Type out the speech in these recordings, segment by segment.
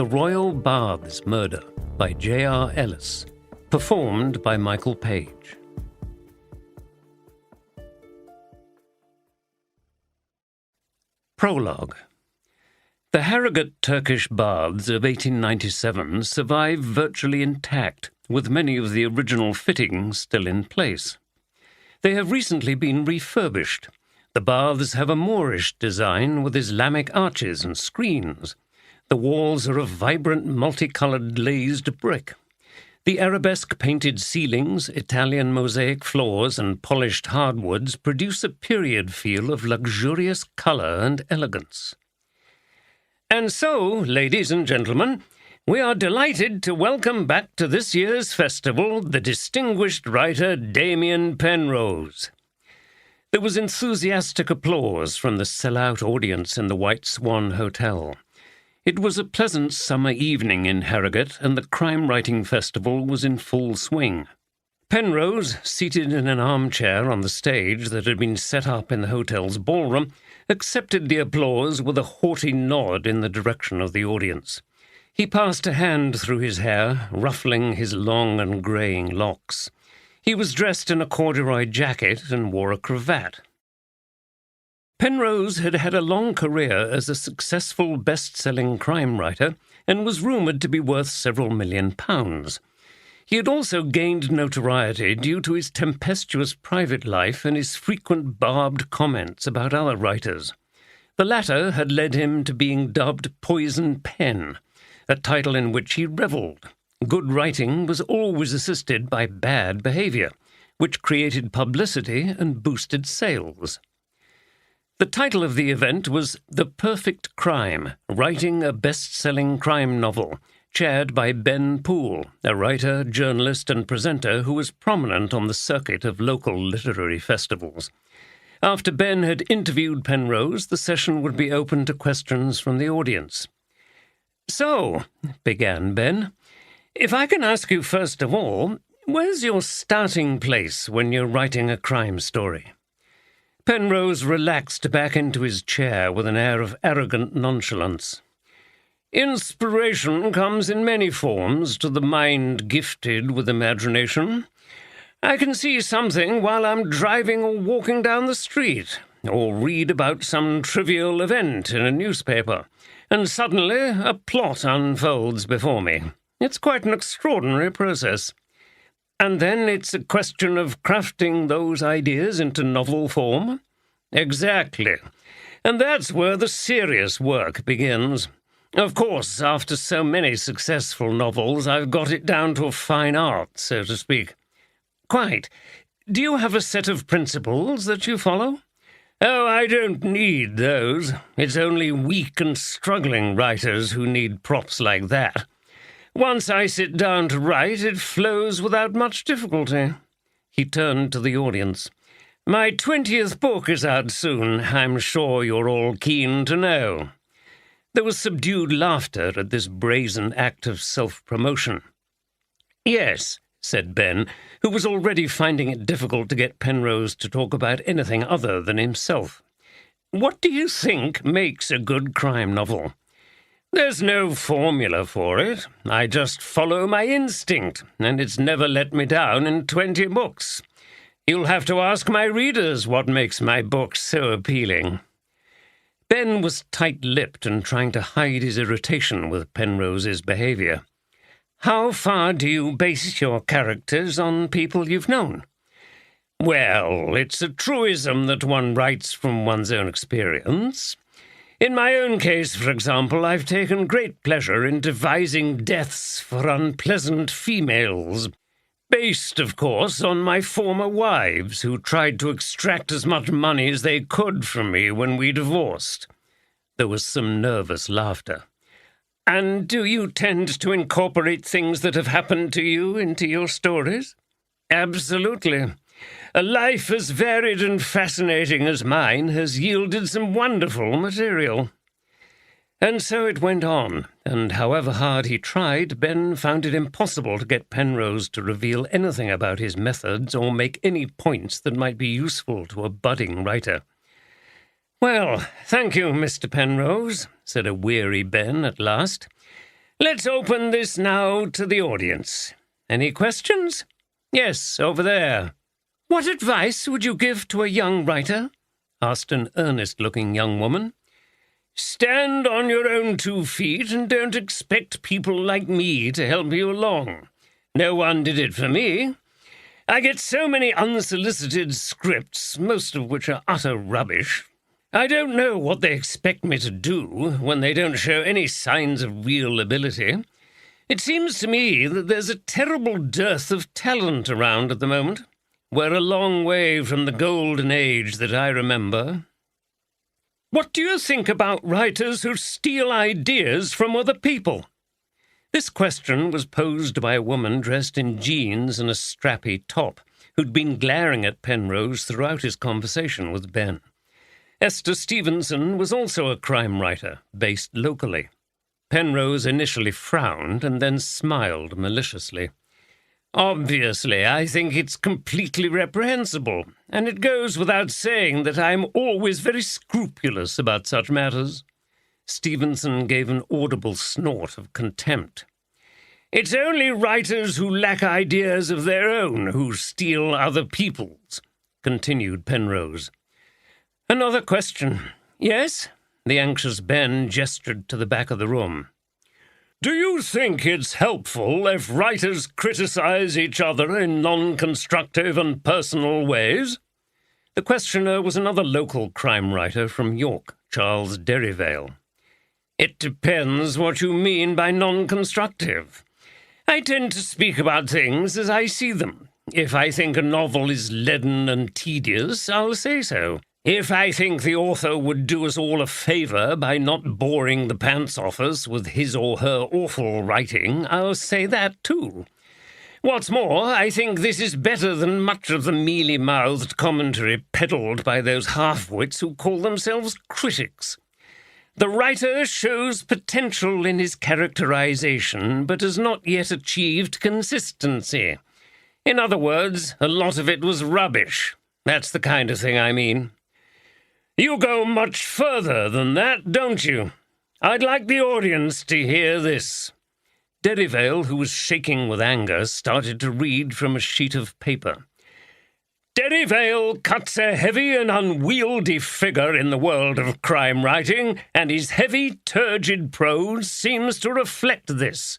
The Royal Baths Murder by J.R. Ellis, performed by Michael Page. Prologue. The Harrogate Turkish baths of 1897 survive virtually intact, with many of the original fittings still in place. They have recently been refurbished. The baths have a Moorish design with Islamic arches and screens. The walls are of vibrant multicoloured glazed brick. The arabesque-painted ceilings, Italian mosaic floors, and polished hardwoods produce a period feel of luxurious colour and elegance. And so, ladies and gentlemen, we are delighted to welcome back to this year's festival the distinguished writer Damien Penrose. There was enthusiastic applause from the sellout audience in the White Swan Hotel. It was a pleasant summer evening in Harrogate, and the crime-writing festival was in full swing. Penrose, seated in an armchair on the stage that had been set up in the hotel's ballroom, accepted the applause with a haughty nod in the direction of the audience. He passed a hand through his hair, ruffling his long and greying locks. He was dressed in a corduroy jacket and wore a cravat. Penrose had had a long career as a successful best-selling crime writer and was rumoured to be worth several £1,000,000. He had also gained notoriety due to his tempestuous private life and his frequent barbed comments about other writers. The latter had led him to being dubbed Poison Pen, a title in which he revelled. Good writing was always assisted by bad behaviour, which created publicity and boosted sales. The title of the event was The Perfect Crime, Writing a Best-Selling Crime Novel, chaired by Ben Poole, a writer, journalist and presenter who was prominent on the circuit of local literary festivals. After Ben had interviewed Penrose, the session would be open to questions from the audience. "So," began Ben, "if I can ask you first of all, where's your starting place when you're writing a crime story?" Penrose relaxed back into his chair with an air of arrogant nonchalance. "Inspiration comes in many forms to the mind gifted with imagination. I can see something while I'm driving or walking down the street, or read about some trivial event in a newspaper, and suddenly a plot unfolds before me. It's quite an extraordinary process. And then it's a question of crafting those ideas into novel form." "Exactly. And that's where the serious work begins. Of course, after so many successful novels, I've got it down to a fine art, so to speak." "Quite. Do you have a set of principles that you follow?" "Oh, I don't need those. It's only weak and struggling writers who need props like that. Once I sit down to write, it flows without much difficulty." He turned to the audience. "My 20th book is out soon. I'm sure you're all keen to know." There was subdued laughter at this brazen act of self-promotion. "Yes," said Ben, who was already finding it difficult to get Penrose to talk about anything other than himself. "What do you think makes a good crime novel?" "There's no formula for it. I just follow my instinct, and it's never let me down in 20 books. You'll have to ask my readers what makes my books so appealing." Ben was tight-lipped and trying to hide his irritation with Penrose's behaviour. "How far do you base your characters on people you've known?" "Well, it's a truism that one writes from one's own experience. In my own case, for example, I've taken great pleasure in devising deaths for unpleasant females, based, of course, on my former wives, who tried to extract as much money as they could from me when we divorced." There was some nervous laughter. "And do you tend to incorporate things that have happened to you into your stories?" "Absolutely. A life as varied and fascinating as mine has yielded some wonderful material." And so it went on, and however hard he tried, Ben found it impossible to get Penrose to reveal anything about his methods or make any points that might be useful to a budding writer. "Well, thank you, Mr. Penrose," said a weary Ben at last. Let's open this now to the audience. Any questions? Yes, over there. What advice would you give to a young writer? Asked an earnest-looking young woman. Stand on your own 2 feet and don't expect people like me to help you along. No one did it for me. I get so many unsolicited scripts, most of which are utter rubbish. I don't know what they expect me to do when they don't show any signs of real ability. It seems to me that there's a terrible dearth of talent around at the moment. We're a long way from the golden age that I remember. What do you think about writers who steal ideas from other people? This question was posed by a woman dressed in jeans and a strappy top, who'd been glaring at Penrose throughout his conversation with Ben. Esther Stevenson was also a crime writer, based locally. Penrose initially frowned and then smiled maliciously. Obviously, I think it's completely reprehensible, and it goes without saying that I'm always very scrupulous about such matters. Stevenson gave an audible snort of contempt. It's only writers who lack ideas of their own who steal other people's, continued Penrose. Another question. Yes? The anxious Ben gestured to the back of the room. Do you think it's helpful if writers criticize each other in non-constructive and personal ways? The questioner was another local crime writer from York, Charles Derryvale. It depends what you mean by non-constructive. I tend to speak about things as I see them. If I think a novel is leaden and tedious, I'll say so. If I think the author would do us all a favour by not boring the pants off us with his or her awful writing, I'll say that too. What's more, I think this is better than much of the mealy-mouthed commentary peddled by those half-wits who call themselves critics. The writer shows potential in his characterization, but has not yet achieved consistency. In other words, a lot of it was rubbish. That's the kind of thing I mean. You go much further than that, don't you? I'd like the audience to hear this. Derryvale, who was shaking with anger, started to read from a sheet of paper. Derryvale cuts a heavy and unwieldy figure in the world of crime writing, and his heavy, turgid prose seems to reflect this.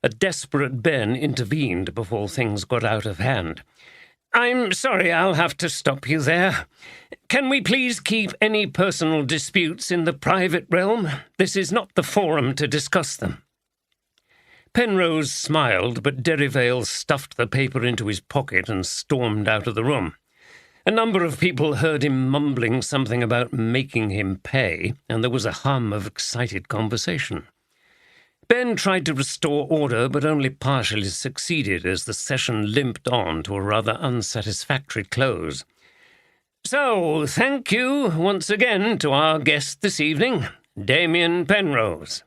A desperate Ben intervened before things got out of hand. I'm sorry, I'll have to stop you there. Can we please keep any personal disputes in the private realm? This is not the forum to discuss them. Penrose smiled, but Derryvale stuffed the paper into his pocket and stormed out of the room. A number of people heard him mumbling something about making him pay, and there was a hum of excited conversation. Ben tried to restore order, but only partially succeeded as the session limped on to a rather unsatisfactory close. So, thank you once again to our guest this evening, Damien Penrose.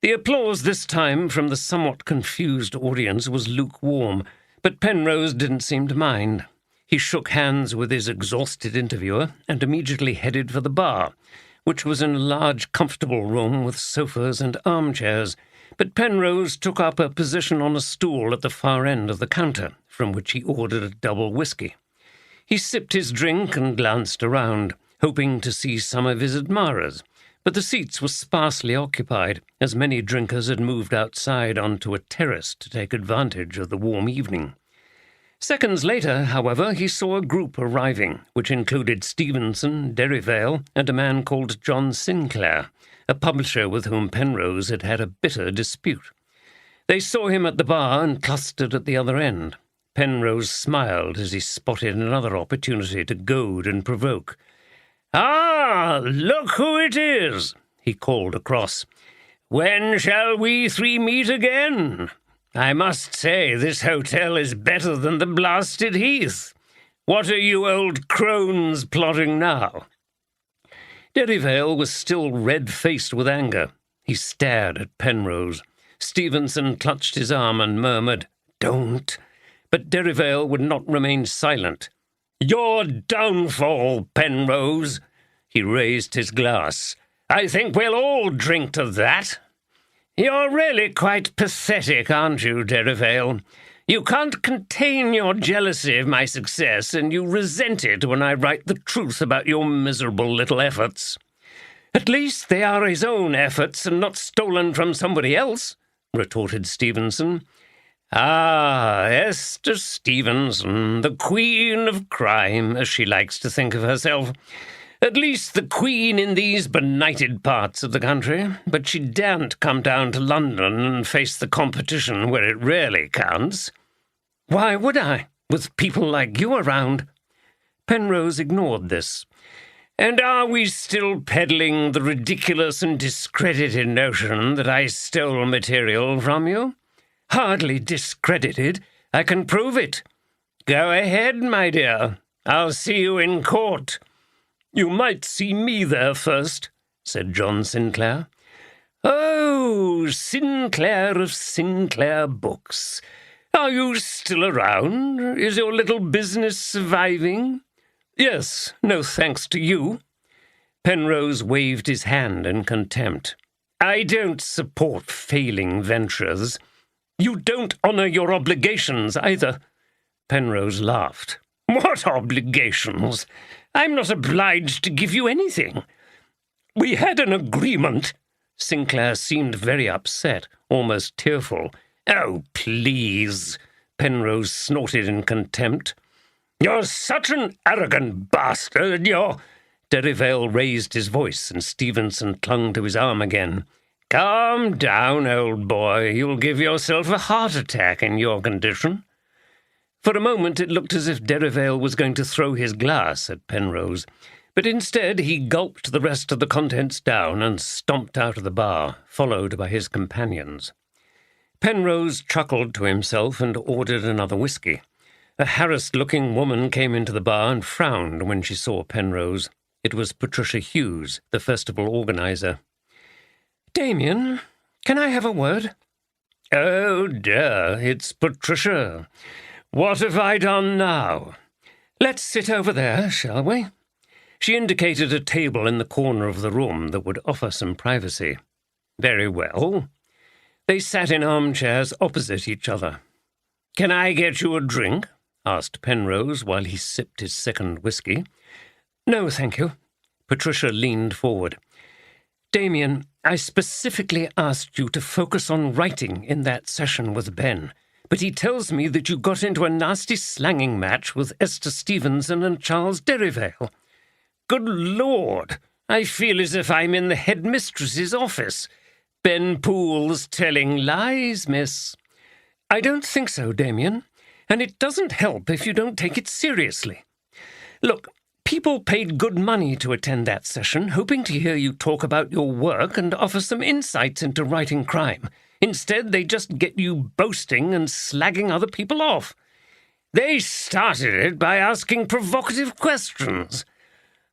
The applause this time from the somewhat confused audience was lukewarm, but Penrose didn't seem to mind. He shook hands with his exhausted interviewer and immediately headed for the bar, which was in a large, comfortable room with sofas and armchairs, but Penrose took up a position on a stool at the far end of the counter, from which he ordered a double whisky. He sipped his drink and glanced around, hoping to see some of his admirers, but the seats were sparsely occupied, as many drinkers had moved outside onto a terrace to take advantage of the warm evening. Seconds later, however, he saw a group arriving, which included Stevenson, Derryvale, and a man called John Sinclair, a publisher with whom Penrose had had a bitter dispute. They saw him at the bar and clustered at the other end. Penrose smiled as he spotted another opportunity to goad and provoke. "Ah, look who it is," he called across. "When shall we three meet again? I must say this hotel is better than the blasted heath. What are you old crones plotting now?" Derryvale was still red-faced with anger. He stared at Penrose. Stevenson clutched his arm and murmured, "Don't." But Derryvale would not remain silent. "Your downfall, Penrose." He raised his glass. "I think we'll all drink to that." You're really quite pathetic, aren't you, Derivale? You can't contain your jealousy of my success, and you resent it when I write the truth about your miserable little efforts. At least they are his own efforts and not stolen from somebody else, retorted Stevenson. Ah, Esther Stevenson, the queen of crime, as she likes to think of herself. At least the queen in these benighted parts of the country, but she daren't come down to London and face the competition where it really counts. Why would I, with people like you around? Penrose ignored this. And are we still peddling the ridiculous and discredited notion that I stole material from you? Hardly discredited. I can prove it. Go ahead, my dear. I'll see you in court. You might see me there first, said John Sinclair. Oh, Sinclair of Sinclair Books. Are you still around? Is your little business surviving? Yes, no thanks to you. Penrose waved his hand in contempt. I don't support failing ventures. You don't honour your obligations either. Penrose laughed. What obligations? I'm not obliged to give you anything. We had an agreement. Sinclair seemed very upset, almost tearful. Oh, please, Penrose snorted in contempt. You're such an arrogant bastard, you're... Derivale raised his voice, and Stevenson clung to his arm again. Calm down, old boy. You'll give yourself a heart attack in your condition. For a moment it looked as if Derivale was going to throw his glass at Penrose, but instead he gulped the rest of the contents down and stomped out of the bar, followed by his companions. Penrose chuckled to himself and ordered another whisky. A harassed-looking woman came into the bar and frowned when she saw Penrose. It was Patricia Hughes, the festival organizer. Damien, can I have a word? Oh, dear, it's Patricia. What have I done now? Let's sit over there, shall we? She indicated a table in the corner of the room that would offer some privacy. Very well. They sat in armchairs opposite each other. Can I get you a drink? Asked Penrose while he sipped his second whisky. No, thank you. Patricia leaned forward. Damien, I specifically asked you to focus on writing in that session with Ben, but he tells me that you got into a nasty slanging match with Esther Stevenson and Charles Derivale. Good Lord, I feel as if I'm in the headmistress's office. Ben Poole's telling lies, miss. I don't think so, Damien, and it doesn't help if you don't take it seriously. Look, people paid good money to attend that session, hoping to hear you talk about your work and offer some insights into writing crime. Instead, they just get you boasting and slagging other people off. They started it by asking provocative questions.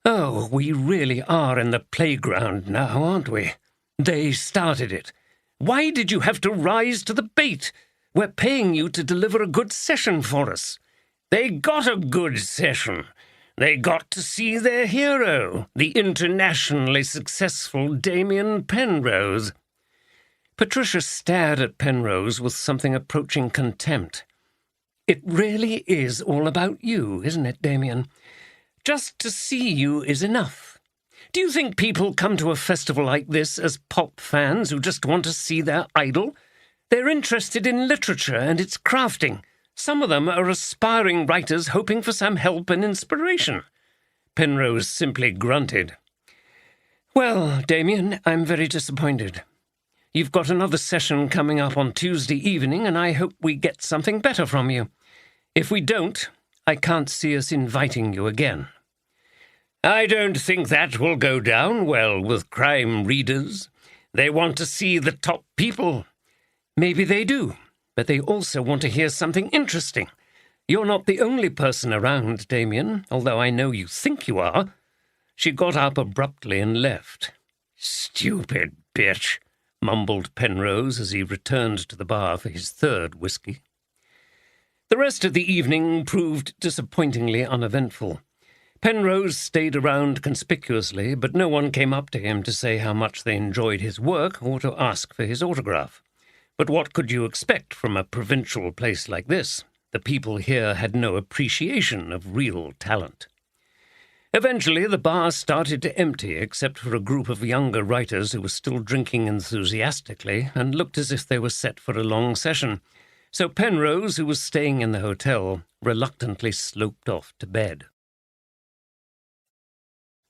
Oh, we really are in the playground now, aren't we? They started it. Why did you have to rise to the bait? We're paying you to deliver a good session for us. They got a good session. They got to see their hero, the internationally successful Damien Penrose. Patricia stared at Penrose with something approaching contempt. It really is all about you, isn't it, Damien? Just to see you is enough. Do you think people come to a festival like this as pop fans who just want to see their idol? They're interested in literature and its crafting. Some of them are aspiring writers hoping for some help and inspiration. Penrose simply grunted. Well, Damien, I'm very disappointed. You've got another session coming up on Tuesday evening, and I hope we get something better from you. If we don't, I can't see us inviting you again. I don't think that will go down well with crime readers. They want to see the top people. Maybe they do, but they also want to hear something interesting. You're not the only person around, Damien, although I know you think you are. She got up abruptly and left. Stupid bitch, mumbled Penrose as he returned to the bar for his third whisky. The rest of the evening proved disappointingly uneventful. Penrose stayed around conspicuously, but no one came up to him to say how much they enjoyed his work or to ask for his autograph. But what could you expect from a provincial place like this? The people here had no appreciation of real talent. Eventually, the bar started to empty, except for a group of younger writers who were still drinking enthusiastically and looked as if they were set for a long session. So Penrose, who was staying in the hotel, reluctantly sloped off to bed.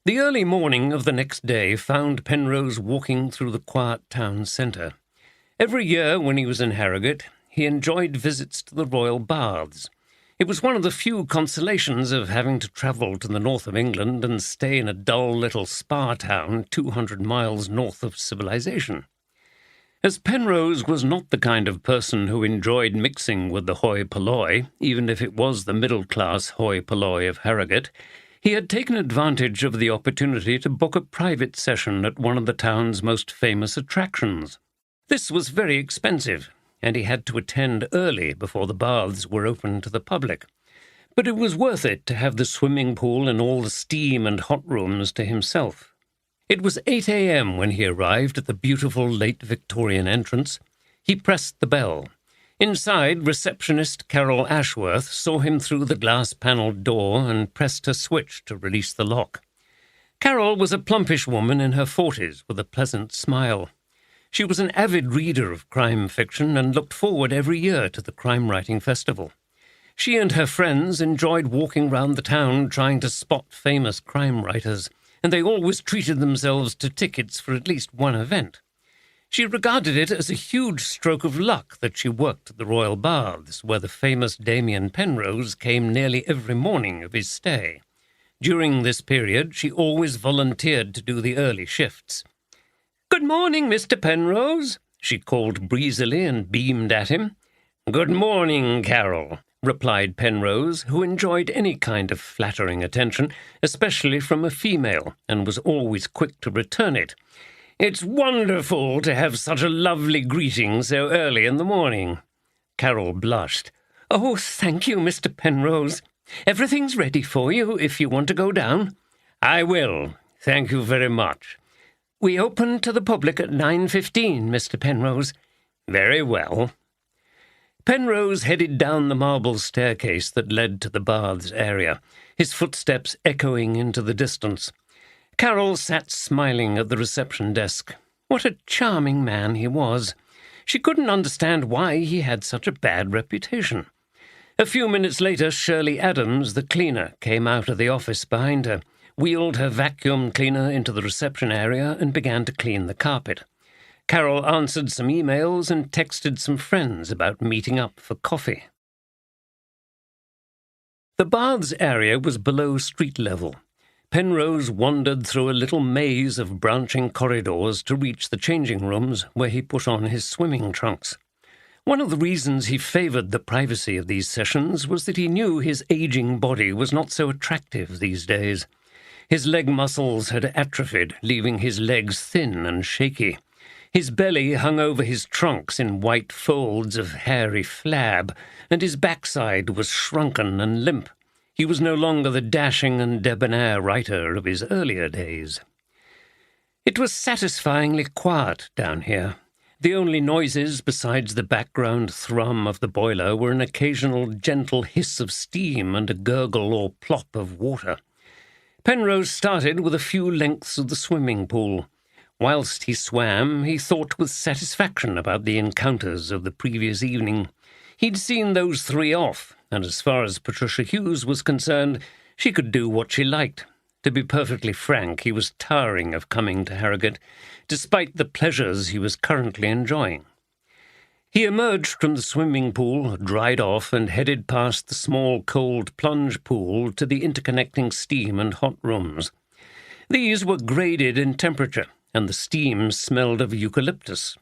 The early morning of the next day found Penrose walking through the quiet town centre. Every year when he was in Harrogate, he enjoyed visits to the royal baths. It was one of the few consolations of having to travel to the north of England and stay in a dull little spa town 200 miles north of civilization. As Penrose was not the kind of person who enjoyed mixing with the hoi polloi, even if it was the middle-class hoi polloi of Harrogate, he had taken advantage of the opportunity to book a private session at one of the town's most famous attractions. This was very expensive, and he had to attend early before the baths were open to the public. But it was worth it to have the swimming pool and all the steam and hot rooms to himself. It was 8 a.m. when he arrived at the beautiful late Victorian entrance. He pressed the bell. Inside, receptionist Carol Ashworth saw him through the glass-panelled door and pressed her switch to release the lock. Carol was a plumpish woman in her 40s with a pleasant smile. She was an avid reader of crime fiction and looked forward every year to the crime-writing festival. She and her friends enjoyed walking round the town trying to spot famous crime writers, and they always treated themselves to tickets for at least one event. She regarded it as a huge stroke of luck that she worked at the Royal Baths, where the famous Damien Penrose came nearly every morning of his stay. During this period, she always volunteered to do the early shifts. "Good morning, Mr. Penrose," she called breezily and beamed at him. "Good morning, Carol," replied Penrose, who enjoyed any kind of flattering attention, especially from a female, and was always quick to return it. "It's wonderful to have such a lovely greeting so early in the morning." Carol blushed. "Oh, thank you, Mr. Penrose. Everything's ready for you if you want to go down." "I will. Thank you very much." "We open to the public at 9:15, Mr. Penrose." "Very well." Penrose headed down the marble staircase that led to the baths area, his footsteps echoing into the distance. Carol sat smiling at the reception desk. What a charming man he was. She couldn't understand why he had such a bad reputation. A few minutes later, Shirley Adams, the cleaner, came out of the office behind her, wheeled her vacuum cleaner into the reception area and began to clean the carpet. Carol answered some emails and texted some friends about meeting up for coffee. The baths area was below street level. Penrose wandered through a little maze of branching corridors to reach the changing rooms where he put on his swimming trunks. One of the reasons he favoured the privacy of these sessions was that he knew his aging body was not so attractive these days. His leg muscles had atrophied, leaving his legs thin and shaky. His belly hung over his trunks in white folds of hairy flab, and his backside was shrunken and limp. He was no longer the dashing and debonair writer of his earlier days. It was satisfyingly quiet down here. The only noises besides the background thrum of the boiler were an occasional gentle hiss of steam and a gurgle or plop of water. Penrose started with a few lengths of the swimming pool. Whilst he swam, he thought with satisfaction about the encounters of the previous evening. He'd seen those three off, and as far as Patricia Hughes was concerned, she could do what she liked. To be perfectly frank, he was tiring of coming to Harrogate, despite the pleasures he was currently enjoying. He emerged from the swimming pool, dried off, and headed past the small cold plunge pool to the interconnecting steam and hot rooms. These were graded in temperature, and the steam smelled of eucalyptus.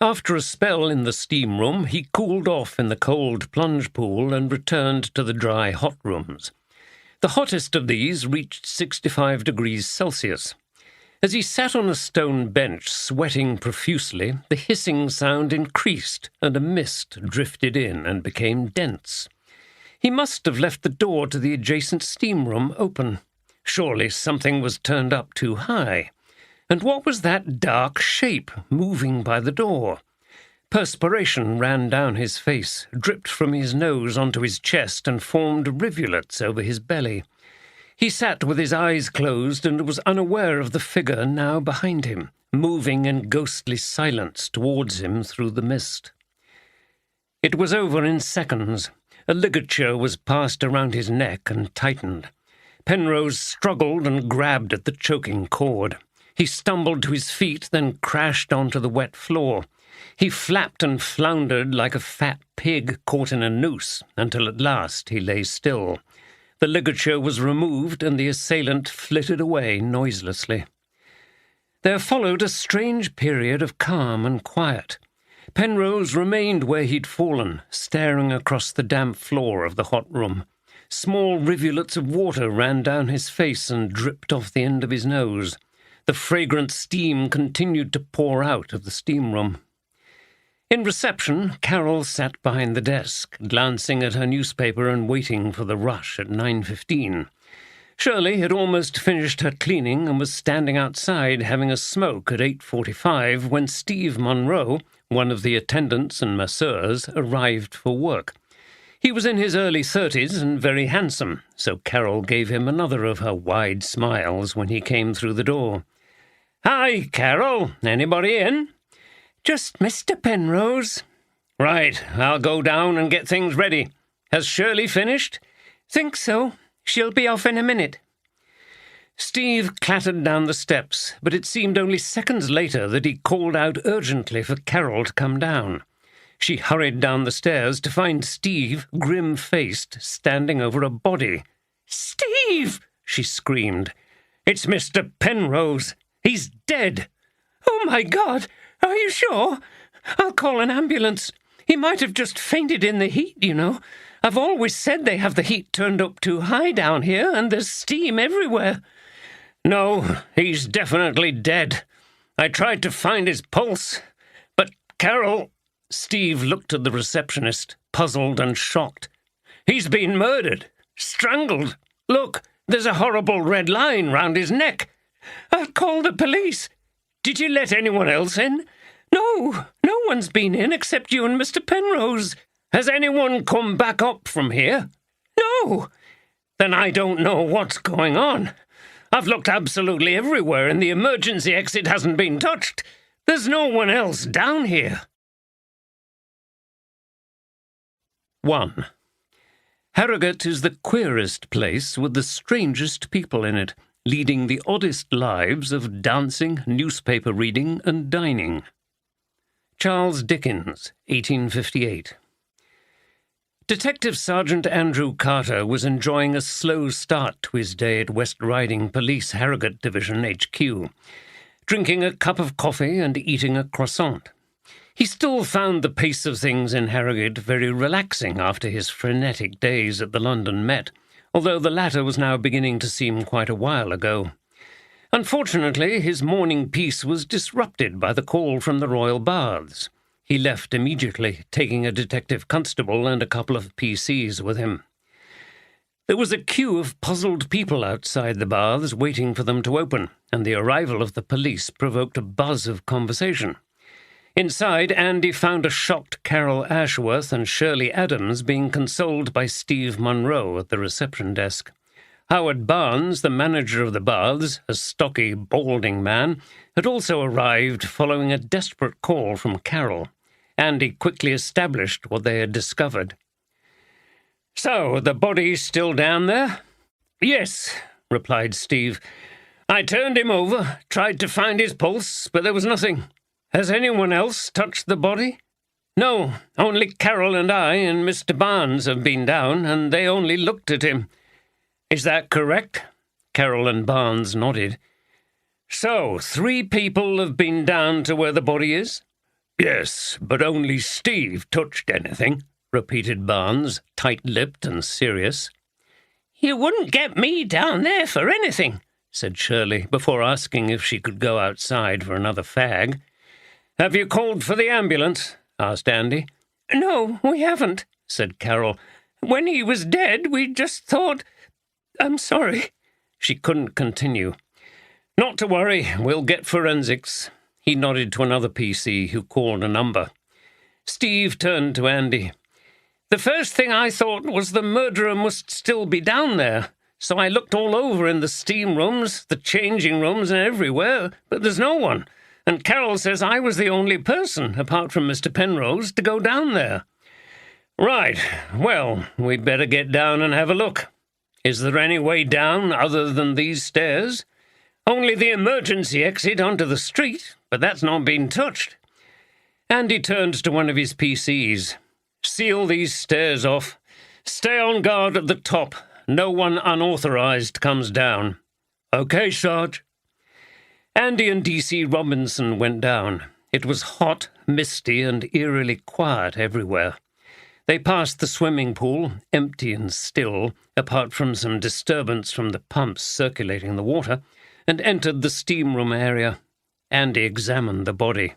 After a spell in the steam room, he cooled off in the cold plunge pool and returned to the dry hot rooms. The hottest of these reached 65 degrees Celsius. As he sat on a stone bench, sweating profusely, the hissing sound increased, and a mist drifted in and became dense. He must have left the door to the adjacent steam room open. Surely something was turned up too high. And what was that dark shape moving by the door? Perspiration ran down his face, dripped from his nose onto his chest, and formed rivulets over his belly. He sat with his eyes closed and was unaware of the figure now behind him, moving in ghostly silence towards him through the mist. It was over in seconds. A ligature was passed around his neck and tightened. Penrose struggled and grabbed at the choking cord. He stumbled to his feet, then crashed onto the wet floor. He flapped and floundered like a fat pig caught in a noose, until at last he lay still. The ligature was removed, and the assailant flitted away noiselessly. There followed a strange period of calm and quiet. Penrose remained where he'd fallen, staring across the damp floor of the hot room. Small rivulets of water ran down his face and dripped off the end of his nose. The fragrant steam continued to pour out of the steam room. In reception, Carol sat behind the desk, glancing at her newspaper and waiting for the rush at 9:15. Shirley had almost finished her cleaning and was standing outside having a smoke at 8:45 when Steve Monroe, one of the attendants and masseurs, arrived for work. He was in his early 30s and very handsome, so Carol gave him another of her wide smiles when he came through the door. "Hi, Carol. Anybody in?" "Just Mr. Penrose." "Right, I'll go down and get things ready. Has Shirley finished?" "Think so. She'll be off in a minute." Steve clattered down the steps, but it seemed only seconds later that he called out urgently for Carol to come down. She hurried down the stairs to find Steve, grim-faced, standing over a body. "Steve!" she screamed. "It's Mr. Penrose. He's dead." "Oh, my God! Are you sure? I'll call an ambulance. He might have just fainted in the heat, you know. I've always said they have the heat turned up too high down here, and there's steam everywhere." "No, he's definitely dead. I tried to find his pulse. But, Carol..." Steve looked at the receptionist, puzzled and shocked. "He's been murdered. Strangled. Look, there's a horrible red line round his neck." "I'll call the police." "Did you let anyone else in?" "No, no one's been in except you and Mr. Penrose." "Has anyone come back up from here?" "No." "Then I don't know what's going on. I've looked absolutely everywhere, and the emergency exit hasn't been touched. There's no one else down here." 1. Harrogate is the queerest place with the strangest people in it, leading the oddest lives of dancing, newspaper reading, and dining. Charles Dickens, 1858. Detective Sergeant Andrew Carter was enjoying a slow start to his day at West Riding Police Harrogate Division HQ, drinking a cup of coffee and eating a croissant. He still found the pace of things in Harrogate very relaxing after his frenetic days at the London Met, although the latter was now beginning to seem quite a while ago. Unfortunately, his morning peace was disrupted by the call from the Royal Baths. He left immediately, taking a detective constable and a couple of PCs with him. There was a queue of puzzled people outside the baths waiting for them to open, and the arrival of the police provoked a buzz of conversation. Inside, Andy found a shocked Carol Ashworth and Shirley Adams being consoled by Steve Monroe at the reception desk. Howard Barnes, the manager of the baths, a stocky, balding man, had also arrived following a desperate call from Carol. Andy quickly established what they had discovered. "So, the body's still down there?" "Yes," replied Steve. "I turned him over, tried to find his pulse, but there was nothing." "Has anyone else touched the body?" "No, only Carol and I and Mr. Barnes have been down, and they only looked at him." "Is that correct?" Carol and Barnes nodded. "So, 3 people have been down to where the body is?" "Yes, but only Steve touched anything," repeated Barnes, tight-lipped and serious. "You wouldn't get me down there for anything," said Shirley, before asking if she could go outside for another fag. "Have you called for the ambulance?" asked Andy. "No, we haven't," said Carol. "When he was dead, we just thought... I'm sorry." She couldn't continue. "Not to worry, we'll get forensics." He nodded to another PC who called a number. Steve turned to Andy. "The first thing I thought was the murderer must still be down there, so I looked all over in the steam rooms, the changing rooms, and everywhere, but there's no one, and Carol says I was the only person, apart from Mr. Penrose, to go down there." "Right. Well, we'd better get down and have a look. Is there any way down other than these stairs?" "Only the emergency exit onto the street, but that's not been touched." Andy turned to one of his PCs. "Seal these stairs off. Stay on guard at the top. No one unauthorized comes down." "Okay, Sarge." Andy and DC Robinson went down. It was hot, misty, and eerily quiet everywhere. They passed the swimming pool, empty and still, apart from some disturbance from the pumps circulating the water, and entered the steam room area. Andy examined the body.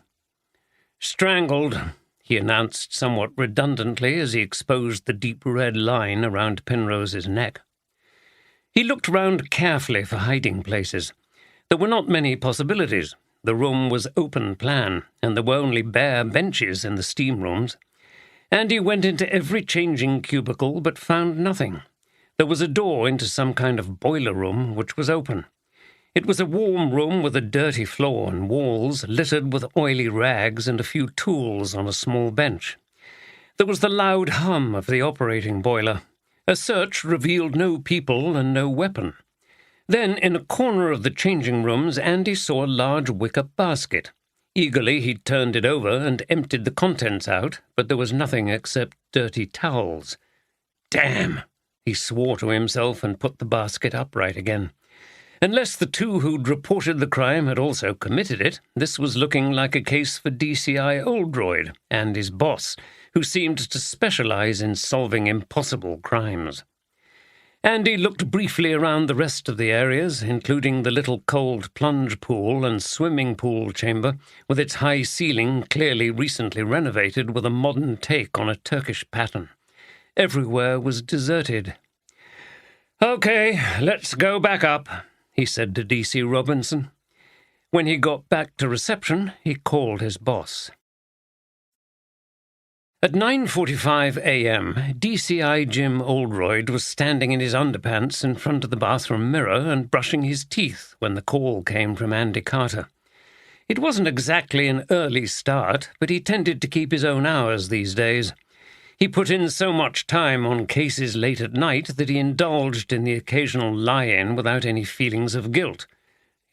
"Strangled," he announced somewhat redundantly as he exposed the deep red line around Penrose's neck. He looked round carefully for hiding places. There were not many possibilities. The room was open plan, and there were only bare benches in the steam rooms. Andy went into every changing cubicle but found nothing. There was a door into some kind of boiler room which was open. It was a warm room with a dirty floor and walls littered with oily rags and a few tools on a small bench. There was the loud hum of the operating boiler. A search revealed no people and no weapon. Then, in a corner of the changing rooms, Andy saw a large wicker basket. Eagerly he turned it over and emptied the contents out, but there was nothing except dirty towels. "Damn!" he swore to himself and put the basket upright again. Unless the two who'd reported the crime had also committed it, this was looking like a case for DCI Oldroyd and his boss, who seemed to specialize in solving impossible crimes. Andy looked briefly around the rest of the areas, including the little cold plunge pool and swimming pool chamber, with its high ceiling clearly recently renovated with a modern take on a Turkish pattern. Everywhere was deserted. "Okay, let's go back up," he said to DC Robinson. When he got back to reception, he called his boss. At 9:45 a.m., DCI Jim Oldroyd was standing in his underpants in front of the bathroom mirror and brushing his teeth when the call came from Andy Carter. It wasn't exactly an early start, but he tended to keep his own hours these days. He put in so much time on cases late at night that he indulged in the occasional lie-in without any feelings of guilt.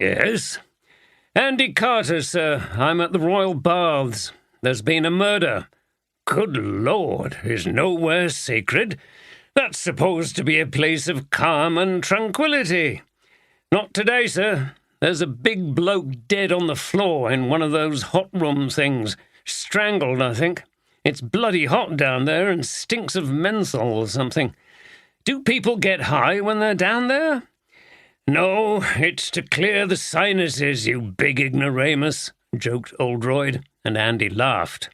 "Yes?" "Andy Carter, sir. I'm at the Royal Baths. There's been a murder." "Good Lord, is nowhere sacred? That's supposed to be a place of calm and tranquility." "Not today, sir. There's a big bloke dead on the floor in one of those hot room things. Strangled, I think. It's bloody hot down there and stinks of menthol or something. Do people get high when they're down there?" "No, it's to clear the sinuses, you big ignoramus," joked Oldroyd, and Andy laughed.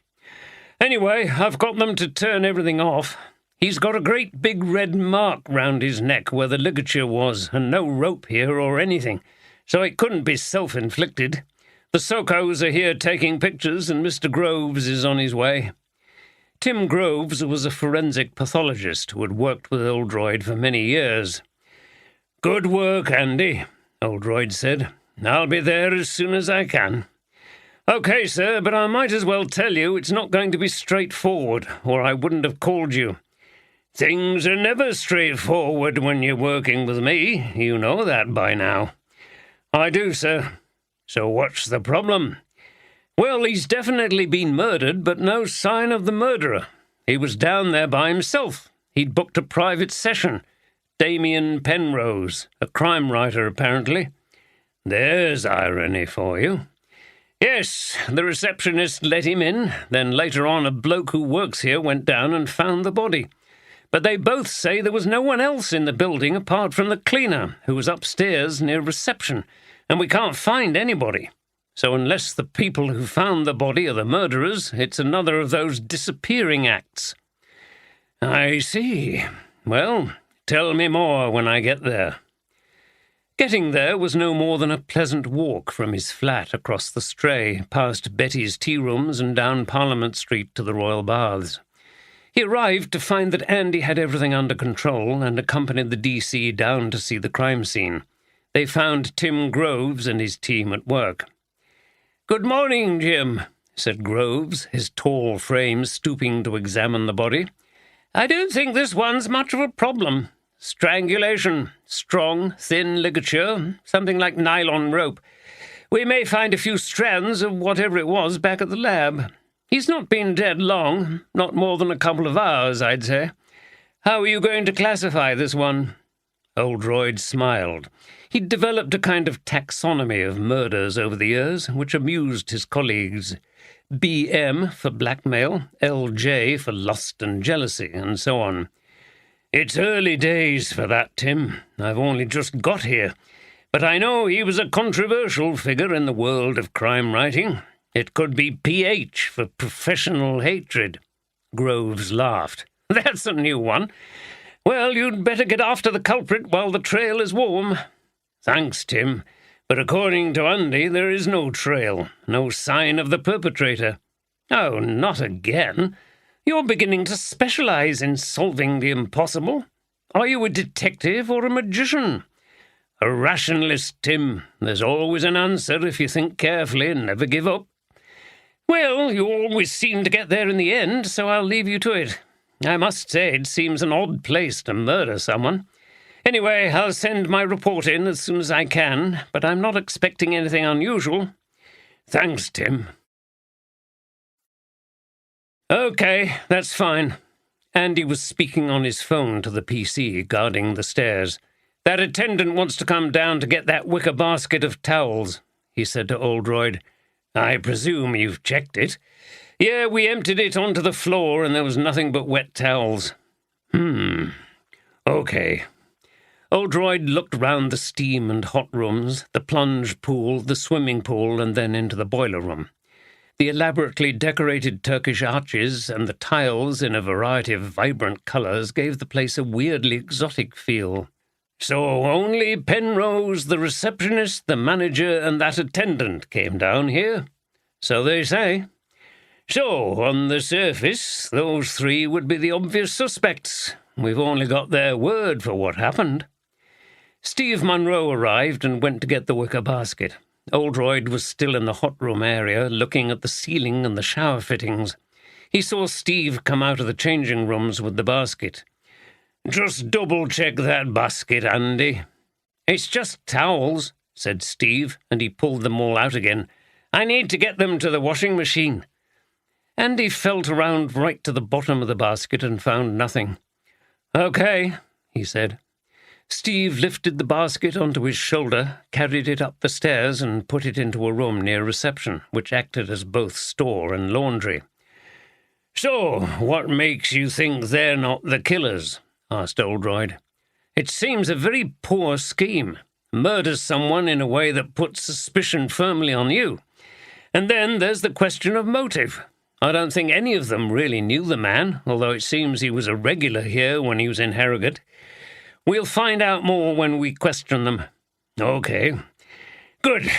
"Anyway, I've got them to turn everything off. He's got a great big red mark round his neck where the ligature was, and no rope here or anything, so it couldn't be self-inflicted. The Socos are here taking pictures, and Mr. Groves is on his way." Tim Groves was a forensic pathologist who had worked with Oldroyd for many years. "Good work, Andy," Oldroyd said. "I'll be there as soon as I can." "Okay, sir, but I might as well tell you it's not going to be straightforward, or I wouldn't have called you." "Things are never straightforward when you're working with me. You know that by now." "I do, sir." "So what's the problem?" "Well, he's definitely been murdered, but no sign of the murderer. He was down there by himself. He'd booked a private session. Damien Penrose, a crime writer, apparently." "There's irony for you." "Yes, the receptionist let him in. Then later on a bloke who works here went down and found the body. But they both say there was no one else in the building apart from the cleaner, who was upstairs near reception, and we can't find anybody. So unless the people who found the body are the murderers, it's another of those disappearing acts." "I see. Well, tell me more when I get there." Getting there was no more than a pleasant walk from his flat across the Stray, past Betty's tea rooms and down Parliament Street to the Royal Baths. He arrived to find that Andy had everything under control and accompanied the DC down to see the crime scene. They found Tim Groves and his team at work. "Good morning, Jim," said Groves, his tall frame stooping to examine the body. "I don't think this one's much of a problem. Strangulation, strong, thin ligature, something like nylon rope. We may find a few strands of whatever it was back at the lab. He's not been dead long, not more than a couple of hours, I'd say. How are you going to classify this one?" Oldroyd smiled. He'd developed a kind of taxonomy of murders over the years, which amused his colleagues. BM for blackmail, LJ for lust and jealousy, and so on. "It's early days for that, Tim. I've only just got here. But I know he was a controversial figure in the world of crime writing. It could be PH for professional hatred." Groves laughed. "That's a new one. Well, you'd better get after the culprit while the trail is warm." "Thanks, Tim. But according to Andy, there is no trail, no sign of the perpetrator." "Oh, not again. You're beginning to specialize in solving the impossible. Are you a detective or a magician?" "A rationalist, Tim. There's always an answer if you think carefully and never give up." "Well, you always seem to get there in the end, so I'll leave you to it. I must say it seems an odd place to murder someone. Anyway, I'll send my report in as soon as I can, but I'm not expecting anything unusual." "Thanks, Tim." "Okay, that's fine." Andy was speaking on his phone to the PC guarding the stairs. "That attendant wants to come down to get that wicker basket of towels," he said to Oldroyd. "I presume you've checked it." "Yeah, we emptied it onto the floor and there was nothing but wet towels." Okay." Oldroyd looked round the steam and hot rooms, the plunge pool, the swimming pool, and then into the boiler room. The elaborately decorated Turkish arches and the tiles in a variety of vibrant colours gave the place a weirdly exotic feel. "So only Penrose, the receptionist, the manager, and that attendant came down here?" "So they say." "So, on the surface, those three would be the obvious suspects. We've only got their word for what happened." Steve Munro arrived and went to get the wicker basket. Oldroyd was still in the hot room area, looking at the ceiling and the shower fittings. He saw Steve come out of the changing rooms with the basket. "Just double-check that basket, Andy." "It's just towels," said Steve, and he pulled them all out again. "I need to get them to the washing machine." Andy felt around right to the bottom of the basket and found nothing. "Okay," he said. Steve lifted the basket onto his shoulder, carried it up the stairs, and put it into a room near reception, which acted as both store and laundry. "So, what makes you think they're not the killers?" asked Oldroyd. "It seems a very poor scheme. Murders someone in a way that puts suspicion firmly on you. And then there's the question of motive. I don't think any of them really knew the man, although it seems he was a regular here when he was in Harrogate. We'll find out more when we question them." "Okay. Good.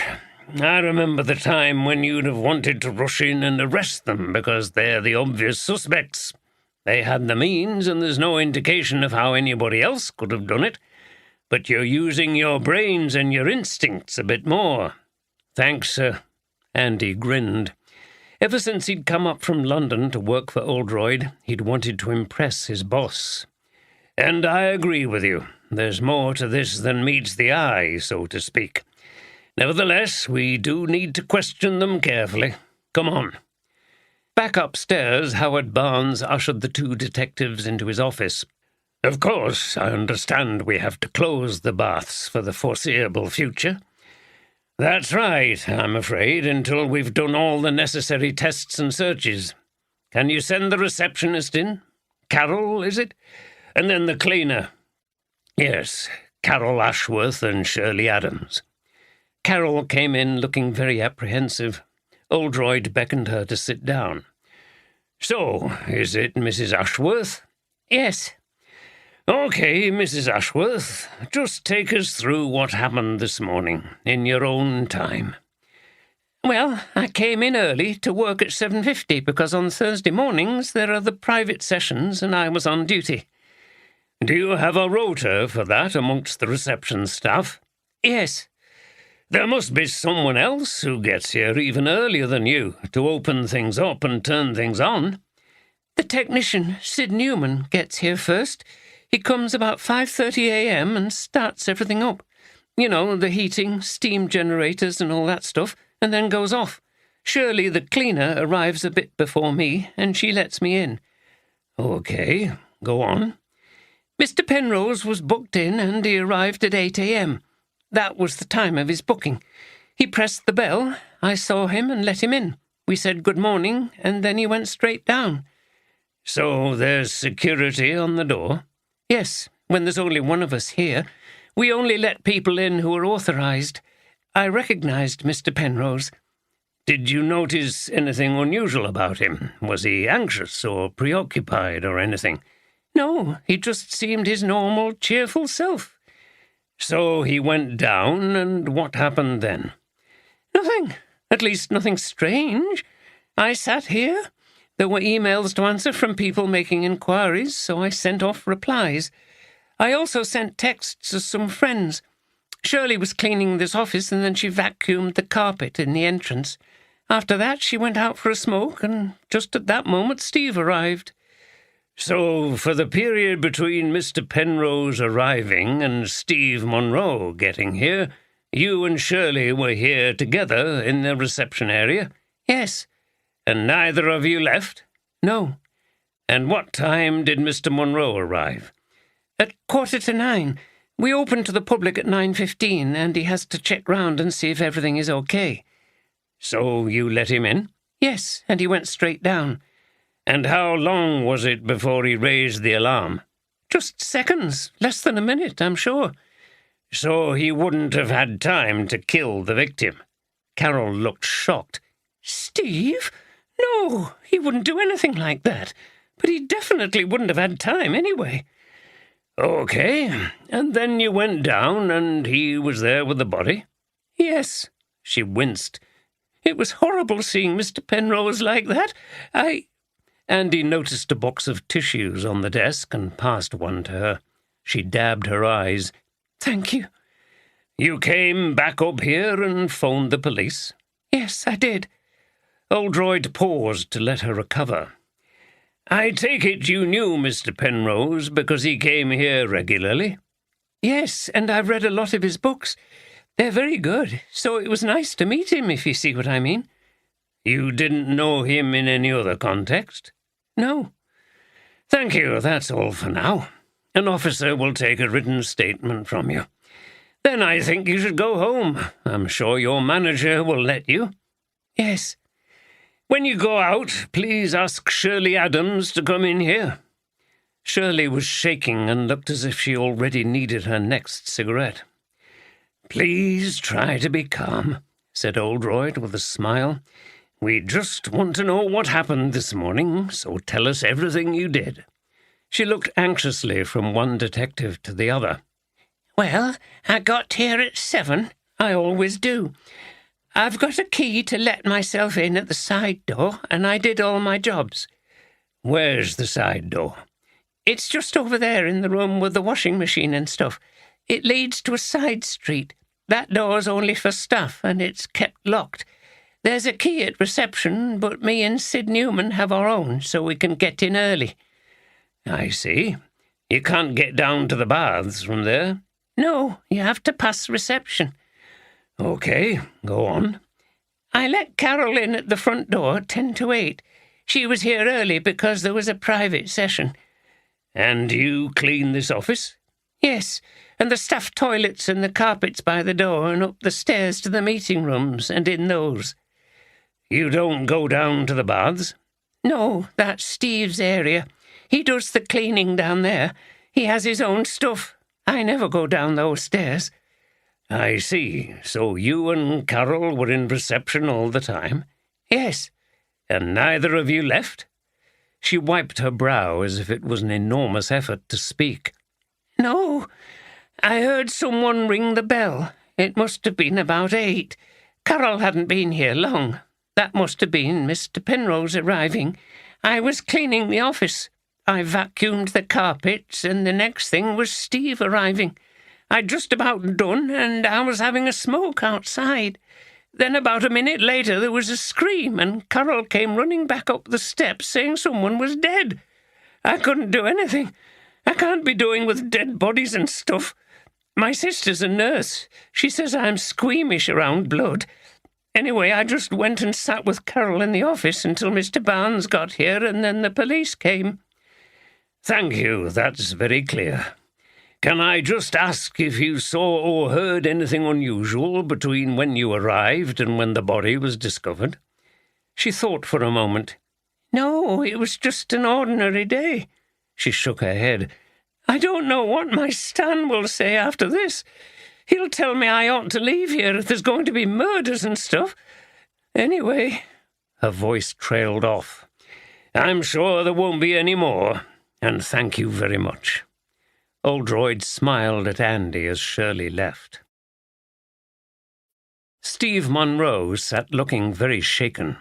I remember the time when you'd have wanted to rush in and arrest them because they're the obvious suspects. They had the means and there's no indication of how anybody else could have done it. But you're using your brains and your instincts a bit more." "Thanks, sir." Andy grinned. Ever since he'd come up from London to work for Oldroyd, he'd wanted to impress his boss. "And I agree with you. There's more to this than meets the eye, so to speak. Nevertheless, we do need to question them carefully. Come on." Back upstairs, Howard Barnes ushered the two detectives into his office. "Of course, I understand we have to close the baths for the foreseeable future." "That's right, I'm afraid, until we've done all the necessary tests and searches. Can you send the receptionist in? Carol, is it? And then the cleaner." "Yes, Carol Ashworth and Shirley Adams." Carol came in looking very apprehensive. Oldroyd beckoned her to sit down. "So, is it Mrs. Ashworth?" "Yes." Okay, Mrs. Ashworth, just take us through what happened this morning, in your own time. Well, I came in early to work at 7:50 because on Thursday mornings there are the private sessions and I was on duty. Do you have a rota for that amongst the reception staff? Yes. There must be someone else who gets here even earlier than you to open things up and turn things on. The technician, Sid Newman, gets here first. He comes about 5:30 a.m. and starts everything up. You know, the heating, steam generators and all that stuff, and then goes off. Shirley, the cleaner, arrives a bit before me, and she lets me in. Okay, go on. Mr. Penrose was booked in, and he arrived at 8 a.m. That was the time of his booking. He pressed the bell. I saw him and let him in. We said good morning, and then he went straight down. So there's security on the door? Yes, when there's only one of us here. We only let people in who are authorized. I recognized Mr. Penrose. Did you notice anything unusual about him? Was he anxious or preoccupied or anything? No, he just seemed his normal, cheerful self. So he went down, and what happened then? Nothing. At least nothing strange. I sat here. There were emails to answer from people making inquiries, so I sent off replies. I also sent texts to some friends. Shirley was cleaning this office, and then she vacuumed the carpet in the entrance. After that, she went out for a smoke, and just at that moment, Steve arrived. So, for the period between Mr. Penrose arriving and Steve Monroe getting here, you and Shirley were here together in the reception area? Yes. And neither of you left? No. And what time did Mr. Monroe arrive? At 9:15. We open to the public at 9:15, and he has to check round and see if everything is okay. So you let him in? Yes, and he went straight down. And how long was it before he raised the alarm? Just seconds, less than a minute, I'm sure. So he wouldn't have had time to kill the victim? Carol looked shocked. Steve? No, he wouldn't do anything like that. But he definitely wouldn't have had time anyway. Okay, and then you went down and he was there with the body? Yes. She winced. It was horrible seeing Mr. Penrose like that. Andy noticed a box of tissues on the desk and passed one to her. She dabbed her eyes. Thank you. You came back up here and phoned the police? Yes, I did. Oldroyd paused to let her recover. I take it you knew Mr. Penrose because he came here regularly? Yes, and I've read a lot of his books. They're very good, so it was nice to meet him, if you see what I mean. You didn't know him in any other context? No. Thank you, that's all for now. An officer will take a written statement from you. Then I think you should go home. I'm sure your manager will let you. Yes. When you go out, please ask Shirley Adams to come in here. Shirley was shaking and looked as if she already needed her next cigarette. Please try to be calm, said Oldroyd with a smile. We just want to know what happened this morning, so tell us everything you did. She looked anxiously from one detective to the other. Well, I got here at 7. I always do. I've got a key to let myself in at the side door, and I did all my jobs. Where's the side door? It's just over there in the room with the washing machine and stuff. It leads to a side street. That door's only for staff, and it's kept locked. There's a key at reception, but me and Sid Newman have our own, so we can get in early. I see. You can't get down to the baths from there? No, you have to pass reception. Okay, go on. I let Carol in at the front door, 10 to 8. She was here early because there was a private session. And you clean this office? Yes, and the staff toilets and the carpets by the door and up the stairs to the meeting rooms and in those. You don't go down to the baths? No, that's Steve's area. He does the cleaning down there. He has his own stuff. I never go down those stairs. I see. So you and Carol were in reception all the time? Yes. And neither of you left? She wiped her brow as if it was an enormous effort to speak. No, I heard someone ring the bell. It must have been about 8. Carol hadn't been here long. That must have been Mr. Penrose arriving. I was cleaning the office. I vacuumed the carpets, and the next thing was Steve arriving. I'd just about done, and I was having a smoke outside. Then about a minute later there was a scream, and Carol came running back up the steps saying someone was dead. I couldn't do anything. I can't be doing with dead bodies and stuff. My sister's a nurse. She says I'm squeamish around blood. Anyway, I just went and sat with Carol in the office until Mr. Barnes got here, and then the police came. Thank you, that's very clear. Can I just ask if you saw or heard anything unusual between when you arrived and when the body was discovered? She thought for a moment. No, it was just an ordinary day. She shook her head. I don't know what my Stan will say after this. He'll tell me I ought to leave here if there's going to be murders and stuff. Anyway... Her voice trailed off. I'm sure there won't be any more, and thank you very much. Oldroyd smiled at Andy as Shirley left. Steve Munro sat looking very shaken.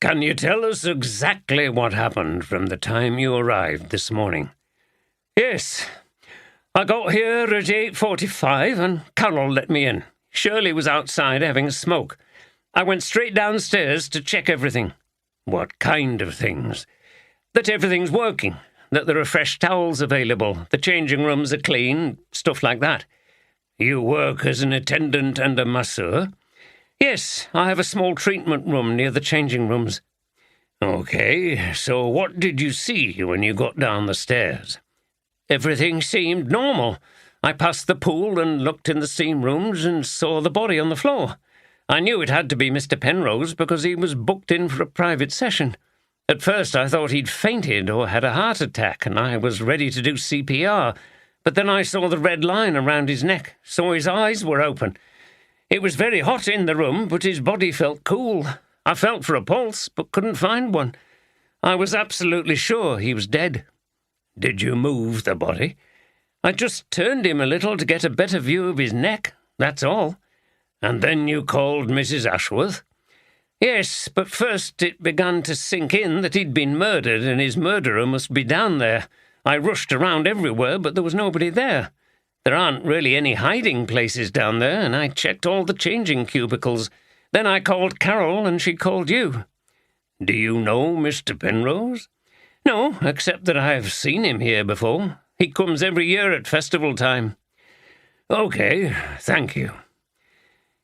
Can you tell us exactly what happened from the time you arrived this morning? Yes. I got here at 8:45 and Carol let me in. Shirley was outside having a smoke. I went straight downstairs to check everything. What kind of things? That everything's working, that there are fresh towels available, the changing rooms are clean, stuff like that. You work as an attendant and a masseur? Yes, I have a small treatment room near the changing rooms. Okay, so what did you see when you got down the stairs? Everything seemed normal. I passed the pool and looked in the steam rooms and saw the body on the floor. I knew it had to be Mr. Penrose because he was booked in for a private session. At first I thought he'd fainted or had a heart attack, and I was ready to do CPR, but then I saw the red line around his neck, saw his eyes were open. It was very hot in the room, but his body felt cool. I felt for a pulse, but couldn't find one. I was absolutely sure he was dead. Did you move the body? I just turned him a little to get a better view of his neck, that's all. And then you called Mrs. Ashworth? Yes, but first it began to sink in that he'd been murdered and his murderer must be down there. I rushed around everywhere, but there was nobody there. There aren't really any hiding places down there, and I checked all the changing cubicles. Then I called Carol, and she called you. Do you know Mr. Penrose? No, except that I have seen him here before. He comes every year at festival time. Okay, thank you.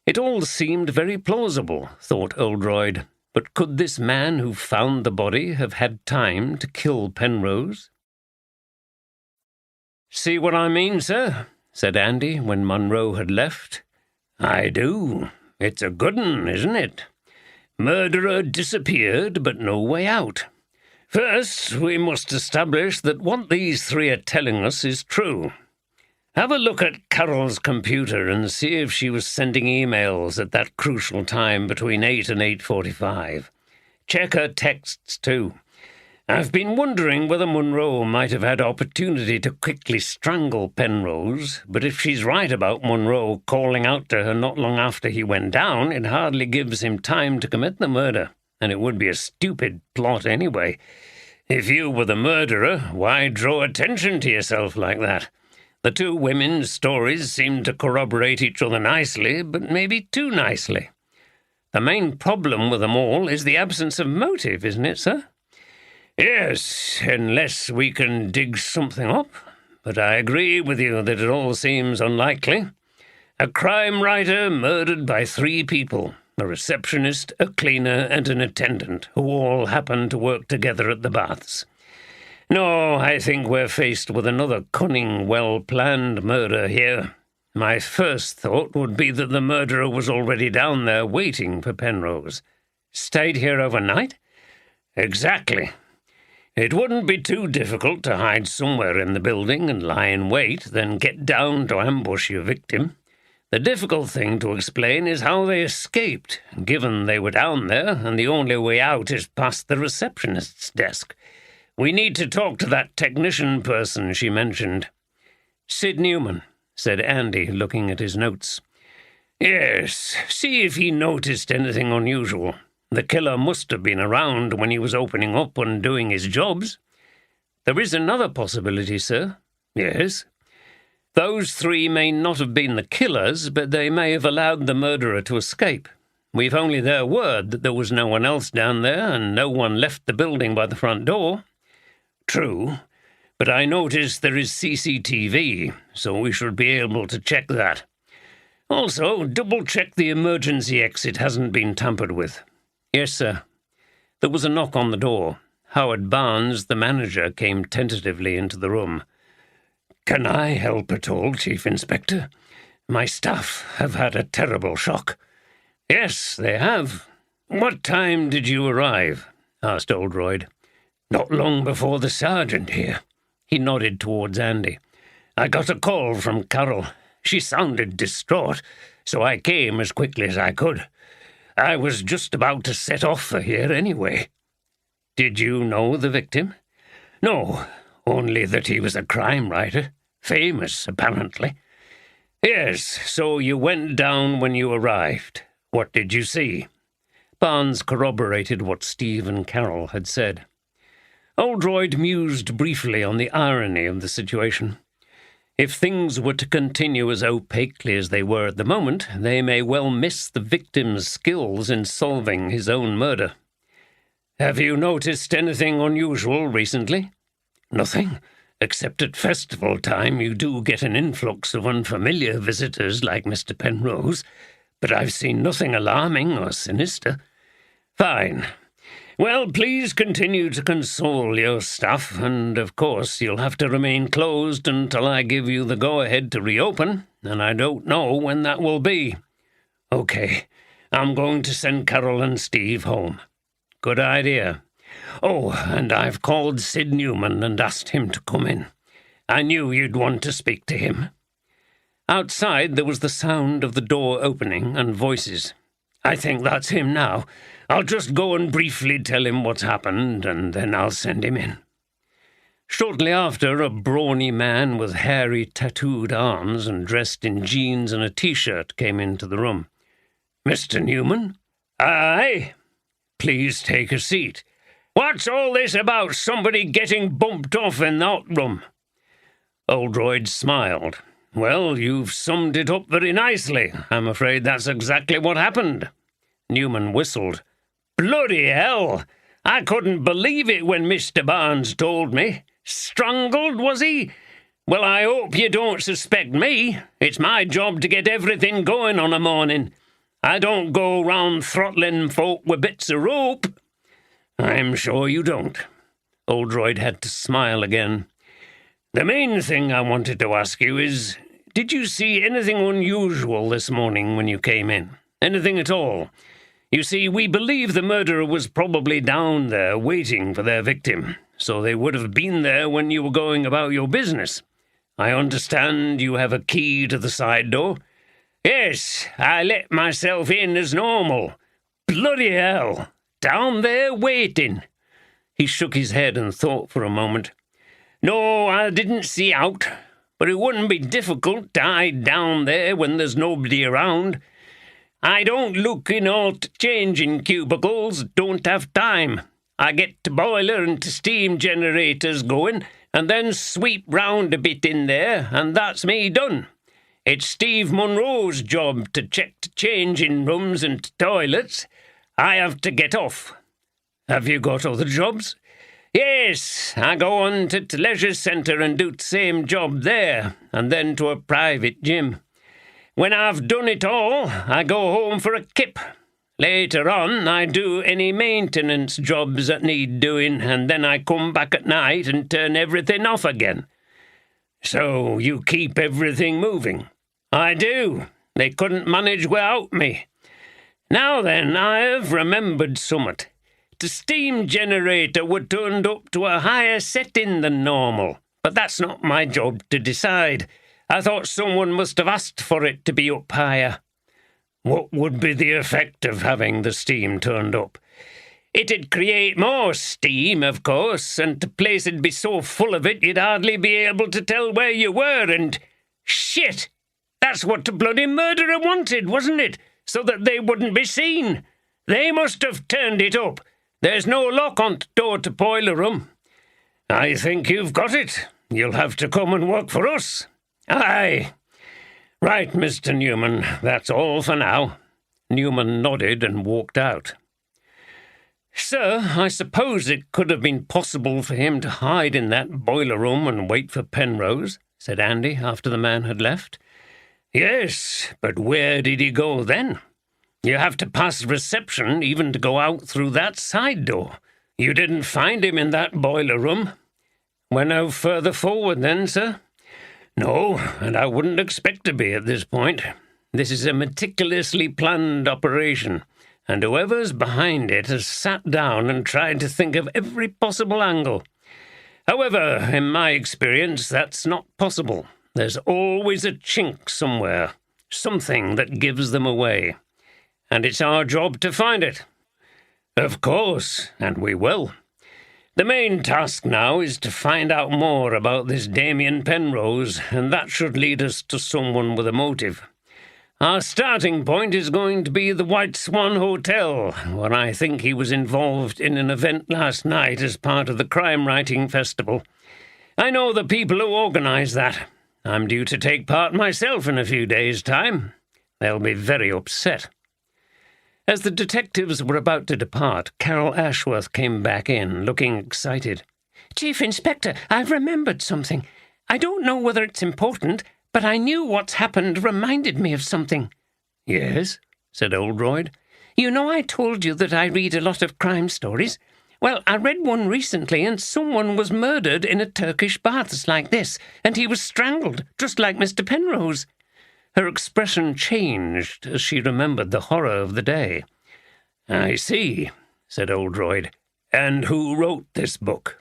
It all seemed very plausible, thought Oldroyd, but could this man who found the body have had time to kill Penrose? See what I mean, sir? Said Andy when Munro had left. I do. It's a good 'un, isn't it? Murderer disappeared, but no way out. First, we must establish that what these three are telling us is true. Have a look at Carol's computer and see if she was sending emails at that crucial time between 8 and 8:45. Check her texts, too. I've been wondering whether Munro might have had opportunity to quickly strangle Penrose, but if she's right about Munro calling out to her not long after he went down, it hardly gives him time to commit the murder, and it would be a stupid plot anyway. If you were the murderer, why draw attention to yourself like that? The two women's stories seem to corroborate each other nicely, but maybe too nicely. The main problem with them all is the absence of motive, isn't it, sir? Yes, unless we can dig something up. But I agree with you that it all seems unlikely. A crime writer murdered by 3 people, a receptionist, a cleaner, and an attendant, who all happened to work together at the baths. No, I think we're faced with another cunning, well-planned murder here. My first thought would be that the murderer was already down there waiting for Penrose. Stayed here overnight? Exactly. It wouldn't be too difficult to hide somewhere in the building and lie in wait, then get down to ambush your victim. The difficult thing to explain is how they escaped, given they were down there, and the only way out is past the receptionist's desk. We need to talk to that technician person she mentioned. Sid Newman, said Andy, looking at his notes. Yes, see if he noticed anything unusual. The killer must have been around when he was opening up and doing his jobs. There is another possibility, sir. Yes. Those three may not have been the killers, but they may have allowed the murderer to escape. We've only their word that there was no one else down there and no one left the building by the front door. True, but I notice there is CCTV, so we should be able to check that. Also, double-check the emergency exit hasn't been tampered with. Yes, sir. There was a knock on the door. Howard Barnes, the manager, came tentatively into the room. Can I help at all, Chief Inspector? My staff have had a terrible shock. Yes, they have. What time did you arrive? Asked Oldroyd. Not long before the sergeant here. He nodded towards Andy. I got a call from Carol. She sounded distraught, so I came as quickly as I could. I was just about to set off for here anyway. Did you know the victim? No, only that he was a crime writer. Famous, apparently. Yes, so you went down when you arrived. What did you see? Barnes corroborated what Steve and Carol had said. Oldroyd mused briefly on the irony of the situation. If things were to continue as opaquely as they were at the moment, they may well miss the victim's skills in solving his own murder. Have you noticed anything unusual recently? Nothing, except at festival time you do get an influx of unfamiliar visitors like Mr. Penrose, but I've seen nothing alarming or sinister. Fine. Well, please continue to console your staff, and of course you'll have to remain closed until I give you the go-ahead to reopen, and I don't know when that will be. Okay, I'm going to send Carol and Steve home. Good idea. Oh, and I've called Sid Newman and asked him to come in. I knew you'd want to speak to him. Outside there was the sound of the door opening and voices. I think that's him now. I'll just go and briefly tell him what's happened, and then I'll send him in. Shortly after, a brawny man with hairy, tattooed arms and dressed in jeans and a T-shirt came into the room. Mr. Newman? Aye? Please take a seat. What's all this about somebody getting bumped off in that room? Oldroyd smiled. Well, you've summed it up very nicely. I'm afraid that's exactly what happened. Newman whistled. Bloody hell! I couldn't believe it when Mr. Barnes told me. Strangled, was he? Well, I hope you don't suspect me. It's my job to get everything going on a morning. I don't go round throttling folk with bits of rope. I'm sure you don't. Oldroyd had to smile again. The main thing I wanted to ask you is, did you see anything unusual this morning when you came in? Anything at all? You see, we believe the murderer was probably down there waiting for their victim, so they would have been there when you were going about your business. I understand you have a key to the side door. Yes, I let myself in as normal. Bloody hell! Down there waiting. He shook his head and thought for a moment. No, I didn't see out, but it wouldn't be difficult to hide down there when there's nobody around. I don't look in all to changing cubicles, don't have time. I get to boiler and to steam generators going, and then sweep round a bit in there, and that's me done. It's Steve Munro's job to check to changing rooms and toilets. I have to get off. Have you got other jobs? Yes, I go on to the leisure centre and do the same job there, and then to a private gym. When I've done it all, I go home for a kip. Later on, I do any maintenance jobs that need doing, and then I come back at night and turn everything off again. So you keep everything moving? I do. They couldn't manage without me. Now then, I have remembered summat. The steam generator were turned up to a higher setting than normal, but that's not my job to decide. I thought someone must have asked for it to be up higher. What would be the effect of having the steam turned up? It'd create more steam, of course, and the place'd be so full of it you'd hardly be able to tell where you were, and... Shit! That's what the bloody murderer wanted, wasn't it? So that they wouldn't be seen. They must have turned it up. There's no lock on the door to boiler room. I think you've got it. You'll have to come and work for us. Aye. Right, Mr. Newman, that's all for now. Newman nodded and walked out. Sir, I suppose it could have been possible for him to hide in that boiler room and wait for Penrose, said Andy after the man had left. Yes, but where did he go then? You have to pass reception even to go out through that side door. You didn't find him in that boiler room. We're no further forward then, sir? No, and I wouldn't expect to be at this point. This is a meticulously planned operation, and whoever's behind it has sat down and tried to think of every possible angle. However, in my experience, that's not possible. There's always a chink somewhere, something that gives them away. And it's our job to find it. Of course, and we will. The main task now is to find out more about this Damien Penrose, and that should lead us to someone with a motive. Our starting point is going to be the White Swan Hotel, where I think he was involved in an event last night as part of the crime writing festival. I know the people who organise that. I'm due to take part myself in a few days' time. They'll be very upset. As the detectives were about to depart, Carol Ashworth came back in, looking excited. Chief Inspector, I've remembered something. I don't know whether it's important, but I knew what's happened reminded me of something. Yes, said Oldroyd. You know I told you that I read a lot of crime stories? Well, I read one recently, and someone was murdered in a Turkish baths like this, and he was strangled, just like Mr. Penrose. Her expression changed as she remembered the horror of the day. I see, said Oldroyd. And who wrote this book?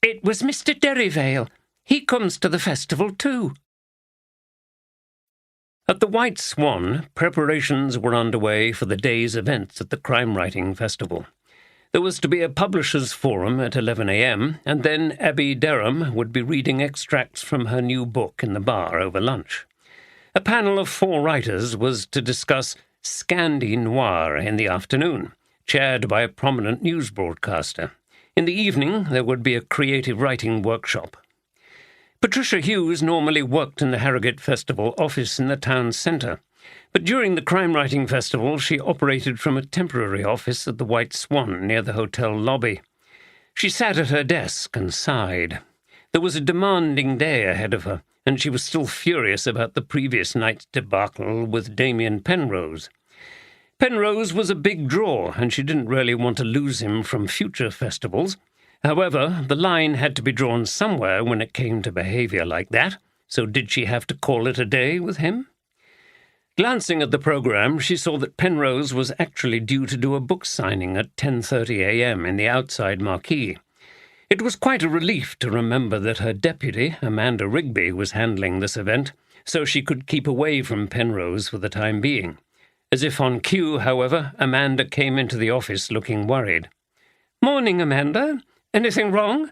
It was Mr. Derryvale. He comes to the festival too. At the White Swan, preparations were underway for the day's events at the crime writing festival. There was to be a publishers' forum at 11 a.m., and then Abby Derham would be reading extracts from her new book in the bar over lunch. A panel of 4 writers was to discuss Scandi Noir in the afternoon, chaired by a prominent news broadcaster. In the evening, there would be a creative writing workshop. Patricia Hughes normally worked in the Harrogate Festival office in the town centre, but during the crime writing festival she operated from a temporary office at the White Swan near the hotel lobby. She sat at her desk and sighed. There was a demanding day ahead of her, and she was still furious about the previous night's debacle with Damien Penrose. Penrose was a big draw, and she didn't really want to lose him from future festivals. However, the line had to be drawn somewhere when it came to behaviour like that, so did she have to call it a day with him? Glancing at the programme, she saw that Penrose was actually due to do a book signing at 10:30 a.m. in the outside marquee. It was quite a relief to remember that her deputy, Amanda Rigby, was handling this event, so she could keep away from Penrose for the time being. As if on cue, however, Amanda came into the office looking worried. "Morning, Amanda. Anything wrong?"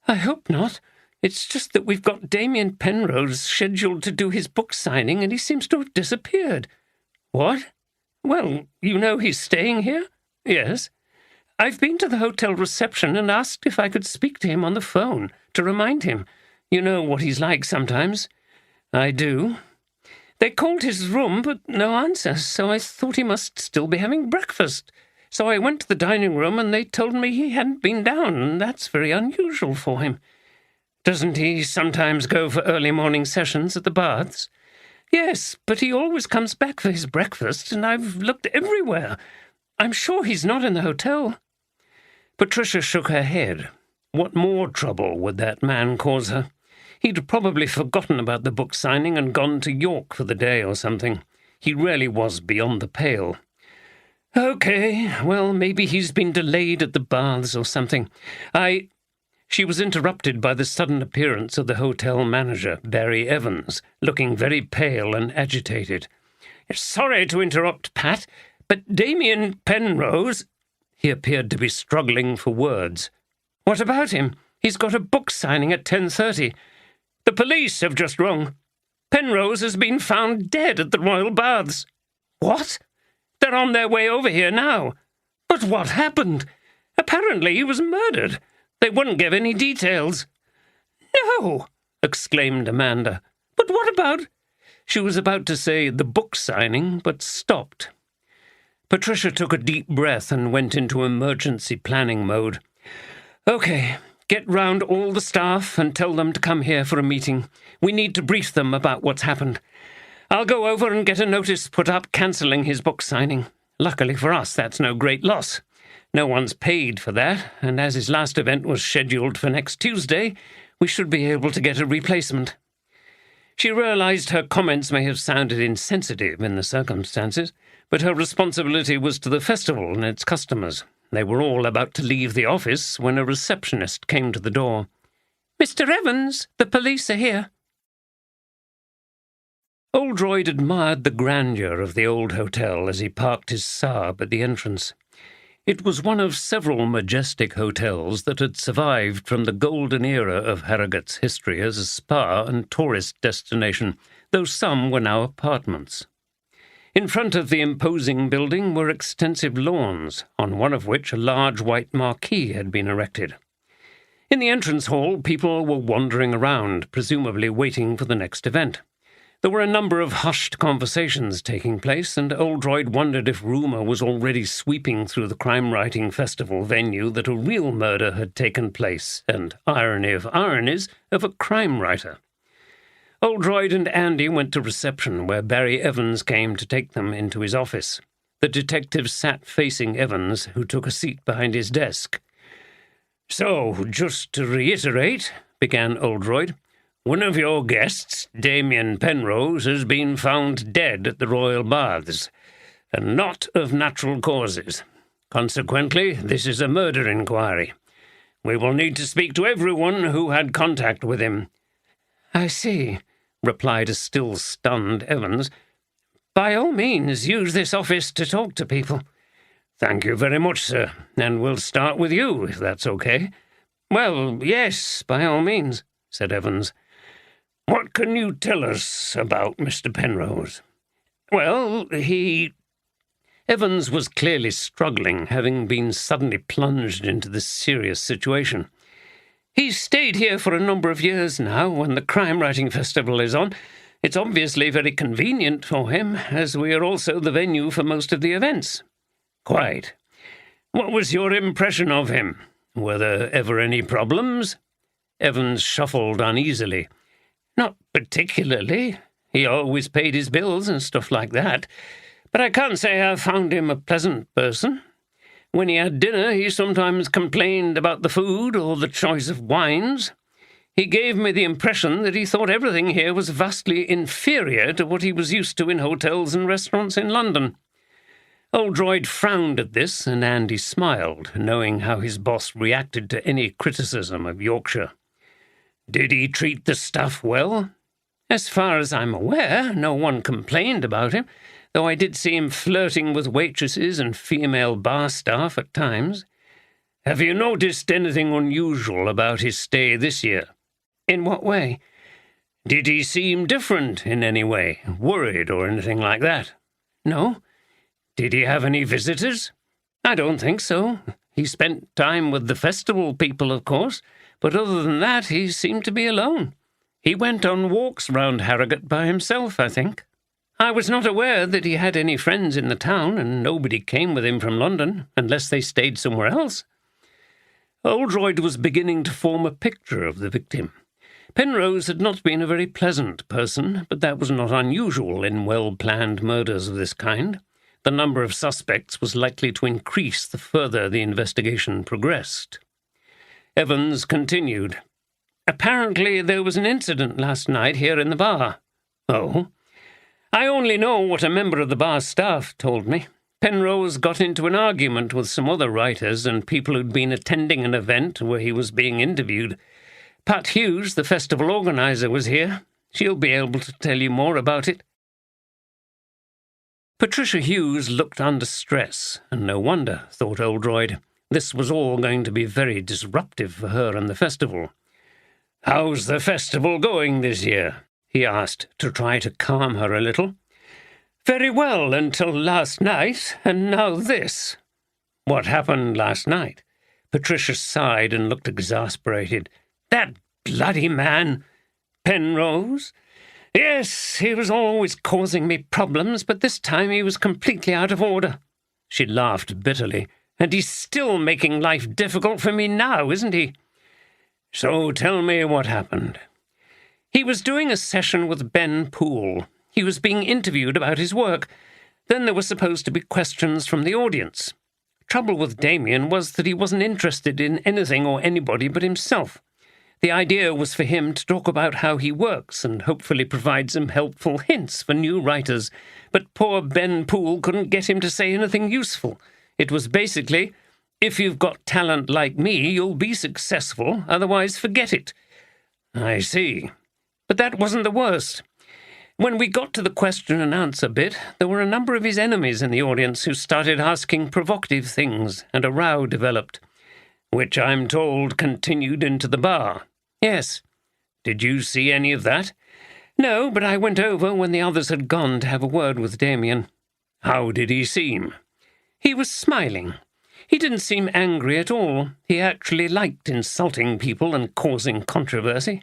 "I hope not. It's just that we've got Damien Penrose scheduled to do his book signing, and he seems to have disappeared." "What?" "Well, you know he's staying here?" "Yes." "I've been to the hotel reception and asked if I could speak to him on the phone to remind him. You know what he's like sometimes." "I do." "They called his room, but no answer, so I thought he must still be having breakfast. So I went to the dining room and they told me he hadn't been down, and that's very unusual for him." "Doesn't he sometimes go for early morning sessions at the baths?" "Yes, but he always comes back for his breakfast, and I've looked everywhere. I'm sure he's not in the hotel." Patricia shook her head. What more trouble would that man cause her? He'd probably forgotten about the book signing and gone to York for the day or something. He really was beyond the pale. "OK, well, maybe he's been delayed at the baths or something. She was interrupted by the sudden appearance of the hotel manager, Barry Evans, looking very pale and agitated. "Sorry to interrupt, Pat, but Damien Penrose..." He appeared to be struggling for words. "What about him? He's got a book signing at 10:30. The police have just rung. Penrose has been found dead at the Royal Baths." "What? They're on their way over here now." "But what happened? Apparently he was murdered. They wouldn't give any details." "No!" exclaimed Amanda. "But what about—" She was about to say the book signing, but stopped. Patricia took a deep breath and went into emergency planning mode. "Okay, get round all the staff and tell them to come here for a meeting. We need to brief them about what's happened. I'll go over and get a notice put up cancelling his book signing. Luckily for us, that's no great loss. No one's paid for that, and as his last event was scheduled for next Tuesday, we should be able to get a replacement." She realised her comments may have sounded insensitive in the circumstances, but her responsibility was to the festival and its customers. They were all about to leave the office when a receptionist came to the door. "Mr. Evans, the police are here." Oldroyd admired the grandeur of the old hotel as he parked his Saab at the entrance. It was one of several majestic hotels that had survived from the golden era of Harrogate's history as a spa and tourist destination, though some were now apartments. In front of the imposing building were extensive lawns, on one of which a large white marquee had been erected. In the entrance hall, people were wandering around, presumably waiting for the next event. There were a number of hushed conversations taking place, and Oldroyd wondered if rumour was already sweeping through the crime-writing festival venue that a real murder had taken place, and, irony of ironies, of a crime writer. Oldroyd and Andy went to reception, where Barry Evans came to take them into his office. The detective sat facing Evans, who took a seat behind his desk. "So, just to reiterate," began Oldroyd, "one of your guests, Damien Penrose, has been found dead at the Royal Baths, and not of natural causes. Consequently, this is a murder inquiry. We will need to speak to everyone who had contact with him." "I see," replied a still stunned Evans. "By all means, use this office to talk to people." "Thank you very much, sir, and we'll start with you, if that's okay." "Well, yes, by all means," said Evans. "What can you tell us about Mr. Penrose?" "Well, Evans was clearly struggling, having been suddenly plunged into this serious situation. "He's stayed here for a number of years now when the crime-writing festival is on. It's obviously very convenient for him, as we are also the venue for most of the events." "Quite. What was your impression of him? Were there ever any problems?" Evans shuffled uneasily. "Not particularly. He always paid his bills and stuff like that. But I can't say I found him a pleasant person. When he had dinner, he sometimes complained about the food or the choice of wines. He gave me the impression that he thought everything here was vastly inferior to what he was used to in hotels and restaurants in London." Oldroyd frowned at this, and Andy smiled, knowing how his boss reacted to any criticism of Yorkshire. "Did he treat the staff well?" "As far as I'm aware, no one complained about him, though I did see him flirting with waitresses and female bar staff at times." "Have you noticed anything unusual about his stay this year?" "In what way?" "Did he seem different in any way, worried or anything like that?" "No." "Did he have any visitors?" "I don't think so. He spent time with the festival people, of course, but other than that he seemed to be alone. He went on walks round Harrogate by himself, I think. I was not aware that he had any friends in the town, and nobody came with him from London, unless they stayed somewhere else." Oldroyd was beginning to form a picture of the victim. Penrose had not been a very pleasant person, but that was not unusual in well-planned murders of this kind. The number of suspects was likely to increase the further the investigation progressed. Evans continued. "Apparently there was an incident last night here in the bar." "Oh?" "I only know what a member of the bar staff told me. Penrose got into an argument with some other writers and people who'd been attending an event where he was being interviewed. Pat Hughes, the festival organizer, was here. She'll be able to tell you more about it." Patricia Hughes looked under stress, and no wonder, thought Oldroyd. This was all going to be very disruptive for her and the festival. "How's the festival going this year?" he asked, to try to calm her a little. "Very well until last night, and now this." "What happened last night?" Patricia sighed and looked exasperated. "That bloody man, Penrose? Yes, he was always causing me problems, but this time he was completely out of order." She laughed bitterly. "And he's still making life difficult for me now, isn't he?" "So tell me what happened." "He was doing a session with Ben Poole. He was being interviewed about his work. Then there were supposed to be questions from the audience. Trouble with Damien was that he wasn't interested in anything or anybody but himself. The idea was for him to talk about how he works and hopefully provide some helpful hints for new writers, but poor Ben Poole couldn't get him to say anything useful. It was basically, if you've got talent like me, you'll be successful, otherwise forget it." "I see." "But that wasn't the worst. When we got to the question and answer bit, there were a number of his enemies in the audience who started asking provocative things, and a row developed." "Which I'm told continued into the bar." "Yes." "Did you see any of that?" "No, but I went over when the others had gone to have a word with Damien." "How did he seem?" "He was smiling. He didn't seem angry at all. He actually liked insulting people and causing controversy.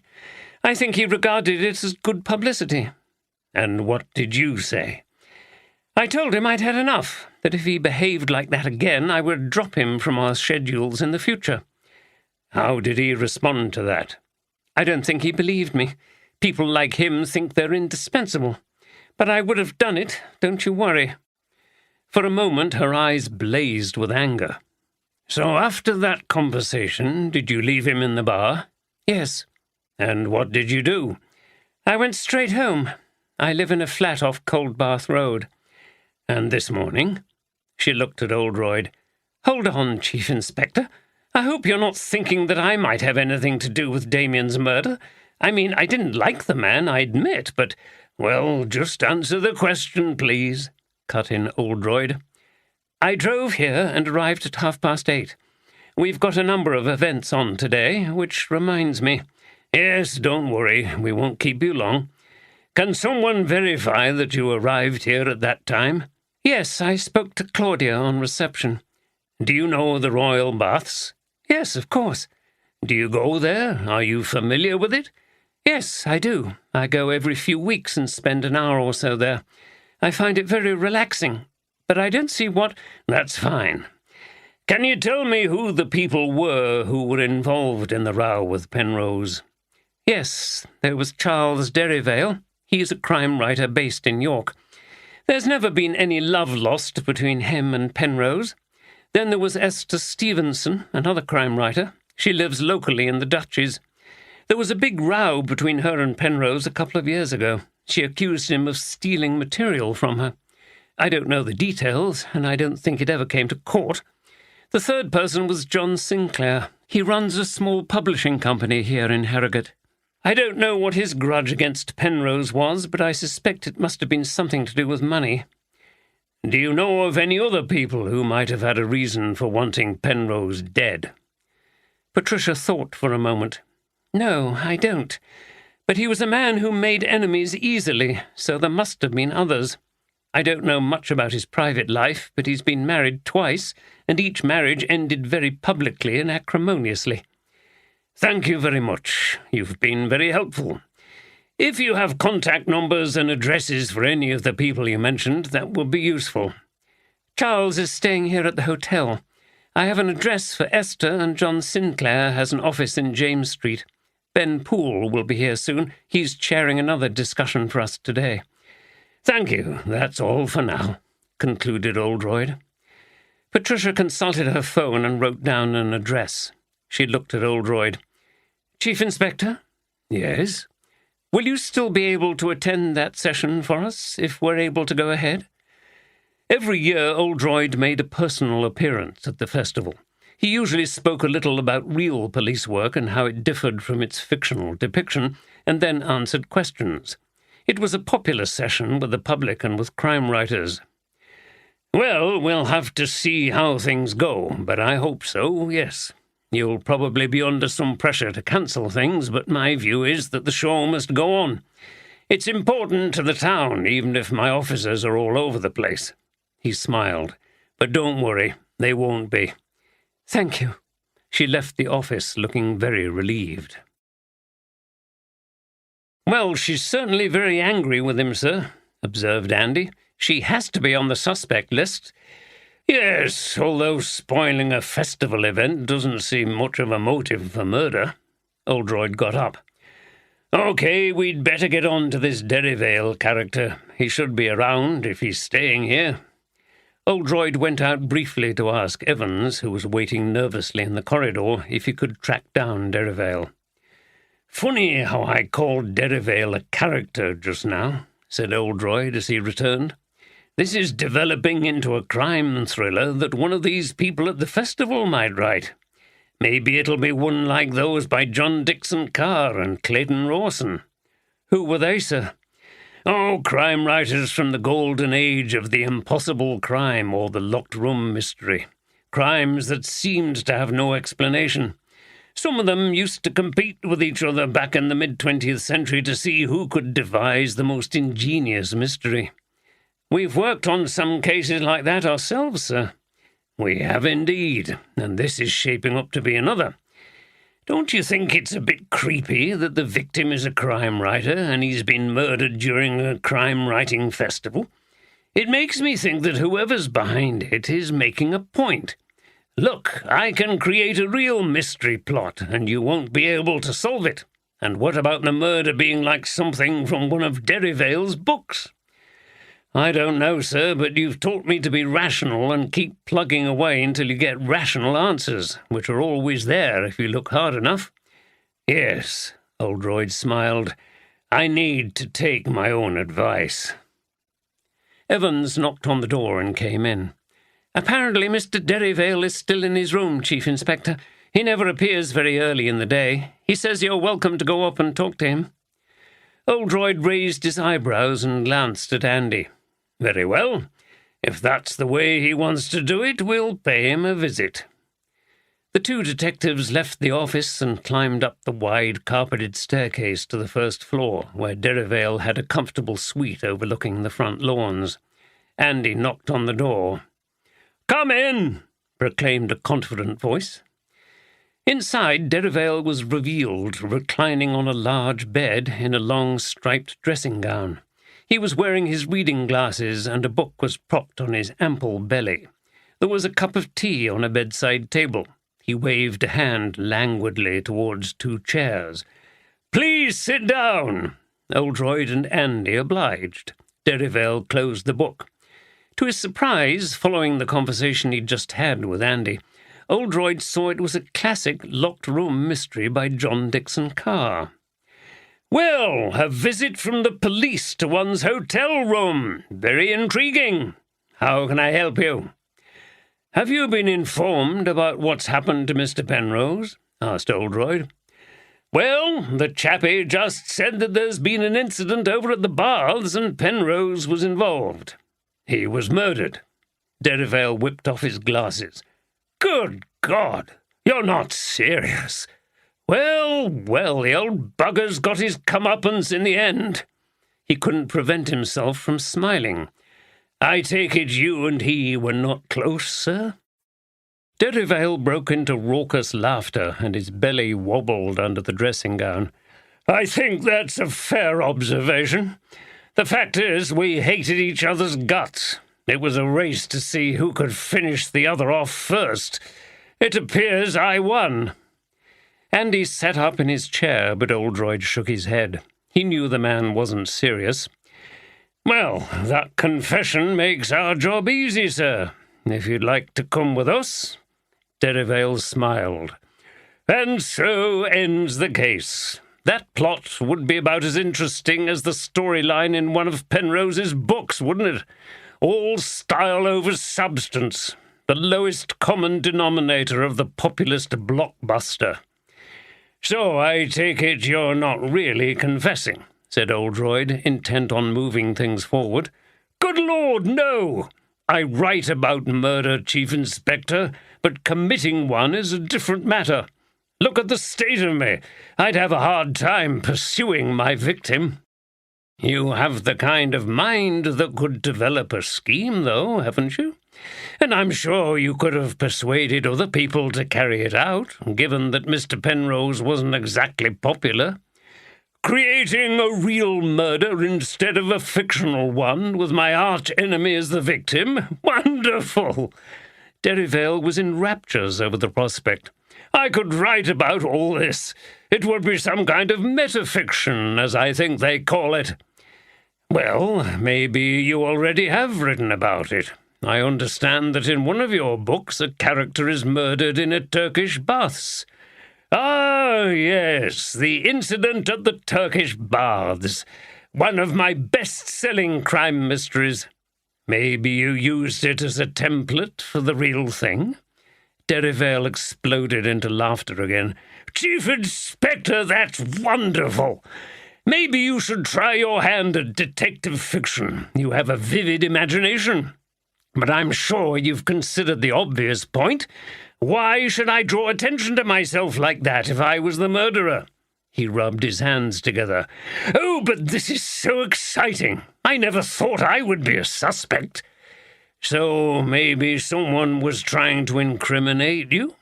I think he regarded it as good publicity." "And what did you say?" "I told him I'd had enough, that if he behaved like that again, I would drop him from our schedules in the future." "How did he respond to that?" "I don't think he believed me. People like him think they're indispensable. But I would have done it, don't you worry." For a moment her eyes blazed with anger. "So after that conversation, did you leave him in the bar?" "Yes." "And what did you do?" "I went straight home. I live in a flat off Cold Bath Road." "And this morning?" She looked at Oldroyd. "Hold on, Chief Inspector. I hope you're not thinking that I might have anything to do with Damien's murder. I mean, I didn't like the man, I admit, but—" "Well, just answer the question, please," cut in Oldroyd. "I drove here and arrived at 8:30. We've got a number of events on today, which reminds me—" "Yes, don't worry, we won't keep you long. Can someone verify that you arrived here at that time?" "Yes, I spoke to Claudia on reception." "Do you know the Royal Baths?" "Yes, of course." "Do you go there? Are you familiar with it?" "Yes, I do. I go every few weeks and spend an hour or so there. I find it very relaxing, but I don't see what—" "That's fine. Can you tell me who the people who were involved in the row with Penrose?" "Yes, there was Charles Derryvale. He's a crime writer based in York. There's never been any love lost between him and Penrose. Then there was Esther Stevenson, another crime writer. She lives locally in the Duchies. There was a big row between her and Penrose a couple of years ago. She accused him of stealing material from her. I don't know the details, and I don't think it ever came to court. The third person was John Sinclair. He runs a small publishing company here in Harrogate. I don't know what his grudge against Penrose was, but I suspect it must have been something to do with money." "Do you know of any other people who might have had a reason for wanting Penrose dead?" Patricia thought for a moment. "No, I don't. But he was a man who made enemies easily, so there must have been others. I don't know much about his private life, but he's been married twice, and each marriage ended very publicly and acrimoniously." "Thank you very much. You've been very helpful. If you have contact numbers and addresses for any of the people you mentioned, that would be useful." "Charles is staying here at the hotel. I have an address for Esther, and John Sinclair has an office in James Street. Ben Poole will be here soon. He's chairing another discussion for us today." "Thank you. That's all for now," concluded Oldroyd. Patricia consulted her phone and wrote down an address. She looked at Oldroyd. "Chief Inspector?" "Yes?" "Will you still be able to attend that session for us, if we're able to go ahead?" Every year Oldroyd made a personal appearance at the festival. He usually spoke a little about real police work and how it differed from its fictional depiction, and then answered questions. It was a popular session with the public and with crime writers. Well, we'll have to see how things go, but I hope so, yes. You'll probably be under some pressure to cancel things, but my view is that the show must go on. It's important to the town, even if my officers are all over the place. He smiled. But don't worry, they won't be. Thank you. She left the office looking very relieved. Well, she's certainly very angry with him, sir, observed Andy. She has to be on the suspect list. Yes, although spoiling a festival event doesn't seem much of a motive for murder. Oldroyd got up. OK, we'd better get on to this Derryvale character. He should be around if he's staying here. Oldroyd went out briefly to ask Evans, who was waiting nervously in the corridor, if he could track down Derryvale. Funny how I called Derryvale a character just now, said Oldroyd as he returned. This is developing into a crime thriller that one of these people at the festival might write. Maybe it'll be one like those by John Dixon Carr and Clayton Rawson. Who were they, sir? Oh, crime writers from the golden age of the impossible crime or the locked room mystery. Crimes that seemed to have no explanation. Some of them used to compete with each other back in the mid-20th century to see who could devise the most ingenious mystery. We've worked on some cases like that ourselves, sir. We have indeed, and this is shaping up to be another. Don't you think it's a bit creepy that the victim is a crime writer and he's been murdered during a crime-writing festival? It makes me think that whoever's behind it is making a point. Look, I can create a real mystery plot, and you won't be able to solve it. And what about the murder being like something from one of Derryvale's books? I don't know, sir, but you've taught me to be rational and keep plugging away until you get rational answers, which are always there if you look hard enough. Yes, Oldroyd smiled. I need to take my own advice. Evans knocked on the door and came in. Apparently Mr. Derryvale is still in his room, Chief Inspector. He never appears very early in the day. He says you're welcome to go up and talk to him. Oldroyd raised his eyebrows and glanced at Andy. Very well. If that's the way he wants to do it, we'll pay him a visit. The two detectives left the office and climbed up the wide carpeted staircase to the first floor, where Derryvale had a comfortable suite overlooking the front lawns. Andy knocked on the door. "Come in," proclaimed a confident voice. Inside, Derryvale was revealed, reclining on a large bed in a long striped dressing gown. He was wearing his reading glasses, and a book was propped on his ample belly. There was a cup of tea on a bedside table. He waved a hand languidly towards two chairs. "Please sit down." Oldroyd and Andy obliged. Derryvale closed the book. To his surprise, following the conversation he'd just had with Andy, Oldroyd saw it was a classic locked-room mystery by John Dixon Carr. "Well, a visit from the police to one's hotel room. Very intriguing. How can I help you?" "Have you been informed about what's happened to Mr. Penrose?" asked Oldroyd. "Well, the chappie just said that there's been an incident over at the baths and Penrose was involved. He was murdered." Derryvale whipped off his glasses. "Good God! You're not serious. Well, the old bugger's got his comeuppance in the end." He couldn't prevent himself from smiling. "I take it you and he were not close, sir?" Derryvale broke into raucous laughter, and his belly wobbled under the dressing gown. "I think that's a fair observation. The fact is, we hated each other's guts. It was a race to see who could finish the other off first. It appears I won." Andy sat up in his chair, but Oldroyd shook his head. He knew the man wasn't serious. "Well, that confession makes our job easy, sir. If you'd like to come with us." Derryvale smiled. "And so ends the case. That plot would be about as interesting as the storyline in one of Penrose's books, wouldn't it? All style over substance. The lowest common denominator of the populist blockbuster." "So I take it you're not really confessing," said Oldroyd, intent on moving things forward. "Good Lord, no! I write about murder, Chief Inspector, but committing one is a different matter. Look at the state of me. I'd have a hard time pursuing my victim." "You have the kind of mind that could develop a scheme, though, haven't you? And I'm sure you could have persuaded other people to carry it out, given that Mr. Penrose wasn't exactly popular. Creating a real murder instead of a fictional one, with my arch-enemy as the victim? Wonderful!" Derryvale was in raptures over the prospect. "I could write about all this. It would be some kind of metafiction, as I think they call it." "Well, maybe you already have written about it. I understand that in one of your books a character is murdered in a Turkish baths." "Ah, yes, the incident at the Turkish baths. One of my best-selling crime mysteries. Maybe you used it as a template for the real thing?" Derryvale exploded into laughter again. "Chief Inspector, that's wonderful! Maybe you should try your hand at detective fiction. You have a vivid imagination. But I'm sure you've considered the obvious point. Why should I draw attention to myself like that if I was the murderer?" He rubbed his hands together. "Oh, but this is so exciting. I never thought I would be a suspect." "So maybe someone was trying to incriminate you?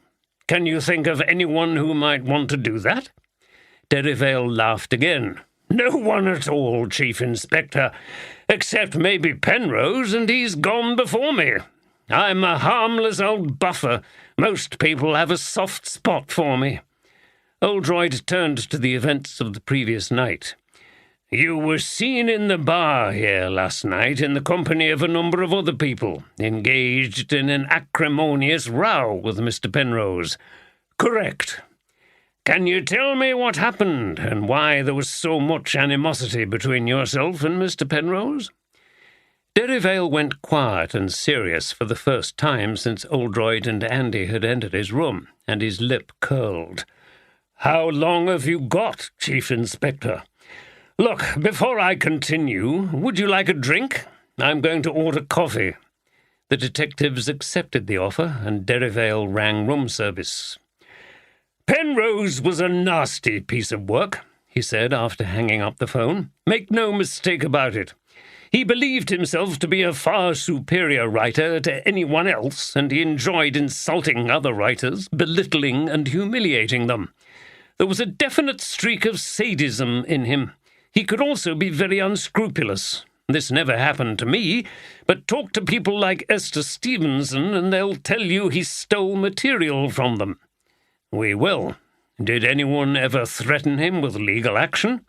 Can you think of anyone who might want to do that?" Derryvale laughed again. "No one at all, Chief Inspector, except maybe Penrose, and he's gone before me. I'm a harmless old buffer. Most people have a soft spot for me." Oldroyd turned to the events of the previous night. "You were seen in the bar here last night in the company of a number of other people, engaged in an acrimonious row with Mr. Penrose." "Correct. Can you tell me what happened and why there was so much animosity between yourself and Mr. Penrose?" Derryvale went quiet and serious for the first time since Oldroyd and Andy had entered his room, and his lip curled. "How long have you got, Chief Inspector? Look, before I continue, would you like a drink? I'm going to order coffee." The detectives accepted the offer, and Derryvale rang room service. "Penrose was a nasty piece of work," he said after hanging up the phone. "Make no mistake about it. He believed himself to be a far superior writer to anyone else, and he enjoyed insulting other writers, belittling and humiliating them. There was a definite streak of sadism in him. He could also be very unscrupulous. This never happened to me, but talk to people like Esther Stevenson and they'll tell you he stole material from them." "We will. Did anyone ever threaten him with legal action?"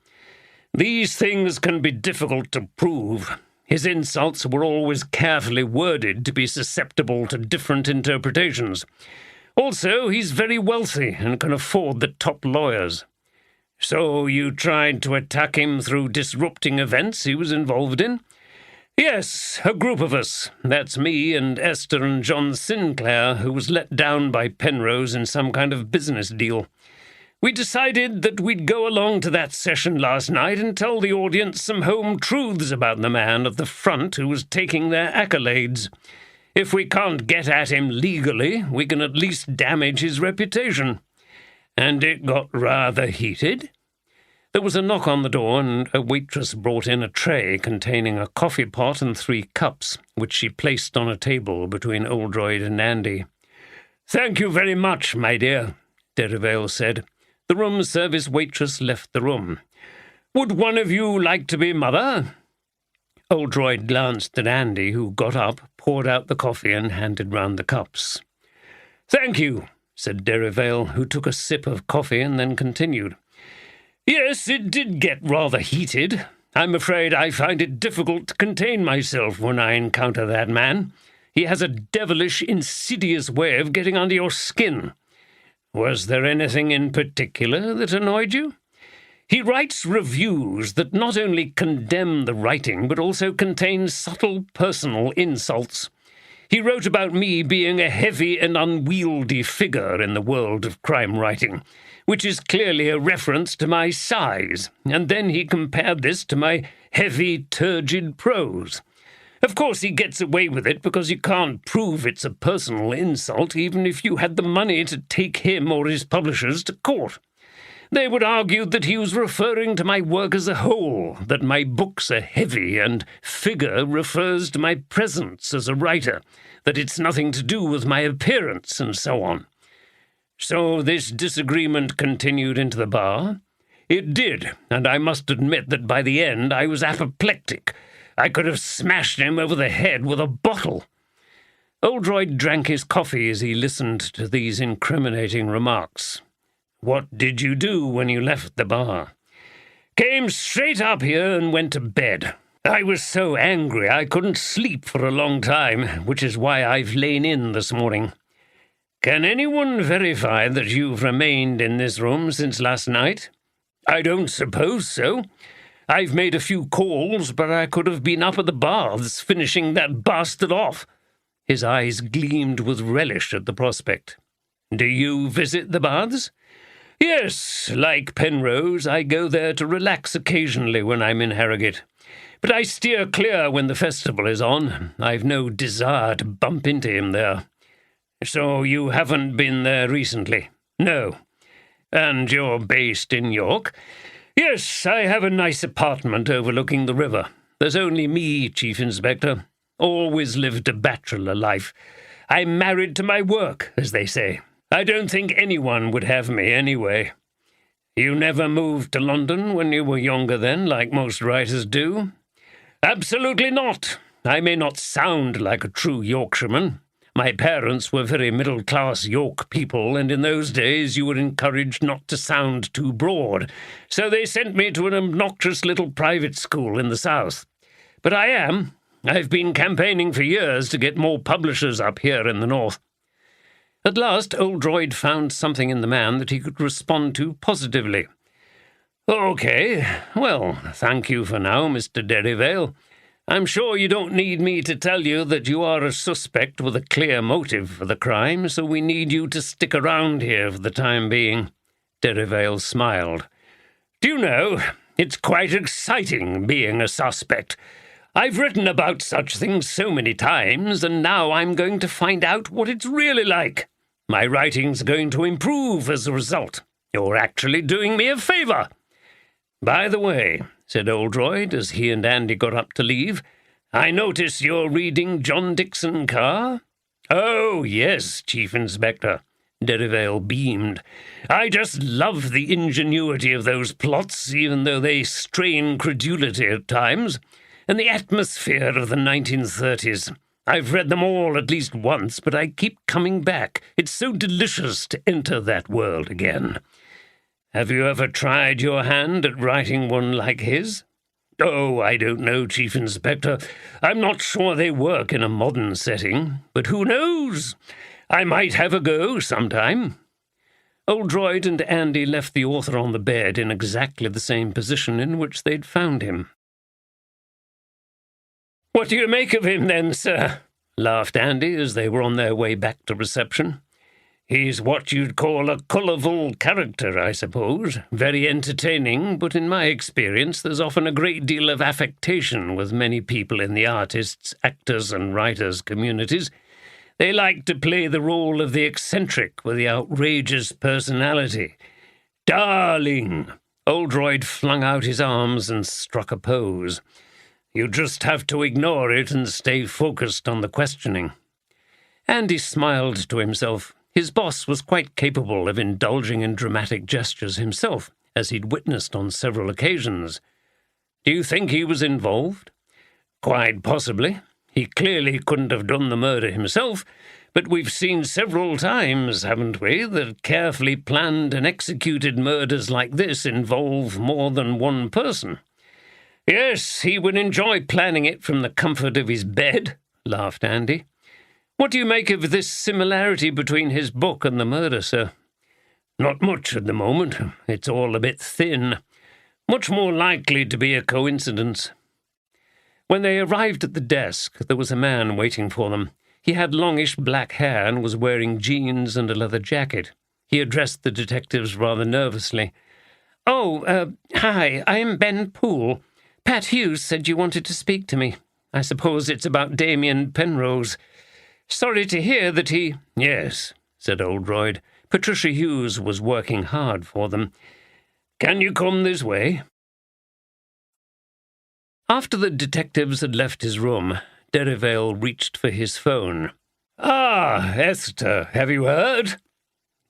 "These things can be difficult to prove. His insults were always carefully worded to be susceptible to different interpretations. Also, he's very wealthy and can afford the top lawyers." "So you tried to attack him through disrupting events he was involved in?" "Yes, a group of us. That's me and Esther and John Sinclair, who was let down by Penrose in some kind of business deal. We decided that we'd go along to that session last night and tell the audience some home truths about the man at the front who was taking their accolades. If we can't get at him legally, we can at least damage his reputation." "And it got rather heated?" There was a knock on the door, and a waitress brought in a tray containing a coffee pot and 3 cups, which she placed on a table between Oldroyd and Andy. "Thank you very much, my dear," Derryvale said. The room service waitress left the room. "Would one of you like to be mother?" Oldroyd glanced at Andy, who got up, poured out the coffee, and handed round the cups. "Thank you," said Derryvale, who took a sip of coffee and then continued. "Yes, it did get rather heated. I'm afraid I find it difficult to contain myself when I encounter that man. He has a devilish, insidious way of getting under your skin. Was there anything in particular that annoyed you? He writes reviews that not only condemn the writing, but also contain subtle personal insults. He wrote about me being a heavy and unwieldy figure in the world of crime writing, which is clearly a reference to my size, and then he compared this to my heavy, turgid prose. Of course he gets away with it because you can't prove it's a personal insult, even if you had the money to take him or his publishers to court. They would argue that he was referring to my work as a whole, that my books are heavy, and figure refers to my presence as a writer, that it's nothing to do with my appearance, and so on. So this disagreement continued into the bar. It did, and I must admit that by the end I was apoplectic. I could have smashed him over the head with a bottle. Oldroyd drank his coffee as he listened to these incriminating remarks. What did you do when you left the bar? Came straight up here and went to bed. I was so angry I couldn't sleep for a long time, which is why I've lain in this morning. Can anyone verify that you've remained in this room since last night? I don't suppose so. I've made a few calls, but I could have been up at the baths finishing that bastard off. His eyes gleamed with relish at the prospect. Do you visit the baths? Yes, like Penrose, I go there to relax occasionally when I'm in Harrogate. But I steer clear when the festival is on. I've no desire to bump into him there. So you haven't been there recently? No. And you're based in York? Yes, I have a nice apartment overlooking the river. There's only me, Chief Inspector. Always lived a bachelor life. I'm married to my work, as they say. I don't think anyone would have me anyway. You never moved to London when you were younger then, like most writers do? Absolutely not. I may not sound like a true Yorkshireman. My parents were very middle-class York people, and in those days you were encouraged not to sound too broad, so they sent me to an obnoxious little private school in the south. But I've been campaigning for years to get more publishers up here in the north. At last, Oldroyd found something in the man that he could respond to positively. Okay, well, thank you for now, Mr. Derryvale. I'm sure you don't need me to tell you that you are a suspect with a clear motive for the crime, so we need you to stick around here for the time being. Derryvale smiled. Do you know, it's quite exciting being a suspect. I've written about such things so many times, and now I'm going to find out what it's really like. My writing's going to improve as a result. You're actually doing me a favour. By the way, said Oldroyd as he and Andy got up to leave, I notice you're reading John Dickson Carr? Oh, yes, Chief Inspector. Derryvale beamed. I just love the ingenuity of those plots, even though they strain credulity at times, and the atmosphere of the 1930s. I've read them all at least once, but I keep coming back. It's so delicious to enter that world again. Have you ever tried your hand at writing one like his? Oh, I don't know, Chief Inspector. I'm not sure they work in a modern setting, but who knows? I might have a go sometime. Oldroyd and Andy left the author on the bed in exactly the same position in which they'd found him. What do you make of him, then, sir? Laughed Andy as they were on their way back to reception. He's what you'd call a colourful character, I suppose. Very entertaining, but in my experience there's often a great deal of affectation with many people in the artists, actors and writers communities. They like to play the role of the eccentric with the outrageous personality. Darling! Oldroyd flung out his arms and struck a pose. You just have to ignore it and stay focused on the questioning. Andy smiled to himself. His boss was quite capable of indulging in dramatic gestures himself, as he'd witnessed on several occasions. Do you think he was involved? Quite possibly. He clearly couldn't have done the murder himself, but we've seen several times, haven't we, that carefully planned and executed murders like this involve more than one person. Yes, he would enjoy planning it from the comfort of his bed, laughed Andy. What do you make of this similarity between his book and the murder, sir? Not much at the moment. It's all a bit thin. Much more likely to be a coincidence. When they arrived at the desk, there was a man waiting for them. He had longish black hair and was wearing jeans and a leather jacket. He addressed the detectives rather nervously. Oh, hi, I'm Ben Poole. Pat Hughes said you wanted to speak to me. I suppose it's about Damien Penrose. Sorry to hear that he—" "Yes," said Oldroyd. Patricia Hughes was working hard for them. "Can you come this way?" After the detectives had left his room, Derivale reached for his phone. "Ah, Esther, have you heard?"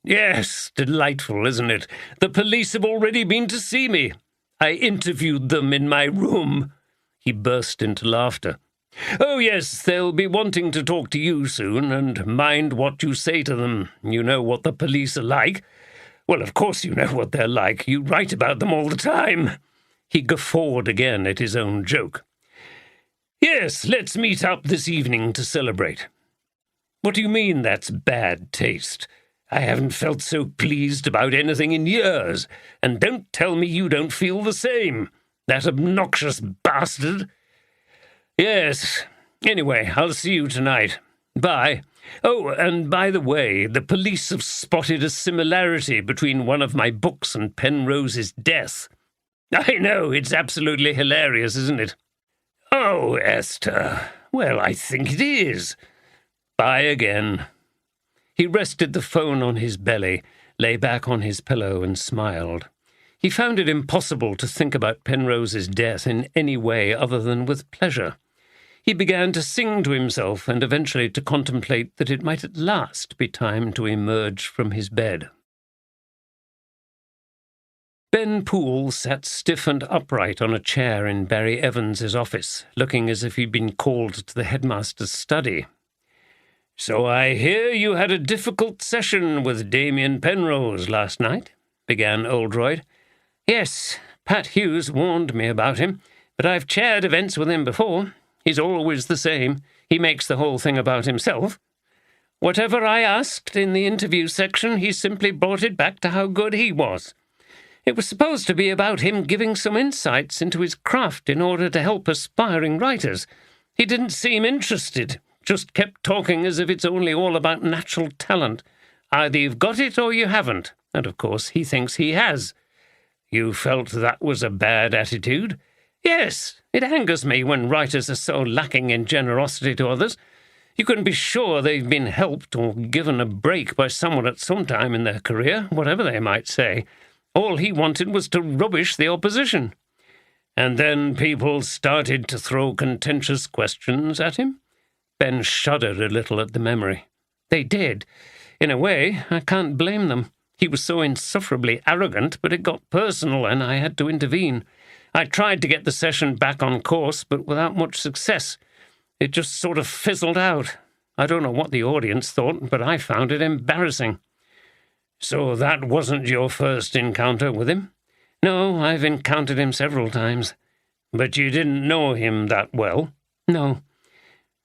"Yes, delightful, isn't it? The police have already been to see me. I interviewed them in my room." He burst into laughter. "Oh, yes, they'll be wanting to talk to you soon, and mind what you say to them. You know what the police are like. Well, of course you know what they're like. You write about them all the time." He guffawed again at his own joke. "Yes, let's meet up this evening to celebrate." "What do you mean that's bad taste? I haven't felt so pleased about anything in years, and don't tell me you don't feel the same. That obnoxious bastard." "Yes. Anyway, I'll see you tonight. Bye. Oh, and by the way, the police have spotted a similarity between one of my books and Penrose's death. I know, it's absolutely hilarious, isn't it?" "Oh, Esther. Well, I think it is. Bye again." He rested the phone on his belly, lay back on his pillow, and smiled. He found it impossible to think about Penrose's death in any way other than with pleasure. He began to sing to himself and eventually to contemplate that it might at last be time to emerge from his bed. Ben Poole sat stiff and upright on a chair in Barry Evans's office, looking as if he'd been called to the headmaster's study. "So I hear you had a difficult session with Damien Penrose last night," began Oldroyd. "Yes, Pat Hughes warned me about him, but I've chaired events with him before. He's always the same. He makes the whole thing about himself. Whatever I asked in the interview section, he simply brought it back to how good he was. It was supposed to be about him giving some insights into his craft in order to help aspiring writers. He didn't seem interested, just kept talking as if it's only all about natural talent. Either you've got it or you haven't, and of course he thinks he has." "You felt that was a bad attitude?" "Yes, it angers me when writers are so lacking in generosity to others. You can be sure they've been helped or given a break by someone at some time in their career, whatever they might say. All he wanted was to rubbish the opposition." "And then people started to throw contentious questions at him?" Ben shuddered a little at the memory. "They did. In a way, I can't blame them. He was so insufferably arrogant, but it got personal and I had to intervene. I tried to get the session back on course, but without much success. It just sort of fizzled out. I don't know what the audience thought, but I found it embarrassing." "So that wasn't your first encounter with him?" "No, I've encountered him several times." "But you didn't know him that well?" "No."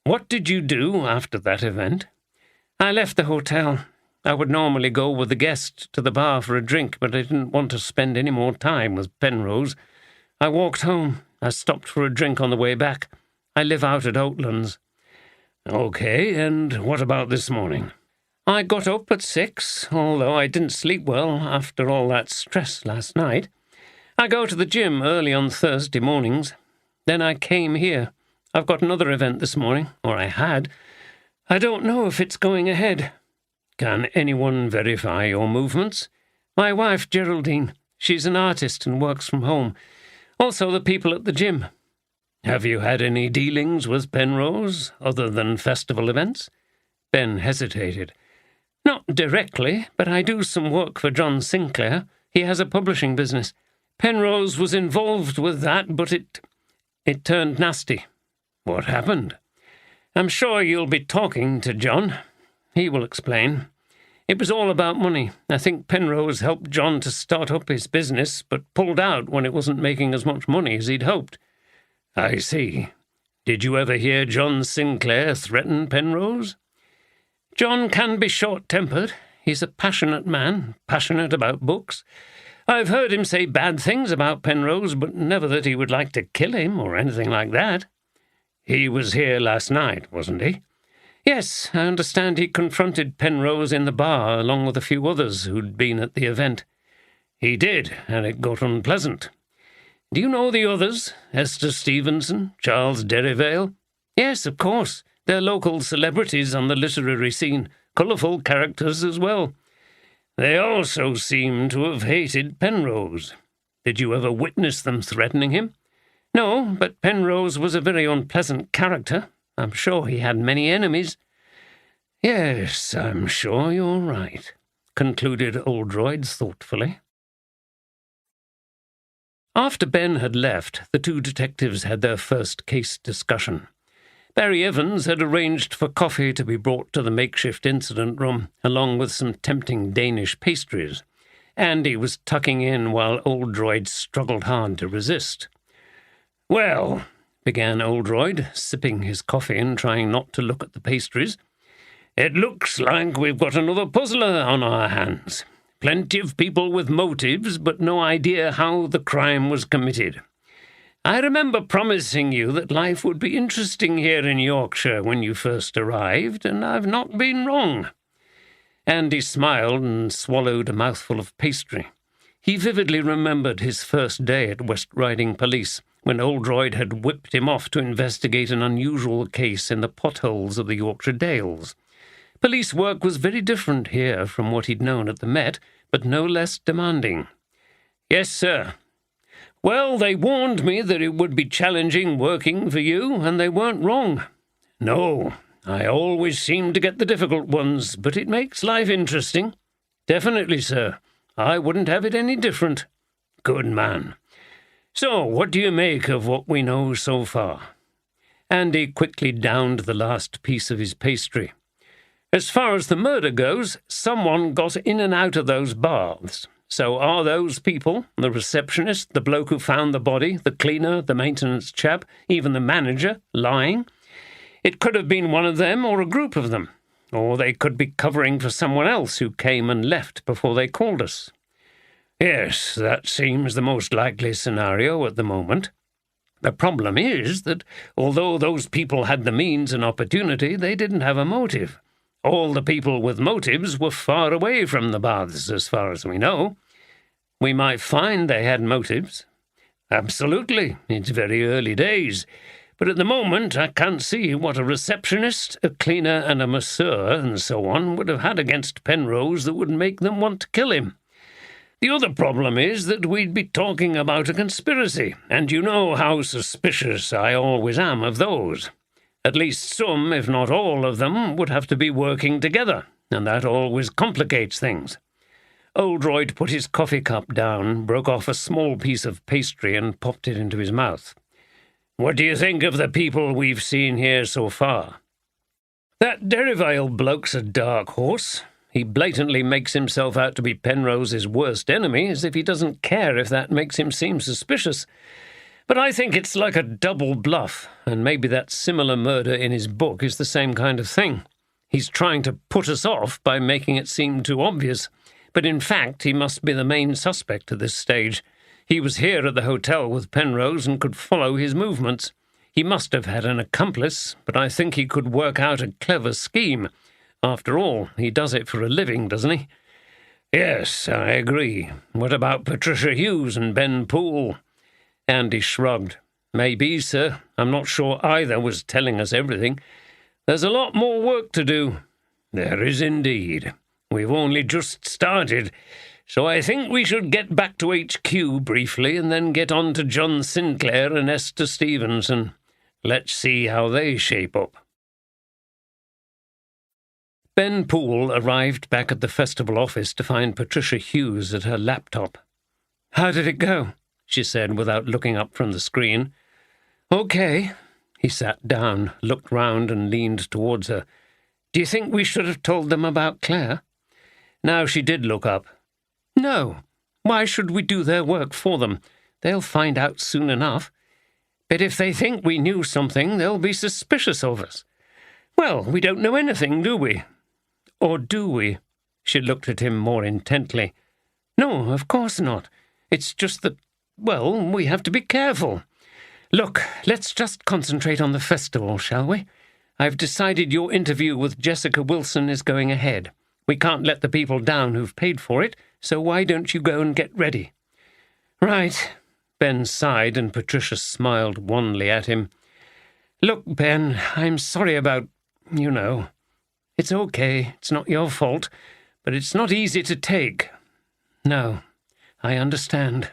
"What did you do after that event?" "I left the hotel. I would normally go with the guest to the bar for a drink, but I didn't want to spend any more time with Penrose. I walked home. I stopped for a drink on the way back. I live out at Oatlands." "Okay, and what about this morning?" "I got up at 6, although I didn't sleep well after all that stress last night. I go to the gym early on Thursday mornings. Then I came here. I've got another event this morning, or I had. I don't know if it's going ahead." "Can anyone verify your movements?" "My wife, Geraldine. She's an artist and works from home. Also the people at the gym." "Have you had any dealings with Penrose, other than festival events?" Ben hesitated. "Not directly, but I do some work for John Sinclair. He has a publishing business. Penrose was involved with that, but it turned nasty." "What happened?" "I'm sure you'll be talking to John. He will explain. It was all about money. I think Penrose helped John to start up his business, but pulled out when it wasn't making as much money as he'd hoped." "I see. Did you ever hear John Sinclair threaten Penrose?" "John can be short-tempered. He's a passionate man, passionate about books. I've heard him say bad things about Penrose, but never that he would like to kill him or anything like that." "He was here last night, wasn't he?" "Yes, I understand he confronted Penrose in the bar along with a few others who'd been at the event." "He did, and it got unpleasant. Do you know the others? Esther Stevenson, Charles Derivale?" Yes, of course. They're local celebrities on the literary scene. Colourful characters as well. They also seem to have hated Penrose. Did you ever witness them threatening him? No, but Penrose was a very unpleasant character. I'm sure he had many enemies. Yes, I'm sure you're right, concluded Oldroyd thoughtfully. After Ben had left, the two detectives had their first case discussion. Barry Evans had arranged for coffee to be brought to the makeshift incident room, along with some tempting Danish pastries. Andy was tucking in while Oldroyd struggled hard to resist. "Well," began Oldroyd, sipping his coffee and trying not to look at the pastries, "it looks like we've got another puzzler on our hands. Plenty of people with motives, but no idea how the crime was committed. I remember promising you that life would be interesting here in Yorkshire when you first arrived, and I've not been wrong." Andy smiled and swallowed a mouthful of pastry. He vividly remembered his first day at West Riding Police, when Oldroyd had whipped him off to investigate an unusual case in the potholes of the Yorkshire Dales. Police work was very different here from what he'd known at the Met, but no less demanding. "Yes, sir. Well, they warned me that it would be challenging working for you, and they weren't wrong. No, I always seem to get the difficult ones, but it makes life interesting. Definitely, sir. I wouldn't have it any different." "Good man. So, what do you make of what we know so far?" Andy quickly downed the last piece of his pastry. "As far as the murder goes, someone got in and out of those baths. So are those people, the receptionist, the bloke who found the body, the cleaner, the maintenance chap, even the manager, lying? It could have been one of them or a group of them. Or they could be covering for someone else who came and left before they called us." "Yes, that seems the most likely scenario at the moment. The problem is that, although those people had the means and opportunity, they didn't have a motive. All the people with motives were far away from the baths, as far as we know." "We might find they had motives." "Absolutely. It's very early days. But at the moment, I can't see what a receptionist, a cleaner, and a masseur, and so on, would have had against Penrose that would make them want to kill him. The other problem is that we'd be talking about a conspiracy, and you know how suspicious I always am of those. At least some, if not all of them, would have to be working together, and that always complicates things." Oldroyd put his coffee cup down, broke off a small piece of pastry, and popped it into his mouth. "What do you think of the people we've seen here so far?" "That Derivale bloke's a dark horse. He blatantly makes himself out to be Penrose's worst enemy, as if he doesn't care if that makes him seem suspicious. But I think it's like a double bluff, and maybe that similar murder in his book is the same kind of thing. He's trying to put us off by making it seem too obvious, but in fact he must be the main suspect at this stage. He was here at the hotel with Penrose and could follow his movements. He must have had an accomplice, but I think he could work out a clever scheme. After all, he does it for a living, doesn't he?" "Yes, I agree. What about Patricia Hughes and Ben Poole?" Andy shrugged. "Maybe, sir. I'm not sure either was telling us everything. There's a lot more work to do." "There is indeed. We've only just started, so I think we should get back to HQ briefly and then get on to John Sinclair and Esther Stevenson. Let's see how they shape up." Ben Poole arrived back at the festival office to find Patricia Hughes at her laptop. "How did it go?" she said without looking up from the screen. "Okay." He sat down, looked round and leaned towards her. "Do you think we should have told them about Claire?" Now she did look up. "No. Why should we do their work for them? They'll find out soon enough. But if they think we knew something, they'll be suspicious of us. Well, we don't know anything, do we? Or do we?" She looked at him more intently. "No, of course not. It's just that, well, we have to be careful. Look, let's just concentrate on the festival, shall we? I've decided your interview with Jessica Wilson is going ahead. We can't let the people down who've paid for it, so why don't you go and get ready?" "Right." Ben sighed and Patricia smiled wanly at him. Look, Ben, I'm sorry about, It's okay, it's not your fault, but it's not easy to take. No, I understand.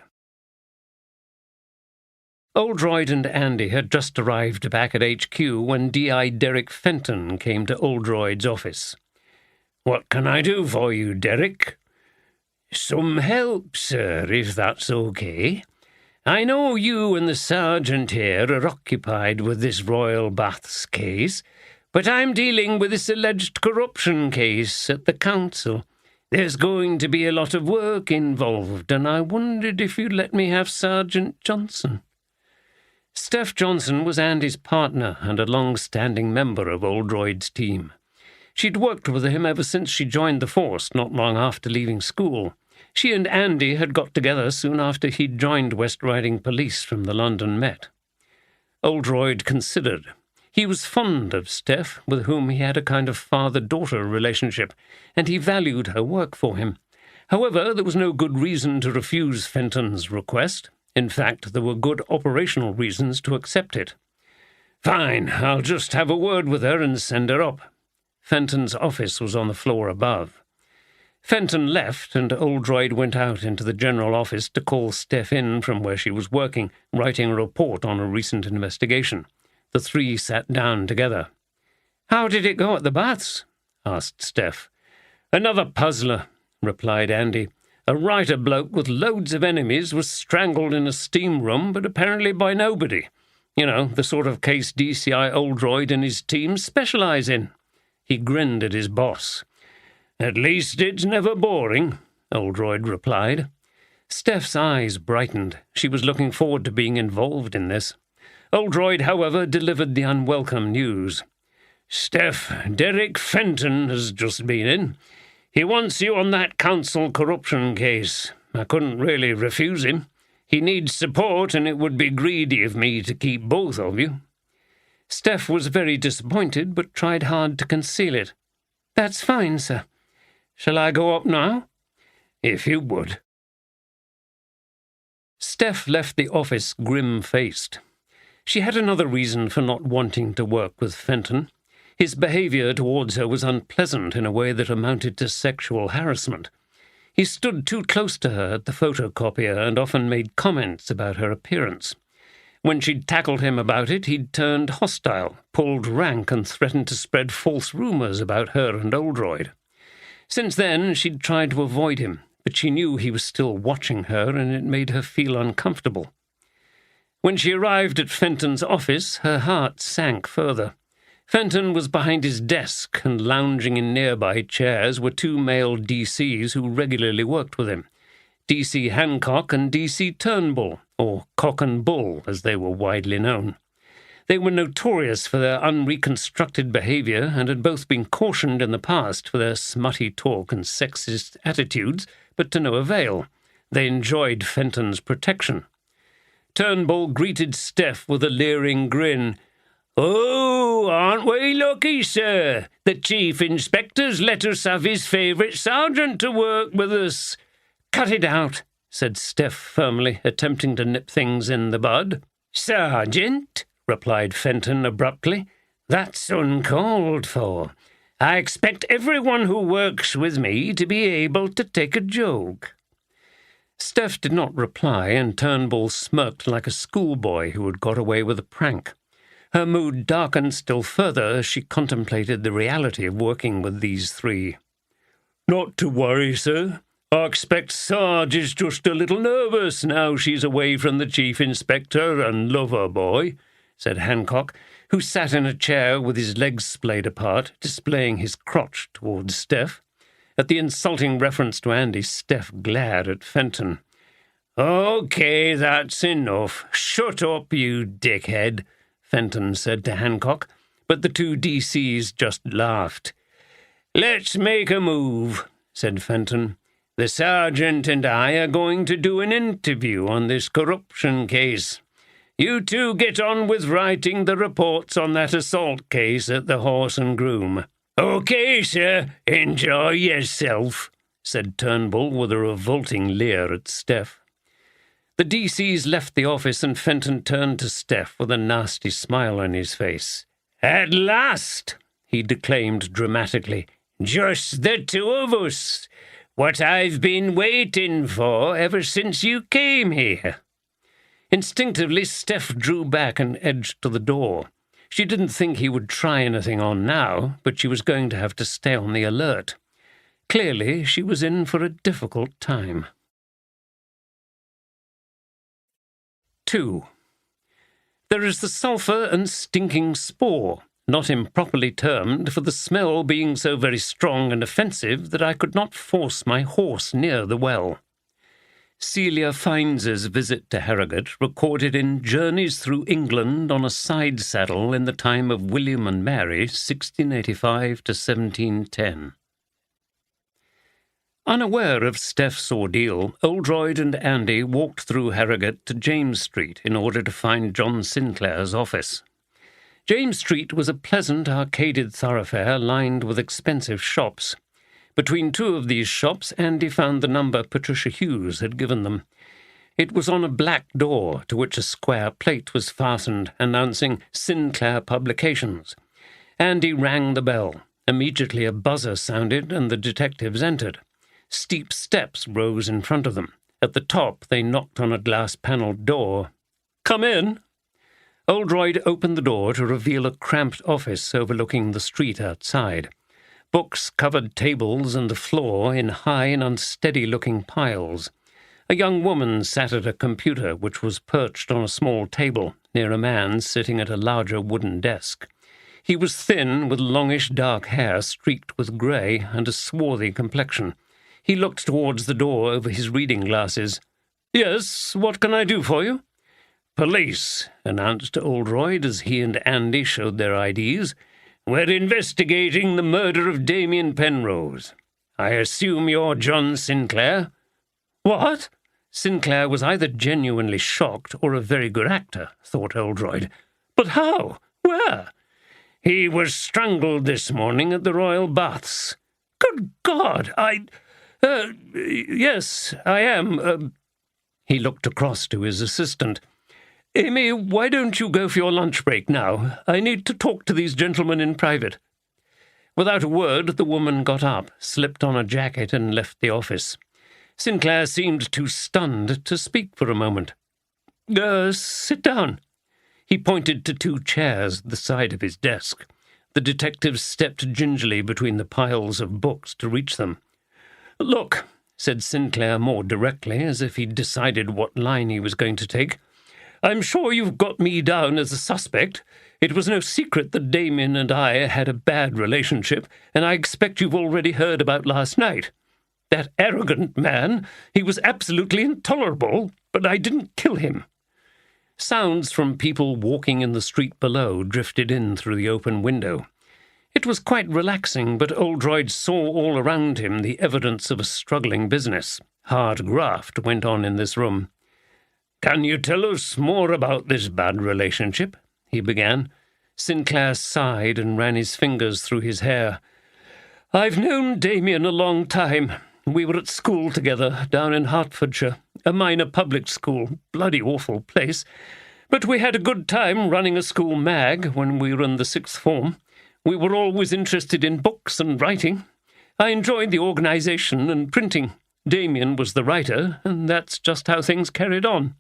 Oldroyd and Andy had just arrived back at HQ when D.I. Derek Fenton came to Oldroyd's office. "What can I do for you, Derek?" "Some help, sir, if that's okay. I know you and the sergeant here are occupied with this Royal Baths case, but I'm dealing with this alleged corruption case at the council. There's going to be a lot of work involved, and I wondered if you'd let me have Sergeant Johnson." Steph Johnson was Andy's partner and a long-standing member of Oldroyd's team. She'd worked with him ever since she joined the force not long after leaving school. She and Andy had got together soon after he'd joined West Riding Police from the London Met. Oldroyd considered. He was fond of Steph, with whom he had a kind of father-daughter relationship, and he valued her work for him. However, there was no good reason to refuse Fenton's request. In fact, there were good operational reasons to accept it. "Fine, I'll just have a word with her and send her up." Fenton's office was on the floor above. Fenton left, and Oldroyd went out into the general office to call Steph in from where she was working, writing a report on a recent investigation. The three sat down together. "How did it go at the baths?" asked Steph. "Another puzzler," replied Andy. "A writer bloke with loads of enemies was strangled in a steam room, but apparently by nobody. The sort of case DCI Oldroyd and his team specialise in." He grinned at his boss. "At least it's never boring," Oldroyd replied. Steph's eyes brightened. She was looking forward to being involved in this. Oldroyd, however, delivered the unwelcome news. "Steph, Derek Fenton has just been in. He wants you on that council corruption case. I couldn't really refuse him. He needs support, and it would be greedy of me to keep both of you." Steph was very disappointed, but tried hard to conceal it. "That's fine, sir. Shall I go up now?" "If you would." Steph left the office grim-faced. She had another reason for not wanting to work with Fenton. His behaviour towards her was unpleasant in a way that amounted to sexual harassment. He stood too close to her at the photocopier and often made comments about her appearance. When she'd tackled him about it, he'd turned hostile, pulled rank, and threatened to spread false rumours about her and Oldroyd. Since then, she'd tried to avoid him, but she knew he was still watching her, and it made her feel uncomfortable. When she arrived at Fenton's office, her heart sank further. Fenton was behind his desk, and lounging in nearby chairs were two male DCs who regularly worked with him, DC Hancock and DC Turnbull, or Cock and Bull, as they were widely known. They were notorious for their unreconstructed behaviour and had both been cautioned in the past for their smutty talk and sexist attitudes, but to no avail. They enjoyed Fenton's protection. Turnbull greeted Steph with a leering grin. "Oh, aren't we lucky, sir? The Chief Inspector's let us have his favourite sergeant to work with us." "Cut it out," said Steph firmly, attempting to nip things in the bud. "Sergeant," replied Fenton abruptly, "that's uncalled for. I expect everyone who works with me to be able to take a joke." Steph did not reply, and Turnbull smirked like a schoolboy who had got away with a prank. Her mood darkened still further as she contemplated the reality of working with these three. "Not to worry, sir. I expect Sarge is just a little nervous now she's away from the Chief Inspector and lover boy," said Hancock, who sat in a chair with his legs splayed apart, displaying his crotch towards Steph. At the insulting reference to Andy, Steph glared at Fenton. "OK, that's enough. Shut up, you dickhead," Fenton said to Hancock, but the two DCs just laughed. "Let's make a move," said Fenton. "The sergeant and I are going to do an interview on this corruption case. You two get on with writing the reports on that assault case at the Horse and Groom." "OK, sir. Enjoy yourself," said Turnbull with a revolting leer at Steph. The DCs left the office and Fenton turned to Steph with a nasty smile on his face. "At last," he declaimed dramatically. "Just the two of us. What I've been waiting for ever since you came here." Instinctively, Steph drew back and edged to the door. She didn't think he would try anything on now, but she was going to have to stay on the alert. Clearly, she was in for a difficult time. 2. There is the sulphur and stinking spore, not improperly termed for the smell being so very strong and offensive that I could not force my horse near the well. Celia Fiennes's visit to Harrogate, recorded in Journeys Through England on a Side Saddle in the time of William and Mary, 1685 to 1710. Unaware of Steph's ordeal, Oldroyd and Andy walked through Harrogate to James Street in order to find John Sinclair's office. James Street was a pleasant, arcaded thoroughfare lined with expensive shops. Between two of these shops, Andy found the number Patricia Hughes had given them. It was on a black door to which a square plate was fastened, announcing Sinclair Publications. Andy rang the bell. Immediately a buzzer sounded and the detectives entered. Steep steps rose in front of them. At the top, they knocked on a glass-panelled door. "Come in." Oldroyd opened the door to reveal a cramped office overlooking the street outside. Books covered tables and the floor in high and unsteady-looking piles. A young woman sat at a computer which was perched on a small table near a man sitting at a larger wooden desk. He was thin, with longish dark hair streaked with grey and a swarthy complexion. He looked towards the door over his reading glasses. "Yes, what can I do for you?" "Police," announced Oldroyd as he and Andy showed their IDs. "We're investigating the murder of Damien Penrose. I assume you're John Sinclair?" "What?" Sinclair was either genuinely shocked or a very good actor, thought Oldroyd. "But how? Where?" "He was strangled this morning at the Royal Baths." "Good God, yes, I am." He looked across to his assistant. "Amy, why don't you go for your lunch break now? I need to talk to these gentlemen in private." Without a word, the woman got up, slipped on a jacket, and left the office. Sinclair seemed too stunned to speak for a moment. Sit down." He pointed to two chairs at the side of his desk. The detective stepped gingerly between the piles of books to reach them. "Look," said Sinclair more directly, as if he'd decided what line he was going to take, "I'm sure you've got me down as a suspect. It was no secret that Damien and I had a bad relationship, and I expect you've already heard about last night. That arrogant man, he was absolutely intolerable, but I didn't kill him." Sounds from people walking in the street below drifted in through the open window. It was quite relaxing, but Oldroyd saw all around him the evidence of a struggling business. Hard graft went on in this room. "Can you tell us more about this bad relationship?" he began. Sinclair sighed and ran his fingers through his hair. "I've known Damien a long time. We were at school together down in Hertfordshire, a minor public school, bloody awful place. But we had a good time running a school mag when we were in the sixth form. We were always interested in books and writing. I enjoyed the organisation and printing. Damien was the writer, and that's just how things carried on.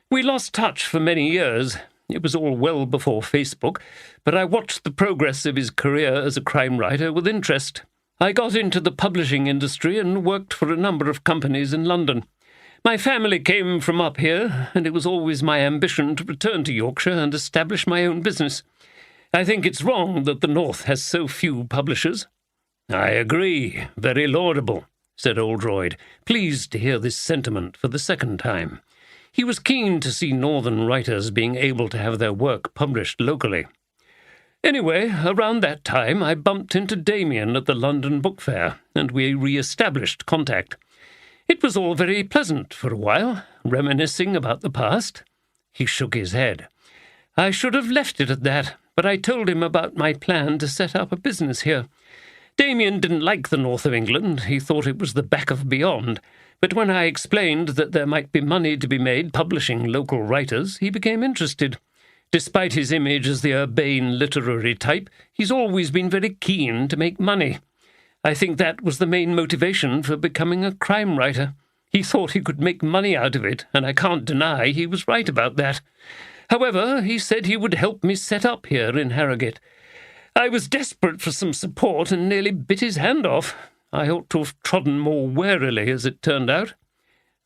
We lost touch for many years. It was all well before Facebook, but I watched the progress of his career as a crime writer with interest. I got into the publishing industry and worked for a number of companies in London. My family came from up here, and it was always my ambition to return to Yorkshire and establish my own business. I think it's wrong that the North has so few publishers." "I agree. Very laudable," said Oldroyd, pleased to hear this sentiment for the second time. He was keen to see northern writers being able to have their work published locally. "Anyway, around that time I bumped into Damien at the London Book Fair, and we re-established contact. It was all very pleasant for a while, reminiscing about the past." He shook his head. "I should have left it at that, but I told him about my plan to set up a business here. Damien didn't like the north of England. He thought it was the back of beyond, But when I explained that there might be money to be made publishing local writers, he became interested. Despite his image as the urbane literary type, he's always been very keen to make money. I think that was the main motivation for becoming a crime writer. He thought he could make money out of it, and I can't deny he was right about that. However, he said he would help me set up here in Harrogate. I was desperate for some support and nearly bit his hand off. I ought to have trodden more warily, as it turned out.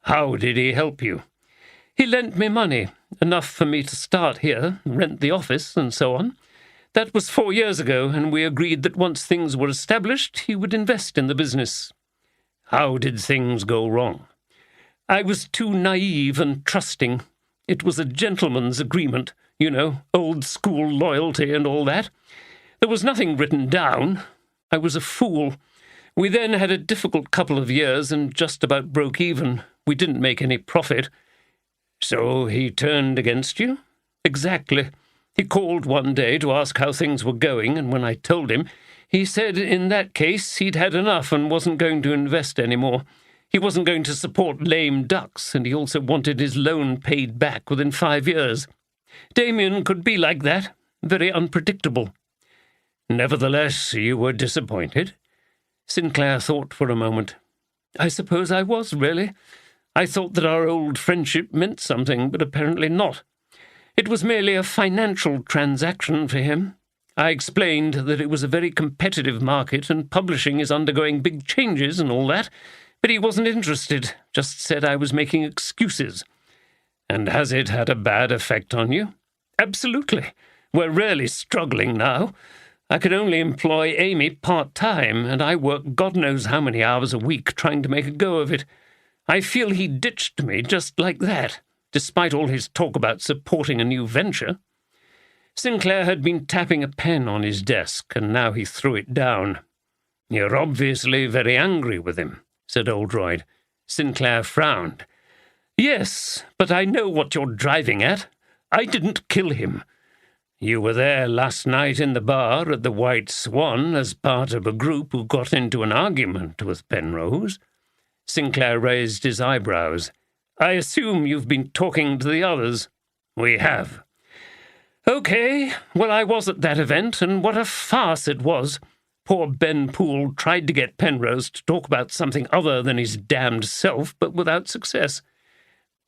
How did he help you? He lent me money, enough for me to start here, rent the office, and so on. That was 4 years ago, and we agreed that once things were established, he would invest in the business. How did things go wrong? I was too naive and trusting. It was a gentleman's agreement, old-school loyalty and all that. There was nothing written down. I was a fool. We then had a difficult couple of years and just about broke even. We didn't make any profit. So he turned against you? Exactly. He called one day to ask how things were going, and when I told him, he said in that case he'd had enough and wasn't going to invest any more. He wasn't going to support lame ducks, and he also wanted his loan paid back within 5 years. Damien could be like that, very unpredictable. Nevertheless, you were disappointed? Sinclair thought for a moment. I suppose I was, really. I thought that our old friendship meant something, but apparently not. It was merely a financial transaction for him. I explained that it was a very competitive market and publishing is undergoing big changes and all that, but he wasn't interested, just said I was making excuses. And has it had a bad effect on you? Absolutely. We're really struggling now. I can only employ Amy part-time, and I work God knows how many hours a week trying to make a go of it. I feel he ditched me just like that, despite all his talk about supporting a new venture. Sinclair had been tapping a pen on his desk, and now he threw it down. You're obviously very angry with him, said Oldroyd. Sinclair frowned. Yes, but I know what you're driving at. I didn't kill him. You were there last night in the bar at the White Swan as part of a group who got into an argument with Penrose. Sinclair raised his eyebrows. I assume you've been talking to the others. We have. Okay, well, I was at that event, and what a farce it was. Poor Ben Poole tried to get Penrose to talk about something other than his damned self, but without success.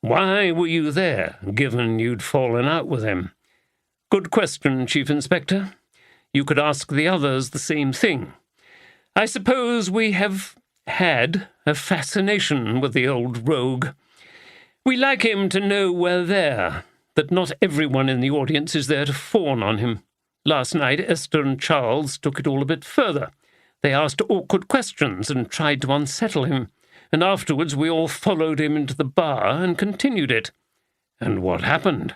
Why were you there, given you'd fallen out with him? Good question, Chief Inspector. You could ask the others the same thing. I suppose we have had a fascination with the old rogue. We like him to know we're there, that not everyone in the audience is there to fawn on him. Last night, Esther and Charles took it all a bit further. They asked awkward questions and tried to unsettle him, and afterwards we all followed him into the bar and continued it. And what happened?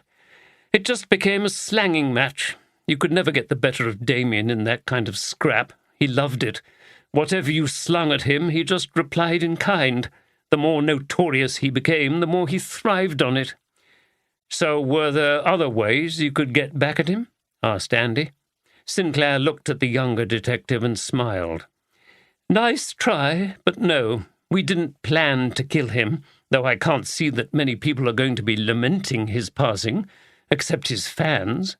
It just became a slanging match. You could never get the better of Damien in that kind of scrap. He loved it. Whatever you slung at him, he just replied in kind. The more notorious he became, the more he thrived on it. So were there other ways you could get back at him? Asked Andy. Sinclair looked at the younger detective and smiled. Nice try, but no, we didn't plan to kill him, though I can't see that many people are going to be lamenting his passing, except his fans.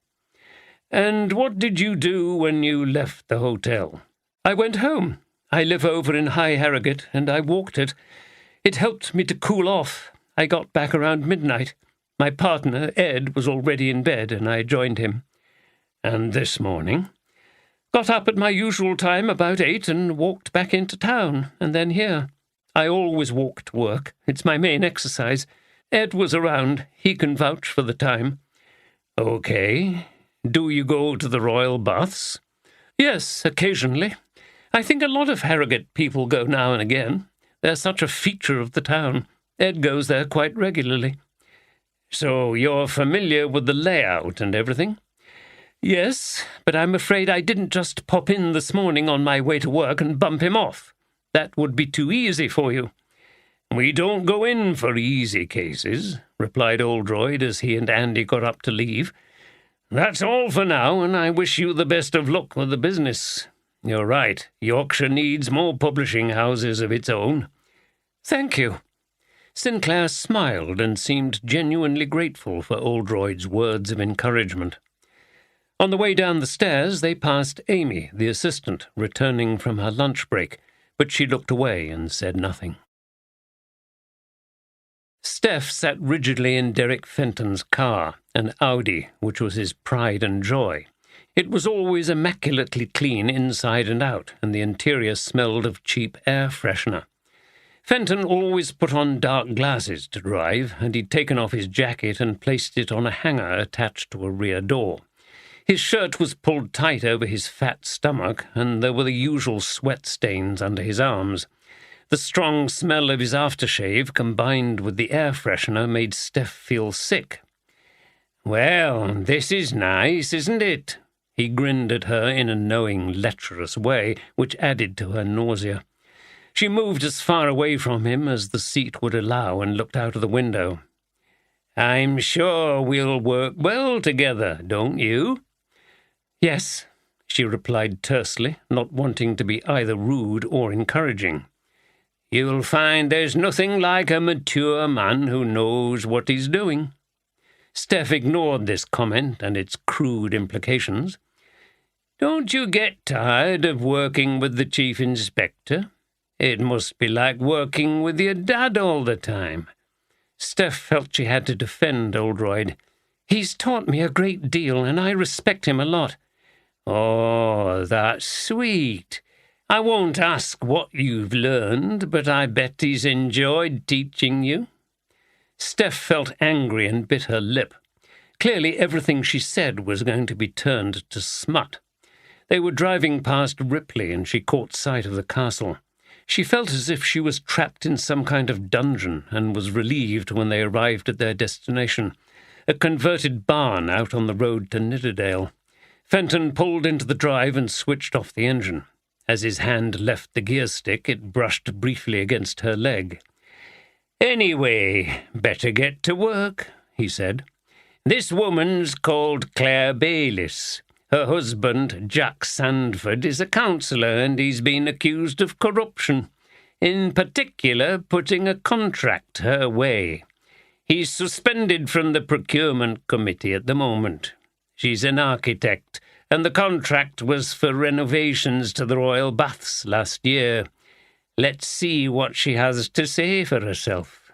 And what did you do when you left the hotel? I went home. I live over in High Harrogate, and I walked it. It helped me to cool off. I got back around midnight. My partner, Ed, was already in bed, and I joined him. And this morning? Got up at my usual time, about 8, and walked back into town, and then here. I always walk to work. It's my main exercise. Ed was around. He can vouch for the time. Okay. Do you go to the Royal Baths? Yes, occasionally. I think a lot of Harrogate people go now and again. They're such a feature of the town. Ed goes there quite regularly. So you're familiar with the layout and everything? Yes, but I'm afraid I didn't just pop in this morning on my way to work and bump him off. That would be too easy for you. We don't go in for easy cases, replied Oldroyd as he and Andy got up to leave. That's all for now, and I wish you the best of luck with the business. You're right, Yorkshire needs more publishing houses of its own. Thank you. Sinclair smiled and seemed genuinely grateful for Oldroyd's words of encouragement. On the way down the stairs, they passed Amy, the assistant, returning from her lunch break, but she looked away and said nothing. Steph sat rigidly in Derek Fenton's car, an Audi, which was his pride and joy. It was always immaculately clean inside and out, and the interior smelled of cheap air freshener. Fenton always put on dark glasses to drive, and he'd taken off his jacket and placed it on a hanger attached to a rear door. His shirt was pulled tight over his fat stomach, and there were the usual sweat stains under his arms. The strong smell of his aftershave, combined with the air freshener, made Steph feel sick. "Well, this is nice, isn't it?" He grinned at her in a knowing, lecherous way, which added to her nausea. She moved as far away from him as the seat would allow and looked out of the window. "I'm sure we'll work well together, don't you?" "Yes," she replied tersely, not wanting to be either rude or encouraging. "You'll find there's nothing like a mature man who knows what he's doing." Steph ignored this comment and its crude implications. "Don't you get tired of working with the Chief Inspector? It must be like working with your dad all the time." Steph felt she had to defend Oldroyd. "He's taught me a great deal, and I respect him a lot." "Oh, that's sweet. I won't ask what you've learned, but I bet he's enjoyed teaching you." Steph felt angry and bit her lip. Clearly everything she said was going to be turned to smut. They were driving past Ripley, and she caught sight of the castle. She felt as if she was trapped in some kind of dungeon, and was relieved when they arrived at their destination, a converted barn out on the road to Nidderdale. Fenton pulled into the drive and switched off the engine. As his hand left the gear stick, it brushed briefly against her leg. "Anyway, better get to work," he said. "This woman's called Claire Bayliss. Her husband, Jack Sandford, is a councillor, and he's been accused of corruption, in particular putting a contract her way. He's suspended from the procurement committee at the moment. She's an architect, and the contract was for renovations to the royal baths last year. Let's see what she has to say for herself."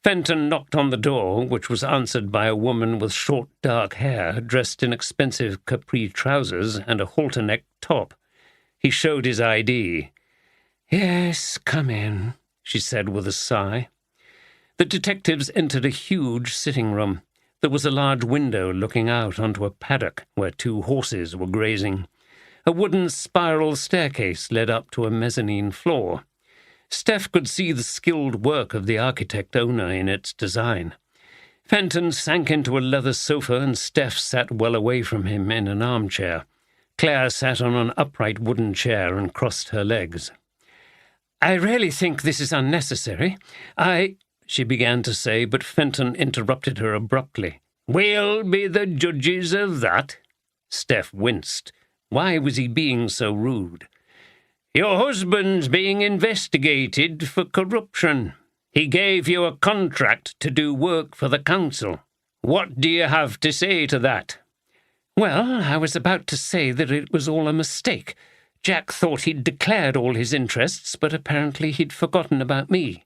Fenton knocked on the door, which was answered by a woman with short dark hair, dressed in expensive capri trousers and a halter-neck top. He showed his ID. "Yes, come in," she said with a sigh. The detectives entered a huge sitting room. There was a large window looking out onto a paddock where 2 horses were grazing. A wooden spiral staircase led up to a mezzanine floor. Steph could see the skilled work of the architect-owner in its design. Fenton sank into a leather sofa, and Steph sat well away from him in an armchair. Claire sat on an upright wooden chair and crossed her legs. "I really think this is unnecessary. She began to say, but Fenton interrupted her abruptly. "We'll be the judges of that." Steph winced. Why was he being so rude? "Your husband's being investigated for corruption. He gave you a contract to do work for the council. What do you have to say to that?" "Well, I was about to say that it was all a mistake. Jack thought he'd declared all his interests, but apparently he'd forgotten about me."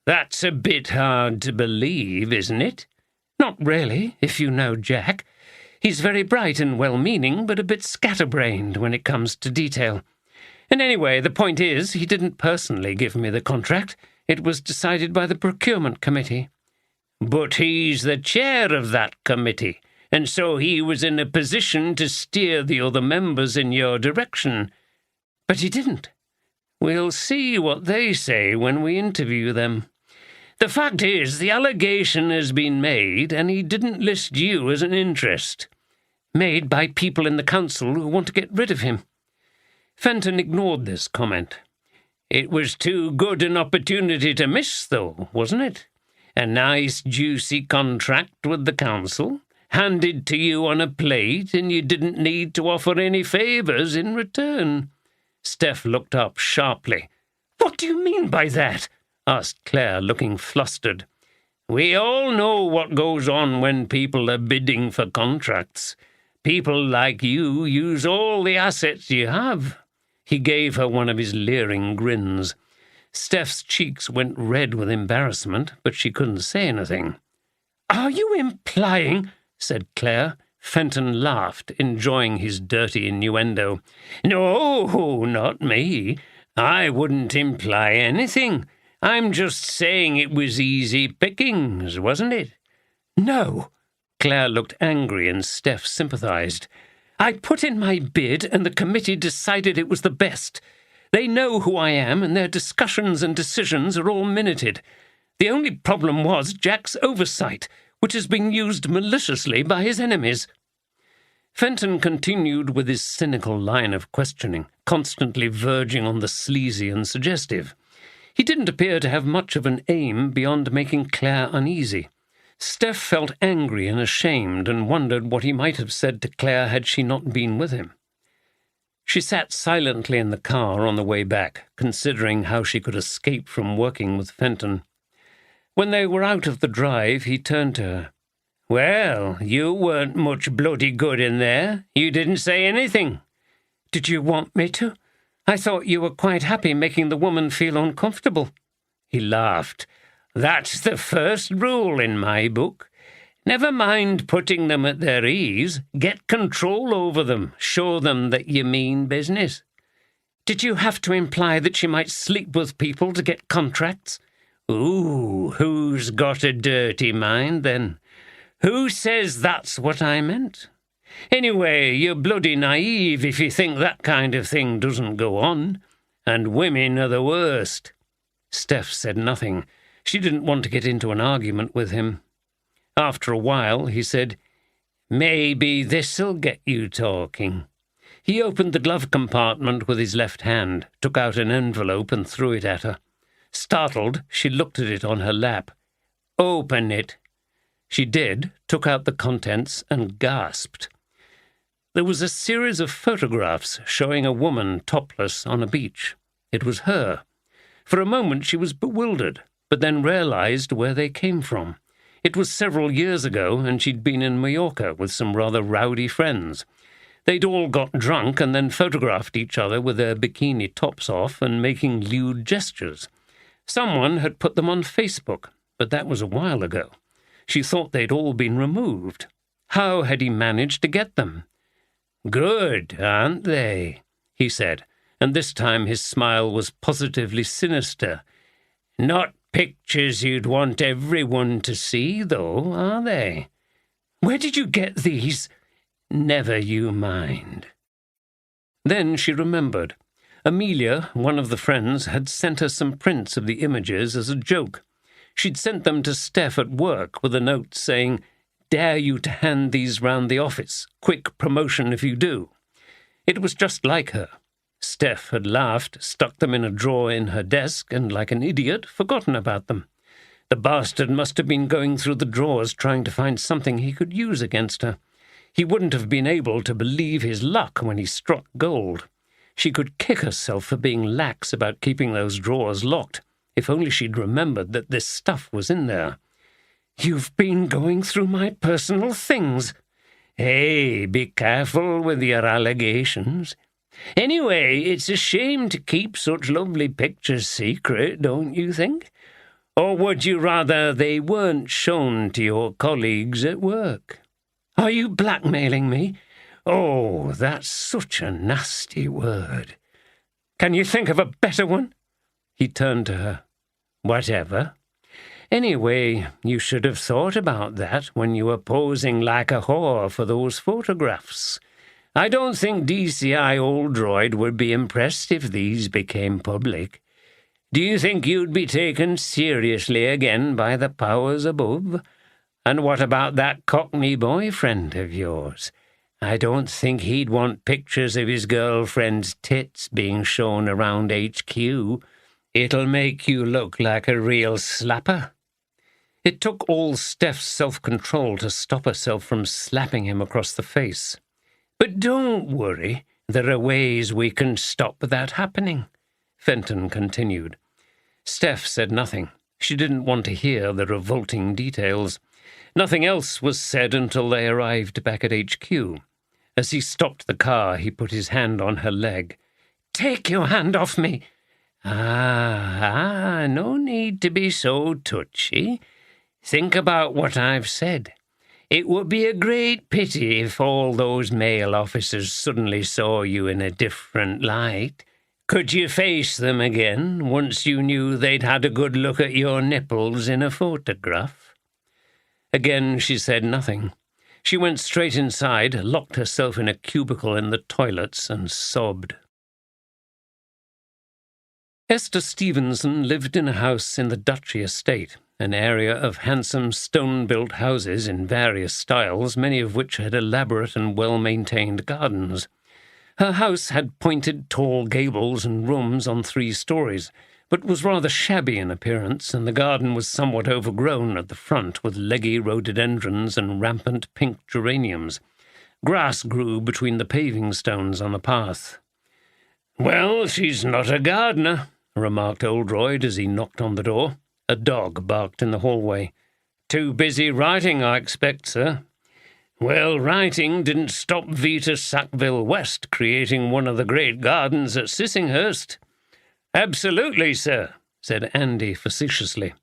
"That's a bit hard to believe, isn't it?" "Not really, if you know Jack. He's very bright and well-meaning, but a bit scatterbrained when it comes to detail. And anyway, the point is, he didn't personally give me the contract. It was decided by the procurement committee." "But he's the chair of that committee, and so he was in a position to steer the other members in your direction." "But he didn't." "We'll see what they say when we interview them. The fact is, the allegation has been made, and he didn't list you as an interest." "Made by people in the council who want to get rid of him." Fenton ignored this comment. "It was too good an opportunity to miss, though, wasn't it? A nice, juicy contract with the council, handed to you on a plate, and you didn't need to offer any favours in return." Steph looked up sharply. "What do you mean by that?" asked Claire, looking flustered. "We all know what goes on when people are bidding for contracts. People like you use all the assets you have." He gave her one of his leering grins. Steph's cheeks went red with embarrassment, but she couldn't say anything. "Are you implying," said Claire. Fenton laughed, enjoying his dirty innuendo. "No, not me. I wouldn't imply anything. I'm just saying it was easy pickings, wasn't it?" "No." Claire looked angry and Steph sympathized. "I put in my bid and the committee decided it was the best. They know who I am and their discussions and decisions are all minuted. The only problem was Jack's oversight, which has been used maliciously by his enemies." Fenton continued with his cynical line of questioning, constantly verging on the sleazy and suggestive. He didn't appear to have much of an aim beyond making Claire uneasy. Steph felt angry and ashamed and wondered what he might have said to Claire had she not been with him. She sat silently in the car on the way back, considering how she could escape from working with Fenton. When they were out of the drive, he turned to her. "Well, you weren't much bloody good in there. You didn't say anything." "Did you want me to? I thought you were quite happy making the woman feel uncomfortable." He laughed. "That's the first rule in my book. Never mind putting them at their ease. Get control over them. Show them that you mean business." "Did you have to imply that she might sleep with people to get contracts?" "Ooh, who's got a dirty mind, then? Who says that's what I meant? Anyway, you're bloody naive if you think that kind of thing doesn't go on. And women are the worst." Steph said nothing. She didn't want to get into an argument with him. After a while, he said, "Maybe this'll get you talking." He opened the glove compartment with his left hand, took out an envelope and threw it at her. Startled, she looked at it on her lap. "Open it." She did, took out the contents, and gasped. There was a series of photographs showing a woman topless on a beach. It was her. For a moment she was bewildered, but then realized where they came from. It was several years ago, and she'd been in Mallorca with some rather rowdy friends. They'd all got drunk and then photographed each other with their bikini tops off and making lewd gestures. Someone had put them on Facebook, but that was a while ago. She thought they'd all been removed. How had he managed to get them? "Good, aren't they?" he said, and this time his smile was positively sinister. "Not pictures you'd want everyone to see, though, are they?" "Where did you get these?" "Never you mind." Then she remembered. Amelia, one of the friends, had sent her some prints of the images as a joke. She'd sent them to Steph at work with a note saying, "Dare you to hand these round the office. Quick promotion if you do." It was just like her. Steph had laughed, stuck them in a drawer in her desk, and, like an idiot, forgotten about them. The bastard must have been going through the drawers trying to find something he could use against her. He wouldn't have been able to believe his luck when he struck gold. She could kick herself for being lax about keeping those drawers locked. If only she'd remembered that this stuff was in there. "You've been going through my personal things." "Hey, be careful with your allegations. Anyway, it's a shame to keep such lovely pictures secret, don't you think? Or would you rather they weren't shown to your colleagues at work?" "Are you blackmailing me?" "Oh, that's such a nasty word." "Can you think of a better one?" He turned to her. "Whatever. Anyway, you should have thought about that when you were posing like a whore for those photographs. I don't think DCI Oldroyd would be impressed if these became public. Do you think you'd be taken seriously again by the powers above? And what about that Cockney boyfriend of yours? I don't think he'd want pictures of his girlfriend's tits being shown around HQ. It'll make you look like a real slapper." It took all Steph's self-control to stop herself from slapping him across the face. "But don't worry, there are ways we can stop that happening," Fenton continued. Steph said nothing. She didn't want to hear the revolting details. Nothing else was said until they arrived back at HQ. As he stopped the car, he put his hand on her leg. "Take your hand off me." No need to be so touchy. Think about what I've said. It would be a great pity if all those male officers suddenly saw you in a different light. Could you face them again once you knew they'd had a good look at your nipples in a photograph? Again she said nothing. She went straight inside, locked herself in a cubicle in the toilets, and sobbed. Esther Stevenson lived in a house in the Duchy estate, an area of handsome stone-built houses in various styles, many of which had elaborate and well-maintained gardens. Her house had pointed, tall gables and rooms on 3 stories, but was rather shabby in appearance, and the garden was somewhat overgrown at the front with leggy rhododendrons and rampant pink geraniums. Grass grew between the paving stones on the path. "Well, she's not a gardener," remarked Oldroyd as he knocked on the door. A dog barked in the hallway. "Too busy writing, I expect, sir." "Well, writing didn't stop Vita Sackville West creating one of the great gardens at Sissinghurst." "Absolutely, sir," said Andy facetiously.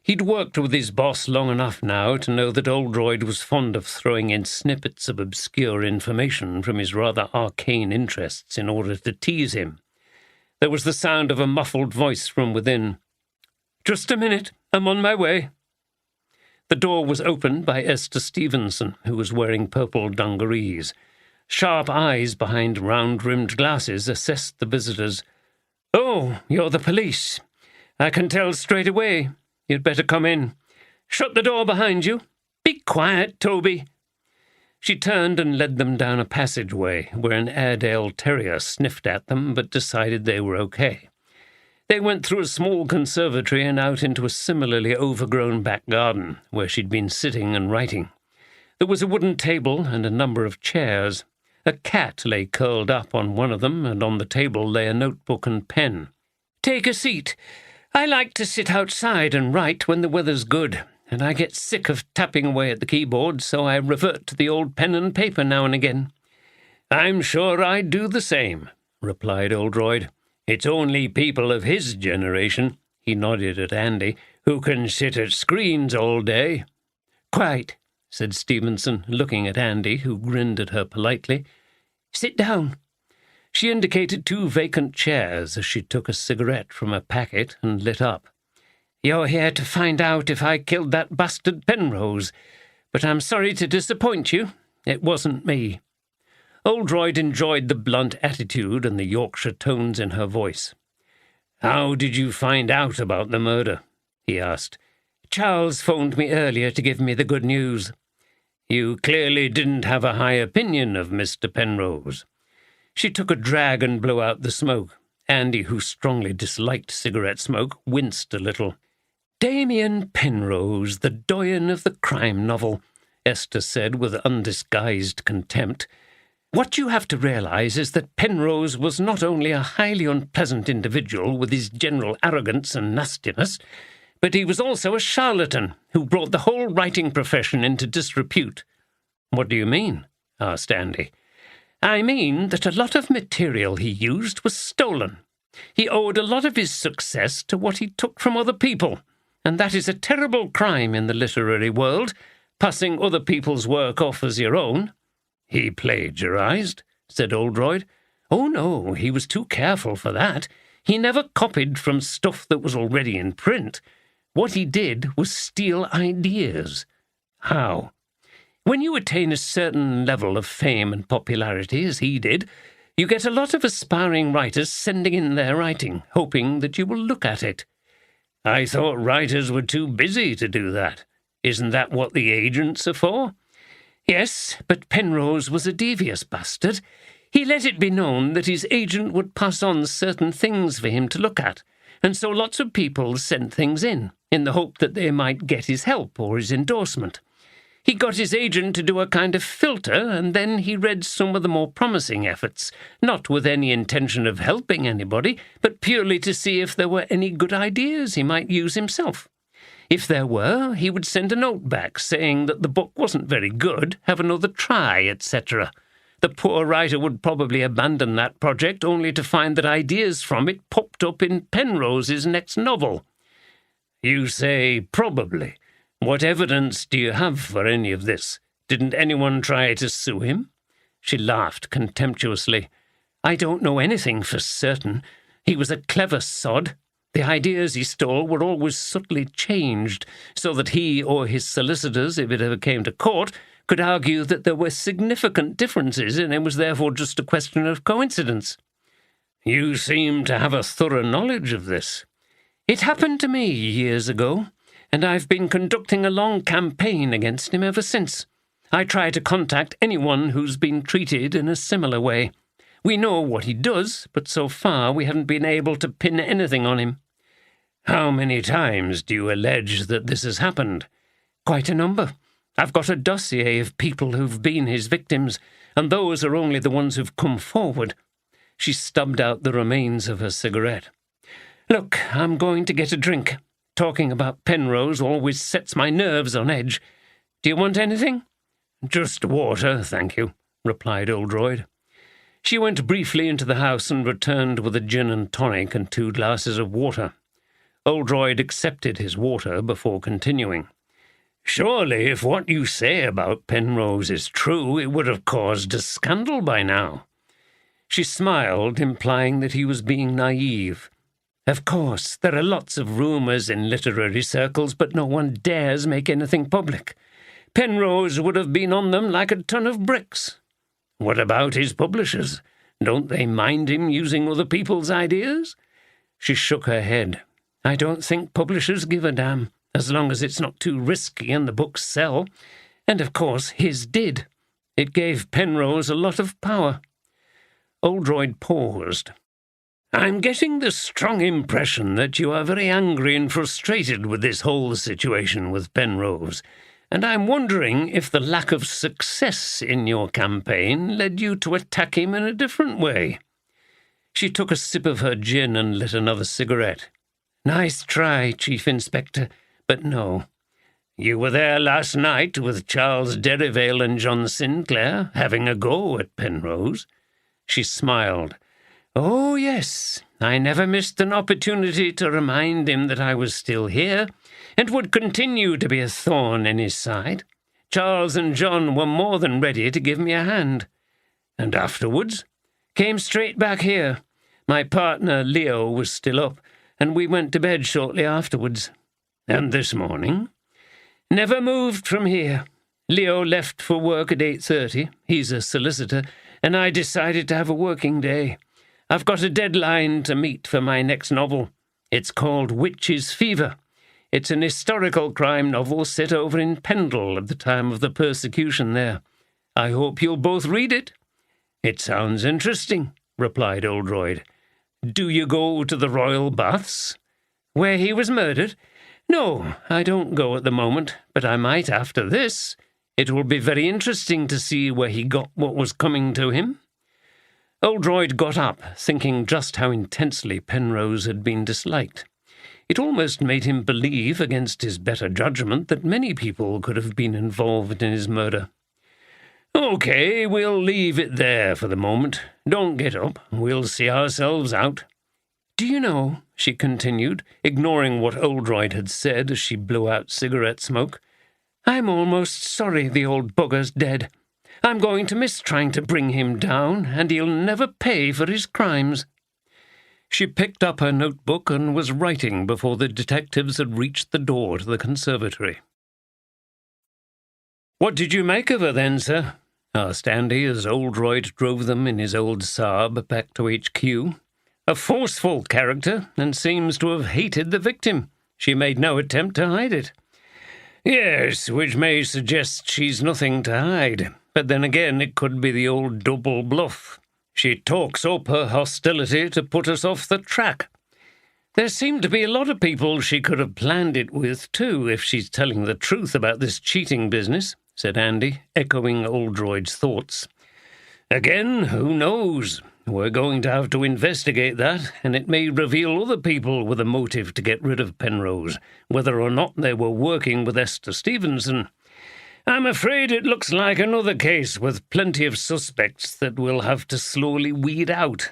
He'd worked with his boss long enough now to know that Oldroyd was fond of throwing in snippets of obscure information from his rather arcane interests in order to tease him. There was the sound of a muffled voice from within. "Just a minute, I'm on my way." The door was opened by Esther Stevenson, who was wearing purple dungarees. Sharp eyes behind round-rimmed glasses assessed the visitors. "Oh, you're the police. I can tell straight away. You'd better come in. Shut the door behind you. Be quiet, Toby." She turned and led them down a passageway where an Airedale terrier sniffed at them but decided they were okay. They went through a small conservatory and out into a similarly overgrown back garden where she'd been sitting and writing. There was a wooden table and a number of chairs. A cat lay curled up on one of them, and on the table lay a notebook and pen. "Take a seat. I like to sit outside and write when the weather's good, and I get sick of tapping away at the keyboard, so I revert to the old pen and paper now and again." "I'm sure I'd do the same," replied Oldroyd. "It's only people of his generation," he nodded at Andy, "who can sit at screens all day." "Quite," said Stevenson, looking at Andy, who grinned at her politely. "Sit down." She indicated 2 vacant chairs as she took a cigarette from a packet and lit up. "You're here to find out if I killed that bastard Penrose, but I'm sorry to disappoint you. It wasn't me." Oldroyd enjoyed the blunt attitude and the Yorkshire tones in her voice. "How did you find out about the murder?" he asked. "Charles phoned me earlier to give me the good news." "You clearly didn't have a high opinion of Mr. Penrose." She took a drag and blew out the smoke. Andy, who strongly disliked cigarette smoke, winced a little. "Damien Penrose, the doyen of the crime novel," Esther said with undisguised contempt. "What you have to realize is that Penrose was not only a highly unpleasant individual with his general arrogance and nastiness, but he was also a charlatan who brought the whole writing profession into disrepute." "What do you mean?" asked Andy. "I mean that a lot of material he used was stolen. He owed a lot of his success to what he took from other people, and that is a terrible crime in the literary world, passing other people's work off as your own." "He plagiarized," said Oldroyd. "Oh, no, he was too careful for that. He never copied from stuff that was already in print. What he did was steal ideas." "How?" "When you attain a certain level of fame and popularity, as he did, you get a lot of aspiring writers sending in their writing, hoping that you will look at it." "I thought writers were too busy to do that. Isn't that what the agents are for?" "Yes, but Penrose was a devious bastard. He let it be known that his agent would pass on certain things for him to look at, and so lots of people sent things in the hope that they might get his help or his endorsement. He got his agent to do a kind of filter, and then he read some of the more promising efforts, not with any intention of helping anybody, but purely to see if there were any good ideas he might use himself. If there were, he would send a note back saying that the book wasn't very good, have another try, etc. The poor writer would probably abandon that project only to find that ideas from it popped up in Penrose's next novel. You say probably. What evidence do you have for any of this? Didn't anyone try to sue him? She laughed contemptuously. I don't know anything for certain. He was a clever sod. The ideas he stole were always subtly changed, so that he or his solicitors, if it ever came to court, could argue that there were significant differences and it was therefore just a question of coincidence. You seem to have a thorough knowledge of this. It happened to me years ago, and I've been conducting a long campaign against him ever since. I try to contact anyone who's been treated in a similar way. We know what he does, but so far we haven't been able to pin anything on him. How many times do you allege that this has happened? Quite a number. I've got a dossier of people who've been his victims, and those are only the ones who've come forward. She stubbed out the remains of her cigarette. Look, I'm going to get a drink. Talking about Penrose always sets my nerves on edge. Do you want anything? Just water, thank you, replied Oldroyd. She went briefly into the house and returned with a gin and tonic and 2 glasses of water. Oldroyd accepted his water before continuing. Surely, if what you say about Penrose is true, it would have caused a scandal by now. She smiled, implying that he was being naive. Of course, there are lots of rumours in literary circles, but no one dares make anything public. Penrose would have been on them like a ton of bricks. What about his publishers? Don't they mind him using other people's ideas? She shook her head. I don't think publishers give a damn, as long as it's not too risky and the books sell. And of course, his did. It gave Penrose a lot of power. Oldroyd paused. I'm getting the strong impression that you are very angry and frustrated with this whole situation with Penrose, and I'm wondering if the lack of success in your campaign led you to attack him in a different way. She took a sip of her gin and lit another cigarette. Nice try, Chief Inspector, but no. You were there last night with Charles Derrivale and John Sinclair, having a go at Penrose. She smiled. Oh, yes, I never missed an opportunity to remind him that I was still here and would continue to be a thorn in his side. Charles and John were more than ready to give me a hand. And afterwards? Came straight back here. My partner, Leo, was still up, and we went to bed shortly afterwards. And this morning? Never moved from here. Leo left for work at 8:30. He's a solicitor, and I decided to have a working day. I've got a deadline to meet for my next novel. It's called Witch's Fever. It's an historical crime novel set over in Pendle at the time of the persecution there. I hope you'll both read it. It sounds interesting, replied Oldroyd. Do you go to the royal baths? Where he was murdered? No, I don't go at the moment, but I might after this. It will be very interesting to see where he got what was coming to him. Oldroyd got up, thinking just how intensely Penrose had been disliked. It almost made him believe, against his better judgment, that many people could have been involved in his murder. Okay, we'll leave it there for the moment. Don't get up. We'll see ourselves out. Do you know, she continued, ignoring what Oldroyd had said as she blew out cigarette smoke, I'm almost sorry the old bugger's dead. I'm going to miss trying to bring him down, and he'll never pay for his crimes. She picked up her notebook and was writing before the detectives had reached the door to the conservatory. What did you make of her then, sir? Asked Andy as Oldroyd drove them in his old Saab back to HQ. A forceful character, and seems to have hated the victim. She made no attempt to hide it. Yes, which may suggest she's nothing to hide. But then again, it could be the old double bluff. She talks up her hostility to put us off the track. There seem to be a lot of people she could have planned it with, too, if she's telling the truth about this cheating business, said Andy, echoing Oldroyd's thoughts. Again, who knows? We're going to have to investigate that, and it may reveal other people with a motive to get rid of Penrose, whether or not they were working with Esther Stevenson. I'm afraid it looks like another case with plenty of suspects that we'll have to slowly weed out.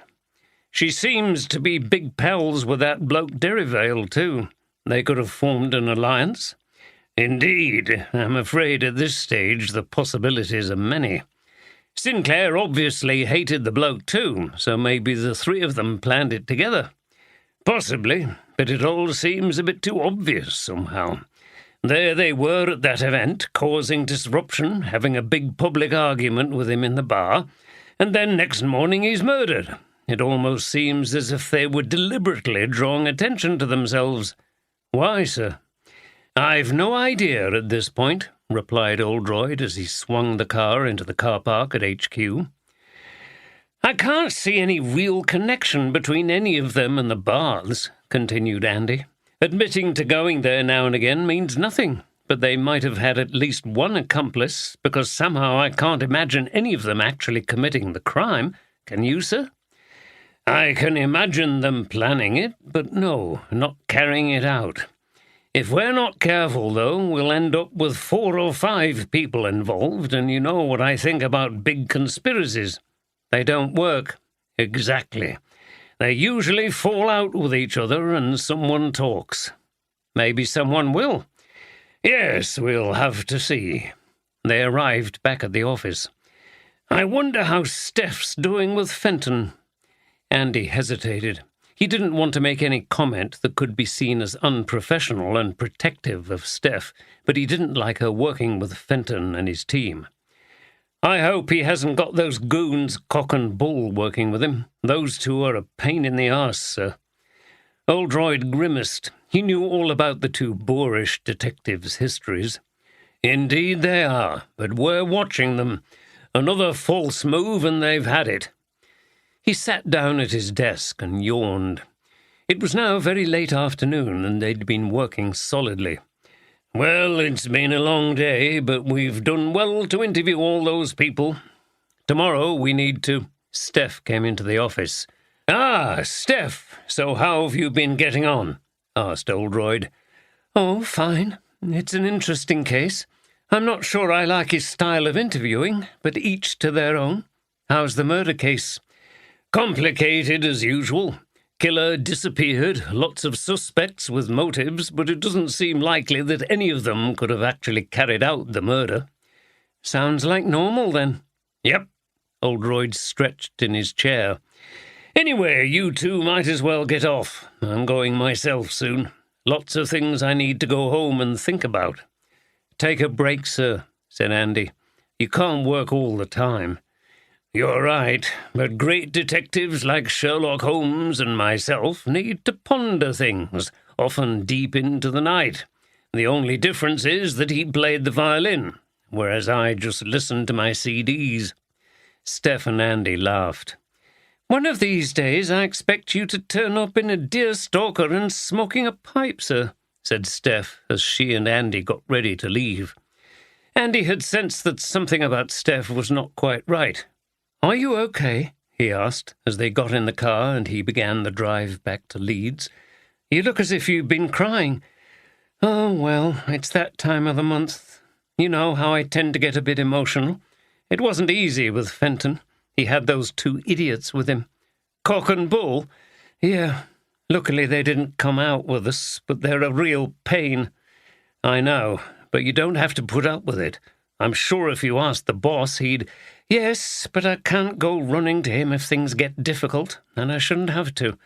She seems to be big pals with that bloke Derivale, too. They could have formed an alliance. Indeed, I'm afraid at this stage the possibilities are many. Sinclair obviously hated the bloke too, so maybe the three of them planned it together. Possibly, but it all seems a bit too obvious somehow. There they were at that event, causing disruption, having a big public argument with him in the bar, and then next morning he's murdered. It almost seems as if they were deliberately drawing attention to themselves. Why, sir? I've no idea at this point, replied Oldroyd as he swung the car into the car park at HQ. I can't see any real connection between any of them and the baths, continued Andy. Admitting to going there now and again means nothing, but they might have had at least one accomplice, because somehow I can't imagine any of them actually committing the crime. Can you, sir? I can imagine them planning it, but no, not carrying it out. If we're not careful, though, we'll end up with 4 or 5 people involved, and you know what I think about big conspiracies. They don't work. Exactly. They usually fall out with each other and someone talks. Maybe someone will. Yes, we'll have to see. They arrived back at the office. I wonder how Steph's doing with Fenton. Andy hesitated. He didn't want to make any comment that could be seen as unprofessional and protective of Steph, but he didn't like her working with Fenton and his team. I hope he hasn't got those goons Cock and Bull working with him. Those two are a pain in the arse, sir. Oldroyd grimaced. He knew all about the two boorish detectives' histories. Indeed they are, but we're watching them. Another false move and they've had it. He sat down at his desk and yawned. It was now very late afternoon, and they'd been working solidly. Well, it's been a long day, but we've done well to interview all those people. Tomorrow we need to... Steph came into the office. Ah, Steph, so how have you been getting on? Asked Oldroyd. Oh, fine. It's an interesting case. I'm not sure I like his style of interviewing, but each to their own. How's the murder case? Complicated as usual. Killer disappeared, lots of suspects with motives, but it doesn't seem likely that any of them could have actually carried out the murder. Sounds like normal, then. Yep. Oldroyd stretched in his chair. Anyway, you two might as well get off. I'm going myself soon. Lots of things I need to go home and think about. Take a break, sir, said Andy. You can't work all the time. You're right, but great detectives like Sherlock Holmes and myself need to ponder things, often deep into the night. The only difference is that he played the violin, whereas I just listened to my CDs. Steph and Andy laughed. One of these days I expect you to turn up in a deerstalker and smoking a pipe, sir, said Steph as she and Andy got ready to leave. Andy had sensed that something about Steph was not quite right. Are you okay? He asked as they got in the car and he began the drive back to Leeds. You look as if you've been crying. Oh, well, it's that time of the month. You know how I tend to get a bit emotional. It wasn't easy with Fenton. He had those 2 idiots with him. Cock and Bull? Yeah. Luckily they didn't come out with us, but they're a real pain. I know, but you don't have to put up with it. I'm sure if you asked the boss, he'd... Yes, but I can't go running to him if things get difficult, and I shouldn't have to.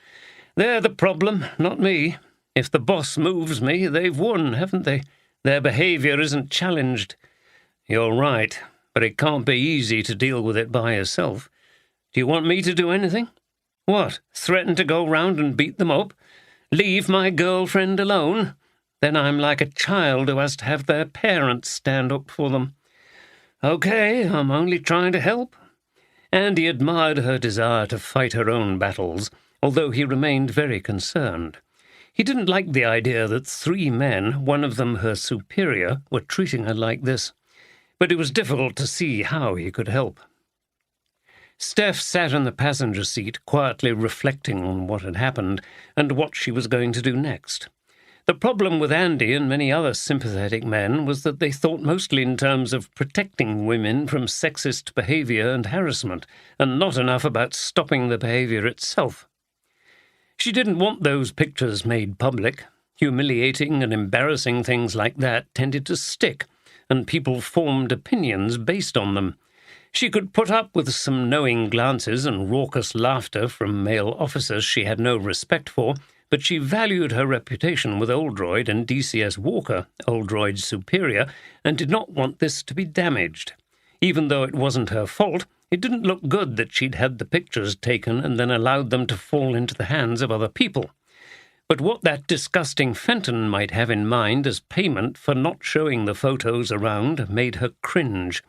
They're the problem, not me. If the boss moves me, they've won, haven't they? Their behaviour isn't challenged. You're right, but it can't be easy to deal with it by yourself. Do you want me to do anything? What, threaten to go round and beat them up? Leave my girlfriend alone? Then I'm like a child who has to have their parents stand up for them. Okay, I'm only trying to help. And he admired her desire to fight her own battles, although he remained very concerned. He didn't like the idea that 3 men, one of them her superior, were treating her like this. but it was difficult to see how he could help. Steph sat in the passenger seat, quietly reflecting on what had happened and what she was going to do next. The problem with Andy and many other sympathetic men was that they thought mostly in terms of protecting women from sexist behavior and harassment, and not enough about stopping the behavior itself. She didn't want those pictures made public. Humiliating and embarrassing things like that tended to stick, and people formed opinions based on them. She could put up with some knowing glances and raucous laughter from male officers she had no respect for, but she valued her reputation with Oldroyd and DCS Walker, Oldroyd's superior, and did not want this to be damaged. Even though it wasn't her fault, it didn't look good that she'd had the pictures taken and then allowed them to fall into the hands of other people. But what that disgusting Fenton might have in mind as payment for not showing the photos around made her cringe.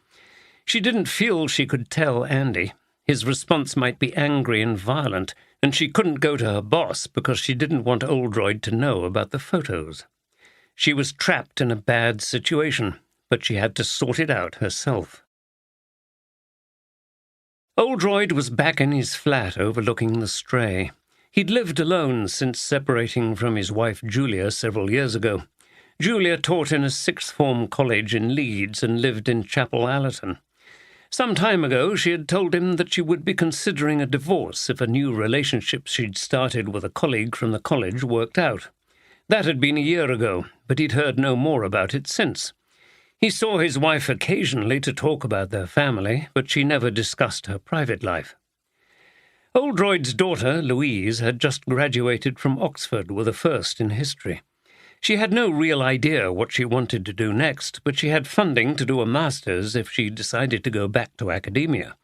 She didn't feel she could tell Andy. His response might be angry and violent, and she couldn't go to her boss because she didn't want Oldroyd to know about the photos. She was trapped in a bad situation, but she had to sort it out herself. Oldroyd was back in his flat overlooking the Stray. He'd lived alone since separating from his wife Julia several years ago. Julia taught in a sixth-form college in Leeds and lived in Chapel Allerton. Some time ago, she had told him that she would be considering a divorce if a new relationship she'd started with a colleague from the college worked out. That had been a year ago, but he'd heard no more about it since. He saw his wife occasionally to talk about their family, but she never discussed her private life. Oldroyd's daughter, Louise, had just graduated from Oxford with a first in history. She had no real idea what she wanted to do next, but she had funding to do a master's if she decided to go back to academia.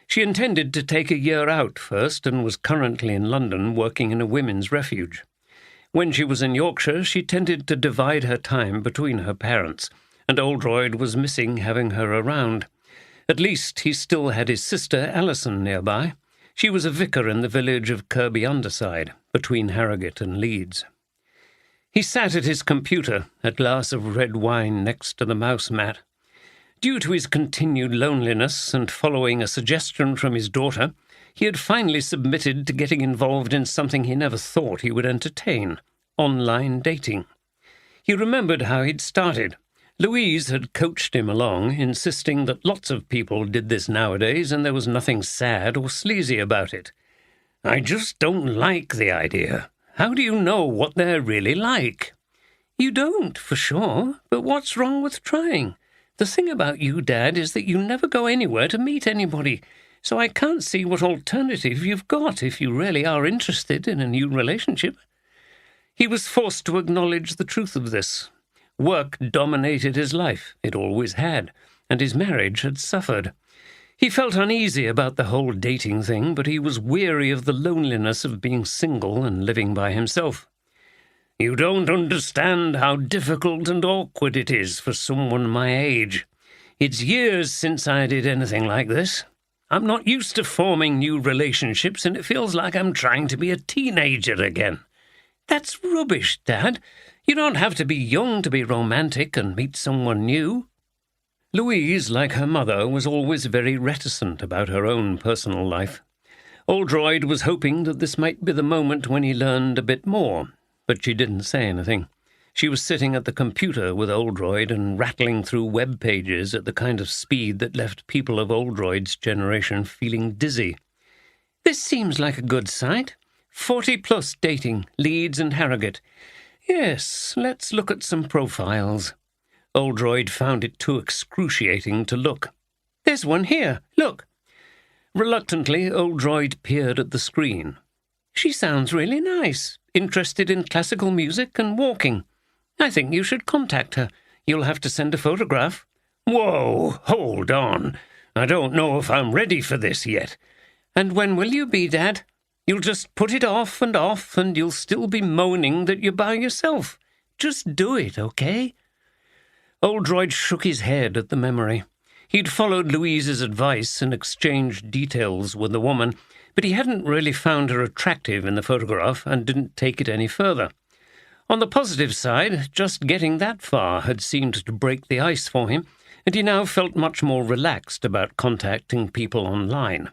She intended to take a year out first and was currently in London working in a women's refuge. When she was in Yorkshire, she tended to divide her time between her parents, and Oldroyd was missing having her around. At least he still had his sister Alison nearby. She was a vicar in the village of Kirkby-under-Side, between Harrogate and Leeds. He sat at his computer, a glass of red wine next to the mouse mat. Due to his continued loneliness and following a suggestion from his daughter, he had finally submitted to getting involved in something he never thought he would entertain: online dating. He remembered how he'd started. Louise had coached him along, insisting that lots of people did this nowadays and there was nothing sad or sleazy about it. "I just don't like the idea. How do you know what they're really like?" "You don't, for sure, but what's wrong with trying? The thing about you, Dad, is that you never go anywhere to meet anybody, so I can't see what alternative you've got if you really are interested in a new relationship." He was forced to acknowledge the truth of this. Work dominated his life, it always had, and his marriage had suffered. He felt uneasy about the whole dating thing, but he was weary of the loneliness of being single and living by himself. "You don't understand how difficult and awkward it is for someone my age. It's years since I did anything like this. I'm not used to forming new relationships, and it feels like I'm trying to be a teenager again." "That's rubbish, Dad. You don't have to be young to be romantic and meet someone new." Louise, like her mother, was always very reticent about her own personal life. Oldroyd was hoping that this might be the moment when he learned a bit more, but she didn't say anything. She was sitting at the computer with Oldroyd and rattling through web pages at the kind of speed that left people of Oldroyd's generation feeling dizzy. "This seems like a good site. 40-plus dating, Leeds and Harrogate. Yes, let's look at some profiles." Oldroyd found it too excruciating to look. "There's one here, look." Reluctantly, Oldroyd peered at the screen. "She sounds really nice, interested in classical music and walking. I think you should contact her. You'll have to send a photograph." "Whoa, hold on. I don't know if I'm ready for this yet." "And when will you be, Dad? You'll just put it off, and you'll still be moaning that you're by yourself. Just do it, okay?" Oldroyd shook his head at the memory. He'd followed Louise's advice and exchanged details with the woman, but he hadn't really found her attractive in the photograph and didn't take it any further. On the positive side, just getting that far had seemed to break the ice for him, and he now felt much more relaxed about contacting people online.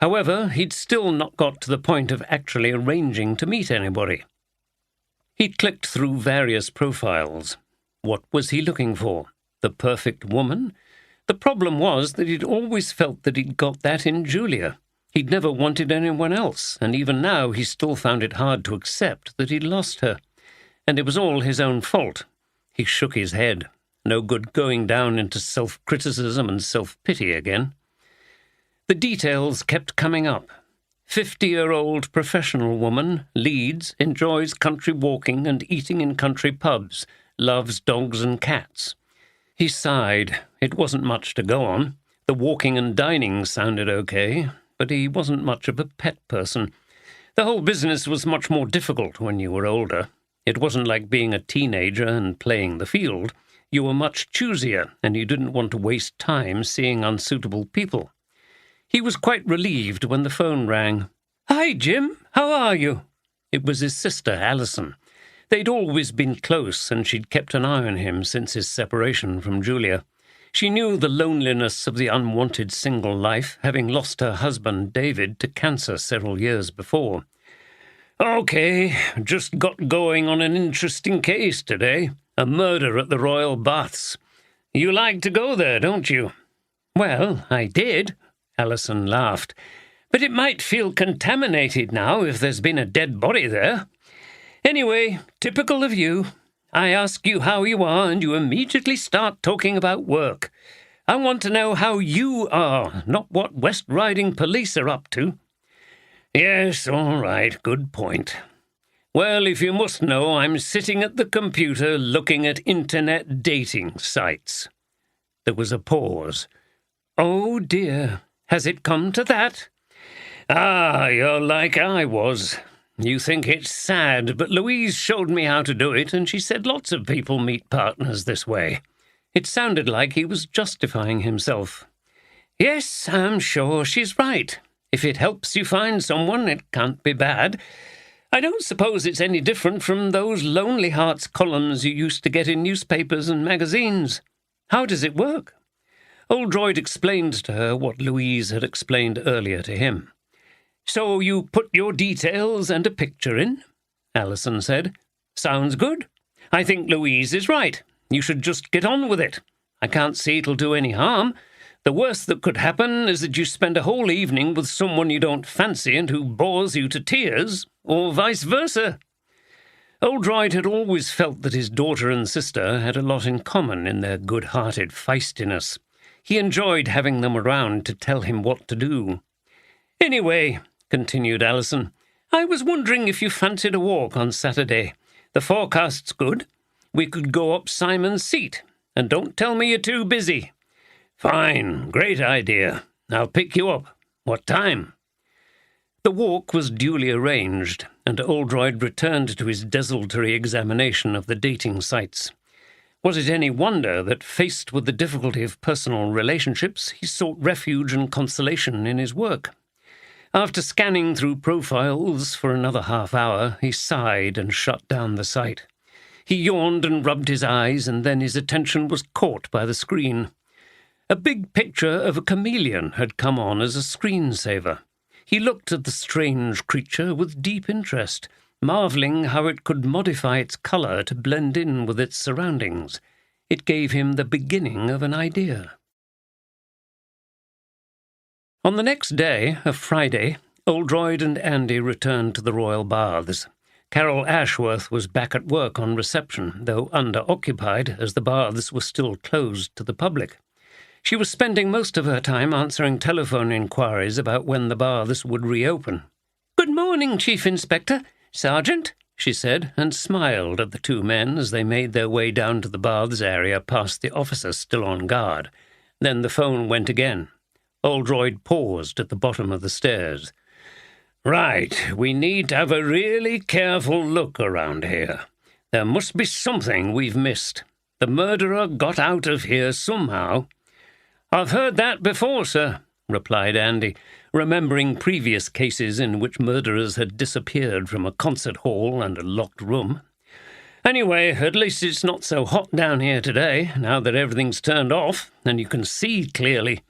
However, he'd still not got to the point of actually arranging to meet anybody. He clicked through various profiles. What was he looking for? The perfect woman? The problem was that he'd always felt that he'd got that in Julia. He'd never wanted anyone else, and even now he still found it hard to accept that he'd lost her. And it was all his own fault. He shook his head. No good going down into self-criticism and self-pity again. The details kept coming up. 50-year-old professional woman, Leeds, enjoys country walking and eating in country pubs, loves dogs and cats. He sighed. It wasn't much to go on. The walking and dining sounded okay, but he wasn't much of a pet person. The whole business was much more difficult when you were older. It wasn't like being a teenager and playing the field. You were much choosier, and you didn't want to waste time seeing unsuitable people. He was quite relieved when the phone rang. "Hi, Jim. How are you?" It was his sister, Alison. They'd always been close, and she'd kept an eye on him since his separation from Julia. She knew the loneliness of the unwanted single life, having lost her husband, David, to cancer several years before. "Okay, just got going on an interesting case today. A murder at the Royal Baths. You like to go there, don't you?" "Well, I did," Alison laughed. "But it might feel contaminated now if there's been a dead body there. Anyway, typical of you. I ask you how you are, and you immediately start talking about work. I want to know how you are, not what West Riding police are up to." "Yes, all right, good point. Well, if you must know, I'm sitting at the computer looking at internet dating sites." There was a pause. "Oh, dear. Has it come to that?" "Ah, you're like I was. You think it's sad, but Louise showed me how to do it, and she said lots of people meet partners this way." It sounded like he was justifying himself. "Yes, I'm sure she's right. If it helps you find someone, it can't be bad. I don't suppose it's any different from those Lonely Hearts columns you used to get in newspapers and magazines. How does it work?" Oldroyd explained to her what Louise had explained earlier to him. "So you put your details and a picture in?" Alison said. "Sounds good. I think Louise is right. You should just get on with it. I can't see it'll do any harm. The worst that could happen is that you spend a whole evening with someone you don't fancy and who bores you to tears, or vice versa." Oldroyd had always felt that his daughter and sister had a lot in common in their good-hearted feistiness. He enjoyed having them around to tell him what to do. "Anyway," continued Alison, "I was wondering if you fancied a walk on Saturday. The forecast's good. We could go up Simon's Seat. And don't tell me you're too busy." "Fine, great idea. I'll pick you up. What time?" The walk was duly arranged, and Oldroyd returned to his desultory examination of the dating sites. Was it any wonder that, faced with the difficulty of personal relationships, he sought refuge and consolation in his work? After scanning through profiles for another half-hour, he sighed and shut down the site. He yawned and rubbed his eyes, and then his attention was caught by the screen. A big picture of a chameleon had come on as a screensaver. He looked at the strange creature with deep interest, marvelling how it could modify its colour to blend in with its surroundings. It gave him the beginning of an idea. On the next day, a Friday, Oldroyd and Andy returned to the Royal Baths. Carol Ashworth was back at work on reception, though under-occupied, as the baths were still closed to the public. She was spending most of her time answering telephone inquiries about when the baths would reopen. "Good morning, Chief Inspector. Sergeant," she said, and smiled at the two men as they made their way down to the baths area past the officer still on guard. Then the phone went again. Oldroyd paused at the bottom of the stairs. "Right, we need to have a really careful look around here. There must be something we've missed. The murderer got out of here somehow." "I've heard that before, sir," replied Andy, remembering previous cases in which murderers had disappeared from a concert hall and a locked room. Anyway, at least it's not so hot down here today, now that everything's turned off, and you can see clearly."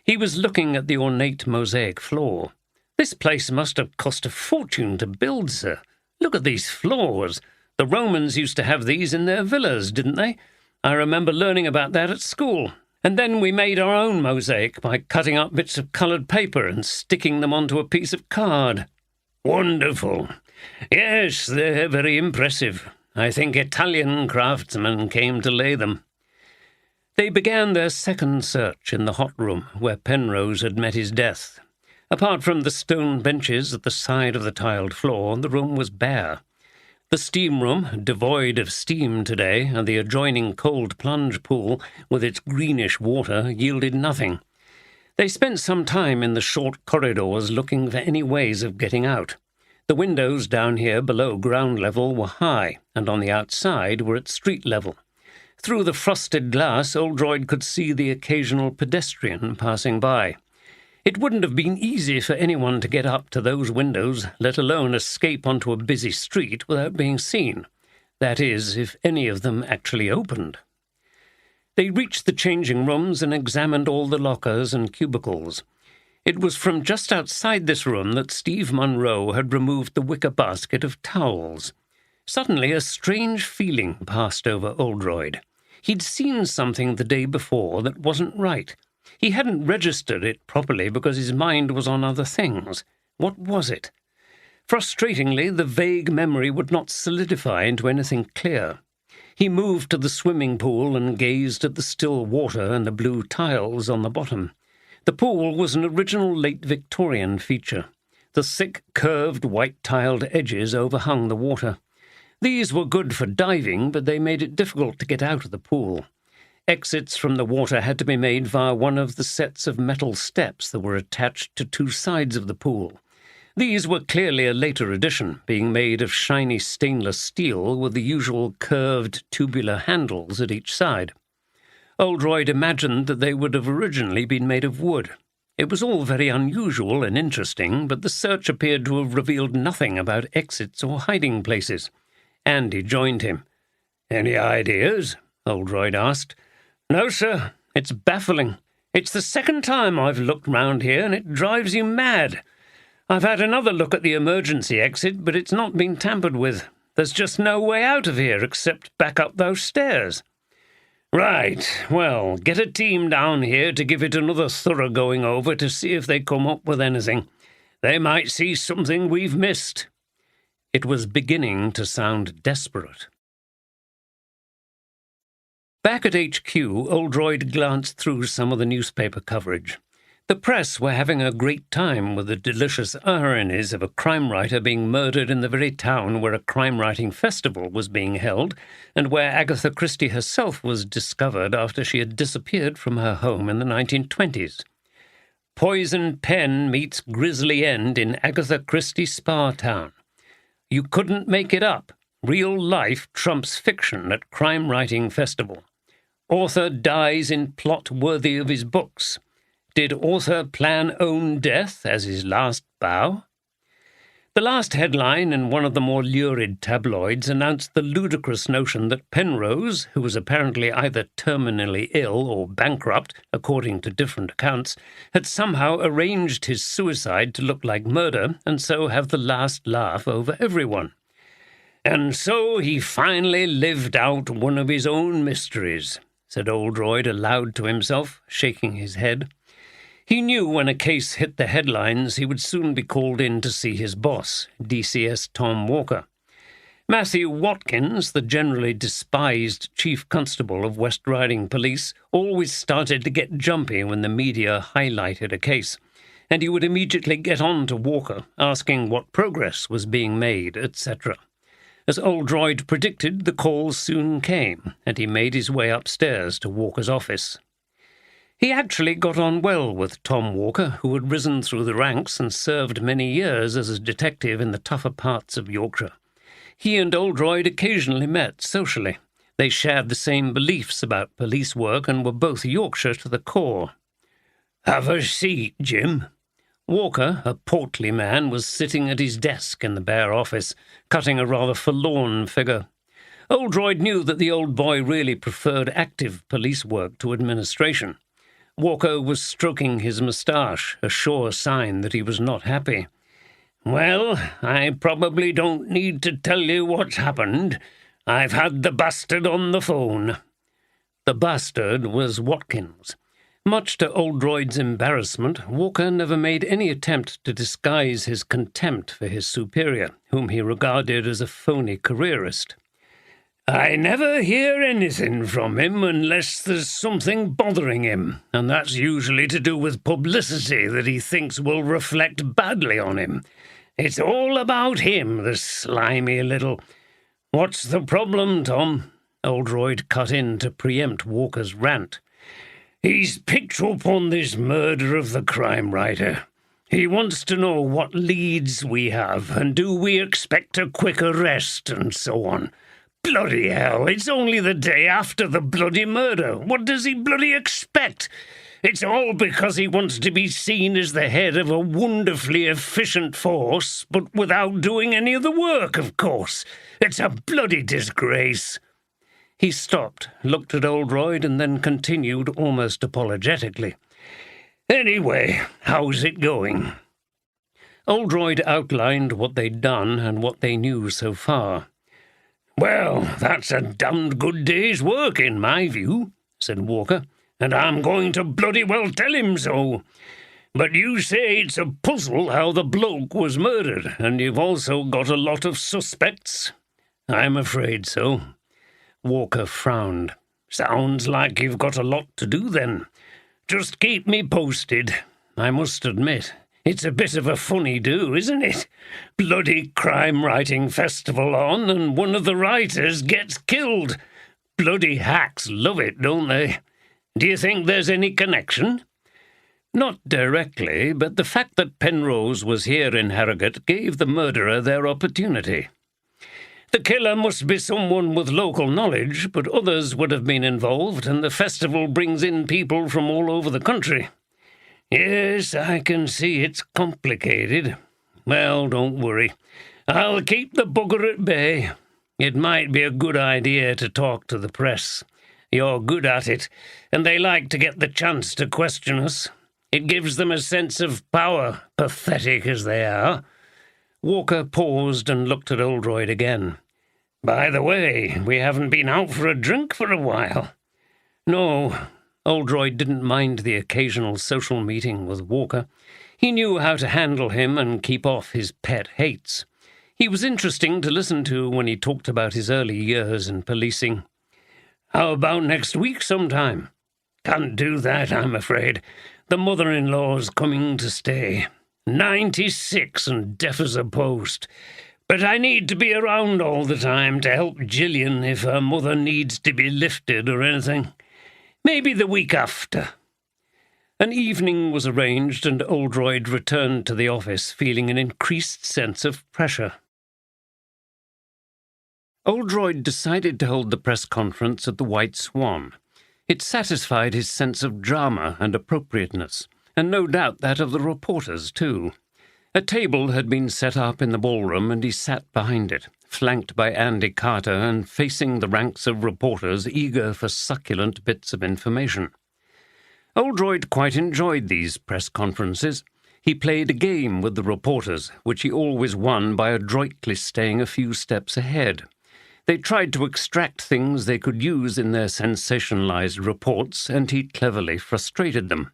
He was looking at the ornate mosaic floor. "This place must have cost a fortune to build, sir. Look at these floors. The Romans used to have these in their villas, didn't they? I remember learning about that at school. And then we made our own mosaic by cutting up bits of coloured paper and sticking them onto a piece of card." "Wonderful. Yes, they're very impressive. I think Italian craftsmen came to lay them." They began their second search in the hot room where Penrose had met his death. Apart from the stone benches at the side of the tiled floor, the room was bare. The steam room, devoid of steam today, and the adjoining cold plunge pool, with its greenish water, yielded nothing. They spent some time in the short corridors looking for any ways of getting out. The windows down here below ground level were high, and on the outside were at street level. Through the frosted glass, Oldroyd could see the occasional pedestrian passing by. It wouldn't have been easy for anyone to get up to those windows, let alone escape onto a busy street without being seen. That is, if any of them actually opened. They reached the changing rooms and examined all the lockers and cubicles. It was from just outside this room that Steve Munro had removed the wicker basket of towels. Suddenly a strange feeling passed over Oldroyd. He'd seen something the day before that wasn't right. He hadn't registered it properly because his mind was on other things. What was it? Frustratingly, the vague memory would not solidify into anything clear. He moved to the swimming pool and gazed at the still water and the blue tiles on the bottom. The pool was an original late Victorian feature. The thick, curved, white-tiled edges overhung the water. These were good for diving, but they made it difficult to get out of the pool. Exits from the water had to be made via one of the sets of metal steps that were attached to two sides of the pool. These were clearly a later addition, being made of shiny stainless steel with the usual curved tubular handles at each side. Oldroyd imagined that they would have originally been made of wood. It was all very unusual and interesting, but the search appeared to have revealed nothing about exits or hiding places. Andy joined him. "Any ideas?" Oldroyd asked. "No, sir. It's baffling. It's the second time I've looked round here, and it drives you mad. I've had another look at the emergency exit, but it's not been tampered with. There's just no way out of here except back up those stairs." "Right. Well, get a team down here to give it another thorough going over to see if they come up with anything. They might see something we've missed." It was beginning to sound desperate. Back at HQ, Oldroyd glanced through some of the newspaper coverage. The press were having a great time with the delicious ironies of a crime writer being murdered in the very town where a crime-writing festival was being held, and where Agatha Christie herself was discovered after she had disappeared from her home in the 1920s. "Poison pen meets grisly end in Agatha Christie spa town. You couldn't make it up. Real life trumps fiction at crime-writing festival. Author dies in plot worthy of his books. Did author plan own death as his last bow?" The last headline in one of the more lurid tabloids announced the ludicrous notion that Penrose, who was apparently either terminally ill or bankrupt, according to different accounts, had somehow arranged his suicide to look like murder and so have the last laugh over everyone. "And so he finally lived out one of his own mysteries," said Oldroyd aloud to himself, shaking his head. He knew when a case hit the headlines he would soon be called in to see his boss, DCS Tom Walker. Matthew Watkins, the generally despised Chief Constable of West Riding Police, always started to get jumpy when the media highlighted a case, and he would immediately get on to Walker, asking what progress was being made, etc. As Oldroyd predicted, the calls soon came, and he made his way upstairs to Walker's office. He actually got on well with Tom Walker, who had risen through the ranks and served many years as a detective in the tougher parts of Yorkshire. He and Oldroyd occasionally met socially. They shared the same beliefs about police work and were both Yorkshire to the core. "Have a seat, Jim." Walker, a portly man, was sitting at his desk in the bare office, cutting a rather forlorn figure. Oldroyd knew that the old boy really preferred active police work to administration. Walker was stroking his moustache, a sure sign that he was not happy. "Well, I probably don't need to tell you what's happened. I've had the bastard on the phone." The bastard was Watkins. Much to Oldroyd's embarrassment, Walker never made any attempt to disguise his contempt for his superior, whom he regarded as a phony careerist. "I never hear anything from him unless there's something bothering him, and that's usually to do with publicity that he thinks will reflect badly on him. It's all about him, the slimy little—" "What's the problem, Tom?" Oldroyd cut in to preempt Walker's rant. "He's picked up on this murder of the crime writer. He wants to know what leads we have, and do we expect a quick arrest, and so on. Bloody hell, it's only the day after the bloody murder. What does he bloody expect? It's all because he wants to be seen as the head of a wonderfully efficient force, but without doing any of the work, of course. It's a bloody disgrace." He stopped, looked at Oldroyd, and then continued almost apologetically. "Anyway, how's it going?" Oldroyd outlined what they'd done and what they knew so far. "Well, that's a damned good day's work, in my view," said Walker, "and I'm going to bloody well tell him so. But you say it's a puzzle how the bloke was murdered, and you've also got a lot of suspects?" "I'm afraid so." Walker frowned. "Sounds like you've got a lot to do, then. Just keep me posted. I must admit, it's a bit of a funny do, isn't it? Bloody crime-writing festival on, and one of the writers gets killed. Bloody hacks love it, don't they? Do you think there's any connection?" "Not directly, but the fact that Penrose was here in Harrogate gave the murderer their opportunity." "The killer must be someone with local knowledge, but others would have been involved, and the festival brings in people from all over the country." "Yes, I can see it's complicated. Well, don't worry. I'll keep the bugger at bay. It might be a good idea to talk to the press. You're good at it, and they like to get the chance to question us. It gives them a sense of power, pathetic as they are." Walker paused and looked at Oldroyd again. "By the way, we haven't been out for a drink for a while." No, Oldroyd didn't mind the occasional social meeting with Walker. He knew how to handle him and keep off his pet hates. He was interesting to listen to when he talked about his early years in policing. "How about next week sometime?" "Can't do that, I'm afraid. The mother-in-law's coming to stay. 96 and deaf as a post. But I need to be around all the time to help Gillian if her mother needs to be lifted or anything. Maybe the week after." An evening was arranged, and Oldroyd returned to the office feeling an increased sense of pressure. Oldroyd decided to hold the press conference at the White Swan. It satisfied his sense of drama and appropriateness, and no doubt that of the reporters, too. A table had been set up in the ballroom, and he sat behind it, flanked by Andy Carter and facing the ranks of reporters eager for succulent bits of information. Oldroyd quite enjoyed these press conferences. He played a game with the reporters, which he always won by adroitly staying a few steps ahead. They tried to extract things they could use in their sensationalized reports, and he cleverly frustrated them.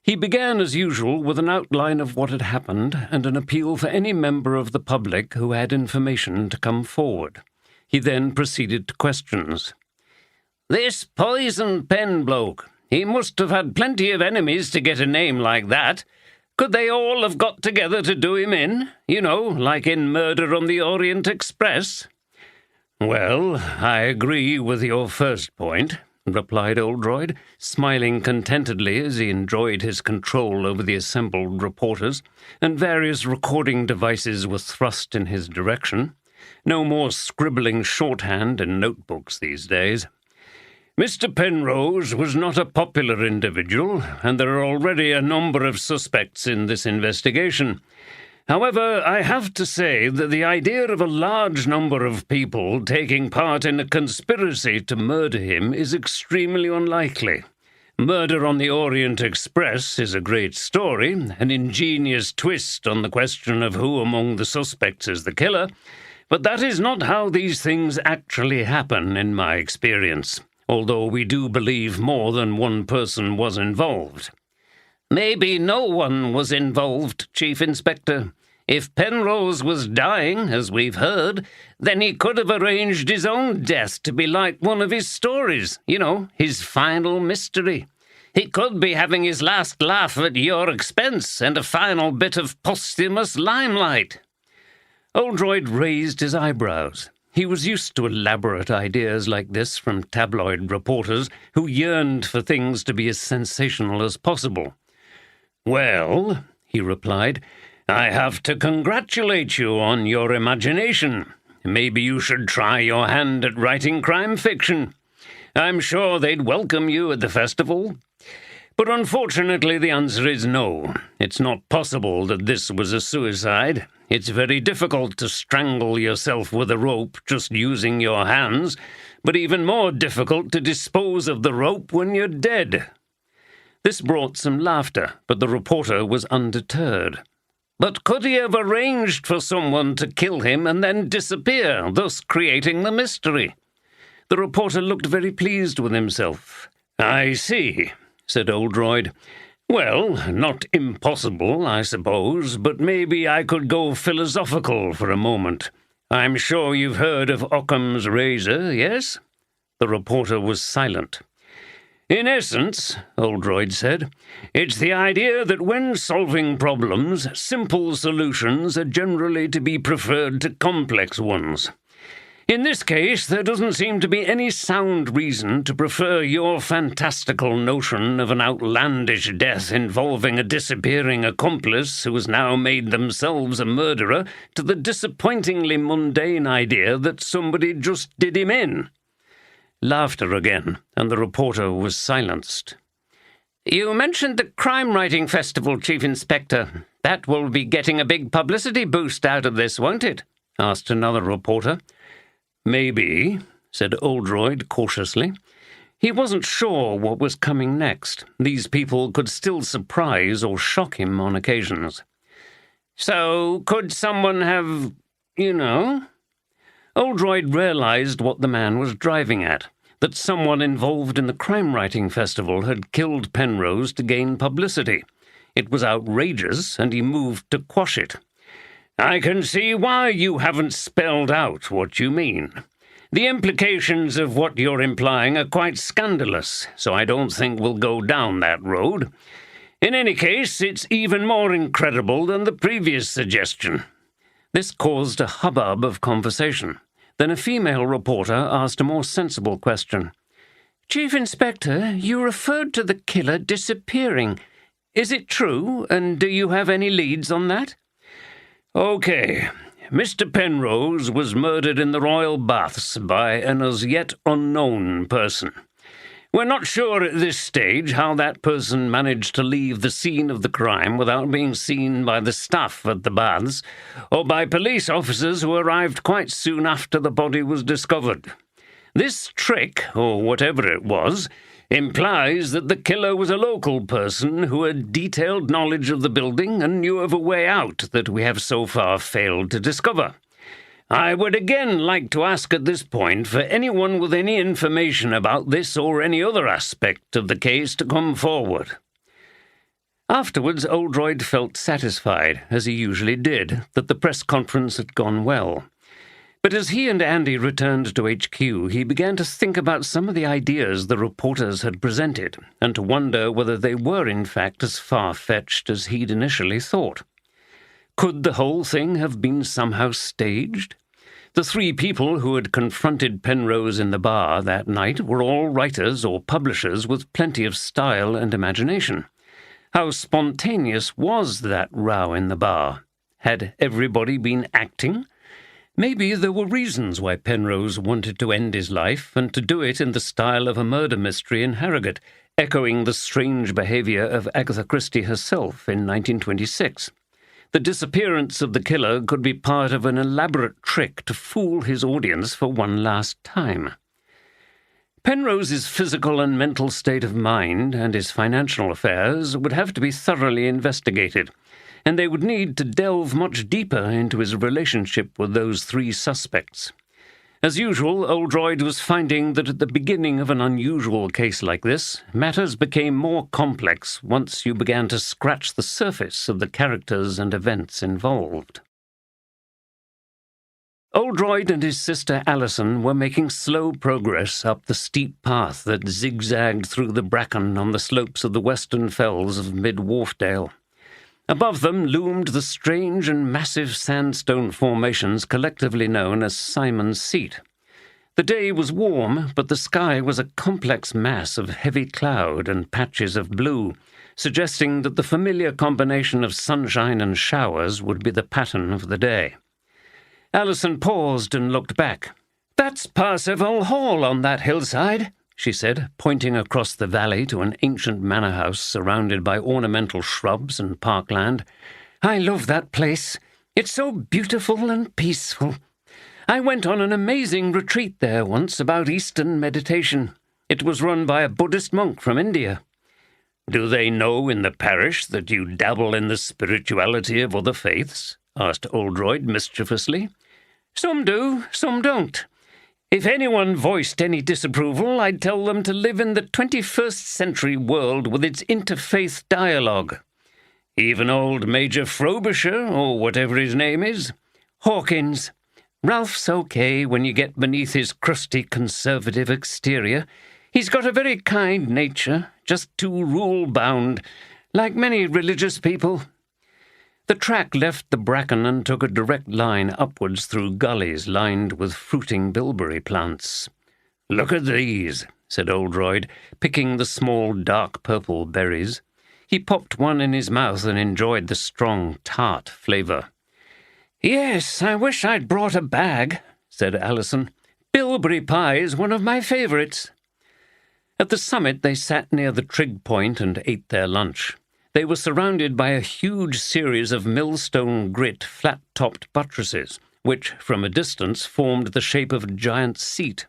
He began, as usual, with an outline of what had happened and an appeal for any member of the public who had information to come forward. He then proceeded to questions. "This poison pen bloke, he must have had plenty of enemies to get a name like that. Could they all have got together to do him in? You know, like in Murder on the Orient Express?" "Well, I agree with your first point," replied Oldroyd, smiling contentedly as he enjoyed his control over the assembled reporters, and various recording devices were thrust in his direction. No more scribbling shorthand in notebooks these days. "Mr. Penrose was not a popular individual, and there are already a number of suspects in this investigation. However, I have to say that the idea of a large number of people taking part in a conspiracy to murder him is extremely unlikely. Murder on the Orient Express is a great story, an ingenious twist on the question of who among the suspects is the killer, but that is not how these things actually happen in my experience, although we do believe more than one person was involved. Maybe no one was involved, Chief Inspector. If Penrose was dying, as we've heard, then he could have arranged his own death to be like one of his stories, his final mystery. He could be having his last laugh at your expense and a final bit of posthumous limelight. Oldroyd raised his eyebrows. He was used to elaborate ideas like this from tabloid reporters who yearned for things to be as sensational as possible. "Well," he replied, "I have to congratulate you on your imagination. Maybe you should try your hand at writing crime fiction. I'm sure they'd welcome you at the festival. But unfortunately the answer is no. It's not possible that this was a suicide. It's very difficult to strangle yourself with a rope just using your hands, but even more difficult to dispose of the rope when you're dead." This brought some laughter, but the reporter was undeterred. "But could he have arranged for someone to kill him and then disappear, thus creating the mystery?" The reporter looked very pleased with himself. "I see," said Oldroyd. "Well, not impossible, I suppose, but maybe I could go philosophical for a moment. I'm sure you've heard of Occam's razor, yes?" The reporter was silent. "In essence," Oldroyd said, "it's the idea that when solving problems, simple solutions are generally to be preferred to complex ones. In this case, there doesn't seem to be any sound reason to prefer your fantastical notion of an outlandish death involving a disappearing accomplice who has now made themselves a murderer to the disappointingly mundane idea that somebody just did him in." Laughter again, and the reporter was silenced. "You mentioned the crime-writing festival, Chief Inspector. That will be getting a big publicity boost out of this, won't it?" asked another reporter. "Maybe," said Oldroyd cautiously. He wasn't sure what was coming next. These people could still surprise or shock him on occasions. "So, could someone have, Oldroyd realized what the man was driving at, that someone involved in the crime-writing festival had killed Penrose to gain publicity. It was outrageous, and he moved to quash it. "I can see why you haven't spelled out what you mean. The implications of what you're implying are quite scandalous, so I don't think we'll go down that road. In any case, it's even more incredible than the previous suggestion." This caused a hubbub of conversation. Then a female reporter asked a more sensible question. "Chief Inspector, you referred to the killer disappearing. Is it true, and do you have any leads on that?" "Okay. Mr. Penrose was murdered in the Royal Baths by an as yet unknown person. We're not sure at this stage how that person managed to leave the scene of the crime without being seen by the staff at the baths or by police officers who arrived quite soon after the body was discovered. This trick, or whatever it was, implies that the killer was a local person who had detailed knowledge of the building and knew of a way out that we have so far failed to discover. I would again like to ask at this point for anyone with any information about this or any other aspect of the case to come forward." Afterwards, Oldroyd felt satisfied, as he usually did, that the press conference had gone well. But as he and Andy returned to HQ, he began to think about some of the ideas the reporters had presented, and to wonder whether they were in fact as far-fetched as he'd initially thought. Could the whole thing have been somehow staged? The three people who had confronted Penrose in the bar that night were all writers or publishers with plenty of style and imagination. How spontaneous was that row in the bar? Had everybody been acting? Maybe there were reasons why Penrose wanted to end his life, and to do it in the style of a murder mystery in Harrogate, echoing the strange behaviour of Agatha Christie herself in 1926. The disappearance of the killer could be part of an elaborate trick to fool his audience for one last time. Penrose's physical and mental state of mind and his financial affairs would have to be thoroughly investigated, and they would need to delve much deeper into his relationship with those three suspects. As usual, Oldroyd was finding that at the beginning of an unusual case like this, matters became more complex once you began to scratch the surface of the characters and events involved. Oldroyd and his sister Alison were making slow progress up the steep path that zigzagged through the bracken on the slopes of the western fells of Mid-Wharfdale. Above them loomed the strange and massive sandstone formations collectively known as Simon's Seat. The day was warm, but the sky was a complex mass of heavy cloud and patches of blue, suggesting that the familiar combination of sunshine and showers would be the pattern of the day. Alison paused and looked back. "That's Parsifal Hall on that hillside," she said, pointing across the valley to an ancient manor house surrounded by ornamental shrubs and parkland. "I love that place. It's so beautiful and peaceful. I went on an amazing retreat there once about Eastern meditation. It was run by a Buddhist monk from India." "Do they know in the parish that you dabble in the spirituality of other faiths?" asked Oldroyd mischievously. "Some do, some don't. If anyone voiced any disapproval, I'd tell them to live in the 21st century world with its interfaith dialogue. Even old Major Frobisher, or whatever his name is. Hawkins. Ralph's okay when you get beneath his crusty conservative exterior. He's got a very kind nature, just too rule-bound, like many religious people." The track left the bracken and took a direct line upwards through gullies lined with fruiting bilberry plants. "Look at these," said Oldroyd, picking the small dark purple berries. He popped one in his mouth and enjoyed the strong, tart flavour. "Yes, I wish I'd brought a bag," said Alison. "Bilberry pie is one of my favourites." At the summit they sat near the trig point and ate their lunch. They were surrounded by a huge series of millstone grit flat-topped buttresses, which, from a distance, formed the shape of a giant seat.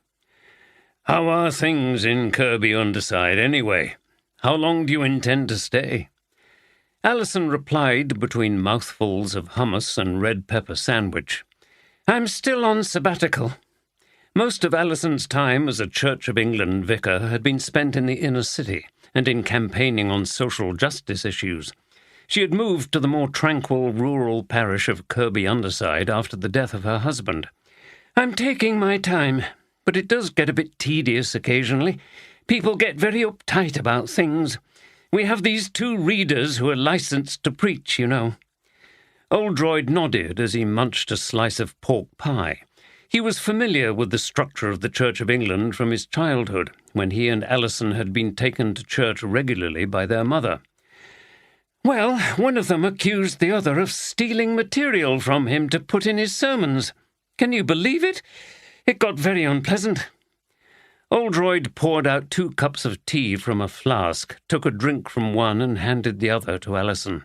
"How are things in Kirby-under-Side, anyway? How long do you intend to stay?" Alison replied between mouthfuls of hummus and red pepper sandwich. "I'm still on sabbatical." Most of Alison's time as a Church of England vicar had been spent in the inner city and in campaigning on social justice issues. She had moved to the more tranquil rural parish of Kirby-under-Side after the death of her husband. "I'm taking my time, but it does get a bit tedious occasionally. People get very uptight about things. We have these 2 readers who are licensed to preach, you know." Oldroyd nodded as he munched a slice of pork pie. He was familiar with the structure of the Church of England from his childhood, when he and Alison had been taken to church regularly by their mother. "Well, one of them accused the other of stealing material from him to put in his sermons. Can you believe it? It got very unpleasant." Oldroyd poured out 2 cups of tea from a flask, took a drink from one and handed the other to Alison.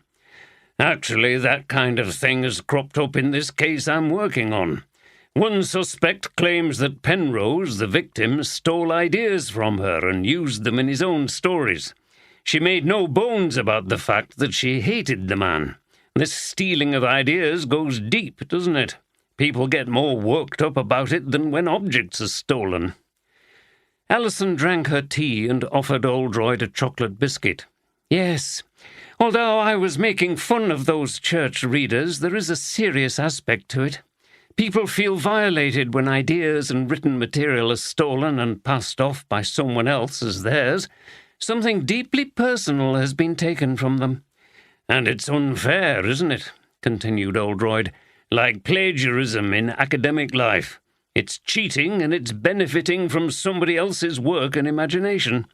"Actually, that kind of thing has cropped up in this case I'm working on. One suspect claims that Penrose, the victim, stole ideas from her and used them in his own stories. She made no bones about the fact that she hated the man. This stealing of ideas goes deep, doesn't it? People get more worked up about it than when objects are stolen." Alison drank her tea and offered Oldroyd a chocolate biscuit. "Yes, although I was making fun of those church readers, there is a serious aspect to it. People feel violated when ideas and written material are stolen and passed off by someone else as theirs. Something deeply personal has been taken from them." "And it's unfair, isn't it?" continued Oldroyd. "Like plagiarism in academic life. It's cheating and it's benefiting from somebody else's work and imagination."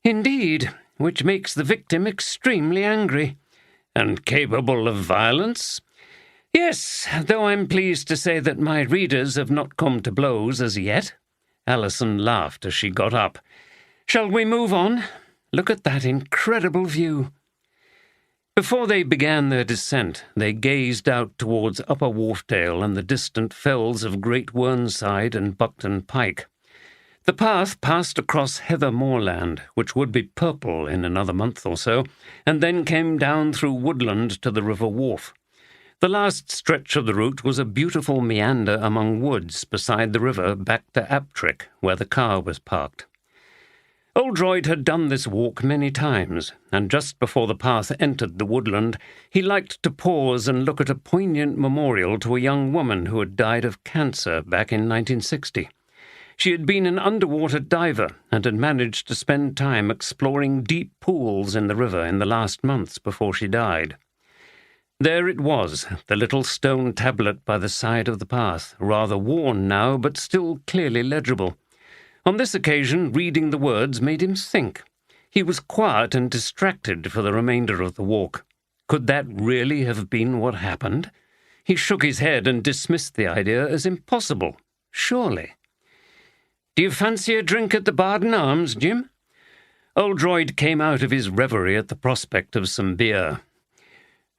"Indeed, which makes the victim extremely angry." "And capable of violence?" "Yes, though I'm pleased to say that my readers have not come to blows as yet." Alison laughed as she got up. "Shall we move on? Look at that incredible view." Before they began their descent, they gazed out towards Upper Wharfdale and the distant fells of Great Whernside and Buckton Pike. The path passed across heather moorland, which would be purple in another month or so, and then came down through woodland to the River Wharfe. The last stretch of the route was a beautiful meander among woods beside the river back to Aptrick, where the car was parked. Oldroyd had done this walk many times, and just before the path entered the woodland, he liked to pause and look at a poignant memorial to a young woman who had died of cancer back in 1960. She had been an underwater diver and had managed to spend time exploring deep pools in the river in the last months before she died. There it was, the little stone tablet by the side of the path, rather worn now, but still clearly legible. On this occasion, reading the words made him think. He was quiet and distracted for the remainder of the walk. Could that really have been what happened? He shook his head and dismissed the idea as impossible. Surely. "Do you fancy a drink at the Barden Arms, Jim?" Oldroyd came out of his reverie at the prospect of some beer.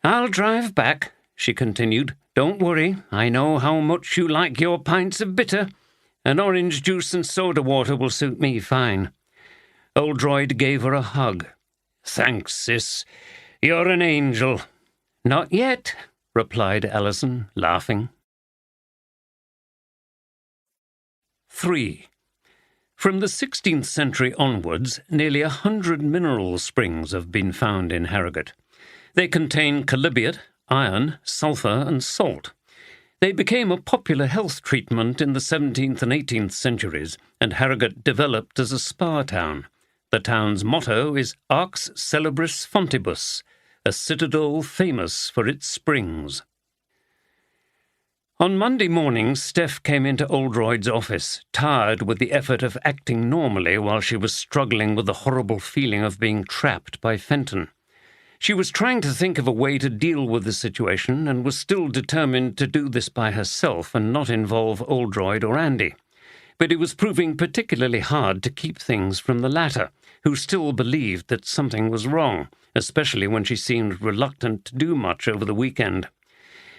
"I'll drive back," she continued. "Don't worry, I know how much you like your pints of bitter. An orange juice and soda water will suit me fine." Oldroyd gave her a hug. "Thanks, sis. You're an angel." "Not yet," replied Alison, laughing. 3. From the 16th century onwards, nearly 100 mineral springs have been found in Harrogate. They contain chalybeate, iron, sulphur, and salt. They became a popular health treatment in the 17th and 18th centuries, and Harrogate developed as a spa town. The town's motto is Arx Celebris Fontibus, a citadel famous for its springs. On Monday morning, Steph came into Oldroyd's office, tired with the effort of acting normally while she was struggling with the horrible feeling of being trapped by Fenton. She was trying to think of a way to deal with the situation and was still determined to do this by herself and not involve Oldroyd or Andy. But it was proving particularly hard to keep things from the latter, who still believed that something was wrong, especially when she seemed reluctant to do much over the weekend.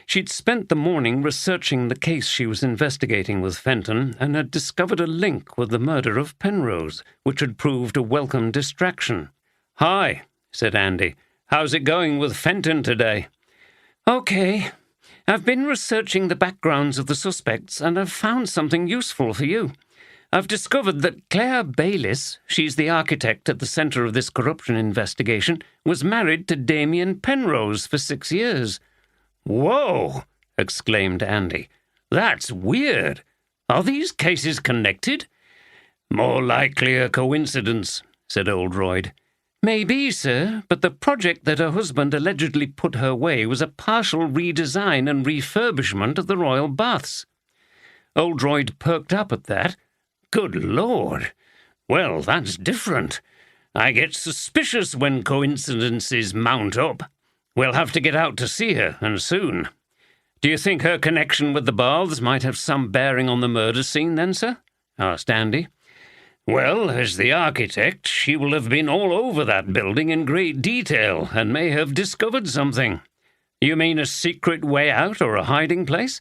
She'd spent the morning researching the case she was investigating with Fenton and had discovered a link with the murder of Penrose, which had proved a welcome distraction. "Hi," said Andy. "How's it going with Fenton today?" "Okay. I've been researching the backgrounds of the suspects and I've found something useful for you. I've discovered that Claire Bayliss, she's the architect at the centre of this corruption investigation, was married to Damien Penrose for 6 years." "Whoa!" exclaimed Andy. "That's weird. Are these cases connected?" "More likely a coincidence," said Oldroyd. "Maybe, sir, but the project that her husband allegedly put her way was a partial redesign and refurbishment of the royal baths." Oldroyd perked up at that. "Good Lord! Well, that's different. I get suspicious when coincidences mount up. We'll have to get out to see her, and soon." "Do you think her connection with the baths might have some bearing on the murder scene, then, sir?" asked Andy. "Well, as the architect, she will have been all over that building in great detail and may have discovered something." "You mean a secret way out or a hiding place?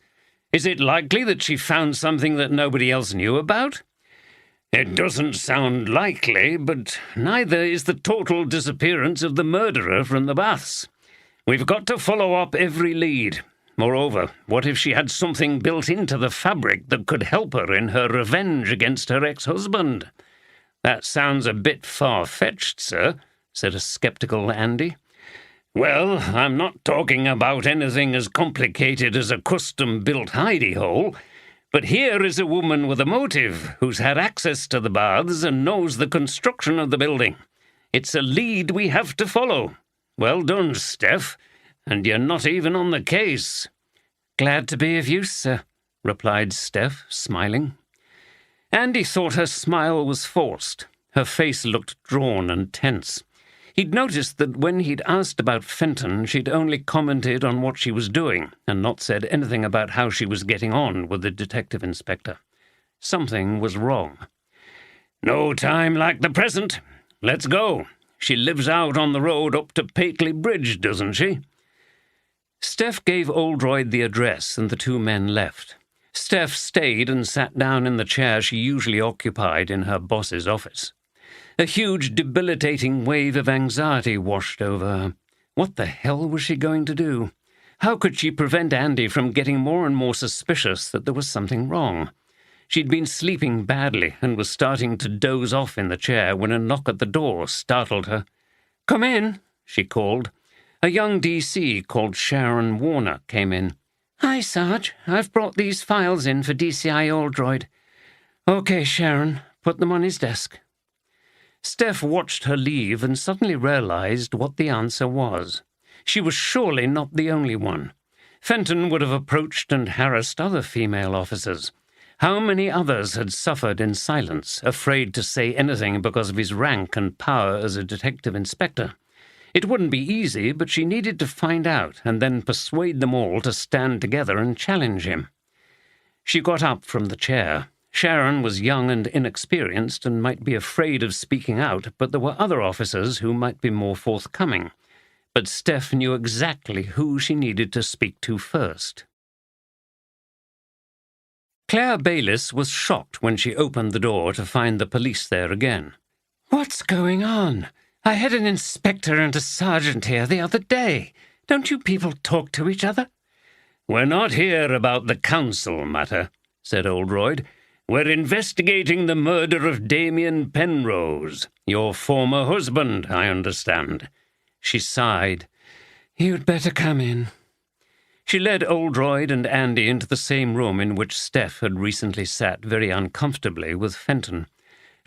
Is it likely that she found something that nobody else knew about?" "It doesn't sound likely, but neither is the total disappearance of the murderer from the baths. We've got to follow up every lead. Moreover, what if she had something built into the fabric that could help her in her revenge against her ex-husband?" "That sounds a bit far-fetched, sir," said a sceptical Andy. "Well, I'm not talking about anything as complicated as a custom-built hidey-hole, but here is a woman with a motive who's had access to the baths and knows the construction of the building. It's a lead we have to follow. Well done, Steph, and you're not even on the case." "Glad to be of use, sir," replied Steph, smiling. Andy thought her smile was forced. Her face looked drawn and tense. He'd noticed that when he'd asked about Fenton, she'd only commented on what she was doing and not said anything about how she was getting on with the detective inspector. Something was wrong. "No time like the present. Let's go. She lives out on the road up to Pateley Bridge, doesn't she?" Steph gave Oldroyd the address, and the two men left. Steph stayed and sat down in the chair she usually occupied in her boss's office. A huge, debilitating wave of anxiety washed over her. What the hell was she going to do? How could she prevent Andy from getting more and more suspicious that there was something wrong? She'd been sleeping badly and was starting to doze off in the chair when a knock at the door startled her. "Come in," she called. A young DC called Sharon Warner came in. "Hi, Sarge. I've brought these files in for DCI Oldroyd." "Okay, Sharon. Put them on his desk." Steph watched her leave and suddenly realized what the answer was. She was surely not the only one. Fenton would have approached and harassed other female officers. How many others had suffered in silence, afraid to say anything because of his rank and power as a detective inspector? It wouldn't be easy, but she needed to find out and then persuade them all to stand together and challenge him. She got up from the chair. Sharon was young and inexperienced and might be afraid of speaking out, but there were other officers who might be more forthcoming. But Steph knew exactly who she needed to speak to first. Claire Bayliss was shocked when she opened the door to find the police there again. "What's going on? I had an inspector and a sergeant here the other day. Don't you people talk to each other?" "We're not here about the council matter," said Oldroyd. "We're investigating the murder of Damien Penrose, your former husband, I understand." She sighed. "You'd better come in." She led Oldroyd and Andy into the same room in which Steph had recently sat very uncomfortably with Fenton.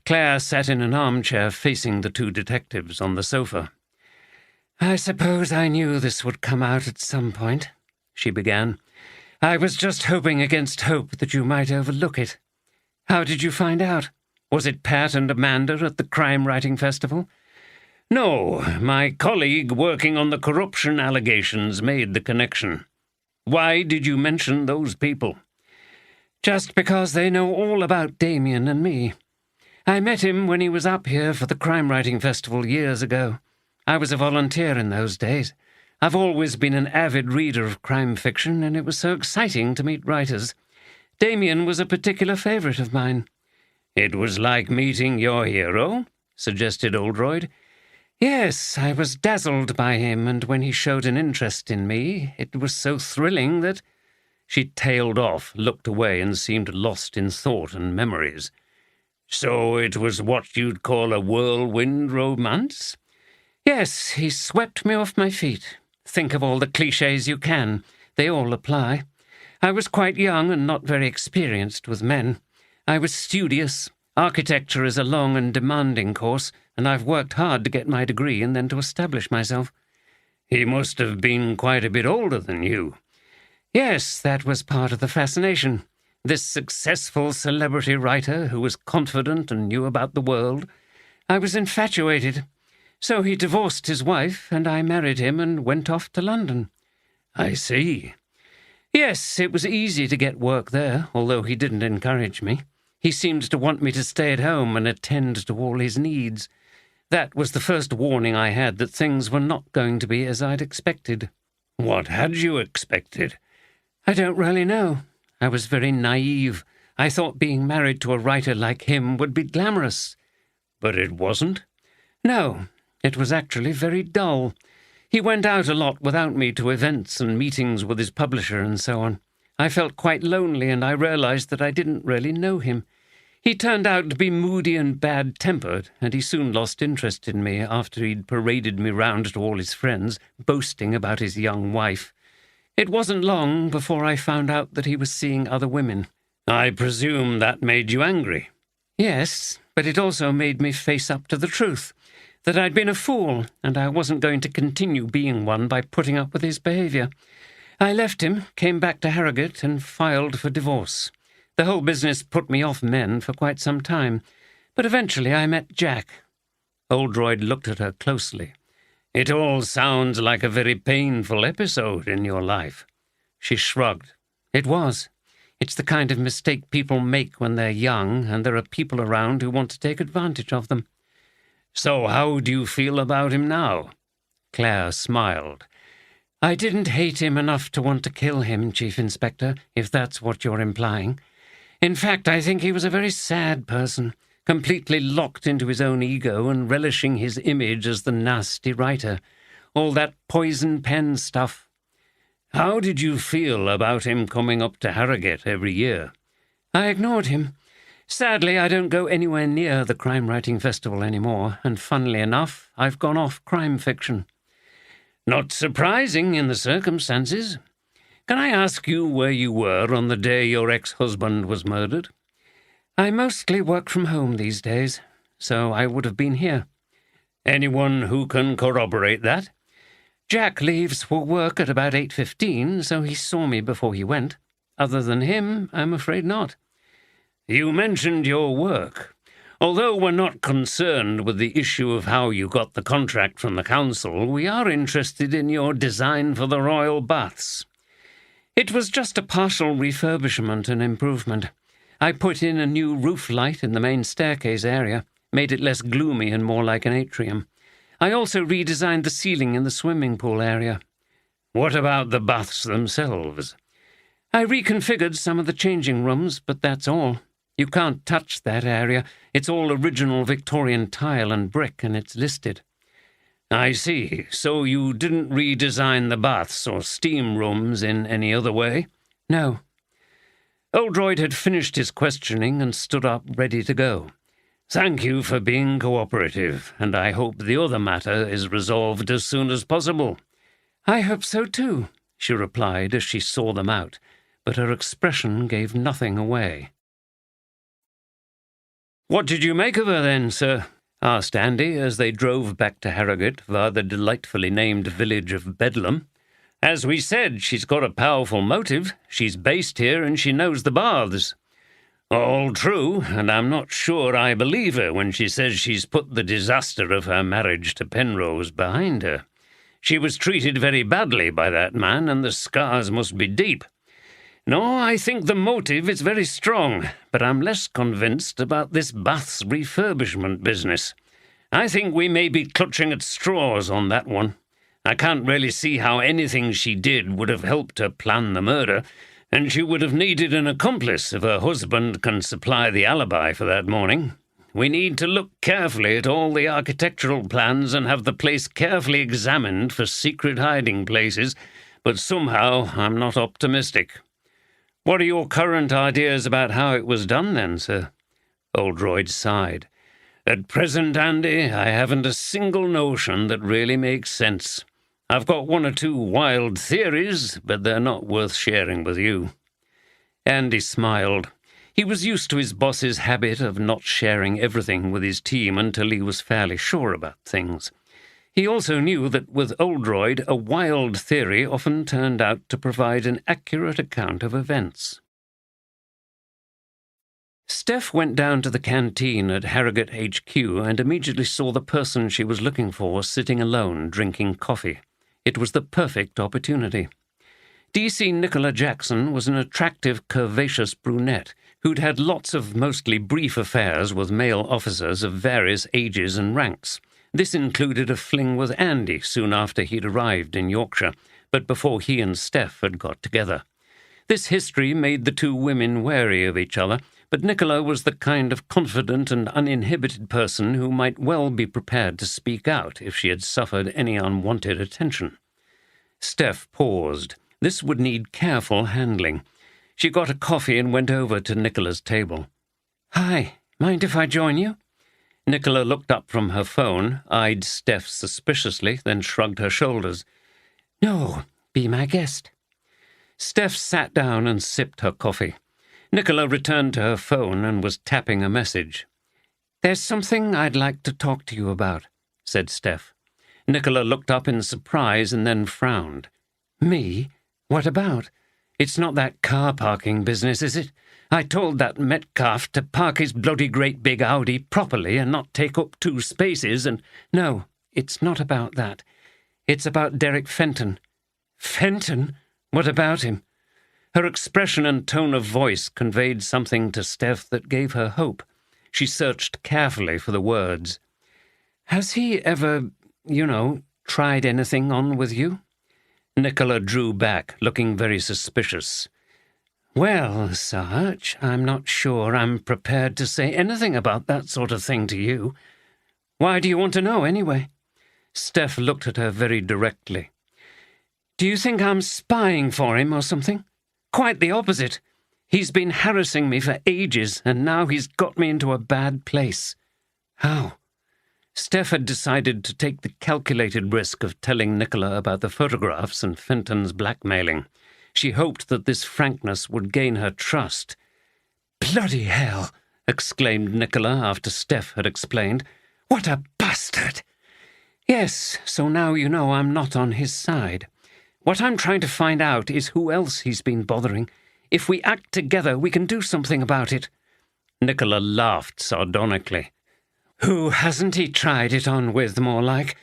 Claire sat in an armchair facing the two detectives on the sofa. "I suppose I knew this would come out at some point," she began. "I was just hoping against hope that you might overlook it. How did you find out? Was it Pat and Amanda at the crime writing festival?" "No, my colleague working on the corruption allegations made the connection. Why did you mention those people?" "Just because they know all about Damien and me. I met him when he was up here for the crime writing festival years ago. I was a volunteer in those days. I've always been an avid reader of crime fiction, and it was so exciting to meet writers. Damien was a particular favourite of mine." "It was like meeting your hero?" suggested Oldroyd. "Yes, I was dazzled by him, and when he showed an interest in me, it was so thrilling that—" She tailed off, looked away, and seemed lost in thought and memories. "So it was what you'd call a whirlwind romance?" "Yes, he swept me off my feet. Think of all the clichés you can. They all apply. I was quite young and not very experienced with men. I was studious. Architecture is a long and demanding course, and I've worked hard to get my degree and then to establish myself." "He must have been quite a bit older than you." "Yes, that was part of the fascination. This successful celebrity writer who was confident and knew about the world. I was infatuated. So he divorced his wife, and I married him and went off to London." "I see." "Yes, it was easy to get work there, although he didn't encourage me. He seemed to want me to stay at home and attend to all his needs. That was the first warning I had that things were not going to be as I'd expected." "What had you expected?" "I don't really know. I was very naive. I thought being married to a writer like him would be glamorous." "But it wasn't?" "No, it was actually very dull. He went out a lot without me to events and meetings with his publisher and so on. I felt quite lonely, and I realized that I didn't really know him. He turned out to be moody and bad-tempered, and he soon lost interest in me after he'd paraded me round to all his friends, boasting about his young wife. It wasn't long before I found out that he was seeing other women." "I presume that made you angry?" "Yes, but it also made me face up to the truth, that I'd been a fool, and I wasn't going to continue being one by putting up with his behaviour. I left him, came back to Harrogate, and filed for divorce. The whole business put me off men for quite some time, but eventually I met Jack." Oldroyd looked at her closely. "It all sounds like a very painful episode in your life." She shrugged. "It was. It's the kind of mistake people make when they're young, and there are people around who want to take advantage of them." So how do you feel about him now? Claire smiled. I didn't hate him enough to want to kill him, Chief Inspector, if that's what you're implying. In fact, I think he was a very sad person, completely locked into his own ego and relishing his image as the nasty writer. All that poison pen stuff. How did you feel about him coming up to Harrogate every year? I ignored him. Sadly, I don't go anywhere near the crime writing festival anymore, and funnily enough, I've gone off crime fiction. Not surprising in the circumstances. Can I ask you where you were on the day your ex-husband was murdered? I mostly work from home these days, so I would have been here. Anyone who can corroborate that? Jack leaves for work at about 8:15, so he saw me before he went. Other than him, I'm afraid not. You mentioned your work. Although we're not concerned with the issue of how you got the contract from the council, we are interested in your design for the royal baths. It was just a partial refurbishment and improvement. I put in a new roof light in the main staircase area, made it less gloomy and more like an atrium. I also redesigned the ceiling in the swimming pool area. What about the baths themselves? I reconfigured some of the changing rooms, but that's all. You can't touch that area. It's all original Victorian tile and brick, and it's listed. I see. So you didn't redesign the baths or steam rooms in any other way? No. Oldroyd had finished his questioning and stood up ready to go. Thank you for being cooperative, and I hope the other matter is resolved as soon as possible. I hope so too, she replied as she saw them out, but her expression gave nothing away. What did you make of her then, sir? Asked Andy as they drove back to Harrogate via the delightfully named village of Bedlam. As we said, she's got a powerful motive. She's based here and she knows the baths. All true, and I'm not sure I believe her when she says she's put the disaster of her marriage to Penrose behind her. She was treated very badly by that man, and the scars must be deep. No, I think the motive is very strong, but I'm less convinced about this baths refurbishment business. I think we may be clutching at straws on that one. I can't really see how anything she did would have helped her plan the murder, and she would have needed an accomplice if her husband can supply the alibi for that morning. We need to look carefully at all the architectural plans and have the place carefully examined for secret hiding places, but somehow I'm not optimistic. What are your current ideas about how it was done then, sir? Oldroyd sighed. At present, Andy, I haven't a single notion that really makes sense. I've got one or two wild theories, but they're not worth sharing with you. Andy smiled. He was used to his boss's habit of not sharing everything with his team until he was fairly sure about things. He also knew that with Oldroyd, a wild theory often turned out to provide an accurate account of events. Steph went down to the canteen at Harrogate HQ and immediately saw the person she was looking for sitting alone drinking coffee. It was the perfect opportunity. DC Nicola Jackson was an attractive, curvaceous brunette who'd had lots of mostly brief affairs with male officers of various ages and ranks. This included a fling with Andy soon after he'd arrived in Yorkshire, but before he and Steph had got together. This history made the two women wary of each other, but Nicola was the kind of confident and uninhibited person who might well be prepared to speak out if she had suffered any unwanted attention. Steph paused. This would need careful handling. She got a coffee and went over to Nicola's table. "Hi, mind if I join you?" Nicola looked up from her phone, eyed Steph suspiciously, then shrugged her shoulders. "No, be my guest." Steph sat down and sipped her coffee. Nicola returned to her phone and was tapping a message. "There's something I'd like to talk to you about," said Steph. Nicola looked up in surprise and then frowned. "Me? What about? It's not that car parking business, is it? I told that Metcalf to park his bloody great big Audi properly and not take up 2 spaces and— No, it's not about that. It's about Derek Fenton." "Fenton? What about him?" Her expression and tone of voice conveyed something to Steph that gave her hope. She searched carefully for the words. Has he ever, tried anything on with you?" Nicola drew back, looking very suspicious. "Well, Sarge, I'm not sure I'm prepared to say anything about that sort of thing to you. Why do you want to know, anyway?" Steph looked at her very directly. "Do you think I'm spying for him or something? Quite the opposite. He's been harassing me for ages, and now he's got me into a bad place." "How?" Steph had decided to take the calculated risk of telling Nicola about the photographs and Fenton's blackmailing. She hoped that this frankness would gain her trust. "Bloody hell!" exclaimed Nicola after Steph had explained. "What a bastard!" "Yes, so now you know I'm not on his side. What I'm trying to find out is who else he's been bothering. If we act together, we can do something about it." Nicola laughed sardonically. "Who hasn't he tried it on with, more like?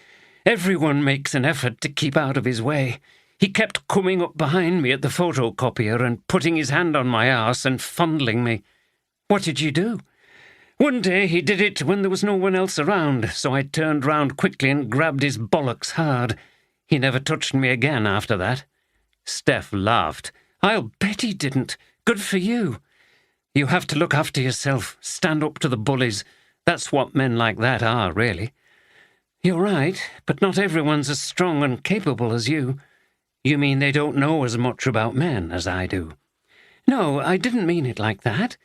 Everyone makes an effort to keep out of his way. He kept coming up behind me at the photocopier and putting his hand on my arse and fondling me." "What did you do?" "One day he did it when there was no one else around, so I turned round quickly and grabbed his bollocks hard. He never touched me again after that." Steph laughed. "I'll bet he didn't. Good for you. You have to look after yourself, stand up to the bullies. That's what men like that are, really." "You're right, but not everyone's as strong and capable as you." "You mean they don't know as much about men as I do?" "No, I didn't mean it like that.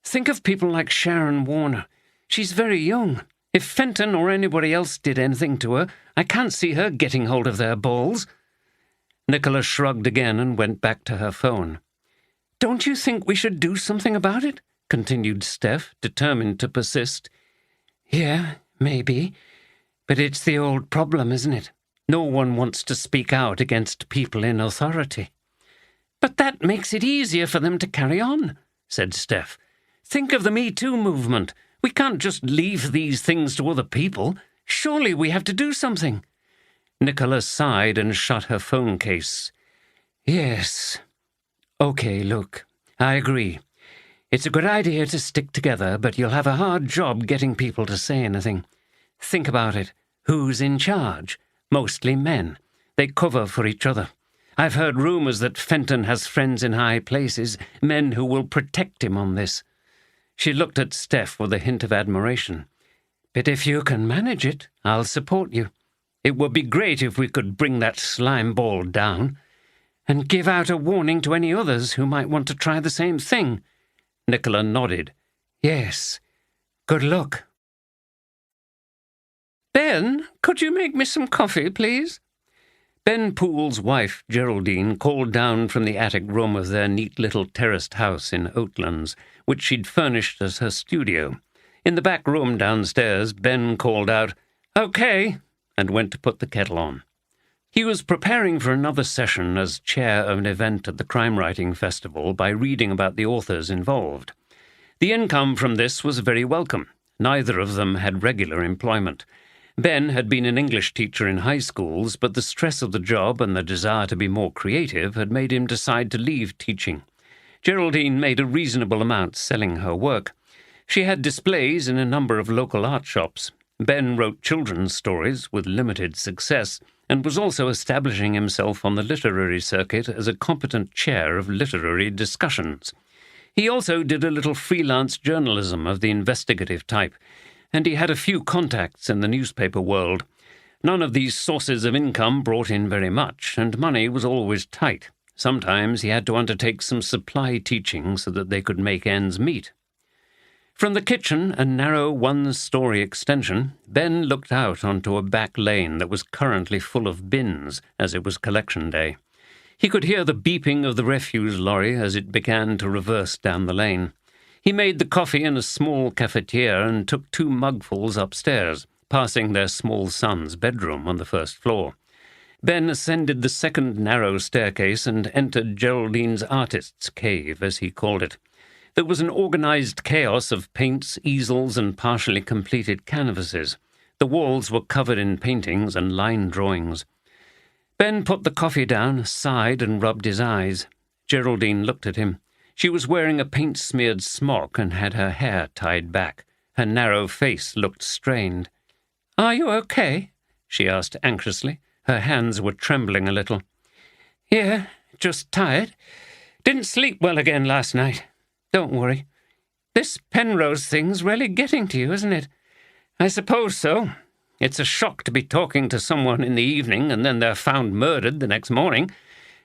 Think of people like Sharon Warner. She's very young. If Fenton or anybody else did anything to her, I can't see her getting hold of their balls." Nicola shrugged again and went back to her phone. "Don't you think we should do something about it?" continued Steph, determined to persist. "Yeah, maybe. But it's the old problem, isn't it? No one wants to speak out against people in authority." "But that makes it easier for them to carry on," said Steph. "Think of the Me Too movement. We can't just leave these things to other people. Surely we have to do something." Nicola sighed and shut her phone case. "Yes. Okay, look, I agree. It's a good idea to stick together, but you'll have a hard job getting people to say anything. Think about it. Who's in charge? Mostly men. They cover for each other. I've heard rumours that Fenton has friends in high places, men who will protect him on this." She looked at Steph with a hint of admiration. "But if you can manage it, I'll support you. It would be great if we could bring that slime ball down. And give out a warning to any others who might want to try the same thing." Nicola nodded. "Yes. Good luck." "Ben, could you make me some coffee, please?" Ben Poole's wife, Geraldine, called down from the attic room of their neat little terraced house in Oatlands, which she'd furnished as her studio. In the back room downstairs, Ben called out, "Okay," and went to put the kettle on. He was preparing for another session as chair of an event at the Crime Writing Festival by reading about the authors involved. The income from this was very welcome. Neither of them had regular employment. Ben had been an English teacher in high schools, but the stress of the job and the desire to be more creative had made him decide to leave teaching. Geraldine made a reasonable amount selling her work. She had displays in a number of local art shops. Ben wrote children's stories with limited success, and was also establishing himself on the literary circuit as a competent chair of literary discussions. He also did a little freelance journalism of the investigative type, and he had a few contacts in the newspaper world. None of these sources of income brought in very much, and money was always tight. Sometimes he had to undertake some supply teaching so that they could make ends meet. From the kitchen, a narrow one-story extension, Ben looked out onto a back lane that was currently full of bins, as it was collection day. He could hear the beeping of the refuse lorry as it began to reverse down the lane. He made the coffee in a small cafetiere and took 2 mugfuls upstairs, passing their small son's bedroom on the first floor. Ben ascended the second narrow staircase and entered Geraldine's artist's cave, as he called it. There was an organized chaos of paints, easels, and partially completed canvases. The walls were covered in paintings and line drawings. Ben put the coffee down, sighed, and rubbed his eyes. Geraldine looked at him. She was wearing a paint-smeared smock and had her hair tied back. Her narrow face looked strained. "Are you okay?" she asked anxiously. Her hands were trembling a little. "Yeah, just tired. Didn't sleep well again last night. Don't worry. This Penrose thing's really getting to you, isn't it?" "I suppose so. It's a shock to be talking to someone in the evening and then they're found murdered the next morning.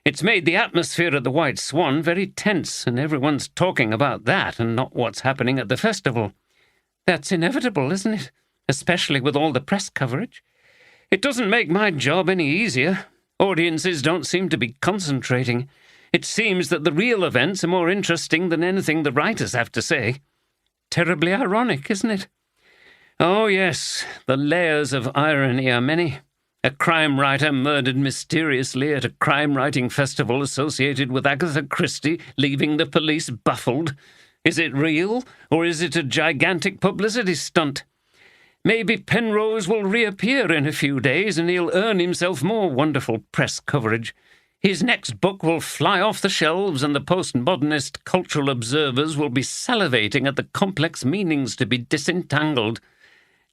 It's made the atmosphere at the White Swan very tense, and everyone's talking about that and not what's happening at the festival." "That's inevitable, isn't it? Especially with all the press coverage." "It doesn't make my job any easier. Audiences don't seem to be concentrating. It seems that the real events are more interesting than anything the writers have to say." "Terribly ironic, isn't it?" "Oh, yes. The layers of irony are many. A crime writer murdered mysteriously at a crime-writing festival associated with Agatha Christie, leaving the police baffled. Is it real, or is it a gigantic publicity stunt? Maybe Penrose will reappear in a few days and he'll earn himself more wonderful press coverage. His next book will fly off the shelves and the postmodernist cultural observers will be salivating at the complex meanings to be disentangled."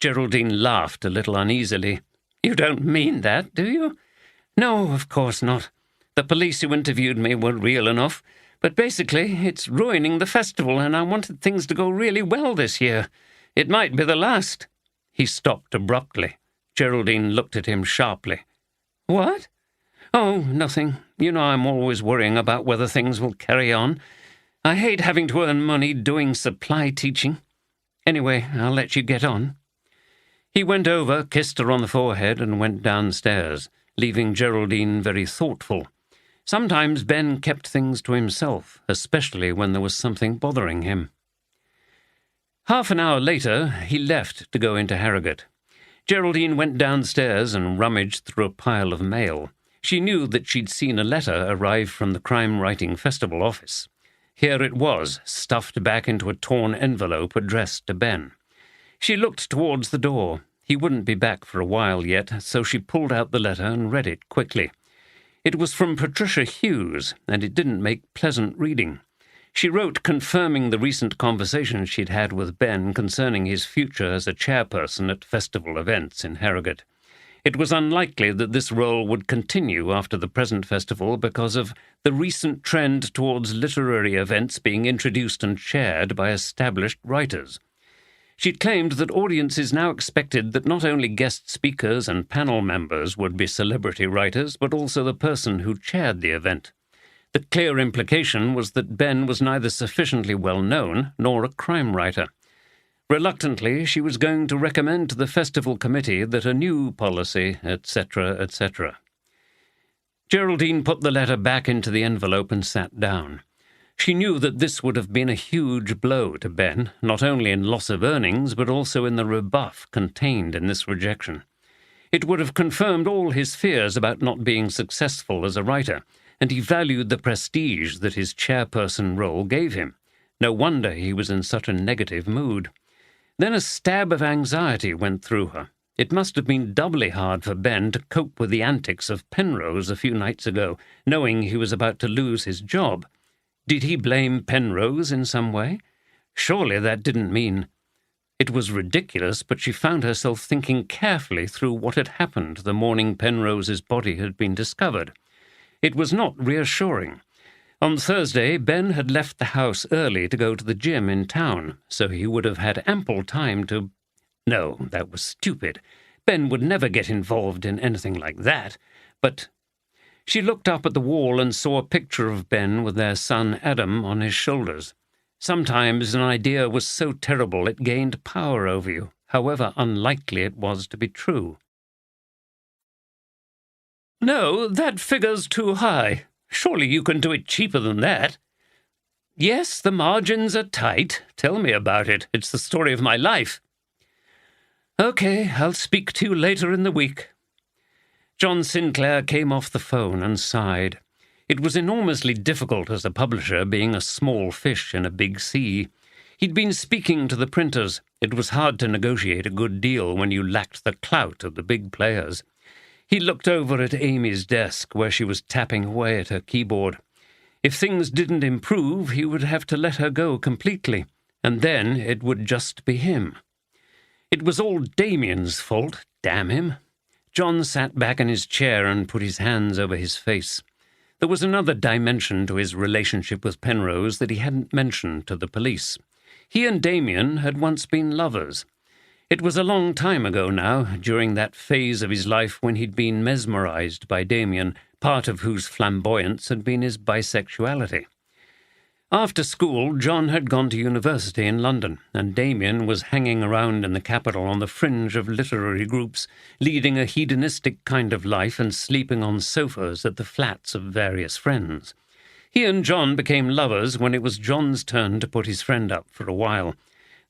Geraldine laughed a little uneasily. "You don't mean that, do you?" "No, of course not. The police who interviewed me were real enough. But basically, it's ruining the festival, and I wanted things to go really well this year. It might be the last." He stopped abruptly. Geraldine looked at him sharply. "What?" "Oh, nothing. You know I'm always worrying about whether things will carry on. I hate having to earn money doing supply teaching. Anyway, I'll let you get on." He went over, kissed her on the forehead, and went downstairs, leaving Geraldine very thoughtful. Sometimes Ben kept things to himself, especially when there was something bothering him. Half an hour later, he left to go into Harrogate. Geraldine went downstairs and rummaged through a pile of mail. She knew that she'd seen a letter arrive from the crime-writing festival office. Here it was, stuffed back into a torn envelope addressed to Ben. She looked towards the door. He wouldn't be back for a while yet, so she pulled out the letter and read it quickly. It was from Patricia Hughes, and it didn't make pleasant reading. She wrote confirming the recent conversation she'd had with Ben concerning his future as a chairperson at festival events in Harrogate. It was unlikely that this role would continue after the present festival because of the recent trend towards literary events being introduced and chaired by established writers. She'd claimed that audiences now expected that not only guest speakers and panel members would be celebrity writers, but also the person who chaired the event. The clear implication was that Ben was neither sufficiently well known nor a crime writer. Reluctantly, she was going to recommend to the festival committee that a new policy, etc., etc. Geraldine put the letter back into the envelope and sat down. She knew that this would have been a huge blow to Ben, not only in loss of earnings, but also in the rebuff contained in this rejection. It would have confirmed all his fears about not being successful as a writer, and he valued the prestige that his chairperson role gave him. No wonder he was in such a negative mood. Then a stab of anxiety went through her. It must have been doubly hard for Ben to cope with the antics of Penrose a few nights ago, knowing he was about to lose his job. Did he blame Penrose in some way? Surely that didn't mean... It was ridiculous, but she found herself thinking carefully through what had happened the morning Penrose's body had been discovered. It was not reassuring. On Thursday, Ben had left the house early to go to the gym in town, so he would have had ample time to... No, that was stupid. Ben would never get involved in anything like that. But... She looked up at the wall and saw a picture of Ben with their son Adam on his shoulders. Sometimes an idea was so terrible it gained power over you, however unlikely it was to be true. "No, that figure's too high. Surely you can do it cheaper than that." "Yes, the margins are tight. Tell me about it. It's the story of my life." "Okay, I'll speak to you later in the week." John Sinclair came off the phone and sighed. It was enormously difficult as a publisher, being a small fish in a big sea. He'd been speaking to the printers. It was hard to negotiate a good deal when you lacked the clout of the big players. He looked over at Amy's desk, where she was tapping away at her keyboard. If things didn't improve, he would have to let her go completely, and then it would just be him. It was all Damien's fault, damn him. John sat back in his chair and put his hands over his face. There was another dimension to his relationship with Penrose that he hadn't mentioned to the police. He and Damien had once been lovers. It was a long time ago now, during that phase of his life when he'd been mesmerized by Damien, part of whose flamboyance had been his bisexuality. After school, John had gone to university in London, and Damien was hanging around in the capital on the fringe of literary groups, leading a hedonistic kind of life and sleeping on sofas at the flats of various friends. He and John became lovers when it was John's turn to put his friend up for a while.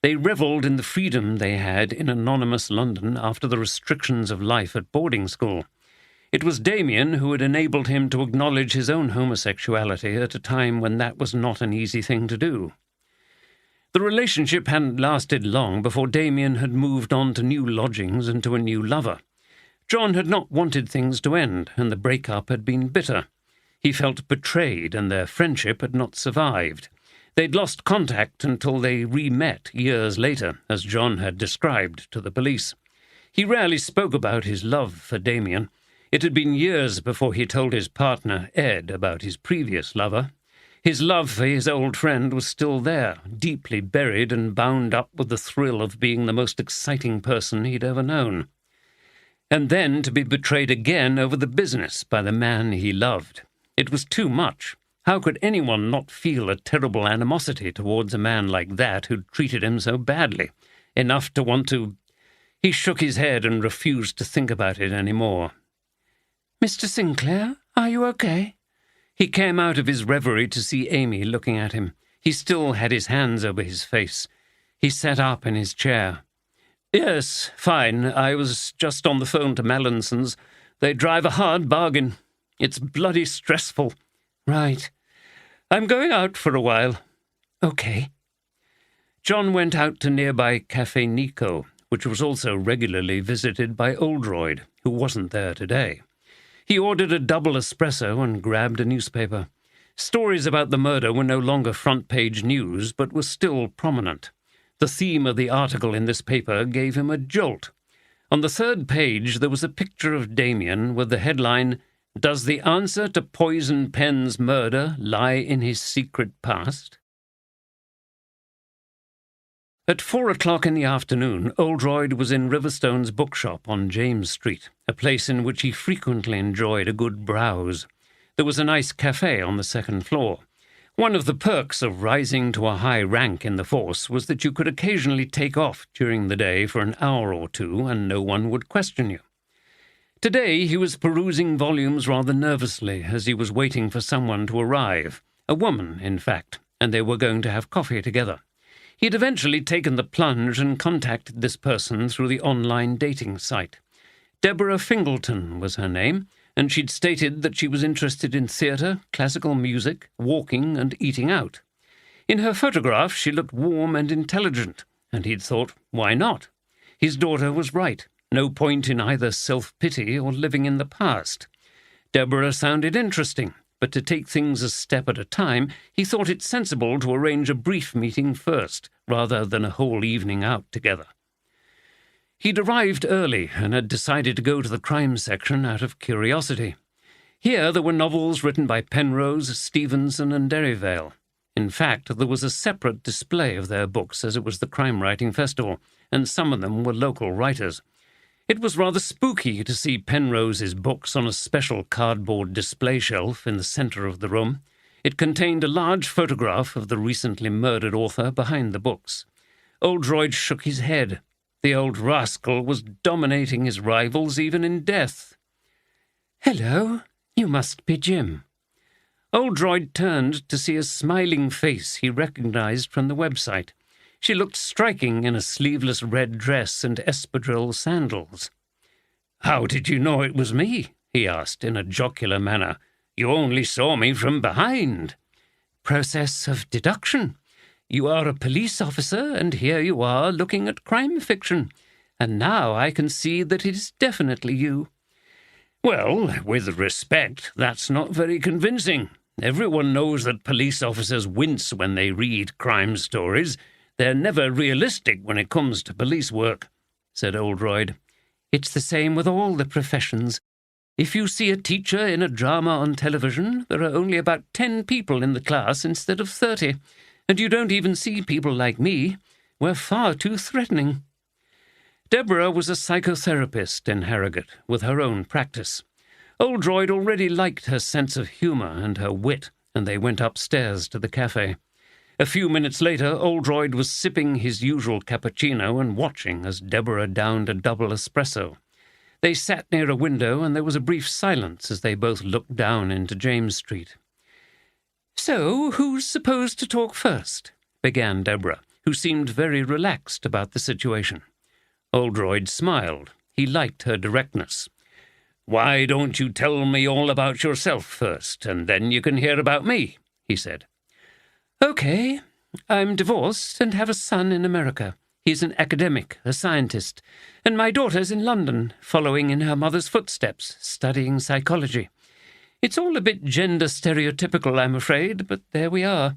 They revelled in the freedom they had in anonymous London after the restrictions of life at boarding school. It was Damien who had enabled him to acknowledge his own homosexuality at a time when that was not an easy thing to do. The relationship hadn't lasted long before Damien had moved on to new lodgings and to a new lover. John had not wanted things to end, and the breakup had been bitter. He felt betrayed, and their friendship had not survived. They'd lost contact until they re-met years later, as John had described to the police. He rarely spoke about his love for Damien. It had been years before he told his partner, Ed, about his previous lover. His love for his old friend was still there, deeply buried and bound up with the thrill of being the most exciting person he'd ever known. And then to be betrayed again over the business by the man he loved. It was too much. How could anyone not feel a terrible animosity towards a man like that who'd treated him so badly, enough to want to... He shook his head and refused to think about it any more. "Mr. Sinclair, are you okay?" He came out of his reverie to see Amy looking at him. He still had his hands over his face. He sat up in his chair. "Yes, fine. I was just on the phone to Mallinson's. They drive a hard bargain. It's bloody stressful." "Right. I'm going out for a while." "Okay." John went out to nearby Café Nico, which was also regularly visited by Oldroyd, who wasn't there today. He ordered a double espresso and grabbed a newspaper. Stories about the murder were no longer front-page news, but were still prominent. The theme of the article in this paper gave him a jolt. On the third page there was a picture of Damien with the headline, "Does the answer to Poison Pen's murder lie in his secret past?" At 4:00 in the afternoon, Oldroyd was in Riverstone's bookshop on James Street, a place in which he frequently enjoyed a good browse. There was a nice café on the second floor. One of the perks of rising to a high rank in the force was that you could occasionally take off during the day for an hour or two and no one would question you. Today he was perusing volumes rather nervously as he was waiting for someone to arrive, a woman, in fact, and they were going to have coffee together. He'd eventually taken the plunge and contacted this person through the online dating site. Deborah Fingleton was her name, and she'd stated that she was interested in theatre, classical music, walking and eating out. In her photograph she looked warm and intelligent, and he'd thought, why not? His daughter was right. No point in either self-pity or living in the past. Deborah sounded interesting, but to take things a step at a time, he thought it sensible to arrange a brief meeting first, rather than a whole evening out together. He'd arrived early and had decided to go to the crime section out of curiosity. Here there were novels written by Penrose, Stevenson and Derryvale. In fact, there was a separate display of their books as it was the crime writing festival, and some of them were local writers. It was rather spooky to see Penrose's books on a special cardboard display shelf in the centre of the room. It contained a large photograph of the recently murdered author behind the books. Oldroyd shook his head. The old rascal was dominating his rivals even in death. "Hello, you must be Jim." Oldroyd turned to see a smiling face he recognised from the website. She looked striking in a sleeveless red dress and espadrille sandals. "How did you know it was me?" he asked in a jocular manner. "You only saw me from behind." "Process of deduction. You are a police officer, and here you are looking at crime fiction. And now I can see that it is definitely you." "Well, with respect, that's not very convincing. Everyone knows that police officers wince when they read crime stories. They're never realistic when it comes to police work. said Oldroyd. "It's the same with all the professions. If you see a teacher in a drama on television, there are only about 10 people in the class instead of 30, and you don't even see people like me. We're far too threatening." Deborah was a psychotherapist in Harrogate, with her own practice. Oldroyd already liked her sense of humour and her wit, and they went upstairs to the cafe. A few minutes later, Oldroyd was sipping his usual cappuccino and watching as Deborah downed a double espresso. They sat near a window, and there was a brief silence as they both looked down into James Street. "So, who's supposed to talk first?" began Deborah, who seemed very relaxed about the situation. Oldroyd smiled. He liked her directness. "Why don't you tell me all about yourself first, and then you can hear about me?" he said. "Okay. I'm divorced and have a son in America. He's an academic, a scientist, and my daughter's in London, following in her mother's footsteps, studying psychology. It's all a bit gender stereotypical, I'm afraid, but there we are.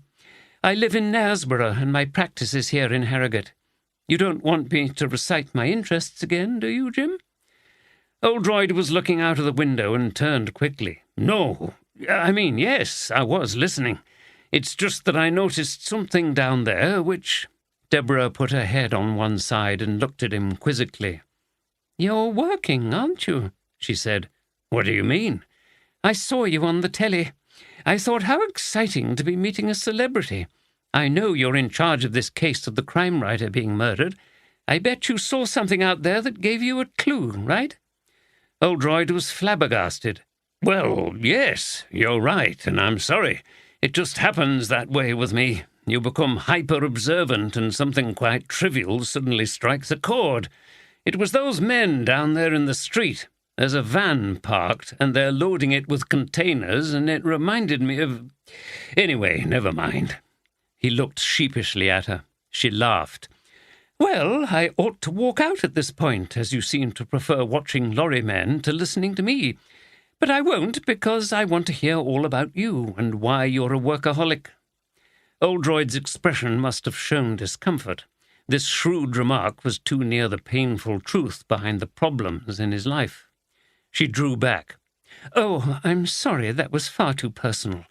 I live in Knaresborough, and my practice is here in Harrogate. You don't want me to recite my interests again, do you, Jim?" Oldroyd was looking out of the window and turned quickly. "No, yes, I was listening. It's just that I noticed something down there which—" Deborah put her head on one side and looked at him quizzically. "You're working, aren't you?" she said. "What do you mean?" "I saw you on the telly. I thought how exciting to be meeting a celebrity. I know you're in charge of this case of the crime writer being murdered. I bet you saw something out there that gave you a clue, right?" Oldroyd was flabbergasted. "Well, yes, you're right, and I'm sorry. It just happens that way with me. You become hyper-observant and something quite trivial suddenly strikes a chord. It was those men down there in the street. There's a van parked, and they're loading it with containers, and it reminded me of— Anyway, never mind." He looked sheepishly at her. She laughed. "Well, I ought to walk out at this point, as you seem to prefer watching lorrymen to listening to me. But I won't, because I want to hear all about you and why you're a workaholic." Oldroyd's expression must have shown discomfort. This shrewd remark was too near the painful truth behind the problems in his life. She drew back. "Oh, I'm sorry, that was far too personal.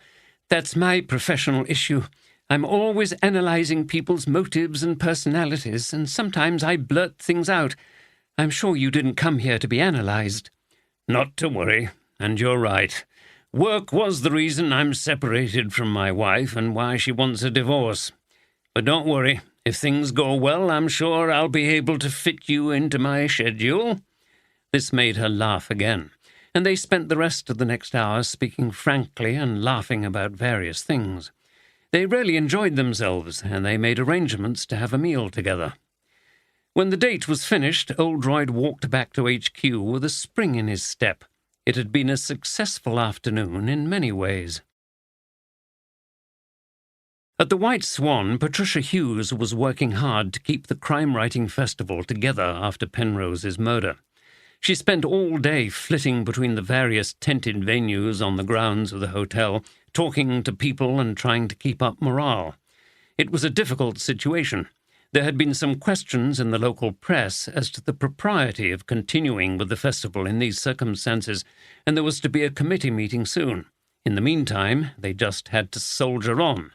That's my professional issue. I'm always analyzing people's motives and personalities, and sometimes I blurt things out. I'm sure you didn't come here to be analyzed." "Not to worry, and you're right. Work was the reason I'm separated from my wife and why she wants a divorce. But don't worry, if things go well, I'm sure I'll be able to fit you into my schedule." This made her laugh again, and they spent the rest of the next hour speaking frankly and laughing about various things. They really enjoyed themselves, and they made arrangements to have a meal together. When the date was finished, Oldroyd walked back to HQ with a spring in his step. It had been a successful afternoon in many ways. At the White Swan, Patricia Hughes was working hard to keep the crime-writing festival together after Penrose's murder. She spent all day flitting between the various tented venues on the grounds of the hotel, talking to people and trying to keep up morale. It was a difficult situation. There had been some questions in the local press as to the propriety of continuing with the festival in these circumstances, and there was to be a committee meeting soon. In the meantime, they just had to soldier on.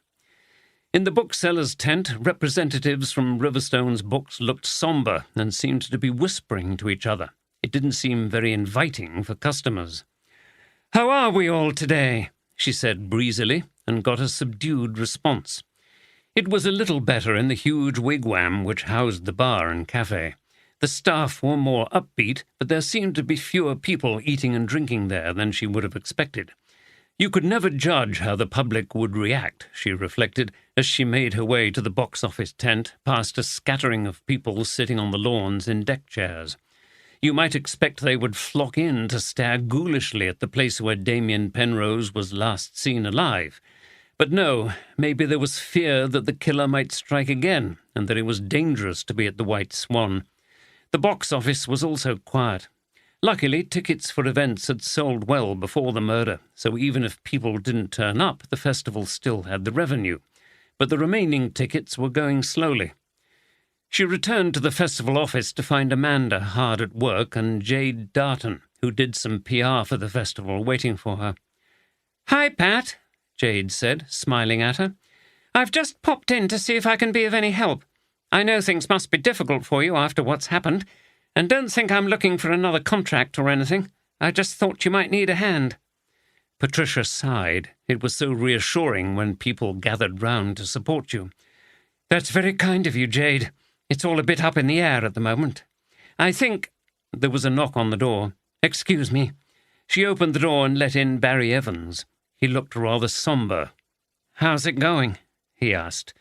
In the bookseller's tent, representatives from Riverstone's books looked sombre and seemed to be whispering to each other. It didn't seem very inviting for customers. "How are we all today?" she said breezily, and got a subdued response. It was a little better in the huge wigwam which housed the bar and cafe. The staff were more upbeat, but there seemed to be fewer people eating and drinking there than she would have expected. You could never judge how the public would react, she reflected, as she made her way to the box office tent, past a scattering of people sitting on the lawns in deck chairs. You might expect they would flock in to stare ghoulishly at the place where Damien Penrose was last seen alive. But no, maybe there was fear that the killer might strike again, and that it was dangerous to be at the White Swan. The box office was also quiet. Luckily, tickets for events had sold well before the murder, so even if people didn't turn up, the festival still had the revenue. But the remaining tickets were going slowly. She returned to the festival office to find Amanda hard at work and Jade Darton, who did some PR for the festival, waiting for her. "Hi, Pat," Jade said, smiling at her. "I've just popped in to see if I can be of any help. I know things must be difficult for you after what's happened, and don't think I'm looking for another contract or anything. I just thought you might need a hand." Patricia sighed. It was so reassuring when people gathered round to support you. "That's very kind of you, Jade. It's all a bit up in the air at the moment. I think—" There was a knock on the door. "Excuse me." She opened the door and let in Barry Evans. He looked rather sombre. "How's it going?" he asked.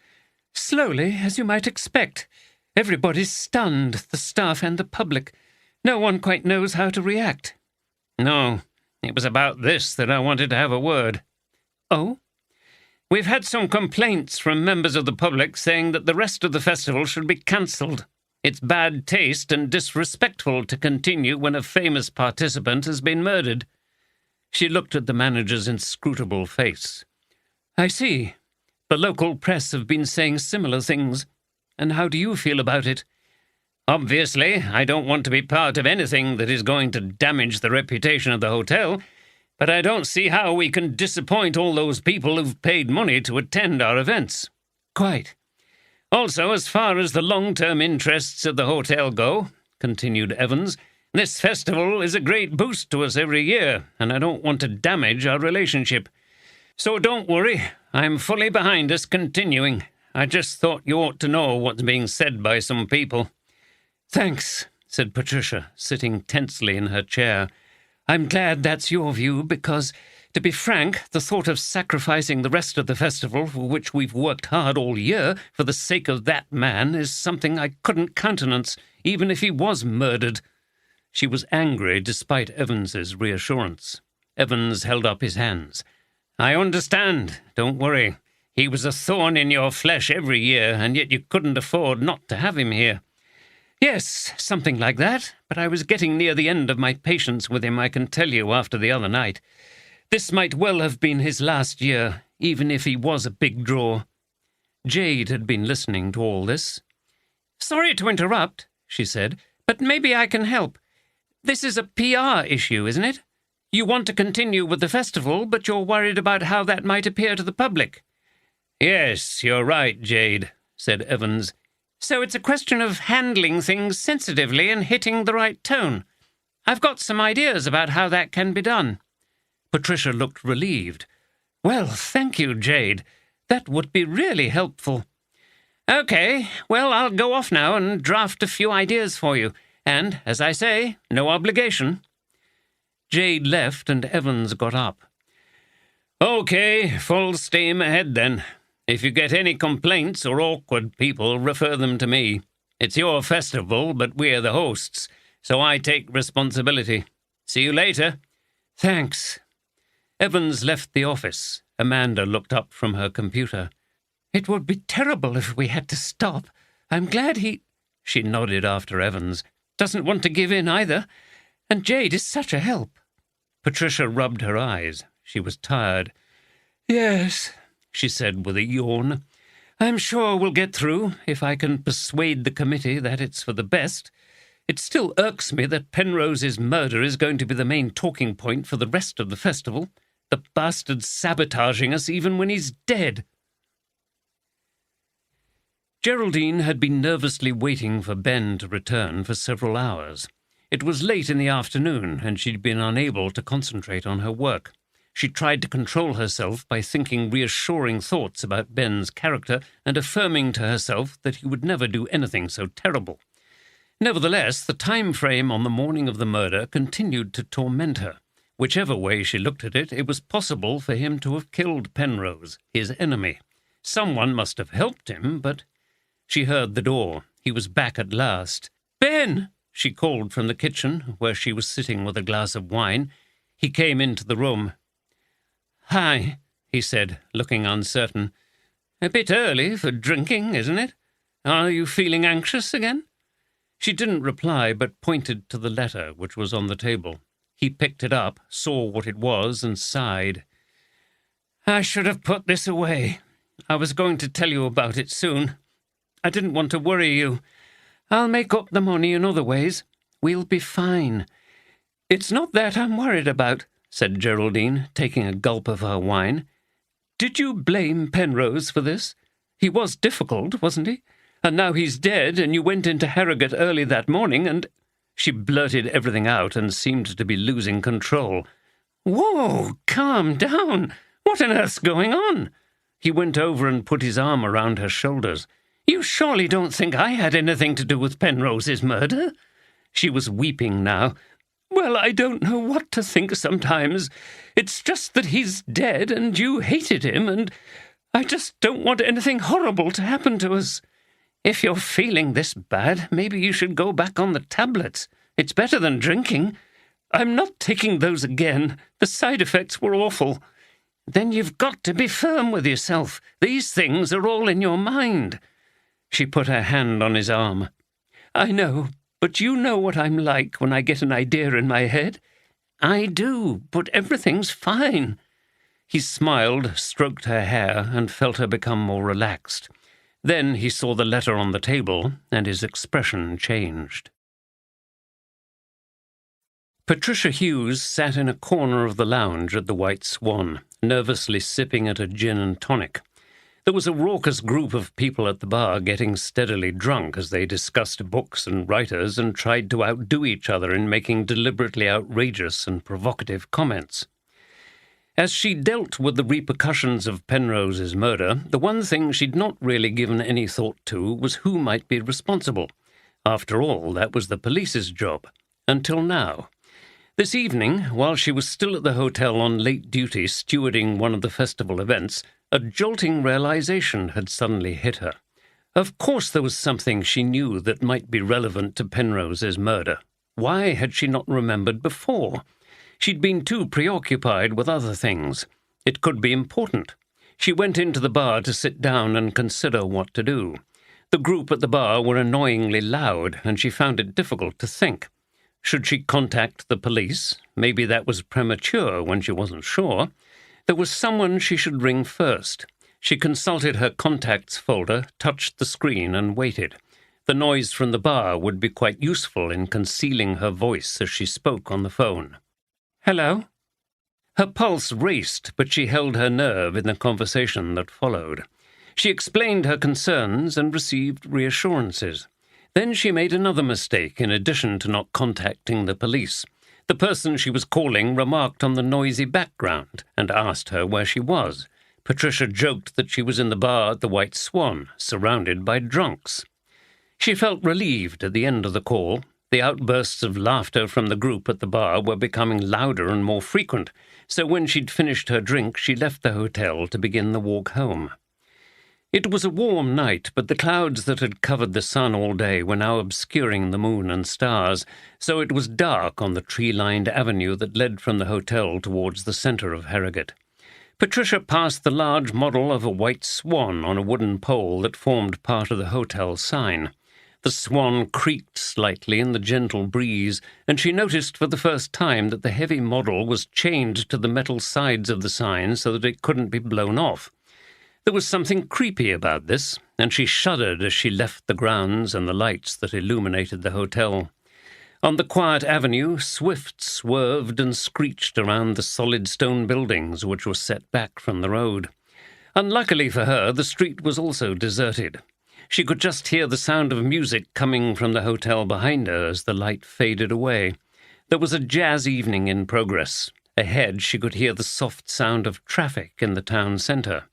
"Slowly, as you might expect. Everybody's stunned, the staff and the public. No one quite knows how to react." "No, it was about this that I wanted to have a word." "Oh?" "We've had some complaints from members of the public saying that the rest of the festival should be cancelled. It's bad taste and disrespectful to continue when a famous participant has been murdered." She looked at the manager's inscrutable face. "I see. The local press have been saying similar things. And how do you feel about it?" "Obviously, I don't want to be part of anything that is going to damage the reputation of the hotel, but I don't see how we can disappoint all those people who've paid money to attend our events." "Quite. Also, as far as the long-term interests of the hotel go," continued Evans, "this festival is a great boost to us every year, and I don't want to damage our relationship. So don't worry, I'm fully behind us continuing. I just thought you ought to know what's being said by some people." "Thanks," said Patricia, sitting tensely in her chair. "I'm glad that's your view, because, to be frank, the thought of sacrificing the rest of the festival, for which we've worked hard all year, for the sake of that man, is something I couldn't countenance, even if he was murdered." She was angry despite Evans's reassurance. Evans held up his hands. "I understand. Don't worry. He was a thorn in your flesh every year, and yet you couldn't afford not to have him here." "Yes, something like that, but I was getting near the end of my patience with him, I can tell you, after the other night. This might well have been his last year, even if he was a big draw." Jade had been listening to all this. "Sorry to interrupt," she said, "but maybe I can help. This is a PR issue, isn't it? You want to continue with the festival, but you're worried about how that might appear to the public." "Yes, you're right, Jade," said Evans. "So it's a question of handling things sensitively and hitting the right tone. I've got some ideas about how that can be done." Patricia looked relieved. "Well, thank you, Jade. That would be really helpful." "Okay, well, I'll go off now and draft a few ideas for you. And, as I say, no obligation." Jade left and Evans got up. "Okay, full steam ahead then. If you get any complaints or awkward people, refer them to me. It's your festival, but we're the hosts, so I take responsibility. See you later." "Thanks." Evans left the office. Amanda looked up from her computer. "It would be terrible if we had to stop. I'm glad he—" She nodded after Evans. "Doesn't want to give in either. And Jade is such a help." Patricia rubbed her eyes. She was tired. "Yes," she said with a yawn. "I'm sure we'll get through, if I can persuade the committee that it's for the best. It still irks me that Penrose's murder is going to be the main talking point for the rest of the festival. The bastard's sabotaging us even when he's dead." Geraldine had been nervously waiting for Ben to return for several hours. It was late in the afternoon, and she'd been unable to concentrate on her work. She tried to control herself by thinking reassuring thoughts about Ben's character and affirming to herself that he would never do anything so terrible. Nevertheless, the time frame on the morning of the murder continued to torment her. Whichever way she looked at it, it was possible for him to have killed Penrose, his enemy. Someone must have helped him, but... She heard the door. He was back at last. "Ben!" she called from the kitchen, where she was sitting with a glass of wine. He came into the room. "Hi," he said, looking uncertain. "A bit early for drinking, isn't it? Are you feeling anxious again?" She didn't reply, but pointed to the letter which was on the table. He picked it up, saw what it was, and sighed. "I should have put this away. I was going to tell you about it soon. I didn't want to worry you. I'll make up the money in other ways. We'll be fine. It's not that I'm worried about, said Geraldine, taking a gulp of her wine. Did you blame Penrose for this? He was difficult, wasn't he? And now he's dead, and you went into Harrogate early that morning, and—" She blurted everything out and seemed to be losing control. "Whoa, calm down. What on earth's going on?" He went over and put his arm around her shoulders. "You surely don't think I had anything to do with Penrose's murder?" She was weeping now. "Well, I don't know what to think sometimes. It's just that he's dead and you hated him, and I just don't want anything horrible to happen to us. If you're feeling this bad, maybe you should go back on the tablets. It's better than drinking. I'm not taking those again. The side effects were awful. Then you've got to be firm with yourself. These things are all in your mind." She put her hand on his arm. "I know, but you know what I'm like when I get an idea in my head." "I do, but everything's fine." He smiled, stroked her hair, and felt her become more relaxed. Then he saw the letter on the table, and his expression changed. Patricia Hughes sat in a corner of the lounge at the White Swan, nervously sipping at a gin and tonic. There was a raucous group of people at the bar getting steadily drunk as they discussed books and writers and tried to outdo each other in making deliberately outrageous and provocative comments. As she dealt with the repercussions of Penrose's murder, the one thing she'd not really given any thought to was who might be responsible. After all, that was the police's job. Until now. This evening, while she was still at the hotel on late duty stewarding one of the festival events, a jolting realization had suddenly hit her. Of course there was something she knew that might be relevant to Penrose's murder. Why had she not remembered before? She'd been too preoccupied with other things. It could be important. She went into the bar to sit down and consider what to do. The group at the bar were annoyingly loud, and she found it difficult to think. Should she contact the police? Maybe that was premature when she wasn't sure. There was someone she should ring first. She consulted her contacts folder, touched the screen, and waited. The noise from the bar would be quite useful in concealing her voice as she spoke on the phone. "Hello?" Her pulse raced, but she held her nerve in the conversation that followed. She explained her concerns and received reassurances. Then she made another mistake in addition to not contacting the police. The person she was calling remarked on the noisy background and asked her where she was. Patricia joked that she was in the bar at the White Swan, surrounded by drunks. She felt relieved at the end of the call. The outbursts of laughter from the group at the bar were becoming louder and more frequent, so when she'd finished her drink, she left the hotel to begin the walk home. It was a warm night, but the clouds that had covered the sun all day were now obscuring the moon and stars, so it was dark on the tree-lined avenue that led from the hotel towards the centre of Harrogate. Patricia passed the large model of a white swan on a wooden pole that formed part of the hotel sign. The swan creaked slightly in the gentle breeze, and she noticed for the first time that the heavy model was chained to the metal sides of the sign so that it couldn't be blown off. There was something creepy about this, and she shuddered as she left the grounds and the lights that illuminated the hotel. On the quiet avenue, swifts swerved and screeched around the solid stone buildings which were set back from the road. Unluckily for her, the street was also deserted. She could just hear the sound of music coming from the hotel behind her as the light faded away. There was a jazz evening in progress. Ahead, she could hear the soft sound of traffic in the town centre.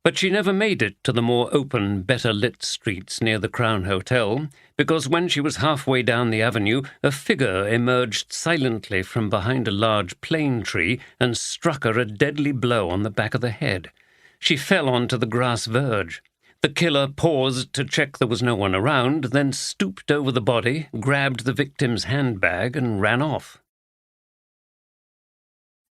But she never made it to the more open, better-lit streets near the Crown Hotel, because when she was halfway down the avenue, a figure emerged silently from behind a large plane tree and struck her a deadly blow on the back of the head. She fell onto the grass verge. The killer paused to check there was no one around, then stooped over the body, grabbed the victim's handbag, and ran off.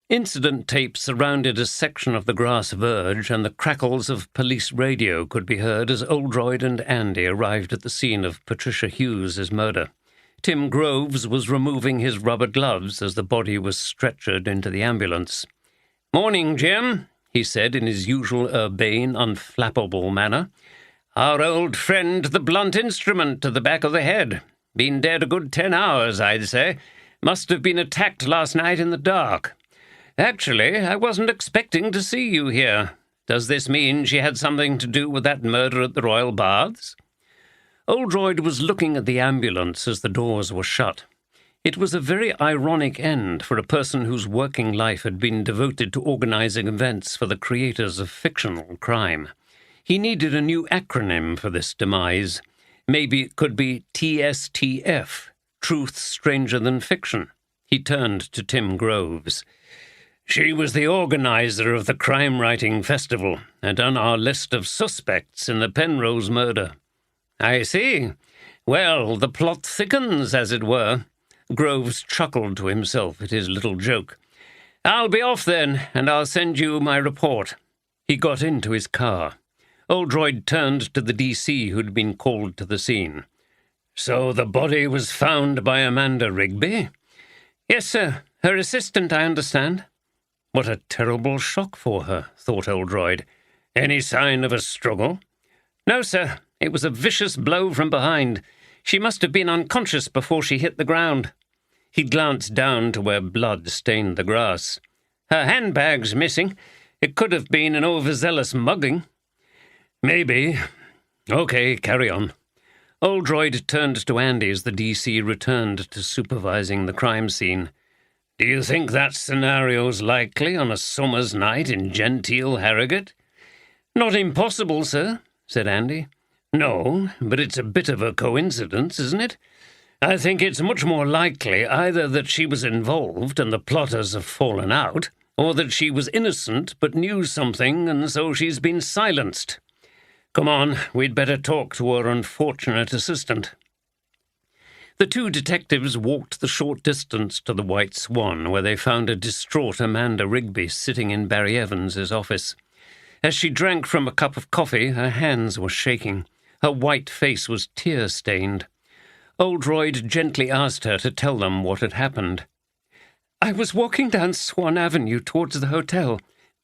Incident tape surrounded a section of the grass verge, and the crackles of police radio could be heard as Oldroyd and Andy arrived at the scene of Patricia Hughes's murder. Tim Groves was removing his rubber gloves as the body was stretchered into the ambulance. "Morning, Jim," he said in his usual urbane, unflappable manner. Our old friend, the blunt instrument to the back of the head. Been dead a good 10 hours, I'd say. Must have been attacked last night in the dark. Actually, I wasn't expecting to see you here. Does this mean she had something to do with that murder at the Royal Baths?" Oldroyd was looking at the ambulance as the doors were shut. It was a very ironic end for a person whose working life had been devoted to organizing events for the creators of fictional crime. He needed a new acronym for this demise. Maybe it could be TSTF, Truth Stranger Than Fiction. He turned to Tim Groves. "She was the organizer of the crime-writing festival and on our list of suspects in the Penrose murder." "I see. Well, the plot thickens, as it were." Groves chuckled to himself at his little joke. "I'll be off then, and I'll send you my report." He got into his car. Oldroyd turned to the DC who'd been called to the scene. "So the body was found by Amanda Rigby?" "Yes, sir. Her assistant, I understand." "What a terrible shock for her," thought Oldroyd. "Any sign of a struggle?" "No, sir. It was a vicious blow from behind. She must have been unconscious before she hit the ground." He glanced down to where blood stained the grass. "Her handbag's missing. It could have been an overzealous mugging." "Maybe. Okay, carry on." Oldroyd turned to Andy as the DC returned to supervising the crime scene. "Do you think that scenario's likely on a summer's night in genteel Harrogate?" "Not impossible, sir," said Andy. "No, but it's a bit of a coincidence, isn't it? I think it's much more likely either that she was involved and the plotters have fallen out, or that she was innocent but knew something and so she's been silenced. Come on, we'd better talk to her unfortunate assistant." The two detectives walked the short distance to the White Swan, where they found a distraught Amanda Rigby sitting in Barry Evans's office. As she drank from a cup of coffee, her hands were shaking. Her white face was tear-stained. Oldroyd gently asked her to tell them what had happened. "I was walking down Swan Avenue towards the hotel.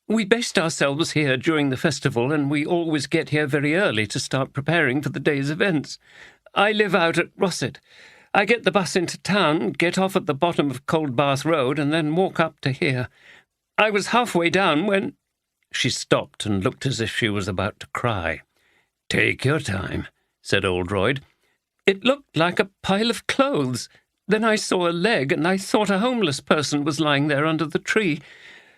We based ourselves here during the festival, and we always get here very early to start preparing for the day's events. I live out at Rossett. I get the bus into town, get off at the bottom of Cold Bath Road, and then walk up to here. I was halfway down when—" She stopped and looked as if she was about to cry. "Take your time," said Oldroyd. "It looked like a pile of clothes. Then I saw a leg, and I thought a homeless person was lying there under the tree.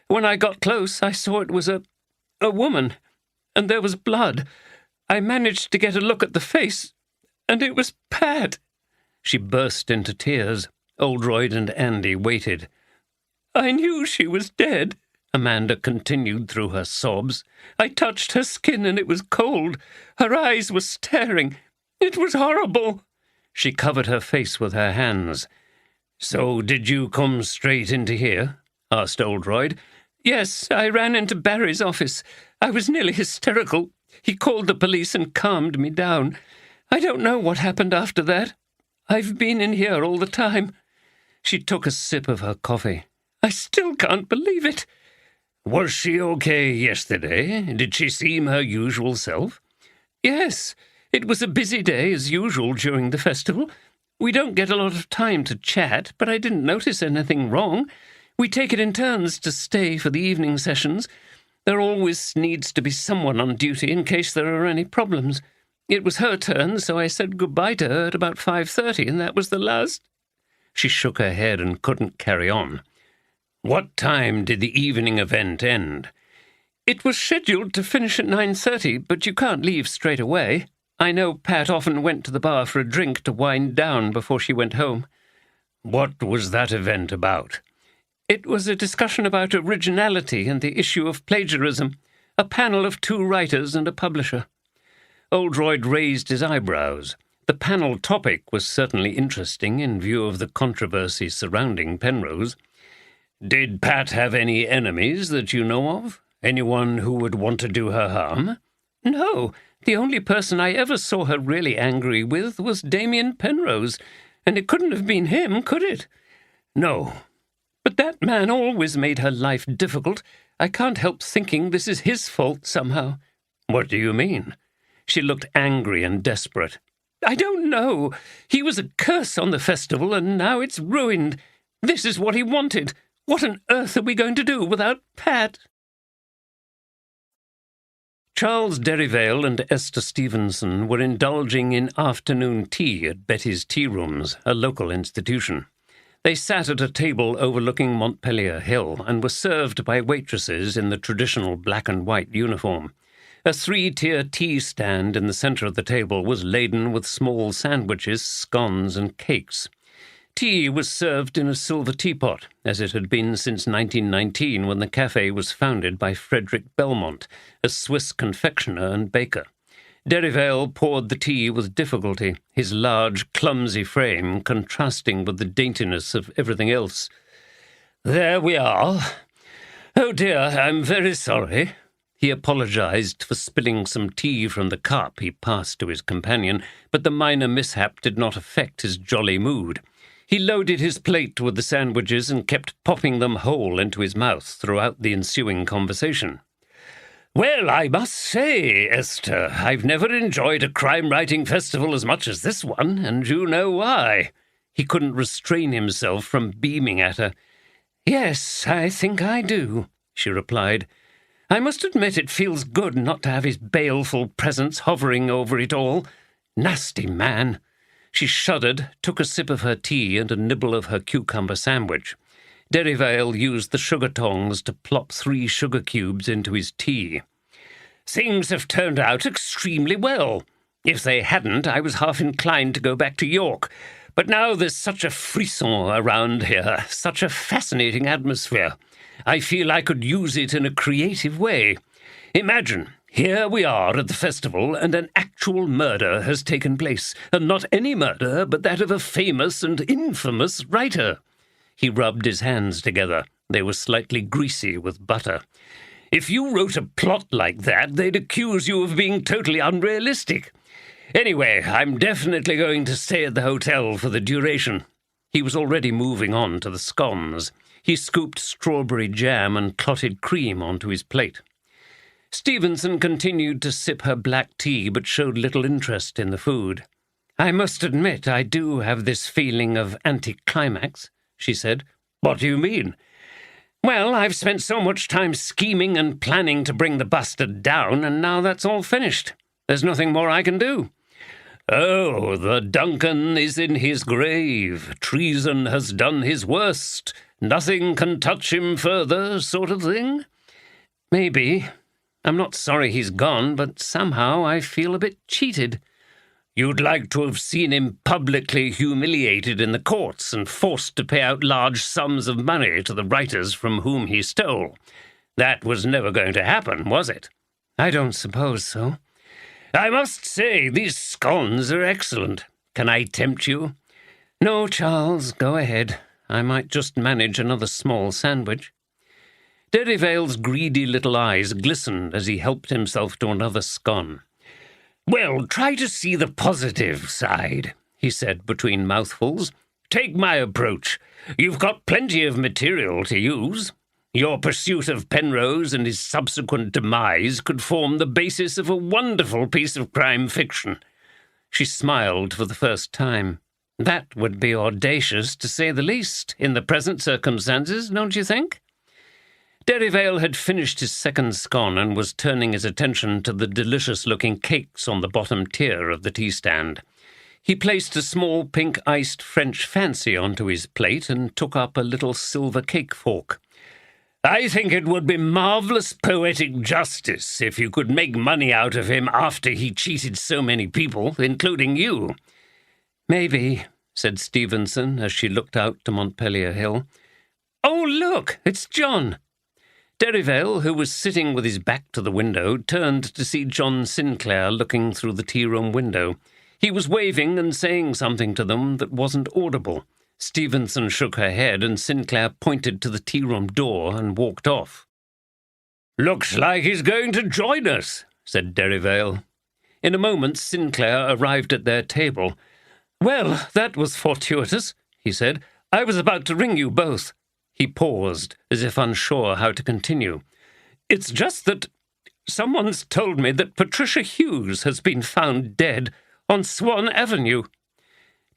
When I got close, I saw it was a woman, and there was blood. I managed to get a look at the face, and it was Pat." She burst into tears. Oldroyd and Andy waited. "I knew she was dead," Amanda continued through her sobs. "I touched her skin and it was cold. Her eyes were staring. It was horrible." She covered her face with her hands. "So did you come straight into here?" asked Oldroyd. "Yes, I ran into Barry's office. I was nearly hysterical. He called the police and calmed me down. I don't know what happened after that. I've been in here all the time." She took a sip of her coffee. "I still can't believe it." "Was she okay yesterday? Did she seem her usual self?" "Yes. It was a busy day, as usual, during the festival. We don't get a lot of time to chat, but I didn't notice anything wrong. We take it in turns to stay for the evening sessions. There always needs to be someone on duty in case there are any problems. It was her turn, so I said goodbye to her at about 5:30, and that was the last—" She shook her head and couldn't carry on. "What time did the evening event end?" "It was scheduled to finish at 9:30, but you can't leave straight away. I know Pat often went to the bar for a drink to wind down before she went home." "What was that event about?" "It was a discussion about originality and the issue of plagiarism. A panel of 2 writers and a publisher." Oldroyd raised his eyebrows. The panel topic was certainly interesting in view of the controversy surrounding Penrose. "Did Pat have any enemies that you know of? Anyone who would want to do her harm?" "No. The only person I ever saw her really angry with was Damien Penrose, and it couldn't have been him, could it?" "No." "But that man always made her life difficult. I can't help thinking this is his fault somehow." "What do you mean?" She looked angry and desperate. "I don't know. He was a curse on the festival, and now it's ruined. This is what he wanted. What on earth are we going to do without Pat?" Charles Derivale and Esther Stevenson were indulging in afternoon tea at Betty's Tea Rooms, a local institution. They sat at a table overlooking Montpelier Hill and were served by waitresses in the traditional black and white uniform. A 3-tier tea stand in the centre of the table was laden with small sandwiches, scones, and cakes. Tea was served in a silver teapot, as it had been since 1919 when the café was founded by Frederick Belmont, a Swiss confectioner and baker. Derivale poured the tea with difficulty, his large, clumsy frame contrasting with the daintiness of everything else. "There we are. Oh dear, I'm very sorry." He apologized for spilling some tea from the cup he passed to his companion, but the minor mishap did not affect his jolly mood. He loaded his plate with the sandwiches and kept popping them whole into his mouth throughout the ensuing conversation. "Well, I must say, Esther, I've never enjoyed a crime-writing festival as much as this one, and you know why." He couldn't restrain himself from beaming at her. "Yes, I think I do," she replied. "I must admit it feels good not to have his baleful presence hovering over it all. Nasty man." She shuddered, took a sip of her tea and a nibble of her cucumber sandwich. Derivale used the sugar tongs to plop 3 sugar cubes into his tea. "Things have turned out extremely well. If they hadn't, I was half inclined to go back to York. But now there's such a frisson around here, such a fascinating atmosphere. I feel I could use it in a creative way. Imagine, here we are at the festival, and an actual murder has taken place, and not any murder, but that of a famous and infamous writer." He rubbed his hands together. They were slightly greasy with butter. "If you wrote a plot like that, they'd accuse you of being totally unrealistic. Anyway, I'm definitely going to stay at the hotel for the duration." He was already moving on to the scones. He scooped strawberry jam and clotted cream onto his plate. Stevenson continued to sip her black tea, but showed little interest in the food. "I must admit I do have this feeling of anticlimax," she said. "What do you mean?" "Well, I've spent so much time scheming and planning to bring the bastard down, and now that's all finished. There's nothing more I can do." "Oh, the Duncan is in his grave. Treason has done his worst. Nothing can touch him further, sort of thing?" "Maybe. I'm not sorry he's gone, but somehow I feel a bit cheated." "You'd like to have seen him publicly humiliated in the courts and forced to pay out large sums of money to the writers from whom he stole. That was never going to happen, was it?" "I don't suppose so." "I must say, these scones are excellent. Can I tempt you?" "No, Charles, go ahead. I might just manage another small sandwich." Derivale's greedy little eyes glistened as he helped himself to another scone. "Well, try to see the positive side," he said between mouthfuls. "Take my approach. You've got plenty of material to use. Your pursuit of Penrose and his subsequent demise could form the basis of a wonderful piece of crime fiction." She smiled for the first time. "That would be audacious, to say the least, in the present circumstances, don't you think?" Derivale had finished his second scone and was turning his attention to the delicious-looking cakes on the bottom tier of the tea-stand. He placed a small pink iced French fancy onto his plate and took up a little silver cake fork. "I think it would be marvellous poetic justice if you could make money out of him after he cheated so many people, including you." "Maybe," said Stevenson as she looked out to Montpelier Hill. "Oh, look, it's John." Derivale, who was sitting with his back to the window, turned to see John Sinclair looking through the tea-room window. He was waving and saying something to them that wasn't audible. Stevenson shook her head, and Sinclair pointed to the tea-room door and walked off. "Looks like he's going to join us," said Derivale. In a moment, Sinclair arrived at their table. "Well, that was fortuitous," he said. "I was about to ring you both." He paused, as if unsure how to continue. "It's just that Someone's told me that Patricia Hughes has been found dead on Swan Avenue."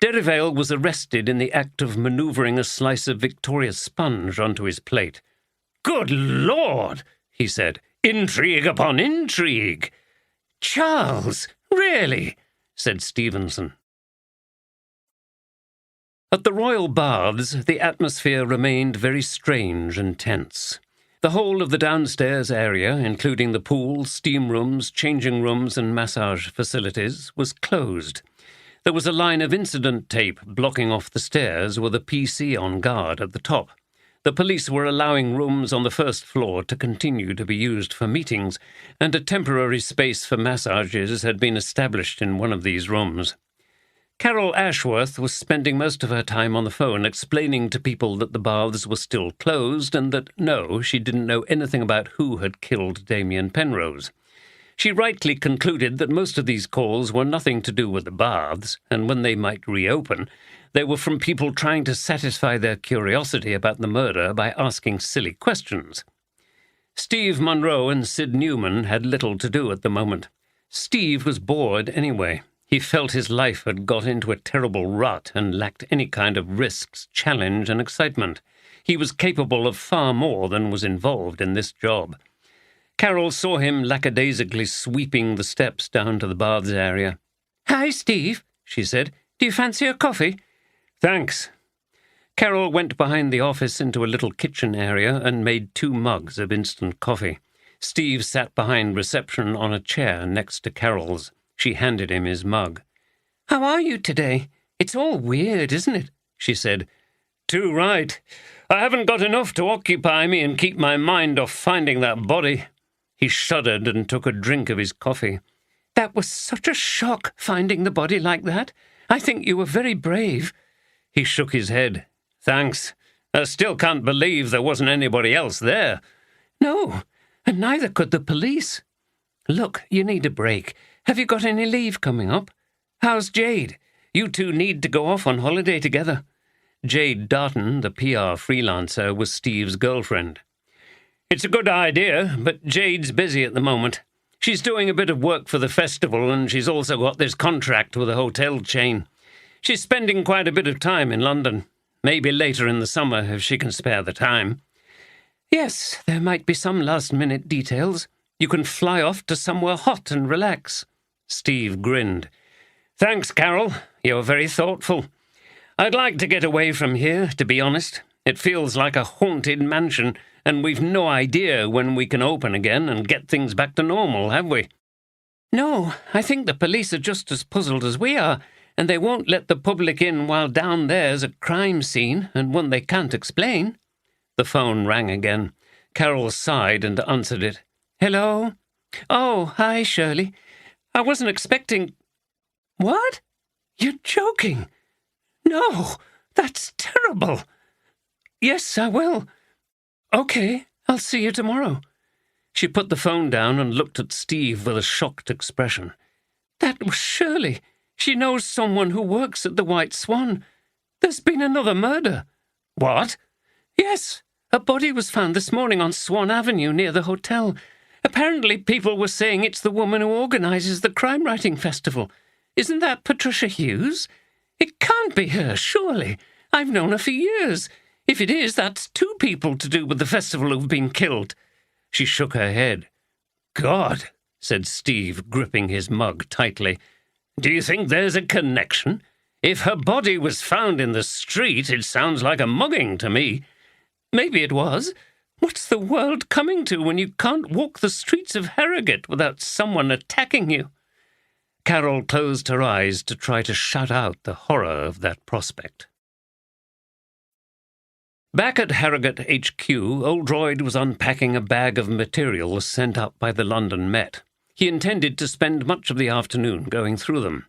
Derivale was arrested in the act of manoeuvring a slice of Victoria sponge onto his plate. "Good Lord," he said. "Intrigue upon intrigue." "Charles, really?" said Stevenson. At the Royal Baths, the atmosphere remained very strange and tense. The whole of the downstairs area, including the pool, steam rooms, changing rooms and massage facilities, was closed. There was a line of incident tape blocking off the stairs with a PC on guard at the top. The police were allowing rooms on the first floor to continue to be used for meetings, and a temporary space for massages had been established in one of these rooms. Carol Ashworth was spending most of her time on the phone explaining to people that the baths were still closed and that, no, she didn't know anything about who had killed Damien Penrose. She rightly concluded that most of these calls were nothing to do with the baths, and when they might reopen, they were from people trying to satisfy their curiosity about the murder by asking silly questions. Steve Munro and Sid Newman had little to do at the moment. Steve was bored anyway. He felt his life had got into a terrible rut and lacked any kind of risks, challenge, and excitement. He was capable of far more than was involved in this job. Carol saw him lackadaisically sweeping the steps down to the baths area. "Hi, Steve," she said. "Do you fancy a coffee?" "Thanks." Carol went behind the office into a little kitchen area and made 2 mugs of instant coffee. Steve sat behind reception on a chair next to Carol's. She handed him his mug. "How are you today? It's all weird, isn't it?" she said. "Too right. I haven't got enough to occupy me and keep my mind off finding that body." He shuddered and took a drink of his coffee. "That was such a shock, finding the body like that. I think you were very brave." He shook his head. "Thanks. I still can't believe there wasn't anybody else there." "No, and neither could the police. Look, you need a break. Have you got any leave coming up? How's Jade? You two need to go off on holiday together." Jade Darton, the PR freelancer, was Steve's girlfriend. "It's a good idea, but Jade's busy at the moment. She's doing a bit of work for the festival, and she's also got this contract with a hotel chain. She's spending quite a bit of time in London. Maybe later in the summer, if she can spare the time." "Yes, there might be some last-minute details. You can fly off to somewhere hot and relax." Steve grinned. "Thanks, Carol. You're very thoughtful. I'd like to get away from here, to be honest. It feels like a haunted mansion, and we've no idea when we can open again and get things back to normal, have we?" "No, I think the police are just as puzzled as we are, and they won't let the public in while down there's a crime scene, and one they can't explain." The phone rang again. Carol sighed and answered it. "Hello? Oh, hi, Shirley. I wasn't expecting—" "What? You're joking? No, that's terrible." "Yes, I will. Okay, I'll see you tomorrow." She put the phone down and looked at Steve with a shocked expression. "That was Shirley. She knows someone who works at the White Swan. There's been another murder." "What?" "Yes, a body was found this morning on Swan Avenue near the hotel. Apparently people were saying it's the woman who organises the crime-writing festival. Isn't that Patricia Hughes? It can't be her, surely. I've known her for years. If it is, that's 2 people to do with the festival who've been killed." She shook her head. "God," said Steve, gripping his mug tightly. "Do you think there's a connection? If her body was found in the street, it sounds like a mugging to me." "Maybe it was. What's the world coming to when you can't walk the streets of Harrogate without someone attacking you?" Carol closed her eyes to try to shut out the horror of that prospect. Back at Harrogate HQ, Oldroyd was unpacking a bag of materials sent up by the London Met. He intended to spend much of the afternoon going through them.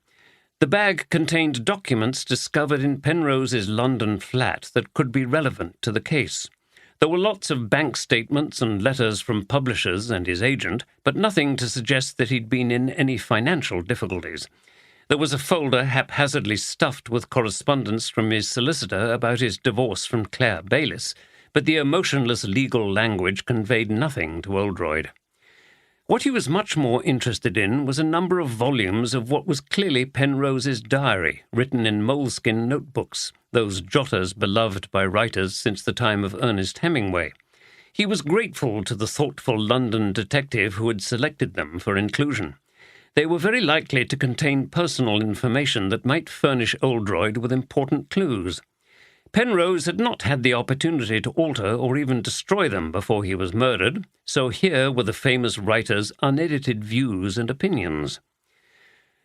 The bag contained documents discovered in Penrose's London flat that could be relevant to the case. There were lots of bank statements and letters from publishers and his agent, but nothing to suggest that he'd been in any financial difficulties. There was a folder haphazardly stuffed with correspondence from his solicitor about his divorce from Claire Bayliss, but the emotionless legal language conveyed nothing to Oldroyd. What he was much more interested in was a number of volumes of what was clearly Penrose's diary, written in moleskin notebooks, those jotters beloved by writers since the time of Ernest Hemingway. He was grateful to the thoughtful London detective who had selected them for inclusion. They were very likely to contain personal information that might furnish Oldroyd with important clues. Penrose had not had the opportunity to alter or even destroy them before he was murdered, so here were the famous writer's unedited views and opinions.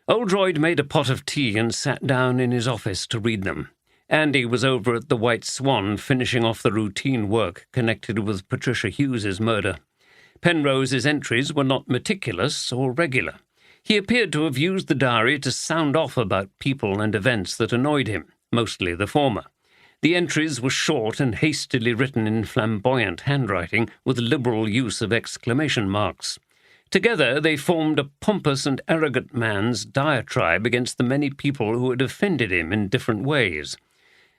Oldroyd made a pot of tea and sat down in his office to read them. Andy was over at the White Swan finishing off the routine work connected with Patricia Hughes's murder. Penrose's entries were not meticulous or regular. He appeared to have used the diary to sound off about people and events that annoyed him, mostly the former. The entries were short and hastily written in flamboyant handwriting with liberal use of exclamation marks. Together they formed a pompous and arrogant man's diatribe against the many people who had offended him in different ways.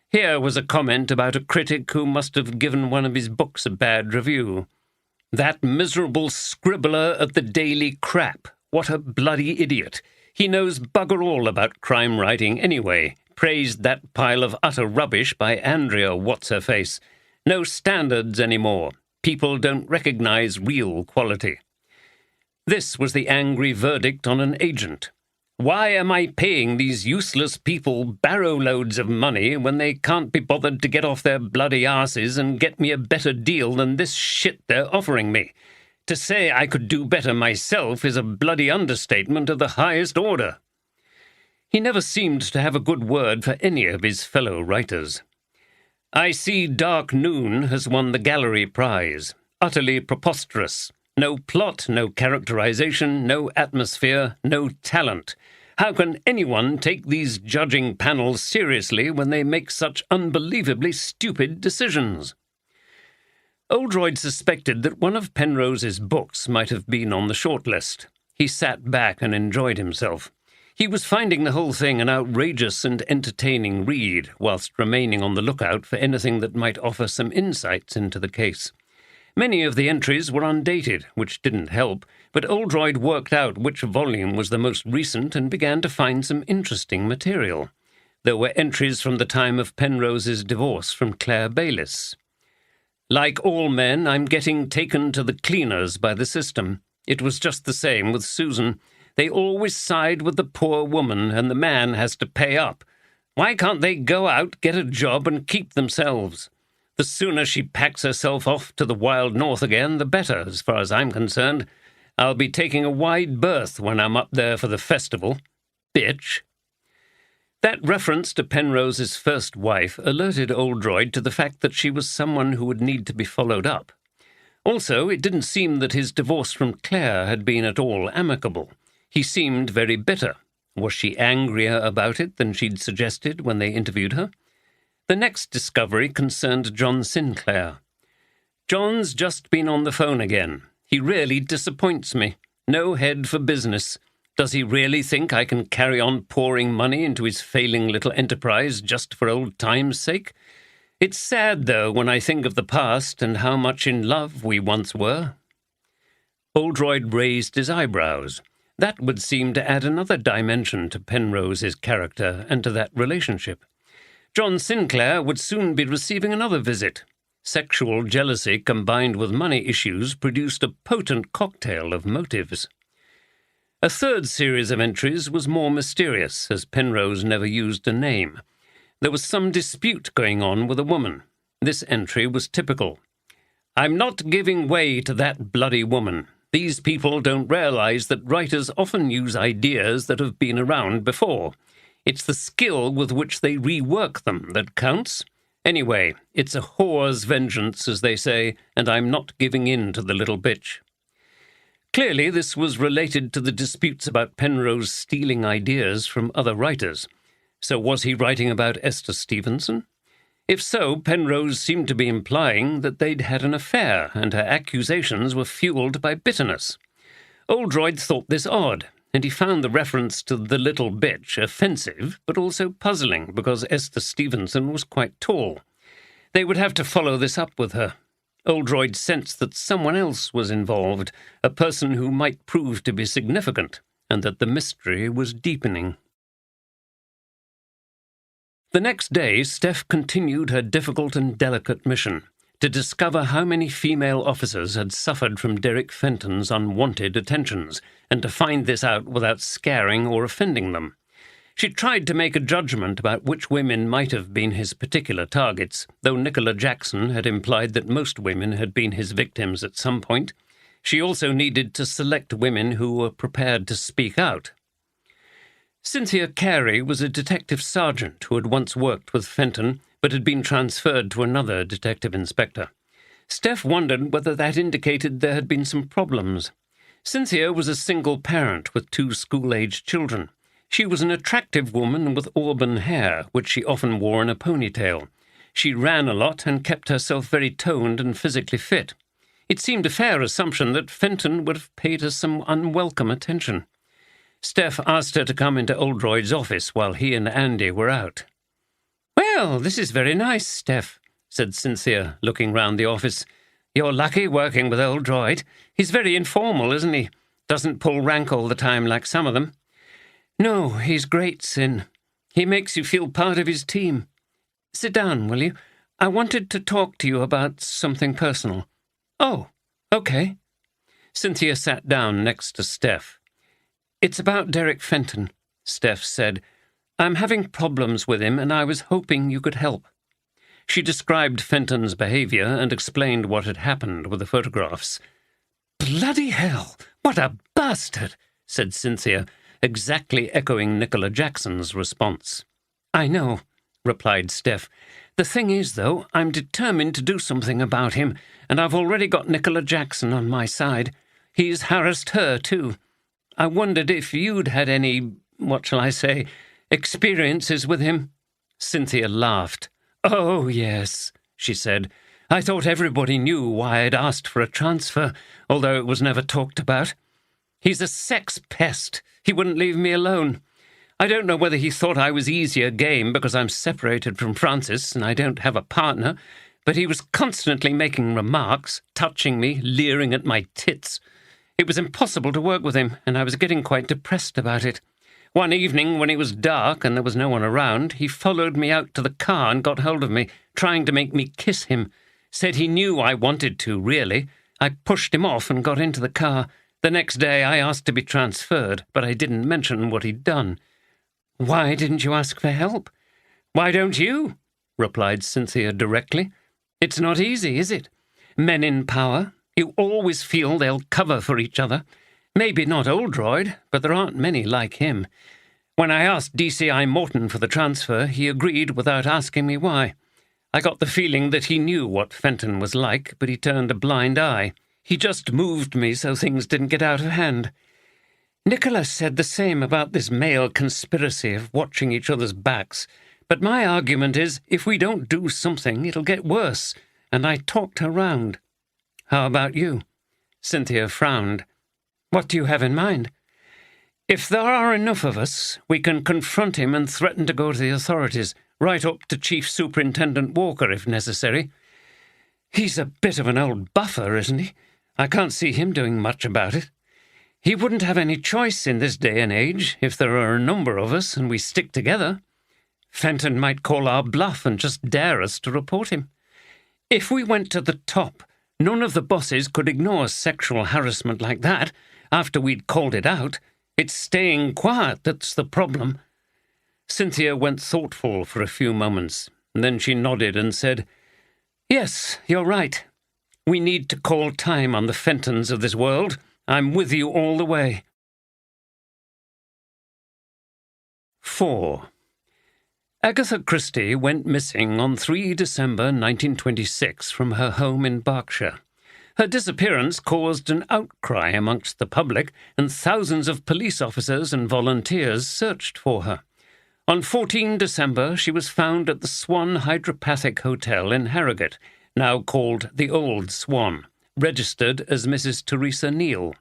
Here was a comment about a critic who must have given one of his books a bad review. "That miserable scribbler at the Daily Crap. What a bloody idiot. He knows bugger all about crime writing anyway. Praised that pile of utter rubbish by Andrea What's-Her-Face. No standards anymore. People don't recognize real quality." This was the angry verdict on an agent. "Why am I paying these useless people barrow-loads of money when they can't be bothered to get off their bloody arses and get me a better deal than this shit they're offering me? To say I could do better myself is a bloody understatement of the highest order." He never seemed to have a good word for any of his fellow writers. "I see Dark Noon has won the gallery prize. Utterly preposterous. No plot, no characterization, no atmosphere, no talent. How can anyone take these judging panels seriously when they make such unbelievably stupid decisions?" Oldroyd suspected that one of Penrose's books might have been on the shortlist. He sat back and enjoyed himself. He was finding the whole thing an outrageous and entertaining read, whilst remaining on the lookout for anything that might offer some insights into the case. Many of the entries were undated, which didn't help, but Oldroyd worked out which volume was the most recent and began to find some interesting material. There were entries from the time of Penrose's divorce from Claire Bayliss. "Like all men, I'm getting taken to the cleaners by the system. It was just the same with Susan. They always side with the poor woman, and the man has to pay up. Why can't they go out, get a job, and keep themselves? The sooner she packs herself off to the wild north again, the better, as far as I'm concerned. I'll be taking a wide berth when I'm up there for the festival. Bitch." That reference to Penrose's first wife alerted Oldroyd to the fact that she was someone who would need to be followed up. Also, it didn't seem that his divorce from Claire had been at all amicable. He seemed very bitter. Was she angrier about it than she'd suggested when they interviewed her? The next discovery concerned John Sinclair. "John's just been on the phone again. He really disappoints me. No head for business. Does he really think I can carry on pouring money into his failing little enterprise just for old time's sake? It's sad, though, when I think of the past and how much in love we once were." Oldroyd raised his eyebrows. That would seem to add another dimension to Penrose's character and to that relationship. John Sinclair would soon be receiving another visit. Sexual jealousy combined with money issues produced a potent cocktail of motives. A third series of entries was more mysterious, as Penrose never used a name. There was some dispute going on with a woman. This entry was typical. "I'm not giving way to that bloody woman. These people don't realize that writers often use ideas that have been around before. It's the skill with which they rework them that counts. Anyway, it's a whore's vengeance, as they say, and I'm not giving in to the little bitch." Clearly, this was related to the disputes about Penrose stealing ideas from other writers. So was he writing about Esther Stevenson? If so, Penrose seemed to be implying that they'd had an affair, and her accusations were fueled by bitterness. Oldroyd thought this odd, and he found the reference to the little bitch offensive, but also puzzling, because Esther Stevenson was quite tall. They would have to follow this up with her. Oldroyd sensed that someone else was involved, a person who might prove to be significant, and that the mystery was deepening. The next day, Steph continued her difficult and delicate mission, to discover how many female officers had suffered from Derek Fenton's unwanted attentions, and to find this out without scaring or offending them. She tried to make a judgment about which women might have been his particular targets, though Nicola Jackson had implied that most women had been his victims at some point. She also needed to select women who were prepared to speak out. Cynthia Carey was a detective sergeant who had once worked with Fenton, but had been transferred to another detective inspector. Steph wondered whether that indicated there had been some problems. Cynthia was a single parent with 2 school-aged children. She was an attractive woman with auburn hair, which she often wore in a ponytail. She ran a lot and kept herself very toned and physically fit. It seemed a fair assumption that Fenton would have paid her some unwelcome attention. Steph asked her to come into Oldroyd's office while he and Andy were out. "Well, this is very nice, Steph," said Cynthia, looking round the office. "You're lucky working with Oldroyd. He's very informal, isn't he? Doesn't pull rank all the time like some of them." "No, he's great, Cyn. He makes you feel part of his team. Sit down, will you? I wanted to talk to you about something personal." "Oh, okay." Cynthia sat down next to Steph. "It's about Derek Fenton," Steph said. "I'm having problems with him, and I was hoping you could help." She described Fenton's behaviour and explained what had happened with the photographs. "Bloody hell! What a bastard!" said Cynthia, exactly echoing Nicola Jackson's response. "I know," replied Steph. "The thing is, though, I'm determined to do something about him, and I've already got Nicola Jackson on my side. He's harassed her, too. I wondered if you'd had any, what shall I say, experiences with him." Cynthia laughed. "Oh, yes," she said. "I thought everybody knew why I'd asked for a transfer, although it was never talked about. He's a sex pest. He wouldn't leave me alone. I don't know whether he thought I was easier game because I'm separated from Francis and I don't have a partner, but he was constantly making remarks, touching me, leering at my tits. It was impossible to work with him, and I was getting quite depressed about it. One evening, when it was dark and there was no one around, he followed me out to the car and got hold of me, trying to make me kiss him. Said he knew I wanted to, really. I pushed him off and got into the car. The next day I asked to be transferred, but I didn't mention what he'd done." "Why didn't you ask for help?" "Why don't you?" replied Cynthia directly. "It's not easy, is it? Men in power, you always feel they'll cover for each other. Maybe not Oldroyd, but there aren't many like him. When I asked DCI Morton for the transfer, he agreed without asking me why. I got the feeling that he knew what Fenton was like, but he turned a blind eye. He just moved me so things didn't get out of hand. Nicola said the same about this male conspiracy of watching each other's backs, but my argument is if we don't do something, it'll get worse, and I talked her round." "How about you?" Cynthia frowned. "What do you have in mind?" "If there are enough of us, we can confront him and threaten to go to the authorities, right up to Chief Superintendent Walker if necessary. He's a bit of an old buffer, isn't he? I can't see him doing much about it. He wouldn't have any choice in this day and age if there are a number of us and we stick together. Fenton might call our bluff and just dare us to report him. If we went to the top, none of the bosses could ignore sexual harassment like that after we'd called it out. It's staying quiet that's the problem." Cynthia went thoughtful for a few moments, and then she nodded and said, "Yes, you're right. We need to call time on the Fentons of this world. I'm with you all the way." 4. Agatha Christie went missing on 3 December 1926 from her home in Berkshire. Her disappearance caused an outcry amongst the public, and thousands of police officers and volunteers searched for her. On 14 December, she was found at the Swan Hydropathic Hotel in Harrogate, now called the Old Swan, registered as Mrs. Teresa Neal.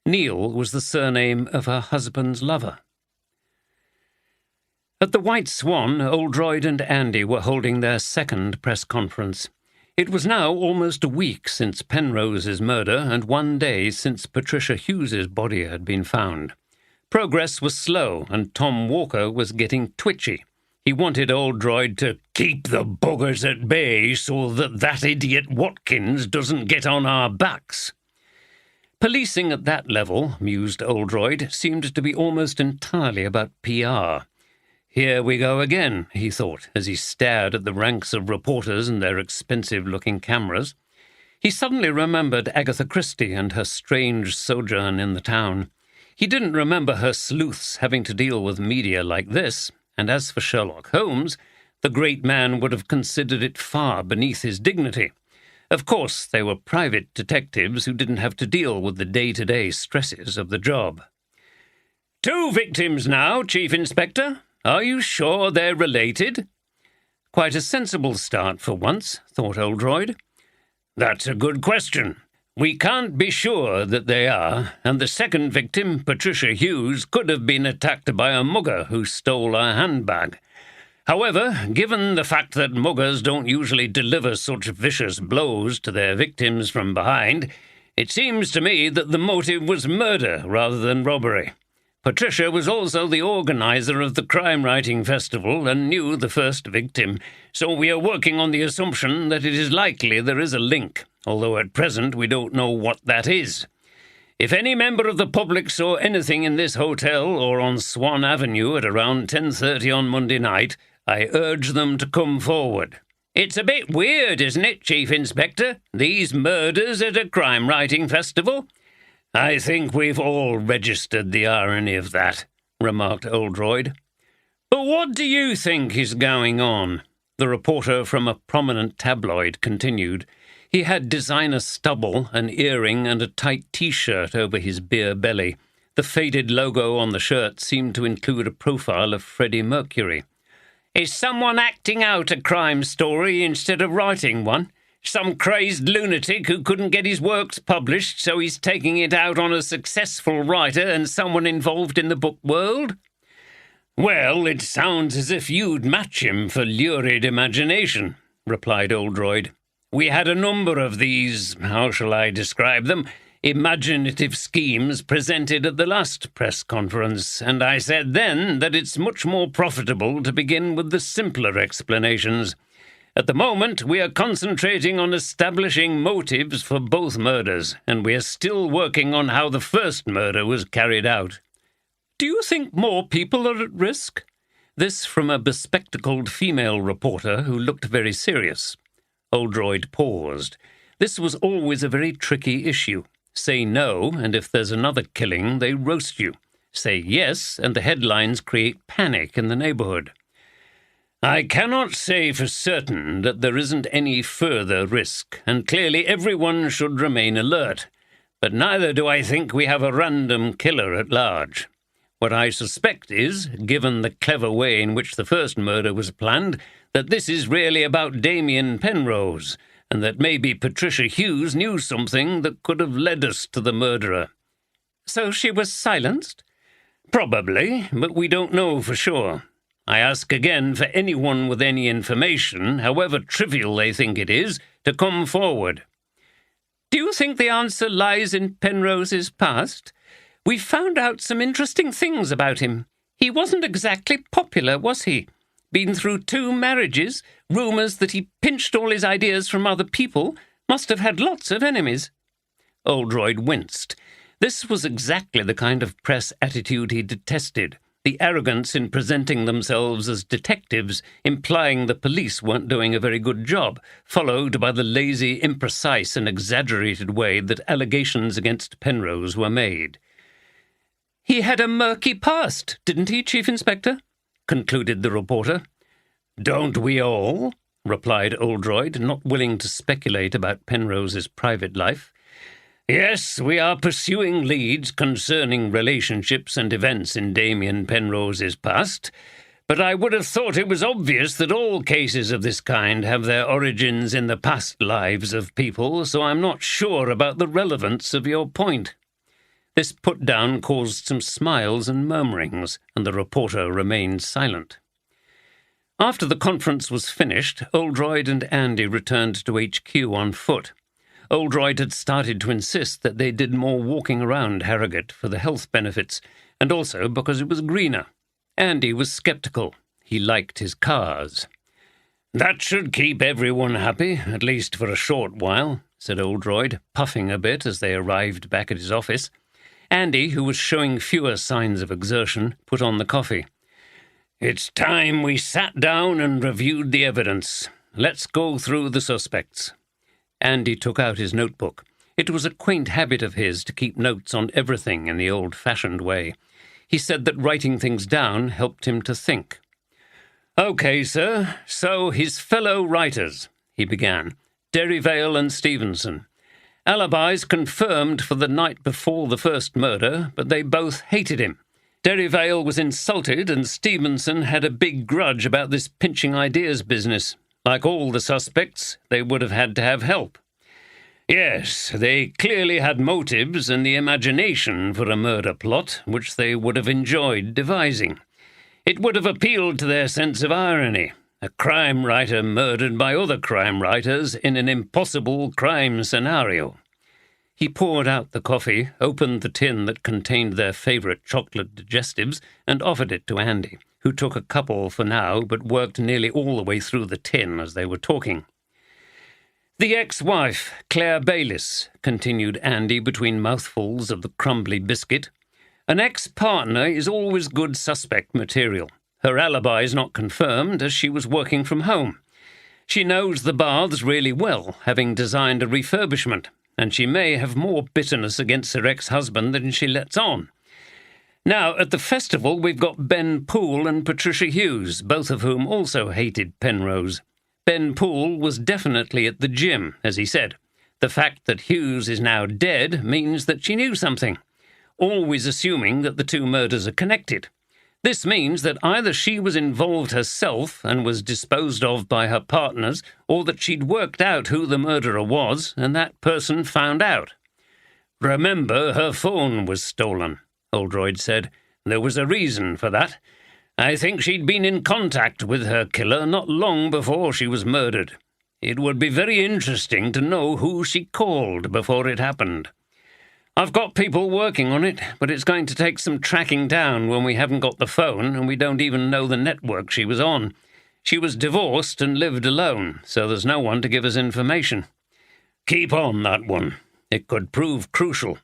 Neal was the surname of her husband's lover. At the White Swan, Oldroyd and Andy were holding their second press conference. It was now almost a week since Penrose's murder and 1 day since Patricia Hughes's body had been found. Progress was slow, and Tom Walker was getting twitchy. He wanted Oldroyd to keep the buggers at bay so that idiot Watkins doesn't get on our backs. Policing at that level, mused Oldroyd, seemed to be almost entirely about PR. Here we go again, he thought, as he stared at the ranks of reporters and their expensive-looking cameras. He suddenly remembered Agatha Christie and her strange sojourn in the town. He didn't remember her sleuths having to deal with media like this, and as for Sherlock Holmes, the great man would have considered it far beneath his dignity. Of course, they were private detectives who didn't have to deal with the day-to-day stresses of the job. 2 victims now, Chief Inspector. Are you sure they're related? Quite a sensible start for once, thought Oldroyd. That's a good question. We can't be sure that they are, and the second victim, Patricia Hughes, could have been attacked by a mugger who stole her handbag. However, given the fact that muggers don't usually deliver such vicious blows to their victims from behind, it seems to me that the motive was murder rather than robbery. Patricia was also the organizer of the crime-writing festival and knew the first victim, so we are working on the assumption that it is likely there is a link, although at present we don't know what that is. If any member of the public saw anything in this hotel or on Swan Avenue at around 10:30 on Monday night, I urge them to come forward. It's a bit weird, isn't it, Chief Inspector? These murders at a crime-writing festival? I think we've all registered the irony of that, remarked Oldroyd. But what do you think is going on? The reporter from a prominent tabloid continued. He had designer stubble, an earring, and a tight T-shirt over his beer belly. The faded logo on the shirt seemed to include a profile of Freddie Mercury. Is someone acting out a crime story instead of writing one? Some crazed lunatic who couldn't get his works published, so he's taking it out on a successful writer and someone involved in the book world? Well, it sounds as if you'd match him for lurid imagination, replied Oldroyd. We had a number of these, how shall I describe them, imaginative schemes presented at the last press conference, and I said then that it's much more profitable to begin with the simpler explanations. At the moment, we are concentrating on establishing motives for both murders, and we are still working on how the first murder was carried out. Do you think more people are at risk? This from a bespectacled female reporter who looked very serious. Oldroyd paused. This was always a very tricky issue. Say no, and if there's another killing, they roast you. Say yes, and the headlines create panic in the neighbourhood. I cannot say for certain that there isn't any further risk, and clearly everyone should remain alert. But neither do I think we have a random killer at large. What I suspect is, given the clever way in which the first murder was planned, that this is really about Damien Penrose, and that maybe Patricia Hughes knew something that could have led us to the murderer. So she was silenced? Probably, but we don't know for sure. I ask again for anyone with any information, however trivial they think it is, to come forward. Do you think the answer lies in Penrose's past? We've found out some interesting things about him. He wasn't exactly popular, was he? Been through 2 marriages, rumours that he pinched all his ideas from other people, must have had lots of enemies. Oldroyd winced. This was exactly the kind of press attitude he detested. The arrogance in presenting themselves as detectives, implying the police weren't doing a very good job, followed by the lazy, imprecise and exaggerated way that allegations against Penrose were made. He had a murky past, didn't he, Chief Inspector? Concluded the reporter. Don't we all? Replied Oldroyd, not willing to speculate about Penrose's private life. Yes, we are pursuing leads concerning relationships and events in Damien Penrose's past, but I would have thought it was obvious that all cases of this kind have their origins in the past lives of people, so I'm not sure about the relevance of your point. This put-down caused some smiles and murmurings, and the reporter remained silent. After the conference was finished, Oldroyd and Andy returned to HQ on foot. Oldroyd had started to insist that they did more walking around Harrogate for the health benefits, and also because it was greener. Andy was sceptical. He liked his cars. "That should keep everyone happy, at least for a short while," said Oldroyd, puffing a bit as they arrived back at his office. Andy, who was showing fewer signs of exertion, put on the coffee. "It's time we sat down and reviewed the evidence. Let's go through the suspects." Andy took out his notebook. It was a quaint habit of his to keep notes on everything in the old-fashioned way. He said that writing things down helped him to think. "Okay, sir, so his fellow writers," he began, "Derryvale and Stevenson. Alibis confirmed for the night before the first murder, but they both hated him. Derryvale was insulted and Stevenson had a big grudge about this pinching ideas business. Like all the suspects, they would have had to have help. Yes, they clearly had motives and the imagination for a murder plot, which they would have enjoyed devising. It would have appealed to their sense of irony. A crime writer murdered by other crime writers in an impossible crime scenario." He poured out the coffee, opened the tin that contained their favourite chocolate digestives, and offered it to Andy, who took a couple for now but worked nearly all the way through the tin as they were talking. "The ex-wife, Claire Bayliss," continued Andy between mouthfuls of the crumbly biscuit. "An ex-partner is always good suspect material. Her alibi is not confirmed, as she was working from home. She knows the baths really well, having designed a refurbishment, and she may have more bitterness against her ex-husband than she lets on. Now, at the festival, we've got Ben Poole and Patricia Hughes, both of whom also hated Penrose. Ben Poole was definitely at the gym, as he said. The fact that Hughes is now dead means that she knew something, always assuming that the two murders are connected. This means that either she was involved herself and was disposed of by her partners, or that she'd worked out who the murderer was, and that person found out. Remember, her phone was stolen, Oldroyd said. There was a reason for that. I think she'd been in contact with her killer not long before she was murdered. It would be very interesting to know who she called before it happened. I've got people working on it, but it's going to take some tracking down when we haven't got the phone and we don't even know the network she was on. She was divorced and lived alone, so there's no one to give us information. Keep on that one. It could prove crucial.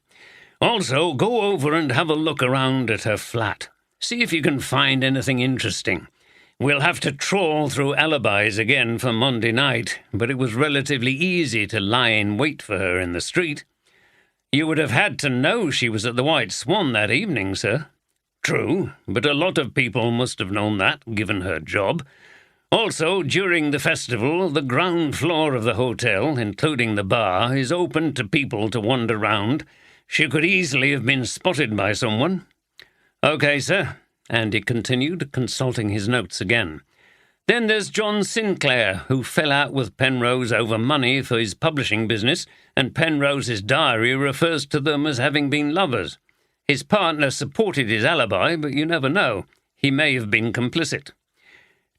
Also, go over and have a look around at her flat. See if you can find anything interesting. We'll have to trawl through alibis again for Monday night, but it was relatively easy to lie in wait for her in the street. You would have had to know she was at the White Swan that evening, sir. True, but a lot of people must have known that, given her job. Also, during the festival, the ground floor of the hotel, including the bar, is open to people to wander round. She could easily have been spotted by someone. Okay, sir, Andy continued, consulting his notes again. Then there's John Sinclair, who fell out with Penrose over money for his publishing business, and Penrose's diary refers to them as having been lovers. His partner supported his alibi, but you never know. He may have been complicit.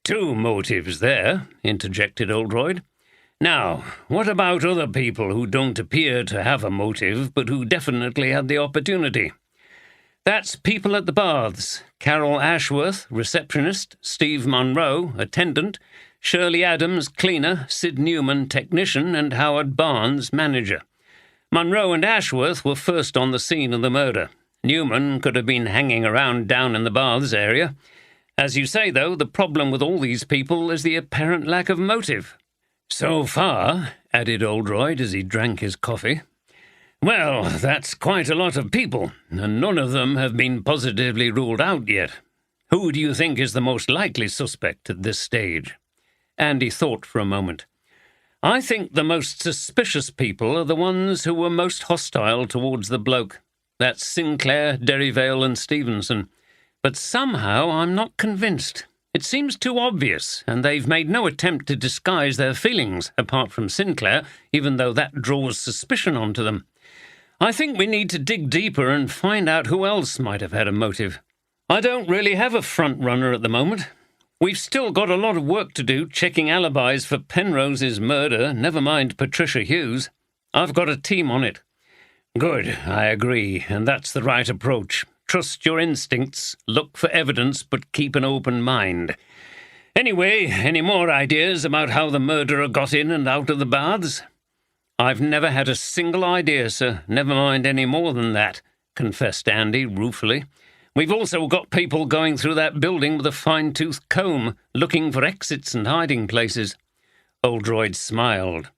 Two motives there, interjected Oldroyd. Now, what about other people who don't appear to have a motive, but who definitely had the opportunity? That's people at the baths. Carol Ashworth, receptionist, Steve Monroe, attendant, Shirley Adams, cleaner, Sid Newman, technician, and Howard Barnes, manager. Monroe and Ashworth were first on the scene of the murder. Newman could have been hanging around down in the baths area. As you say, though, the problem with all these people is the apparent lack of motive. So far, added Oldroyd as he drank his coffee. Well, that's quite a lot of people, and none of them have been positively ruled out yet. Who do you think is the most likely suspect at this stage? Andy thought for a moment. I think the most suspicious people are the ones who were most hostile towards the bloke. That's Sinclair, Derryvale, and Stevenson. But somehow I'm not convinced. It seems too obvious, and they've made no attempt to disguise their feelings, apart from Sinclair, even though that draws suspicion onto them. I think we need to dig deeper and find out who else might have had a motive. I don't really have a front-runner at the moment. We've still got a lot of work to do checking alibis for Penrose's murder, never mind Patricia Hughes. I've got a team on it. Good, I agree, and that's the right approach. Trust your instincts, look for evidence, but keep an open mind. Anyway, any more ideas about how the murderer got in and out of the baths? I've never had a single idea, sir, never mind any more than that, confessed Andy ruefully. We've also got people going through that building with a fine-toothed comb, looking for exits and hiding places. Oldroyd smiled.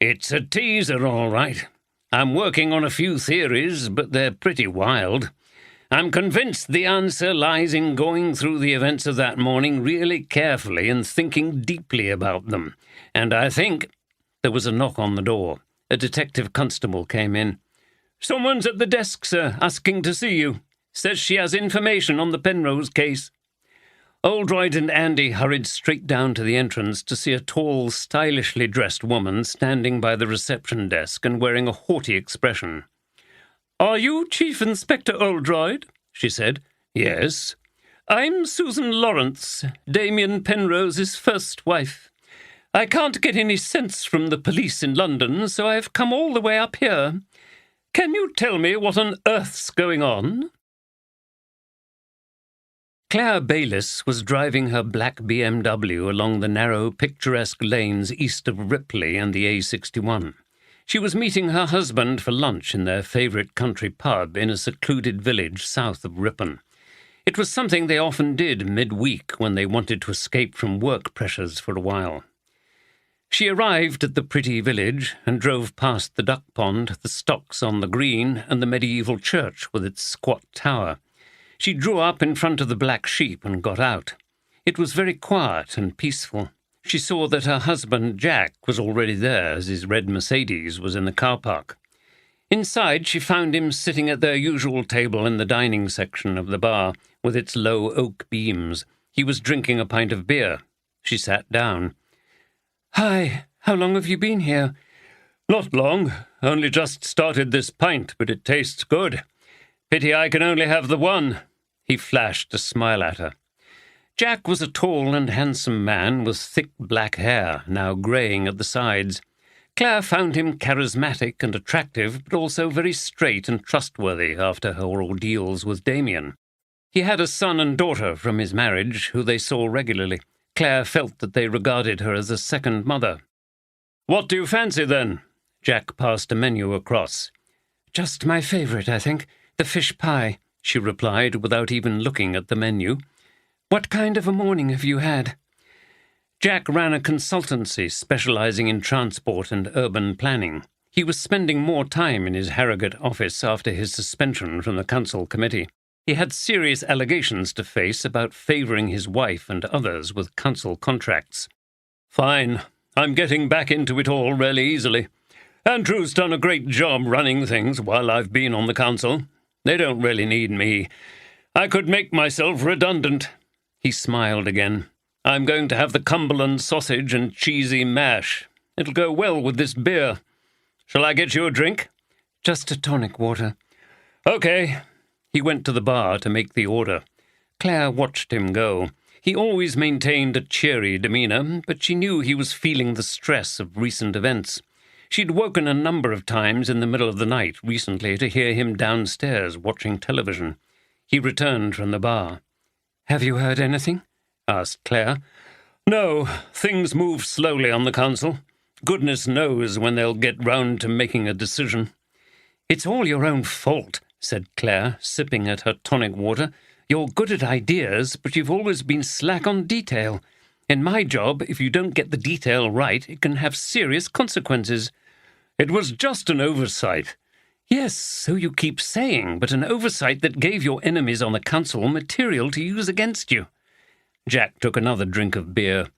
It's a teaser, all right. I'm working on a few theories, but they're pretty wild. I'm convinced the answer lies in going through the events of that morning really carefully and thinking deeply about them. And I think... There was a knock on the door. A detective constable came in. Someone's at the desk, sir, asking to see you. Says she has information on the Penrose case. Oldroyd and Andy hurried straight down to the entrance to see a tall, stylishly dressed woman standing by the reception desk and wearing a haughty expression. "Are you Chief Inspector Oldroyd?" she said. "Yes." "I'm Susan Lawrence, Damien Penrose's first wife. I can't get any sense from the police in London, so I've come all the way up here. Can you tell me what on earth's going on?" Claire Bayliss was driving her black BMW along the narrow, picturesque lanes east of Ripley and the A61. She was meeting her husband for lunch in their favourite country pub in a secluded village south of Ripon. It was something they often did mid-week when they wanted to escape from work pressures for a while. She arrived at the pretty village and drove past the duck pond, the stocks on the green, and the medieval church with its squat tower. She drew up in front of the Black Sheep and got out. It was very quiet and peaceful. She saw that her husband, Jack, was already there as his red Mercedes was in the car park. Inside, she found him sitting at their usual table in the dining section of the bar, with its low oak beams. He was drinking a pint of beer. She sat down. "Hi, how long have you been here?" "Not long. Only just started this pint, but it tastes good. Pity I can only have the one." He flashed a smile at her. Jack was a tall and handsome man with thick black hair, now greying at the sides. Claire found him charismatic and attractive, but also very straight and trustworthy after her ordeals with Damien. He had a son and daughter from his marriage, who they saw regularly. Claire felt that they regarded her as a second mother. "What do you fancy, then?" Jack passed a menu across. "Just my favourite, I think. The fish pie," she replied without even looking at the menu. "What kind of a morning have you had?" Jack ran a consultancy specialising in transport and urban planning. He was spending more time in his Harrogate office after his suspension from the council committee. He had serious allegations to face about favouring his wife and others with council contracts. "Fine. I'm getting back into it all really easily. Andrew's done a great job running things while I've been on the council. They don't really need me. I could make myself redundant." He smiled again. "I'm going to have the Cumberland sausage and cheesy mash. It'll go well with this beer. Shall I get you a drink?" "Just a tonic water." "Okay." He went to the bar to make the order. Claire watched him go. He always maintained a cheery demeanour, but she knew he was feeling the stress of recent events. She'd woken a number of times in the middle of the night recently to hear him downstairs watching television. He returned from the bar. "Have you heard anything?" asked Claire. "No, things move slowly on the council. Goodness knows when they'll get round to making a decision." "It's all your own fault," said Claire, sipping at her tonic water. "You're good at ideas, but you've always been slack on detail. In my job, if you don't get the detail right, it can have serious consequences." "It was just an oversight." "Yes, so you keep saying, but an oversight that gave your enemies on the council material to use against you." Jack took another drink of beer.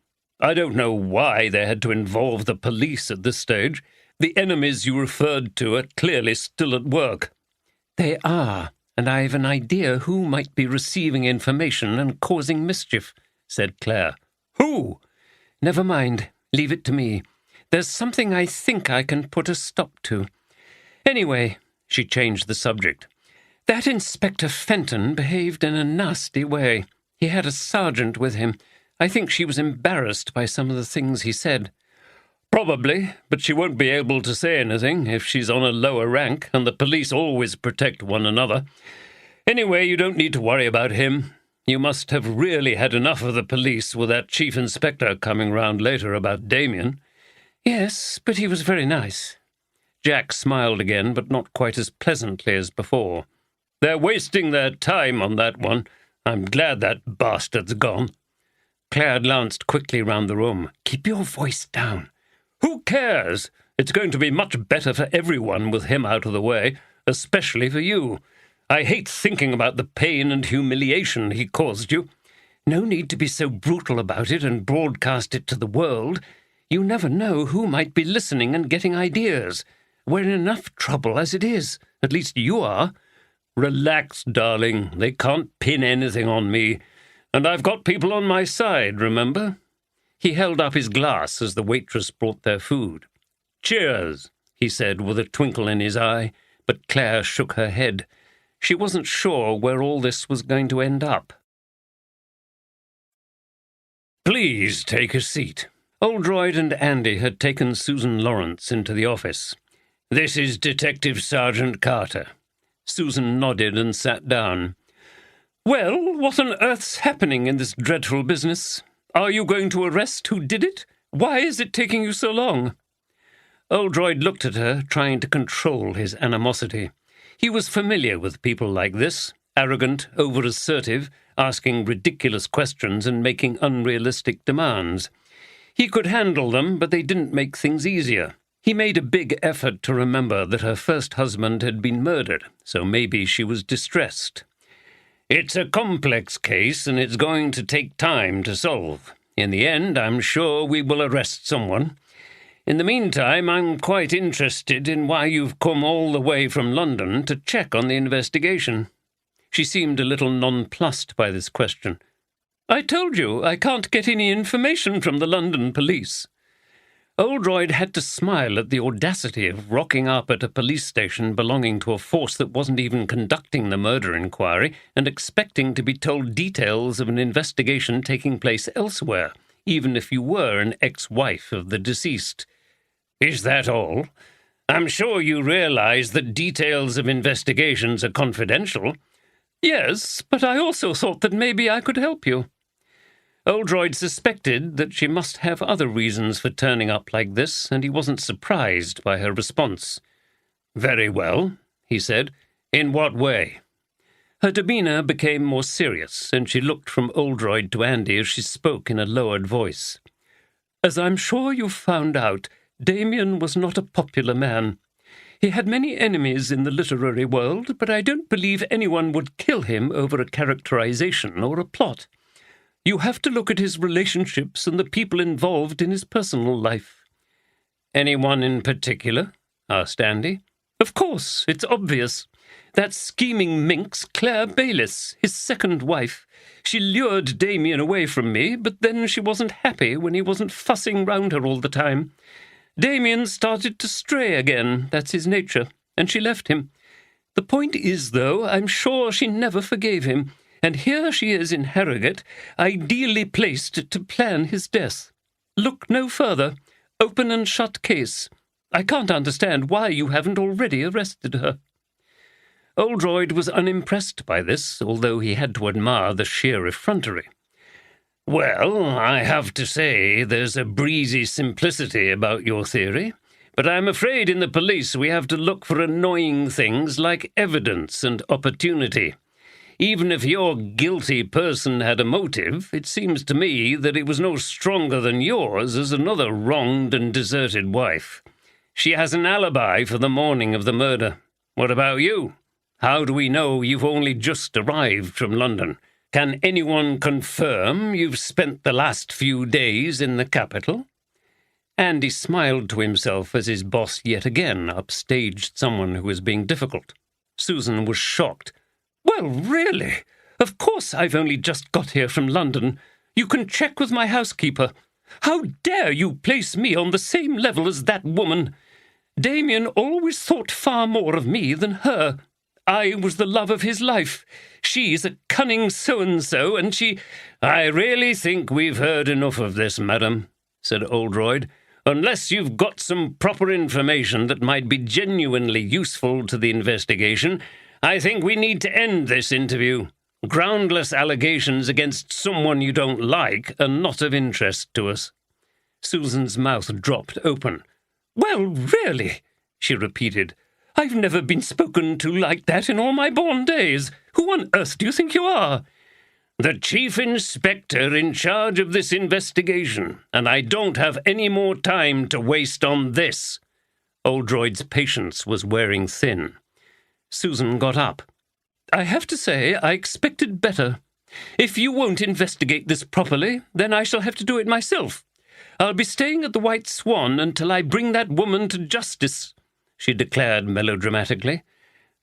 "I don't know why they had to involve the police at this stage. The enemies you referred to are clearly still at work." "They are, and I've an idea who might be receiving information and causing mischief," said Claire. "Who?" "Never mind. Leave it to me. There's something I think I can put a stop to. Anyway," she changed the subject, "that Inspector Fenton behaved in a nasty way. He had a sergeant with him. I think she was embarrassed by some of the things he said. Probably, but she won't be able to say anything if she's on a lower rank, and the police always protect one another. Anyway, you don't need to worry about him. You must have really had enough of the police with that Chief Inspector coming round later about Damien. Yes, but he was very nice. Jack smiled again, but not quite as pleasantly as before. They're wasting their time on that one. I'm glad that bastard's gone. Claire glanced quickly round the room. Keep your voice down. Who cares? It's going to be much better for everyone with him out of the way, especially for you. I hate thinking about the pain and humiliation he caused you. No need to be so brutal about it and broadcast it to the world. You never know who might be listening and getting ideas. We're in enough trouble as it is. At least you are. Relax, darling. They can't pin anything on me. And I've got people on my side, remember? He held up his glass as the waitress brought their food. Cheers, he said with a twinkle in his eye, but Claire shook her head. She wasn't sure where all this was going to end up. Please take a seat. Oldroyd and Andy had taken Susan Lawrence into the office. This is Detective Sergeant Carter. Susan nodded and sat down. Well, what on earth's happening in this dreadful business? Are you going to arrest who did it? Why is it taking you so long? Oldroyd looked at her, trying to control his animosity. He was familiar with people like this, arrogant, over-assertive, asking ridiculous questions and making unrealistic demands. He could handle them, but they didn't make things easier. He made a big effort to remember that her first husband had been murdered, so maybe she was distressed. It's a complex case, and it's going to take time to solve. In the end, I'm sure we will arrest someone. In the meantime, I'm quite interested in why you've come all the way from London to check on the investigation. She seemed a little nonplussed by this question. I told you I can't get any information from the London police. Oldroyd had to smile at the audacity of rocking up at a police station belonging to a force that wasn't even conducting the murder inquiry and expecting to be told details of an investigation taking place elsewhere, even if you were an ex-wife of the deceased. Is that all? I'm sure you realize that details of investigations are confidential. Yes, but I also thought that maybe I could help you. Oldroyd suspected that she must have other reasons for turning up like this, and he wasn't surprised by her response. Very well, he said. In what way? Her demeanour became more serious, and she looked from Oldroyd to Andy as she spoke in a lowered voice. As I'm sure you've found out, Damien was not a popular man. He had many enemies in the literary world, but I don't believe anyone would kill him over a characterization or a plot. You have to look at his relationships and the people involved in his personal life. Anyone in particular? Asked Andy. Of course, it's obvious. That scheming minx, Claire Bayliss, his second wife. She lured Damien away from me, but then she wasn't happy when he wasn't fussing round her all the time. Damien started to stray again, that's his nature, and she left him. The point is, though, I'm sure she never forgave him, and here she is in Harrogate, ideally placed to plan his death. Look no further. Open and shut case. I can't understand why you haven't already arrested her. Oldroyd was unimpressed by this, although he had to admire the sheer effrontery. Well, I have to say there's a breezy simplicity about your theory, but I'm afraid in the police we have to look for annoying things like evidence and opportunity. Even if your guilty person had a motive, it seems to me that it was no stronger than yours as another wronged and deserted wife. She has an alibi for the morning of the murder. What about you? How do we know you've only just arrived from London? Can anyone confirm you've spent the last few days in the capital? Andy smiled to himself as his boss yet again upstaged someone who was being difficult. Susan was shocked. Well, really? Of course I've only just got here from London. You can check with my housekeeper. How dare you place me on the same level as that woman? Damien always thought far more of me than her. I was the love of his life. She's a cunning so-and-so, and she—" "I really think we've heard enough of this, madam," said Oldroyd. "Unless you've got some proper information that might be genuinely useful to the investigation, I think we need to end this interview. Groundless allegations against someone you don't like are not of interest to us." Susan's mouth dropped open. "Well, really," she repeated, "I've never been spoken to like that in all my born days. Who on earth do you think you are?" "The Chief Inspector in charge of this investigation, and I don't have any more time to waste on this." Oldroyd's patience was wearing thin. Susan got up. "I have to say I expected better. If you won't investigate this properly, then I shall have to do it myself. I'll be staying at the White Swan until I bring that woman to justice," she declared melodramatically.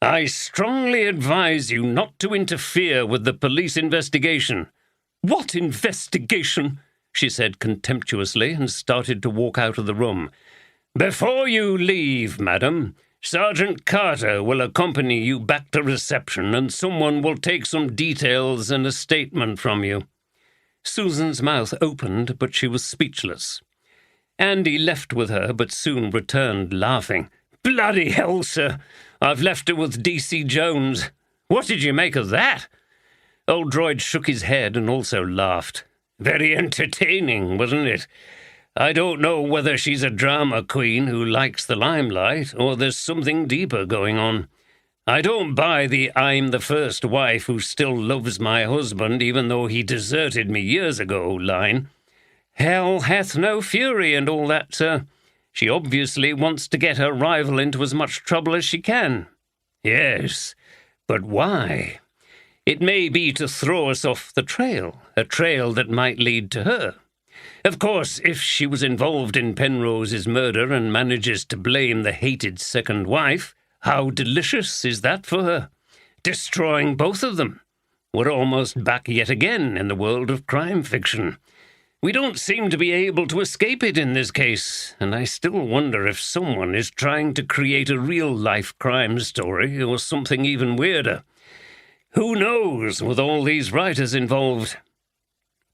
"I strongly advise you not to interfere with the police investigation." "What investigation?" she said contemptuously and started to walk out of the room. "Before you leave, madam, Sergeant Carter will accompany you back to reception, and someone will take some details and a statement from you." Susan's mouth opened, but she was speechless. Andy left with her, but soon returned, laughing. "Bloody hell, sir! I've left her with D.C. Jones. What did you make of that?" Oldroyd shook his head and also laughed. "Very entertaining, wasn't it? I don't know whether she's a drama queen who likes the limelight, or there's something deeper going on. I don't buy the 'I'm the first wife who still loves my husband even though he deserted me years ago' line. Hell hath no fury and all that, sir. She obviously wants to get her rival into as much trouble as she can." "Yes, but why?" "It may be to throw us off the trail, a trail that might lead to her. Of course, if she was involved in Penrose's murder and manages to blame the hated second wife, how delicious is that for her? Destroying both of them. We're almost back yet again in the world of crime fiction. We don't seem to be able to escape it in this case, and I still wonder if someone is trying to create a real-life crime story or something even weirder. Who knows, with all these writers involved?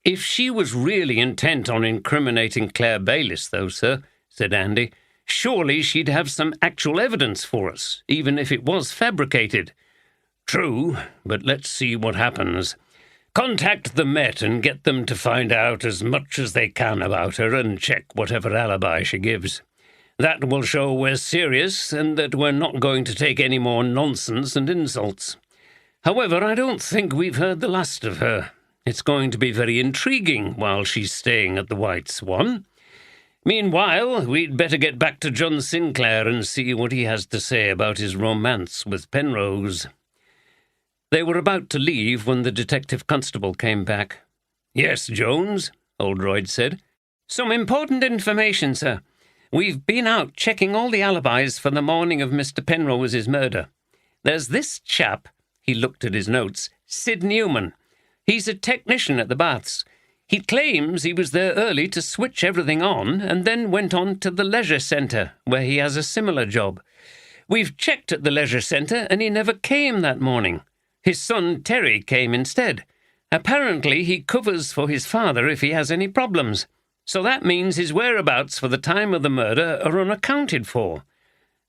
If she was really intent on incriminating Claire Bayliss, though, sir," said Andy, "surely she'd have some actual evidence for us, even if it was fabricated." "True, but let's see what happens. Contact the Met and get them to find out as much as they can about her and check whatever alibi she gives. That will show we're serious and that we're not going to take any more nonsense and insults. However, I don't think we've heard the last of her. It's going to be very intriguing while she's staying at the White Swan. Meanwhile, we'd better get back to John Sinclair and see what he has to say about his romance with Penrose." They were about to leave when the detective constable came back. "Yes, Jones," Oldroyd said. "Some important information, sir. We've been out checking all the alibis for the morning of Mr. Penrose's murder. There's this chap," he looked at his notes, "Sid Newman. He's a technician at the baths. He claims he was there early to switch everything on and then went on to the leisure centre, where he has a similar job. We've checked at the leisure centre and he never came that morning. His son Terry came instead. Apparently he covers for his father if he has any problems. So that means his whereabouts for the time of the murder are unaccounted for."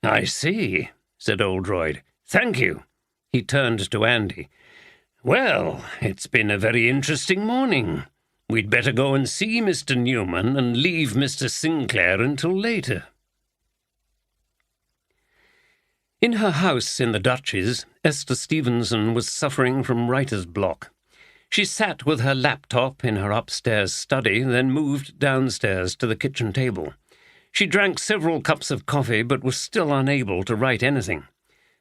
"I see," said Oldroyd. "Thank you." He turned to Andy. "Well, it's been a very interesting morning. We'd better go and see Mr. Newman and leave Mr. Sinclair until later." In her house in the Duchies, Esther Stevenson was suffering from writer's block. She sat with her laptop in her upstairs study, then moved downstairs to the kitchen table. She drank several cups of coffee, but was still unable to write anything.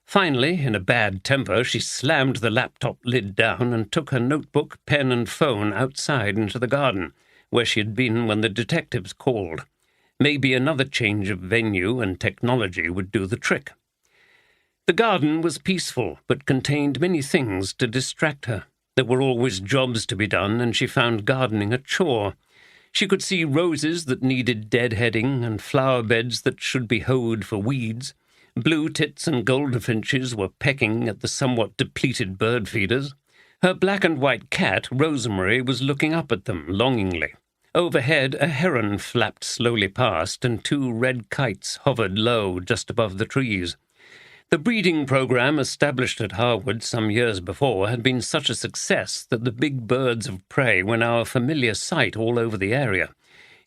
Finally, in a bad temper, she slammed the laptop lid down and took her notebook, pen and phone outside into the garden, where she had been when the detectives called. Maybe another change of venue and technology would do the trick. The garden was peaceful, but contained many things to distract her. There were always jobs to be done, and she found gardening a chore. She could see roses that needed deadheading and flower beds that should be hoed for weeds. Blue tits and goldfinches were pecking at the somewhat depleted bird feeders. Her black and white cat, Rosemary, was looking up at them longingly. Overhead, a heron flapped slowly past, and 2 red kites hovered low just above the trees. The breeding program established at Harwood some years before had been such a success that the big birds of prey were now a familiar sight all over the area.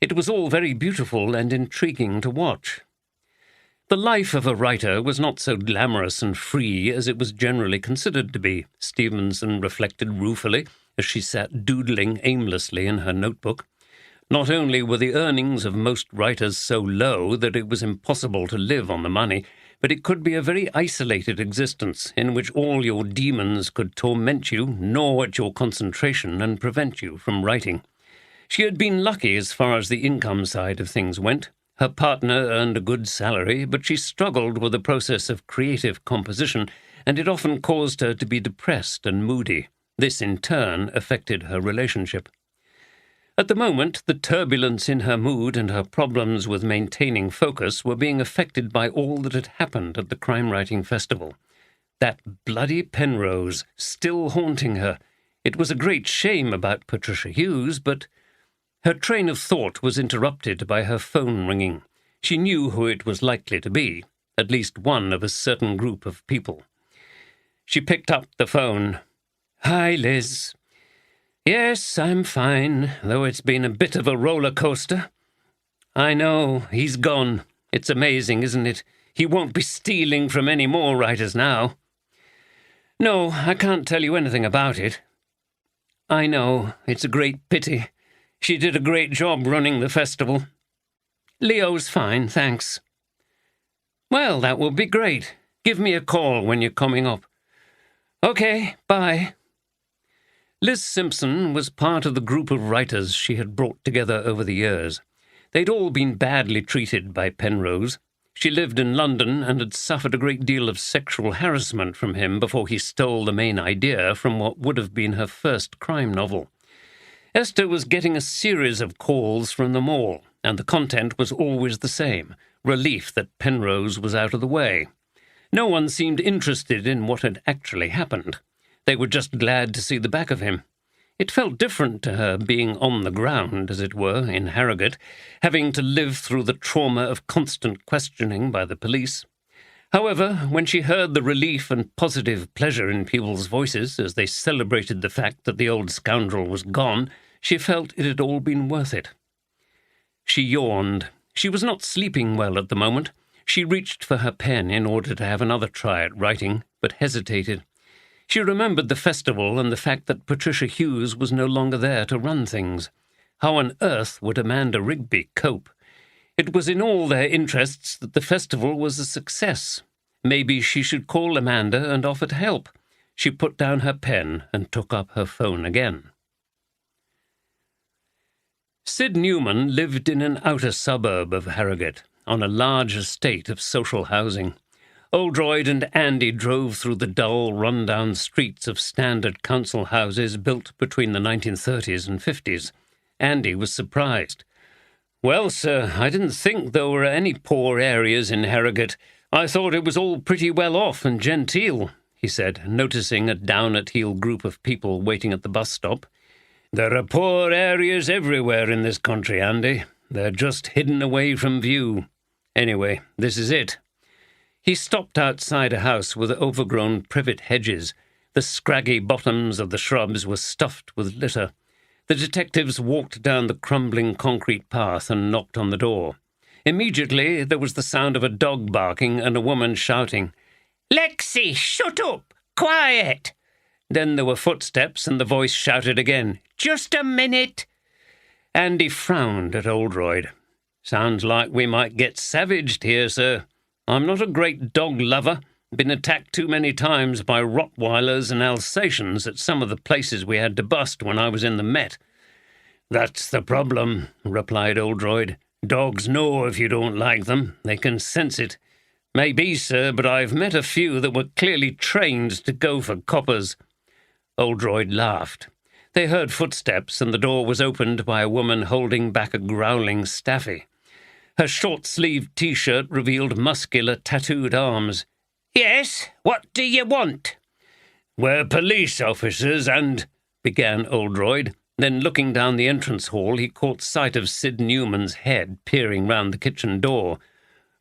It was all very beautiful and intriguing to watch. The life of a writer was not so glamorous and free as it was generally considered to be, Stevenson reflected ruefully as she sat doodling aimlessly in her notebook. Not only were the earnings of most writers so low that it was impossible to live on the money, but it could be a very isolated existence in which all your demons could torment you, gnaw at your concentration, and prevent you from writing. She had been lucky as far as the income side of things went. Her partner earned a good salary, but she struggled with the process of creative composition, and it often caused her to be depressed and moody. This, in turn, affected her relationship. At the moment, the turbulence in her mood and her problems with maintaining focus were being affected by all that had happened at the crime-writing festival. That bloody Penrose, still haunting her. It was a great shame about Patricia Hughes, but... Her train of thought was interrupted by her phone ringing. She knew who it was likely to be, at least one of a certain group of people. She picked up the phone. "Hi, Liz. Yes, I'm fine, though it's been a bit of a roller coaster. I know, he's gone. It's amazing, isn't it? He won't be stealing from any more writers now. No, I can't tell you anything about it. I know, it's a great pity. She did a great job running the festival. Leo's fine, thanks. Well, that will be great. Give me a call when you're coming up. Okay, bye." Liz Simpson was part of the group of writers she had brought together over the years. They'd all been badly treated by Penrose. She lived in London and had suffered a great deal of sexual harassment from him before he stole the main idea from what would have been her first crime novel. Esther was getting a series of calls from them all, and the content was always the same, relief that Penrose was out of the way. No one seemed interested in what had actually happened. They were just glad to see the back of him. It felt different to her being on the ground, as it were, in Harrogate, having to live through the trauma of constant questioning by the police. However, when she heard the relief and positive pleasure in people's voices as they celebrated the fact that the old scoundrel was gone, she felt it had all been worth it. She yawned. She was not sleeping well at the moment. She reached for her pen in order to have another try at writing, but hesitated. She remembered the festival and the fact that Patricia Hughes was no longer there to run things. How on earth would Amanda Rigby cope? It was in all their interests that the festival was a success. Maybe she should call Amanda and offer to help. She put down her pen and took up her phone again. Sid Newman lived in an outer suburb of Harrogate, on a large estate of social housing. Oldroyd and Andy drove through the dull, run-down streets of standard council houses built between the 1930s and 50s. Andy was surprised. "Well, sir, I didn't think there were any poor areas in Harrogate. I thought it was all pretty well off and genteel," he said, noticing a down-at-heel group of people waiting at the bus stop. "There are poor areas everywhere in this country, Andy. They're just hidden away from view. Anyway, this is it." He stopped outside a house with overgrown privet hedges. The scraggy bottoms of the shrubs were stuffed with litter. The detectives walked down the crumbling concrete path and knocked on the door. Immediately there was the sound of a dog barking and a woman shouting, "Lexi, shut up! Quiet!" Then there were footsteps and the voice shouted again, "Just a minute!" Andy frowned at Oldroyd. "Sounds like we might get savaged here, sir. I'm not a great dog lover. Been attacked too many times by Rottweilers and Alsatians at some of the places we had to bust when I was in the Met." "That's the problem," replied Oldroyd. "Dogs know if you don't like them. They can sense it. Maybe, sir, but I've met a few that were clearly trained to go for coppers." Oldroyd laughed. They heard footsteps, and the door was opened by a woman holding back a growling staffy. Her short-sleeved T-shirt revealed muscular, tattooed arms. "Yes, what do you want?" "We're police officers and—" began Oldroyd. Then, looking down the entrance hall, he caught sight of Sid Newman's head peering round the kitchen door.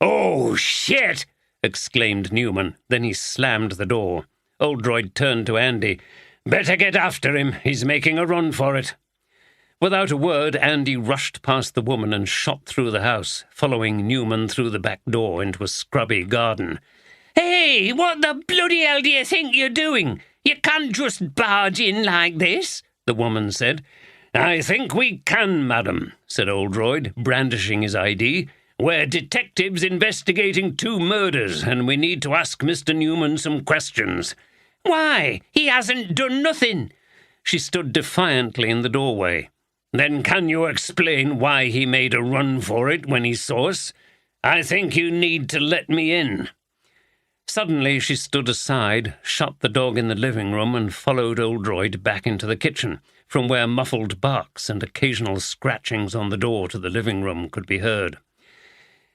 "Oh, shit!" exclaimed Newman. Then he slammed the door. Oldroyd turned to Andy. "Better get after him. He's making a run for it." Without a word, Andy rushed past the woman and shot through the house, following Newman through the back door into a scrubby garden. "Hey, what the bloody hell do you think you're doing? You can't just barge in like this," the woman said. "I think we can, madam," said Oldroyd, brandishing his ID. "We're detectives investigating 2 murders, and we need to ask Mr. Newman some questions." "Why? He hasn't done nothing." She stood defiantly in the doorway. "Then can you explain why he made a run for it when he saw us? I think you need to let me in." Suddenly she stood aside, shut the dog in the living room, and followed Oldroyd back into the kitchen, from where muffled barks and occasional scratchings on the door to the living room could be heard.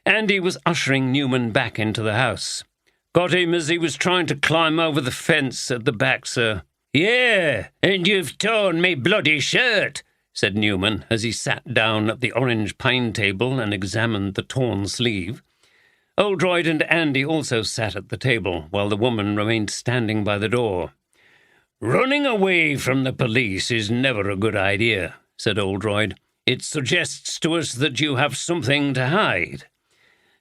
Andy was ushering Newman back into the house. "Got him as he was trying to climb over the fence at the back, sir." "Yeah, and you've torn me bloody shirt," said Newman as he sat down at the orange pine table and examined the torn sleeve. Oldroyd and Andy also sat at the table, while the woman remained standing by the door. "Running away from the police is never a good idea," said Oldroyd. "It suggests to us that you have something to hide."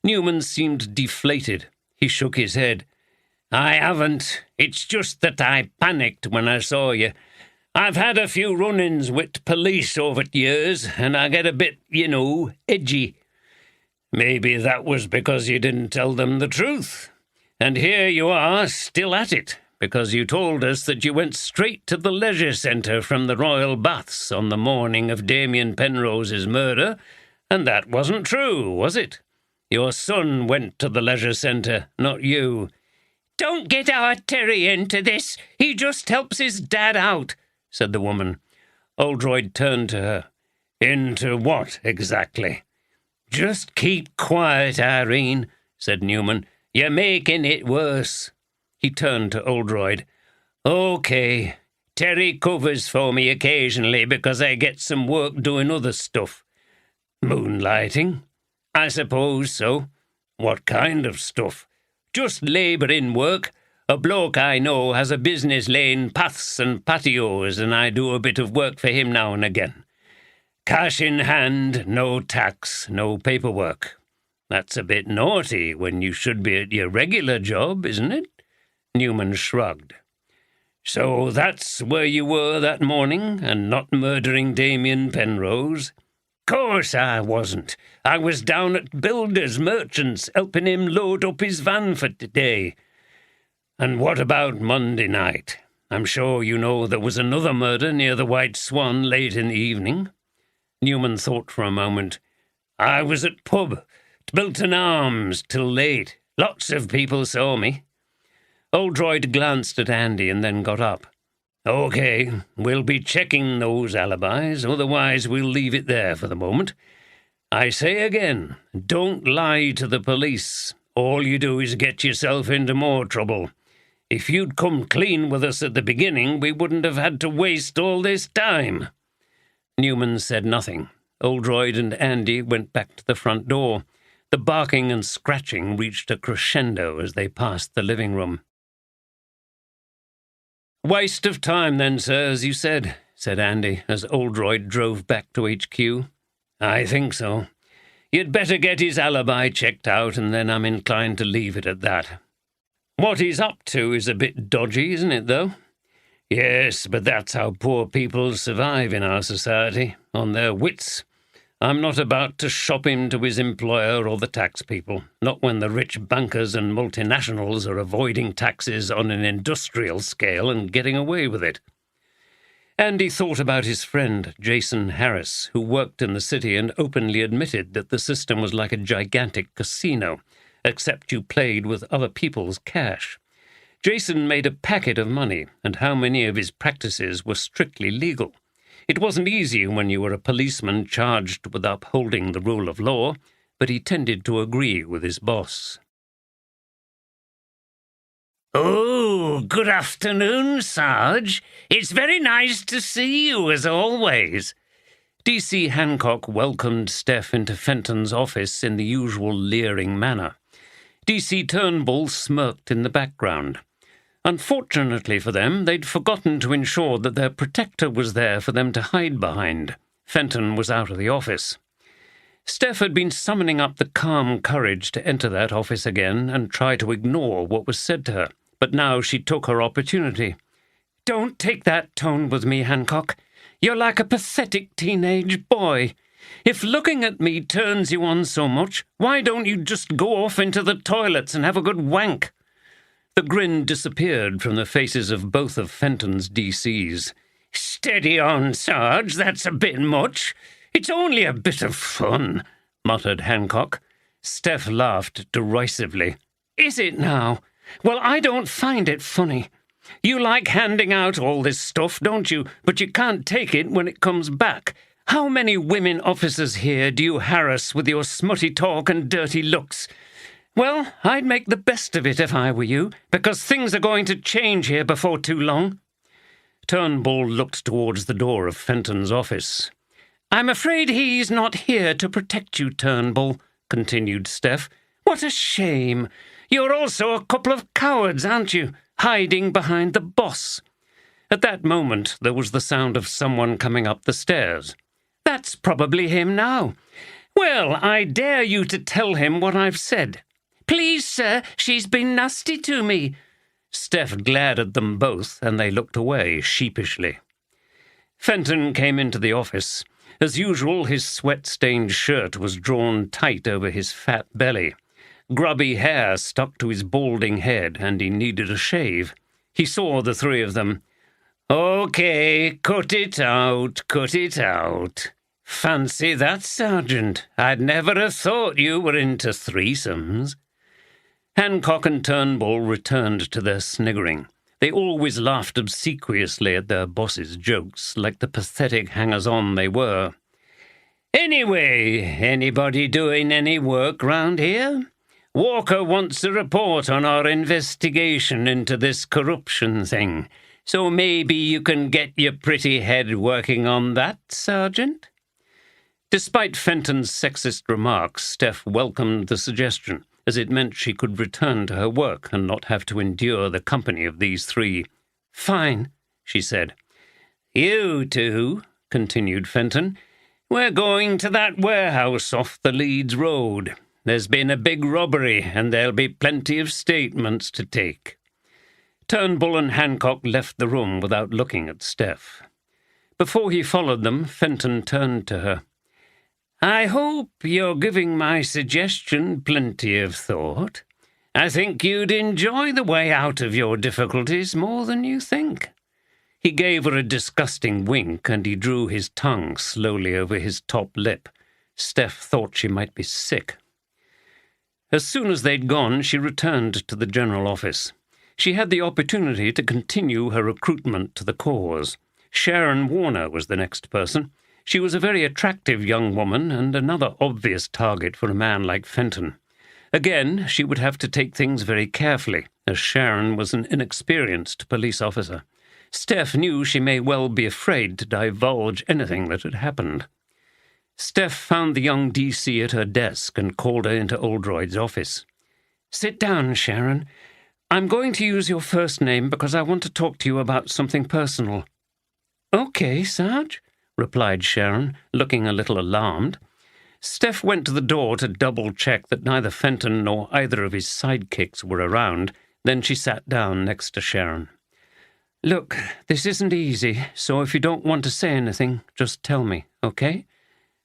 Newman seemed deflated. He shook his head. "I haven't. It's just that I panicked when I saw you. I've had a few run-ins with police over the years, and I get a bit, edgy." "Maybe that was because you didn't tell them the truth. And here you are, still at it, because you told us that you went straight to the leisure centre from the Royal Baths on the morning of Damien Penrose's murder, and that wasn't true, was it? Your son went to the leisure centre, not you." "Don't get our Terry into this. He just helps his dad out," said the woman. Oldroyd turned to her. "Into what, exactly?" "Just keep quiet, Irene," said Newman. "You're making it worse." He turned to Oldroyd. "Okay. Terry covers for me occasionally because I get some work doing other stuff." "Moonlighting?" "I suppose so." "What kind of stuff?" "Just labouring work. A bloke I know has a business laying paths and patios, and I do a bit of work for him now and again. Cash in hand, no tax, no paperwork. That's a bit naughty when you should be at your regular job, isn't it?" Newman shrugged. "So that's where you were that morning, and not murdering Damien Penrose?" "Course I wasn't. I was down at Builders Merchants helping him load up his van for today." "And what about Monday night? I'm sure you know there was another murder near the White Swan late in the evening." Newman thought for a moment. "I was at pub, Bilton Arms, till late. Lots of people saw me." Oldroyd glanced at Andy and then got up. "Okay, we'll be checking those alibis, otherwise we'll leave it there for the moment. I say again, don't lie to the police. All you do is get yourself into more trouble. If you'd come clean with us at the beginning, we wouldn't have had to waste all this time." Newman said nothing. Oldroyd and Andy went back to the front door. The barking and scratching reached a crescendo as they passed the living room. "Waste of time then, sir, as you said," said Andy, as Oldroyd drove back to HQ. "I think so. You'd better get his alibi checked out, and then I'm inclined to leave it at that. What he's up to is a bit dodgy, isn't it, though?" "Yes, but that's how poor people survive in our society, on their wits. I'm not about to shop him to his employer or the tax people, not when the rich bankers and multinationals are avoiding taxes on an industrial scale and getting away with it." Andy thought about his friend, Jason Harris, who worked in the city and openly admitted that the system was like a gigantic casino, except you played with other people's cash. Jason made a packet of money, and how many of his practices were strictly legal. It wasn't easy when you were a policeman charged with upholding the rule of law. but he tended to agree with his boss. "Oh, good afternoon, Sarge. It's very nice to see you, as always." D.C. Hancock welcomed Steph into Fenton's office in the usual leering manner. D.C. Turnbull smirked in the background. Unfortunately for them, they'd forgotten to ensure that their protector was there for them to hide behind. Fenton was out of the office. Steph had been summoning up the calm courage to enter that office again and try to ignore what was said to her, but now she took her opportunity. "Don't take that tone with me, Hancock. You're like a pathetic teenage boy. If looking at me turns you on so much, why don't you just go off into the toilets and have a good wank?" The grin disappeared from the faces of both of Fenton's DCs. "Steady on, Sarge, that's a bit much. It's only a bit of fun," muttered Hancock. Steph laughed derisively. "Is it now? Well, I don't find it funny. You like handing out all this stuff, don't you? But you can't take it when it comes back. How many women officers here do you harass with your smutty talk and dirty looks? Well, I'd make the best of it if I were you, because things are going to change here before too long." Turnbull looked towards the door of Fenton's office. "I'm afraid he's not here to protect you, Turnbull," continued Steph. "What a shame. You're also a couple of cowards, aren't you, hiding behind the boss?" At that moment there was the sound of someone coming up the stairs. "That's probably him now. Well, I dare you to tell him what I've said." "Please, sir, she's been nasty to me." Steph glared at them both, and they looked away sheepishly. Fenton came into the office. As usual, his sweat-stained shirt was drawn tight over his fat belly. Grubby hair stuck to his balding head, and he needed a shave. He saw the three of them. "Okay, cut it out, cut it out. Fancy that, Sergeant. I'd never have thought you were into threesomes." Hancock and Turnbull returned to their sniggering. They always laughed obsequiously at their boss's jokes, like the pathetic hangers-on they were. "Anyway, anybody doing any work round here? Walker wants a report on our investigation into this corruption thing, so maybe you can get your pretty head working on that, Sergeant?" Despite Fenton's sexist remarks, Steph welcomed the suggestion, as it meant she could return to her work and not have to endure the company of these three. "Fine," she said. "You two," continued Fenton, "we're going to that warehouse off the Leeds Road. There's been a big robbery, and there'll be plenty of statements to take." Turnbull and Hancock left the room without looking at Steph. Before he followed them, Fenton turned to her. "I hope you're giving my suggestion plenty of thought. I think you'd enjoy the way out of your difficulties more than you think." He gave her a disgusting wink, and he drew his tongue slowly over his top lip. Steph thought she might be sick. As soon as they'd gone, she returned to the general office. She had the opportunity to continue her recruitment to the cause. Sharon Warner was the next person. She was a very attractive young woman and another obvious target for a man like Fenton. Again, she would have to take things very carefully, as Sharon was an inexperienced police officer. Steph knew she may well be afraid to divulge anything that had happened. Steph found the young DC at her desk and called her into Oldroyd's office. "Sit down, Sharon. I'm going to use your first name because I want to talk to you about something personal." "Okay, Sarge," replied Sharon, looking a little alarmed. Steph went to the door to double-check that neither Fenton nor either of his sidekicks were around. Then she sat down next to Sharon. "Look, this isn't easy, so if you don't want to say anything, just tell me, okay?"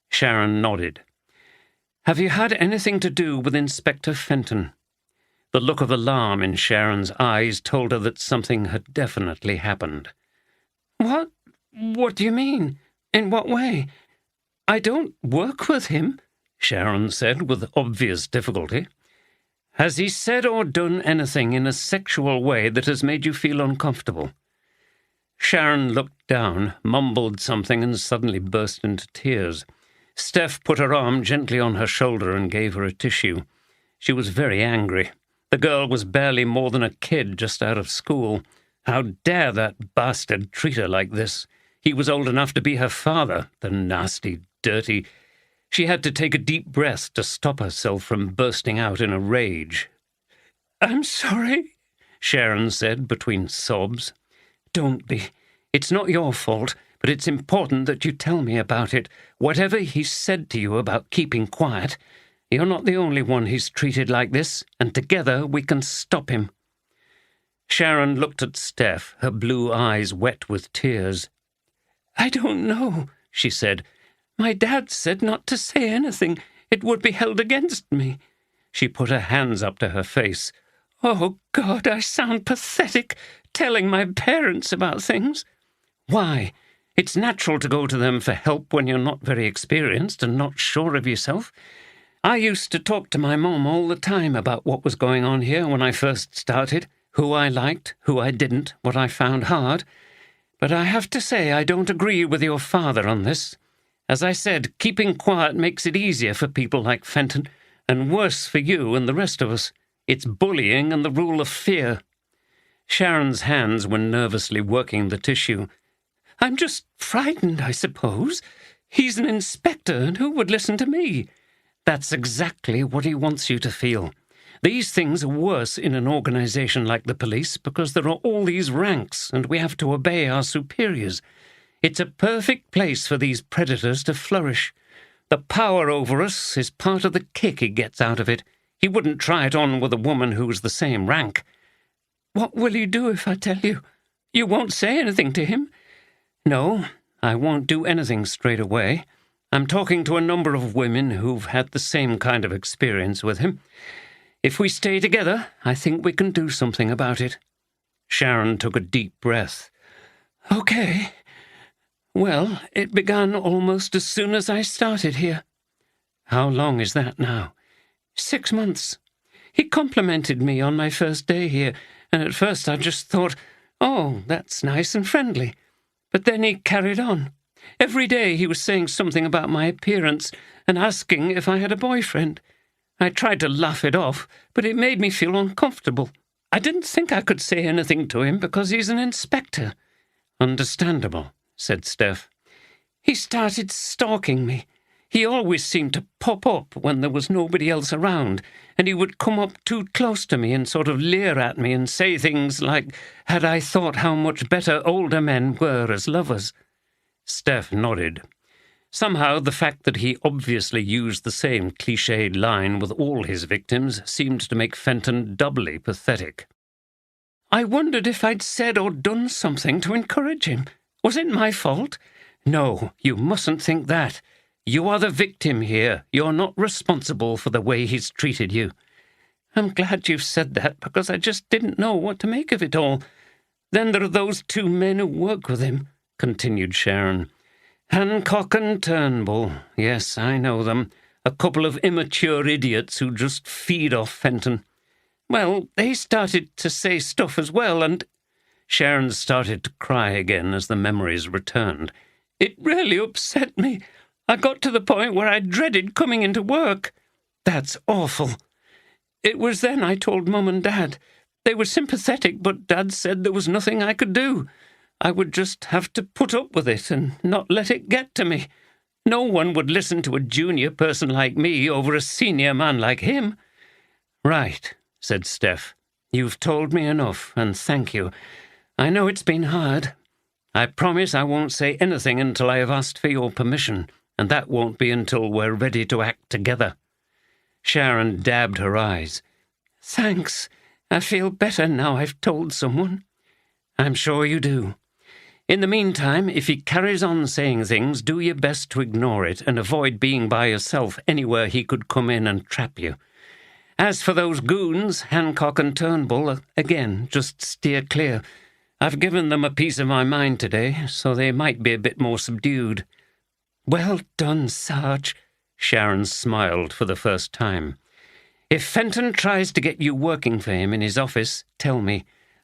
Sharon nodded. "Have you had anything to do with Inspector Fenton?" The look of alarm in Sharon's eyes told her that something had definitely happened. "What? What do you mean? In what way? I don't work with him," Sharon said with obvious difficulty. "Has he said or done anything in a sexual way that has made you feel uncomfortable?" Sharon looked down, mumbled something, and suddenly burst into tears. Steph put her arm gently on her shoulder and gave her a tissue. She was very angry. The girl was barely more than a kid just out of school. How dare that bastard treat her like this? He was old enough to be her father, the nasty, dirty... She had to take a deep breath to stop herself from bursting out in a rage. "I'm sorry," Sharon said between sobs. "Don't be. It's not your fault, but it's important that you tell me about it. Whatever he's said to you about keeping quiet, you're not the only one he's treated like this, and together we can stop him." Sharon looked at Steph, her blue eyes wet with tears. "I don't know," she said. "My dad said not to say anything. It would be held against me." She put her hands up to her face. "Oh, God, I sound pathetic, telling my parents about things." "Why? It's natural to go to them for help when you're not very experienced and not sure of yourself. I used to talk to my mom all the time about what was going on here when I first started, who I liked, who I didn't, what I found hard. But I have to say I don't agree with your father on this. As I said, keeping quiet makes it easier for people like Fenton, and worse for you and the rest of us. It's bullying and the rule of fear." Sharon's hands were nervously working the tissue. "I'm just frightened, I suppose. He's an inspector, and who would listen to me?" "That's exactly what he wants you to feel. These things are worse in an organization like the police because there are all these ranks, and we have to obey our superiors. It's a perfect place for these predators to flourish. The power over us is part of the kick he gets out of it. He wouldn't try it on with a woman who's the same rank." "What will you do if I tell you? You won't say anything to him?" "No, I won't do anything straight away. I'm talking to a number of women who've had the same kind of experience with him. If we stay together, I think we can do something about it." Sharon took a deep breath. "Okay. Well, it began almost as soon as I started here." "How long is that now?" 6 months. He complimented me on my first day here, and at first I just thought, oh, that's nice and friendly. But then he carried on. Every day he was saying something about my appearance and asking if I had a boyfriend. I tried to laugh it off, but it made me feel uncomfortable. I didn't think I could say anything to him because he's an inspector." "Understandable," said Steph. "He started stalking me. He always seemed to pop up when there was nobody else around, and he would come up too close to me and sort of leer at me and say things like, had I thought how much better older men were as lovers." Steph nodded. Somehow the fact that he obviously used the same cliched line with all his victims seemed to make Fenton doubly pathetic. "I wondered if I'd said or done something to encourage him. Was it my fault? No, you mustn't think that. You are the victim here. You're not responsible for the way he's treated you." "I'm glad you've said that, because I just didn't know what to make of it all. Then there are those 2 men who work with him," continued Sharon. "Hancock and Turnbull. Yes, I know them. A couple of immature idiots who just feed off Fenton. Well, they started to say stuff as well, and—" Sharon started to cry again as the memories returned. "It really upset me. I got to the point where I dreaded coming into work." "That's awful." "It was then I told Mum and Dad. They were sympathetic, but Dad said there was nothing I could do. I would just have to put up with it and not let it get to me. No one would listen to a junior person like me over a senior man like him." "Right," said Steph. "You've told me enough, and thank you. I know it's been hard. I promise I won't say anything until I have asked for your permission, and that won't be until we're ready to act together." Sharon dabbed her eyes. "Thanks. I feel better now I've told someone." "I'm sure you do. In the meantime, if he carries on saying things, do your best to ignore it and avoid being by yourself anywhere he could come in and trap you. As for those goons, Hancock and Turnbull, again, just steer clear. I've given them a piece of my mind today, so they might be a bit more subdued." "Well done, Sarge." Sharon smiled for the first time. "If Fenton tries to get you working for him in his office, tell me.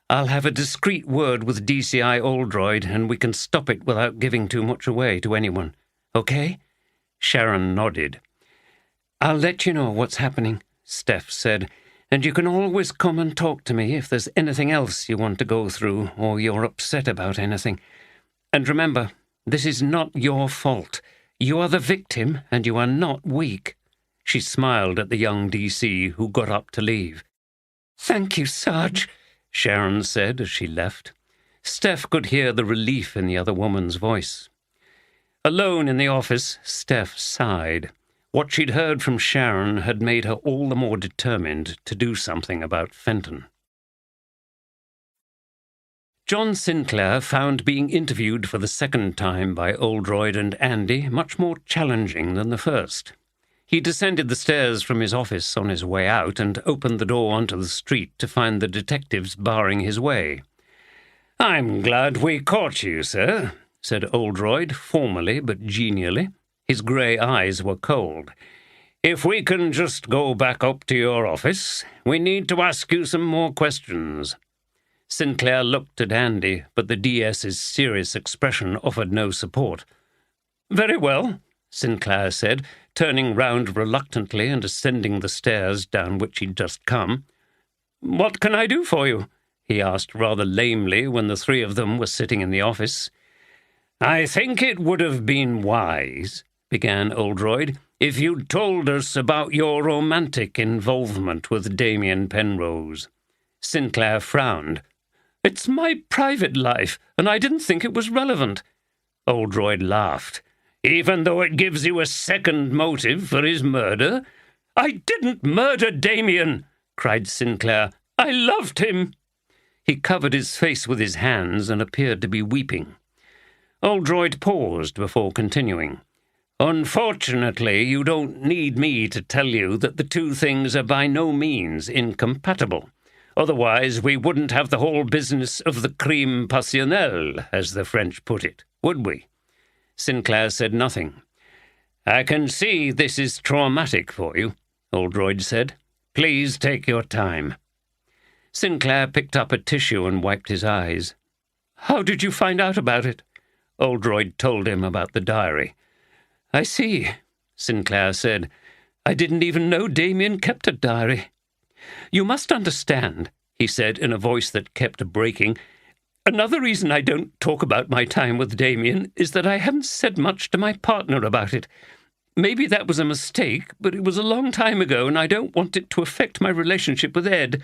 I'll have a discreet word with DCI Oldroyd, and we can stop it without giving too much away to anyone. Okay?" Sharon nodded. "I'll let you know what's happening," Steph said, "and you can always come and talk to me if there's anything else you want to go through or you're upset about anything. And remember, this is not your fault. You are the victim, and you are not weak." She smiled at the young DC, who got up to leave. "Thank you, Sarge," Sharon said as she left. Steph could hear the relief in the other woman's voice. Alone in the office, Steph sighed. What she'd heard from Sharon had made her all the more determined to do something about Fenton. John Sinclair found being interviewed for the second time by Oldroyd and Andy much more challenging than the first. He descended the stairs from his office on his way out and opened the door onto the street to find the detectives barring his way. "I'm glad we caught you, sir," said Oldroyd, formally but genially. His grey eyes were cold. "If we can just go back up to your office, we need to ask you some more questions." Sinclair looked at Andy, but the DS's serious expression offered no support. "Very well," Sinclair said, turning round reluctantly and ascending the stairs down which he'd just come. "What can I do for you?" he asked rather lamely when the three of them were sitting in the office. "I think it would have been wise," began Oldroyd, "if you'd told us about your romantic involvement with Damien Penrose." Sinclair frowned. "It's my private life, and I didn't think it was relevant." Oldroyd laughed. "Even though it gives you a second motive for his murder?" "I didn't murder Damien," cried Sinclair. "I loved him." He covered his face with his hands and appeared to be weeping. Oldroyd paused before continuing. "Unfortunately, you don't need me to tell you that the two things are by no means incompatible. Otherwise, we wouldn't have the whole business of the crime passionnel, as the French put it, would we?" Sinclair said nothing. "I can see this is traumatic for you," Oldroyd said. "Please take your time." Sinclair picked up a tissue and wiped his eyes. "How did you find out about it?" Oldroyd told him about the diary. "I see," Sinclair said. "I didn't even know Damien kept a diary." "You must understand," he said in a voice that kept breaking, "another reason I don't talk about my time with Damien is that I haven't said much to my partner about it. Maybe that was a mistake, but it was a long time ago, and I don't want it to affect my relationship with Ed.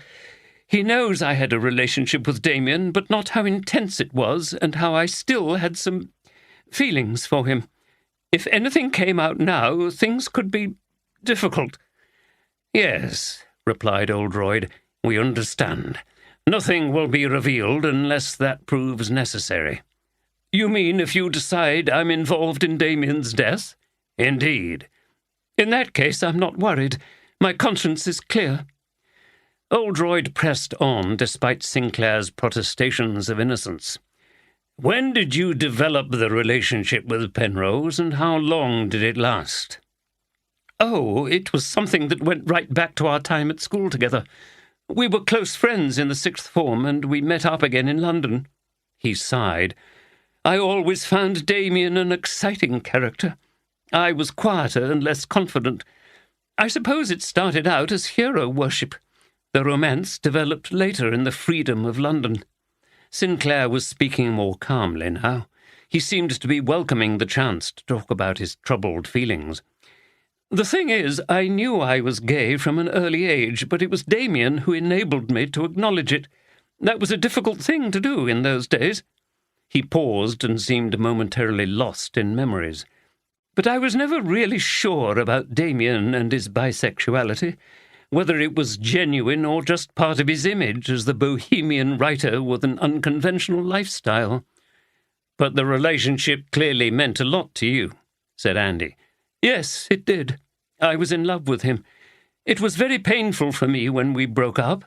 He knows I had a relationship with Damien, but not how intense it was, and how I still had some feelings for him. If anything came out now, things could be difficult." "Yes," replied Oldroyd, "we understand. Nothing will be revealed unless that proves necessary." "You mean if you decide I'm involved in Damien's death?" "Indeed." "In that case, I'm not worried. My conscience is clear." Oldroyd pressed on, despite Sinclair's protestations of innocence. "When did you develop the relationship with Penrose, and how long did it last?" "Oh, it was something that went right back to our time at school together. We were close friends in the sixth form, and we met up again in London." He sighed. "I always found Damien an exciting character. I was quieter and less confident. I suppose it started out as hero worship. The romance developed later in the freedom of London." Sinclair was speaking more calmly now. He seemed to be welcoming the chance to talk about his troubled feelings. "The thing is, I knew I was gay from an early age, but it was Damien who enabled me to acknowledge it. That was a difficult thing to do in those days." He paused and seemed momentarily lost in memories. "But I was never really sure about Damien and his bisexuality, whether it was genuine or just part of his image as the bohemian writer with an unconventional lifestyle." "But the relationship clearly meant a lot to you," said Andy. "Yes, it did. I was in love with him. It was very painful for me when we broke up.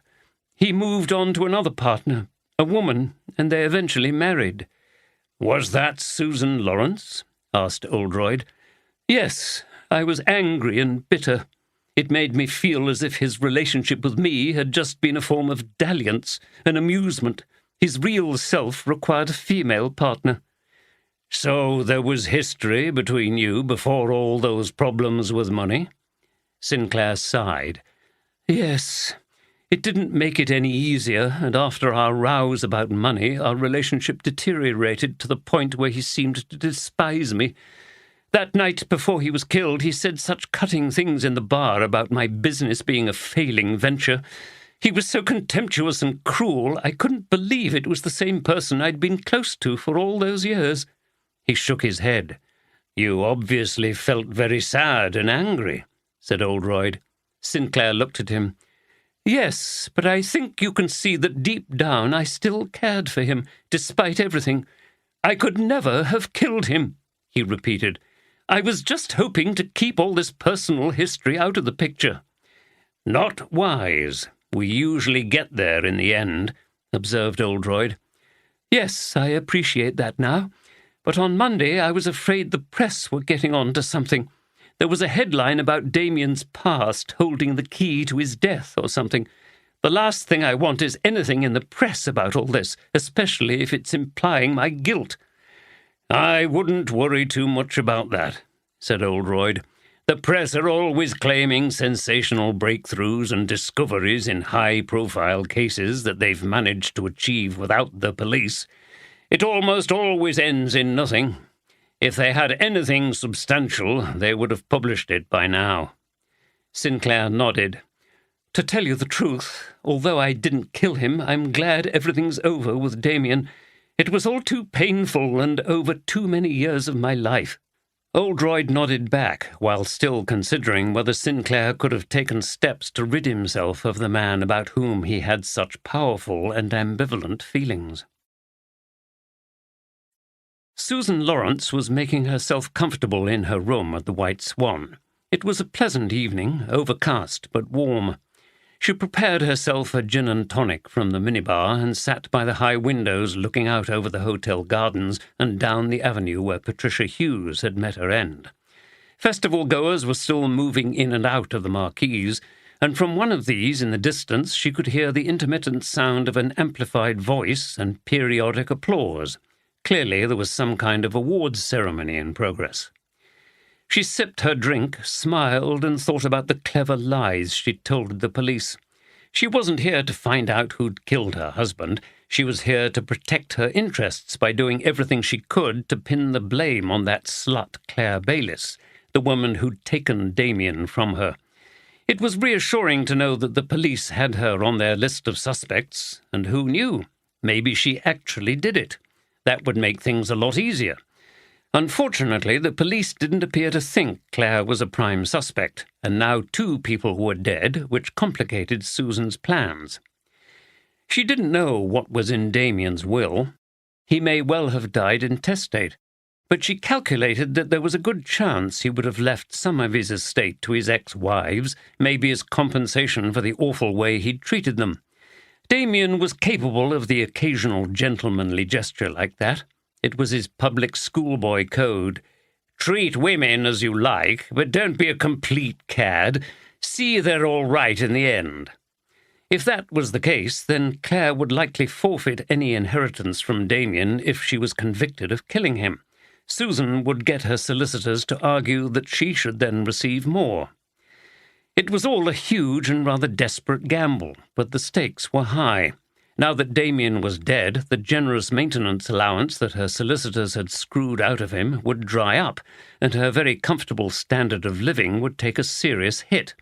He moved on to another partner, a woman, and they eventually married." "Was that Susan Lawrence?" asked Oldroyd. "Yes, I was angry and bitter. It made me feel as if his relationship with me had just been a form of dalliance, an amusement. His real self required a female partner." So there was history between you before all those problems with money? Sinclair sighed. Yes. It didn't make it any easier, and after our rows about money, our relationship deteriorated to the point where he seemed to despise me. That night before he was killed, he said such cutting things in the bar about my business being a failing venture. He was so contemptuous and cruel, I couldn't believe it was the same person I'd been close to for all those years. He shook his head. You obviously felt very sad and angry, said Oldroyd. Sinclair looked at him. Yes, but I think you can see that deep down I still cared for him, despite everything. I could never have killed him, he repeated. I was just hoping to keep all this personal history out of the picture. Not wise. We usually get there in the end, observed Oldroyd. Yes, I appreciate that now. But on Monday I was afraid the press were getting on to something. There was a headline about Damien's past holding the key to his death or something. The last thing I want is anything in the press about all this, especially if it's implying my guilt. I wouldn't worry too much about that, said Oldroyd. The press are always claiming sensational breakthroughs and discoveries in high-profile cases that they've managed to achieve without the police. It almost always ends in nothing. If they had anything substantial, they would have published it by now. Sinclair nodded. To tell you the truth, although I didn't kill him, I'm glad everything's over with Damien. It was all too painful and over too many years of my life. Oldroyd nodded back, while still considering whether Sinclair could have taken steps to rid himself of the man about whom he had such powerful and ambivalent feelings. Susan Lawrence was making herself comfortable in her room at the White Swan. It was a pleasant evening, overcast but warm. She prepared herself a gin and tonic from the minibar and sat by the high windows looking out over the hotel gardens and down the avenue where Patricia Hughes had met her end. Festival-goers were still moving in and out of the marquees, and from one of these in the distance she could hear the intermittent sound of an amplified voice and periodic applause. Clearly there was some kind of awards ceremony in progress. She sipped her drink, smiled, and thought about the clever lies she'd told the police. She wasn't here to find out who'd killed her husband. She was here to protect her interests by doing everything she could to pin the blame on that slut Claire Bayliss, the woman who'd taken Damien from her. It was reassuring to know that the police had her on their list of suspects, and who knew? Maybe she actually did it. That would make things a lot easier. Unfortunately, the police didn't appear to think Claire was a prime suspect, and now 2 people were dead, which complicated Susan's plans. She didn't know what was in Damien's will. He may well have died intestate, but she calculated that there was a good chance he would have left some of his estate to his ex-wives, maybe as compensation for the awful way he'd treated them. Damien was capable of the occasional gentlemanly gesture like that. It was his public schoolboy code. Treat women as you like, but don't be a complete cad. See they're all right in the end. If that was the case, then Claire would likely forfeit any inheritance from Damien if she was convicted of killing him. Susan would get her solicitors to argue that she should then receive more. It was all a huge and rather desperate gamble, but the stakes were high. Now that Damien was dead, the generous maintenance allowance that her solicitors had screwed out of him would dry up, and her very comfortable standard of living would take a serious hit.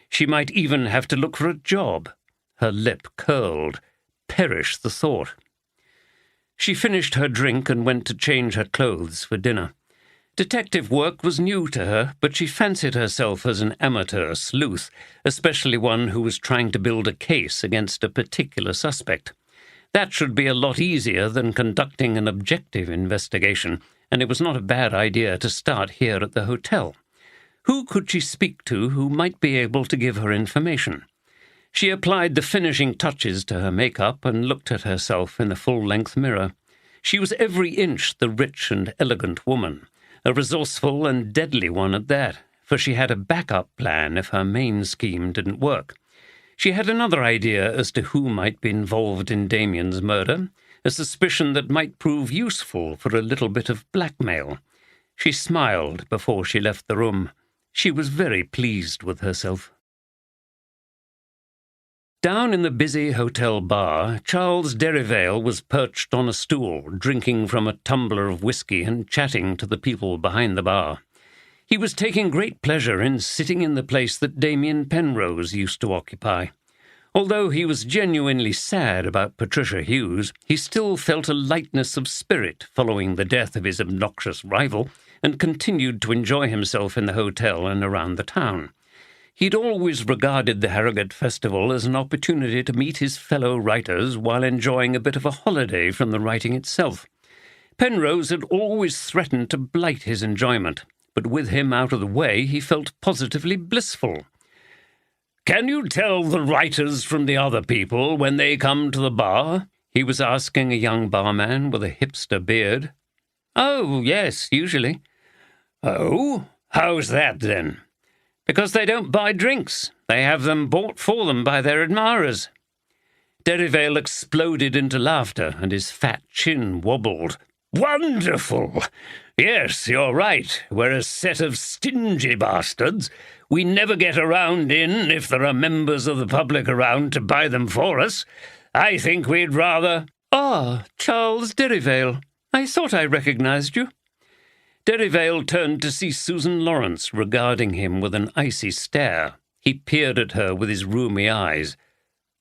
She might even have to look for a job. Her lip curled. Perish the thought. She finished her drink and went to change her clothes for dinner. Detective work was new to her, but she fancied herself as an amateur sleuth, especially one who was trying to build a case against a particular suspect. That should be a lot easier than conducting an objective investigation, and it was not a bad idea to start here at the hotel. Who could she speak to who might be able to give her information? She applied the finishing touches to her makeup and looked at herself in the full-length mirror. She was every inch the rich and elegant woman. A resourceful and deadly one at that, for she had a backup plan if her main scheme didn't work. She had another idea as to who might be involved in Damien's murder. a suspicion that might prove useful for a little bit of blackmail. She smiled before she left the room. She was very pleased with herself. Down in the busy hotel bar, Charles Derivale was perched on a stool, drinking from a tumbler of whisky and chatting to the people behind the bar. He was taking great pleasure in sitting in the place that Damien Penrose used to occupy. Although he was genuinely sad about Patricia Hughes, he still felt a lightness of spirit following the death of his obnoxious rival, and continued to enjoy himself in the hotel and around the town. He'd always regarded the Harrogate Festival as an opportunity to meet his fellow writers while enjoying a bit of a holiday from the writing itself. Penrose had always threatened to blight his enjoyment, but with him out of the way, he felt positively blissful. "Can you tell the writers from the other people when they come to the bar?" he was asking a young barman with a hipster beard. "Oh, yes, usually." "Oh? How's that, then?" "Because they don't buy drinks. They have them bought for them by their admirers." Derivale exploded into laughter, and his fat chin wobbled. "Wonderful! Yes, you're right. We're a set of stingy bastards. We never get around in if there are members of the public around to buy them for us. I think we'd rather—" "Ah, Charles Derivale. I thought I recognized you." Derivale turned to see Susan Lawrence regarding him with an icy stare. He peered at her with his rheumy eyes.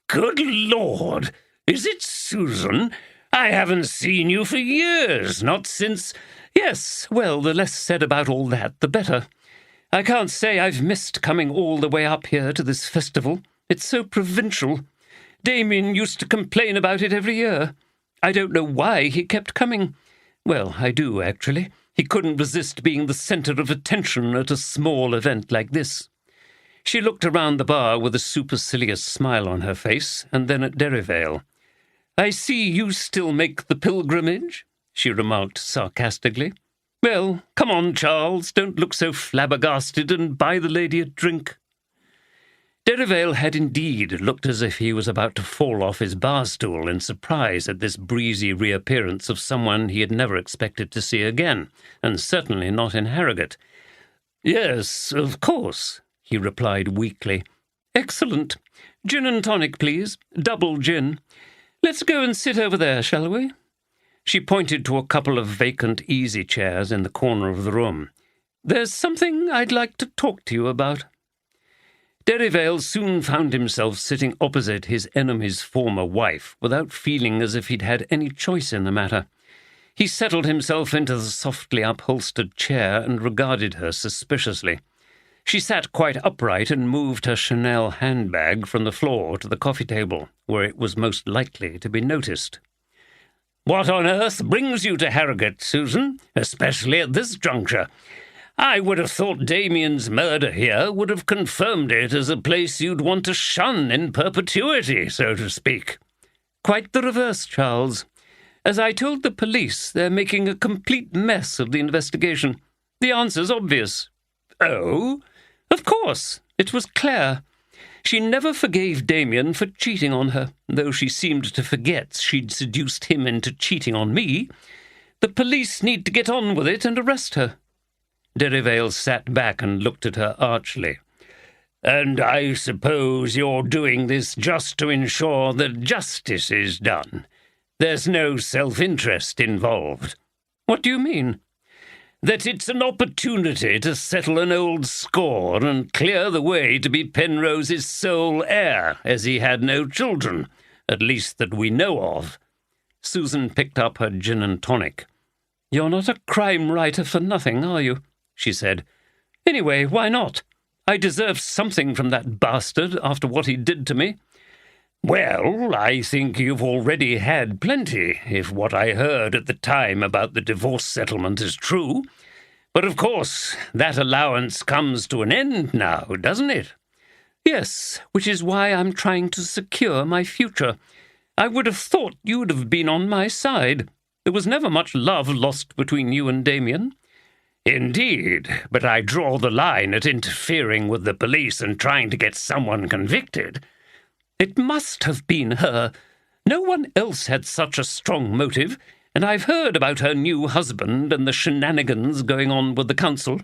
"Good Lord! Is it Susan? I haven't seen you for years, not since—" "Yes, well, the less said about all that, the better. I can't say I've missed coming all the way up here to this festival. It's so provincial. Damien used to complain about it every year. I don't know why he kept coming. Well, I do, actually. He couldn't resist being the centre of attention at a small event like this." She looked around the bar with a supercilious smile on her face, and then at Derivale. "I see you still make the pilgrimage," she remarked sarcastically. "Well, come on, Charles, don't look so flabbergasted and buy the lady a drink." Derivale had indeed looked as if he was about to fall off his bar stool in surprise at this breezy reappearance of someone he had never expected to see again, and certainly not in Harrogate. "Yes, of course," he replied weakly. "Excellent. Gin and tonic, please. Double gin. Let's go and sit over there, shall we?" She pointed to a couple of vacant easy chairs in the corner of the room. "There's something I'd like to talk to you about." Derivale soon found himself sitting opposite his enemy's former wife without feeling as if he'd had any choice in the matter. He settled himself into the softly upholstered chair and regarded her suspiciously. She sat quite upright and moved her Chanel handbag from the floor to the coffee table, where it was most likely to be noticed. "What on earth brings you to Harrogate, Susan, especially at this juncture? I would have thought Damien's murder here would have confirmed it as a place you'd want to shun in perpetuity, so to speak." "Quite the reverse, Charles. As I told the police, they're making a complete mess of the investigation. The answer's obvious." "Oh?" "Of course. It was Claire. She never forgave Damien for cheating on her, though she seemed to forget she'd seduced him into cheating on me. The police need to get on with it and arrest her." Derivale sat back and looked at her archly. "And I suppose you're doing this just to ensure that justice is done. There's no self-interest involved." "What do you mean?" "That it's an opportunity to settle an old score and clear the way to be Penrose's sole heir, as he had no children, at least that we know of." Susan picked up her gin and tonic. "You're not a crime writer for nothing, are you?" she said. "Anyway, why not? I deserve something from that bastard after what he did to me." "Well, I think you've already had plenty, if what I heard at the time about the divorce settlement is true. But of course, that allowance comes to an end now, doesn't it?" "Yes, which is why I'm trying to secure my future. I would have thought you'd have been on my side. There was never much love lost between you and Damien." "Indeed, but I draw the line at interfering with the police and trying to get someone convicted." "It must have been her. No one else had such a strong motive, and I've heard about her new husband and the shenanigans going on with the council.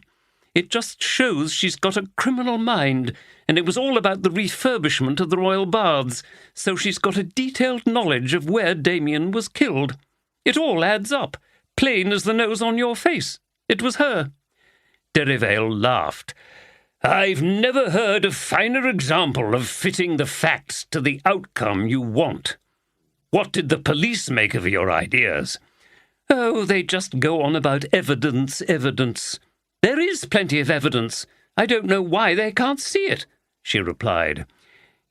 It just shows she's got a criminal mind, and it was all about the refurbishment of the royal baths, so she's got a detailed knowledge of where Damien was killed. It all adds up, plain as the nose on your face. It was her." Derivale laughed. "I've never heard a finer example of fitting the facts to the outcome you want. What did the police make of your ideas?" "Oh, they just go on about evidence. There is plenty of evidence. I don't know why they can't see it," she replied.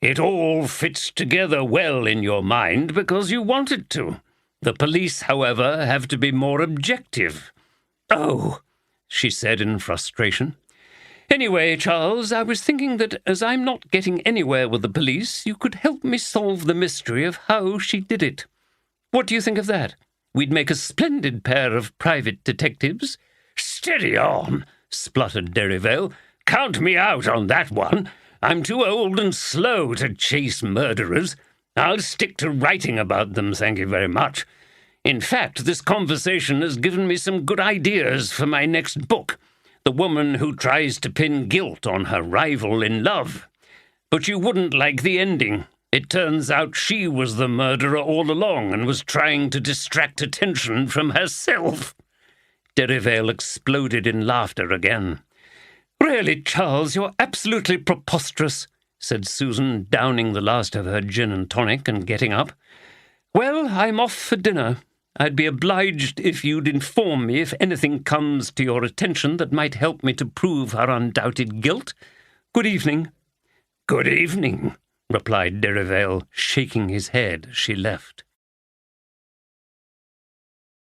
"It all fits together well in your mind because you want it to. The police, however, have to be more objective." "Oh," she said in frustration. "Anyway, Charles, I was thinking that as I'm not getting anywhere with the police, you could help me solve the mystery of how she did it. What do you think of that? We'd make a splendid pair of private detectives." "Steady on," spluttered Derivale. "Count me out on that one. I'm too old and slow to chase murderers. I'll stick to writing about them, thank you very much. In fact, this conversation has given me some good ideas for my next book, The Woman Who Tries to Pin Guilt on Her Rival in Love. But you wouldn't like the ending. It turns out she was the murderer all along and was trying to distract attention from herself." Derivale exploded in laughter again. "Really, Charles, you're absolutely preposterous," said Susan, downing the last of her gin and tonic and getting up. "Well, I'm off for dinner. I'd be obliged if you'd inform me if anything comes to your attention that might help me to prove her undoubted guilt. Good evening." "Good evening," replied Derivale, shaking his head as she left.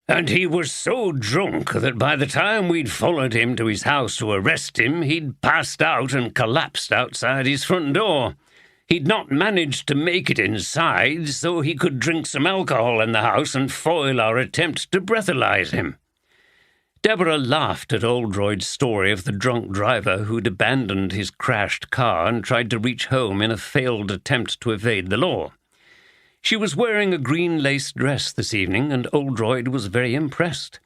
And he was so drunk that by the time we'd followed him to his house to arrest him, he'd passed out and collapsed outside his front door. He'd not managed to make it inside, so he could drink some alcohol in the house and foil our attempt to breathalyze him. Deborah laughed at Oldroyd's story of the drunk driver who'd abandoned his crashed car and tried to reach home in a failed attempt to evade the law. She was wearing a green lace dress this evening, and Oldroyd was very impressed.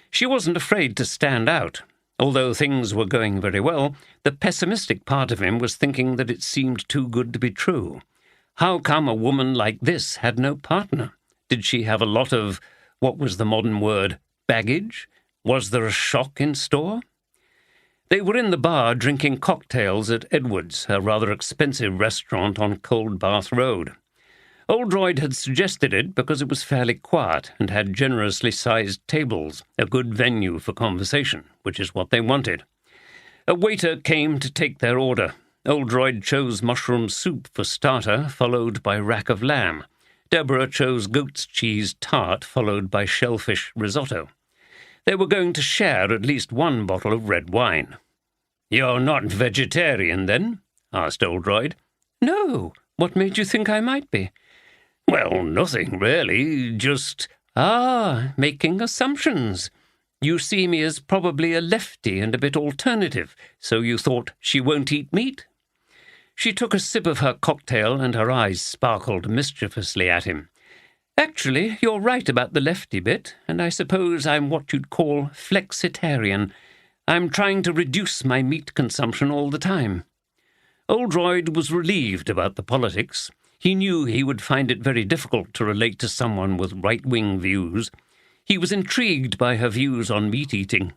She wasn't afraid to stand out. Although things were going very well, the pessimistic part of him was thinking that it seemed too good to be true. How come a woman like this had no partner? Did she have a lot of, what was the modern word, baggage? Was there a shock in store? They were in the bar drinking cocktails at Edward's, a rather expensive restaurant on Cold Bath Road. Oldroyd had suggested it because it was fairly quiet and had generously sized tables, a good venue for conversation, which is what they wanted. A waiter came to take their order. Oldroyd chose mushroom soup for starter, followed by rack of lamb. Deborah chose goat's cheese tart, followed by shellfish risotto. They were going to share at least one bottle of red wine. "You're not vegetarian, then?" asked Oldroyd. "No. What made you think I might be?" "Well, nothing really, just—" Making assumptions. You see me as probably a lefty and a bit alternative, so you thought she won't eat meat?" She took a sip of her cocktail and her eyes sparkled mischievously at him. "Actually, you're right about the lefty bit, and I suppose I'm what you'd call flexitarian. I'm trying to reduce my meat consumption all the time." Oldroyd was relieved about the politics. He knew he would find it very difficult to relate to someone with right-wing views. He was intrigued by her views on meat-eating.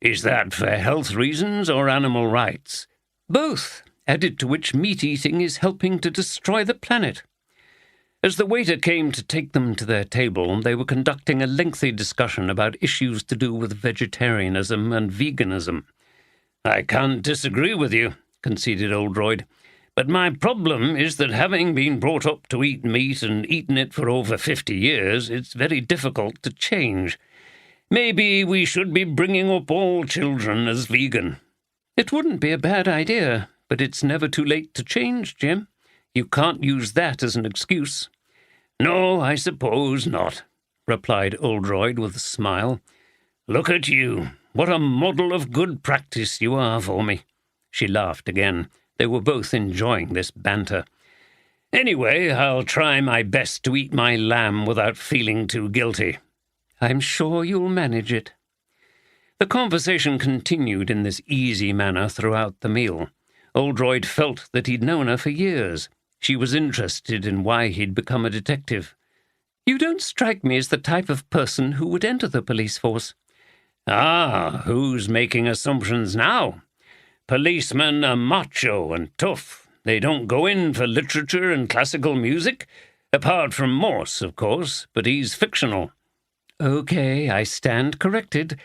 "Is that for health reasons or animal rights?" "Both, added to which meat-eating is helping to destroy the planet." As the waiter came to take them to their table, they were conducting a lengthy discussion about issues to do with vegetarianism and veganism. "I can't disagree with you," conceded Oldroyd. "But my problem is that having been brought up to eat meat and eaten it for over 50 years, it's very difficult to change. Maybe we should be bringing up all children as vegan." "It wouldn't be a bad idea, but it's never too late to change, Jim. You can't use that as an excuse." "No, I suppose not," replied Oldroyd with a smile. "Look at you. What a model of good practice you are for me." She laughed again. They were both enjoying this banter. Anyway, I'll try my best to eat my lamb without feeling too guilty." "I'm sure you'll manage it." The conversation continued in this easy manner throughout the meal. Oldroyd felt that he'd known her for years. She was interested in why he'd become a detective. "You don't strike me as the type of person who would enter the police force." "Ah, who's making assumptions now? Policemen are macho and tough. They don't go in for literature and classical music. Apart from Morse, of course, but he's fictional." "Okay, I stand corrected.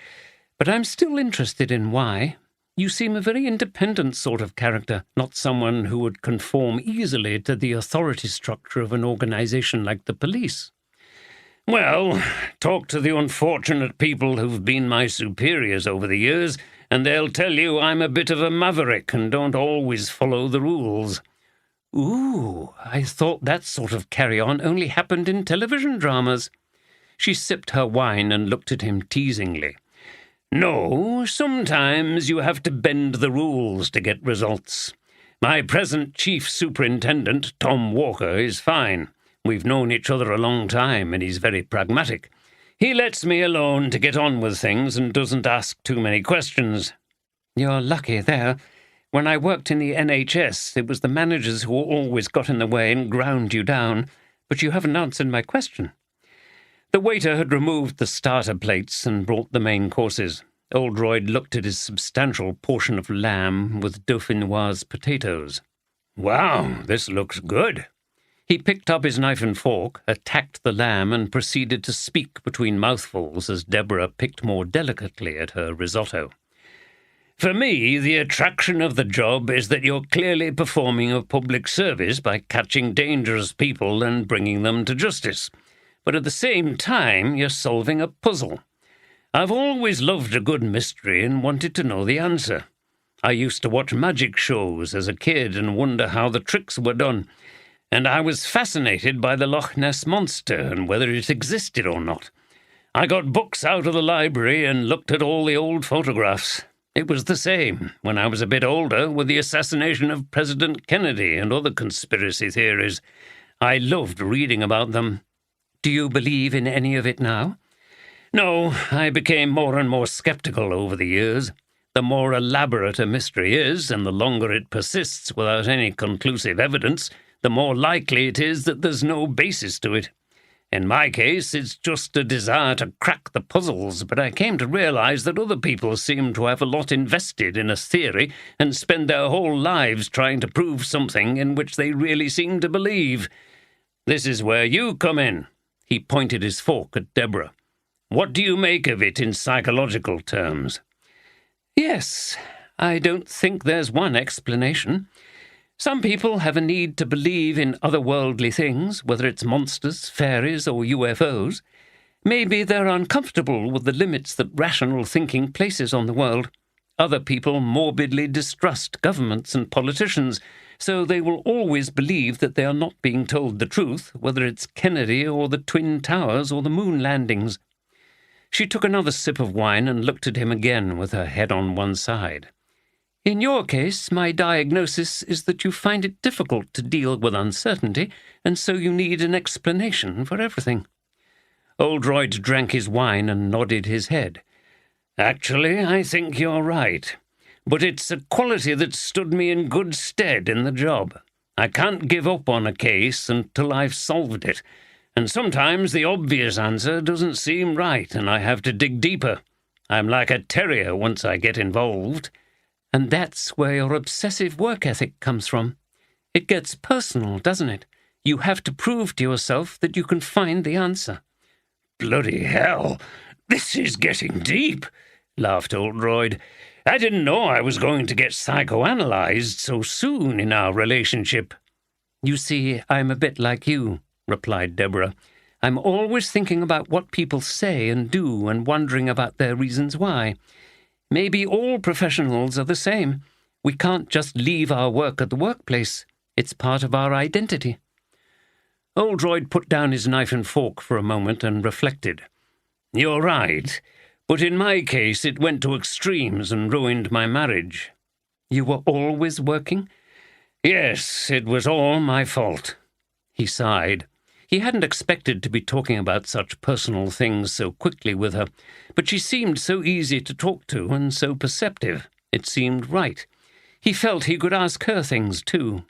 But I'm still interested in why. You seem a very independent sort of character, not someone who would conform easily to the authority structure of an organization like the police." "Well, talk to the unfortunate people who've been my superiors over the years, and they'll tell you I'm a bit of a maverick and don't always follow the rules." "Ooh, I thought that sort of carry-on only happened in television dramas." She sipped her wine and looked at him teasingly. "No, sometimes you have to bend the rules to get results. My present chief superintendent, Tom Walker, is fine. We've known each other a long time, and he's very pragmatic. He lets me alone to get on with things and doesn't ask too many questions." "You're lucky there. When I worked in the NHS, it was the managers who always got in the way and ground you down. But you haven't answered my question." The waiter had removed the starter plates and brought the main courses. Oldroyd looked at his substantial portion of lamb with dauphinoise potatoes. "Wow, this looks good." He picked up his knife and fork, attacked the lamb, and proceeded to speak between mouthfuls as Deborah picked more delicately at her risotto. "For me, the attraction of the job is that you're clearly performing a public service by catching dangerous people and bringing them to justice. But at the same time, you're solving a puzzle. I've always loved a good mystery and wanted to know the answer. I used to watch magic shows as a kid and wonder how the tricks were done, and I was fascinated by the Loch Ness Monster and whether it existed or not. I got books out of the library and looked at all the old photographs. It was the same when I was a bit older with the assassination of President Kennedy and other conspiracy theories. I loved reading about them." "Do you believe in any of it now?" "No, I became more and more skeptical over the years. The more elaborate a mystery is, and the longer it persists without any conclusive evidence, the more likely it is that there's no basis to it. In my case, it's just a desire to crack the puzzles, but I came to realize that other people seem to have a lot invested in a theory and spend their whole lives trying to prove something in which they really seem to believe. This is where you come in." He pointed his fork at Deborah. "What do you make of it in psychological terms?" "Yes, I don't think there's one explanation. Some people have a need to believe in otherworldly things, whether it's monsters, fairies, or UFOs. Maybe they're uncomfortable with the limits that rational thinking places on the world. Other people morbidly distrust governments and politicians, so they will always believe that they are not being told the truth, whether it's Kennedy or the Twin Towers or the moon landings." She took another sip of wine and looked at him again with her head on one side. "In your case, my diagnosis is that you find it difficult to deal with uncertainty, and so you need an explanation for everything." Oldroyd drank his wine and nodded his head. "Actually, I think you're right. But it's a quality that stood me in good stead in the job. I can't give up on a case until I've solved it, and sometimes the obvious answer doesn't seem right, and I have to dig deeper. I'm like a terrier once I get involved." "And that's where your obsessive work ethic comes from. It gets personal, doesn't it? You have to prove to yourself that you can find the answer." "Bloody hell, this is getting deep," laughed Oldroyd. "I didn't know I was going to get psychoanalyzed so soon in our relationship." "You see, I'm a bit like you," replied Deborah. "I'm always thinking about what people say and do and wondering about their reasons why. Maybe all professionals are the same. We can't just leave our work at the workplace. It's part of our identity." Oldroyd put down his knife and fork for a moment and reflected. "You're right, but in my case it went to extremes and ruined my marriage." "You were always working?" "Yes, it was all my fault. He sighed. He hadn't expected to be talking about such personal things so quickly with her, but she seemed so easy to talk to and so perceptive. It seemed right. He felt he could ask her things, too.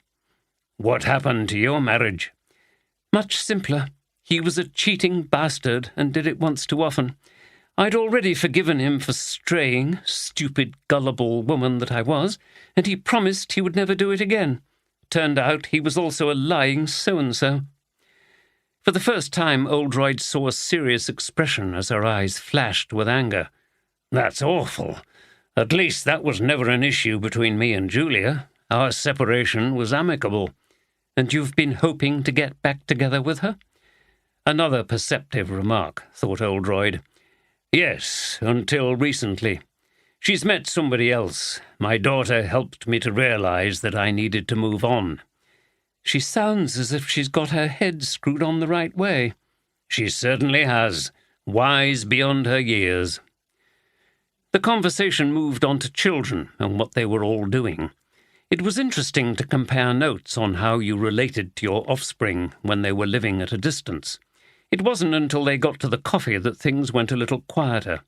"What happened to your marriage?" "Much simpler. He was a cheating bastard and did it once too often. I'd already forgiven him for straying, stupid, gullible woman that I was, and he promised he would never do it again. Turned out he was also a lying so-and-so." For the first time, Oldroyd saw a serious expression as her eyes flashed with anger. "That's awful. At least that was never an issue between me and Julia. Our separation was amicable." "And you've been hoping to get back together with her?" Another perceptive remark, thought Oldroyd. "Yes, until recently. She's met somebody else. My daughter helped me to realize that I needed to move on." "She sounds as if she's got her head screwed on the right way." "She certainly has. Wise beyond her years." The conversation moved on to children and what they were all doing. It was interesting to compare notes on how you related to your offspring when they were living at a distance. It wasn't until they got to the coffee that things went a little quieter.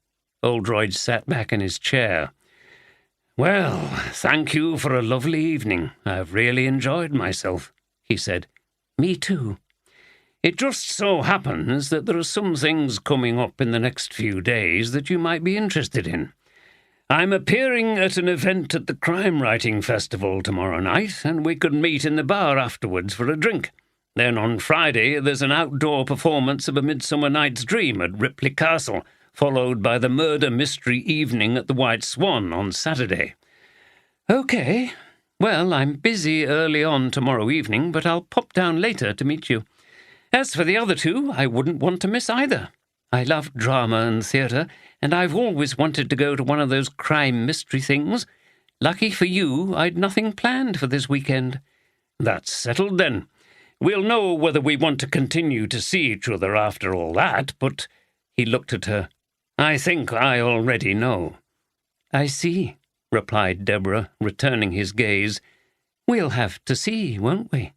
Oldroyd sat back in his chair. "Well, thank you for a lovely evening. I've really enjoyed myself," he said. "Me too. It just so happens that there are some things coming up in the next few days that you might be interested in. I'm appearing at an event at the Crime Writing Festival tomorrow night, and we could meet in the bar afterwards for a drink. Then on Friday there's an outdoor performance of A Midsummer Night's Dream at Ripley Castle, followed by the murder mystery evening at the White Swan on Saturday." "Okay. Well, I'm busy early on tomorrow evening, but I'll pop down later to meet you. As for the other two, I wouldn't want to miss either. I love drama and theatre, and I've always wanted to go to one of those crime mystery things. Lucky for you, I'd nothing planned for this weekend." "That's settled, then. We'll know whether we want to continue to see each other after all that, but—" He looked at her. "I think I already know." "I see," replied Deborah, returning his gaze. "We'll have to see, won't we?"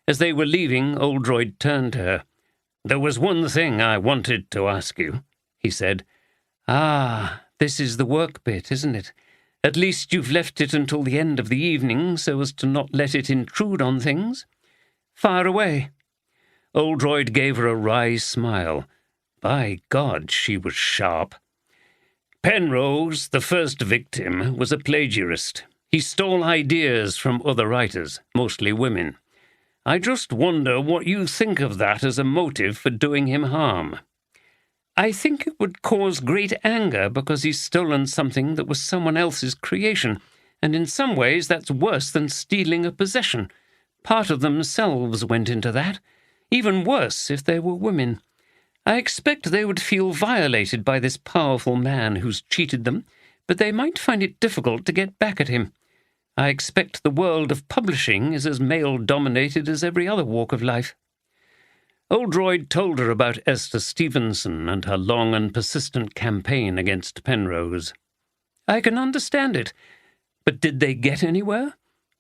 As they were leaving, Oldroyd turned to her. "There was one thing I wanted to ask you," he said. "Ah, this is the work bit, isn't it? At least you've left it until the end of the evening so as to not let it intrude on things. Fire away." Oldroyd gave her a wry smile. By God, she was sharp. "Penrose, the first victim, was a plagiarist. He stole ideas from other writers, mostly women. I just wonder what you think of that as a motive for doing him harm." "I think it would cause great anger because he's stolen something that was someone else's creation, and in some ways that's worse than stealing a possession. Part of themselves went into that. Even worse if they were women. I expect they would feel violated by this powerful man who's cheated them, but they might find it difficult to get back at him. I expect the world of publishing is as male-dominated as every other walk of life." Oldroyd told her about Esther Stevenson and her long and persistent campaign against Penrose. "I can understand it. But did they get anywhere?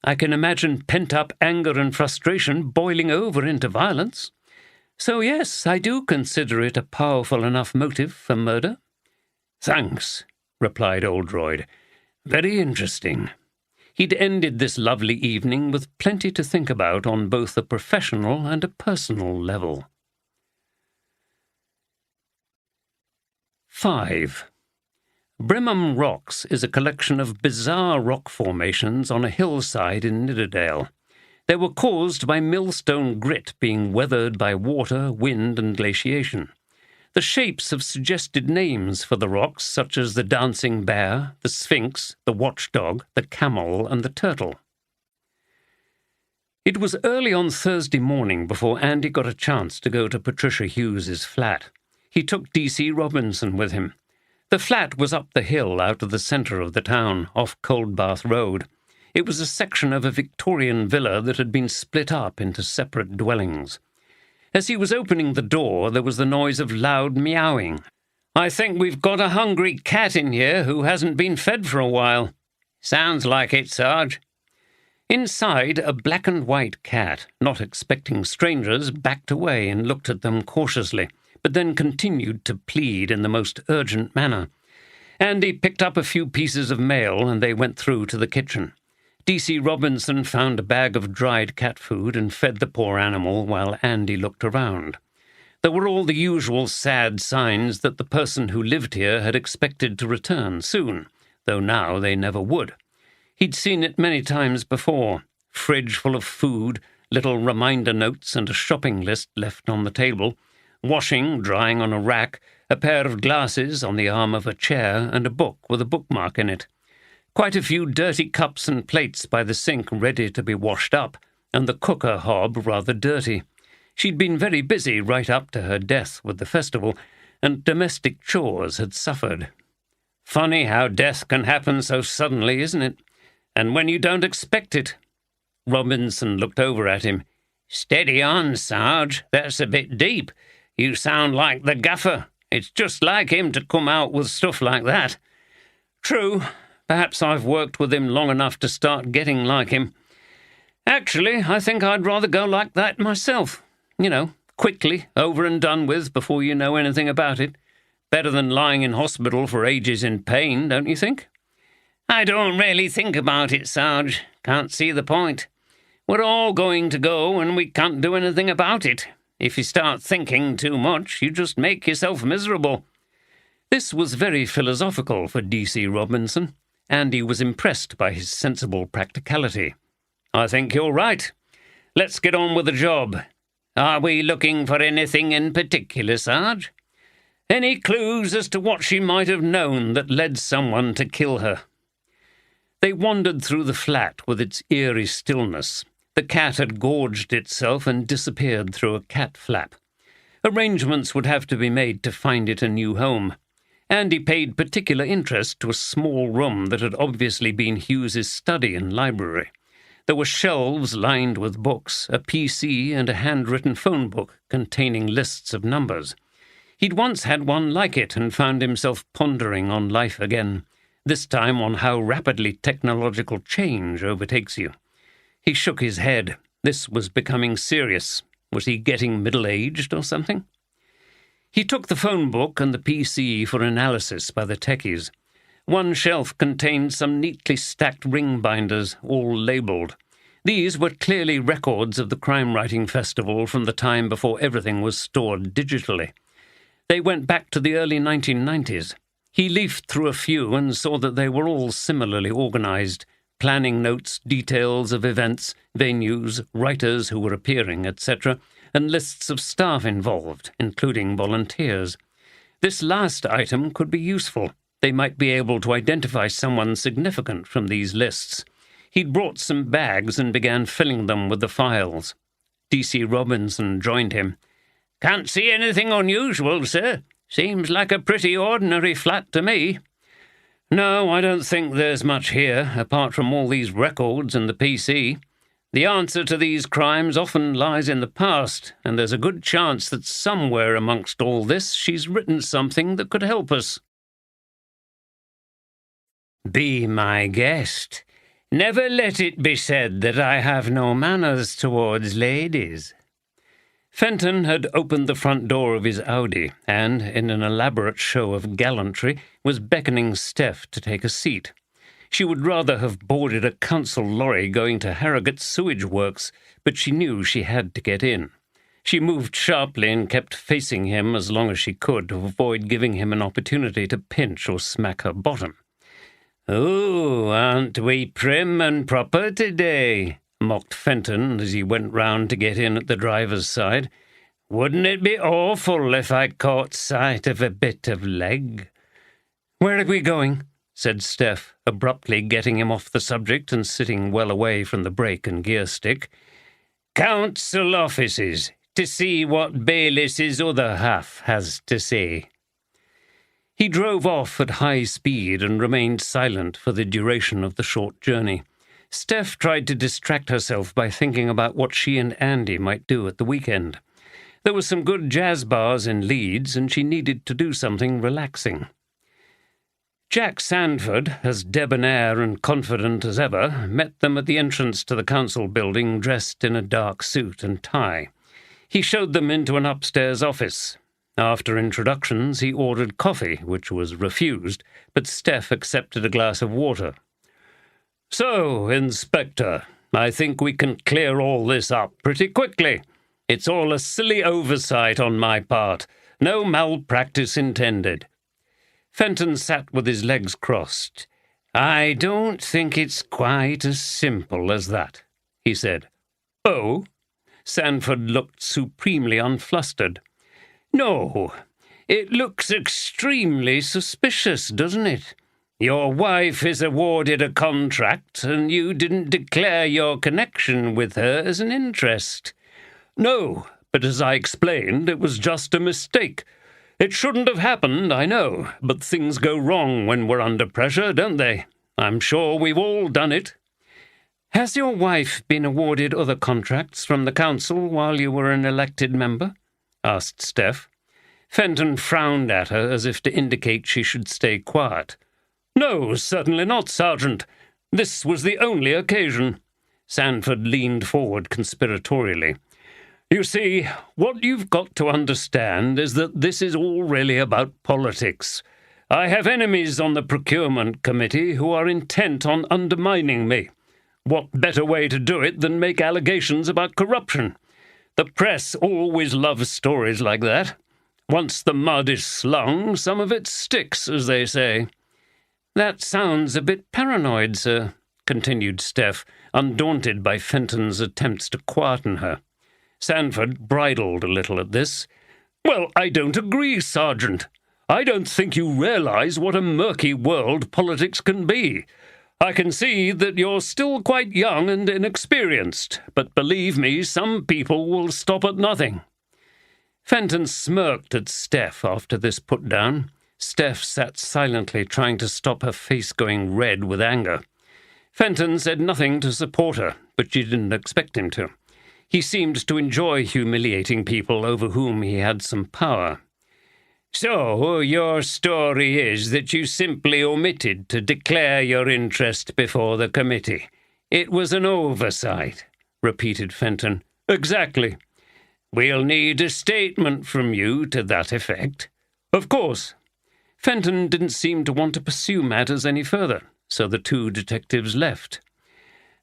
I can imagine pent-up anger and frustration boiling over into violence. So yes, I do consider it a powerful enough motive for murder." "Thanks," replied Oldroyd. "Very interesting." He'd ended this lovely evening with plenty to think about on both a professional and a personal level. 5. Brimham Rocks is a collection of bizarre rock formations on a hillside in Nidderdale. They were caused by millstone grit being weathered by water, wind, and glaciation. The shapes have suggested names for the rocks, such as the dancing bear, the sphinx, the watchdog, the camel, and the turtle. It was early on Thursday morning before Andy got a chance to go to Patricia Hughes's flat. He took D.C. Robinson with him. The flat was up the hill out of the centre of the town, off Coldbath Road. It was a section of a Victorian villa that had been split up into separate dwellings. As he was opening the door, there was the noise of loud meowing. "I think we've got a hungry cat in here who hasn't been fed for a while." "Sounds like it, Sarge." Inside, a black and white cat, not expecting strangers, backed away and looked at them cautiously, but then continued to plead in the most urgent manner. Andy picked up a few pieces of mail and they went through to the kitchen. D.C. Robinson found a bag of dried cat food and fed the poor animal while Andy looked around. There were all the usual sad signs that the person who lived here had expected to return soon, though now they never would. He'd seen it many times before. Fridge full of food, little reminder notes and a shopping list left on the table, washing drying on a rack, a pair of glasses on the arm of a chair, and a book with a bookmark in it. Quite a few dirty cups and plates by the sink ready to be washed up, and the cooker hob rather dirty. She'd been very busy right up to her death with the festival, and domestic chores had suffered. Funny how death can happen so suddenly, isn't it? And when you don't expect it. Robinson looked over at him. "Steady on, Sarge. That's a bit deep. You sound like the gaffer. It's just like him to come out with stuff like that." "True. Perhaps I've worked with him long enough to start getting like him. Actually, I think I'd rather go like that myself. You know, quickly, over and done with before you know anything about it. Better than lying in hospital for ages in pain, don't you think?" "I don't really think about it, Sarge. Can't see the point. We're all going to go and we can't do anything about it. If you start thinking too much, you just make yourself miserable." This was very philosophical for D.C. Robinson. Andy was impressed by his sensible practicality. "I think you're right. Let's get on with the job. Are we looking for anything in particular, Sarge? Any clues as to what she might have known that led someone to kill her?" They wandered through the flat with its eerie stillness. The cat had gorged itself and disappeared through a cat flap. Arrangements would have to be made to find it a new home. Andy paid particular interest to a small room that had obviously been Hughes's study and library. There were shelves lined with books, a PC, and a handwritten phone book containing lists of numbers. He'd once had one like it and found himself pondering on life again, this time on how rapidly technological change overtakes you. He shook his head. This was becoming serious. Was he getting middle-aged or something? He took the phone book and the PC for analysis by the techies. One shelf contained some neatly stacked ring binders, all labelled. These were clearly records of the crime-writing festival from the time before everything was stored digitally. They went back to the early 1990s. He leafed through a few and saw that they were all similarly organised, planning notes, details of events, venues, writers who were appearing, etc., and lists of staff involved, including volunteers. This last item could be useful. They might be able to identify someone significant from these lists. He'd brought some bags and began filling them with the files. D.C. Robinson joined him. "Can't see anything unusual, sir. Seems like a pretty ordinary flat to me." "No, I don't think there's much here, apart from all these records and the PC. The answer to these crimes often lies in the past, and there's a good chance that somewhere amongst all this she's written something that could help us." "Be my guest. Never let it be said that I have no manners towards ladies." Fenton had opened the front door of his Audi and, in an elaborate show of gallantry, was beckoning Steph to take a seat. She would rather have boarded a council lorry going to Harrogate's sewage works, but she knew she had to get in. She moved sharply and kept facing him as long as she could to avoid giving him an opportunity to pinch or smack her bottom. "Oh, aren't we prim and proper today?" mocked Fenton as he went round to get in at the driver's side. "Wouldn't it be awful if I caught sight of a bit of leg?" "Where are we going?" said Steph, abruptly getting him off the subject and sitting well away from the brake and gear stick. "Council offices, to see what Baylis's other half has to say." He drove off at high speed and remained silent for the duration of the short journey. Steph tried to distract herself by thinking about what she and Andy might do at the weekend. There were some good jazz bars in Leeds, and she needed to do something relaxing. Jack Sandford, as debonair and confident as ever, met them at the entrance to the council building dressed in a dark suit and tie. He showed them into an upstairs office. After introductions, he ordered coffee, which was refused, but Steph accepted a glass of water. "So, Inspector, I think we can clear all this up pretty quickly. It's all a silly oversight on my part. No malpractice intended." Fenton sat with his legs crossed. "I don't think it's quite as simple as that," he said. "Oh?" Sandford looked supremely unflustered. "No, it looks extremely suspicious, doesn't it? Your wife is awarded a contract, and you didn't declare your connection with her as an interest." "No, but as I explained, it was just a mistake. It shouldn't have happened, I know, but things go wrong when we're under pressure, don't they? I'm sure we've all done it." "Has your wife been awarded other contracts from the council while you were an elected member?" asked Steph. Fenton frowned at her as if to indicate she should stay quiet. "No, certainly not, Sergeant. This was the only occasion." Sandford leaned forward conspiratorially. "You see, what you've got to understand is that this is all really about politics. I have enemies on the procurement committee who are intent on undermining me. What better way to do it than make allegations about corruption? The press always loves stories like that. Once the mud is slung, some of it sticks, as they say." "That sounds a bit paranoid, sir," continued Steph, undaunted by Fenton's attempts to quieten her. Sandford bridled a little at this. "Well, I don't agree, Sergeant. I don't think you realize what a murky world politics can be. I can see that you're still quite young and inexperienced, but believe me, some people will stop at nothing." Fenton smirked at Steph after this put-down. Steph sat silently, trying to stop her face going red with anger. Fenton said nothing to support her, but she didn't expect him to. He seemed to enjoy humiliating people over whom he had some power. "So, your story is that you simply omitted to declare your interest before the committee. It was an oversight," repeated Fenton. "Exactly. We'll need a statement from you to that effect." "Of course." Fenton didn't seem to want to pursue matters any further, so the two detectives left.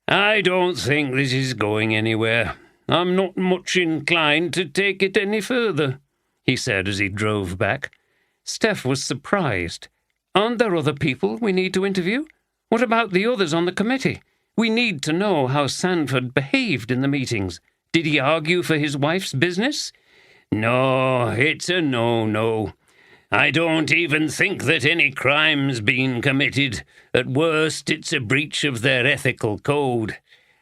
"I don't think this is going anywhere. I'm not much inclined to take it any further," he said as he drove back. Steph was surprised. "Aren't there other people we need to interview? What about the others on the committee? We need to know how Sandford behaved in the meetings. Did he argue for his wife's business?" "No, it's a no-no. I don't even think that any crime's been committed. At worst, it's a breach of their ethical code.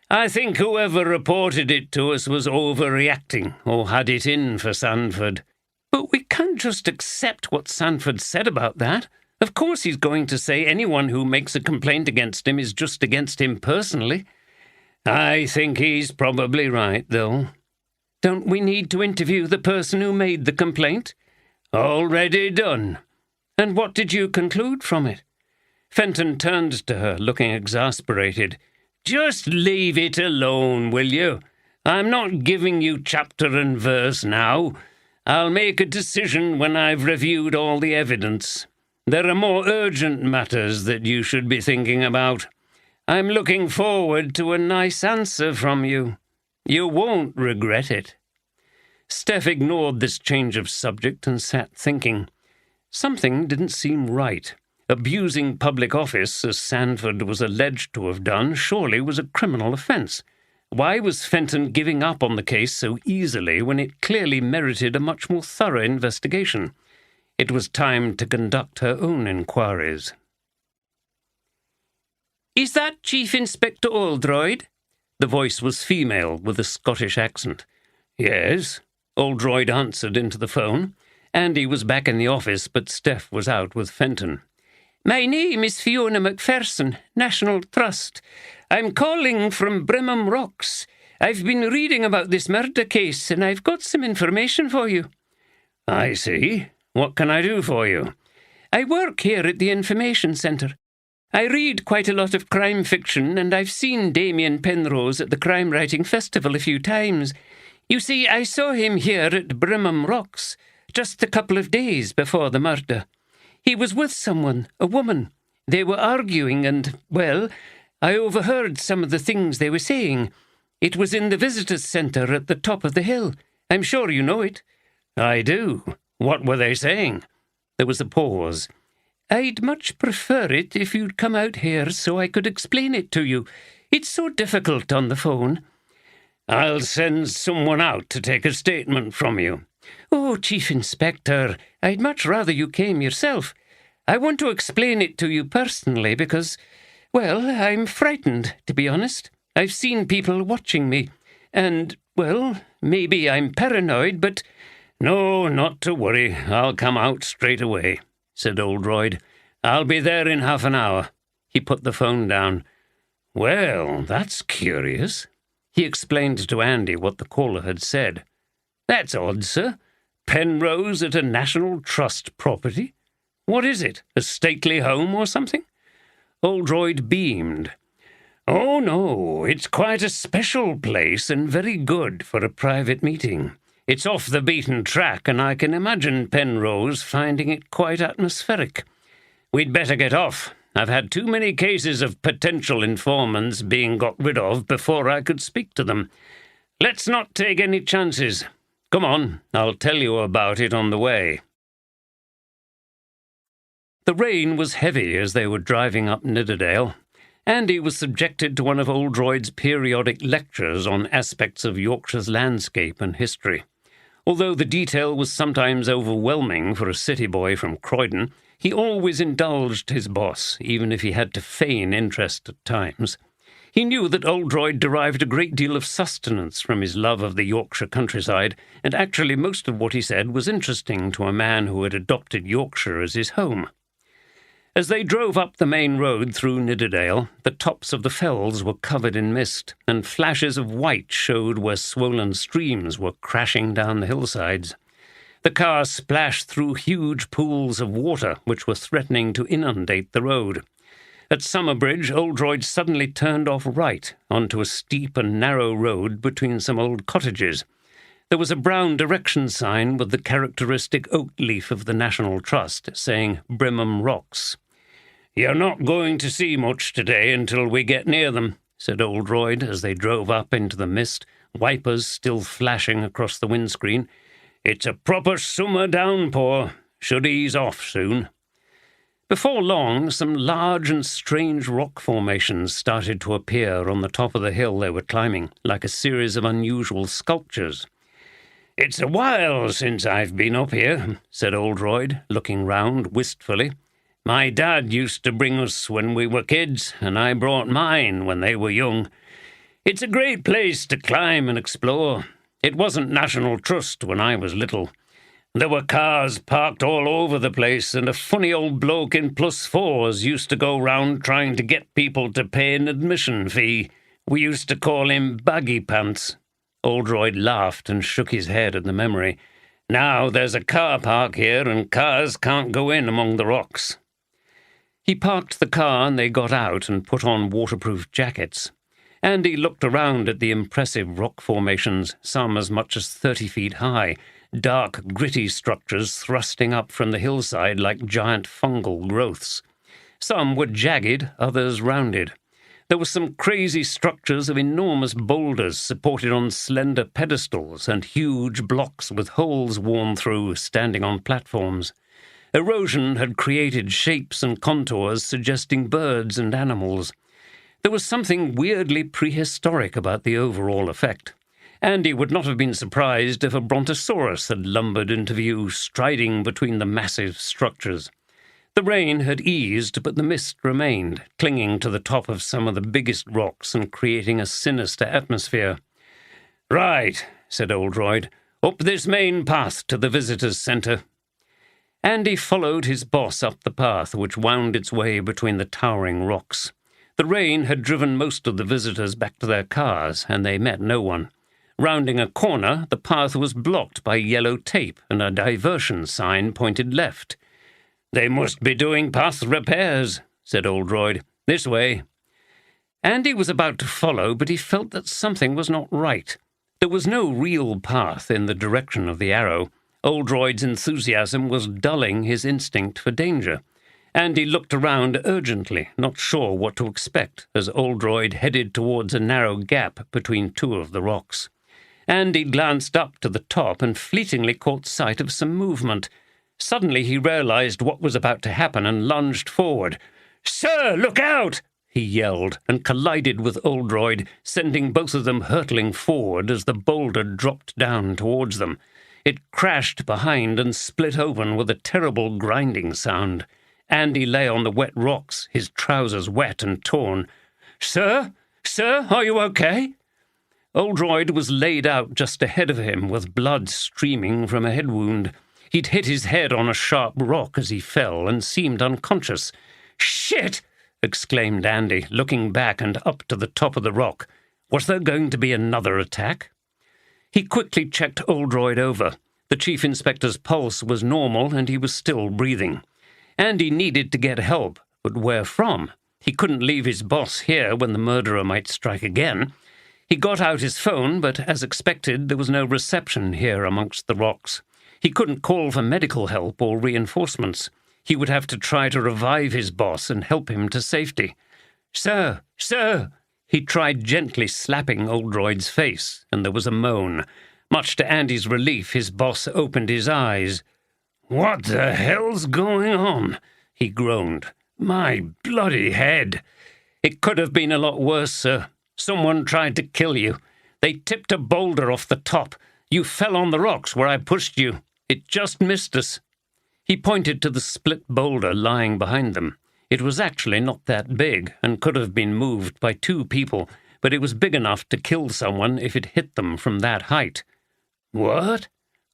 I think whoever reported it to us was overreacting or had it in for Sandford." "But we can't just accept what Sandford said about that. Of course he's going to say anyone who makes a complaint against him is just against him personally." "I think he's probably right, though." "Don't we need to interview the person who made the complaint?" "Already done." "And what did you conclude from it?" Fenton turned to her, looking exasperated. "Just leave it alone, will you? I'm not giving you chapter and verse now. I'll make a decision when I've reviewed all the evidence. There are more urgent matters that you should be thinking about. I'm looking forward to a nice answer from you. You won't regret it." Steph ignored this change of subject and sat thinking. Something didn't seem right. Abusing public office, as Sandford was alleged to have done, surely was a criminal offence. Why was Fenton giving up on the case so easily when it clearly merited a much more thorough investigation? It was time to conduct her own inquiries. "Is that Chief Inspector Oldroyd?" The voice was female, with a Scottish accent. "Yes," Oldroyd answered into the phone. Andy was back in the office, but Steph was out with Fenton. "My name is Fiona Macpherson, National Trust. I'm calling from Brimham Rocks. I've been reading about this murder case, and I've got some information for you." "I see. What can I do for you?" I work here at the information centre. I read quite a lot of crime fiction, and I've seen Damien Penrose at the crime writing festival a few times. You see, I saw him here at Brimham Rocks just a couple of days before the murder. He was with someone, a woman. They were arguing and, well, I overheard some of the things they were saying. It was in the visitors' centre at the top of the hill. I'm sure you know it. I do. What were they saying? There was a pause. I'd much prefer it if you'd come out here so I could explain it to you. It's so difficult on the phone. I'll send someone out to take a statement from you. Oh, Chief Inspector, I'd much rather you came yourself. I want to explain it to you personally because, well, I'm frightened, to be honest. I've seen people watching me, and, well, maybe I'm paranoid, but... No, not to worry. I'll come out straight away, said Oldroyd. I'll be there in half an hour. He put the phone down. Well, that's curious. He explained to Andy what the caller had said. That's odd, sir. Penrose at a National Trust property? What is it, a stately home or something? Oldroyd beamed. Oh, no, it's quite a special place and very good for a private meeting. It's off the beaten track, and I can imagine Penrose finding it quite atmospheric. We'd better get off. I've had too many cases of potential informants being got rid of before I could speak to them. Let's not take any chances. Come on, I'll tell you about it on the way. The rain was heavy as they were driving up Nidderdale. Andy was subjected to one of Oldroyd's periodic lectures on aspects of Yorkshire's landscape and history. Although the detail was sometimes overwhelming for a city boy from Croydon, he always indulged his boss, even if he had to feign interest at times. He knew that Oldroyd derived a great deal of sustenance from his love of the Yorkshire countryside, and actually most of what he said was interesting to a man who had adopted Yorkshire as his home. As they drove up the main road through Nidderdale, the tops of the fells were covered in mist, and flashes of white showed where swollen streams were crashing down the hillsides. The car splashed through huge pools of water which were threatening to inundate the road. At Summerbridge, Oldroyd suddenly turned off right onto a steep and narrow road between some old cottages. There was a brown direction sign with the characteristic oak leaf of the National Trust saying Brimham Rocks. You're not going to see much today until we get near them, said Oldroyd as they drove up into the mist, wipers still flashing across the windscreen. It's a proper summer downpour. Should ease off soon. Before long, some large and strange rock formations started to appear on the top of the hill they were climbing, like a series of unusual sculptures. It's a while since I've been up here, said Oldroyd, looking round wistfully. My dad used to bring us when we were kids, and I brought mine when they were young. It's a great place to climb and explore. It wasn't National Trust when I was little. There were cars parked all over the place, and a funny old bloke in +4s used to go round trying to get people to pay an admission fee. We used to call him Baggy Pants. Oldroyd laughed and shook his head at the memory. Now there's a car park here, and cars can't go in among the rocks. He parked the car and they got out and put on waterproof jackets. Andy looked around at the impressive rock formations, some as much as 30 feet high, dark, gritty structures thrusting up from the hillside like giant fungal growths. Some were jagged, others rounded. There were some crazy structures of enormous boulders supported on slender pedestals and huge blocks with holes worn through standing on platforms. Erosion had created shapes and contours suggesting birds and animals. There was something weirdly prehistoric about the overall effect. Andy would not have been surprised if a brontosaurus had lumbered into view, striding between the massive structures. The rain had eased, but the mist remained, clinging to the top of some of the biggest rocks and creating a sinister atmosphere. Right, said Oldroyd. Up this main path to the visitors' centre. Andy followed his boss up the path which wound its way between the towering rocks. The rain had driven most of the visitors back to their cars, and they met no one. Rounding a corner, the path was blocked by yellow tape, and a diversion sign pointed left. "They must be doing path repairs," said Oldroyd. "This way." Andy was about to follow, but he felt that something was not right. There was no real path in the direction of the arrow. Oldroyd's enthusiasm was dulling his instinct for danger. Andy looked around urgently, not sure what to expect, as Oldroyd headed towards a narrow gap between two of the rocks. Andy glanced up to the top and fleetingly caught sight of some movement. Suddenly he realized what was about to happen and lunged forward. "Sir, look out!" he yelled, and collided with Oldroyd, sending both of them hurtling forward as the boulder dropped down towards them. It crashed behind and split open with a terrible grinding sound. Andy lay on the wet rocks, his trousers wet and torn. "Sir? Sir, are you okay?" Oldroyd was laid out just ahead of him, with blood streaming from a head wound. He'd hit his head on a sharp rock as he fell and seemed unconscious. "Shit!" exclaimed Andy, looking back and up to the top of the rock. Was there going to be another attack? He quickly checked Oldroyd over. The Chief Inspector's pulse was normal and he was still breathing. Andy needed to get help, but where from? He couldn't leave his boss here when the murderer might strike again. He got out his phone, but as expected, there was no reception here amongst the rocks. He couldn't call for medical help or reinforcements. He would have to try to revive his boss and help him to safety. "Sir, sir!" He tried gently slapping Oldroyd's face, and there was a moan. Much to Andy's relief, his boss opened his eyes. "What the hell's going on?" he groaned. "My bloody head!" "It could have been a lot worse, sir. Someone tried to kill you. They tipped a boulder off the top. You fell on the rocks where I pushed you. It just missed us." He pointed to the split boulder lying behind them. It was actually not that big and could have been moved by two people, but it was big enough to kill someone if it hit them from that height. "What?"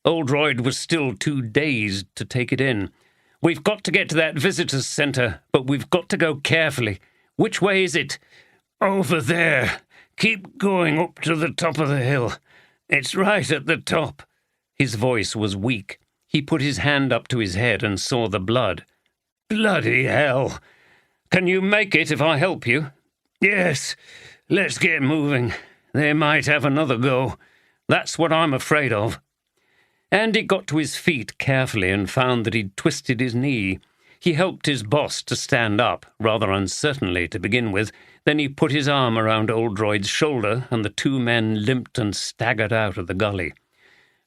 Oldroyd was still too dazed to take it in. "We've got to get to that visitors' centre, but we've got to go carefully. Which way is it?" "Over there. Keep going up to the top of the hill. It's right at the top." His voice was weak. He put his hand up to his head and saw the blood. "Bloody hell! Can you make it if I help you?" "Yes. Let's get moving. They might have another go. That's what I'm afraid of." Andy got to his feet carefully and found that he'd twisted his knee. He helped his boss to stand up, rather uncertainly to begin with. Then he put his arm around Oldroyd's shoulder, and the two men limped and staggered out of the gully.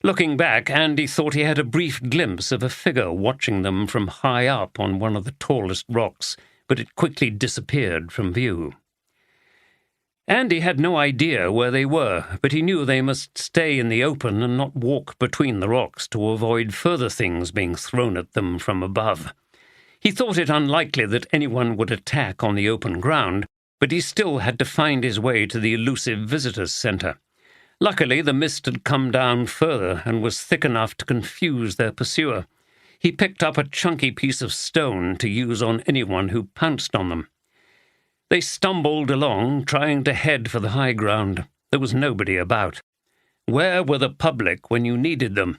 Looking back, Andy thought he had a brief glimpse of a figure watching them from high up on one of the tallest rocks, but it quickly disappeared from view. Andy had no idea where they were, but he knew they must stay in the open and not walk between the rocks to avoid further things being thrown at them from above. He thought it unlikely that anyone would attack on the open ground, but he still had to find his way to the elusive visitors' centre. Luckily, the mist had come down further and was thick enough to confuse their pursuer. He picked up a chunky piece of stone to use on anyone who pounced on them. They stumbled along, trying to head for the high ground. There was nobody about. Where were the public when you needed them?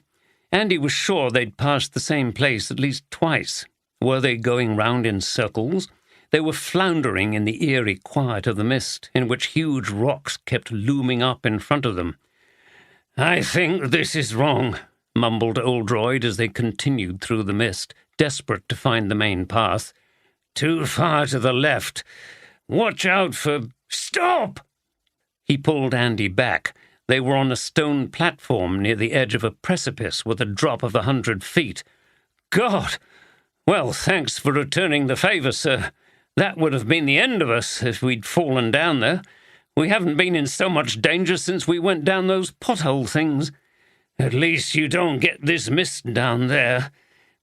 Andy was sure they'd passed the same place at least twice. Were they going round in circles? They were floundering in the eerie quiet of the mist, in which huge rocks kept looming up in front of them. "I think this is wrong," mumbled Oldroyd as they continued through the mist, desperate to find the main path. "Too far to the left. Watch out for—" "Stop!" He pulled Andy back. They were on a stone platform near the edge of a precipice with a drop of 100 feet. "God! Well, thanks for returning the favour, sir. That would have been the end of us if we'd fallen down there. We haven't been in so much danger since we went down those pothole things. At least you don't get this mist down there.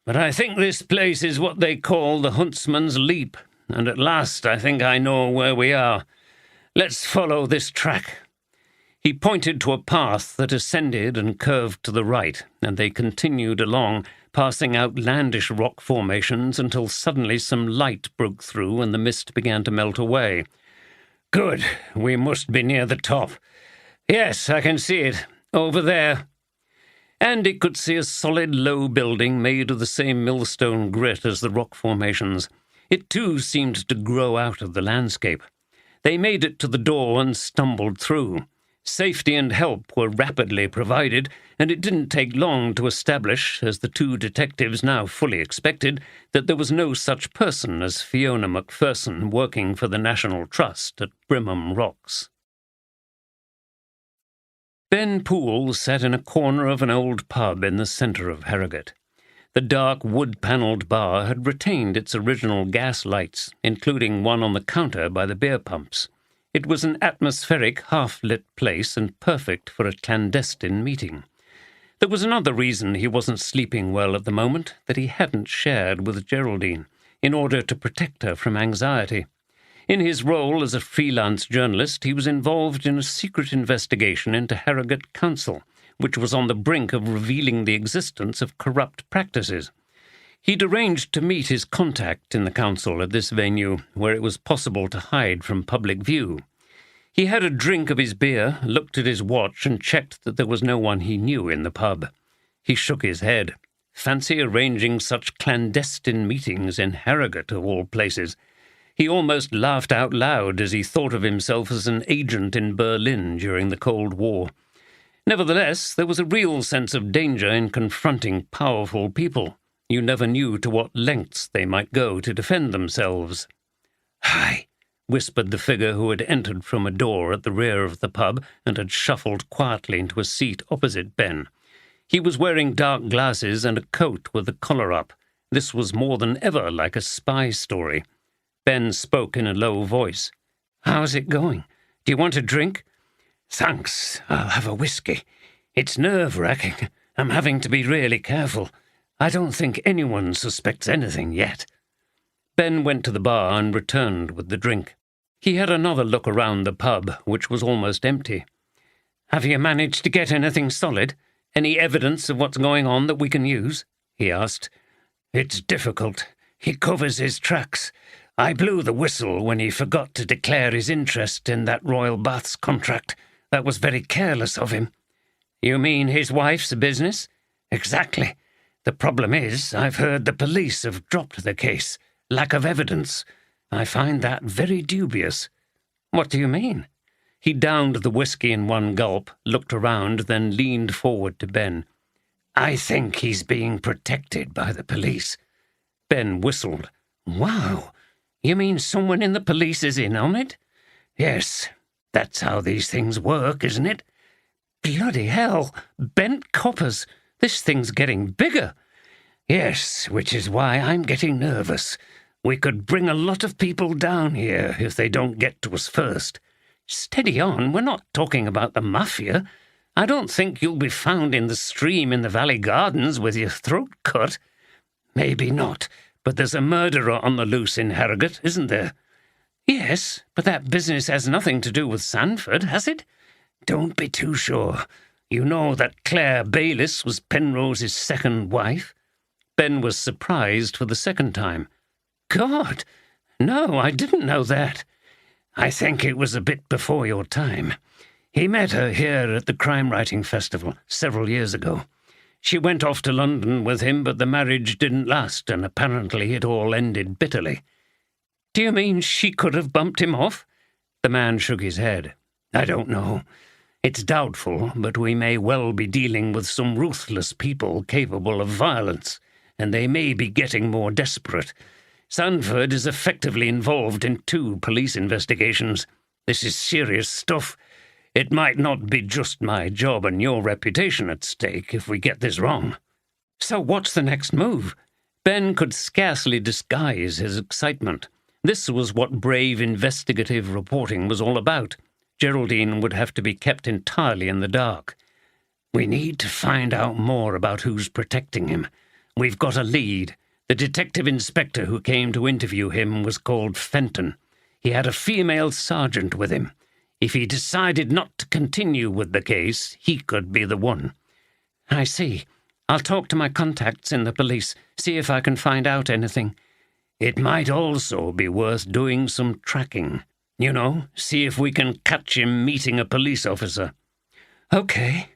But I think this place is what they call the Huntsman's Leap, and at last I think I know where we are. Let's follow this track." He pointed to a path that ascended and curved to the right, and they continued along, passing outlandish rock formations until suddenly some light broke through and the mist began to melt away. "Good. We must be near the top. Yes, I can see it. Over there." And it could see a solid low building made of the same millstone grit as the rock formations. It too seemed to grow out of the landscape. They made it to the door and stumbled through. Safety and help were rapidly provided, and it didn't take long to establish, as the two detectives now fully expected, that there was no such person as Fiona Macpherson working for the National Trust at Brimham Rocks. Ben Poole sat in a corner of an old pub in the centre of Harrogate. The dark wood-panelled bar had retained its original gas lights, including one on the counter by the beer pumps. It was an atmospheric, half-lit place and perfect for a clandestine meeting. There was another reason he wasn't sleeping well at the moment that he hadn't shared with Geraldine, in order to protect her from anxiety. In his role as a freelance journalist, he was involved in a secret investigation into Harrogate Council, which was on the brink of revealing the existence of corrupt practices. He'd arranged to meet his contact in the council at this venue, where it was possible to hide from public view. He had a drink of his beer, looked at his watch, and checked that there was no one he knew in the pub. He shook his head. Fancy arranging such clandestine meetings in Harrogate, of all places. He almost laughed out loud as he thought of himself as an agent in Berlin during the Cold War. Nevertheless, there was a real sense of danger in confronting powerful people. You never knew to what lengths they might go to defend themselves. "Hi," whispered the figure who had entered from a door at the rear of the pub and had shuffled quietly into a seat opposite Ben. He was wearing dark glasses and a coat with the collar up. This was more than ever like a spy story. Ben spoke in a low voice. "How's it going? Do you want a drink?" "Thanks, I'll have a whiskey. It's nerve-wracking. I'm having to be really careful. I don't think anyone suspects anything yet." Ben went to the bar and returned with the drink. He had another look around the pub, which was almost empty. "Have you managed to get anything solid? Any evidence of what's going on that we can use?" he asked. "It's difficult. He covers his tracks. I blew the whistle when he forgot to declare his interest in that Royal Baths contract. That was very careless of him." "You mean his wife's business?" "Exactly. The problem is, I've heard the police have dropped the case. Lack of evidence. I find that very dubious." "What do you mean?" He downed the whiskey in one gulp, looked around, then leaned forward to Ben. "I think he's being protected by the police." Ben whistled. "Wow. You mean someone in the police is in on it?" "Yes. That's how these things work, isn't it?" "Bloody hell. Bent coppers. This thing's getting bigger." "Yes, which is why I'm getting nervous. We could bring a lot of people down here if they don't get to us first." "Steady on, we're not talking about the mafia. I don't think you'll be found in the stream in the Valley Gardens with your throat cut." "Maybe not, but there's a murderer on the loose in Harrogate, isn't there?" "Yes, but that business has nothing to do with Sandford, has it?" "Don't be too sure. You know that Claire Bayliss was Penrose's second wife?" Ben was surprised for the second time. "God, no, I didn't know that." "I think it was a bit before your time. He met her here at the crime writing festival several years ago. She went off to London with him, but the marriage didn't last, and apparently it all ended bitterly." "Do you mean she could have bumped him off?" The man shook his head. "I don't know. It's doubtful, but we may well be dealing with some ruthless people capable of violence, and they may be getting more desperate. Sandford is effectively involved in 2 police investigations. This is serious stuff. It might not be just my job and your reputation at stake if we get this wrong." "So what's the next move?" Ben could scarcely disguise his excitement. This was what brave investigative reporting was all about. Geraldine would have to be kept entirely in the dark. "We need to find out more about who's protecting him. We've got a lead. The detective inspector who came to interview him was called Fenton. He had a female sergeant with him. If he decided not to continue with the case, he could be the one." "I see. I'll talk to my contacts in the police, see if I can find out anything." "It might also be worth doing some tracking. You know, see if we can catch him meeting a police officer." "Okay.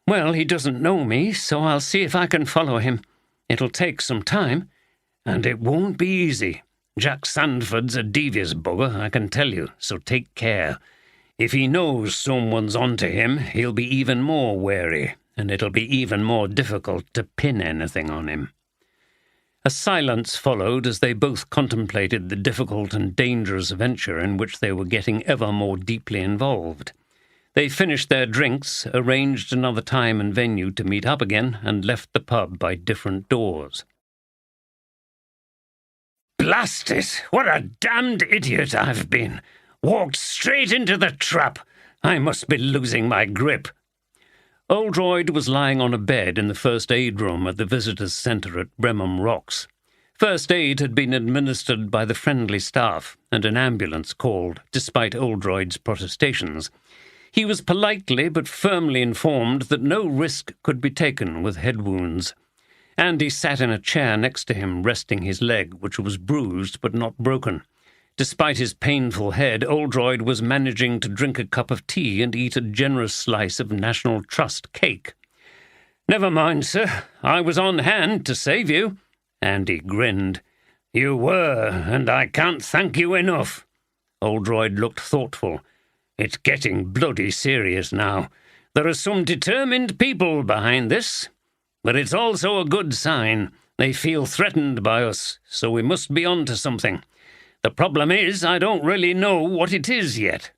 Well, he doesn't know me, so I'll see if I can follow him. It'll take some time. And it won't be easy. Jack Sandford's a devious bugger, I can tell you, so take care. If he knows someone's onto him, he'll be even more wary, and it'll be even more difficult to pin anything on him." A silence followed as they both contemplated the difficult and dangerous venture in which they were getting ever more deeply involved. They finished their drinks, arranged another time and venue to meet up again, and left the pub by different doors. "Blast it! What a damned idiot I've been! Walked straight into the trap! I must be losing my grip." Oldroyd was lying on a bed in the first aid room at the visitors' centre at Bremham Rocks. First aid had been administered by the friendly staff, and an ambulance called, despite Oldroyd's protestations. He was politely but firmly informed that no risk could be taken with head wounds. Andy sat in a chair next to him, resting his leg, which was bruised but not broken. Despite his painful head, Oldroyd was managing to drink a cup of tea and eat a generous slice of National Trust cake. "Never mind, sir. I was on hand to save you." Andy grinned. "You were, and I can't thank you enough." Oldroyd looked thoughtful. "It's getting bloody serious now. There are some determined people behind this. But it's also a good sign. They feel threatened by us, so we must be on to something. The problem is, I don't really know what it is yet."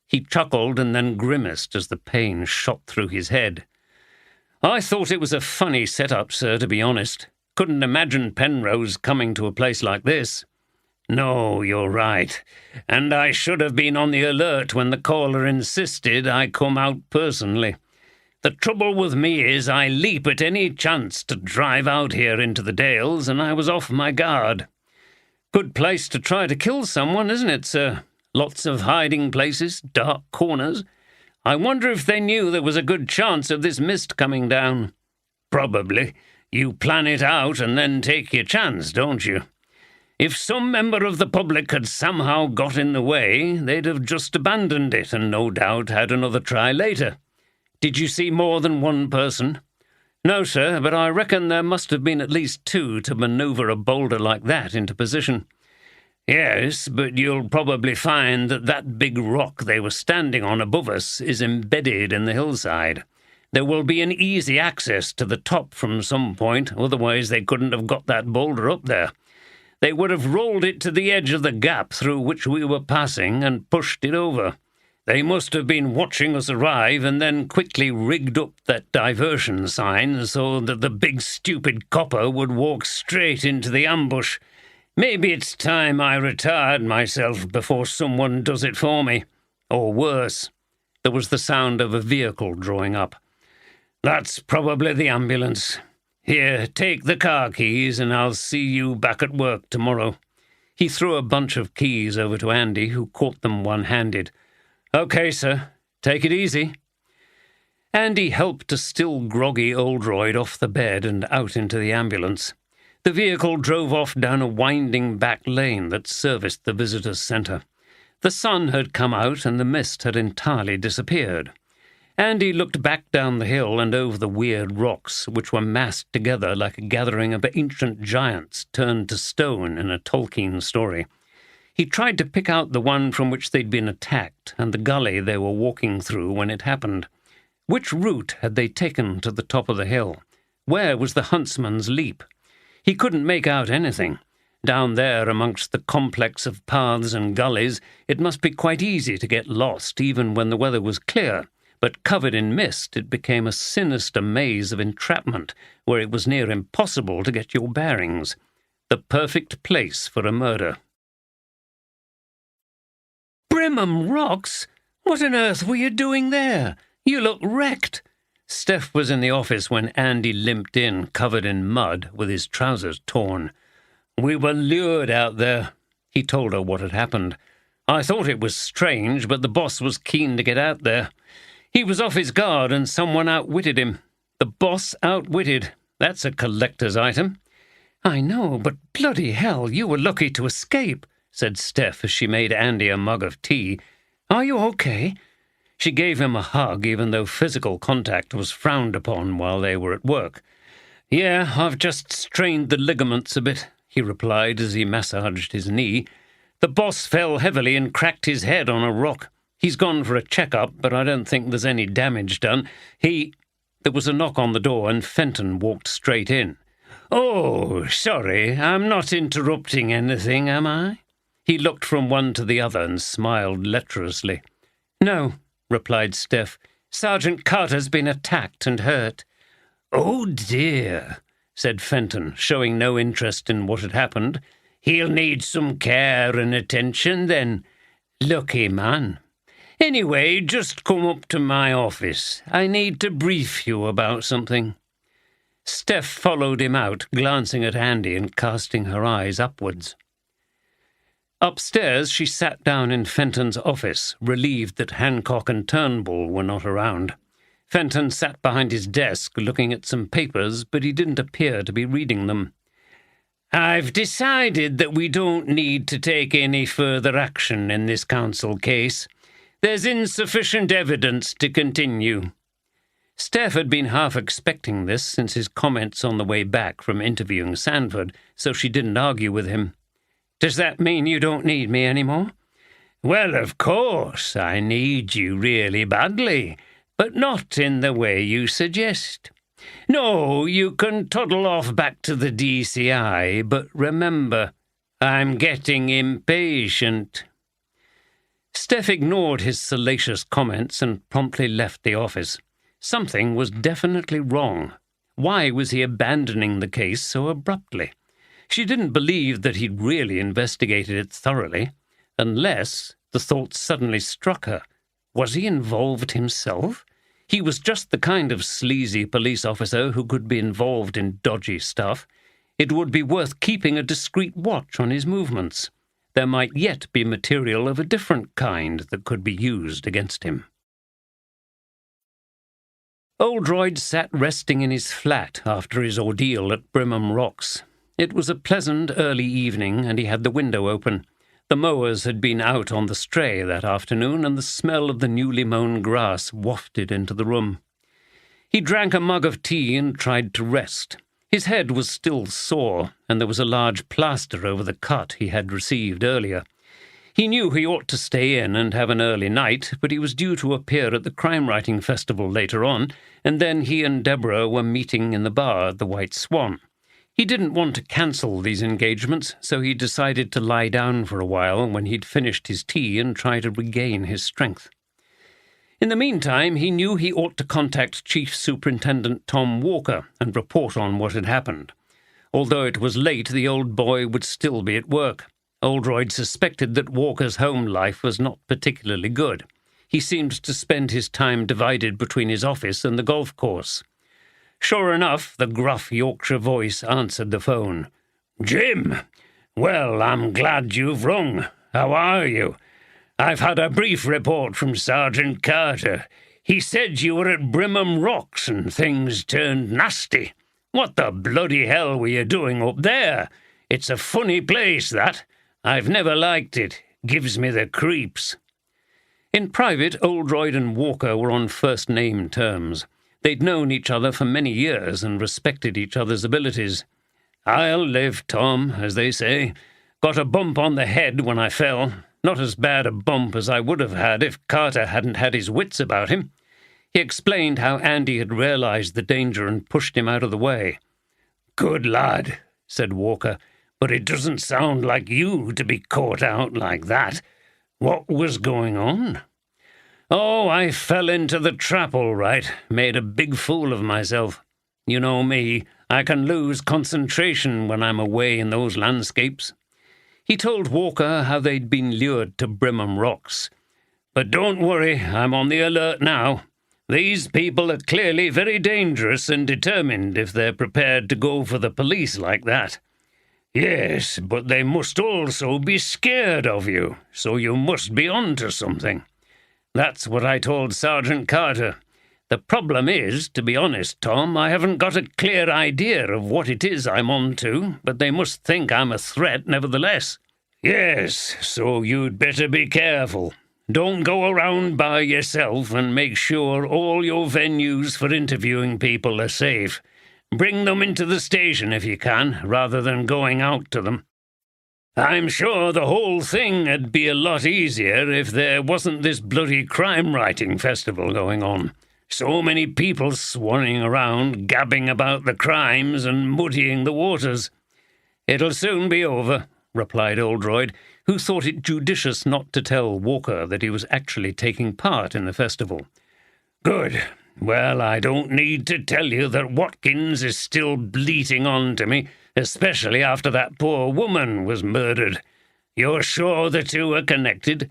He chuckled and then grimaced as the pain shot through his head. "I thought it was a funny setup, sir, to be honest. Couldn't imagine Penrose coming to a place like this." "No, you're right. And I should have been on the alert when the caller insisted I come out personally. The trouble with me is I leap at any chance to drive out here into the Dales, and I was off my guard." "Good place to try to kill someone, isn't it, sir? Lots of hiding places, dark corners. I wonder if they knew there was a good chance of this mist coming down." "Probably. You plan it out and then take your chance, don't you? If some member of the public had somehow got in the way, they'd have just abandoned it and no doubt had another try later." "Did you see more than one person?" "No, sir, but I reckon there must have been at least two to manoeuvre a boulder like that into position." "Yes, but you'll probably find that that big rock they were standing on above us is embedded in the hillside. There will be an easy access to the top from some point, otherwise they couldn't have got that boulder up there. They would have rolled it to the edge of the gap through which we were passing and pushed it over. They must have been watching us arrive and then quickly rigged up that diversion sign so that the big stupid copper would walk straight into the ambush. Maybe it's time I retired myself before someone does it for me. Or worse." There was the sound of a vehicle drawing up. "That's probably the ambulance. Here, take the car keys and I'll see you back at work tomorrow." He threw a bunch of keys over to Andy, who caught them one-handed. "Okay, sir. Take it easy." Andy helped a still groggy Oldroyd off the bed and out into the ambulance. The vehicle drove off down a winding back lane that serviced the visitors' centre. The sun had come out and the mist had entirely disappeared. Andy looked back down the hill and over the weird rocks, which were massed together like a gathering of ancient giants turned to stone in a Tolkien story. He tried to pick out the one from which they'd been attacked and the gully they were walking through when it happened. Which route had they taken to the top of the hill? Where was the huntsman's leap? He couldn't make out anything. Down there amongst the complex of paths and gullies, it must be quite easy to get lost even when the weather was clear, but covered in mist it became a sinister maze of entrapment where it was near impossible to get your bearings. The perfect place for a murder. "Bremham Rocks? What on earth were you doing there? You look wrecked." Steph was in the office when Andy limped in, covered in mud, with his trousers torn. "We were lured out there." He told her what had happened. "I thought it was strange, but the boss was keen to get out there. He was off his guard and someone outwitted him." "The boss outwitted? That's a collector's item." "I know, but bloody hell, you were lucky to escape," said Steph as she made Andy a mug of tea. "Are you okay?" She gave him a hug, even though physical contact was frowned upon while they were at work. "Yeah, I've just strained the ligaments a bit," he replied as he massaged his knee. "The boss fell heavily and cracked his head on a rock. He's gone for a check-up, but I don't think there's any damage done. There was a knock on the door, and Fenton walked straight in. "Oh, sorry, I'm not interrupting anything, am I?" He looked from one to the other and smiled lecherously. "No," replied Steph. "Sergeant Carter's been attacked and hurt." "Oh, dear," said Fenton, showing no interest in what had happened. "He'll need some care and attention, then. Lucky man. Anyway, just come up to my office. I need to brief you about something." Steph followed him out, glancing at Andy and casting her eyes upwards. Upstairs, she sat down in Fenton's office, relieved that Hancock and Turnbull were not around. Fenton sat behind his desk, looking at some papers, but he didn't appear to be reading them. "I've decided that we don't need to take any further action in this council case. There's insufficient evidence to continue." Steph had been half expecting this since his comments on the way back from interviewing Sanford, so she didn't argue with him. "Does that mean you don't need me anymore?" "Well, of course, I need you really badly, but not in the way you suggest. No, you can toddle off back to the DCI, but remember, I'm getting impatient." Steph ignored his salacious comments and promptly left the office. Something was definitely wrong. Why was he abandoning the case so abruptly? She didn't believe that he'd really investigated it thoroughly, unless the thought suddenly struck her. Was he involved himself? He was just the kind of sleazy police officer who could be involved in dodgy stuff. It would be worth keeping a discreet watch on his movements. There might yet be material of a different kind that could be used against him. Oldroyd sat resting in his flat after his ordeal at Brimham Rocks. It was a pleasant early evening, and he had the window open. The mowers had been out on the stray that afternoon, and the smell of the newly mown grass wafted into the room. He drank a mug of tea and tried to rest. His head was still sore, and there was a large plaster over the cut he had received earlier. He knew he ought to stay in and have an early night, but he was due to appear at the crime-writing festival later on, and then he and Deborah were meeting in the bar at the White Swan. He didn't want to cancel these engagements, so he decided to lie down for a while when he'd finished his tea and try to regain his strength. In the meantime, he knew he ought to contact Chief Superintendent Tom Walker and report on what had happened. Although it was late, the old boy would still be at work. Oldroyd suspected that Walker's home life was not particularly good. He seemed to spend his time divided between his office and the golf course. Sure enough, the gruff Yorkshire voice answered the phone. "Jim! Well, I'm glad you've rung. How are you? I've had a brief report from Sergeant Carter. He said you were at Brimham Rocks and things turned nasty. What the bloody hell were you doing up there? It's a funny place, that. I've never liked it. Gives me the creeps." In private, Oldroyd and Walker were on first-name terms. They'd known each other for many years and respected each other's abilities. "I'll live, Tom, as they say. Got a bump on the head when I fell. Not as bad a bump as I would have had if Carter hadn't had his wits about him." He explained how Andy had realized the danger and pushed him out of the way. "Good lad," said Walker, "but it doesn't sound like you to be caught out like that. What was going on?" "Oh, I fell into the trap all right. Made a big fool of myself. You know me, I can lose concentration when I'm away in those landscapes." He told Walker how they'd been lured to Brimham Rocks. "But don't worry, I'm on the alert now. These people are clearly very dangerous and determined if they're prepared to go for the police like that." "Yes, but they must also be scared of you, so you must be on to something." "That's what I told Sergeant Carter. The problem is, to be honest, Tom, I haven't got a clear idea of what it is I'm on to, but they must think I'm a threat nevertheless." "Yes, so you'd better be careful. Don't go around by yourself, and make sure all your venues for interviewing people are safe. Bring them into the station if you can, rather than going out to them. I'm sure the whole thing'd be a lot easier if there wasn't this bloody crime-writing festival going on. So many people swanning around, gabbing about the crimes and muddying the waters. It'll soon be over, replied Oldroyd, who thought it judicious not to tell Walker that he was actually taking part in the festival. Good. Well, I don't need to tell you that Watkins is still bleating on to me, especially after that poor woman was murdered. You're sure the two are connected?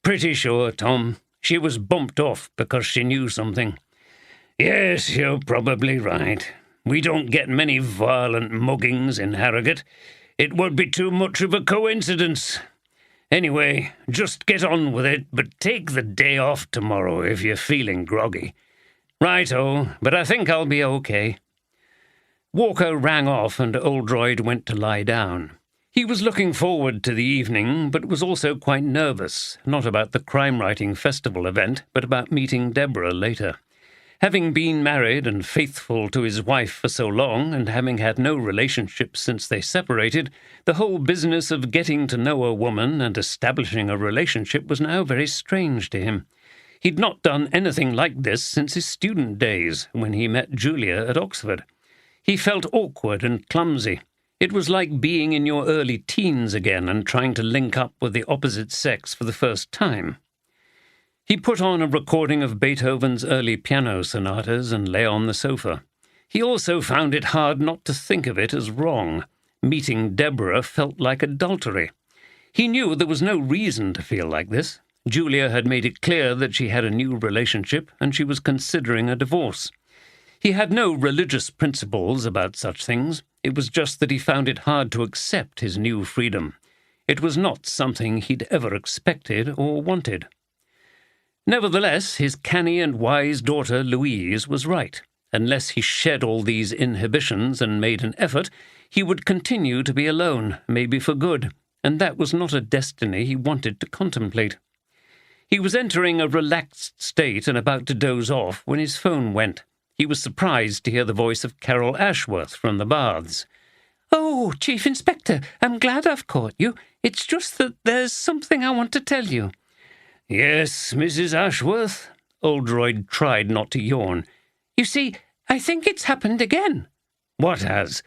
Pretty sure, Tom. She was bumped off because she knew something. Yes, you're probably right. We don't get many violent muggings in Harrogate. It would be too much of a coincidence. Anyway, just get on with it, but take the day off tomorrow if you're feeling groggy. Righto, but I think I'll be okay. Walker rang off and Oldroyd went to lie down. He was looking forward to the evening, but was also quite nervous, not about the crime-writing festival event, but about meeting Deborah later. Having been married and faithful to his wife for so long, and having had no relationship since they separated, the whole business of getting to know a woman and establishing a relationship was now very strange to him. He'd not done anything like this since his student days, when he met Julia at Oxford. He felt awkward and clumsy. It was like being in your early teens again and trying to link up with the opposite sex for the first time. He put on a recording of Beethoven's early piano sonatas and lay on the sofa. He also found it hard not to think of it as wrong. Meeting Deborah felt like adultery. He knew there was no reason to feel like this. Julia had made it clear that she had a new relationship and she was considering a divorce. He had no religious principles about such things. It was just that he found it hard to accept his new freedom. It was not something he'd ever expected or wanted. Nevertheless, his canny and wise daughter Louise was right. Unless he shed all these inhibitions and made an effort, he would continue to be alone, maybe for good, and that was not a destiny he wanted to contemplate. He was entering a relaxed state and about to doze off when his phone went. He was surprised to hear the voice of Carol Ashworth from the baths. "Oh, Chief Inspector, I'm glad I've caught you. It's just that there's something I want to tell you." "Yes, Mrs. Ashworth?" Oldroyd tried not to yawn. "You see, I think it's happened again." "What has?"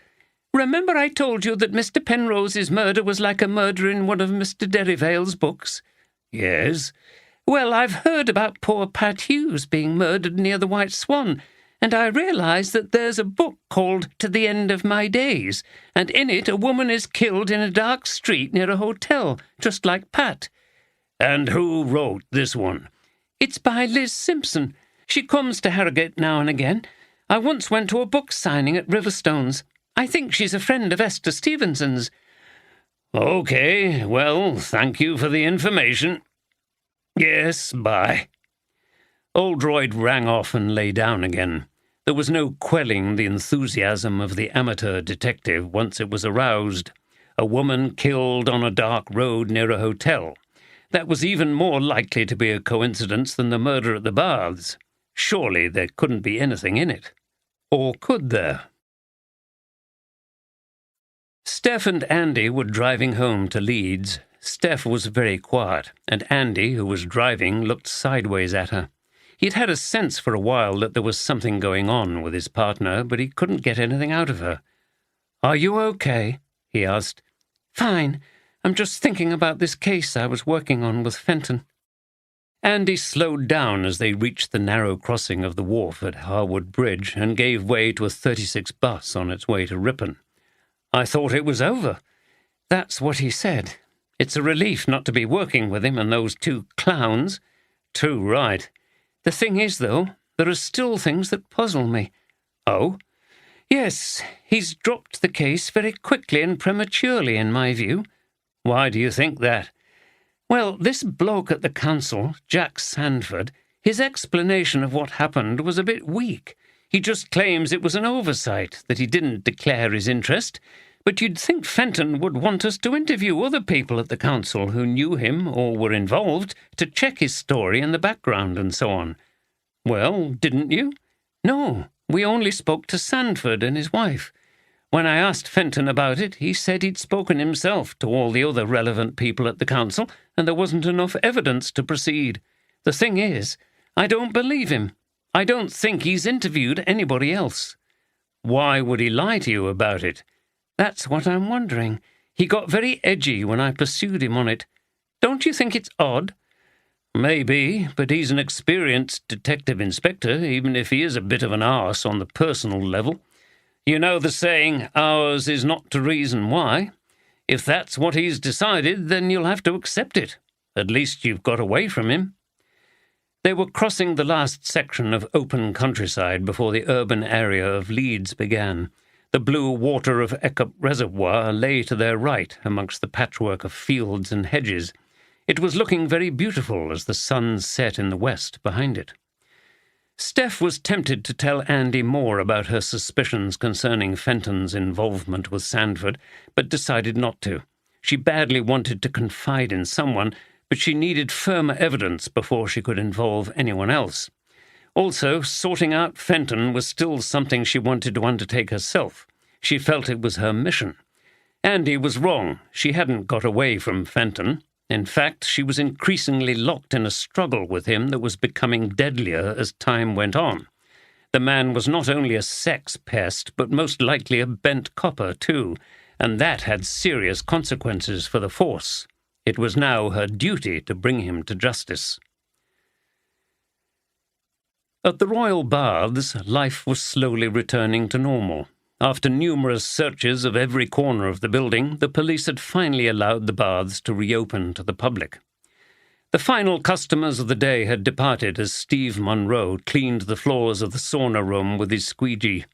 "Remember I told you that Mr. Penrose's murder was like a murder in one of Mr. Derryvale's books?" "Yes." "Well, I've heard about poor Pat Hughes being murdered near the White Swan, and I realise that there's a book called To the End of My Days, and in it a woman is killed in a dark street near a hotel, just like Pat." "And who wrote this one?" "It's by Liz Simpson. She comes to Harrogate now and again. I once went to a book signing at Riverstones. I think she's a friend of Esther Stevenson's." "Okay, well, thank you for the information. Yes, bye." Oldroyd rang off and lay down again. There was no quelling the enthusiasm of the amateur detective once it was aroused. A woman killed on a dark road near a hotel. That was even more likely to be a coincidence than the murder at the baths. Surely there couldn't be anything in it. Or could there? Steph and Andy were driving home to Leeds. Steph was very quiet, and Andy, who was driving, looked sideways at her. He'd had a sense for a while that there was something going on with his partner, but he couldn't get anything out of her. "Are you okay?" he asked. "Fine. I'm just thinking about this case I was working on with Fenton." Andy slowed down as they reached the narrow crossing of the wharf at Harwood Bridge and gave way to a 36 bus on its way to Ripon. "I thought it was over." "That's what he said. It's a relief not to be working with him and those two clowns." "Too right. The thing is, though, there are still things that puzzle me." "Oh?" "Yes, he's dropped the case very quickly and prematurely, in my view." "Why do you think that?" "Well, this bloke at the council, Jack Sandford, his explanation of what happened was a bit weak. He just claims it was an oversight, that he didn't declare his interest, But you'd think Fenton would want us to interview other people at the council who knew him or were involved to check his story and the background and so on. Well, didn't you? No, we only spoke to Sandford and his wife. When I asked Fenton about it, he said he'd spoken himself to all the other relevant people at the council, and there wasn't enough evidence to proceed. The thing is, I don't believe him. I don't think he's interviewed anybody else. Why would he lie to you about it? That's what I'm wondering. He got very edgy when I pursued him on it. Don't you think it's odd? Maybe, but he's an experienced detective inspector, even if he is a bit of an arse on the personal level. You know the saying, ours is not to reason why. If that's what he's decided, then you'll have to accept it. At least you've got away from him. They were crossing the last section of open countryside before the urban area of Leeds began. The blue water of Eccup Reservoir lay to their right amongst the patchwork of fields and hedges. It was looking very beautiful as the sun set in the west behind it. Steph was tempted to tell Andy more about her suspicions concerning Fenton's involvement with Sandford, but decided not to. She badly wanted to confide in someone, but she needed firmer evidence before she could involve anyone else. Also, sorting out Fenton was still something she wanted to undertake herself. She felt it was her mission. Andy was wrong. She hadn't got away from Fenton. In fact, she was increasingly locked in a struggle with him that was becoming deadlier as time went on. The man was not only a sex pest, but most likely a bent copper, too, and that had serious consequences for the force. It was now her duty to bring him to justice. At the Royal Baths, life was slowly returning to normal. After numerous searches of every corner of the building, the police had finally allowed the baths to reopen to the public. The final customers of the day had departed as Steve Munro cleaned the floors of the sauna room with his squeegee.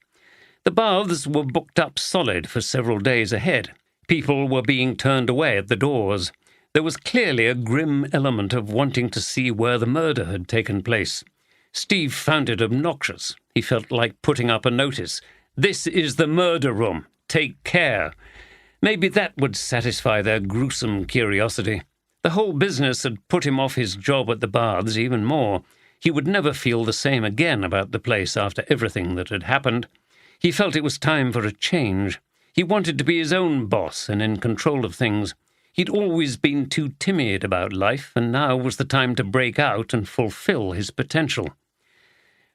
The baths were booked up solid for several days ahead. People were being turned away at the doors. There was clearly a grim element of wanting to see where the murder had taken place. Steve found it obnoxious. He felt like putting up a notice. This is the murder room. Take care. Maybe that would satisfy their gruesome curiosity. The whole business had put him off his job at the baths even more. He would never feel the same again about the place after everything that had happened. He felt it was time for a change. He wanted to be his own boss and in control of things. He'd always been too timid about life, and now was the time to break out and fulfill his potential.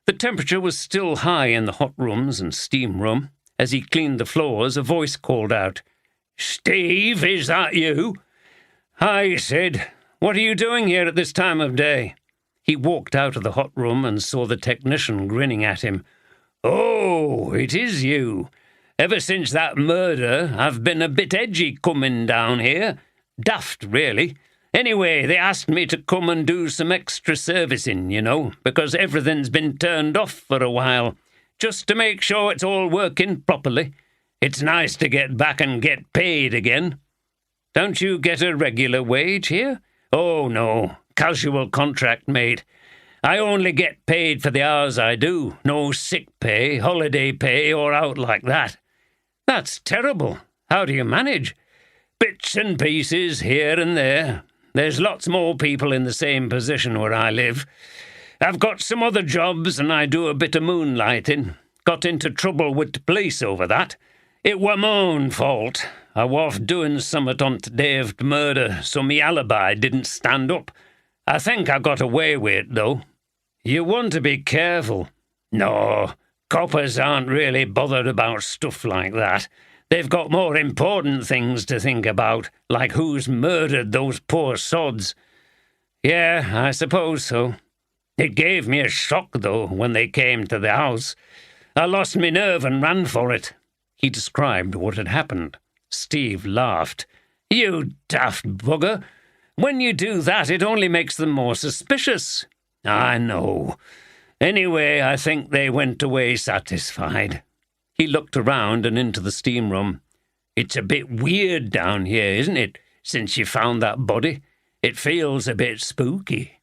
The temperature was still high in the hot rooms and steam room. As he cleaned the floors, a voice called out, "Steve, is that you?" "Hi," Sid. "What are you doing here at this time of day?" He walked out of the hot room and saw the technician grinning at him. "Oh, it is you. Ever since that murder, I've been a bit edgy coming down here. Daft, really. Anyway, they asked me to come and do some extra servicing, you know, because everything's been turned off for a while, just to make sure it's all working properly. It's nice to get back and get paid again. Don't you get a regular wage here? Oh, no, casual contract, mate. I only get paid for the hours I do. No sick pay, holiday pay, or out like that." "That's terrible. How do you manage?" "Bits and pieces here and there. There's lots more people in the same position where I live. I've got some other jobs and I do a bit of moonlighting. Got into trouble with the police over that. It were my own fault. I were off doing summat on the day of the murder, so me alibi didn't stand up. I think I got away with it, though." "You want to be careful." "No, coppers aren't really bothered about stuff like that. They've got more important things to think about, like who's murdered those poor sods." "Yeah, I suppose so. It gave me a shock, though, when they came to the house. I lost me nerve and ran for it." He described what had happened. Steve laughed. "You daft bugger. When you do that, it only makes them more suspicious." "I know. Anyway, I think they went away satisfied." He looked around and into the steam room. "It's a bit weird down here, isn't it, since you found that body? It feels a bit spooky."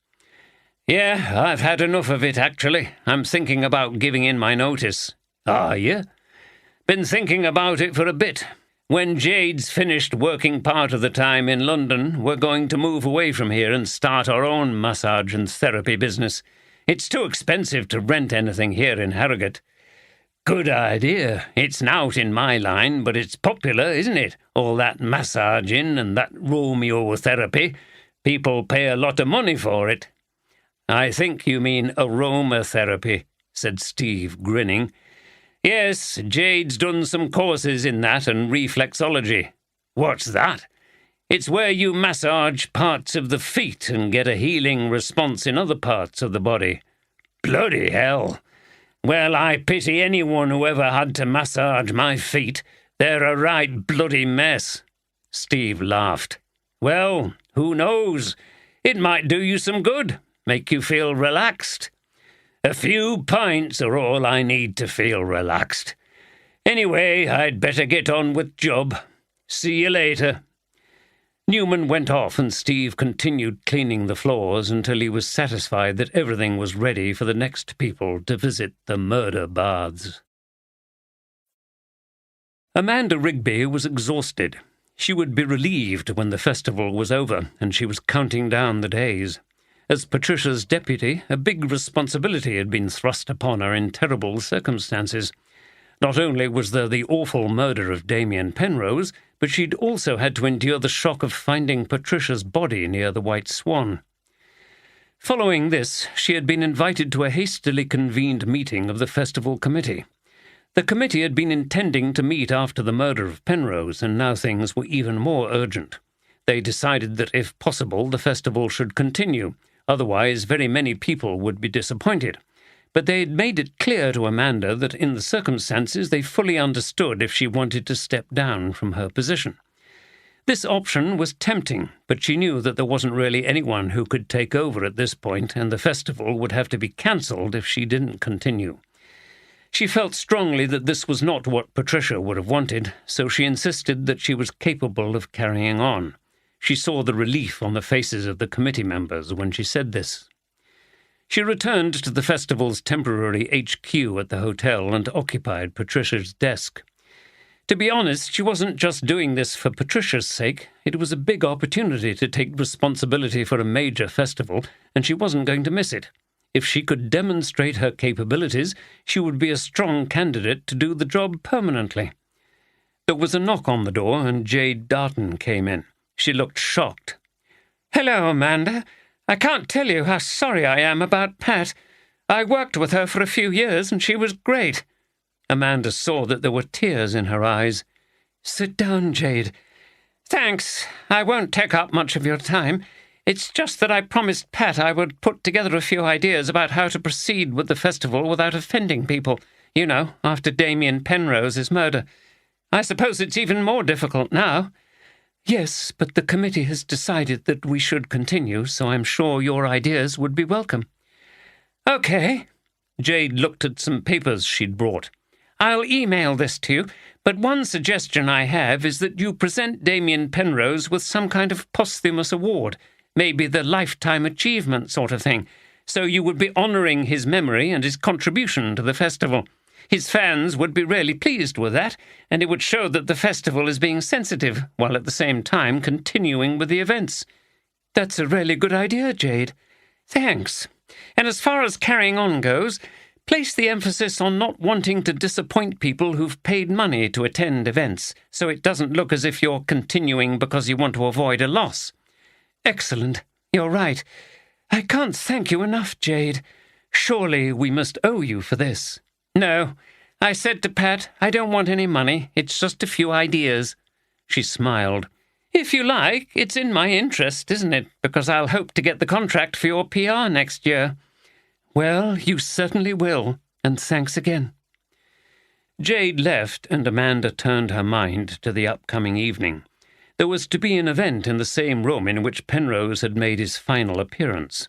"Yeah, I've had enough of it, actually. I'm thinking about giving in my notice." "Are you?" "Been thinking about it for a bit. When Jade's finished working part of the time in London, we're going to move away from here and start our own massage and therapy business. It's too expensive to rent anything here in Harrogate." "Good idea. It's not in my line, but it's popular, isn't it? All that massaging and that Romeo therapy. People pay a lot of money for it." "I think you mean aromatherapy," said Steve, grinning. "Yes, Jade's done some courses in that and reflexology." "What's that?" "It's where you massage parts of the feet and get a healing response in other parts of the body." "Bloody hell. Well, I pity anyone who ever had to massage my feet. They're a right bloody mess." Steve laughed. "Well, who knows? It might do you some good, make you feel relaxed. A few pints are all I need to feel relaxed. Anyway, I'd better get on with job. See you later." Newman went off and Steve continued cleaning the floors until he was satisfied that everything was ready for the next people to visit the murder baths. Amanda Rigby was exhausted. She would be relieved when the festival was over, and she was counting down the days. As Patricia's deputy, a big responsibility had been thrust upon her in terrible circumstances. Not only was there the awful murder of Damien Penrose, but she'd also had to endure the shock of finding Patricia's body near the White Swan. Following this, she had been invited to a hastily convened meeting of the festival committee. The committee had been intending to meet after the murder of Penrose, and now things were even more urgent. They decided that, if possible, the festival should continue. Otherwise, very many people would be disappointed. But they had made it clear to Amanda that in the circumstances they fully understood if she wanted to step down from her position. This option was tempting, but she knew that there wasn't really anyone who could take over at this point, and the festival would have to be cancelled if she didn't continue. She felt strongly that this was not what Patricia would have wanted, so she insisted that she was capable of carrying on. She saw the relief on the faces of the committee members when she said this. She returned to the festival's temporary HQ at the hotel and occupied Patricia's desk. To be honest, she wasn't just doing this for Patricia's sake. It was a big opportunity to take responsibility for a major festival, and she wasn't going to miss it. If she could demonstrate her capabilities, she would be a strong candidate to do the job permanently. There was a knock on the door, and Jade Darton came in. She looked shocked. "Hello, Amanda. I can't tell you how sorry I am about Pat. I worked with her for a few years, and she was great." Amanda saw that there were tears in her eyes. "Sit down, Jade." "Thanks. I won't take up much of your time. It's just that I promised Pat I would put together a few ideas about how to proceed with the festival without offending people, you know, after Damien Penrose's murder. I suppose it's even more difficult now." "Yes, but the committee has decided that we should continue, so I'm sure your ideas would be welcome." "Okay." Jade looked at some papers she'd brought. "I'll email this to you, but one suggestion I have is that you present Damien Penrose with some kind of posthumous award, maybe the Lifetime Achievement sort of thing, so you would be honouring his memory and his contribution to the festival. His fans would be really pleased with that, and it would show that the festival is being sensitive, while at the same time continuing with the events." "That's a really good idea, Jade." "Thanks. And as far as carrying on goes, place the emphasis on not wanting to disappoint people who've paid money to attend events, so it doesn't look as if you're continuing because you want to avoid a loss." "Excellent. You're right. I can't thank you enough, Jade. Surely we must owe you for this." "No. I said to Pat, I don't want any money. It's just a few ideas." She smiled. "If you like, it's in my interest, isn't it? Because I'll hope to get the contract for your PR next year." "Well, you certainly will, and thanks again." Jade left, and Amanda turned her mind to the upcoming evening. There was to be an event in the same room in which Penrose had made his final appearance.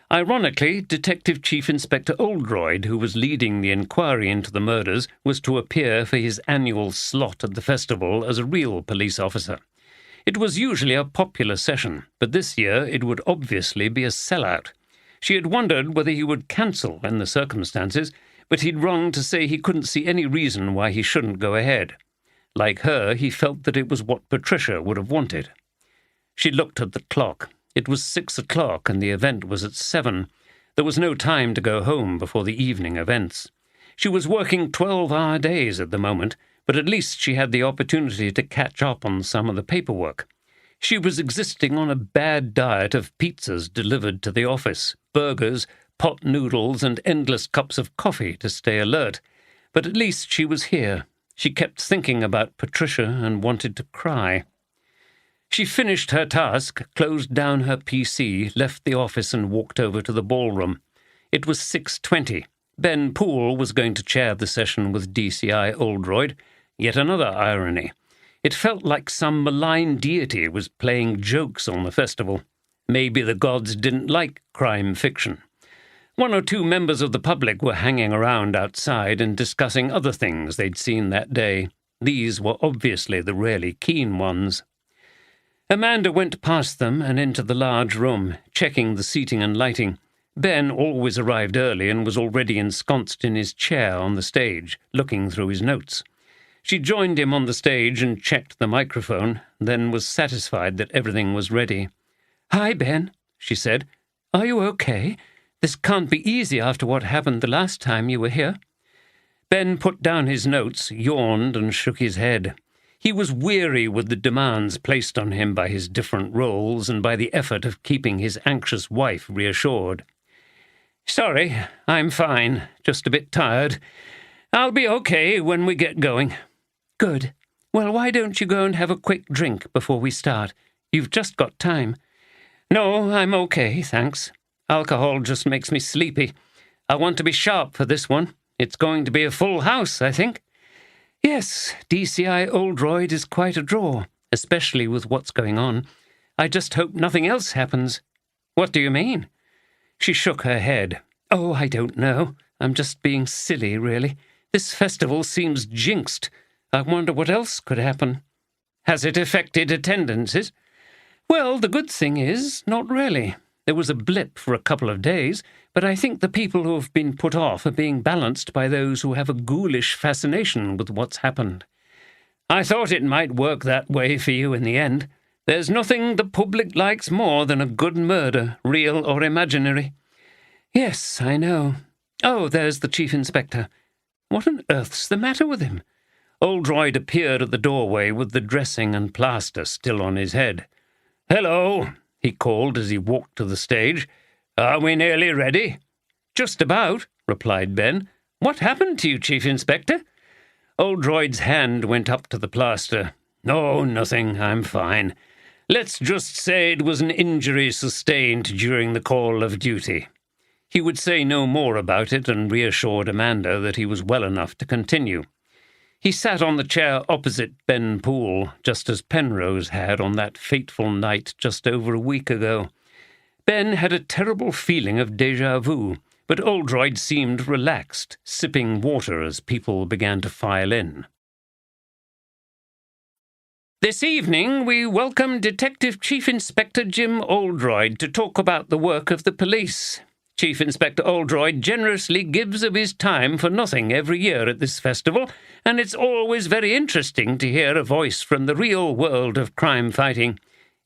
Ironically, Detective Chief Inspector Oldroyd, who was leading the inquiry into the murders, was to appear for his annual slot at the festival as a real police officer. It was usually a popular session, but this year it would obviously be a sellout. She had wondered whether he would cancel in the circumstances, but he'd wronged to say he couldn't see any reason why he shouldn't go ahead. Like her, he felt that it was what Patricia would have wanted. She looked at the clock. It was 6 o'clock, and the event was at 7. There was no time to go home before the evening events. She was working 12-hour days at the moment, but at least she had the opportunity to catch up on some of the paperwork. She was existing on a bad diet of pizzas delivered to the office, burgers, pot noodles, and endless cups of coffee to stay alert. But at least she was here. She kept thinking about Patricia and wanted to cry. She finished her task, closed down her PC, left the office and walked over to the ballroom. It was 6:20. Ben Poole was going to chair the session with DCI Oldroyd. Yet another irony. It felt like some malign deity was playing jokes on the festival. Maybe the gods didn't like crime fiction. 1 or 2 members of the public were hanging around outside and discussing other things they'd seen that day. These were obviously the really keen ones. Amanda went past them and into the large room, checking the seating and lighting. Ben always arrived early and was already ensconced in his chair on the stage, looking through his notes. She joined him on the stage and checked the microphone, then was satisfied that everything was ready. "Hi, Ben," she said. "Are you okay? This can't be easy after what happened the last time you were here." Ben put down his notes, yawned, and shook his head. He was weary with the demands placed on him by his different roles and by the effort of keeping his anxious wife reassured. "Sorry, I'm fine, just a bit tired. I'll be okay when we get going." "Good. Well, why don't you go and have a quick drink before we start? You've just got time." "No, I'm okay, thanks. Alcohol just makes me sleepy. I want to be sharp for this one. It's going to be a full house, I think." "Yes, DCI Oldroyd is quite a draw, especially with what's going on. I just hope nothing else happens." "What do you mean?" She shook her head. "Oh, I don't know. I'm just being silly, really. This festival seems jinxed. I wonder what else could happen." "Has it affected attendances?" "Well, the good thing is, not really. There was a blip for a couple of days, but I think the people who have been put off are being balanced by those who have a ghoulish fascination with what's happened." "I thought it might work that way for you in the end. There's nothing the public likes more than a good murder, real or imaginary." "Yes, I know. Oh, there's the Chief Inspector. What on earth's the matter with him?" Oldroyd appeared at the doorway with the dressing and plaster still on his head. "Hello," he called as he walked to the stage. "Are we nearly ready?" "Just about," replied Ben. "What happened to you, Chief Inspector?" Oldroyd's hand went up to the plaster. "Oh, nothing. I'm fine. Let's just say it was an injury sustained during the call of duty." He would say no more about it and reassured Amanda that he was well enough to continue. He sat on the chair opposite Ben Poole, just as Penrose had on that fateful night just over a week ago. Ben had a terrible feeling of déjà vu, but Oldroyd seemed relaxed, sipping water as people began to file in. "This evening we welcome Detective Chief Inspector Jim Oldroyd to talk about the work of the police. Chief Inspector Oldroyd generously gives of his time for nothing every year at this festival, and it's always very interesting to hear a voice from the real world of crime fighting.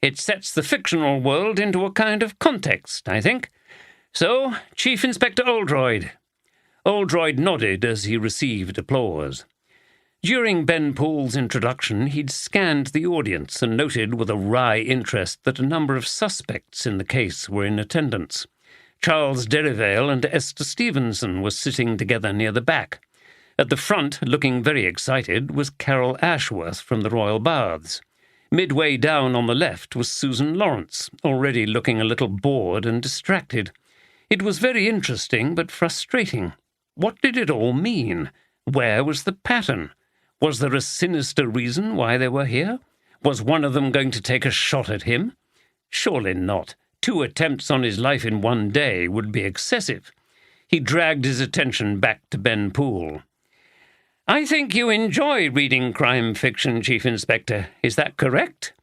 It sets the fictional world into a kind of context, I think. So, Chief Inspector Oldroyd." Oldroyd nodded as he received applause. During Ben Poole's introduction, he'd scanned the audience and noted with a wry interest that a number of suspects in the case were in attendance. Charles Derivale and Esther Stevenson were sitting together near the back. At the front, looking very excited, was Carol Ashworth from the Royal Baths. Midway down on the left was Susan Lawrence, already looking a little bored and distracted. It was very interesting but frustrating. What did it all mean? Where was the pattern? Was there a sinister reason why they were here? Was one of them going to take a shot at him? Surely not. 2 attempts on his life in one day would be excessive. He dragged his attention back to Ben Poole. "I think you enjoy reading crime fiction, Chief Inspector. Is that correct?"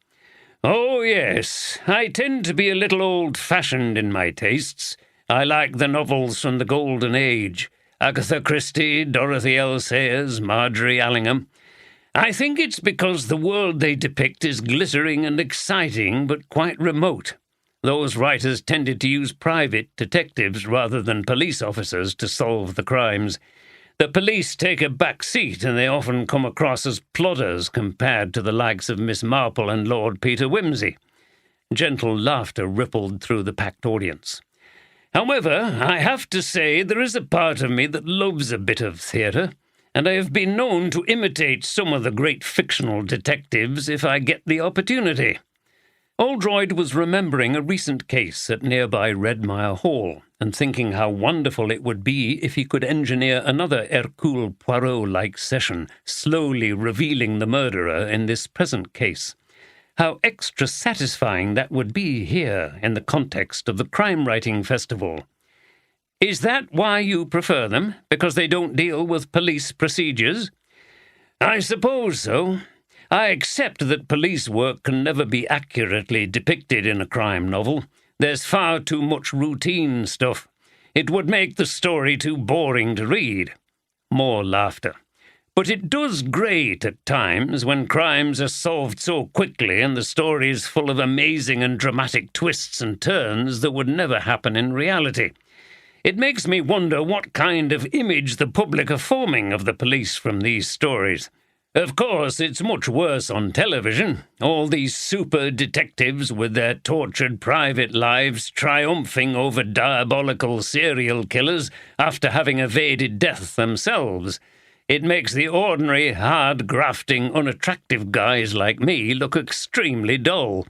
"Oh, yes. I tend to be a little old-fashioned in my tastes. I like the novels from the Golden Age. Agatha Christie, Dorothy L. Sayers, Marjorie Allingham. I think it's because the world they depict is glittering and exciting, but quite remote. Those writers tended to use private detectives rather than police officers to solve the crimes. The police take a back seat, and they often come across as plodders compared to the likes of Miss Marple and Lord Peter Wimsey. Gentle laughter rippled through the packed audience. However, I have to say there is a part of me that loves a bit of theatre, and I have been known to imitate some of the great fictional detectives if I get the opportunity. Oldroyd was remembering a recent case at nearby Redmire Hall, and thinking how wonderful it would be if he could engineer another Hercule Poirot-like session, slowly revealing the murderer in this present case. How extra satisfying that would be here in the context of the crime-writing festival. Is that why you prefer them? Because they don't deal with police procedures? I suppose so. I accept that police work can never be accurately depicted in a crime novel. There's far too much routine stuff. It would make the story too boring to read. More laughter. But it does grate at times when crimes are solved so quickly and the story is full of amazing and dramatic twists and turns that would never happen in reality. It makes me wonder what kind of image the public are forming of the police from these stories. Of course, it's much worse on television. All these super detectives with their tortured private lives triumphing over diabolical serial killers after having evaded death themselves. It makes the ordinary, hard-grafting, unattractive guys like me look extremely dull.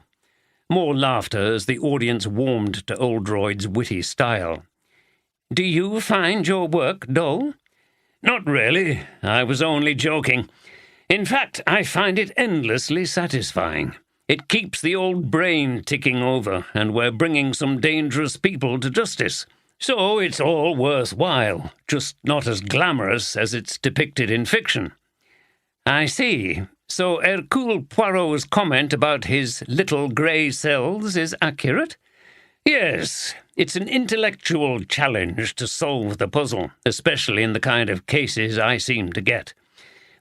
More laughter as the audience warmed to Oldroyd's witty style. Do you find your work dull? Not really. I was only joking. In fact, I find it endlessly satisfying. It keeps the old brain ticking over, and we're bringing some dangerous people to justice. So it's all worthwhile, just not as glamorous as it's depicted in fiction. I see. So Hercule Poirot's comment about his little grey cells is accurate? Yes, it's an intellectual challenge to solve the puzzle, especially in the kind of cases I seem to get.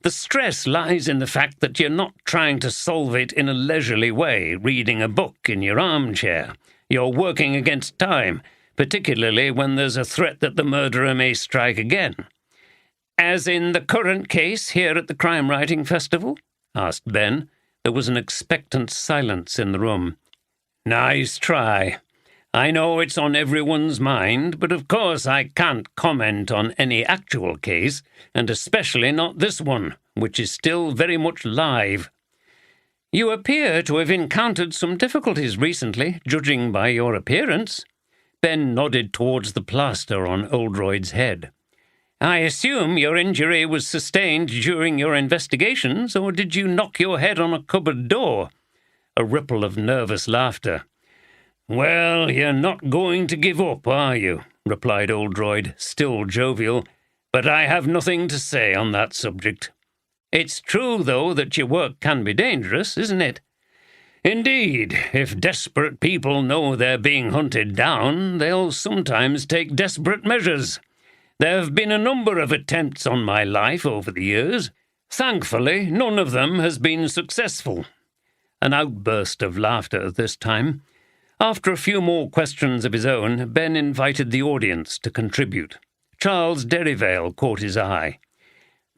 The stress lies in the fact that you're not trying to solve it in a leisurely way, reading a book in your armchair. You're working against time, particularly when there's a threat that the murderer may strike again. As in the current case here at the crime-writing festival? Asked Ben. There was an expectant silence in the room. Nice try. I know it's on everyone's mind, but of course I can't comment on any actual case, and especially not this one, which is still very much live. You appear to have encountered some difficulties recently, judging by your appearance. Ben nodded towards the plaster on Oldroyd's head. I assume your injury was sustained during your investigations, or did you knock your head on a cupboard door? A ripple of nervous laughter. Well, you're not going to give up, are you? Replied Oldroyd, still jovial. But I have nothing to say on that subject. It's true, though, that your work can be dangerous, isn't it? Indeed, if desperate people know they're being hunted down, they'll sometimes take desperate measures. There have been a number of attempts on my life over the years. Thankfully, none of them has been successful. An outburst of laughter this time. After a few more questions of his own, Ben invited the audience to contribute. Charles Derivale caught his eye.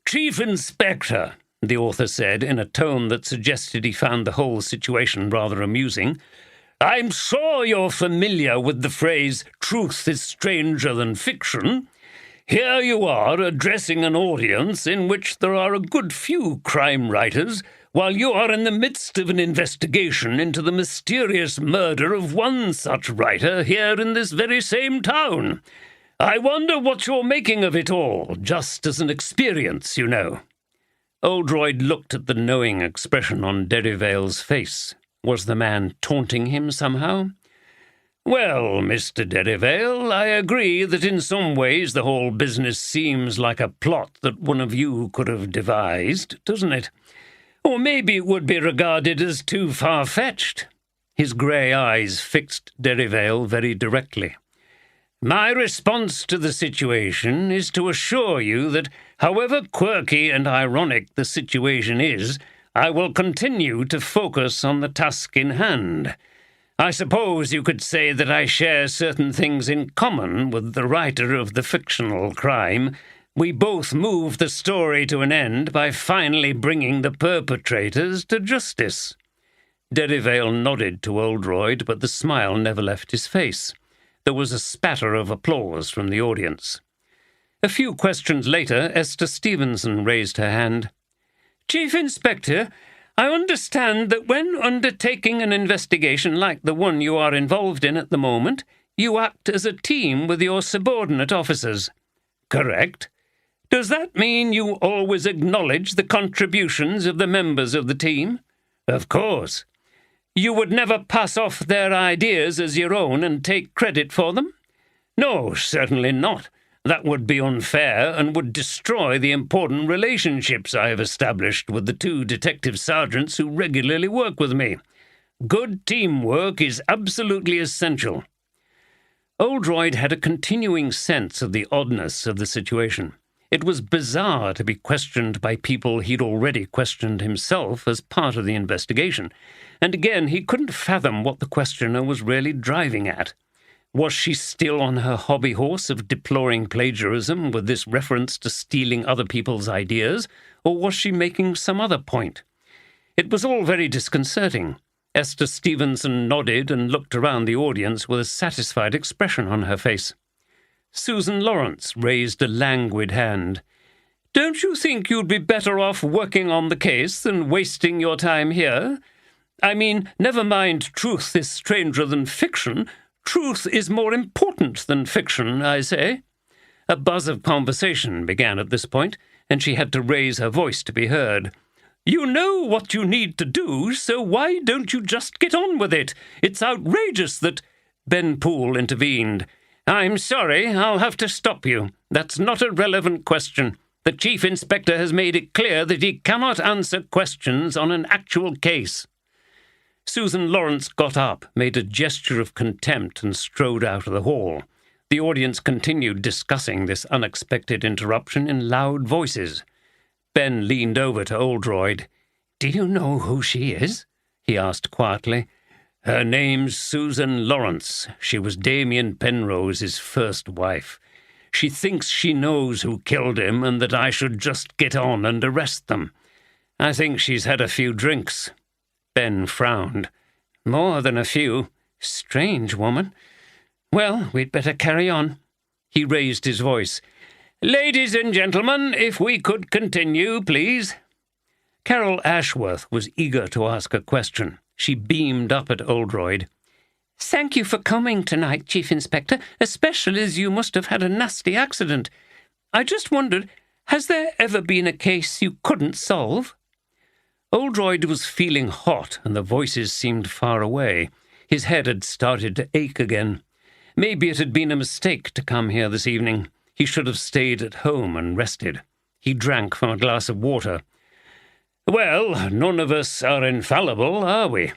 Chief Inspector, the author said in a tone that suggested he found the whole situation rather amusing, I'm sure you're familiar with the phrase, truth is stranger than fiction. Here you are addressing an audience in which there are a good few crime writers, while you are in the midst of an investigation into the mysterious murder of one such writer here in this very same town. I wonder what you're making of it all, just as an experience, you know. Oldroyd looked at the knowing expression on Derivale's face. Was the man taunting him somehow? Well, Mr. Derivale, I agree that in some ways the whole business seems like a plot that one of you could have devised, doesn't it? Or maybe it would be regarded as too far-fetched. His grey eyes fixed Derivale very directly. My response to the situation is to assure you that, however quirky and ironic the situation is, I will continue to focus on the task in hand. I suppose you could say that I share certain things in common with the writer of the fictional crime. We both move the story to an end by finally bringing the perpetrators to justice." Derivale nodded to Oldroyd, but the smile never left his face. There was a spatter of applause from the audience. A few questions later, Esther Stevenson raised her hand. "Chief Inspector, I understand that when undertaking an investigation like the one you are involved in at the moment, you act as a team with your subordinate officers." "Correct. Does that mean you always acknowledge the contributions of the members of the team?" "Of course." "You would never pass off their ideas as your own and take credit for them?" "No, certainly not. That would be unfair and would destroy the important relationships I have established with the 2 detective sergeants who regularly work with me. Good teamwork is absolutely essential." Oldroyd had a continuing sense of the oddness of the situation. It was bizarre to be questioned by people he'd already questioned himself as part of the investigation, and again he couldn't fathom what the questioner was really driving at. Was she still on her hobby horse of deploring plagiarism with this reference to stealing other people's ideas, or was she making some other point? It was all very disconcerting. Esther Stevenson nodded and looked around the audience with a satisfied expression on her face. Susan Lawrence raised a languid hand. "Don't you think you'd be better off working on the case than wasting your time here? I mean, never mind truth is stranger than fiction. Truth is more important than fiction, I say." A buzz of conversation began at this point, and she had to raise her voice to be heard. "You know what you need to do, so why don't you just get on with it? It's outrageous that—" Ben Poole intervened. "I'm sorry, I'll have to stop you. That's not a relevant question. The Chief Inspector has made it clear that he cannot answer questions on an actual case." Susan Lawrence got up, made a gesture of contempt, and strode out of the hall. The audience continued discussing this unexpected interruption in loud voices. Ben leaned over to Oldroyd. "Do you know who she is?" he asked quietly. "Her name's Susan Lawrence. She was Damien Penrose's first wife. She thinks she knows who killed him and that I should just get on and arrest them. I think she's had a few drinks." Ben frowned. "More than a few. Strange woman. Well, we'd better carry on." He raised his voice. "Ladies and gentlemen, if we could continue, please." Carol Ashworth was eager to ask a question. She beamed up at Oldroyd. "Thank you for coming tonight, Chief Inspector, especially as you must have had a nasty accident. I just wondered, has there ever been a case you couldn't solve?" Oldroyd was feeling hot, and the voices seemed far away. His head had started to ache again. Maybe it had been a mistake to come here this evening. He should have stayed at home and rested. He drank from a glass of water. "Well, none of us are infallible, are we?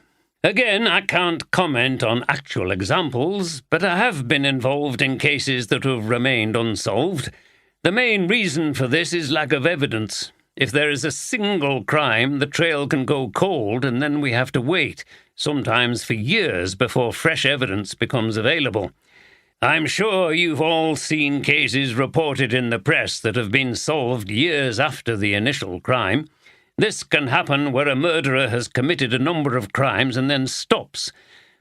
Again, I can't comment on actual examples, but I have been involved in cases that have remained unsolved. The main reason for this is lack of evidence. If there is a single crime, the trail can go cold, and then we have to wait, sometimes for years, before fresh evidence becomes available. I'm sure you've all seen cases reported in the press that have been solved years after the initial crime. This can happen where a murderer has committed a number of crimes and then stops,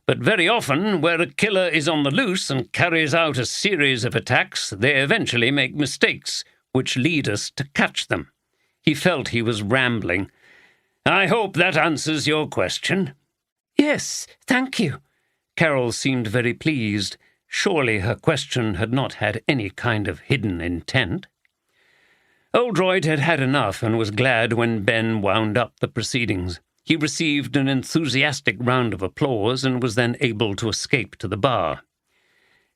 but very often where a killer is on the loose and carries out a series of attacks, they eventually make mistakes, which lead us to catch them." He felt he was rambling. "I hope that answers your question." "Yes, thank you." Carol seemed very pleased. Surely her question had not had any kind of hidden intent. Oldroyd had had enough and was glad when Ben wound up the proceedings. He received an enthusiastic round of applause and was then able to escape to the bar.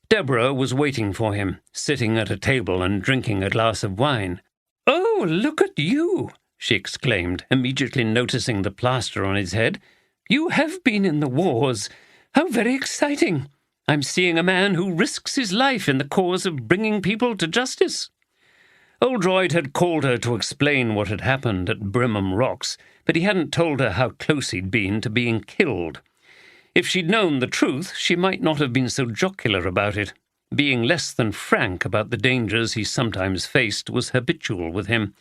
Deborah was waiting for him, sitting at a table and drinking a glass of wine. "Oh, look at you!" she exclaimed, immediately noticing the plaster on his head. "You have been in the wars. How very exciting! I'm seeing a man who risks his life in the cause of bringing people to justice." Oldroyd had called her to explain what had happened at Brimham Rocks, but he hadn't told her how close he'd been to being killed. If she'd known the truth, she might not have been so jocular about it. Being less than frank about the dangers he sometimes faced was habitual with him.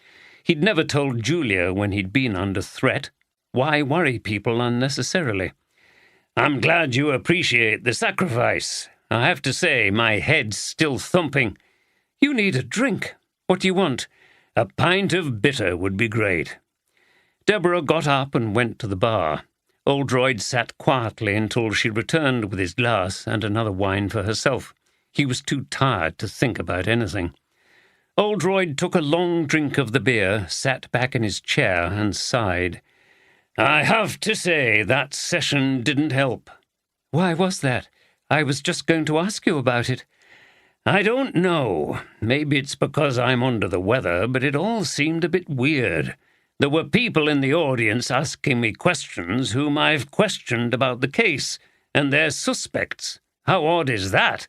He'd never told Julia when he'd been under threat. Why worry people unnecessarily? "I'm glad you appreciate the sacrifice. I have to say, my head's still thumping." "You need a drink. What do you want?" "A pint of bitter would be great." Deborah got up and went to the bar. Oldroyd sat quietly until she returned with his glass and another wine for herself. He was too tired to think about anything. Oldroyd took a long drink of the beer, sat back in his chair and sighed. "I have to say that session didn't help." "Why was that? I was just going to ask you about it." "I don't know. Maybe it's because I'm under the weather, but it all seemed a bit weird. There were people in the audience asking me questions whom I've questioned about the case, and they're suspects. How odd is that?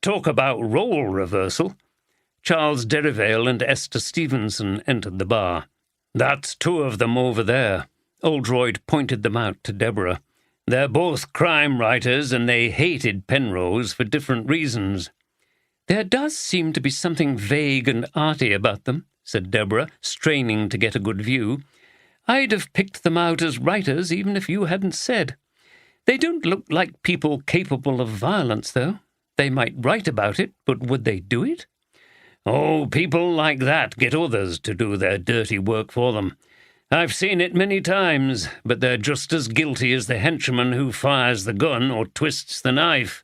Talk about role reversal." Charles Derivale and Esther Stevenson entered the bar. "That's two of them over there." Oldroyd pointed them out to Deborah. "They're both crime writers, and they hated Penrose for different reasons." "There does seem to be something vague and arty about them," said Deborah, straining to get a good view. "I'd have picked them out as writers even if you hadn't said. They don't look like people capable of violence, though. They might write about it, but would they do it?" "Oh, people like that get others to do their dirty work for them. I've seen it many times, but they're just as guilty as the henchman who fires the gun or twists the knife.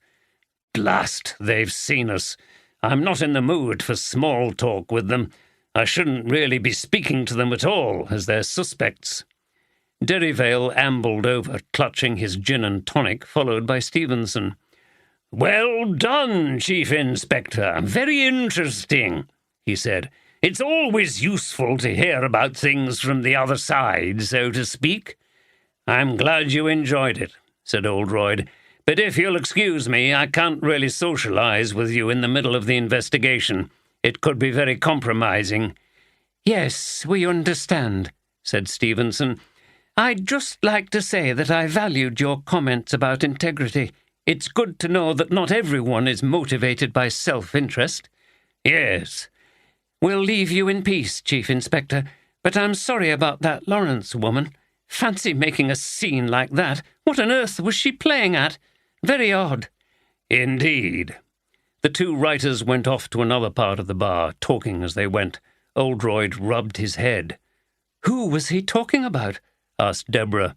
Blast, they've seen us. I'm not in the mood for small talk with them. I shouldn't really be speaking to them at all, as they're suspects." Derivale ambled over, clutching his gin and tonic, followed by Stevenson. "Well done, Chief Inspector. Very interesting," he said. "It's always useful to hear about things from the other side, so to speak." "I'm glad you enjoyed it," said Oldroyd. "But if you'll excuse me, I can't really socialize with you in the middle of the investigation. It could be very compromising." "Yes, we understand," said Stevenson. "I'd just like to say that I valued your comments about integrity. It's good to know that not everyone is motivated by self-interest." "Yes." "We'll leave you in peace, Chief Inspector, but I'm sorry about that Lawrence woman. Fancy making a scene like that. What on earth was she playing at? Very odd." "Indeed." The two writers went off to another part of the bar, talking as they went. Oldroyd rubbed his head. "Who was he talking about?" asked Deborah.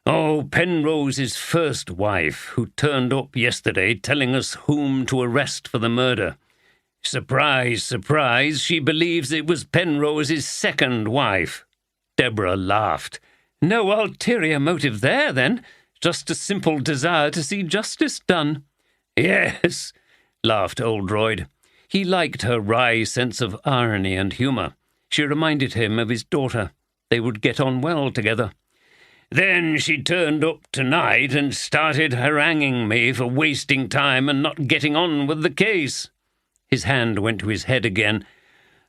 "Oh, Penrose's first wife, who turned up yesterday telling us whom to arrest for the murder. Surprise, surprise, she believes it was Penrose's second wife." Deborah laughed. "No ulterior motive there, then. Just a simple desire to see justice done." "Yes," laughed Oldroyd. He liked her wry sense of irony and humour. She reminded him of his daughter. They would get on well together. "Then she turned up tonight and started haranguing me for wasting time and not getting on with the case." His hand went to his head again.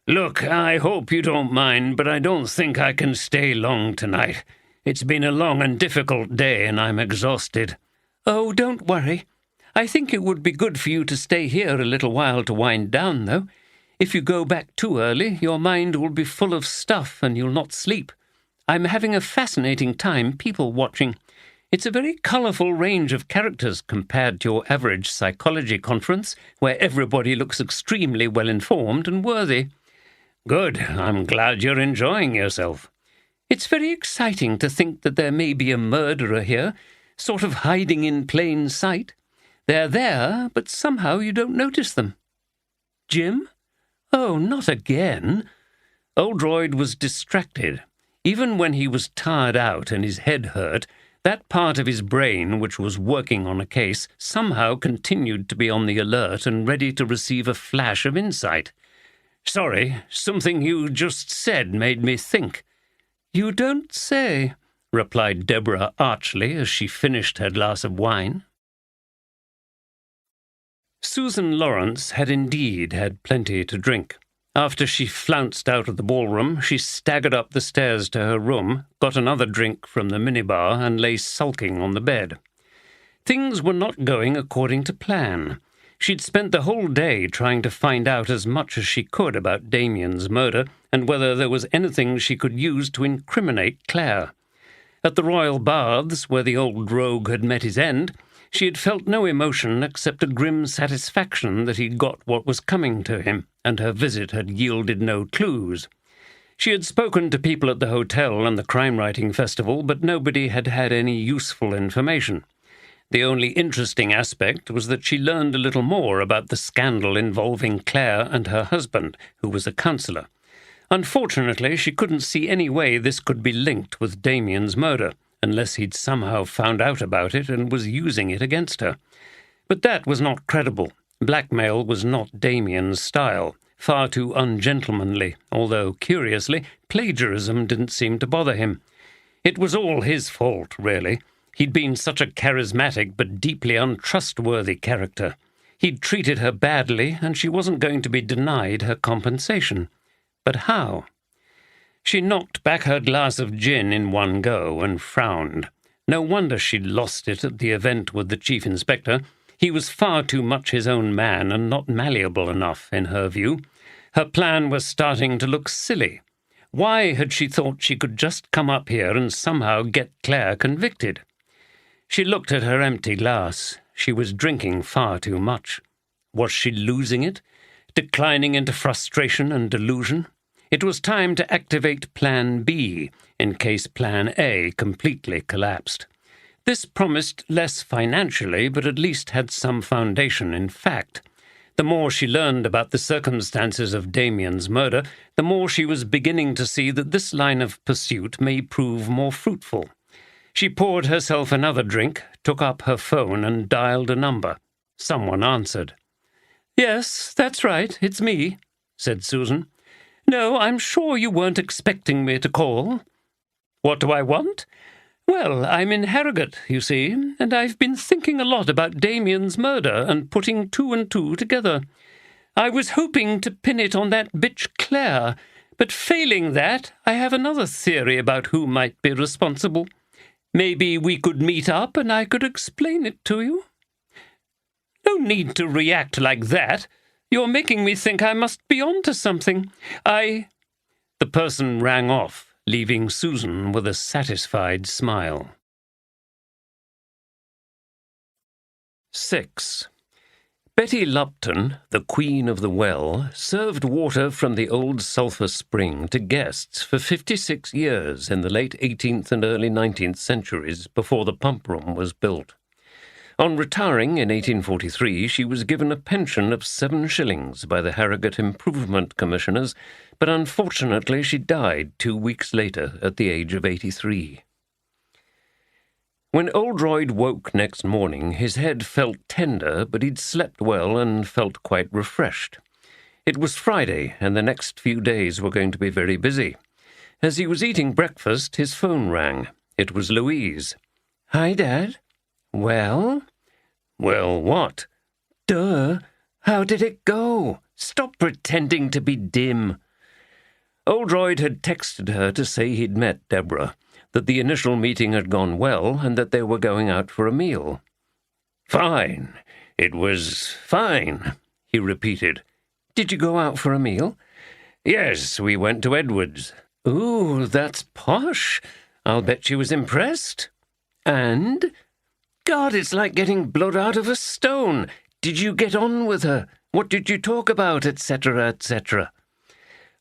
"Look, I hope you don't mind, but I don't think I can stay long tonight. It's been a long and difficult day, and I'm exhausted." "Oh, don't worry. I think it would be good for you to stay here a little while to wind down, though. If you go back too early, your mind will be full of stuff and you'll not sleep. I'm having a fascinating time people-watching. It's a very colourful range of characters compared to your average psychology conference, where everybody looks extremely well-informed and worthy." "Good. I'm glad you're enjoying yourself." "It's very exciting to think that there may be a murderer here, sort of hiding in plain sight. They're there, but somehow you don't notice them." "Jim?" "Oh, not again." Oldroyd was distracted. Even when he was tired out and his head hurt, that part of his brain which was working on a case somehow continued to be on the alert and ready to receive a flash of insight. "Sorry, something you just said made me think." "You don't say," replied Deborah archly as she finished her glass of wine. Susan Lawrence had indeed had plenty to drink. After she flounced out of the ballroom, she staggered up the stairs to her room, got another drink from the minibar, and lay sulking on the bed. Things were not going according to plan. She'd spent the whole day trying to find out as much as she could about Damien's murder and whether there was anything she could use to incriminate Claire. At the Royal Baths, where the old rogue had met his end, she had felt no emotion except a grim satisfaction that he'd got what was coming to him, and her visit had yielded no clues. She had spoken to people at the hotel and the crime-writing festival, but nobody had had any useful information. The only interesting aspect was that she learned a little more about the scandal involving Claire and her husband, who was a counsellor. Unfortunately, she couldn't see any way this could be linked with Damien's murder, unless he'd somehow found out about it and was using it against her. But that was not credible. Blackmail was not Damien's style, far too ungentlemanly, although, curiously, plagiarism didn't seem to bother him. It was all his fault, really. He'd been such a charismatic but deeply untrustworthy character. He'd treated her badly, and she wasn't going to be denied her compensation. But how? She knocked back her glass of gin in one go and frowned. No wonder she'd lost it at the event with the Chief Inspector. He was far too much his own man and not malleable enough, in her view. Her plan was starting to look silly. Why had she thought she could just come up here and somehow get Claire convicted? She looked at her empty glass. She was drinking far too much. Was she losing it? Declining into frustration and delusion? It was time to activate Plan B, in case Plan A completely collapsed. This promised less financially, but at least had some foundation in fact. The more she learned about the circumstances of Damien's murder, the more she was beginning to see that this line of pursuit may prove more fruitful. She poured herself another drink, took up her phone and dialed a number. Someone answered. "Yes, that's right, it's me," said Susan. "No, I'm sure you weren't expecting me to call." "What do I want?" "Well, I'm in Harrogate, you see, and I've been thinking a lot about Damien's murder and putting two and two together. I was hoping to pin it on that bitch Claire, but failing that, I have another theory about who might be responsible. Maybe we could meet up and I could explain it to you." "No need to react like that. You're making me think I must be on to something. The person rang off, leaving Susan with a satisfied smile. 6. Betty Lupton, the Queen of the Well, served water from the old sulphur spring to guests for 56 years in the late 18th and early 19th centuries before the pump room was built. On retiring in 1843, she was given a pension of 7 shillings by the Harrogate Improvement Commissioners, but unfortunately she died 2 weeks later at the age of 83. When Oldroyd woke next morning, his head felt tender, but he'd slept well and felt quite refreshed. It was Friday, and the next few days were going to be very busy. As he was eating breakfast, his phone rang. It was Louise. "Hi, Dad." "Well?" "Well, what?" "Duh. How did it go? Stop pretending to be dim." Oldroyd had texted her to say he'd met Deborah, that the initial meeting had gone well, and that they were going out for a meal. "Fine. It was fine," he repeated. "Did you go out for a meal?" "Yes, we went to Edward's." "Ooh, that's posh. I'll bet she was impressed." "And?" "God, it's like getting blood out of a stone. Did you get on with her? What did you talk about, etc., etc.?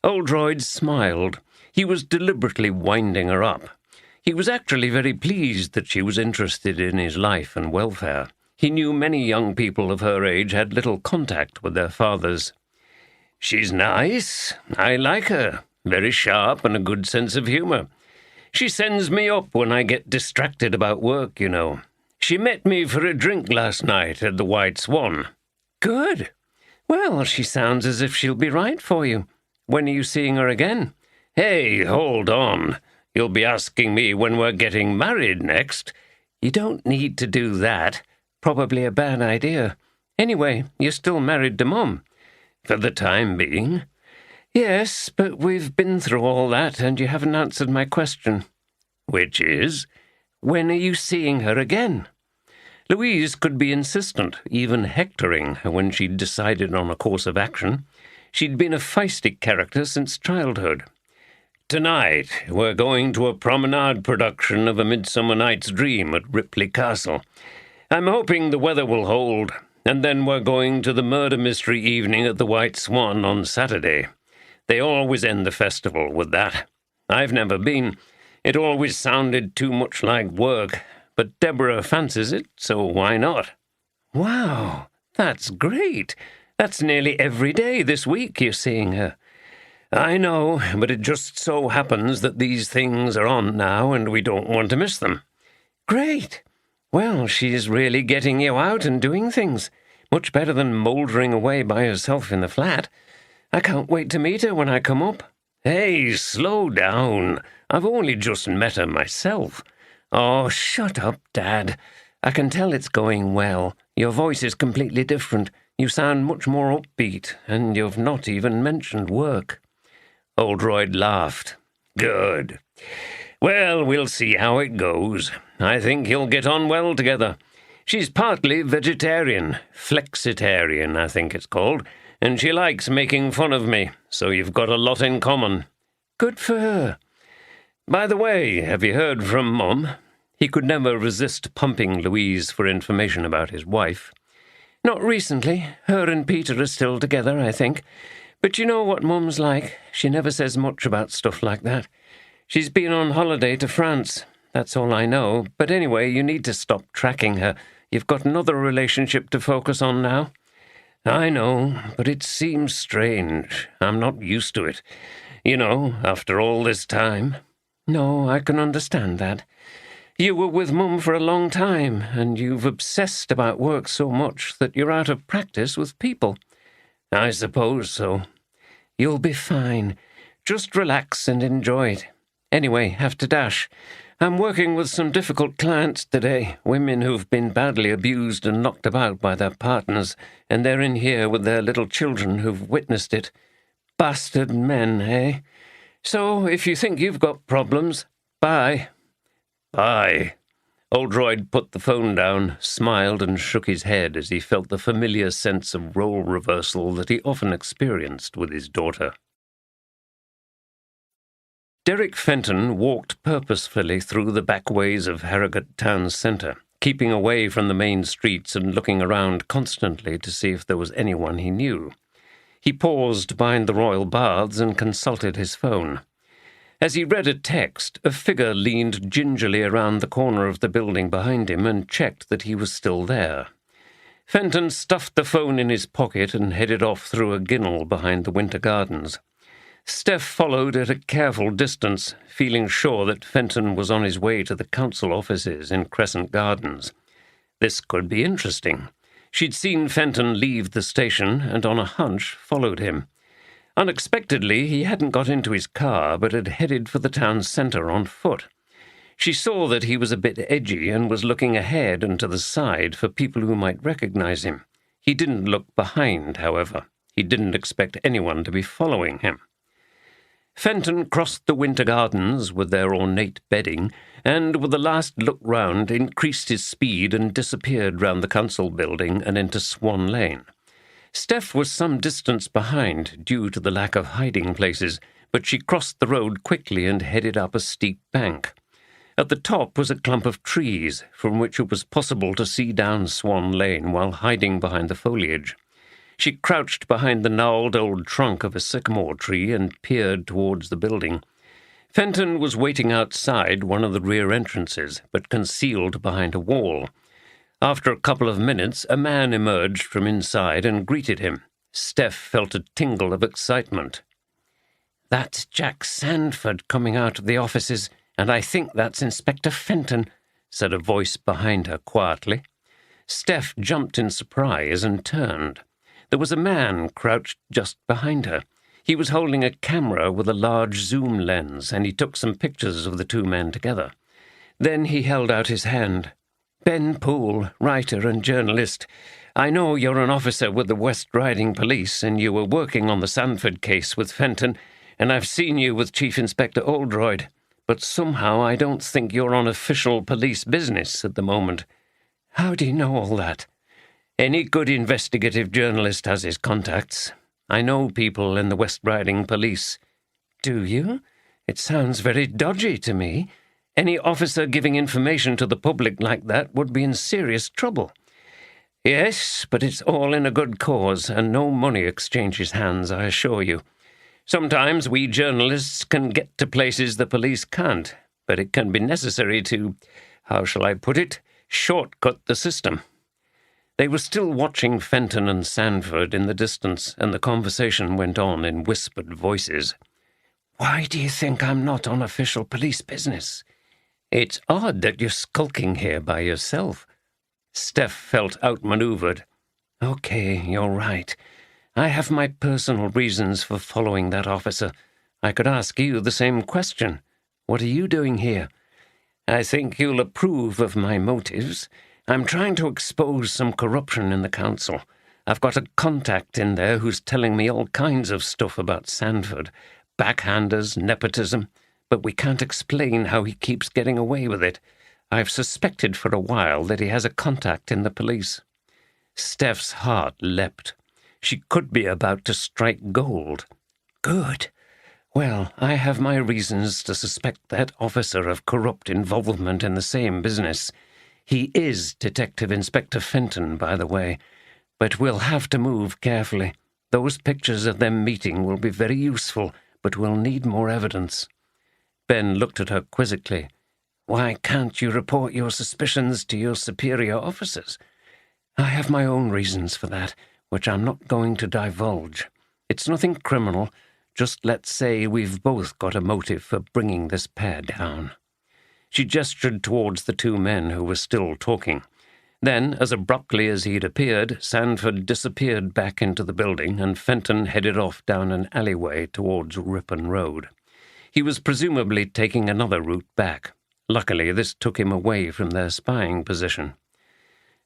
Oldroyd smiled. He was deliberately winding her up. He was actually very pleased that she was interested in his life and welfare. He knew many young people of her age had little contact with their fathers. "She's nice. I like her. Very sharp and a good sense of humour. She sends me up when I get distracted about work, you know. She met me for a drink last night at the White Swan." "Good. Well, she sounds as if she'll be right for you. When are you seeing her again?" "Hey, hold on. You'll be asking me when we're getting married next." "You don't need to do that. Probably a bad idea. Anyway, you're still married to Mum. For the time being. Yes, but we've been through all that, and you haven't answered my question. Which is? When are you seeing her again? Louise could be insistent, even hectoring, when she'd decided on a course of action. She'd been a feisty character since childhood. Tonight, we're going to a promenade production of A Midsummer Night's Dream at Ripley Castle. I'm hoping the weather will hold, and then we're going to the murder mystery evening at the White Swan on Saturday. They always end the festival with that. I've never been. It always sounded too much like work, but Deborah fancies it, so why not? Wow, that's great. That's nearly every day this week you're seeing her. I know, but it just so happens that these things are on now and we don't want to miss them. Great. Well, she's really getting you out and doing things. Much better than mouldering away by herself in the flat. I can't wait to meet her when I come up. Hey, slow down. I've only just met her myself. Oh, shut up, Dad. I can tell it's going well. Your voice is completely different. You sound much more upbeat, and you've not even mentioned work. Oldroyd laughed. Good. Well, we'll see how it goes. I think you'll get on well together. She's partly vegetarian, flexitarian, I think it's called, and she likes making fun of me, so you've got a lot in common. Good for her. By the way, have you heard from Mum? He could never resist pumping Louise for information about his wife. Not recently. Her and Peter are still together, I think. But you know what Mum's like. She never says much about stuff like that. She's been on holiday to France. That's all I know. But anyway, you need to stop tracking her. You've got another relationship to focus on now. I know, but it seems strange. I'm not used to it. You know, after all this time. No, I can understand that. You were with Mum for a long time, and you've obsessed about work so much that you're out of practice with people. I suppose so. You'll be fine. Just relax and enjoy it. Anyway, have to dash. I'm working with some difficult clients today, women who've been badly abused and knocked about by their partners, and they're in here with their little children who've witnessed it. Bastard men, eh? So, if you think you've got problems, bye. Bye. Oldroyd put the phone down, smiled and shook his head as he felt the familiar sense of role reversal that he often experienced with his daughter. Derek Fenton walked purposefully through the back ways of Harrogate town centre, keeping away from the main streets and looking around constantly to see if there was anyone he knew. He paused behind the Royal Baths and consulted his phone. As he read a text, a figure leaned gingerly around the corner of the building behind him and checked that he was still there. Fenton stuffed the phone in his pocket and headed off through a ginnel behind the Winter Gardens. Steph followed at a careful distance, feeling sure that Fenton was on his way to the council offices in Crescent Gardens. This could be interesting. She'd seen Fenton leave the station and, on a hunch, followed him. Unexpectedly, he hadn't got into his car, but had headed for the town centre on foot. She saw that he was a bit edgy and was looking ahead and to the side for people who might recognize him. He didn't look behind, however. He didn't expect anyone to be following him. Fenton crossed the Winter Gardens with their ornate bedding, and with a last look round increased his speed and disappeared round the council building and into Swan Lane. Steph was some distance behind due to the lack of hiding places, but she crossed the road quickly and headed up a steep bank. At the top was a clump of trees, from which it was possible to see down Swan Lane while hiding behind the foliage. She crouched behind the gnarled old trunk of a sycamore tree and peered towards the building. Fenton was waiting outside one of the rear entrances, but concealed behind a wall. After a couple of minutes, a man emerged from inside and greeted him. Steph felt a tingle of excitement. "That's Jack Sandford coming out of the offices, and I think that's Inspector Fenton," said a voice behind her quietly. Steph jumped in surprise and turned. There was a man crouched just behind her. He was holding a camera with a large zoom lens, and he took some pictures of the two men together. Then he held out his hand. "Ben Poole, writer and journalist. I know you're an officer with the West Riding Police, and you were working on the Sandford case with Fenton, and I've seen you with Chief Inspector Oldroyd, but somehow I don't think you're on official police business at the moment." "How do you know all that?" "Any good investigative journalist has his contacts. I know people in the West Riding Police." "Do you? It sounds very dodgy to me. Any officer giving information to the public like that would be in serious trouble." "Yes, but it's all in a good cause, and no money exchanges hands, I assure you. Sometimes we journalists can get to places the police can't, but it can be necessary to, how shall I put it, shortcut the system." They were still watching Fenton and Sandford in the distance, and the conversation went on in whispered voices. "Why do you think I'm not on official police business?" "It's odd that you're skulking here by yourself." Steph felt outmaneuvered. "Okay, you're right. I have my personal reasons for following that officer. I could ask you the same question. What are you doing here?" "I think you'll approve of my motives. I'm trying to expose some corruption in the council. I've got a contact in there who's telling me all kinds of stuff about Sandford. Backhanders, nepotism. But we can't explain how he keeps getting away with it. I've suspected for a while that he has a contact in the police." Steph's heart leapt. She could be about to strike gold. "Good. Well, I have my reasons to suspect that officer of corrupt involvement in the same business. He is Detective Inspector Fenton, by the way. But we'll have to move carefully. Those pictures of them meeting will be very useful, but we'll need more evidence." Ben looked at her quizzically. "Why can't you report your suspicions to your superior officers?" "I have my own reasons for that, which I'm not going to divulge. It's nothing criminal. Just let's say we've both got a motive for bringing this pair down." She gestured towards the two men who were still talking. Then, as abruptly as he'd appeared, Sandford disappeared back into the building, and Fenton headed off down an alleyway towards Ripon Road. He was presumably taking another route back. Luckily, this took him away from their spying position.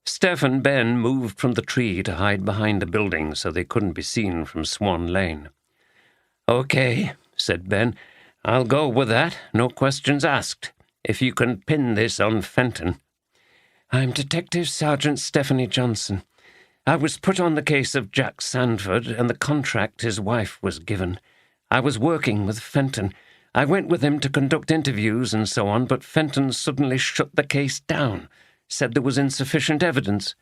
Steph and Ben moved from the tree to hide behind a building so they couldn't be seen from Swan Lane. "Okay," said Ben. "I'll go with that, no questions asked. If you can pin this on Fenton." "I'm Detective Sergeant Stephanie Johnson. I was put on the case of Jack Sandford and the contract his wife was given. I was working with Fenton. I went with him to conduct interviews and so on, but Fenton suddenly shut the case down, said there was insufficient evidence.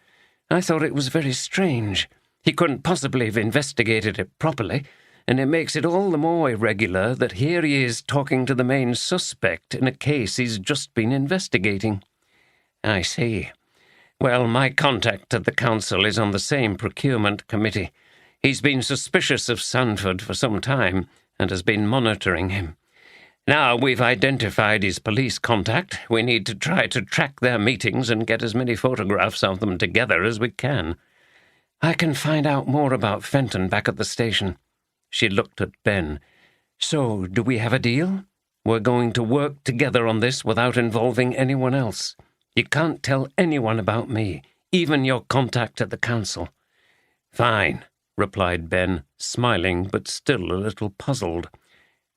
I thought it was very strange. He couldn't possibly have investigated it properly, and it makes it all the more irregular that here he is talking to the main suspect in a case he's just been investigating." "I see. Well, my contact at the council is on the same procurement committee. He's been suspicious of Sandford for some time and has been monitoring him. Now we've identified his police contact, we need to try to track their meetings and get as many photographs of them together as we can." "I can find out more about Fenton back at the station." She looked at Ben. "So, do we have a deal? We're going to work together on this without involving anyone else. You can't tell anyone about me, even your contact at the council." "Fine," replied Ben, smiling but still a little puzzled.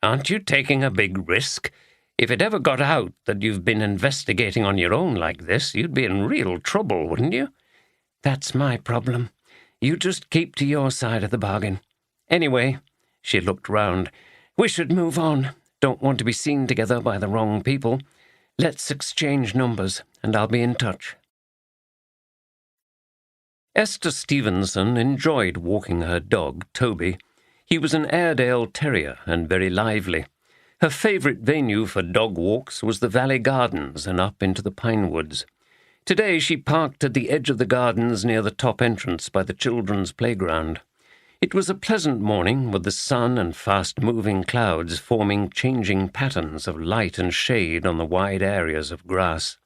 "Aren't you taking a big risk? If it ever got out that you've been investigating on your own like this, you'd be in real trouble, wouldn't you?" "That's my problem. You just keep to your side of the bargain. Anyway," she looked round, "we should move on. Don't want to be seen together by the wrong people. Let's exchange numbers, and I'll be in touch." Esther Stevenson enjoyed walking her dog, Toby. He was an Airedale Terrier and very lively. Her favourite venue for dog walks was the Valley Gardens and up into the pine woods. Today she parked at the edge of the gardens near the top entrance by the children's playground. It was a pleasant morning, with the sun and fast-moving clouds forming changing patterns of light and shade on the wide areas of grass.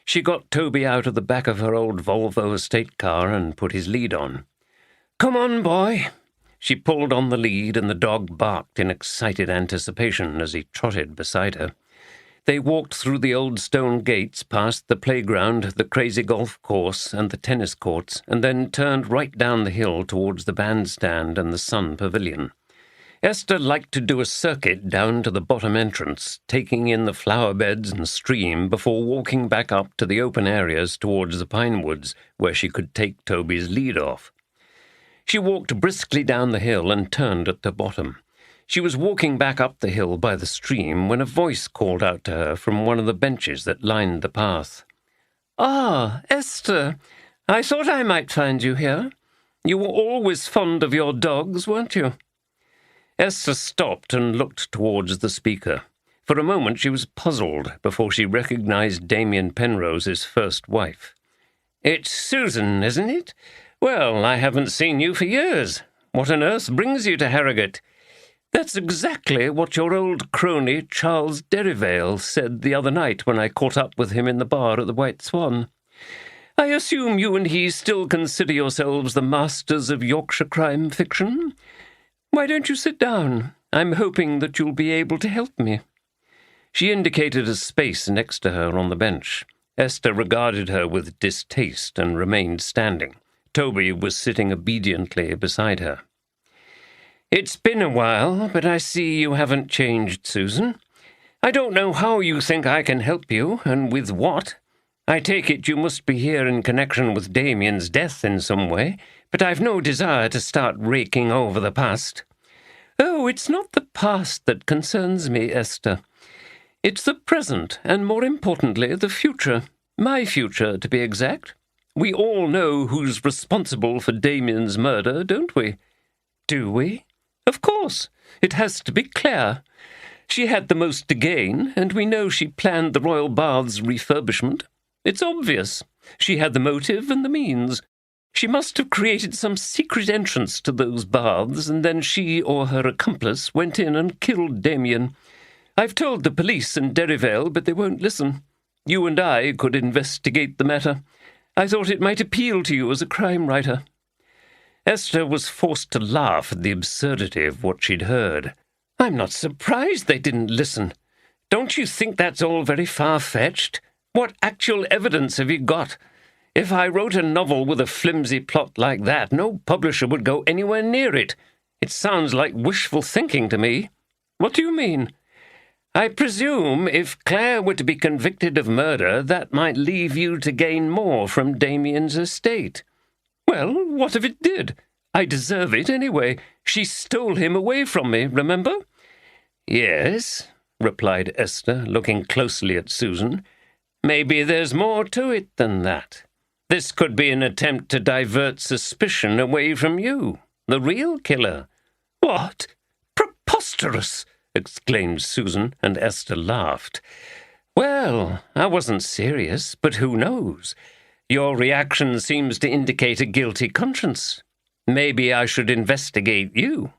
She got Toby out of the back of her old Volvo estate car and put his lead on. "Come on, boy." She pulled on the lead, and the dog barked in excited anticipation as he trotted beside her. They walked through the old stone gates, past the playground, the crazy golf course, and the tennis courts, and then turned right down the hill towards the bandstand and the Sun Pavilion. Esther liked to do a circuit down to the bottom entrance, taking in the flower beds and stream before walking back up to the open areas towards the pine woods, where she could take Toby's lead off. She walked briskly down the hill and turned at the bottom. She was walking back up the hill by the stream when a voice called out to her from one of the benches that lined the path. "Ah, Esther, I thought I might find you here. You were always fond of your dogs, weren't you?" Esther stopped and looked towards the speaker. For a moment she was puzzled before she recognized Damien Penrose's first wife. "It's Susan, isn't it? Well, I haven't seen you for years. What on earth brings you to Harrogate?" "That's exactly what your old crony Charles Derivale said the other night when I caught up with him in the bar at the White Swan. I assume you and he still consider yourselves the masters of Yorkshire crime fiction? Why don't you sit down? I'm hoping that you'll be able to help me." She indicated a space next to her on the bench. Esther regarded her with distaste and remained standing. Toby was sitting obediently beside her. "It's been a while, but I see you haven't changed, Susan. I don't know how you think I can help you, and with what. I take it you must be here in connection with Damien's death in some way, but I've no desire to start raking over the past." "Oh, it's not the past that concerns me, Esther. It's the present, and more importantly, the future. My future, to be exact. We all know who's responsible for Damien's murder, don't we?" "Do we?" "Of course. It has to be Claire. She had the most to gain, and we know she planned the Royal Baths refurbishment. It's obvious. She had the motive and the means. She must have created some secret entrance to those baths, and then she or her accomplice went in and killed Damien. I've told the police and Derivale, but they won't listen. You and I could investigate the matter. I thought it might appeal to you as a crime writer." Esther was forced to laugh at the absurdity of what she'd heard. "I'm not surprised they didn't listen. Don't you think that's all very far-fetched? What actual evidence have you got? If I wrote a novel with a flimsy plot like that, no publisher would go anywhere near it. It sounds like wishful thinking to me. What do you mean?" "I presume if Claire were to be convicted of murder, that might leave you to gain more from Damien's estate." "Well, what if it did? I deserve it anyway. She stole him away from me, remember?" "Yes," replied Esther, looking closely at Susan. "Maybe there's more to it than that. This could be an attempt to divert suspicion away from you, the real killer." "What? Preposterous!" exclaimed Susan, and Esther laughed. "Well, I wasn't serious, but who knows? Your reaction seems to indicate a guilty conscience. Maybe I should investigate you."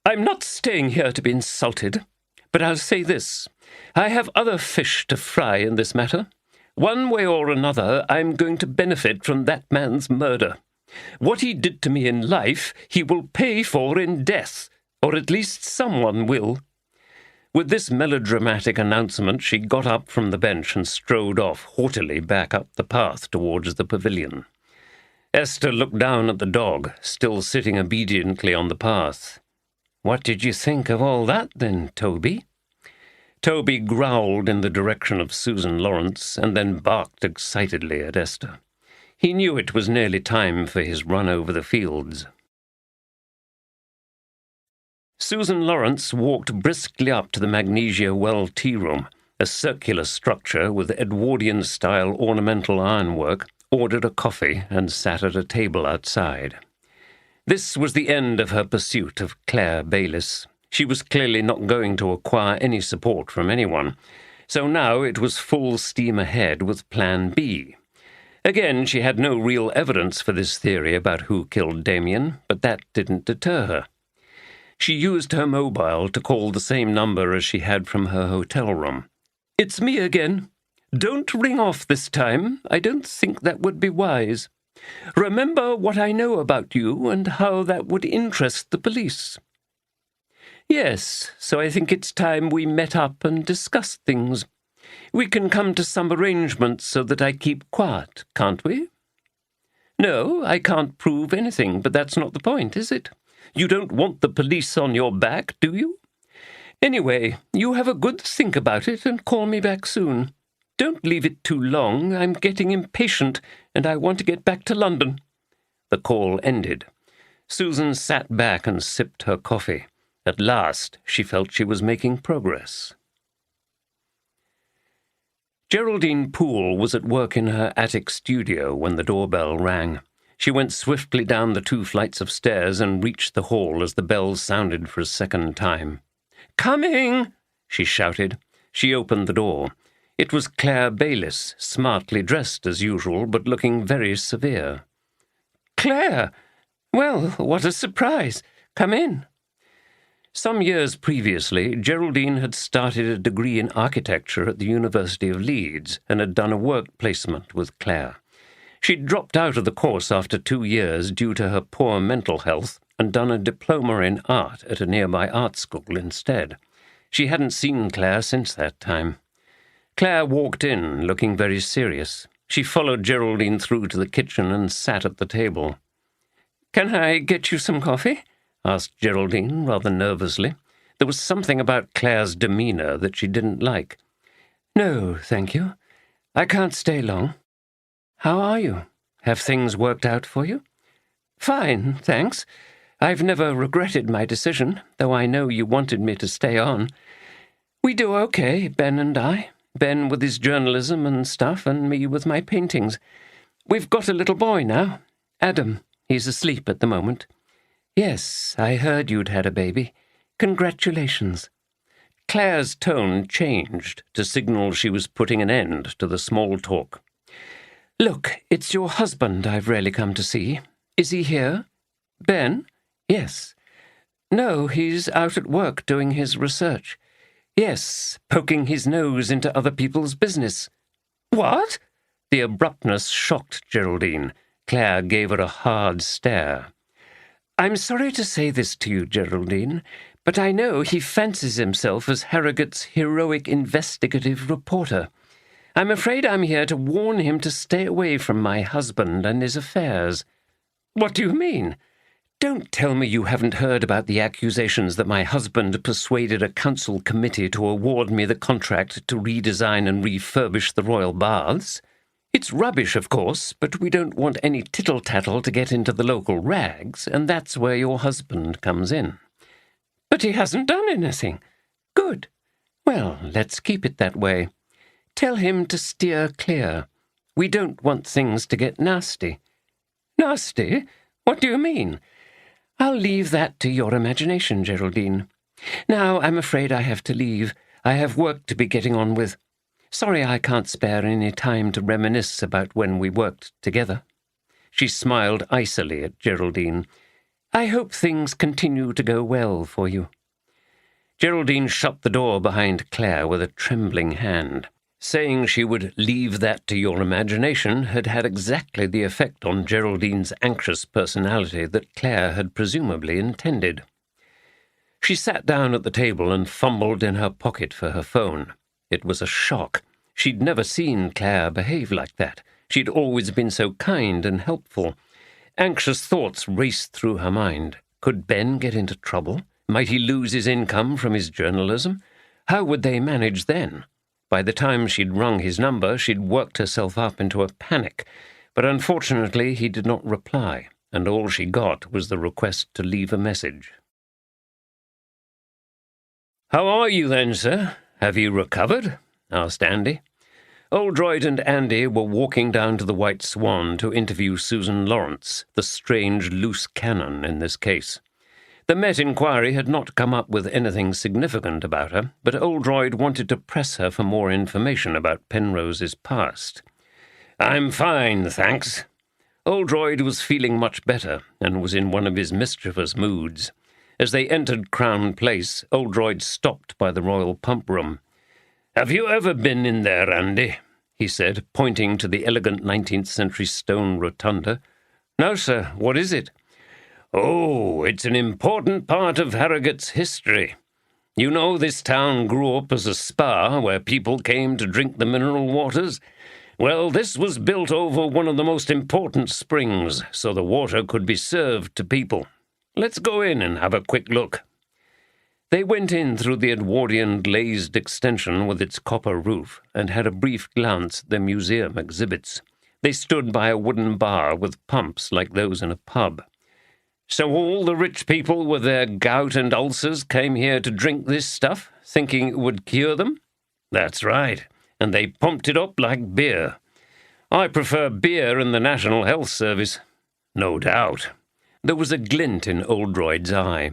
"I'm not staying here to be insulted, but I'll say this. I have other fish to fry in this matter. One way or another, I'm going to benefit from that man's murder. What he did to me in life, he will pay for in death, or at least someone will." With this melodramatic announcement, she got up from the bench and strode off haughtily back up the path towards the pavilion. Esther looked down at the dog, still sitting obediently on the path. "What did you think of all that, then, Toby?" Toby growled in the direction of Susan Lawrence and then barked excitedly at Esther. He knew it was nearly time for his run over the fields. Susan Lawrence walked briskly up to the Magnesia Well tea room, a circular structure with Edwardian-style ornamental ironwork, ordered a coffee, and sat at a table outside. This was the end of her pursuit of Claire Bayliss. She was clearly not going to acquire any support from anyone, so now it was full steam ahead with Plan B. Again, she had no real evidence for this theory about who killed Damien, but that didn't deter her. She used her mobile to call the same number as she had from her hotel room. "It's me again. Don't ring off this time. I don't think that would be wise. Remember what I know about you and how that would interest the police." "Yes, so I think it's time we met up and discussed things. We can come to some arrangements so that I keep quiet, can't we? No, I can't prove anything, but that's not the point, is it? You don't want the police on your back, do you? Anyway, you have a good think about it and call me back soon. Don't leave it too long. I'm getting impatient, and I want to get back to London." The call ended. Susan sat back and sipped her coffee. At last, she felt she was making progress. Geraldine Poole was at work in her attic studio when the doorbell rang. She went swiftly down the 2 flights of stairs and reached the hall as the bell sounded for a second time. "Coming!" she shouted. She opened the door. It was Claire Bayliss, smartly dressed as usual, but looking very severe. "Claire! Well, what a surprise! Come in." Some years previously, Geraldine had started a degree in architecture at the University of Leeds and had done a work placement with Claire. She'd dropped out of the course after 2 years due to her poor mental health and done a diploma in art at a nearby art school instead. She hadn't seen Claire since that time. Claire walked in, looking very serious. She followed Geraldine through to the kitchen and sat at the table. "Can I get you some coffee?" asked Geraldine, rather nervously. There was something about Claire's demeanour that she didn't like. "No, thank you. I can't stay long." "How are you? Have things worked out for you?" "Fine, thanks. I've never regretted my decision, though I know you wanted me to stay on. We do okay, Ben and I. Ben with his journalism and stuff, and me with my paintings. We've got a little boy now, Adam. He's asleep at the moment. Yes, I heard you'd had a baby. Congratulations." Claire's tone changed to signal she was putting an end to the small talk. "Look, it's your husband I've really come to see. Is he here? Ben? Yes. No, he's out at work doing his research. Yes, poking his nose into other people's business." "What?" The abruptness shocked Geraldine. Claire gave her a hard stare. "I'm sorry to say this to you, Geraldine, but I know he fancies himself as Harrogate's heroic investigative reporter. I'm afraid I'm here to warn him to stay away from my husband and his affairs." "What do you mean?" "Don't tell me you haven't heard about the accusations that my husband persuaded a council committee to award me the contract to redesign and refurbish the royal baths. It's rubbish, of course, but we don't want any tittle-tattle to get into the local rags, and that's where your husband comes in." "But he hasn't done anything." "Good. Well, let's keep it that way. Tell him to steer clear. We don't want things to get nasty." "Nasty? What do you mean?" "I'll leave that to your imagination, Geraldine. Now, I'm afraid I have to leave. I have work to be getting on with. Sorry I can't spare any time to reminisce about when we worked together." She smiled icily at Geraldine. "I hope things continue to go well for you." Geraldine shut the door behind Claire with a trembling hand. Saying she would leave that to your imagination had had exactly the effect on Geraldine's anxious personality that Claire had presumably intended. She sat down at the table and fumbled in her pocket for her phone. It was a shock. She'd never seen Claire behave like that. She'd always been so kind and helpful. Anxious thoughts raced through her mind. Could Ben get into trouble? Might he lose his income from his journalism? How would they manage then? By the time she'd rung his number, she'd worked herself up into a panic, but unfortunately he did not reply, and all she got was the request to leave a message. "How are you then, sir? Have you recovered?" asked Andy. Oldroyd and Andy were walking down to the White Swan to interview Susan Lawrence, the strange loose cannon in this case. The Met inquiry had not come up with anything significant about her, but Oldroyd wanted to press her for more information about Penrose's past. "I'm fine, thanks." Oldroyd was feeling much better and was in one of his mischievous moods. As they entered Crown Place, Oldroyd stopped by the Royal Pump Room. "Have you ever been in there, Andy?" he said, pointing to the elegant 19th-century stone rotunda. "No, sir. What is it?" "Oh, it's an important part of Harrogate's history. You know this town grew up as a spa where people came to drink the mineral waters? Well, this was built over one of the most important springs, so the water could be served to people. Let's go in and have a quick look." They went in through the Edwardian glazed extension with its copper roof and had a brief glance at the museum exhibits. They stood by a wooden bar with pumps like those in a pub. "So all the rich people with their gout and ulcers came here to drink this stuff, thinking it would cure them?" "That's right, and they pumped it up like beer. I prefer beer in the National Health Service." "No doubt." There was a glint in Oldroyd's eye.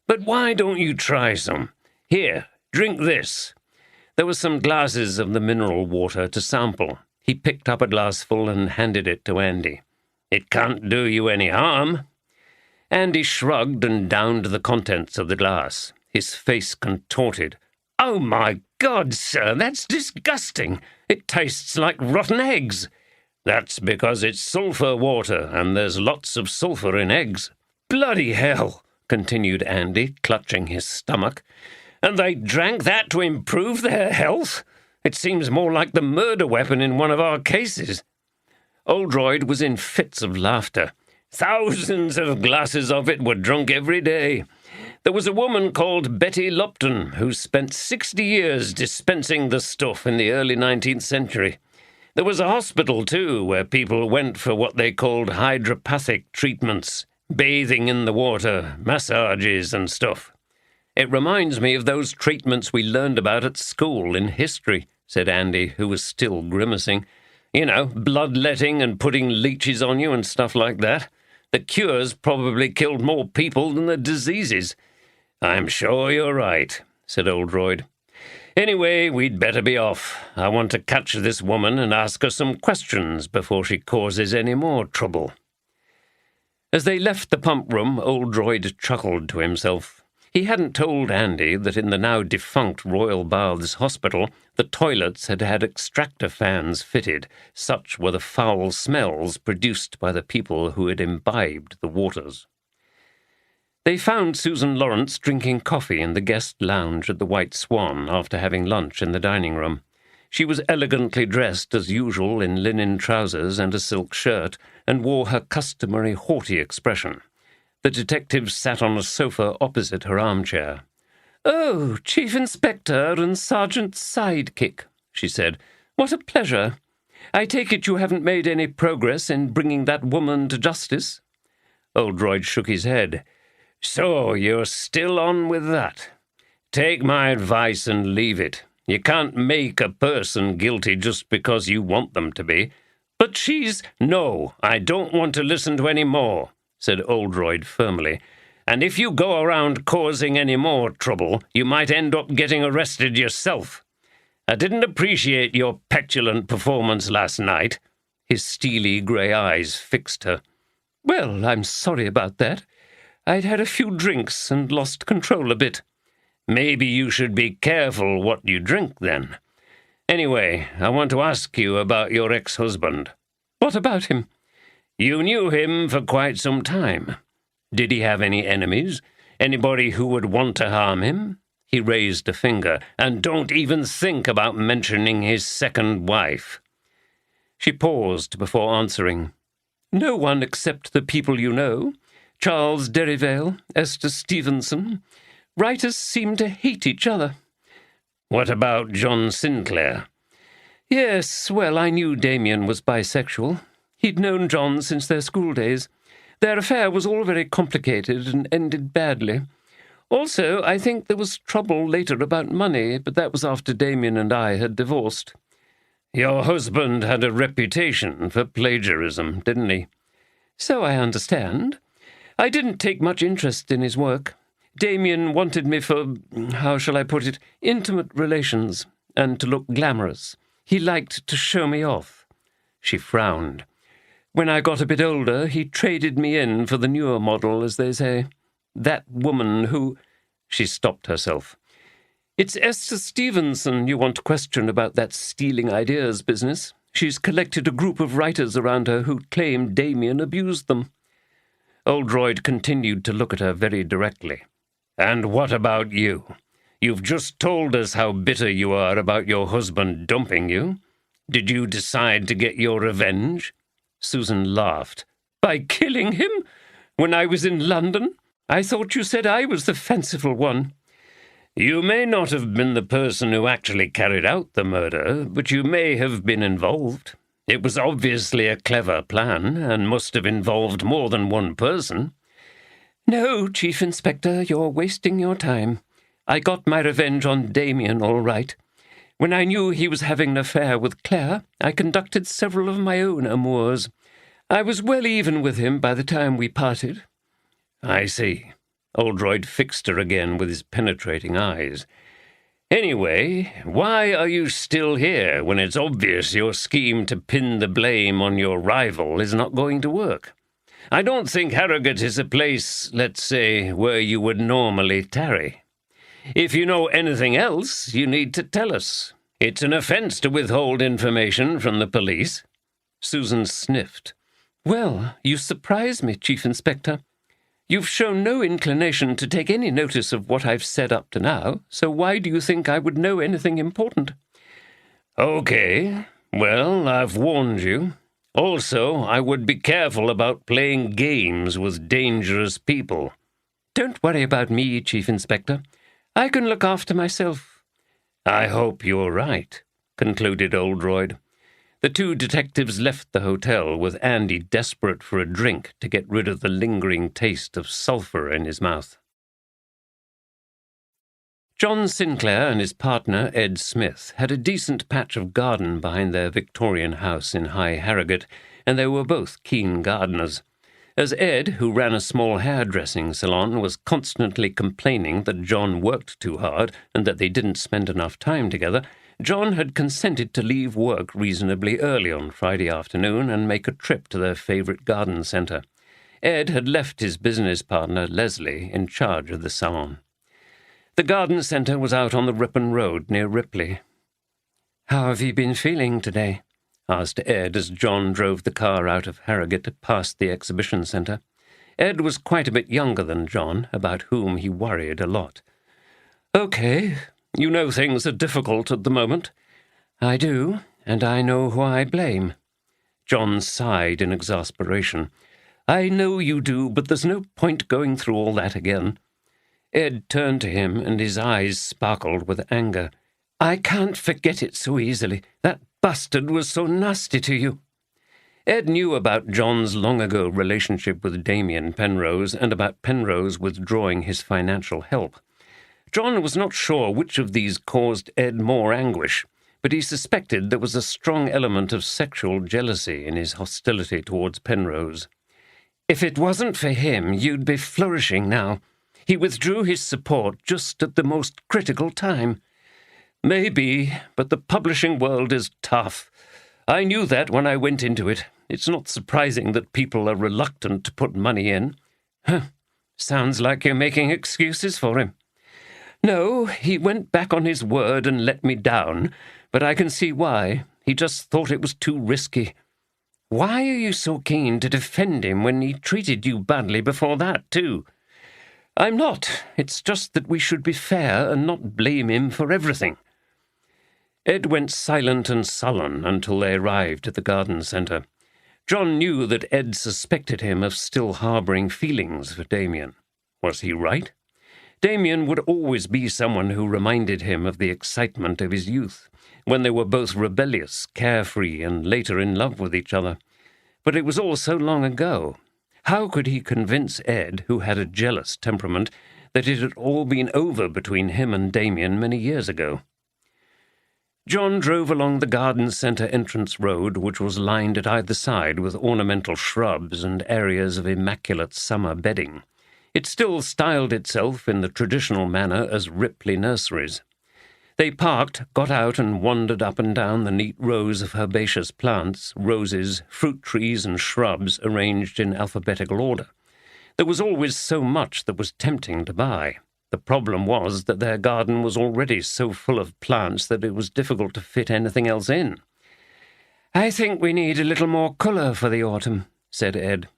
"But why don't you try some? Here, drink this." There were some glasses of the mineral water to sample. He picked up a glassful and handed it to Andy. "It can't do you any harm." Andy shrugged and downed the contents of the glass. His face contorted. "Oh, my God, sir, that's disgusting. It tastes like rotten eggs." "That's because it's sulphur water, and there's lots of sulphur in eggs." "Bloody hell," continued Andy, clutching his stomach. "And they drank that to improve their health? It seems more like the murder weapon in one of our cases." Oldroyd was in fits of laughter. "Thousands of glasses of it were drunk every day. There was a woman called Betty Lupton who spent 60 years dispensing the stuff in the early 19th century. There was a hospital, too, where people went for what they called hydropathic treatments, bathing in the water, massages and stuff." "It reminds me of those treatments we learned about at school in history," said Andy, who was still grimacing. "You know, bloodletting and putting leeches on you and stuff like that. The cures probably killed more people than the diseases." "I'm sure you're right," said Oldroyd. "Anyway, we'd better be off. I want to catch this woman and ask her some questions before she causes any more trouble." As they left the pump room, Oldroyd chuckled to himself. He hadn't told Andy that in the now-defunct Royal Baths Hospital the toilets had had extractor fans fitted. Such were the foul smells produced by the people who had imbibed the waters. They found Susan Lawrence drinking coffee in the guest lounge at the White Swan after having lunch in the dining room. She was elegantly dressed as usual in linen trousers and a silk shirt, and wore her customary haughty expression. The detective sat on a sofa opposite her armchair. "Oh, Chief Inspector and Sergeant's sidekick," she said. "What a pleasure. I take it you haven't made any progress in bringing that woman to justice?" Oldroyd shook his head. "So you're still on with that? Take my advice and leave it. You can't make a person guilty just because you want them to be." "But she's—" "No, I don't want to listen to any more," said Oldroyd firmly. "And if you go around causing any more trouble, you might end up getting arrested yourself. I didn't appreciate your petulant performance last night." His steely grey eyes fixed her. "Well, I'm sorry about that. I'd had a few drinks and lost control a bit." "Maybe you should be careful what you drink, then. Anyway, I want to ask you about your ex-husband." "What about him?" "You knew him for quite some time. Did he have any enemies? Anybody who would want to harm him?" He raised a finger. "And don't even think about mentioning his second wife." She paused before answering. "No one except the people you know. Charles Derivale, Esther Stevenson. Writers seem to hate each other." "What about John Sinclair?" "Yes, well, I knew Damien was bisexual. He'd known John since their school days. Their affair was all very complicated and ended badly. Also, I think there was trouble later about money, but that was after Damien and I had divorced." "Your husband had a reputation for plagiarism, didn't he?" "So I understand. I didn't take much interest in his work. Damien wanted me for, how shall I put it, intimate relations, and to look glamorous. He liked to show me off." She frowned. "When I got a bit older, he traded me in for the newer model, as they say. That woman who—" She stopped herself. "It's Esther Stevenson you want to question about that stealing ideas business. She's collected a group of writers around her who claim Damien abused them." Oldroyd continued to look at her very directly. "And what about you? You've just told us how bitter you are about your husband dumping you. Did you decide to get your revenge?" Susan laughed. "By killing him? When I was in London? I thought you said I was the fanciful one." "You may not have been the person who actually carried out the murder, but you may have been involved. It was obviously a clever plan, and must have involved more than one person." "No, Chief Inspector, you're wasting your time. I got my revenge on Damien, all right. When I knew he was having an affair with Claire, I conducted several of my own amours. I was well even with him by the time we parted." "I see." Oldroyd fixed her again with his penetrating eyes. "Anyway, why are you still here when it's obvious your scheme to pin the blame on your rival is not going to work? I don't think Harrogate is a place, let's say, where you would normally tarry. If you know anything else, you need to tell us. It's an offence to withhold information from the police." Susan sniffed. "Well, you surprise me, Chief Inspector. You've shown no inclination to take any notice of what I've said up to now, so why do you think I would know anything important?" "Okay. Well, I've warned you. Also, I would be careful about playing games with dangerous people." "Don't worry about me, Chief Inspector. I can look after myself." "I hope you're right," concluded Oldroyd. The two detectives left the hotel, with Andy desperate for a drink to get rid of the lingering taste of sulphur in his mouth. John Sinclair and his partner, Ed Smith, had a decent patch of garden behind their Victorian house in High Harrogate, and they were both keen gardeners. As Ed, who ran a small hairdressing salon, was constantly complaining that John worked too hard and that they didn't spend enough time together, John had consented to leave work reasonably early on Friday afternoon and make a trip to their favourite garden centre. Ed had left his business partner, Leslie, in charge of the salon. The garden centre was out on the Ripon Road near Ripley. "How have you been feeling today?" asked Ed as John drove the car out of Harrogate past the exhibition centre. Ed was quite a bit younger than John, about whom he worried a lot. "Okay. You know things are difficult at the moment." "I do, and I know who I blame." John sighed in exasperation. "I know you do, but there's no point going through all that again." Ed turned to him, and his eyes sparkled with anger. "I can't forget it so easily. That bastard was so nasty to you." Ed knew about John's long-ago relationship with Damien Penrose and about Penrose withdrawing his financial help. John was not sure which of these caused Ed more anguish, but he suspected there was a strong element of sexual jealousy in his hostility towards Penrose. "If it wasn't for him, you'd be flourishing now. He withdrew his support just at the most critical time." "Maybe, but the publishing world is tough. I knew that when I went into it. It's not surprising that people are reluctant to put money in." "Sounds like you're making excuses for him." "No, he went back on his word and let me down, but I can see why. He just thought it was too risky." "Why are you so keen to defend him when he treated you badly before that, too?" "I'm not. It's just that we should be fair and not blame him for everything." Ed went silent and sullen until they arrived at the garden centre. John knew that Ed suspected him of still harbouring feelings for Damien. Was he right? Damien would always be someone who reminded him of the excitement of his youth, when they were both rebellious, carefree, and later in love with each other. But it was all so long ago. How could he convince Ed, who had a jealous temperament, that it had all been over between him and Damien many years ago? John drove along the garden centre entrance road, which was lined at either side with ornamental shrubs and areas of immaculate summer bedding. It still styled itself in the traditional manner as Ripley Nurseries. They parked, got out, and wandered up and down the neat rows of herbaceous plants, roses, fruit trees, and shrubs arranged in alphabetical order. There was always so much that was tempting to buy. The problem was that their garden was already so full of plants that it was difficult to fit anything else in. "I think we need a little more colour for the autumn," said Ed.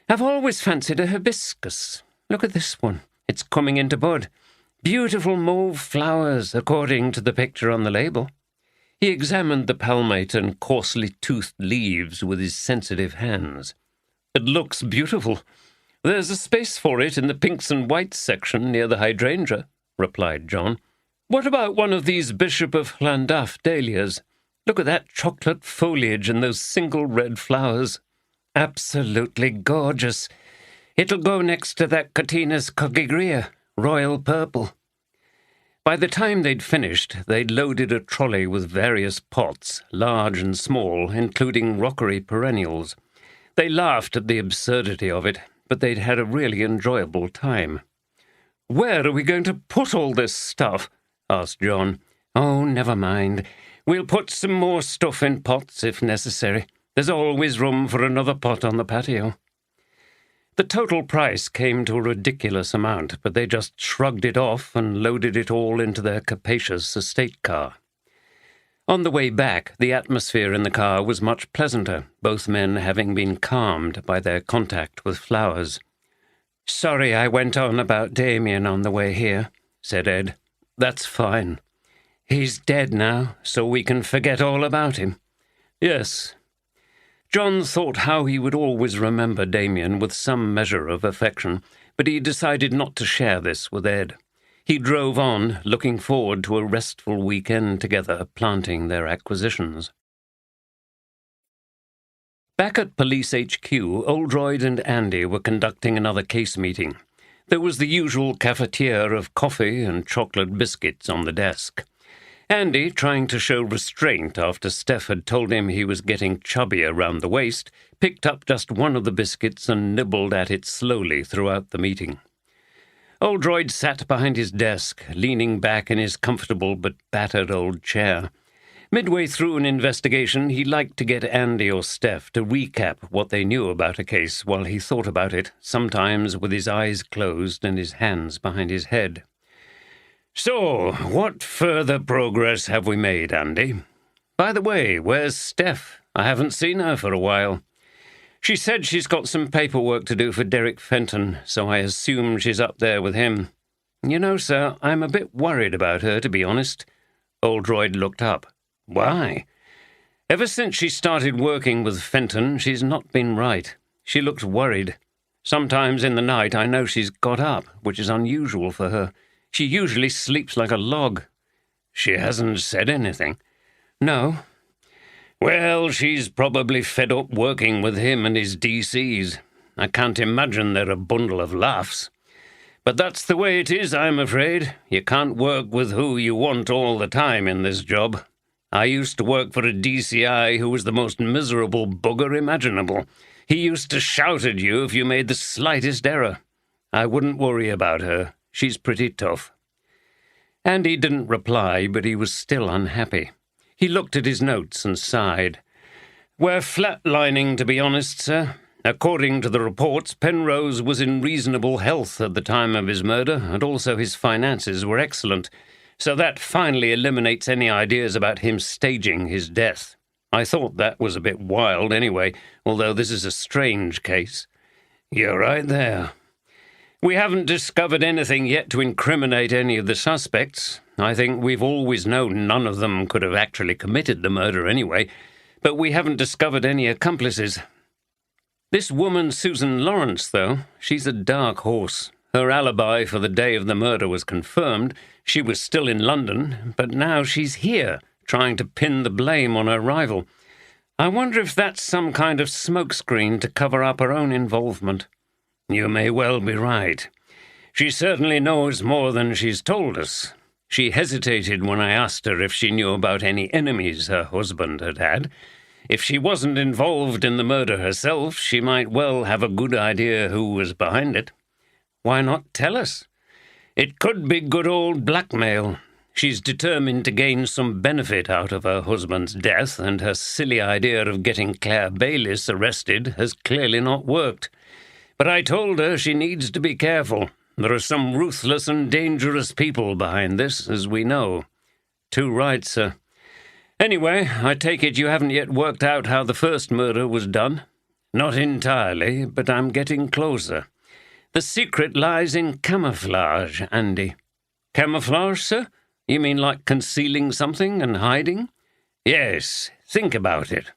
"I've always fancied a hibiscus. Look at this one. It's coming into bud. Beautiful mauve flowers, according to the picture on the label. He examined the palmate and coarsely toothed leaves with his sensitive hands. It looks beautiful. There's a space for it in the pinks and whites section near the hydrangea, replied John. What about one of these Bishop of Llandaff dahlias? Look at that chocolate foliage and those single red flowers. Absolutely gorgeous. It'll go next to that Catina's Cogigria, royal purple. By the time they'd finished, they'd loaded a trolley with various pots, large and small, including rockery perennials. They laughed at the absurdity of it, but they'd had a really enjoyable time. "Where are we going to put all this stuff?" asked John. "Oh, never mind. We'll put some more stuff in pots if necessary. There's always room for another pot on the patio." The total price came to a ridiculous amount, but they just shrugged it off and loaded it all into their capacious estate car. On the way back, the atmosphere in the car was much pleasanter, both men having been calmed by their contact with flowers. "Sorry I went on about Damien on the way here," said Ed. "That's fine. He's dead now, so we can forget all about him." "Yes." John thought how he would always remember Damien with some measure of affection, but he decided not to share this with Ed. He drove on, looking forward to a restful weekend together, planting their acquisitions. Back at Police HQ, Oldroyd and Andy were conducting another case meeting. There was the usual cafetiere of coffee and chocolate biscuits on the desk. Andy, trying to show restraint after Steph had told him he was getting chubby around the waist, picked up just one of the biscuits and nibbled at it slowly throughout the meeting. Oldroyd sat behind his desk, leaning back in his comfortable but battered old chair. Midway through an investigation, he liked to get Andy or Steph to recap what they knew about a case while he thought about it, sometimes with his eyes closed and his hands behind his head. "So, what further progress have we made, Andy? By the way, where's Steph? I haven't seen her for a while." "She said she's got some paperwork to do for Derek Fenton, so I assume she's up there with him. You know, sir, I'm a bit worried about her, to be honest." Oldroyd looked up. "Why?" "Ever since she started working with Fenton, she's not been right. She looked worried. Sometimes in the night I know she's got up, which is unusual for her. She usually sleeps like a log." "She hasn't said anything?" "No." "Well, she's probably fed up working with him and his DCs. I can't imagine they're a bundle of laughs. But that's the way it is, I'm afraid. You can't work with who you want all the time in this job. I used to work for a DCI who was the most miserable bugger imaginable. He used to shout at you if you made the slightest error. I wouldn't worry about her. She's pretty tough." Andy didn't reply, but he was still unhappy. He looked at his notes and sighed. "We're flatlining, to be honest, sir. According to the reports, Penrose was in reasonable health at the time of his murder, and also his finances were excellent, so that finally eliminates any ideas about him staging his death. I thought that was a bit wild anyway, although this is a strange case." "You're right there." "We haven't discovered anything yet to incriminate any of the suspects. I think we've always known none of them could have actually committed the murder anyway, but we haven't discovered any accomplices. This woman Susan Lawrence, though, she's a dark horse. Her alibi for the day of the murder was confirmed. She was still in London, but now she's here, trying to pin the blame on her rival. I wonder if that's some kind of smokescreen to cover up her own involvement." "You may well be right. She certainly knows more than she's told us. She hesitated when I asked her if she knew about any enemies her husband had had. If she wasn't involved in the murder herself, she might well have a good idea who was behind it." "Why not tell us?" "It could be good old blackmail. She's determined to gain some benefit out of her husband's death, and her silly idea of getting Claire Bayliss arrested has clearly not worked. But I told her she needs to be careful. There are some ruthless and dangerous people behind this, as we know." "Too right, sir. Anyway, I take it you haven't yet worked out how the first murder was done?" "Not entirely, but I'm getting closer. The secret lies in camouflage, Andy." Camouflage, sir? You mean like concealing something and hiding? Yes, think about it.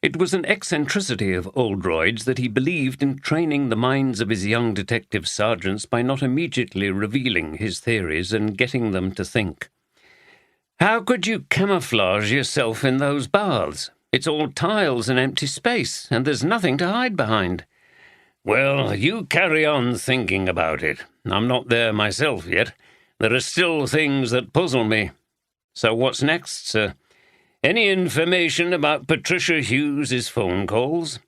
It was an eccentricity of Oldroyd's that he believed in training the minds of his young detective sergeants by not immediately revealing his theories and getting them to think. How could you camouflage yourself in those baths? It's all tiles and empty space, and there's nothing to hide behind. Well, you carry on thinking about it. I'm not there myself yet. There are still things that puzzle me. So what's next, sir? Any information about Patricia Hughes' phone calls?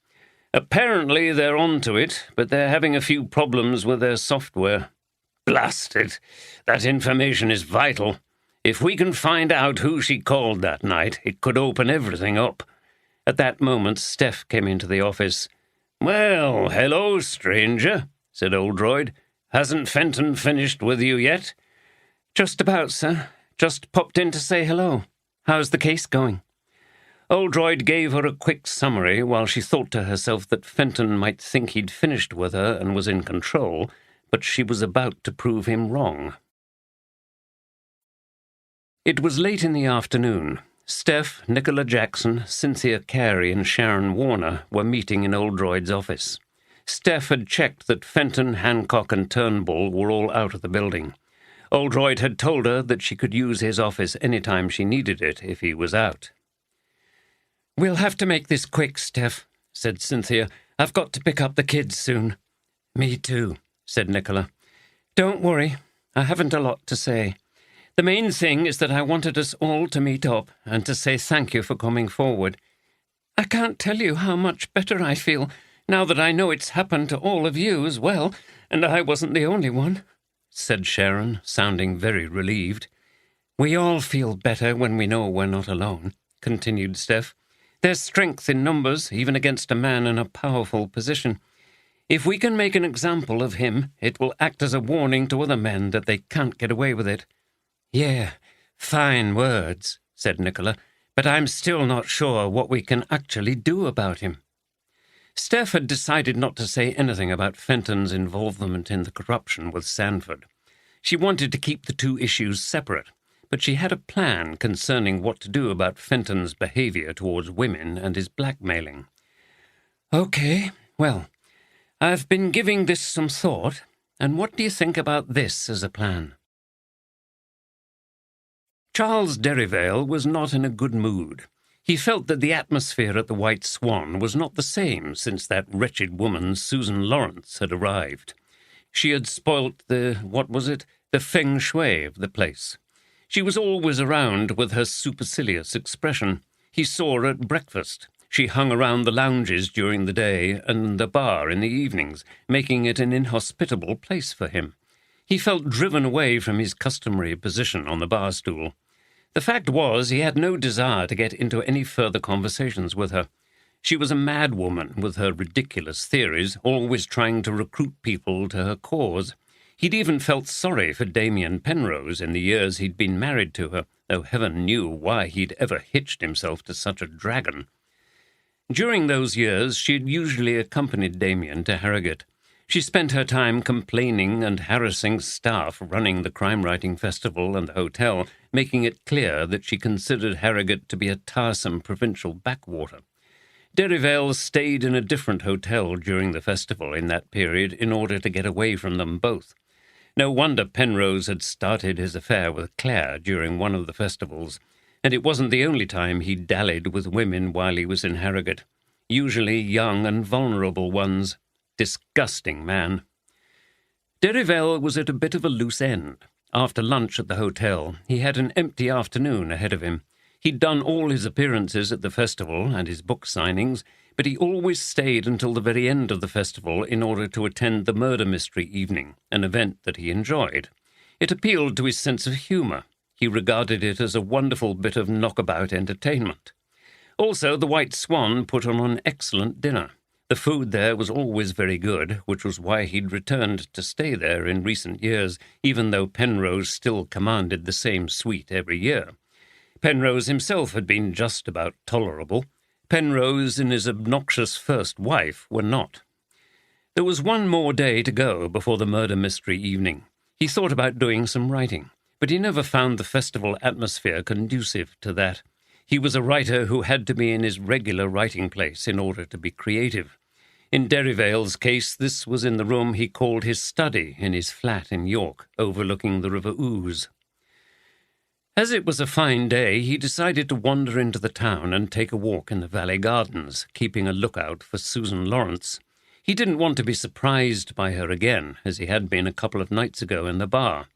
Apparently they're onto it, but they're having a few problems with their software. Blast it! That information is vital. If we can find out who she called that night, it could open everything up. At that moment, Steph came into the office. Well, hello, stranger, said Oldroyd. Hasn't Fenton finished with you yet? Just about, sir. Just popped in to say hello. How's the case going? Oldroyd gave her a quick summary while she thought to herself that Fenton might think he'd finished with her and was in control, but she was about to prove him wrong. It was late in the afternoon. Steph, Nicola Jackson, Cynthia Carey and Sharon Warner were meeting in Oldroyd's office. Steph had checked that Fenton, Hancock and Turnbull were all out of the building. Oldroyd had told her that she could use his office any time she needed it if he was out. We'll have to make this quick, Steph, said Cynthia. I've got to pick up the kids soon. Me too, said Nicola. Don't worry. I haven't a lot to say. The main thing is that I wanted us all to meet up and to say thank you for coming forward. I can't tell you how much better I feel now that I know it's happened to all of you as well, and I wasn't the only one, said Sharon, sounding very relieved. We all feel better when we know we're not alone, continued Steph. There's strength in numbers, even against a man in a powerful position. If we can make an example of him, it will act as a warning to other men that they can't get away with it. Yeah, fine words, said Nicola, but I'm still not sure what we can actually do about him. Steph had decided not to say anything about Fenton's involvement in the corruption with Sanford. She wanted to keep the two issues separate, but she had a plan concerning what to do about Fenton's behaviour towards women and his blackmailing. Okay, well, I've been giving this some thought, and what do you think about this as a plan? Charles Derrivale was not in a good mood. He felt that the atmosphere at the White Swan was not the same since that wretched woman, Susan Lawrence, had arrived. She had spoilt the feng shui of the place. She was always around with her supercilious expression. He saw her at breakfast. She hung around the lounges during the day and the bar in the evenings, making it an inhospitable place for him. He felt driven away from his customary position on the bar stool. The fact was, he had no desire to get into any further conversations with her. She was a mad woman with her ridiculous theories, always trying to recruit people to her cause. He'd even felt sorry for Damien Penrose in the years he'd been married to her, though heaven knew why he'd ever hitched himself to such a dragon. During those years, she'd usually accompanied Damien to Harrogate. She spent her time complaining and harassing staff running the crime-writing festival and the hotel, making it clear that she considered Harrogate to be a tiresome provincial backwater. Derrivale stayed in a different hotel during the festival in that period in order to get away from them both. No wonder Penrose had started his affair with Claire during one of the festivals, and it wasn't the only time he dallied with women while he was in Harrogate, usually young and vulnerable ones. Disgusting man. Derrivale was at a bit of a loose end. After lunch at the hotel, he had an empty afternoon ahead of him. He'd done all his appearances at the festival and his book signings, but he always stayed until the very end of the festival in order to attend the murder mystery evening, an event that he enjoyed. It appealed to his sense of humour. He regarded it as a wonderful bit of knockabout entertainment. Also, the White Swan put on an excellent dinner. The food there was always very good, which was why he'd returned to stay there in recent years, even though Penrose still commanded the same suite every year. Penrose himself had been just about tolerable. Penrose and his obnoxious first wife were not. There was one more day to go before the murder mystery evening. He thought about doing some writing, but he never found the festival atmosphere conducive to that. He was a writer who had to be in his regular writing place in order to be creative. In Derryvale's case, this was in the room he called his study in his flat in York, overlooking the River Ouse. As it was a fine day, he decided to wander into the town and take a walk in the Valley Gardens, keeping a lookout for Susan Lawrence. He didn't want to be surprised by her again, as he had been a couple of nights ago in the bar.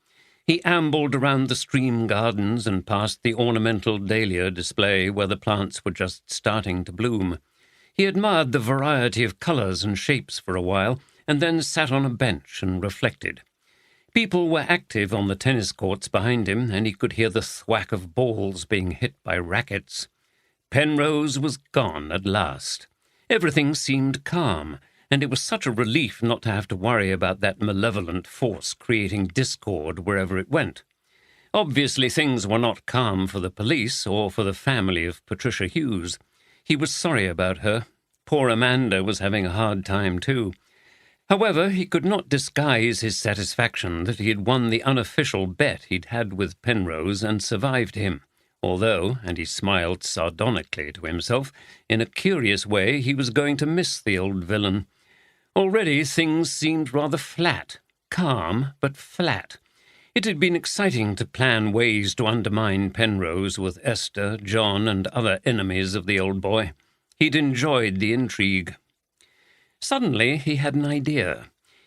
He ambled around the stream gardens and past the ornamental dahlia display where the plants were just starting to bloom. He admired the variety of colours and shapes for a while, and then sat on a bench and reflected. People were active on the tennis courts behind him, and he could hear the thwack of balls being hit by rackets. Penrose was gone at last. Everything seemed calm, and it was such a relief not to have to worry about that malevolent force creating discord wherever it went. Obviously things were not calm for the police or for the family of Patricia Hughes. He was sorry about her. Poor Amanda was having a hard time too. However, he could not disguise his satisfaction that he had won the unofficial bet he'd had with Penrose and survived him, although, and he smiled sardonically to himself, in a curious way he was going to miss the old villain. Already things seemed rather flat, calm, but flat. It had been exciting to plan ways to undermine Penrose with Esther, John, and other enemies of the old boy. He'd enjoyed the intrigue. Suddenly he had an idea.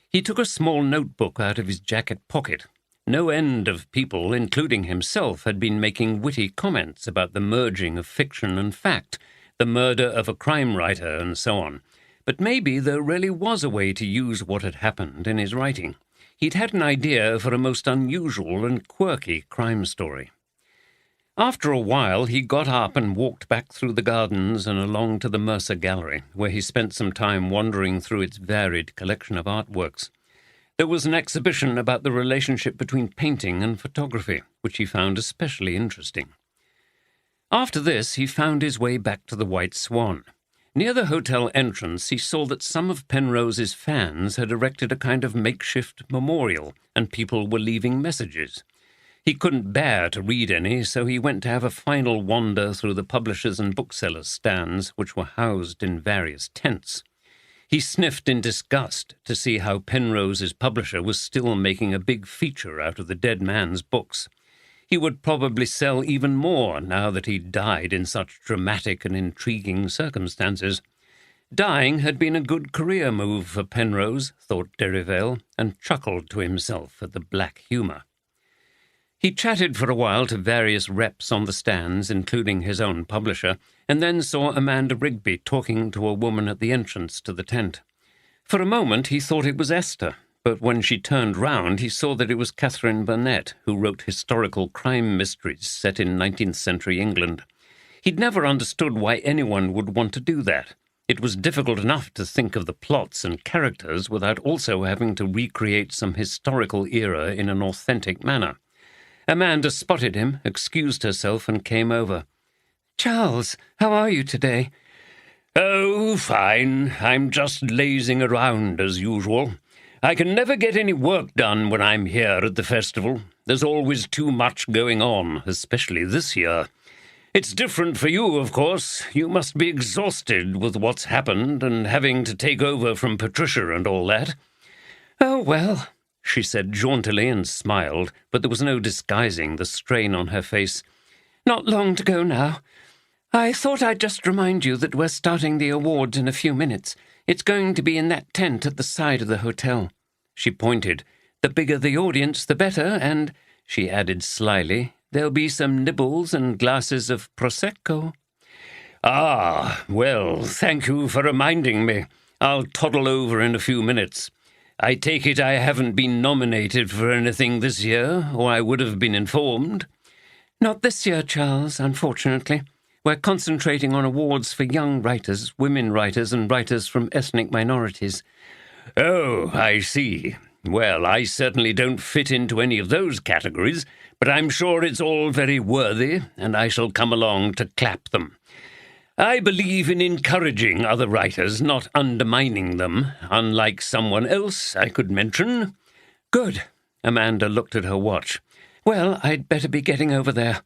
He took a small notebook out of his jacket pocket. No end of people, including himself, had been making witty comments about the merging of fiction and fact, the murder of a crime writer, and so on. But maybe there really was a way to use what had happened in his writing. He'd had an idea for a most unusual and quirky crime story. After a while, he got up and walked back through the gardens and along to the Mercer Gallery, where he spent some time wandering through its varied collection of artworks. There was an exhibition about the relationship between painting and photography, which he found especially interesting. After this, he found his way back to the White Swan. Near the hotel entrance, he saw that some of Penrose's fans had erected a kind of makeshift memorial, and people were leaving messages. He couldn't bear to read any, so he went to have a final wander through the publishers' and booksellers' stands, which were housed in various tents. He sniffed in disgust to see how Penrose's publisher was still making a big feature out of the dead man's books. He would probably sell even more now that he'd died in such dramatic and intriguing circumstances. Dying had been a good career move for Penrose, thought Derryvale, and chuckled to himself at the black humour. He chatted for a while to various reps on the stands, including his own publisher, and then saw Amanda Rigby talking to a woman at the entrance to the tent. For a moment he thought it was Esther, but when she turned round he saw that it was Catherine Burnett, who wrote historical crime mysteries set in 19th-century England. He'd never understood why anyone would want to do that. It was difficult enough to think of the plots and characters without also having to recreate some historical era in an authentic manner. Amanda spotted him, excused herself, and came over. "Charles, how are you today?" "Oh, fine. I'm just lazing around as usual. I can never get any work done when I'm here at the festival. There's always too much going on, especially this year. It's different for you, of course. You must be exhausted with what's happened and having to take over from Patricia and all that." "Oh, well," she said jauntily and smiled, but there was no disguising the strain on her face. "Not long to go now. I thought I'd just remind you that we're starting the awards in a few minutes. It's going to be in that tent at the side of the hotel." She pointed. "The bigger the audience, the better, and," she added slyly, "there'll be some nibbles and glasses of Prosecco." "Ah, well, thank you for reminding me. I'll toddle over in a few minutes. I take it I haven't been nominated for anything this year, or I would have been informed." "Not this year, Charles, unfortunately. We're concentrating on awards for young writers, women writers, and writers from ethnic minorities." "Oh, I see. Well, I certainly don't fit into any of those categories, but I'm sure it's all very worthy, and I shall come along to clap them. I believe in encouraging other writers, not undermining them, unlike someone else I could mention." "Good. Amanda looked at her watch. "Well, I'd better be getting over there."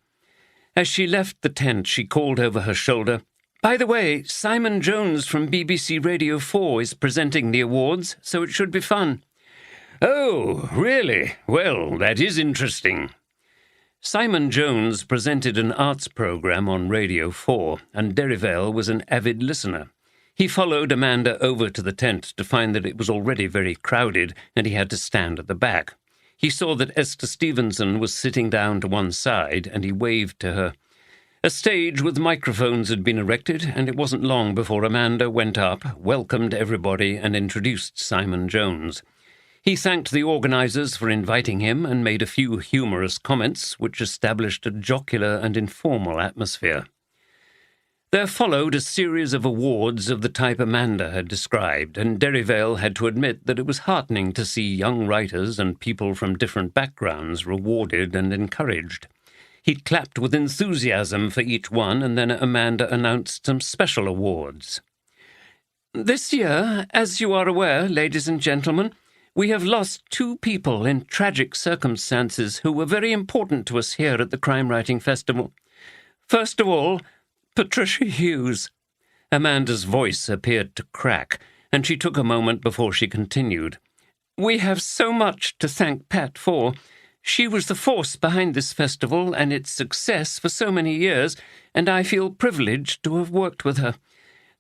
As she left the tent, she called over her shoulder, "By the way, Simon Jones from BBC Radio 4 is presenting the awards, so it should be fun." "Oh, really? Well, that is interesting." Simon Jones presented an arts programme on Radio 4, and Derivale was an avid listener. He followed Amanda over to the tent to find that it was already very crowded, and he had to stand at the back. He saw that Esther Stevenson was sitting down to one side, and he waved to her. A stage with microphones had been erected, and it wasn't long before Amanda went up, welcomed everybody, and introduced Simon Jones. He thanked the organisers for inviting him and made a few humorous comments, which established a jocular and informal atmosphere. There followed a series of awards of the type Amanda had described, and Derivale had to admit that it was heartening to see young writers and people from different backgrounds rewarded and encouraged. He clapped with enthusiasm for each one, and then Amanda announced some special awards. "This year, as you are aware, ladies and gentlemen, we have lost 2 people in tragic circumstances who were very important to us here at the Crime Writing Festival. First of all, Patricia Hughes." Amanda's voice appeared to crack, and she took a moment before she continued. "We have so much to thank Pat for. She was the force behind this festival and its success for so many years, and I feel privileged to have worked with her.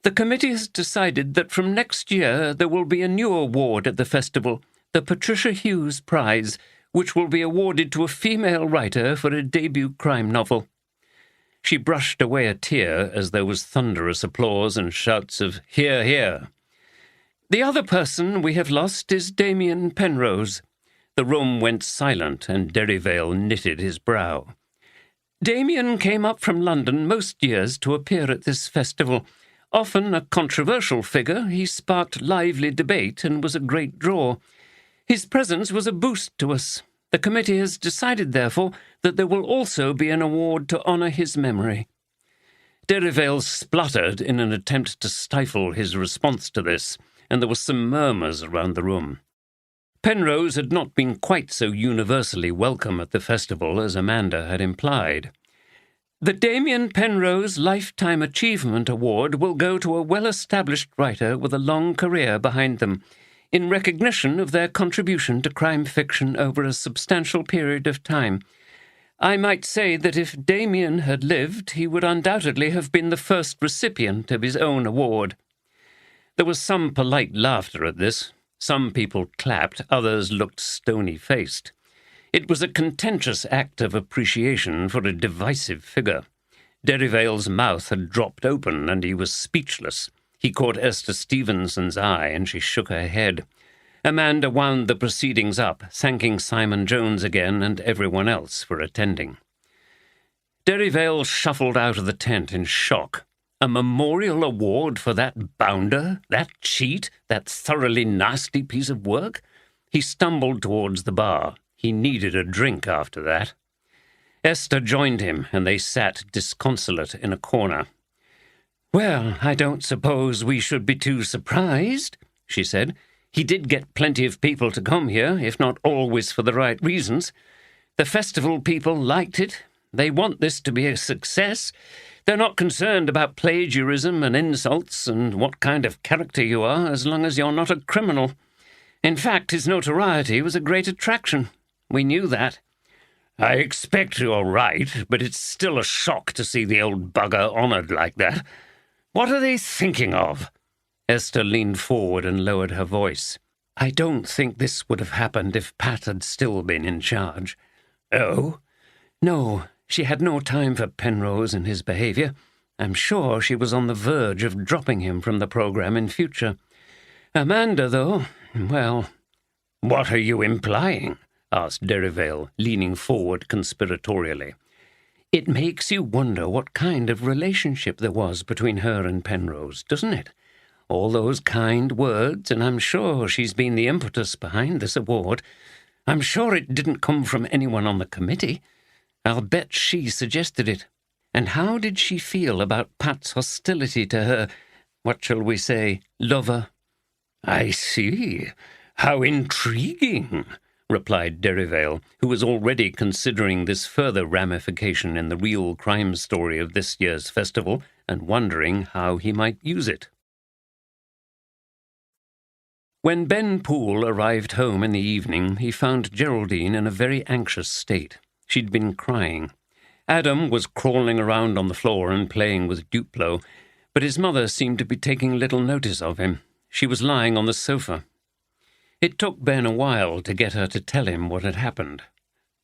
The committee has decided that from next year there will be a new award at the festival, the Patricia Hughes Prize, which will be awarded to a female writer for a debut crime novel." She brushed away a tear as there was thunderous applause and shouts of "Hear, hear." "The other person we have lost is Damien Penrose." The room went silent, and Derivale knitted his brow. "Damien came up from London most years to appear at this festival. Often a controversial figure, he sparked lively debate and was a great draw. His presence was a boost to us. The committee has decided, therefore, that there will also be an award to honour his memory." Derivale spluttered in an attempt to stifle his response to this, and there were some murmurs around the room. Penrose had not been quite so universally welcome at the festival as Amanda had implied. "The Damien Penrose Lifetime Achievement Award will go to a well-established writer with a long career behind them, in recognition of their contribution to crime fiction over a substantial period of time. I might say that if Damien had lived, he would undoubtedly have been the first recipient of his own award." There was some polite laughter at this. Some people clapped, others looked stony-faced. It was a contentious act of appreciation for a divisive figure. Derivale's mouth had dropped open, and he was speechless. He caught Esther Stevenson's eye, and she shook her head. Amanda wound the proceedings up, thanking Simon Jones again and everyone else for attending. Derivale shuffled out of the tent in shock. A memorial award for that bounder, that cheat, that thoroughly nasty piece of work? He stumbled towards the bar. He needed a drink after that. Esther joined him, and they sat disconsolate in a corner. "Well, I don't suppose we should be too surprised," she said. "He did get plenty of people to come here, if not always for the right reasons. The festival people liked it. They want this to be a success. They're not concerned about plagiarism and insults and what kind of character you are, as long as you're not a criminal. In fact, his notoriety was a great attraction. We knew that." "I expect you're right, but it's still a shock to see the old bugger honoured like that. What are they thinking of?" Esther leaned forward and lowered her voice. "I don't think this would have happened if Pat had still been in charge." "Oh?" "No, she had no time for Penrose and his behaviour. I'm sure she was on the verge of dropping him from the programme in future. Amanda, though, well—" "What are you implying?" asked Derivale, leaning forward conspiratorially. "It makes you wonder what kind of relationship there was between her and Penrose, doesn't it? All those kind words, and I'm sure she's been the impetus behind this award. I'm sure it didn't come from anyone on the committee. I'll bet she suggested it. And how did she feel about Pat's hostility to her, what shall we say, lover?" "I see. How intriguing. replied Derrivale, who was already considering this further ramification in the real crime story of this year's festival and wondering how he might use it. When Ben Poole arrived home in the evening, he found Geraldine in a very anxious state. She'd been crying. Adam was crawling around on the floor and playing with Duplo, but his mother seemed to be taking little notice of him. She was lying on the sofa. It took Ben a while to get her to tell him what had happened.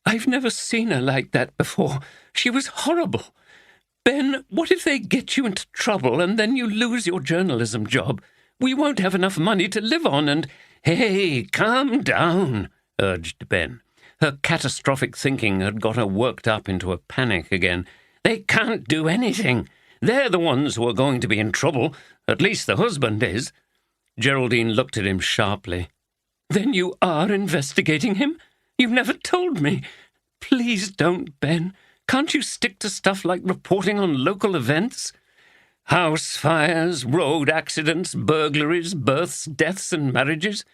"I've never seen her like that before. She was horrible. Ben, what if they get you into trouble and then you lose your journalism job? We won't have enough money to live on and—" "Hey, calm down," urged Ben. Her catastrophic thinking had got her worked up into a panic again. "They can't do anything. They're the ones who are going to be in trouble. At least the husband is." Geraldine looked at him sharply. "Then you are investigating him? You've never told me. Please don't, Ben. Can't you stick to stuff like reporting on local events?" "House fires, road accidents, burglaries, births, deaths, and marriages.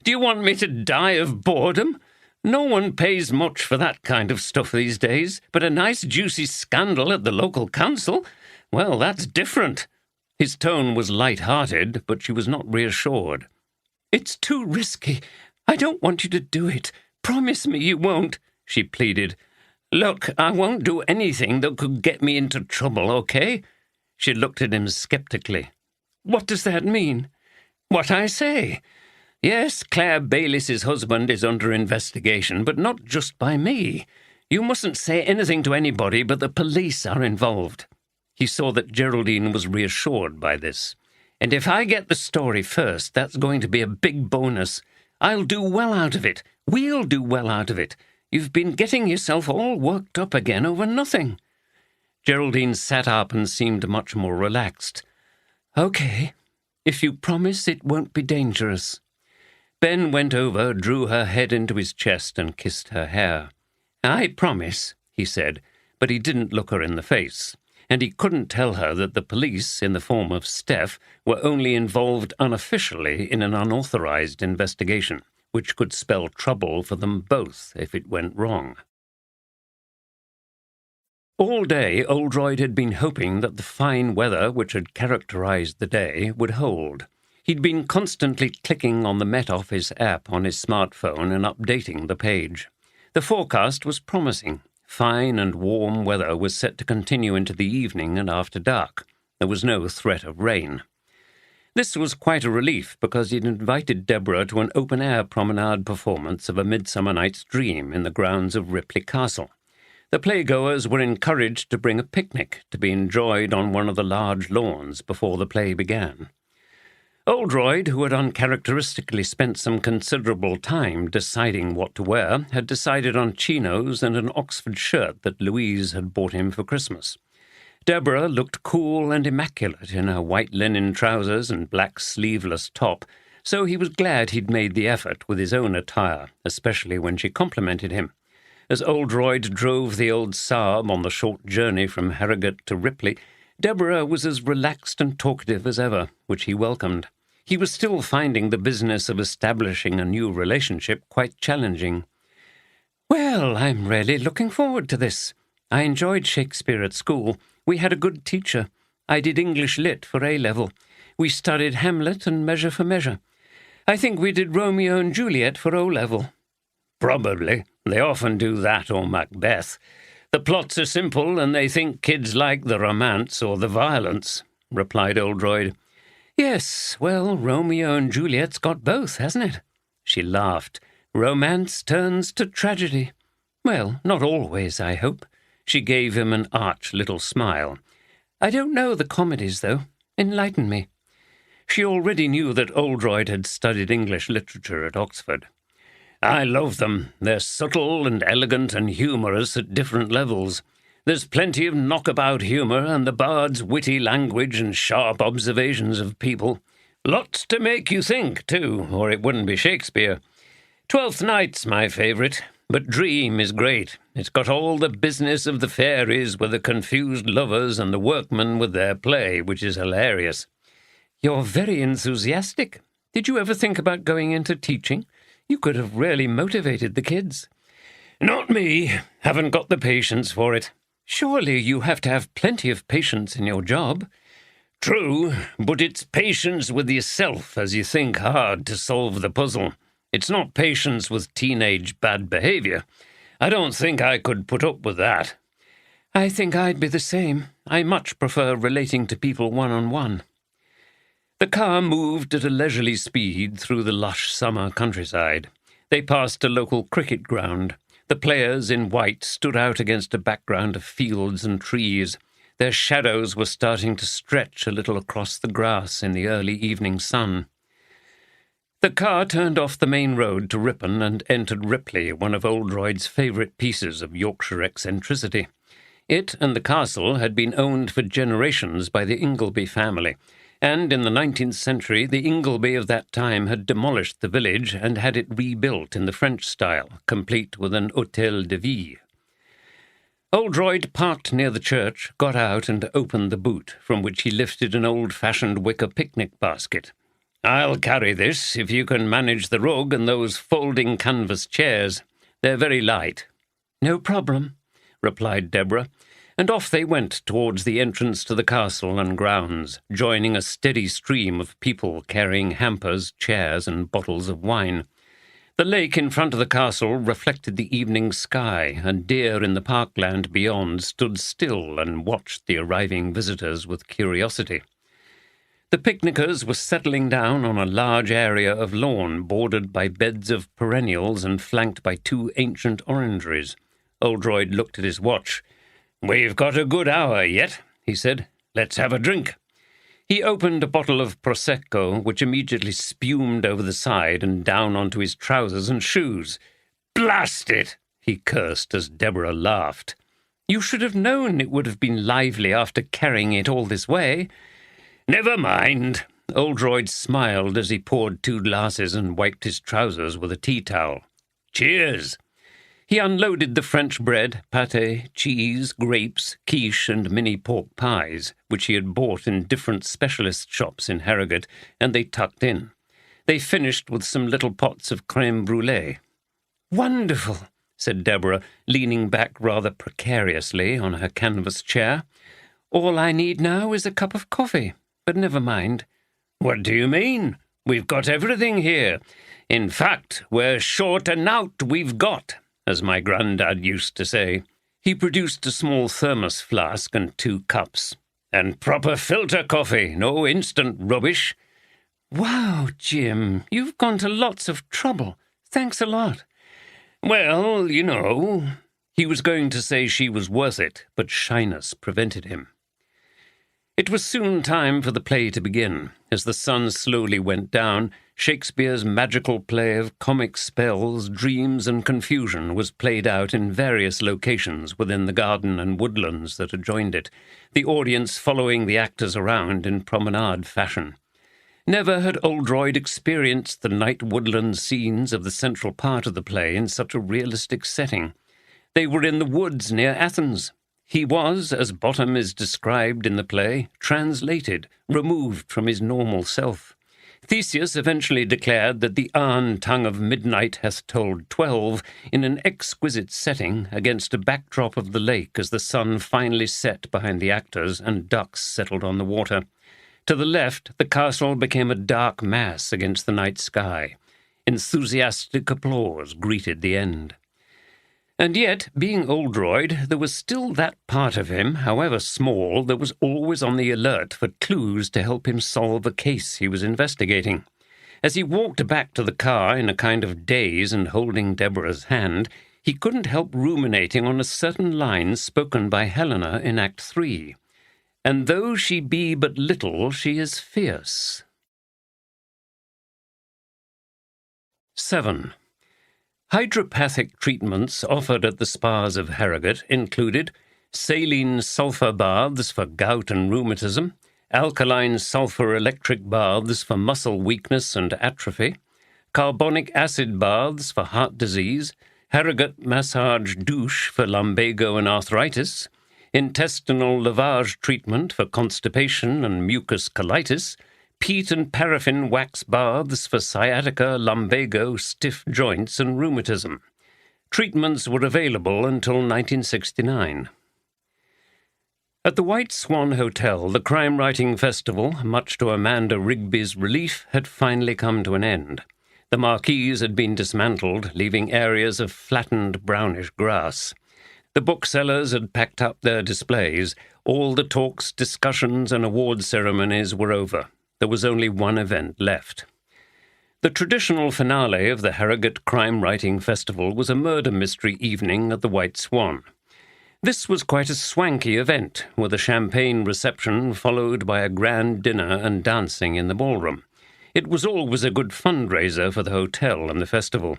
Do you want me to die of boredom? No one pays much for that kind of stuff these days, but a nice juicy scandal at the local council, well, that's different." His tone was light-hearted, but she was not reassured. "It's too risky. I don't want you to do it. Promise me you won't," she pleaded. "Look, I won't do anything that could get me into trouble, okay?" She looked at him skeptically. "What does that mean?" "What I say. Yes, Claire Baylis's husband is under investigation, but not just by me. You mustn't say anything to anybody, but the police are involved." He saw that Geraldine was reassured by this. "And if I get the story first, that's going to be a big bonus. I'll do well out of it. We'll do well out of it. You've been getting yourself all worked up again over nothing." Geraldine sat up and seemed much more relaxed. "Okay, if you promise it won't be dangerous." Ben went over, drew her head into his chest and kissed her hair. "I promise," he said, but he didn't look her in the face. And he couldn't tell her that the police, in the form of Steph, were only involved unofficially in an unauthorized investigation, which could spell trouble for them both if it went wrong. All day, Oldroyd had been hoping that the fine weather which had characterized the day would hold. He'd been constantly clicking on the Met Office app on his smartphone and updating the page. The forecast was promising. Fine and warm weather was set to continue into the evening and after dark. There was no threat of rain. This was quite a relief because he'd invited Deborah to an open-air promenade performance of A Midsummer Night's Dream in the grounds of Ripley Castle. The playgoers were encouraged to bring a picnic to be enjoyed on one of the large lawns before the play began. Oldroyd, who had uncharacteristically spent some considerable time deciding what to wear, had decided on chinos and an Oxford shirt that Louise had bought him for Christmas. Deborah looked cool and immaculate in her white linen trousers and black sleeveless top, so he was glad he'd made the effort with his own attire, especially when she complimented him. As Oldroyd drove the old Saab on the short journey from Harrogate to Ripley, Deborah was as relaxed and talkative as ever, which he welcomed. He was still finding the business of establishing a new relationship quite challenging. "Well, I'm really looking forward to this. I enjoyed Shakespeare at school. We had a good teacher. I did English Lit for A-level. We studied Hamlet and Measure for Measure. I think we did Romeo and Juliet for O-level." "Probably. They often do that or Macbeth. The plots are simple and they think kids like the romance or the violence," replied Oldroyd. "Yes, well, Romeo and Juliet's got both, hasn't it?" She laughed. "Romance turns to tragedy. Well, not always, I hope." She gave him an arch little smile. "I don't know the comedies, though. Enlighten me." She already knew that Oldroyd had studied English literature at Oxford. "I love them. They're subtle and elegant and humorous at different levels. There's plenty of knockabout humour and the bard's witty language and sharp observations of people. Lots to make you think, too, or it wouldn't be Shakespeare. Twelfth Night's my favourite, but Dream is great. It's got all the business of the fairies with the confused lovers and the workmen with their play, which is hilarious." "You're very enthusiastic. Did you ever think about going into teaching? You could have really motivated the kids. Not me. Haven't got the patience for it. Surely you have to have plenty of patience in your job. True, but it's patience with yourself as you think hard to solve the puzzle. It's not patience with teenage bad behavior. I don't think I could put up with that. I think I'd be the same. I much prefer relating to people one-on-one. The car moved at a leisurely speed through the lush summer countryside. They passed a local cricket ground. The players in white stood out against a background of fields and trees. Their shadows were starting to stretch a little across the grass in the early evening sun. The car turned off the main road to Ripon and entered Ripley, one of Oldroyd's favourite pieces of Yorkshire eccentricity. It and the castle had been owned for generations by the Ingleby family, and in the 19th century the Ingleby of that time had demolished the village and had it rebuilt in the French style, complete with an hôtel de ville. Oldroyd parked near the church, got out and opened the boot, from which he lifted an old-fashioned wicker picnic basket. "I'll carry this, if you can manage the rug and those folding canvas chairs. They're very light." "No problem," replied Deborah, and off they went towards the entrance to the castle and grounds, joining a steady stream of people carrying hampers, chairs, and bottles of wine. The lake in front of the castle reflected the evening sky, and deer in the parkland beyond stood still and watched the arriving visitors with curiosity. The picnickers were settling down on a large area of lawn bordered by beds of perennials and flanked by 2 ancient orangeries. Oldroyd looked at his watch. "We've got a good hour yet," he said. "Let's have a drink." He opened a bottle of Prosecco, which immediately spumed over the side and down onto his trousers and shoes. "Blast it!" he cursed as Deborah laughed. "You should have known it would have been lively after carrying it all this way." "Never mind." Oldroyd smiled as he poured 2 glasses and wiped his trousers with a tea towel. "Cheers." He unloaded the French bread, pâté, cheese, grapes, quiche, and mini pork pies, which he had bought in different specialist shops in Harrogate, and they tucked in. They finished with some little pots of crème brûlée. "Wonderful," said Deborah, leaning back rather precariously on her canvas chair. "All I need now is a cup of coffee, but never mind." "What do you mean? We've got everything here. In fact, we're short a nowt we've got, as my grandad used to say." He produced a small thermos flask and 2 cups. "And proper filter coffee, no instant rubbish." "Wow, Jim, you've gone to lots of trouble. Thanks a lot." "Well, you know." He was going to say she was worth it, but shyness prevented him. It was soon time for the play to begin. As the sun slowly went down, Shakespeare's magical play of comic spells, dreams, and confusion was played out in various locations within the garden and woodlands that adjoined it, the audience following the actors around in promenade fashion. Never had Oldroyd experienced the night woodland scenes of the central part of the play in such a realistic setting. They were in the woods near Athens. He was, as Bottom is described in the play, translated, removed from his normal self. Theseus eventually declared that the tongue of midnight hath told 12 in an exquisite setting against a backdrop of the lake as the sun finally set behind the actors and ducks settled on the water. To the left, the castle became a dark mass against the night sky. Enthusiastic applause greeted the end. And yet, being Oldroyd, there was still that part of him, however small, that was always on the alert for clues to help him solve a case he was investigating. As he walked back to the car in a kind of daze and holding Deborah's hand, he couldn't help ruminating on a certain line spoken by Helena in Act 3. "And though she be but little, she is fierce." 7. Hydropathic treatments offered at the spas of Harrogate included saline sulphur baths for gout and rheumatism, alkaline sulphur electric baths for muscle weakness and atrophy, carbonic acid baths for heart disease, Harrogate massage douche for lumbago and arthritis, intestinal lavage treatment for constipation and mucus colitis, peat and paraffin wax baths for sciatica, lumbago, stiff joints, and rheumatism. Treatments were available until 1969. At the White Swan Hotel, the crime-writing festival, much to Amanda Rigby's relief, had finally come to an end. The marquees had been dismantled, leaving areas of flattened brownish grass. The booksellers had packed up their displays. All the talks, discussions, and award ceremonies were over. There was only one event left. The traditional finale of the Harrogate Crime Writing Festival was a murder mystery evening at the White Swan. This was quite a swanky event, with a champagne reception followed by a grand dinner and dancing in the ballroom. It was always a good fundraiser for the hotel and the festival.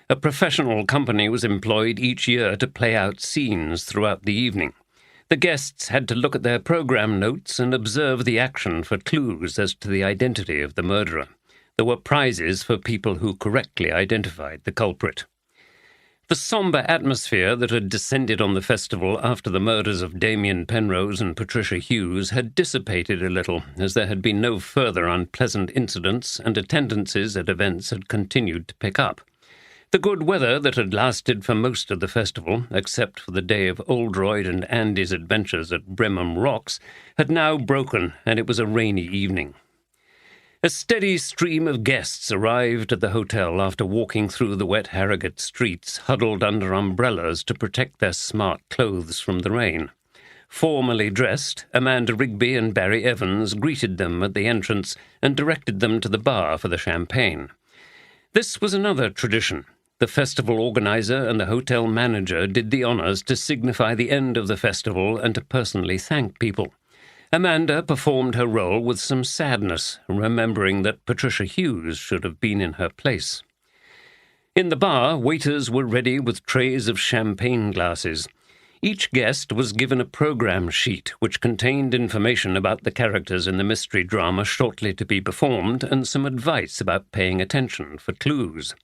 A professional company was employed each year to play out scenes throughout the evening. The guests had to look at their program notes and observe the action for clues as to the identity of the murderer. There were prizes for people who correctly identified the culprit. The sombre atmosphere that had descended on the festival after the murders of Damien Penrose and Patricia Hughes had dissipated a little, as there had been no further unpleasant incidents and attendances at events had continued to pick up. The good weather that had lasted for most of the festival, except for the day of Oldroyd and Andy's adventures at Brimham Rocks, had now broken, and it was a rainy evening. A steady stream of guests arrived at the hotel after walking through the wet Harrogate streets, huddled under umbrellas to protect their smart clothes from the rain. Formally dressed, Amanda Rigby and Barry Evans greeted them at the entrance and directed them to the bar for the champagne. This was another tradition. The festival organizer and the hotel manager did the honours to signify the end of the festival and to personally thank people. Amanda performed her role with some sadness, remembering that Patricia Hughes should have been in her place. In the bar, waiters were ready with trays of champagne glasses. Each guest was given a program sheet which contained information about the characters in the mystery drama shortly to be performed and some advice about paying attention for clues.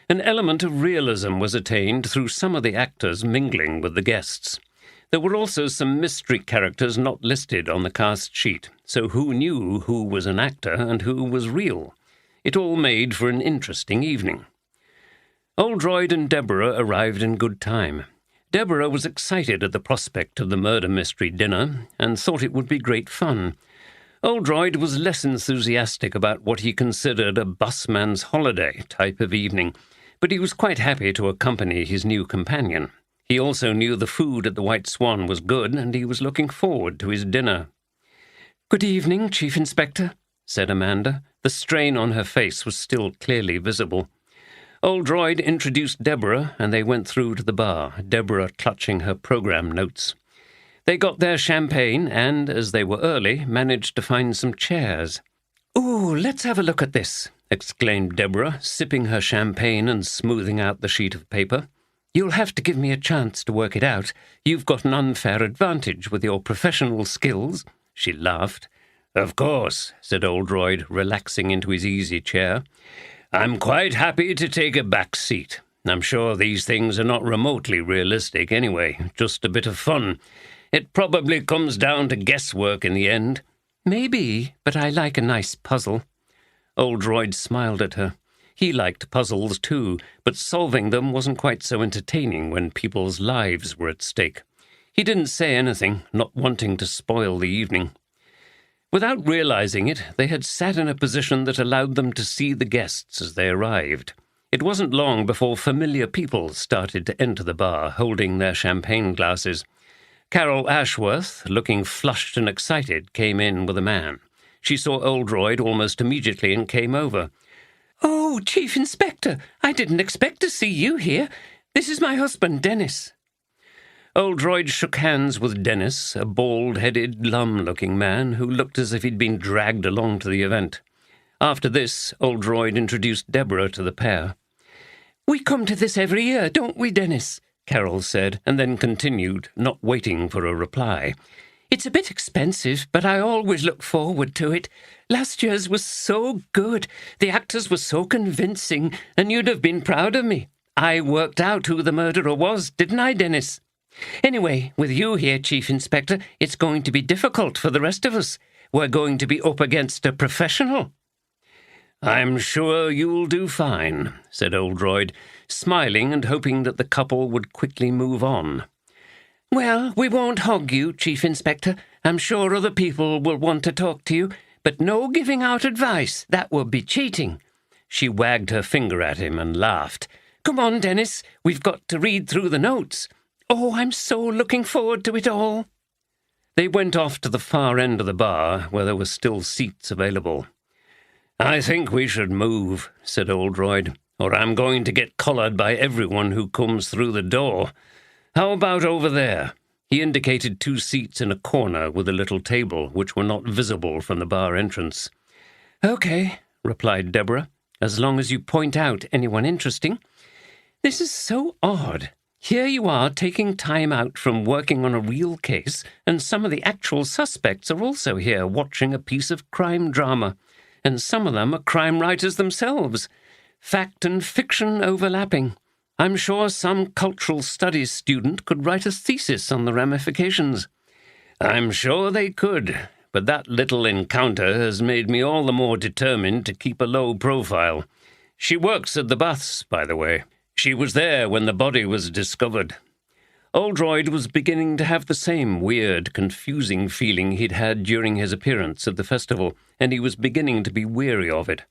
An element of realism was attained through some of the actors mingling with the guests. There were also some mystery characters not listed on the cast sheet, so who knew who was an actor and who was real? It all made for an interesting evening. Oldroyd and Deborah arrived in good time. Deborah was excited at the prospect of the murder mystery dinner and thought it would be great fun. Oldroyd was less enthusiastic about what he considered a busman's holiday type of evening, but he was quite happy to accompany his new companion. He also knew the food at the White Swan was good, and he was looking forward to his dinner. "Good evening, Chief Inspector," said Amanda. The strain on her face was still clearly visible. Oldroyd introduced Deborah, and they went through to the bar, Deborah clutching her program notes. They got their champagne and, as they were early, managed to find some chairs. "Ooh, let's have a look at this," exclaimed Deborah, sipping her champagne and smoothing out the sheet of paper. "You'll have to give me a chance to work it out. You've got an unfair advantage with your professional skills." She laughed. "Of course," said Oldroyd, relaxing into his easy chair. "I'm quite happy to take a back seat. I'm sure these things are not remotely realistic anyway, just a bit of fun. It probably comes down to guesswork in the end." "Maybe, but I like a nice puzzle." Oldroyd smiled at her. He liked puzzles too, but solving them wasn't quite so entertaining when people's lives were at stake. He didn't say anything, not wanting to spoil the evening. Without realizing it, they had sat in a position that allowed them to see the guests as they arrived. It wasn't long before familiar people started to enter the bar, holding their champagne glasses. Carol Ashworth, looking flushed and excited, came in with a man. She saw Oldroyd almost immediately and came over. "Oh, Chief Inspector, I didn't expect to see you here. This is my husband, Dennis." Oldroyd shook hands with Dennis, a bald-headed, glum-looking man who looked as if he'd been dragged along to the event. After this, Oldroyd introduced Deborah to the pair. "We come to this every year, don't we, Dennis?" Carol said, and then continued, not waiting for a reply. "It's a bit expensive, but I always look forward to it. Last year's was so good. The actors were so convincing, and you'd have been proud of me. I worked out who the murderer was, didn't I, Dennis? Anyway, with you here, Chief Inspector, it's going to be difficult for the rest of us. we're going to be up against a professional." "I'm sure you'll do fine," said Oldroyd, smiling and hoping that the couple would quickly move on. "Well, we won't hog you, Chief Inspector. I'm sure other people will want to talk to you, but no giving out advice. That would be cheating." She wagged her finger at him and laughed. "Come on, Dennis. We've got to read through the notes. Oh, I'm so looking forward to it all." They went off to the far end of the bar, where there were still seats available. "I think we should move," said Oldroyd, "or I'm going to get collared by everyone who comes through the door. How about over there?" He indicated 2 seats in a corner with a little table, which were not visible from the bar entrance. "Okay," replied Deborah, "as long as you point out anyone interesting. This is so odd. Here you are taking time out from working on a real case, and some of the actual suspects are also here watching a piece of crime drama, and some of them are crime writers themselves. Fact and fiction overlapping. I'm sure some cultural studies student could write a thesis on the ramifications." "I'm sure they could, but that little encounter has made me all the more determined to keep a low profile. She works at the baths, by the way. She was there when the body was discovered." Oldroyd was beginning to have the same weird, confusing feeling he'd had during his appearance at the festival, and he was beginning to be weary of it.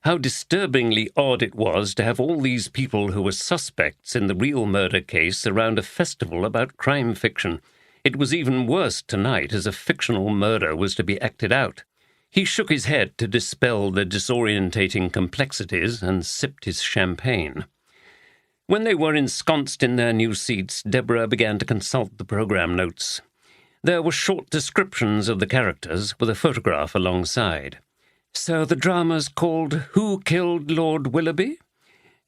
How disturbingly odd it was to have all these people who were suspects in the real murder case around a festival about crime fiction. It was even worse tonight, as a fictional murder was to be acted out. He shook his head to dispel the disorientating complexities and sipped his champagne. When they were ensconced in their new seats, Deborah began to consult the program notes. There were short descriptions of the characters, with a photograph alongside. "So the drama's called Who Killed Lord Willoughby?"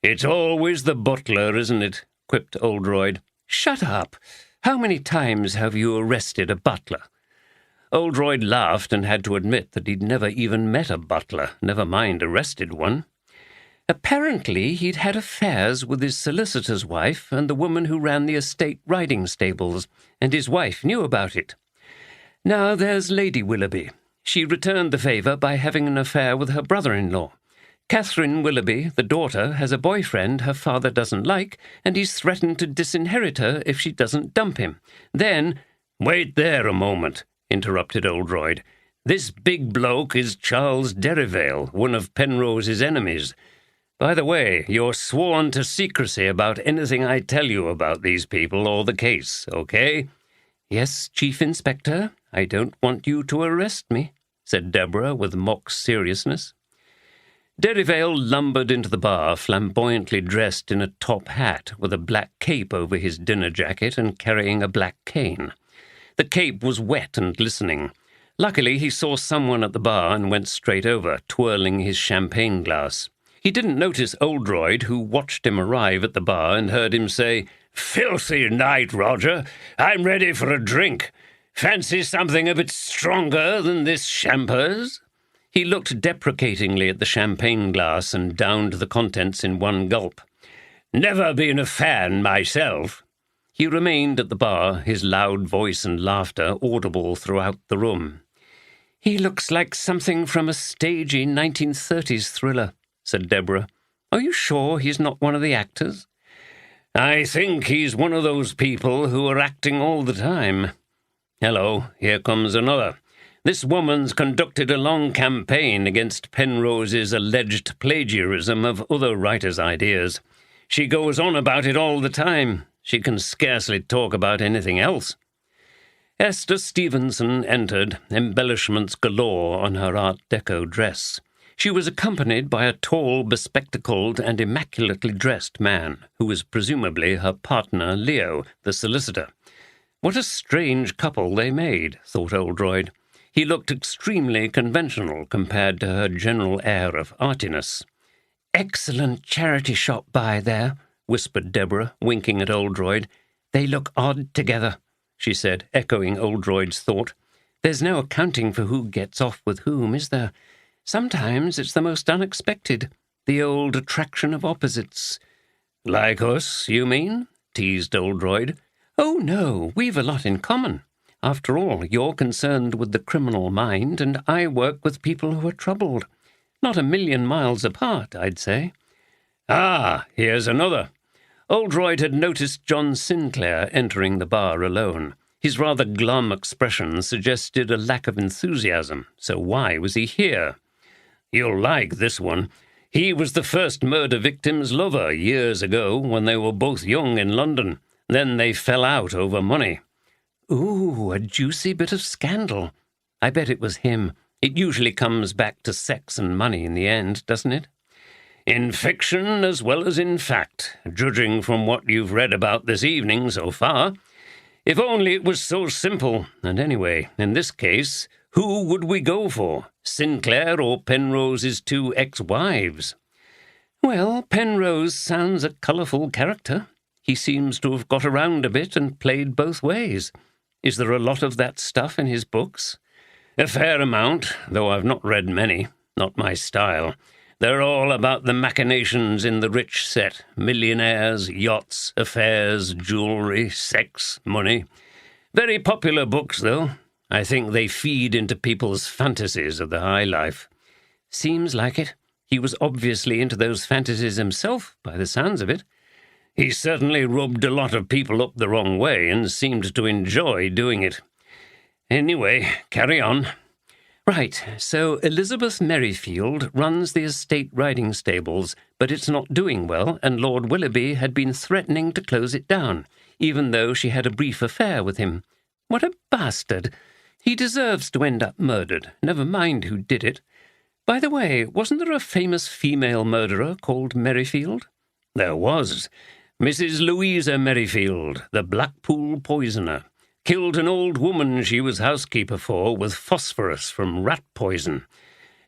"It's always the butler, isn't it?" quipped Oldroyd. "Shut up. How many times have you arrested a butler?" Oldroyd laughed and had to admit that he'd never even met a butler, never mind arrested one. "Apparently he'd had affairs with his solicitor's wife and the woman who ran the estate riding stables, and his wife knew about it. Now there's Lady Willoughby. She returned the favour by having an affair with her brother-in-law. Catherine Willoughby, the daughter, has a boyfriend her father doesn't like, and he's threatened to disinherit her if she doesn't dump him. Then—" "Wait there a moment," interrupted Oldroyd. "This big bloke is Charles Derivale, one of Penrose's enemies. By the way, you're sworn to secrecy about anything I tell you about these people or the case, okay?" "Yes, Chief Inspector. I don't want you to arrest me," said Deborah with mock seriousness. Derivale lumbered into the bar, flamboyantly dressed in a top hat, with a black cape over his dinner jacket and carrying a black cane. The cape was wet and glistening. Luckily, he saw someone at the bar and went straight over, twirling his champagne glass. He didn't notice Oldroyd, who watched him arrive at the bar and heard him say, "Filthy night, Roger. I'm ready for a drink. Fancy something a bit stronger than this champers?" He looked deprecatingly at the champagne glass and downed the contents in one gulp. "Never been a fan myself." He remained at the bar, his loud voice and laughter audible throughout the room. "He looks like something from a stagey 1930s thriller," said Deborah. "Are you sure he's not one of the actors?" "I think he's one of those people who are acting all the time. Hello, here comes another. This woman's conducted a long campaign against Penrose's alleged plagiarism of other writers' ideas. She goes on about it all the time. She can scarcely talk about anything else." Esther Stevenson entered, embellishments galore on her Art Deco dress. She was accompanied by a tall, bespectacled, and immaculately dressed man, who was presumably her partner Leo, the solicitor. What a strange couple they made, thought Oldroyd. He looked extremely conventional compared to her general air of artiness. "Excellent charity shop by there," whispered Deborah, winking at Oldroyd. "They look odd together," she said, echoing Oldroyd's thought. "There's no accounting for who gets off with whom, is there? Sometimes it's the most unexpected, the old attraction of opposites." "Like us, you mean?" teased Oldroyd. "Oh, no, we've a lot in common. After all, you're concerned with the criminal mind, and I work with people who are troubled. Not a million miles apart, I'd say." "Ah, here's another." Oldroyd had noticed John Sinclair entering the bar alone. His rather glum expression suggested a lack of enthusiasm, so why was he here? "You'll like this one. He was the first murder victim's lover years ago when they were both young in London. Then they fell out over money." "Ooh, a juicy bit of scandal. I bet it was him. It usually comes back to sex and money in the end, doesn't it?" "In fiction as well as in fact, judging from what you've read about this evening so far. If only it was so simple. And anyway, in this case, who would we go for? Sinclair or Penrose's 2 ex-wives?" "Well, Penrose sounds a colourful character. He seems to have got around a bit and played both ways. Is there a lot of that stuff in his books?" "A fair amount, though I've not read many. Not my style. They're all about the machinations in the rich set. Millionaires, yachts, affairs, jewellery, sex, money. Very popular books, though. I think they feed into people's fantasies of the high life." "Seems like it. He was obviously into those fantasies himself, by the sounds of it." "He certainly rubbed a lot of people up the wrong way and seemed to enjoy doing it. Anyway, carry on." "Right, so Elizabeth Merrifield runs the estate riding stables, but it's not doing well, and Lord Willoughby had been threatening to close it down, even though she had a brief affair with him. What a bastard! He deserves to end up murdered, never mind who did it. By the way, wasn't there a famous female murderer called Merrifield?" "There was. Mrs. Louisa Merrifield, the Blackpool poisoner. Killed an old woman she was housekeeper for with phosphorus from rat poison.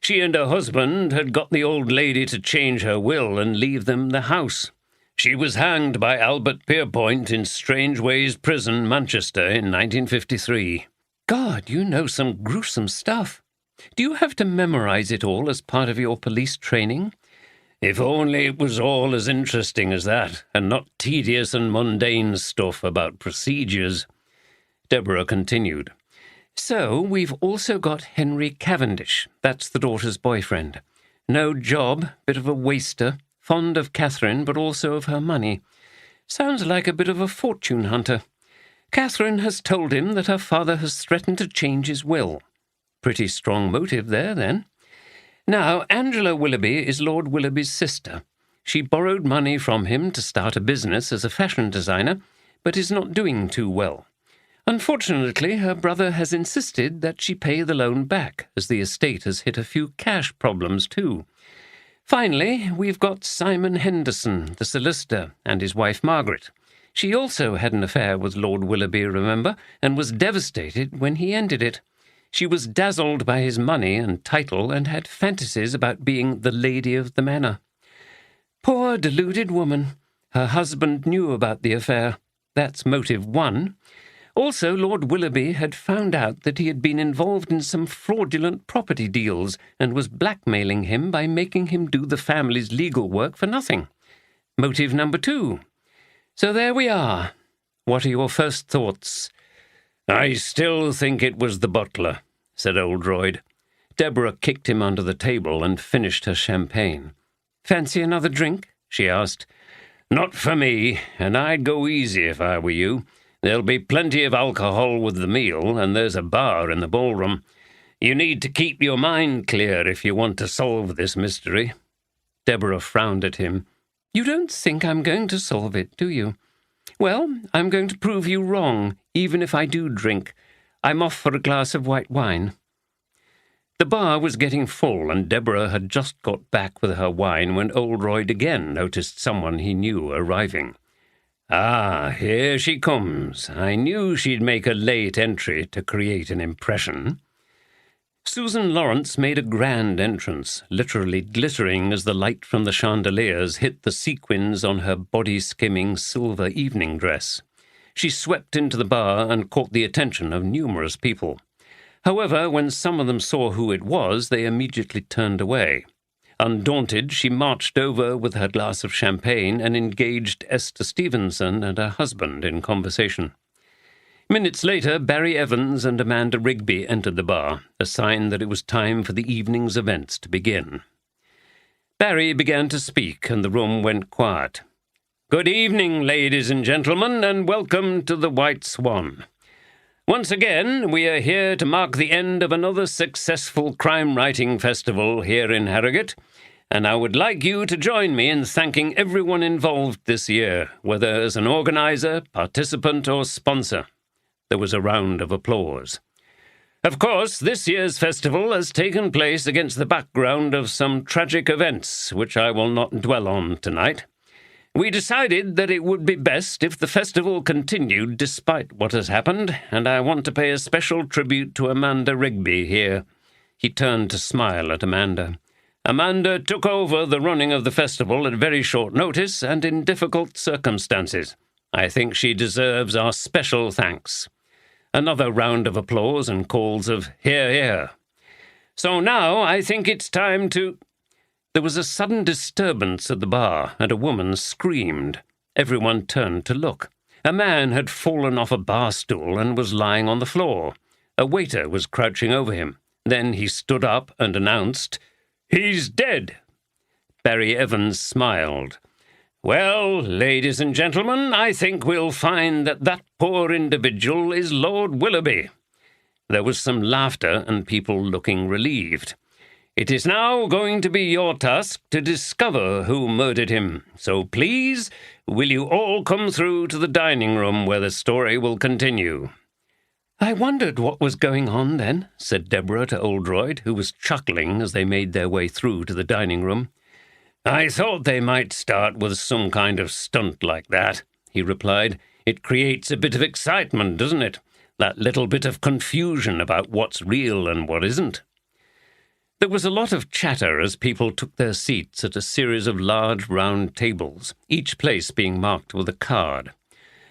She and her husband had got the old lady to change her will and leave them the house. She was hanged by Albert Pierpoint in Strangeways Prison, Manchester, in 1953. God, you know some gruesome stuff. Do you have to memorize it all as part of your police training? If only it was all as interesting as that, and not tedious and mundane stuff about procedures." Deborah continued. "So we've also got Henry Cavendish. That's the daughter's boyfriend. No job, bit of a waster, fond of Catherine but also of her money. Sounds like a bit of a fortune hunter. Catherine has told him that her father has threatened to change his will. Pretty strong motive there, then. Now, Angela Willoughby is Lord Willoughby's sister. She borrowed money from him to start a business as a fashion designer, but is not doing too well. Unfortunately, her brother has insisted that she pay the loan back, as the estate has hit a few cash problems too. Finally, we've got Simon Henderson, the solicitor, and his wife Margaret. She also had an affair with Lord Willoughby, remember, and was devastated when he ended it. She was dazzled by his money and title and had fantasies about being the lady of the manor. Poor deluded woman. Her husband knew about the affair. That's motive one. Also, Lord Willoughby had found out that he had been involved in some fraudulent property deals and was blackmailing him by making him do the family's legal work for nothing. Motive number 2. So there we are. What are your first thoughts? "I still think it was the butler," said Oldroyd. Deborah kicked him under the table and finished her champagne. "Fancy another drink?" she asked. "Not for me, and I'd go easy if I were you. There'll be plenty of alcohol with the meal, and there's a bar in the ballroom. You need to keep your mind clear if you want to solve this mystery." Deborah frowned at him. "You don't think I'm going to solve it, do you? Well, I'm going to prove you wrong, even if I do drink. I'm off for a glass of white wine." The bar was getting full, and Deborah had just got back with her wine when Oldroyd again noticed someone he knew arriving. "Ah, here she comes. I knew she'd make a late entry to create an impression." Susan Lawrence made a grand entrance, literally glittering as the light from the chandeliers hit the sequins on her body-skimming silver evening dress. She swept into the bar and caught the attention of numerous people. However, when some of them saw who it was, they immediately turned away. Undaunted, she marched over with her glass of champagne and engaged Esther Stevenson and her husband in conversation. Minutes later, Barry Evans and Amanda Rigby entered the bar, a sign that it was time for the evening's events to begin. Barry began to speak, and the room went quiet. "Good evening, ladies and gentlemen, and welcome to the White Swan. Once again, we are here to mark the end of another successful crime-writing festival here in Harrogate, and I would like you to join me in thanking everyone involved this year, whether as an organizer, participant, or sponsor." There was a round of applause. Of course, this year's festival has taken place against the background of some tragic events, which I will not dwell on tonight. We decided that it would be best if the festival continued despite what has happened, and I want to pay a special tribute to Amanda Rigby here. He turned to smile at Amanda. Amanda took over the running of the festival at very short notice and in difficult circumstances. I think she deserves our special thanks. Another round of applause and calls of "Hear, hear." So now I think it's time to... There was a sudden disturbance at the bar, and a woman screamed. Everyone turned to look. A man had fallen off a bar stool and was lying on the floor. A waiter was crouching over him. Then he stood up and announced, "He's dead." Barry Evans smiled. "Well, ladies and gentlemen, I think we'll find that poor individual is Lord Willoughby." There was some laughter and people looking relieved. "It is now going to be your task to discover who murdered him. So please, will you all come through to the dining room where the story will continue?" "I wondered what was going on then," said Deborah to Oldroyd, who was chuckling as they made their way through to the dining room. "I thought they might start with some kind of stunt like that," he replied. "It creates a bit of excitement, doesn't it? That little bit of confusion about what's real and what isn't." There was a lot of chatter as people took their seats at a series of large round tables, each place being marked with a card.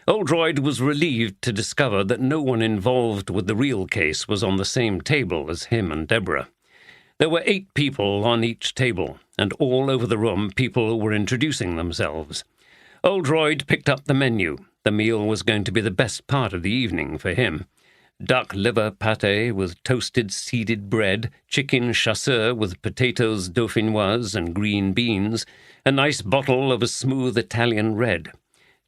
Oldroyd was relieved to discover that no one involved with the real case was on the same table as him and Deborah. There were 8 people on each table, and all over the room people were introducing themselves. Oldroyd picked up the menu. The meal was going to be the best part of the evening for him. Duck liver pâté with toasted seeded bread, chicken chasseur with potatoes dauphinoise and green beans, a nice bottle of a smooth Italian red.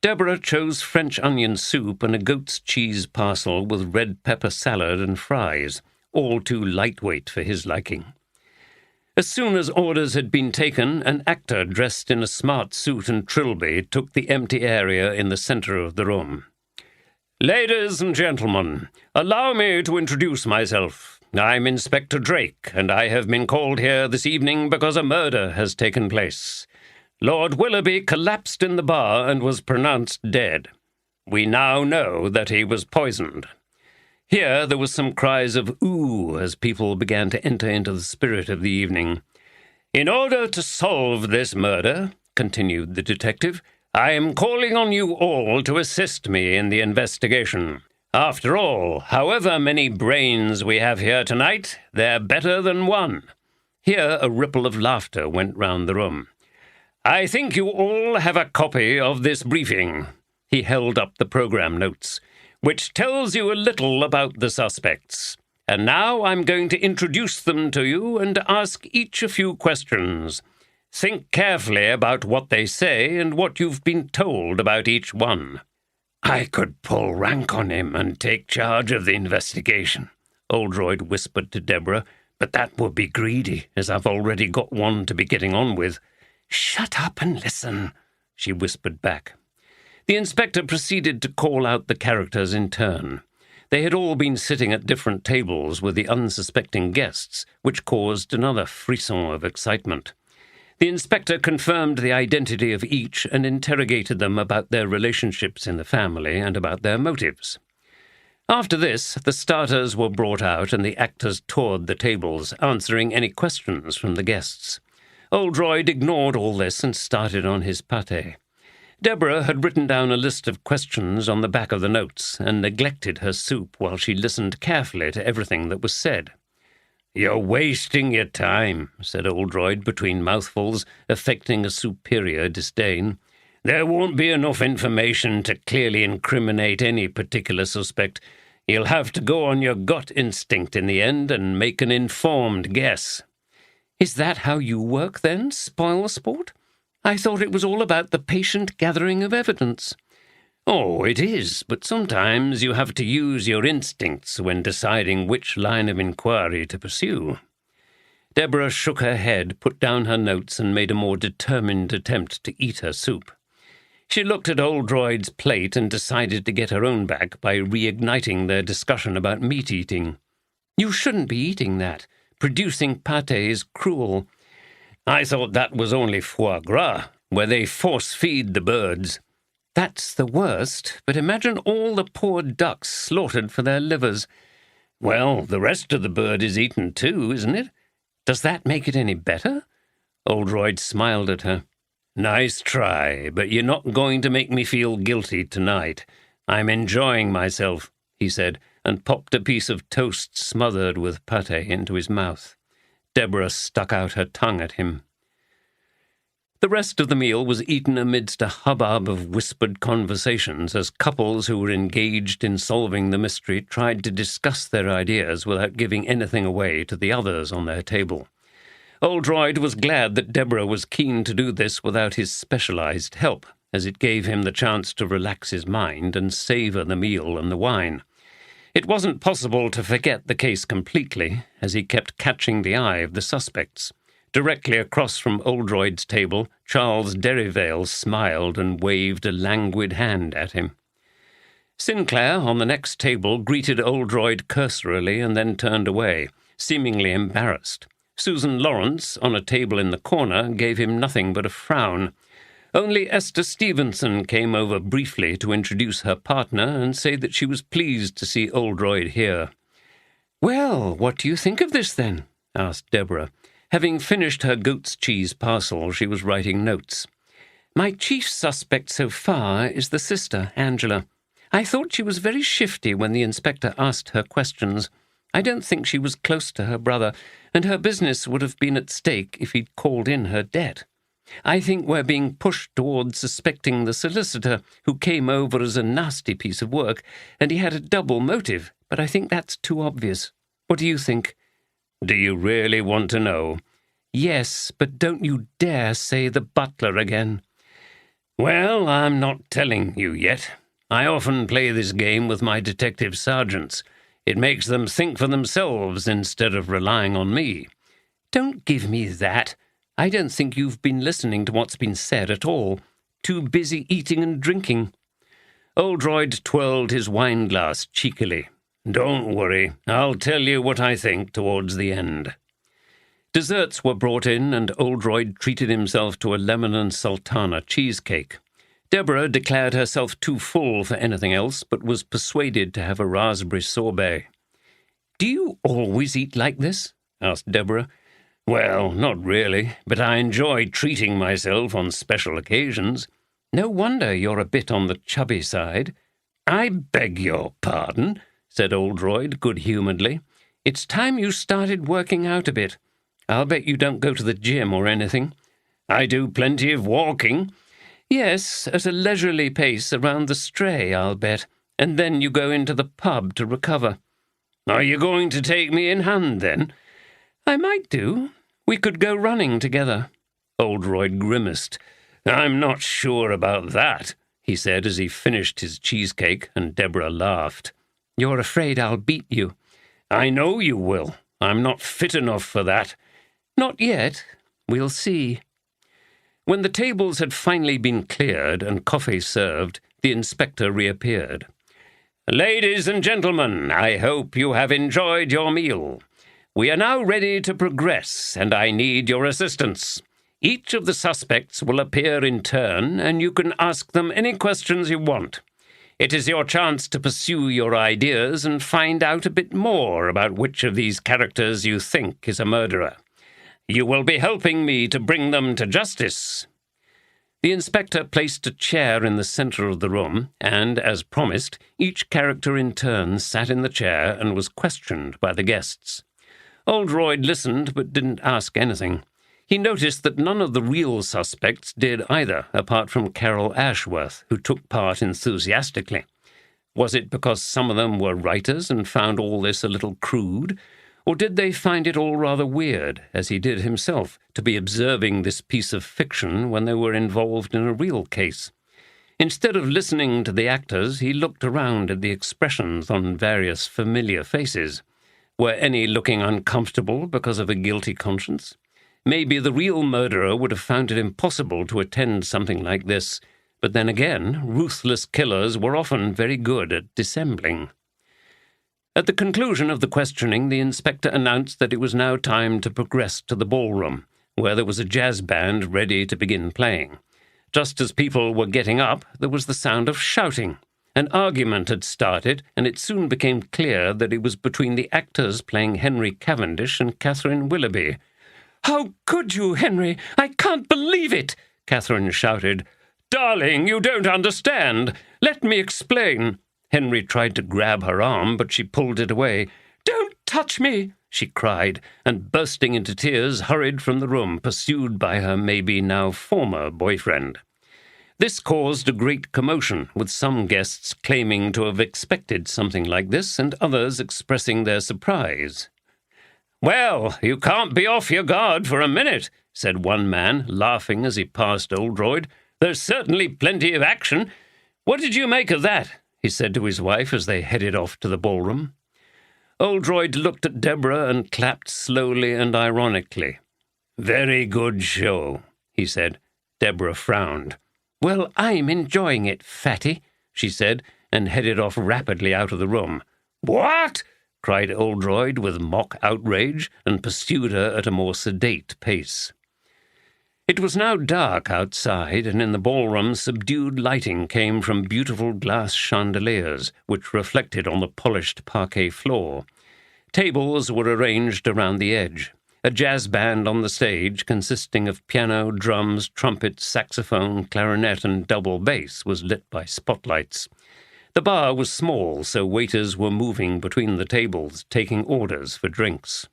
Deborah chose French onion soup and a goat's cheese parcel with red pepper salad and fries, all too lightweight for his liking. As soon as orders had been taken, an actor dressed in a smart suit and trilby took the empty area in the centre of the room. "Ladies and gentlemen, allow me to introduce myself. I'm Inspector Drake, and I have been called here this evening because a murder has taken place. Lord Willoughby collapsed in the bar and was pronounced dead. We now know that he was poisoned." Here there was some cries of "ooh" as people began to enter into the spirit of the evening. "In order to solve this murder," continued the detective, "I am calling on you all to assist me in the investigation. After all, however many brains we have here tonight, they're better than one." Here a ripple of laughter went round the room. "I think you all have a copy of this briefing." He held up the program notes, "which tells you a little about the suspects. And now I'm going to introduce them to you and ask each a few questions. Think carefully about what they say and what you've been told about each one." "I could pull rank on him and take charge of the investigation," Oldroyd whispered to Deborah, "but that would be greedy, as I've already got one to be getting on with." "Shut up and listen," she whispered back. The inspector proceeded to call out the characters in turn. They had all been sitting at different tables with the unsuspecting guests, which caused another frisson of excitement. The inspector confirmed the identity of each and interrogated them about their relationships in the family and about their motives. After this, the starters were brought out and the actors toured the tables, answering any questions from the guests. Oldroyd ignored all this and started on his pâté. Deborah had written down a list of questions on the back of the notes and neglected her soup while she listened carefully to everything that was said. "You're wasting your time," said Oldroyd between mouthfuls, affecting a superior disdain. There won't be enough information to clearly incriminate any particular suspect. You'll have to go on your gut instinct in the end and make an informed guess." "Is that how you work, then, spoilsport? I thought it was all about the patient gathering of evidence." "Oh, it is, but sometimes you have to use your instincts when deciding which line of inquiry to pursue." Deborah shook her head, put down her notes, and made a more determined attempt to eat her soup. She looked at Oldroyd's plate and decided to get her own back by reigniting their discussion about meat-eating. "You shouldn't be eating that. Producing pâté is cruel." "I thought that was only foie gras, where they force-feed the birds." "That's the worst, but imagine all the poor ducks slaughtered for their livers." "Well, the rest of the bird is eaten too, isn't it?" "Does that make it any better?" Oldroyd smiled at her. "Nice try, but you're not going to make me feel guilty tonight. I'm enjoying myself," he said, and popped a piece of toast smothered with pâté into his mouth. Deborah stuck out her tongue at him. The rest of the meal was eaten amidst a hubbub of whispered conversations as couples who were engaged in solving the mystery tried to discuss their ideas without giving anything away to the others on their table. Oldroyd was glad that Deborah was keen to do this without his specialized help, as it gave him the chance to relax his mind and savor the meal and the wine. It wasn't possible to forget the case completely, as he kept catching the eye of the suspects. Directly across from Oldroyd's table, Charles Derrivale smiled and waved a languid hand at him. Sinclair, on the next table, greeted Oldroyd cursorily and then turned away, seemingly embarrassed. Susan Lawrence, on a table in the corner, gave him nothing but a frown. Only Esther Stevenson came over briefly to introduce her partner and say that she was pleased to see Oldroyd here. "Well, what do you think of this, then?" asked Deborah. Having finished her goat's cheese parcel, she was writing notes. "My chief suspect so far is the sister, Angela. I thought she was very shifty when the inspector asked her questions. I don't think she was close to her brother, and her business would have been at stake if he'd called in her debt. I think we're being pushed towards suspecting the solicitor, who came over as a nasty piece of work, and he had a double motive, but I think that's too obvious. What do you think?" "Do you really want to know?" "Yes, but don't you dare say the butler again." "Well, I'm not telling you yet. I often play this game with my detective sergeants. It makes them think for themselves instead of relying on me." "Don't give me that. I don't think you've been listening to what's been said at all. Too busy eating and drinking." Oldroyd twirled his wineglass cheekily. "Don't worry. I'll tell you what I think towards the end." Desserts were brought in, and Oldroyd treated himself to a lemon and sultana cheesecake. Deborah declared herself too full for anything else, but was persuaded to have a raspberry sorbet. "Do you always eat like this?" asked Deborah. "Well, not really, but I enjoy treating myself on special occasions." "No wonder you're a bit on the chubby side." "I beg your pardon," said Oldroyd good-humouredly. "It's time you started working out a bit. I'll bet you don't go to the gym or anything." "I do plenty of walking." "Yes, at a leisurely pace around the Stray, I'll bet, and then you go into the pub to recover." "Are you going to take me in hand, then?" "I might do. We could go running together." Oldroyd grimaced. "I'm not sure about that," he said as he finished his cheesecake, and Deborah laughed. "You're afraid I'll beat you." "I know you will. I'm not fit enough for that." "Not yet. We'll see." When the tables had finally been cleared and coffee served, the inspector reappeared. "Ladies and gentlemen, I hope you have enjoyed your meal. We are now ready to progress, and I need your assistance. Each of the suspects will appear in turn, and you can ask them any questions you want. It is your chance to pursue your ideas and find out a bit more about which of these characters you think is a murderer. You will be helping me to bring them to justice." The inspector placed a chair in the centre of the room, and, as promised, each character in turn sat in the chair and was questioned by the guests. Oldroyd listened but didn't ask anything. He noticed that none of the real suspects did either, apart from Carol Ashworth, who took part enthusiastically. Was it because some of them were writers and found all this a little crude, or did they find it all rather weird, as he did himself, to be observing this piece of fiction when they were involved in a real case? Instead of listening to the actors, he looked around at the expressions on various familiar faces. Were any looking uncomfortable because of a guilty conscience? Maybe the real murderer would have found it impossible to attend something like this, but then again, ruthless killers were often very good at dissembling. At the conclusion of the questioning, the inspector announced that it was now time to progress to the ballroom, where there was a jazz band ready to begin playing. Just as people were getting up, there was the sound of shouting. An argument had started, and it soon became clear that it was between the actors playing Henry Cavendish and Catherine Willoughby. "How could you, Henry? I can't believe it!" Catherine shouted. "Darling, you don't understand. Let me explain." Henry tried to grab her arm, but she pulled it away. "Don't touch me!" she cried, and bursting into tears hurried from the room, pursued by her maybe now former boyfriend. This caused a great commotion, with some guests claiming to have expected something like this, and others expressing their surprise. "Well, you can't be off your guard for a minute," said one man, laughing as he passed Oldroyd. "There's certainly plenty of action. What did you make of that?" he said to his wife as they headed off to the ballroom. Oldroyd looked at Deborah and clapped slowly and ironically. "Very good show," he said. Deborah frowned. "Well, I'm enjoying it, fatty," she said, and headed off rapidly out of the room. "What?" cried Oldroyd with mock outrage, and pursued her at a more sedate pace. It was now dark outside, and in the ballroom subdued lighting came from beautiful glass chandeliers, which reflected on the polished parquet floor. Tables were arranged around the edge. A jazz band on the stage, consisting of piano, drums, trumpet, saxophone, clarinet, and double bass, was lit by spotlights. The bar was small, so waiters were moving between the tables, taking orders for drinks.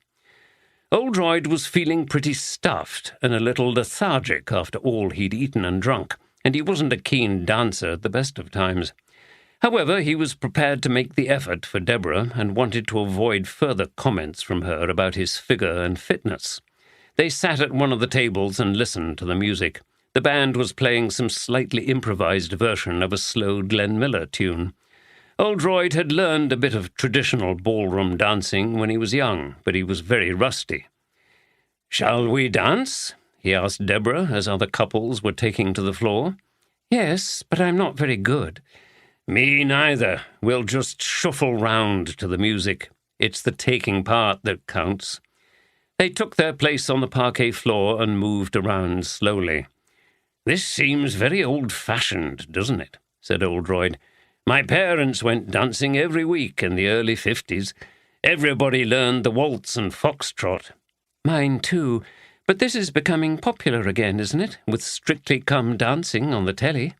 Oldroyd was feeling pretty stuffed and a little lethargic after all he'd eaten and drunk, and he wasn't a keen dancer at the best of times. However, he was prepared to make the effort for Deborah and wanted to avoid further comments from her about his figure and fitness. They sat at one of the tables and listened to the music. The band was playing some slightly improvised version of a slow Glenn Miller tune. Oldroyd had learned a bit of traditional ballroom dancing when he was young, but he was very rusty. "Shall we dance?" he asked Deborah as other couples were taking to the floor. "Yes, but I'm not very good." "Me neither. We'll just shuffle round to the music. It's the taking part that counts." They took their place on the parquet floor and moved around slowly. "This seems very old-fashioned, doesn't it?" said Oldroyd. "My parents went dancing every week in the early 50s. Everybody learned the waltz and foxtrot." "Mine too. But this is becoming popular again, isn't it, with Strictly Come Dancing on the telly?"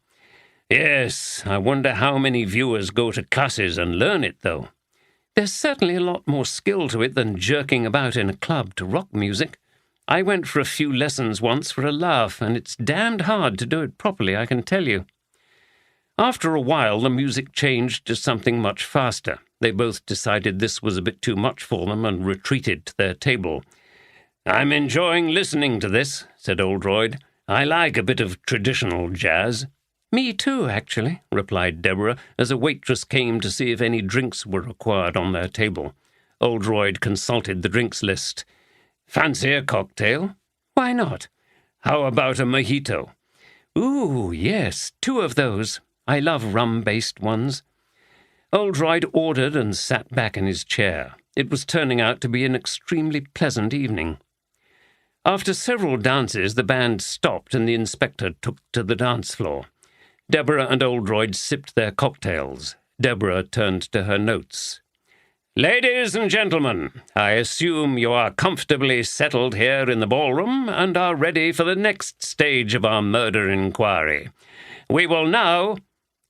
"Yes, I wonder how many viewers go to classes and learn it, though." "There's certainly a lot more skill to it than jerking about in a club to rock music. I went for a few lessons once for a laugh, and it's damned hard to do it properly, I can tell you." After a while, the music changed to something much faster. They both decided this was a bit too much for them and retreated to their table. "I'm enjoying listening to this," said Oldroyd. "I like a bit of traditional jazz." "Me too, actually," replied Deborah, as a waitress came to see if any drinks were required on their table. Oldroyd consulted the drinks list. "Fancy a cocktail?" "Why not?" "How about a mojito?" "Ooh, yes, 2 of those. I love rum-based ones." Oldroyd ordered and sat back in his chair. It was turning out to be an extremely pleasant evening. After several dances, the band stopped and the inspector took to the dance floor. Deborah and Oldroyd sipped their cocktails. Deborah turned to her notes. "Ladies and gentlemen, I assume you are comfortably settled here in the ballroom and are ready for the next stage of our murder inquiry. We will now—"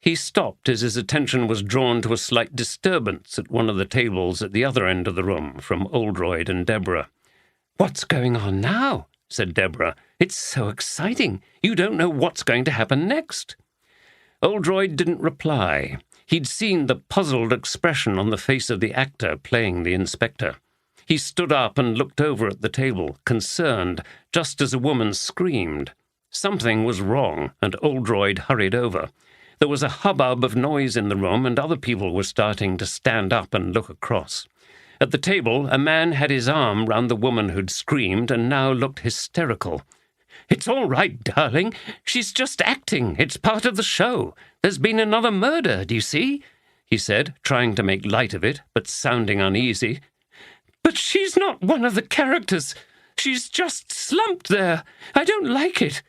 He stopped as his attention was drawn to a slight disturbance at one of the tables at the other end of the room from Oldroyd and Deborah. "What's going on now?" said Deborah. "It's so exciting. You don't know what's going to happen next." Oldroyd didn't reply. He'd seen the puzzled expression on the face of the actor playing the inspector. He stood up and looked over at the table, concerned, just as a woman screamed. Something was wrong, and Oldroyd hurried over. There was a hubbub of noise in the room, and other people were starting to stand up and look across. At the table, a man had his arm round the woman who'd screamed and now looked hysterical. "It's all right, darling. She's just acting. It's part of the show. There's been another murder, do you see?" he said, trying to make light of it, but sounding uneasy. "But she's not one of the characters. She's just slumped there. I don't like it."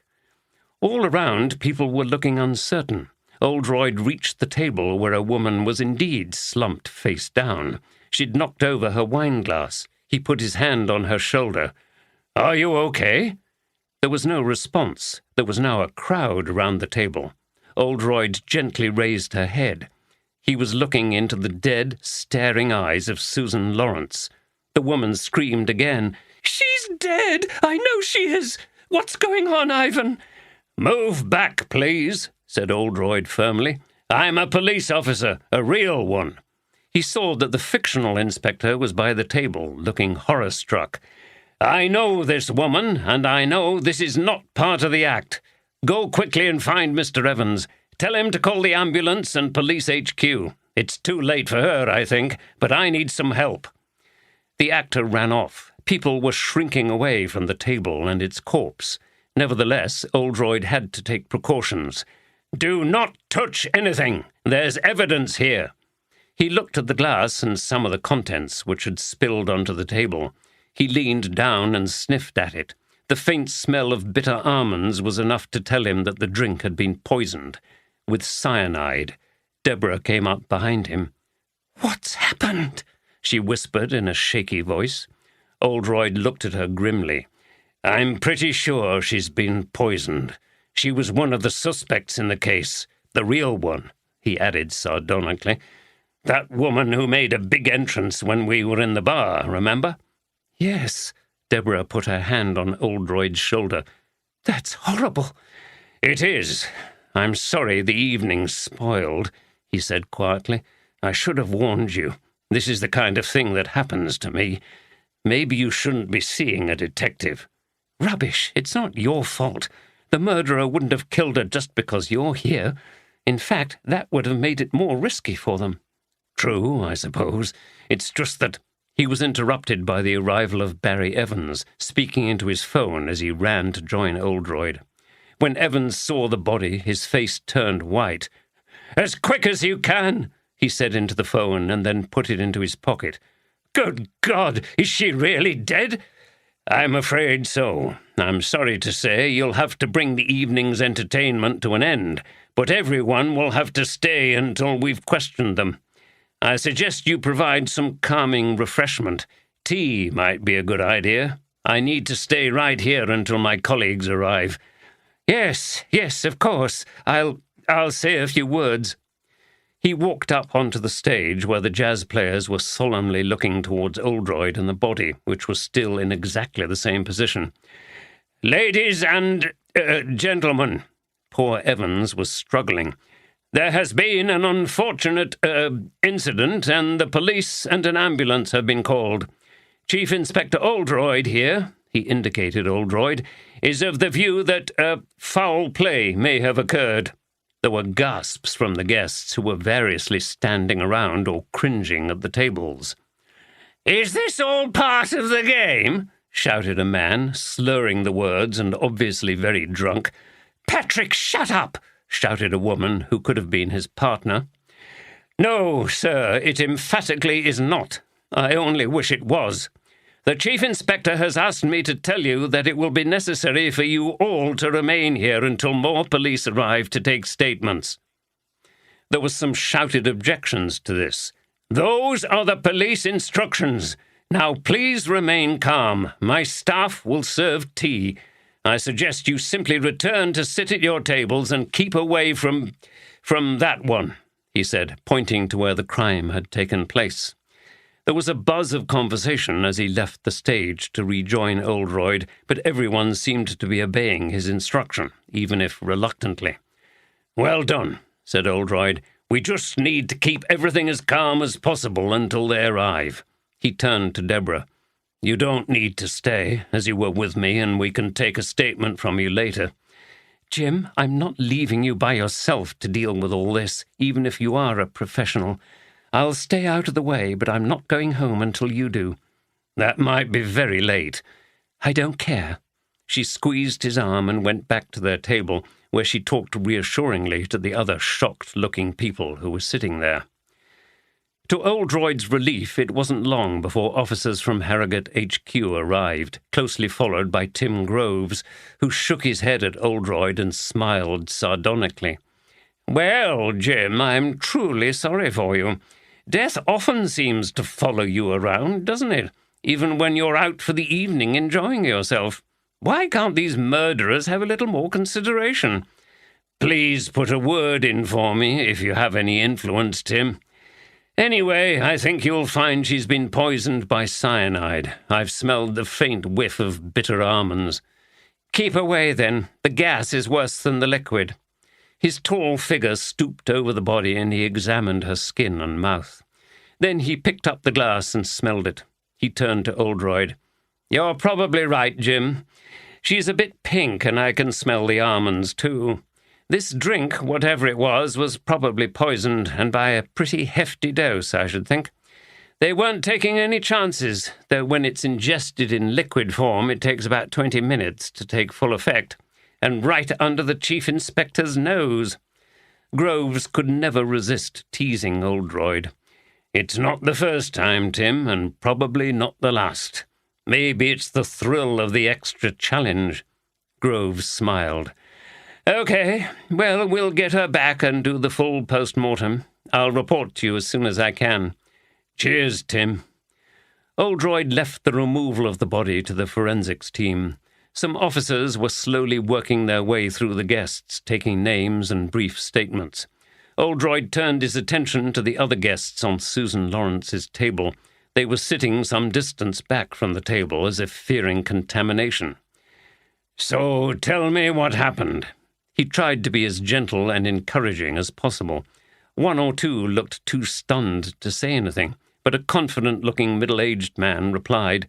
All around, people were looking uncertain. Oldroyd reached the table where a woman was indeed slumped face down. She'd knocked over her wine-glass. He put his hand on her shoulder. "Are you okay?" There was no response. There was now a crowd round the table. Oldroyd gently raised her head. He was looking into the dead, staring eyes of Susan Lawrence. The woman screamed again. "She's dead! I know she is! What's going on, Ivan?" "Move back, please," said Oldroyd firmly. "I'm a police officer, a real one." He saw that the fictional inspector was by the table, looking horror-struck. "I know this woman, and I know this is not part of the act. Go quickly and find Mr. Evans. Tell him to call the ambulance and police HQ. It's too late for her, I think, but I need some help." The actor ran off. People were shrinking away from the table and its corpse. Nevertheless, Oldroyd had to take precautions. "Do not touch anything. There's evidence here." He looked at the glass and some of the contents which had spilled onto the table. He leaned down and sniffed at it. The faint smell of bitter almonds was enough to tell him that the drink had been poisoned with cyanide. Deborah came up behind him. "What's happened?" she whispered in a shaky voice. Oldroyd looked at her grimly. "I'm pretty sure she's been poisoned. She was one of the suspects in the case, the real one," he added sardonically. "That woman who made a big entrance when we were in the bar, remember?" "Yes." Deborah put her hand on Oldroyd's shoulder. "That's horrible." "It is. I'm sorry the evening's spoiled," he said quietly. "I should have warned you. This is the kind of thing that happens to me. Maybe you shouldn't be seeing a detective." "Rubbish. It's not your fault. The murderer wouldn't have killed her just because you're here. In fact, that would have made it more risky for them." "True, I suppose. It's just that—" He was interrupted by the arrival of Barry Evans, speaking into his phone as he ran to join Oldroyd. When Evans saw the body, his face turned white. "As quick as you can," he said into the phone, and then put it into his pocket. "Good God, is she really dead?" "I'm afraid so. I'm sorry to say you'll have to bring the evening's entertainment to an end, but everyone will have to stay until we've questioned them. I suggest you provide some calming refreshment. Tea might be a good idea. I need to stay right here until my colleagues arrive." Yes, of course. I'll say a few words." He walked up onto the stage where the jazz players were solemnly looking towards Oldroyd and the body, which was still in exactly the same position. "Ladies and gentlemen," poor Evans was struggling. "There has been an unfortunate incident, and the police and an ambulance have been called. Chief Inspector Oldroyd here," he indicated Oldroyd, "is of the view that foul play may have occurred." There were gasps from the guests who were variously standing around or cringing at the tables. "Is this all part of the game?" shouted a man, slurring the words and obviously very drunk. "Patrick, shut up!" shouted a woman who could have been his partner. "No, sir, it emphatically is not. I only wish it was. The Chief Inspector has asked me to tell you that it will be necessary for you all to remain here until more police arrive to take statements." There was some shouted objections to this. "Those are the police instructions. Now please remain calm. My staff will serve tea. I suggest you simply return to sit at your tables and keep away from that one," he said, pointing to where the crime had taken place. There was a buzz of conversation as he left the stage to rejoin Oldroyd, but everyone seemed to be obeying his instruction, even if reluctantly. "Well done," said Oldroyd. "We just need to keep everything as calm as possible until they arrive." He turned to Deborah. "You don't need to stay, as you were with me, and we can take a statement from you later." "Jim, I'm not leaving you by yourself to deal with all this, even if you are a professional. I'll stay out of the way, but I'm not going home until you do." "That might be very late." "I don't care." She squeezed his arm and went back to their table, where she talked reassuringly to the other shocked-looking people who were sitting there. To Oldroyd's relief, it wasn't long before officers from Harrogate HQ arrived, closely followed by Tim Groves, who shook his head at Oldroyd and smiled sardonically. "Well, Jim, I'm truly sorry for you. Death often seems to follow you around, doesn't it? Even when you're out for the evening enjoying yourself. Why can't these murderers have a little more consideration? Please put a word in for me if you have any influence, Tim. Anyway, I think you'll find she's been poisoned by cyanide. I've smelled the faint whiff of bitter almonds." "Keep away, then. The gas is worse than the liquid." His tall figure stooped over the body and he examined her skin and mouth. Then he picked up the glass and smelled it. He turned to Oldroyd. "You're probably right, Jim. She's a bit pink and I can smell the almonds too. This drink, whatever it was probably poisoned, and by a pretty hefty dose, I should think. They weren't taking any chances, though when it's ingested in liquid form it takes about 20 minutes to take full effect, and right under the Chief Inspector's nose." Groves could never resist teasing Oldroyd. "It's not the first time, Tim, and probably not the last. Maybe it's the thrill of the extra challenge." Groves smiled. "Okay, well, we'll get her back and do the full post-mortem. I'll report to you as soon as I can." "Cheers, Tim." Oldroyd left the removal of the body to the forensics team. Some officers were slowly working their way through the guests, taking names and brief statements. Oldroyd turned his attention to the other guests on Susan Lawrence's table. They were sitting some distance back from the table, as if fearing contamination. "So tell me what happened." He tried to be as gentle and encouraging as possible. One or two looked too stunned to say anything, but a confident-looking middle-aged man replied,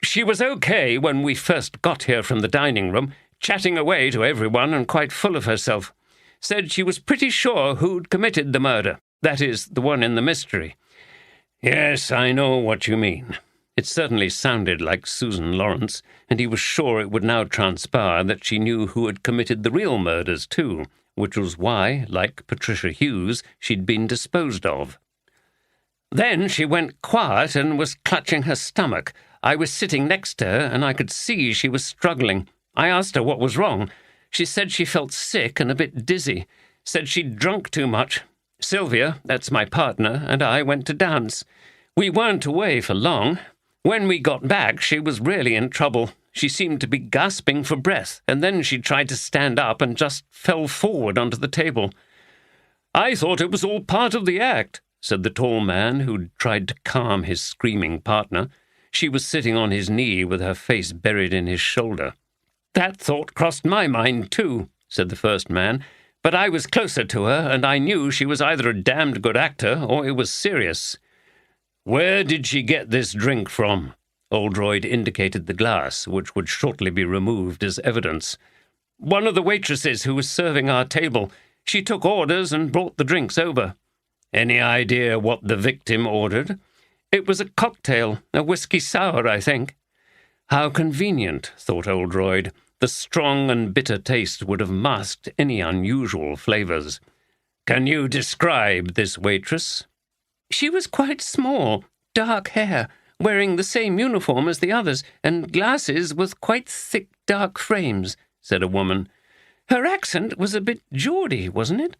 "She was okay when we first got here from the dining room, chatting away to everyone and quite full of herself. Said she was pretty sure who'd committed the murder, that is, the one in the mystery." "Yes, I know what you mean." It certainly sounded like Susan Lawrence, and he was sure it would now transpire that she knew who had committed the real murders too, which was why, like Patricia Hughes, she'd been disposed of. "Then she went quiet and was clutching her stomach. I was sitting next to her, and I could see she was struggling. I asked her what was wrong. She said she felt sick and a bit dizzy. Said she'd drunk too much. Sylvia, that's my partner, and I went to dance. We weren't away for long. When we got back, she was really in trouble. She seemed to be gasping for breath, and then she tried to stand up and just fell forward onto the table." "I thought it was all part of the act," said the tall man who'd tried to calm his screaming partner. She was sitting on his knee with her face buried in his shoulder. "That thought crossed my mind too," said the first man, "but I was closer to her, and I knew she was either a damned good actor or it was serious." "Where did she get this drink from?" Oldroyd indicated the glass, which would shortly be removed as evidence. "One of the waitresses who was serving our table. She took orders and brought the drinks over." "Any idea what the victim ordered?" "It was a cocktail, a whiskey sour, I think." How convenient, thought Oldroyd. The strong and bitter taste would have masked any unusual flavours. "Can you describe this waitress?" "She was quite small, dark hair, wearing the same uniform as the others, and glasses with quite thick, dark frames," said a woman. "Her accent was a bit Geordie, wasn't it?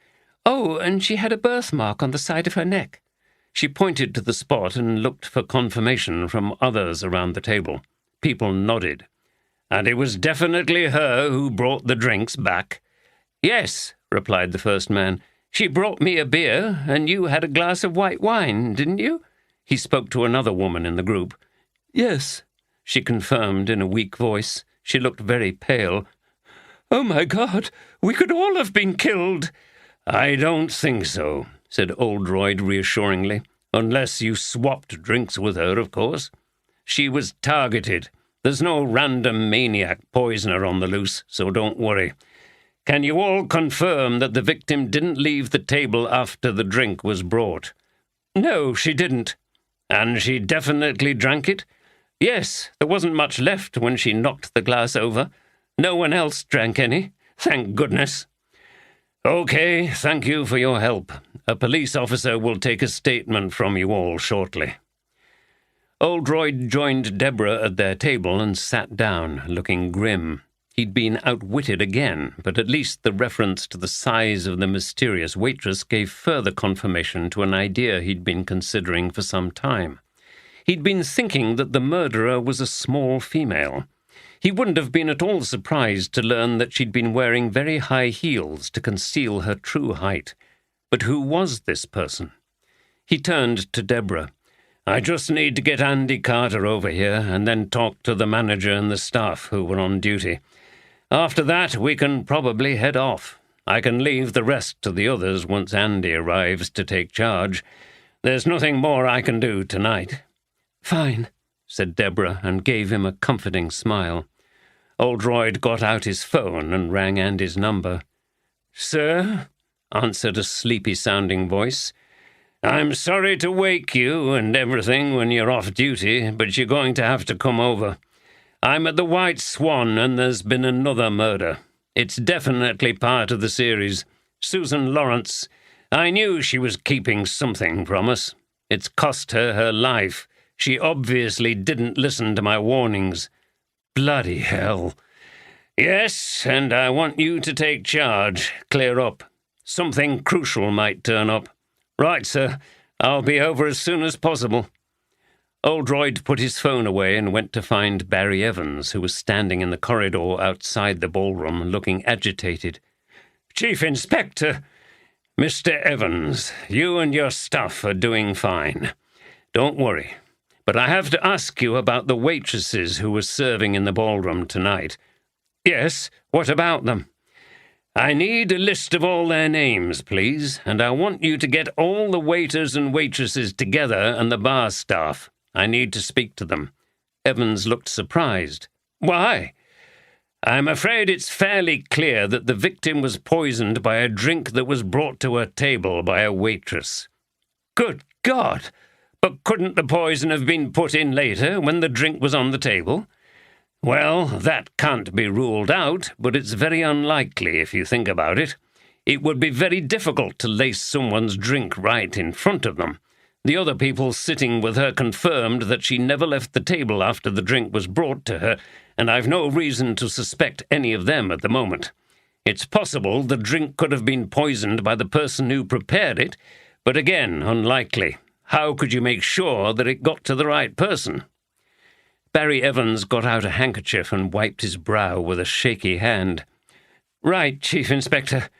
Oh, and she had a birthmark on the side of her neck." She pointed to the spot and looked for confirmation from others around the table. People nodded. "And it was definitely her who brought the drinks back?" "Yes," replied the first man. "She brought me a beer, and you had a glass of white wine, didn't you?" He spoke to another woman in the group. "Yes," she confirmed in a weak voice. She looked very pale. "Oh, my God, we could all have been killed." "I don't think so," said Oldroyd reassuringly. "Unless you swapped drinks with her, of course. She was targeted. There's no random maniac poisoner on the loose, so don't worry. Can you all confirm that the victim didn't leave the table after the drink was brought?" "No, she didn't." "And she definitely drank it?" "Yes, there wasn't much left when she knocked the glass over. No one else drank any, thank goodness." "Okay, thank you for your help. A police officer will take a statement from you all shortly." Oldroyd joined Deborah at their table and sat down, looking grim. He'd been outwitted again, but at least the reference to the size of the mysterious waitress gave further confirmation to an idea he'd been considering for some time. He'd been thinking that the murderer was a small female. He wouldn't have been at all surprised to learn that she'd been wearing very high heels to conceal her true height. But who was this person? He turned to Deborah. "I just need to get Andy Carter over here and then talk to the manager and the staff who were on duty. After that, we can probably head off. I can leave the rest to the others once Andy arrives to take charge. There's nothing more I can do tonight." "Fine," said Deborah, and gave him a comforting smile. Oldroyd got out his phone and rang Andy's number. "Sir," answered a sleepy-sounding voice. "I'm sorry to wake you and everything when you're off duty, but you're going to have to come over. I'm at the White Swan, and there's been another murder. It's definitely part of the series. Susan Lawrence. I knew she was keeping something from us. It's cost her her life. She obviously didn't listen to my warnings. Bloody hell. Yes, and I want you to take charge. Clear up. Something crucial might turn up. Right, sir. I'll be over as soon as possible." Oldroyd put his phone away and went to find Barry Evans, who was standing in the corridor outside the ballroom, looking agitated. "Chief Inspector!" "Mr. Evans, you and your staff are doing fine. Don't worry. But I have to ask you about the waitresses who were serving in the ballroom tonight." "Yes, what about them?" "I need a list of all their names, please, and I want you to get all the waiters and waitresses together and the bar staff. I need to speak to them." Evans looked surprised. "Why?" "I'm afraid it's fairly clear that the victim was poisoned by a drink that was brought to her table by a waitress." "Good God! But couldn't the poison have been put in later when the drink was on the table?" "Well, that can't be ruled out, but it's very unlikely if you think about it. It would be very difficult to lace someone's drink right in front of them. The other people sitting with her confirmed that she never left the table after the drink was brought to her, and I've no reason to suspect any of them at the moment. It's possible the drink could have been poisoned by the person who prepared it, but again, unlikely. How could you make sure that it got to the right person?" Barry Evans got out a handkerchief and wiped his brow with a shaky hand. "Right, Chief Inspector.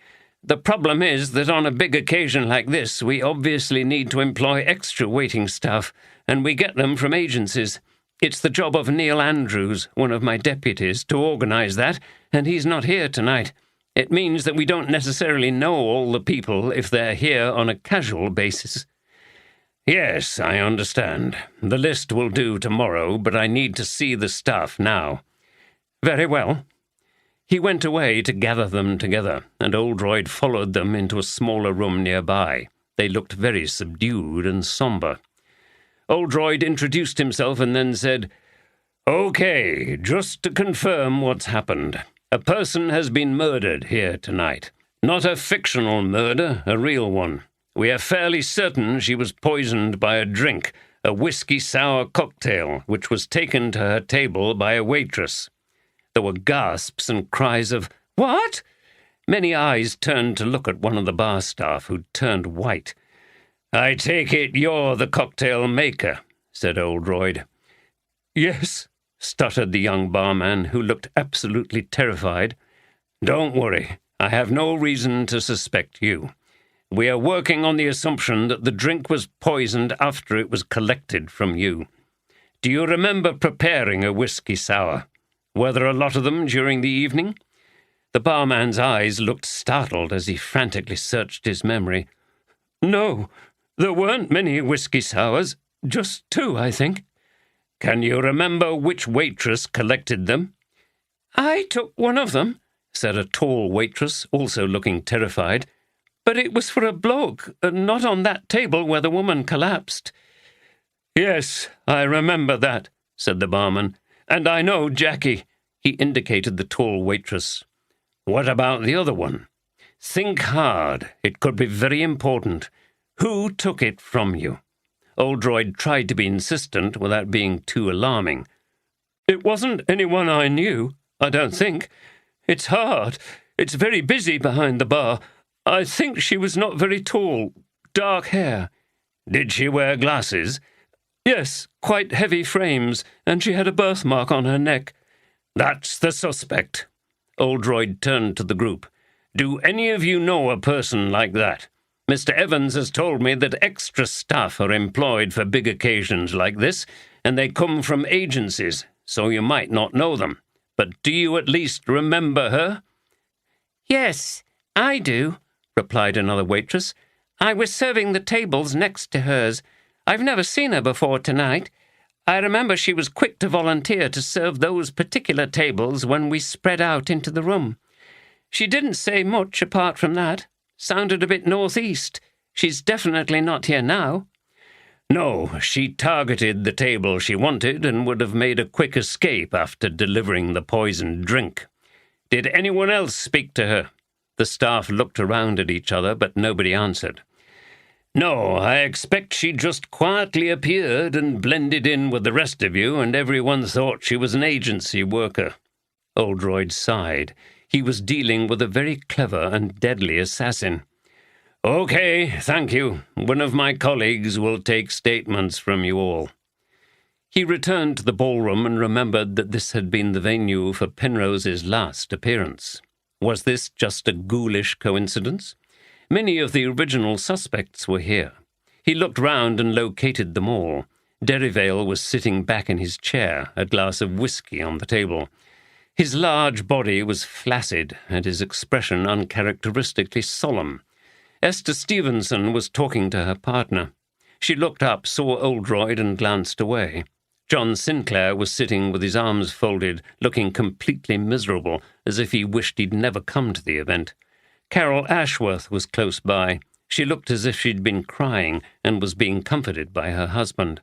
The problem is that on a big occasion like this, we obviously need to employ extra waiting staff, and we get them from agencies. It's the job of Neil Andrews, one of my deputies, to organize that, and he's not here tonight. It means that we don't necessarily know all the people if they're here on a casual basis." "Yes, I understand. The list will do tomorrow, but I need to see the staff now." "Very well." He went away to gather them together, and Oldroyd followed them into a smaller room nearby. They looked very subdued and somber. Oldroyd introduced himself and then said, "Okay, just to confirm what's happened. A person has been murdered here tonight. Not a fictional murder, a real one. We are fairly certain she was poisoned by a drink, a whiskey-sour cocktail, which was taken to her table by a waitress." There were gasps and cries of, "What?" Many eyes turned to look at one of the bar staff, who turned white. "I take it you're the cocktail maker," said Oldroyd. "Yes," stuttered the young barman, who looked absolutely terrified. "Don't worry. I have no reason to suspect you. We are working on the assumption that the drink was poisoned after it was collected from you. Do you remember preparing a whiskey sour? Were there a lot of them during the evening?" The barman's eyes looked startled as he frantically searched his memory. "No, there weren't many whiskey sours. Just 2, I think." "Can you remember which waitress collected them?" "I took one of them," said a tall waitress, also looking terrified. "But it was for a bloke, not on that table where the woman collapsed." "Yes, I remember that," said the barman. "And I know Jackie." He indicated the tall waitress. "What about the other one? Think hard. It could be very important. Who took it from you?" Oldroyd tried to be insistent without being too alarming. "It wasn't anyone I knew, I don't think. It's hard. It's very busy behind the bar. I think she was not very tall. Dark hair." "Did she wear glasses?" "Yes, quite heavy frames, and she had a birthmark on her neck." "That's the suspect." Oldroyd turned to the group. "Do any of you know a person like that? Mr. Evans has told me that extra staff are employed for big occasions like this, and they come from agencies, so you might not know them. But do you at least remember her?" "Yes, I do," replied another waitress. "I was serving the tables next to hers. I've never seen her before tonight. I remember she was quick to volunteer to serve those particular tables when we spread out into the room. She didn't say much apart from that. Sounded a bit northeast. She's definitely not here now." "No, she targeted the table she wanted and would have made a quick escape after delivering the poisoned drink. Did anyone else speak to her?" The staff looked around at each other, but nobody answered. "No, I expect she just quietly appeared and blended in with the rest of you, and everyone thought she was an agency worker." Oldroyd sighed. He was dealing with a very clever and deadly assassin. "Okay, thank you. One of my colleagues will take statements from you all." He returned to the ballroom and remembered that this had been the venue for Penrose's last appearance. Was this just a ghoulish coincidence? Many of the original suspects were here. He looked round and located them all. Derivale was sitting back in his chair, a glass of whiskey on the table. His large body was flaccid, and his expression uncharacteristically solemn. Esther Stevenson was talking to her partner. She looked up, saw Oldroyd, and glanced away. John Sinclair was sitting with his arms folded, looking completely miserable, as if he wished he'd never come to the event. Carol Ashworth was close by. She looked as if she'd been crying and was being comforted by her husband.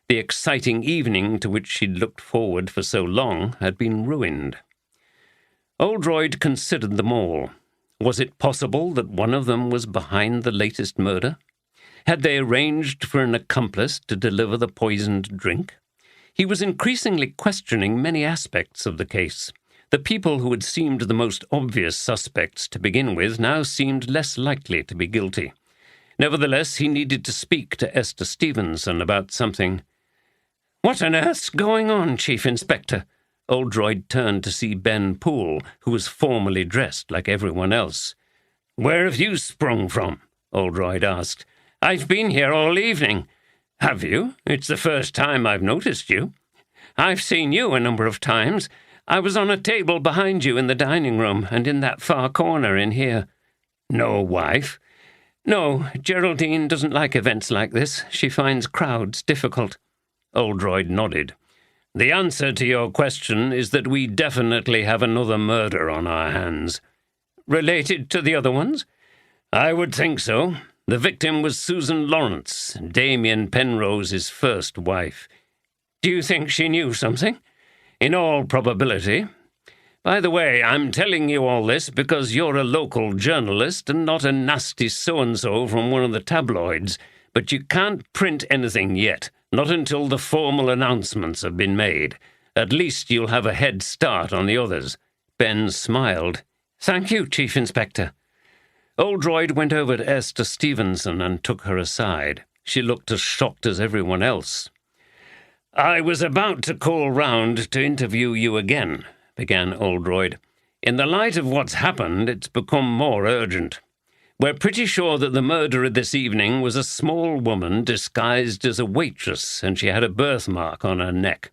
The exciting evening to which she'd looked forward for so long had been ruined. Oldroyd considered them all. Was it possible that one of them was behind the latest murder? Had they arranged for an accomplice to deliver the poisoned drink? He was increasingly questioning many aspects of the case. The people who had seemed the most obvious suspects to begin with now seemed less likely to be guilty. Nevertheless, he needed to speak to Esther Stevenson about something. "What on earth's going on, Chief Inspector?" Oldroyd turned to see Ben Poole, who was formally dressed like everyone else. "Where have you sprung from?" Oldroyd asked. "I've been here all evening." "Have you? It's the first time I've noticed you." "I've seen you a number of times. I was on a table behind you in the dining room and in that far corner in here." "No wife?" "No, Geraldine doesn't like events like this. She finds crowds difficult." Oldroyd nodded. "The answer to your question is that we definitely have another murder on our hands." "Related to the other ones?" "I would think so. The victim was Susan Lawrence, Damien Penrose's first wife." "Do you think she knew something?" "In all probability. By the way, I'm telling you all this because you're a local journalist and not a nasty so-and-so from one of the tabloids, but you can't print anything yet, not until the formal announcements have been made. At least you'll have a head start on the others." Ben smiled. "Thank you, Chief Inspector." Oldroyd went over to Esther Stevenson and took her aside. She looked as shocked as everyone else. "I was about to call round to interview you again," began Oldroyd. "In the light of what's happened, it's become more urgent. We're pretty sure that the murderer this evening was a small woman disguised as a waitress, and she had a birthmark on her neck.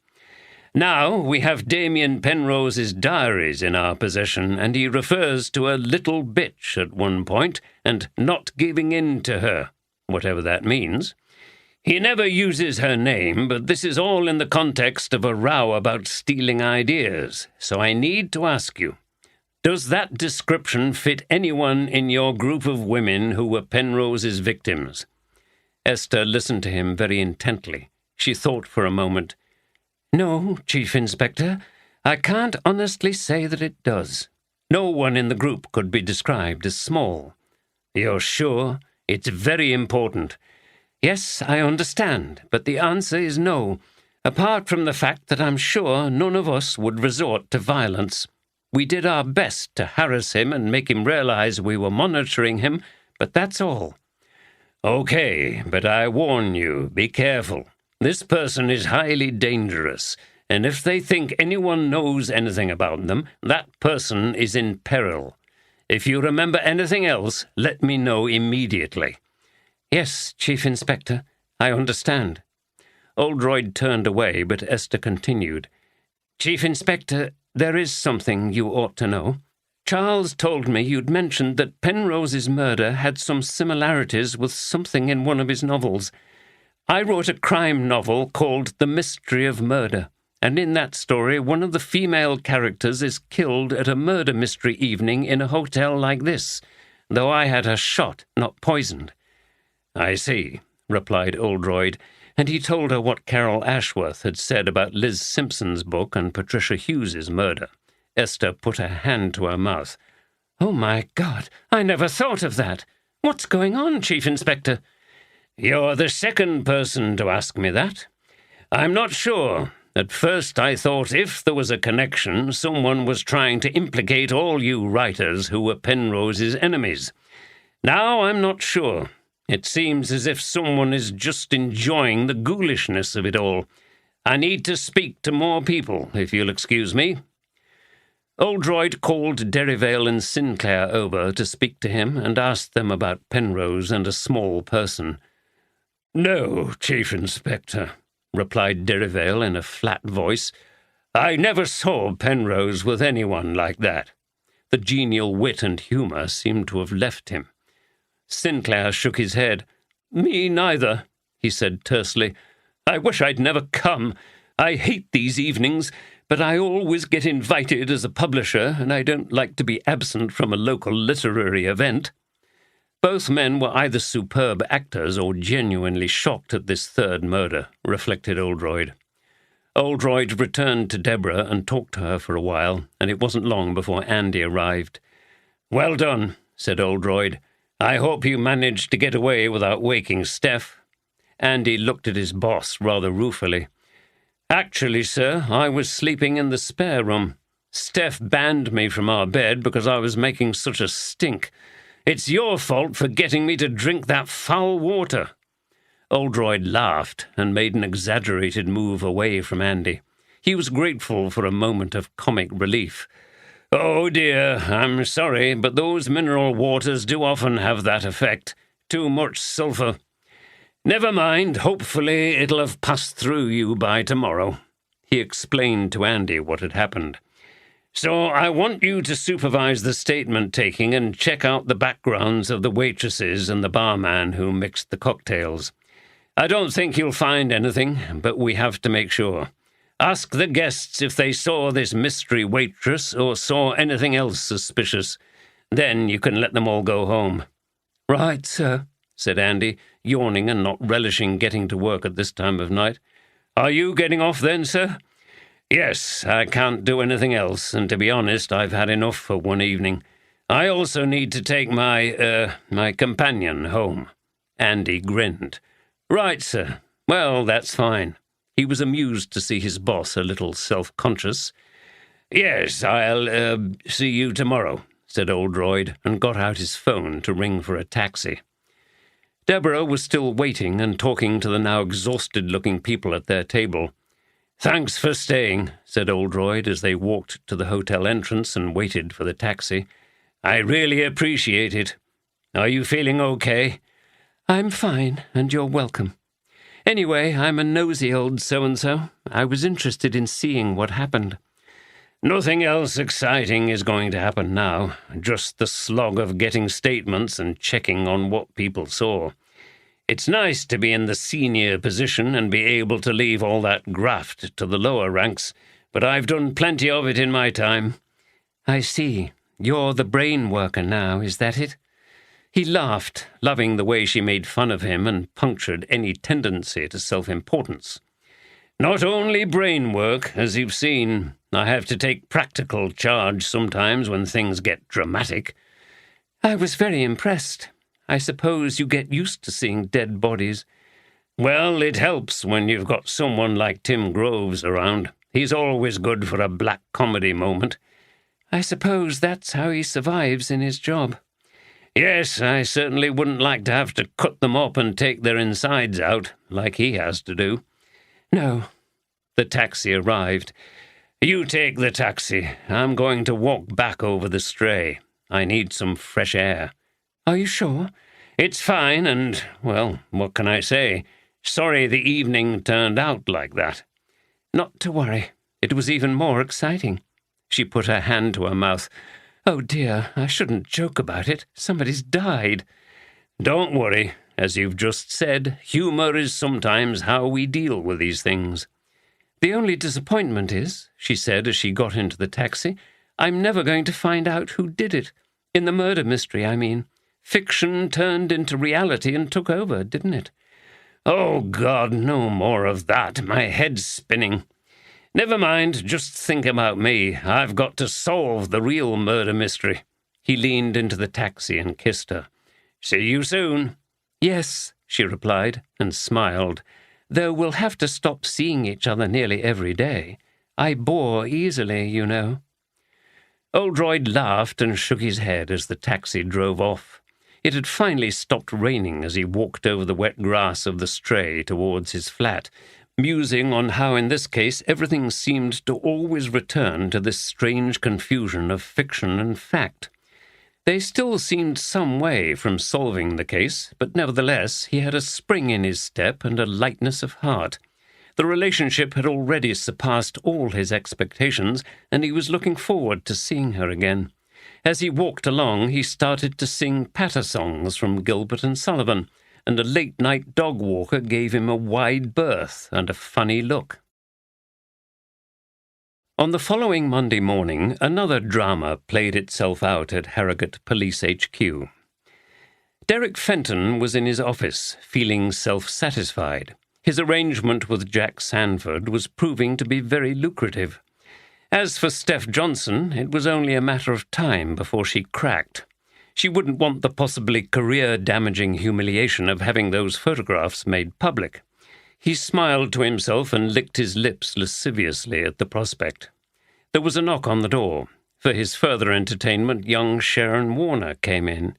Now we have Damien Penrose's diaries in our possession, and he refers to a little bitch at one point, and not giving in to her, whatever that means. He never uses her name, but this is all in the context of a row about stealing ideas, so I need to ask you, does that description fit anyone in your group of women who were Penrose's victims? Esther listened to him very intently. She thought for a moment. No, Chief Inspector, I can't honestly say that it does. No one in the group could be described as small. You're sure? It's very important. Yes, I understand, but the answer is no, apart from the fact that I'm sure none of us would resort to violence. We did our best to harass him and make him realize we were monitoring him, but that's all. Okay, but I warn you, be careful. This person is highly dangerous, and if they think anyone knows anything about them, that person is in peril. If you remember anything else, let me know immediately. Yes, Chief Inspector, I understand. Oldroyd turned away, but Esther continued. Chief Inspector, there is something you ought to know. Charles told me you'd mentioned that Penrose's murder had some similarities with something in one of his novels. I wrote a crime novel called The Mystery of Murder, and in that story one of the female characters is killed at a murder mystery evening in a hotel like this, though I had her shot, not poisoned. I see, replied Oldroyd, and he told her what Carol Ashworth had said about Liz Simpson's book and Patricia Hughes's murder. Esther put her hand to her mouth. Oh, my God, I never thought of that. What's going on, Chief Inspector? You're the second person to ask me that. I'm not sure. At first I thought if there was a connection, someone was trying to implicate all you writers who were Penrose's enemies. Now I'm not sure. It seems as if someone is just enjoying the ghoulishness of it all. I need to speak to more people, if you'll excuse me. Oldroyd called Derivale and Sinclair over to speak to him and asked them about Penrose and a small person. No, Chief Inspector, replied Derivale in a flat voice. I never saw Penrose with anyone like that. The genial wit and humour seemed to have left him. Sinclair shook his head. Me neither, he said tersely. I wish I'd never come. I hate these evenings, but I always get invited as a publisher, and I don't like to be absent from a local literary event. Both men were either superb actors or genuinely shocked at this third murder, reflected Oldroyd. Oldroyd returned to Deborah and talked to her for a while, and it wasn't long before Andy arrived. Well done, said Oldroyd. I hope you managed to get away without waking Steph. Andy looked at his boss rather ruefully. Actually, sir, I was sleeping in the spare room. Steph banned me from our bed because I was making such a stink. It's your fault for getting me to drink that foul water. Oldroyd laughed and made an exaggerated move away from Andy. He was grateful for a moment of comic relief. Oh dear, I'm sorry, but those mineral waters do often have that effect. Too much sulphur. Never mind, hopefully it'll have passed through you by tomorrow. He explained to Andy what had happened. So I want you to supervise the statement-taking and check out the backgrounds of the waitresses and the barman who mixed the cocktails. I don't think you'll find anything, but we have to make sure. Ask the guests if they saw this mystery waitress or saw anything else suspicious. Then you can let them all go home. Right, sir, said Andy, yawning and not relishing getting to work at this time of night. Are you getting off then, sir? Yes, I can't do anything else, and to be honest, I've had enough for one evening. I also need to take my companion home. Andy grinned. Right, sir. Well, that's fine. He was amused to see his boss a little self-conscious. Yes, I'll see you tomorrow, said Oldroyd, and got out his phone to ring for a taxi. Deborah was still waiting and talking to the now exhausted-looking people at their table. Thanks for staying, said Oldroyd as they walked to the hotel entrance and waited for the taxi. I really appreciate it. Are you feeling okay? I'm fine, and you're welcome. Anyway, I'm a nosy old so-and-so. I was interested in seeing what happened. Nothing else exciting is going to happen now. Just the slog of getting statements and checking on what people saw. It's nice to be in the senior position and be able to leave all that graft to the lower ranks, but I've done plenty of it in my time. I see. You're the brain worker now, is that it? He laughed, loving the way she made fun of him and punctured any tendency to self-importance. Not only brain work, as you've seen. I have to take practical charge sometimes when things get dramatic. I was very impressed. I suppose you get used to seeing dead bodies. Well, it helps when you've got someone like Tim Groves around. He's always good for a black comedy moment. I suppose that's how he survives in his job. Yes, I certainly wouldn't like to have to cut them up and take their insides out, like he has to do. No. The taxi arrived. You take the taxi. I'm going to walk back over the Stray. I need some fresh air. Are you sure? It's fine, and, well, what can I say? Sorry the evening turned out like that. Not to worry. It was even more exciting. She put her hand to her mouth. Oh dear, I shouldn't joke about it. Somebody's died. Don't worry. As you've just said, humour is sometimes how we deal with these things. The only disappointment is, she said as she got into the taxi, I'm never going to find out who did it. In the murder mystery, I mean. Fiction turned into reality and took over, didn't it? Oh, God, no more of that. My head's spinning. Never mind, just think about me. I've got to solve the real murder mystery. He leaned into the taxi and kissed her. See you soon. Yes, she replied, and smiled, though we'll have to stop seeing each other nearly every day. I bore easily, you know. Oldroyd laughed and shook his head as the taxi drove off. It had finally stopped raining as he walked over the wet grass of the Stray towards his flat, musing on how in this case everything seemed to always return to this strange confusion of fiction and fact. They still seemed some way from solving the case, but nevertheless he had a spring in his step and a lightness of heart. The relationship had already surpassed all his expectations, and he was looking forward to seeing her again. As he walked along, he started to sing patter songs from Gilbert and Sullivan, and a late-night dog walker gave him a wide berth and a funny look. On the following Monday morning, another drama played itself out at Harrogate Police HQ. Derek Fenton was in his office, feeling self-satisfied. His arrangement with Jack Sanford was proving to be very lucrative. As for Steph Johnson, it was only a matter of time before she cracked. She wouldn't want the possibly career-damaging humiliation of having those photographs made public. He smiled to himself and licked his lips lasciviously at the prospect. There was a knock on the door. For his further entertainment, young Sharon Warner came in.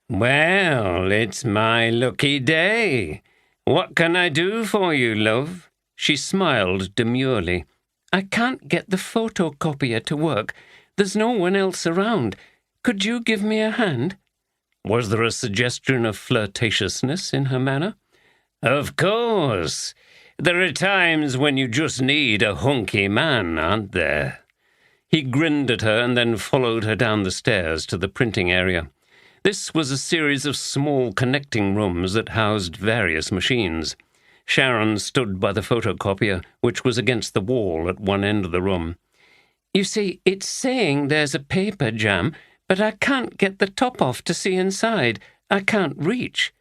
"Well, it's my lucky day. What can I do for you, love?" She smiled demurely. I can't get the photocopier to work. There's no one else around. Could you give me a hand? Was there a suggestion of flirtatiousness in her manner? Of course. There are times when you just need a hunky man, aren't there? He grinned at her and then followed her down the stairs to the printing area. This was a series of small connecting rooms that housed various machines. Sharon stood by the photocopier, which was against the wall at one end of the room. You see, it's saying there's a paper jam, but I can't get the top off to see inside. I can't reach.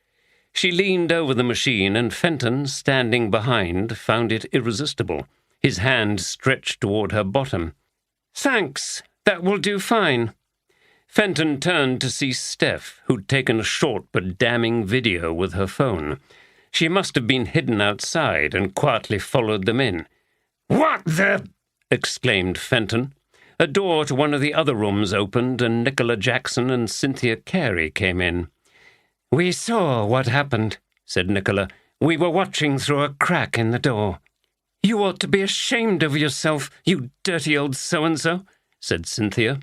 She leaned over the machine, and Fenton, standing behind, found it irresistible. His hand stretched toward her bottom. Thanks, that will do fine. Fenton turned to see Steph, who'd taken a short but damning video with her phone. She must have been hidden outside and quietly followed them in. "What the—" exclaimed Fenton. A door to one of the other rooms opened, and Nicola Jackson and Cynthia Carey came in. "We saw what happened," said Nicola. "We were watching through a crack in the door." "You ought to be ashamed of yourself, you dirty old so-and-so," said Cynthia.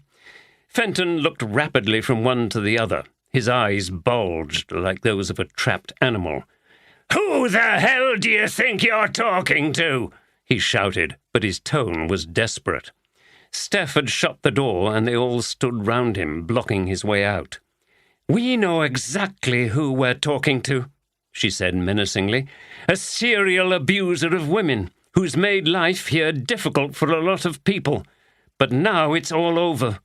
Fenton looked rapidly from one to the other. His eyes bulged like those of a trapped animal. "Who the hell do you think you're talking to?" he shouted, but his tone was desperate. Steph had shut the door, and they all stood round him, blocking his way out. "We know exactly who we're talking to," she said menacingly. "A serial abuser of women who's made life here difficult for a lot of people. But now it's all over."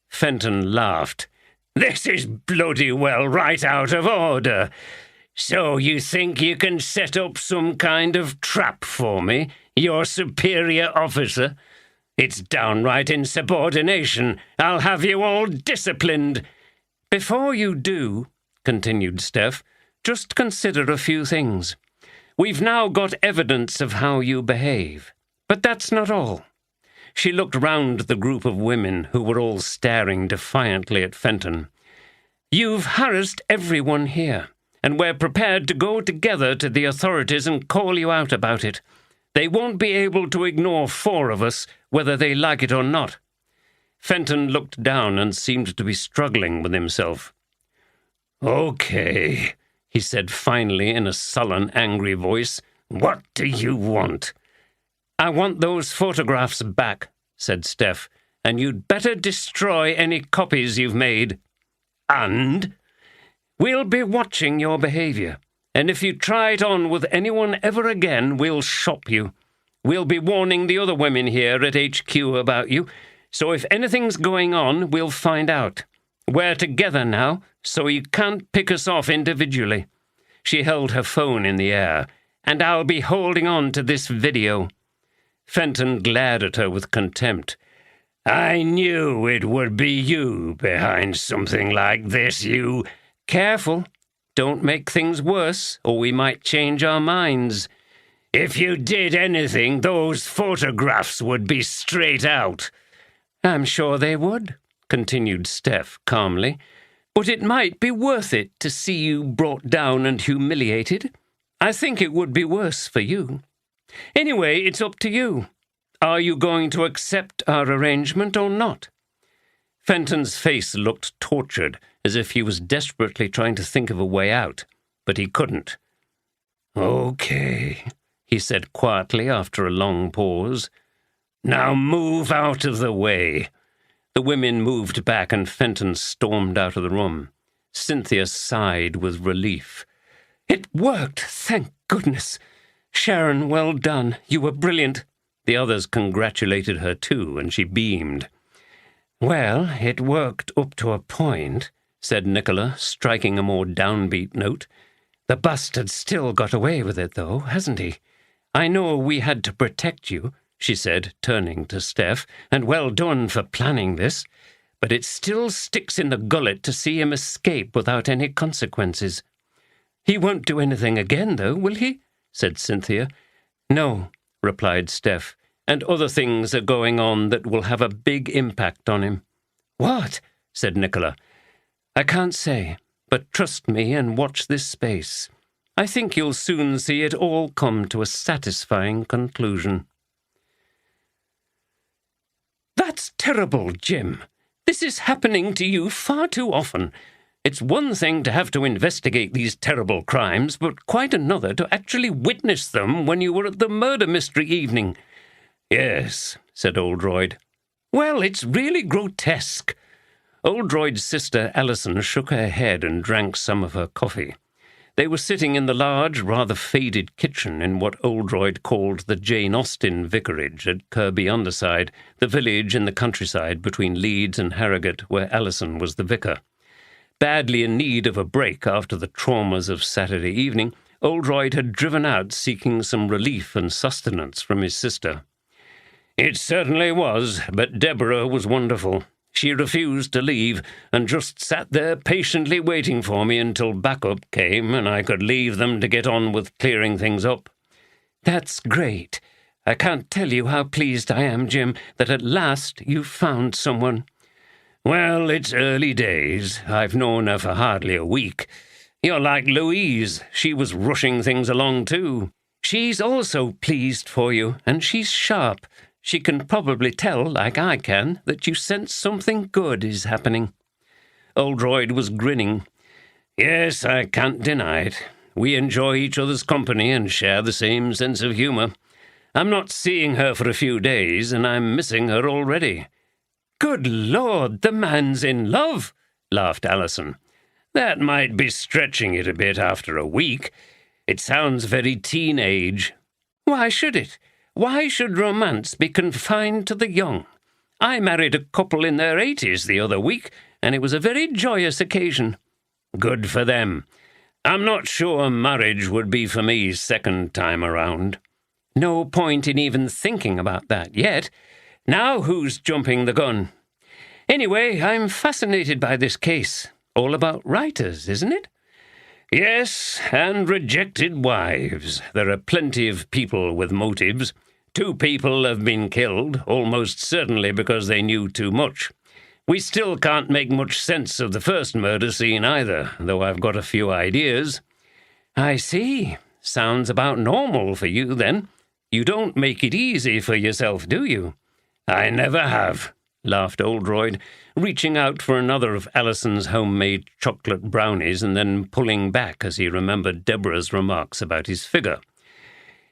Fenton laughed. "This is bloody well right out of order. So you think you can set up some kind of trap for me, your superior officer? It's downright insubordination. I'll have you all disciplined." "Before you do," continued Steph, "just consider a few things. We've now got evidence of how you behave. But that's not all." She looked round the group of women who were all staring defiantly at Fenton. "You've harassed everyone here, and we're prepared to go together to the authorities and call you out about it. They won't be able to ignore 4 of us, whether they like it or not." Fenton looked down and seemed to be struggling with himself. "Okay," he said finally in a sullen, angry voice. "What do you want?" "I want those photographs back," said Steph, "and you'd better destroy any copies you've made." "And?" "We'll be watching your behavior, and if you try it on with anyone ever again, we'll shop you. We'll be warning the other women here at HQ about you, so if anything's going on, we'll find out. We're together now, so you can't pick us off individually." She held her phone in the air. "And I'll be holding on to this video." Fenton glared at her with contempt. "I knew it would be you behind something like this, you—" "Careful. Don't make things worse, or we might change our minds." "If you did anything, those photographs would be straight out." "I'm sure they would," continued Steph calmly. "But it might be worth it to see you brought down and humiliated. I think it would be worse for you. Anyway, it's up to you. Are you going to accept our arrangement or not?" Fenton's face looked tortured, as if he was desperately trying to think of a way out, but he couldn't. "Okay," he said quietly after a long pause. "Now move out of the way." The women moved back and Fenton stormed out of the room. Cynthia sighed with relief. "It worked, thank goodness. Sharon, well done. You were brilliant." The others congratulated her too, and she beamed. "Well, it worked up to a point," said Nicola, striking a more downbeat note. "The bastard's still got away with it, though, hasn't he? I know we had to protect you," she said, turning to Steph, "and well done for planning this. But it still sticks in the gullet to see him escape without any consequences." "He won't do anything again, though, will he?" said Cynthia. "No," replied Steph, "and other things are going on that will have a big impact on him." "What?" said Nicola. "I can't say, but trust me and watch this space. I think you'll soon see it all come to a satisfying conclusion." "That's terrible, Jim. This is happening to you far too often. It's one thing to have to investigate these terrible crimes, but quite another to actually witness them when you were at the murder mystery evening." "Yes," said Oldroyd. "Well, it's really grotesque." Oldroyd's sister Alison shook her head and drank some of her coffee. They were sitting in the large, rather faded kitchen in what Oldroyd called the Jane Austen vicarage at Kirby-under-Side, the village in the countryside between Leeds and Harrogate where Alison was the vicar. Badly in need of a break after the traumas of Saturday evening, Oldroyd had driven out seeking some relief and sustenance from his sister. "It certainly was, but Deborah was wonderful. She refused to leave and just sat there patiently waiting for me until backup came and I could leave them to get on with clearing things up." "That's great. I can't tell you how pleased I am, Jim, that at last you've found someone." "Well, it's early days. I've known her for hardly a week. You're like Louise. She was rushing things along too." "She's also pleased for you, and she's sharp. She can probably tell, like I can, that you sense something good is happening." Oldroyd was grinning. Yes, I can't deny it. We enjoy each other's company and share the same sense of humour. I'm not seeing her for a few days, and I'm missing her already." "Good Lord, the man's in love," laughed Alison. "That might be stretching it a bit after a week. It sounds very teenage." "Why should it? Why should romance be confined to the young? I married a couple in their 80s the other week, and it was a very joyous occasion." "Good for them. I'm not sure marriage would be for me second time around." "No point in even thinking about that yet. Now who's jumping the gun? Anyway, I'm fascinated by this case. All about writers, isn't it?" "Yes, and rejected wives. There are plenty of people with motives. 2 people have been killed, almost certainly because they knew too much. We still can't make much sense of the first murder scene either, though I've got a few ideas." "I see. Sounds about normal for you, then. You don't make it easy for yourself, do you?" "I never have," laughed Oldroyd, reaching out for another of Alison's homemade chocolate brownies and then pulling back as he remembered Deborah's remarks about his figure.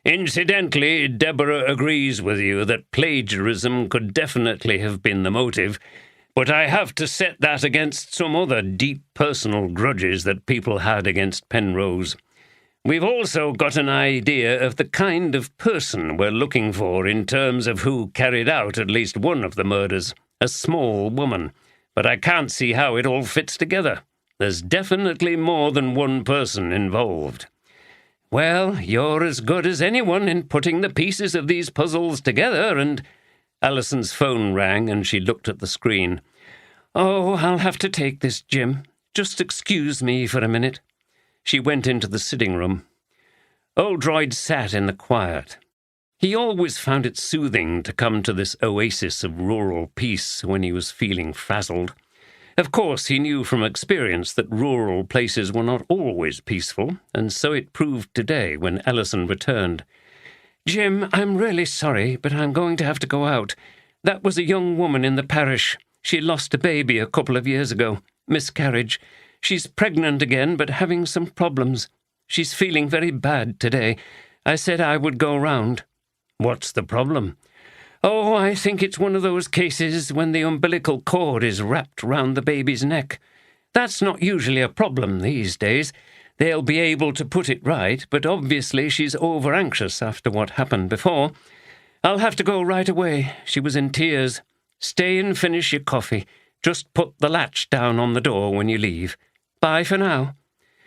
"Incidentally, Deborah agrees with you that plagiarism could definitely have been the motive, but I have to set that against some other deep personal grudges that people had against Penrose. We've also got an idea of the kind of person we're looking for in terms of who carried out at least one of the murders, a small woman, but I can't see how it all fits together. There's definitely more than one person involved." "Well, you're as good as anyone in putting the pieces of these puzzles together, and—" Alison's phone rang and she looked at the screen. "Oh, I'll have to take this, Jim. Just excuse me for a minute." She went into the sitting room. Oldroyd sat in the quiet. He always found it soothing to come to this oasis of rural peace when he was feeling frazzled. Of course, he knew from experience that rural places were not always peaceful, and so it proved today when Alison returned. "Jim, I'm really sorry, but I'm going to have to go out. That was a young woman in the parish. She lost a baby a couple of years ago. Miscarriage. She's pregnant again, but having some problems. She's feeling very bad today. I said I would go round." "What's the problem?" "Oh, I think it's one of those cases when the umbilical cord is wrapped round the baby's neck. That's not usually a problem these days. They'll be able to put it right, but obviously she's over-anxious after what happened before. I'll have to go right away." She was in tears. "Stay and finish your coffee. Just put the latch down on the door when you leave. Bye for now."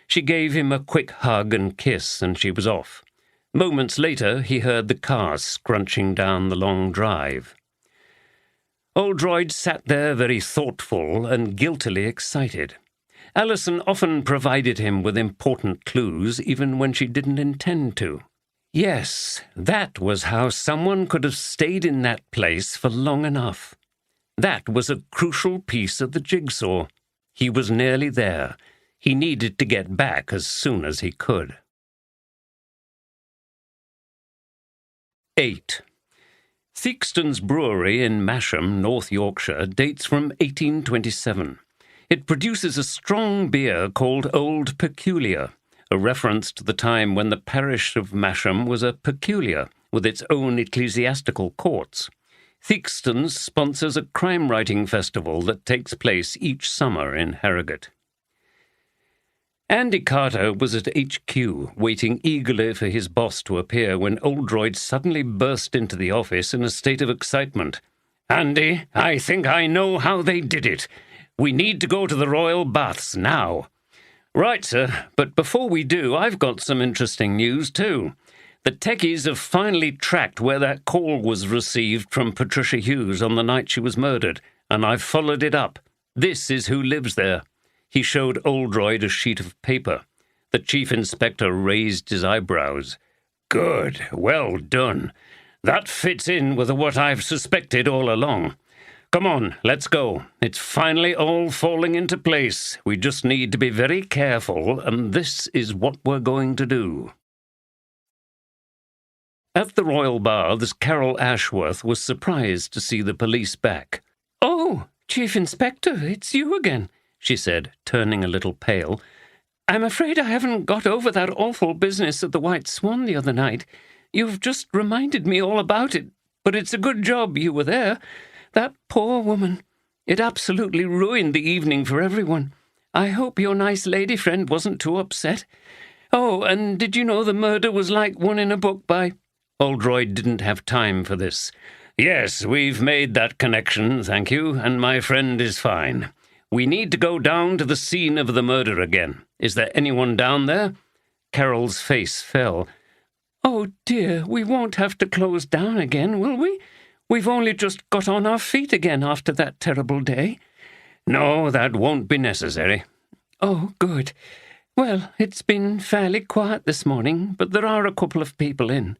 She gave him a quick hug and kiss, and she was off. Moments later, he heard the car scrunching down the long drive. Oldroyd sat there very thoughtful and guiltily excited. Alison often provided him with important clues, even when she didn't intend to. Yes, that was how someone could have stayed in that place for long enough. That was a crucial piece of the jigsaw. He was nearly there. He needed to get back as soon as he could. 8. Theakston's brewery in Masham, North Yorkshire, dates from 1827. It produces a strong beer called Old Peculiar, a reference to the time when the parish of Masham was a peculiar, with its own ecclesiastical courts. Theakston's sponsors a crime-writing festival that takes place each summer in Harrogate. Andy Carter was at HQ, waiting eagerly for his boss to appear when Oldroyd suddenly burst into the office in a state of excitement. "Andy, I think I know how they did it. We need to go to the Royal Baths now." "Right, sir, but before we do, I've got some interesting news too. The techies have finally tracked where that call was received from Patricia Hughes on the night she was murdered, and I've followed it up. This is who lives there." He showed Oldroyd a sheet of paper. The Chief Inspector raised his eyebrows. "Good, well done. That fits in with what I've suspected all along. Come on, let's go. It's finally all falling into place. We just need to be very careful, and this is what we're going to do." At the Royal Baths, Carol Ashworth was surprised to see the police back. "Oh, Chief Inspector, it's you again," she said, turning a little pale. I'm afraid I haven't got over that awful business at the White Swan the other night. You've just reminded me all about it, but it's a good job you were there. That poor woman. It absolutely ruined the evening for everyone. I hope your nice lady friend wasn't too upset. Oh, and did you know the murder was like one in a book by—" Oldroyd didn't have time for this. "Yes, we've made that connection, thank you, and my friend is fine. We need to go down to the scene of the murder again. Is there anyone down there?" Carol's face fell. "Oh, dear, we won't have to close down again, will we? We've only just got on our feet again after that terrible day." "No, that won't be necessary." "Oh, good. Well, it's been fairly quiet this morning, but there are a couple of people in."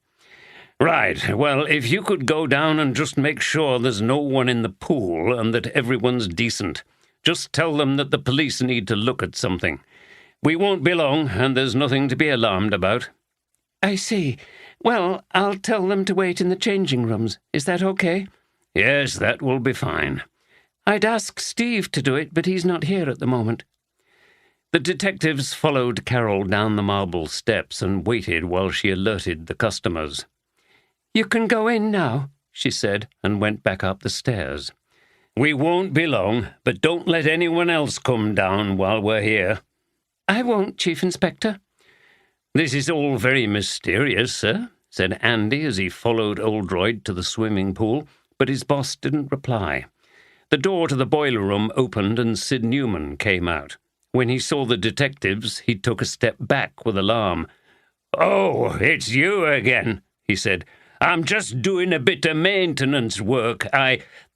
"Right. Well, if you could go down and just make sure there's no one in the pool and that everyone's decent. Just tell them that the police need to look at something. We won't be long, and there's nothing to be alarmed about." "I see. Well, I'll tell them to wait in the changing rooms. Is that okay?" "Yes, that will be fine." "I'd ask Steve to do it, but he's not here at the moment." The detectives followed Carol down the marble steps and waited while she alerted the customers. "You can go in now," she said, and went back up the stairs. "We won't be long, but don't let anyone else come down while we're here." "I won't, Chief Inspector." "This is all very mysterious, sir," said Andy as he followed Oldroyd to the swimming pool, but his boss didn't reply. The door to the boiler room opened and Sid Newman came out. When he saw the detectives, he took a step back with alarm. "Oh, it's you again," he said. "I'm just doing a bit of maintenance work.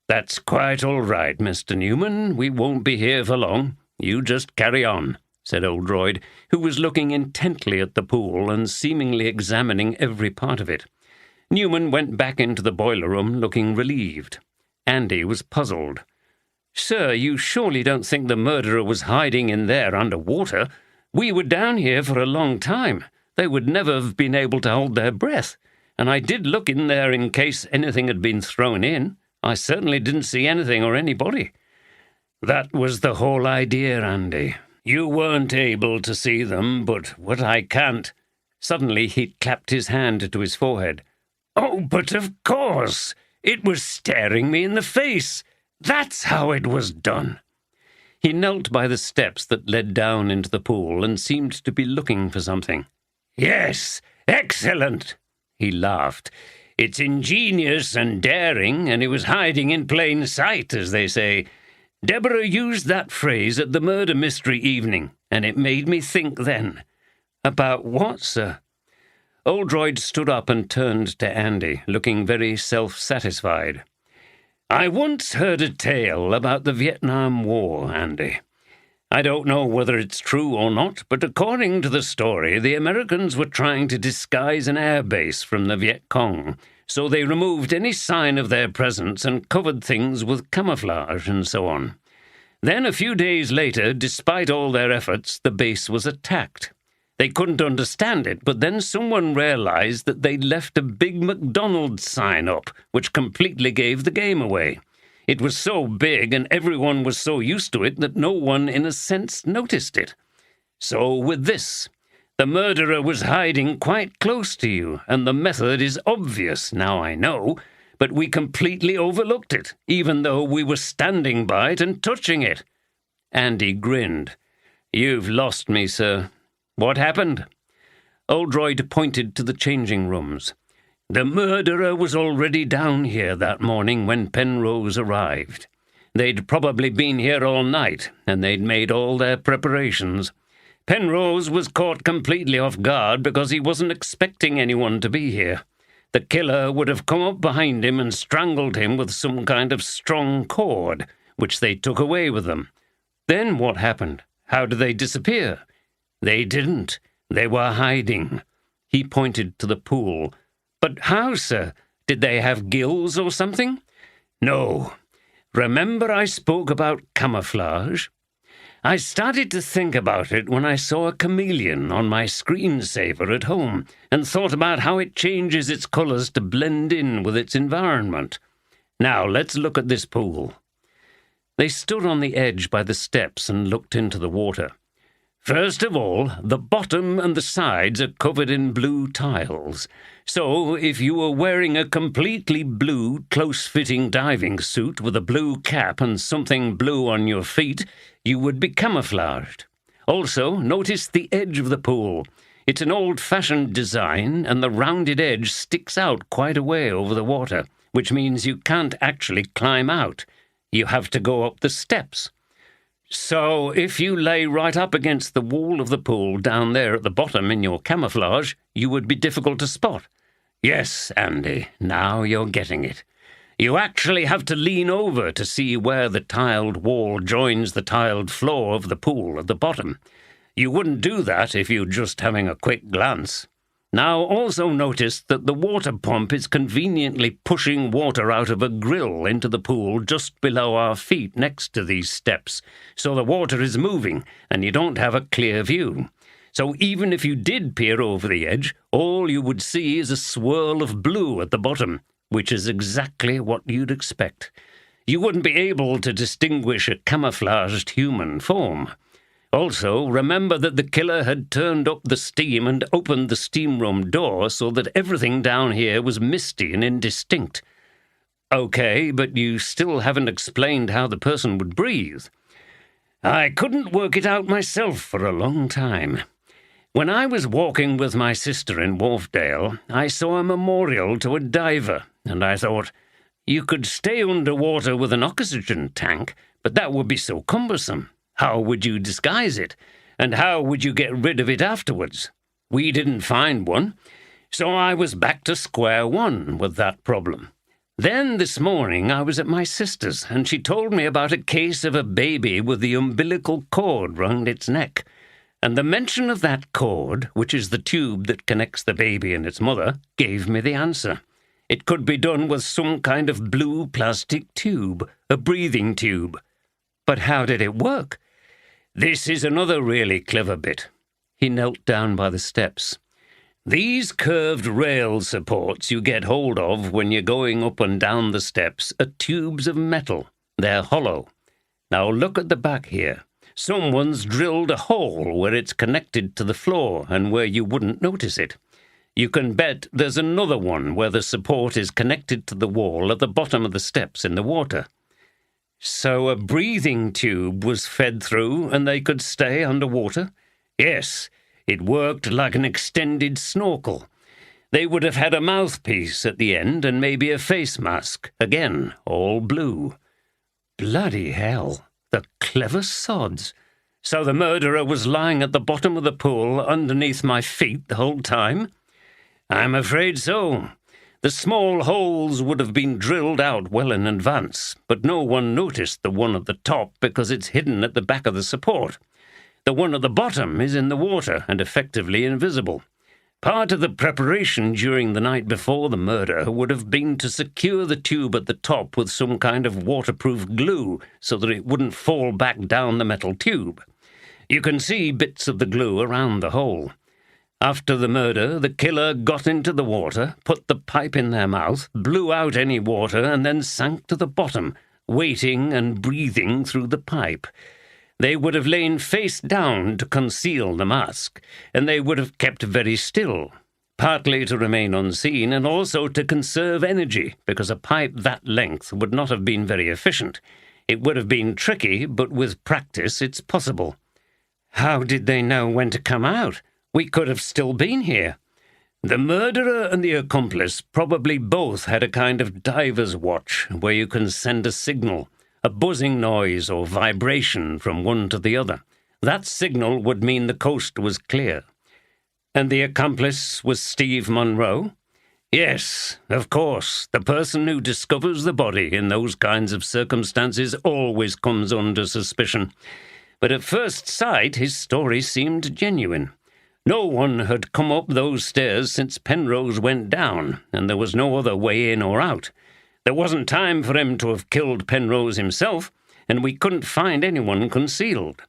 That's quite all right, Mr. Newman. We won't be here for long. You just carry on," said Oldroyd, who was looking intently at the pool and seemingly examining every part of it. Newman went back into the boiler room looking relieved. Andy was puzzled. "Sir, you surely don't think the murderer was hiding in there under water? We were down here for a long time. They would never have been able to hold their breath. And I did look in there in case anything had been thrown in. I certainly didn't see anything or anybody." "That was the whole idea, Andy. You weren't able to see them, but what I can't—" Suddenly he clapped his hand to his forehead. "Oh, but of course! It was staring me in the face! That's how it was done!" He knelt by the steps that led down into the pool and seemed to be looking for something. "Yes, excellent!" He laughed. "It's ingenious and daring, and it was hiding in plain sight, as they say. Deborah used that phrase at the murder mystery evening, and it made me think then." "About what, sir?" Oldroyd stood up and turned to Andy, looking very self-satisfied. "I once heard a tale about the Vietnam War, Andy. I don't know whether it's true or not, but according to the story, the Americans were trying to disguise an air base from the Viet Cong, so they removed any sign of their presence and covered things with camouflage and so on. Then a few days later, despite all their efforts, the base was attacked. They couldn't understand it, but then someone realized that they'd left a big McDonald's sign up, which completely gave the game away. It was so big and everyone was so used to it that no one, in a sense, noticed it. So with this, the murderer was hiding quite close to you, and the method is obvious, now I know, but we completely overlooked it, even though we were standing by it and touching it." Andy grinned. "You've lost me, sir. What happened?" Oldroyd pointed to the changing rooms. "The murderer was already down here that morning when Penrose arrived. They'd probably been here all night, and they'd made all their preparations. Penrose was caught completely off guard because he wasn't expecting anyone to be here. The killer would have come up behind him and strangled him with some kind of strong cord, which they took away with them. Then what happened? How did they disappear?" "They didn't. They were hiding." He pointed to the pool. "But how, sir? Did they have gills or something?" "No. Remember I spoke about camouflage? I started to think about it when I saw a chameleon on my screensaver at home and thought about how it changes its colors to blend in with its environment. Now let's look at this pool." They stood on the edge by the steps and looked into the water. First of all, the bottom and the sides are covered in blue tiles. So, if you were wearing a completely blue, close-fitting diving suit with a blue cap and something blue on your feet, you would be camouflaged. Also, notice the edge of the pool. It's an old-fashioned design, and the rounded edge sticks out quite a way over the water, which means you can't actually climb out. You have to go up the steps. So, if you lay right up against the wall of the pool down there at the bottom in your camouflage, you would be difficult to spot. Yes, Andy, now you're getting it. You actually have to lean over to see where the tiled wall joins the tiled floor of the pool at the bottom. You wouldn't do that if you're just having a quick glance. Now, also notice that the water pump is conveniently pushing water out of a grill into the pool just below our feet next to these steps, so the water is moving and you don't have a clear view. So even if you did peer over the edge, all you would see is a swirl of blue at the bottom, which is exactly what you'd expect. You wouldn't be able to distinguish a camouflaged human form. Also, remember that the killer had turned up the steam and opened the steam room door so that everything down here was misty and indistinct. Okay, but you still haven't explained how the person would breathe. I couldn't work it out myself for a long time. When I was walking with my sister in Wharfdale, I saw a memorial to a diver, and I thought, you could stay underwater with an oxygen tank, but that would be so cumbersome. How would you disguise it? And how would you get rid of it afterwards? We didn't find one, so I was back to square one with that problem. Then this morning I was at my sister's, and she told me about a case of a baby with the umbilical cord round its neck. And the mention of that cord, which is the tube that connects the baby and its mother, gave me the answer. It could be done with some kind of blue plastic tube, a breathing tube. But how did it work? This is another really clever bit. He knelt down by the steps. These curved rail supports you get hold of when you're going up and down the steps are tubes of metal. They're hollow. Now look at the back here. Someone's drilled a hole where it's connected to the floor and where you wouldn't notice it. You can bet there's another one where the support is connected to the wall at the bottom of the steps in the water. So a breathing tube was fed through and they could stay underwater? Yes, it worked like an extended snorkel. They would have had a mouthpiece at the end and maybe a face mask, again, all blue. Bloody hell, the clever sods. So the murderer was lying at the bottom of the pool underneath my feet the whole time? I'm afraid so. The small holes would have been drilled out well in advance, but no one noticed the one at the top because it's hidden at the back of the support. The one at the bottom is in the water and effectively invisible. Part of the preparation during the night before the murder would have been to secure the tube at the top with some kind of waterproof glue so that it wouldn't fall back down the metal tube. You can see bits of the glue around the hole. After the murder, the killer got into the water, put the pipe in their mouth, blew out any water, and then sank to the bottom, waiting and breathing through the pipe. They would have lain face down to conceal the mask, and they would have kept very still, partly to remain unseen and also to conserve energy, because a pipe that length would not have been very efficient. It would have been tricky, but with practice it's possible. How did they know when to come out? We could have still been here. The murderer and the accomplice probably both had a kind of diver's watch where you can send a signal, a buzzing noise or vibration from one to the other. That signal would mean the coast was clear. And the accomplice was Steve Monroe? Yes, of course. The person who discovers the body in those kinds of circumstances always comes under suspicion. But at first sight, his story seemed genuine. No one had come up those stairs since Penrose went down, and there was no other way in or out. There wasn't time for him to have killed Penrose himself, and we couldn't find anyone concealed.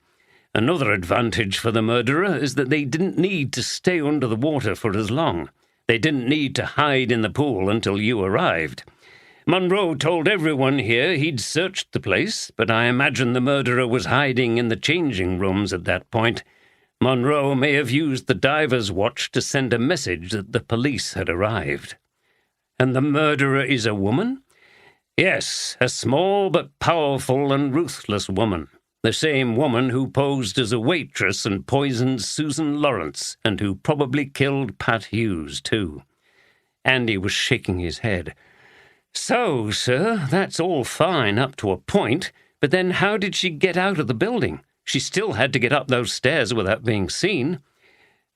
Another advantage for the murderer is that they didn't need to stay under the water for as long. They didn't need to hide in the pool until you arrived. Monroe told everyone here he'd searched the place, but I imagine the murderer was hiding in the changing rooms at that point. Monroe may have used the diver's watch to send a message that the police had arrived. And the murderer is a woman? Yes, a small but powerful and ruthless woman. The same woman who posed as a waitress and poisoned Susan Lawrence, and who probably killed Pat Hughes, too. Andy was shaking his head. So, sir, that's all fine up to a point, but then how did she get out of the building? She still had to get up those stairs without being seen.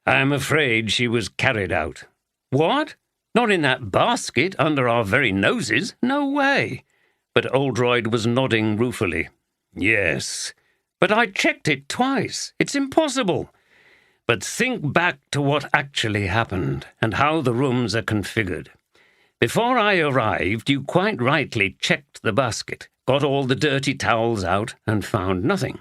I'm afraid she was carried out. What? Not in that basket under our very noses? No way. But Oldroyd was nodding ruefully. Yes, but I checked it twice. It's impossible. But think back to what actually happened and how the rooms are configured. Before I arrived, you quite rightly checked the basket, got all the dirty towels out, and found nothing.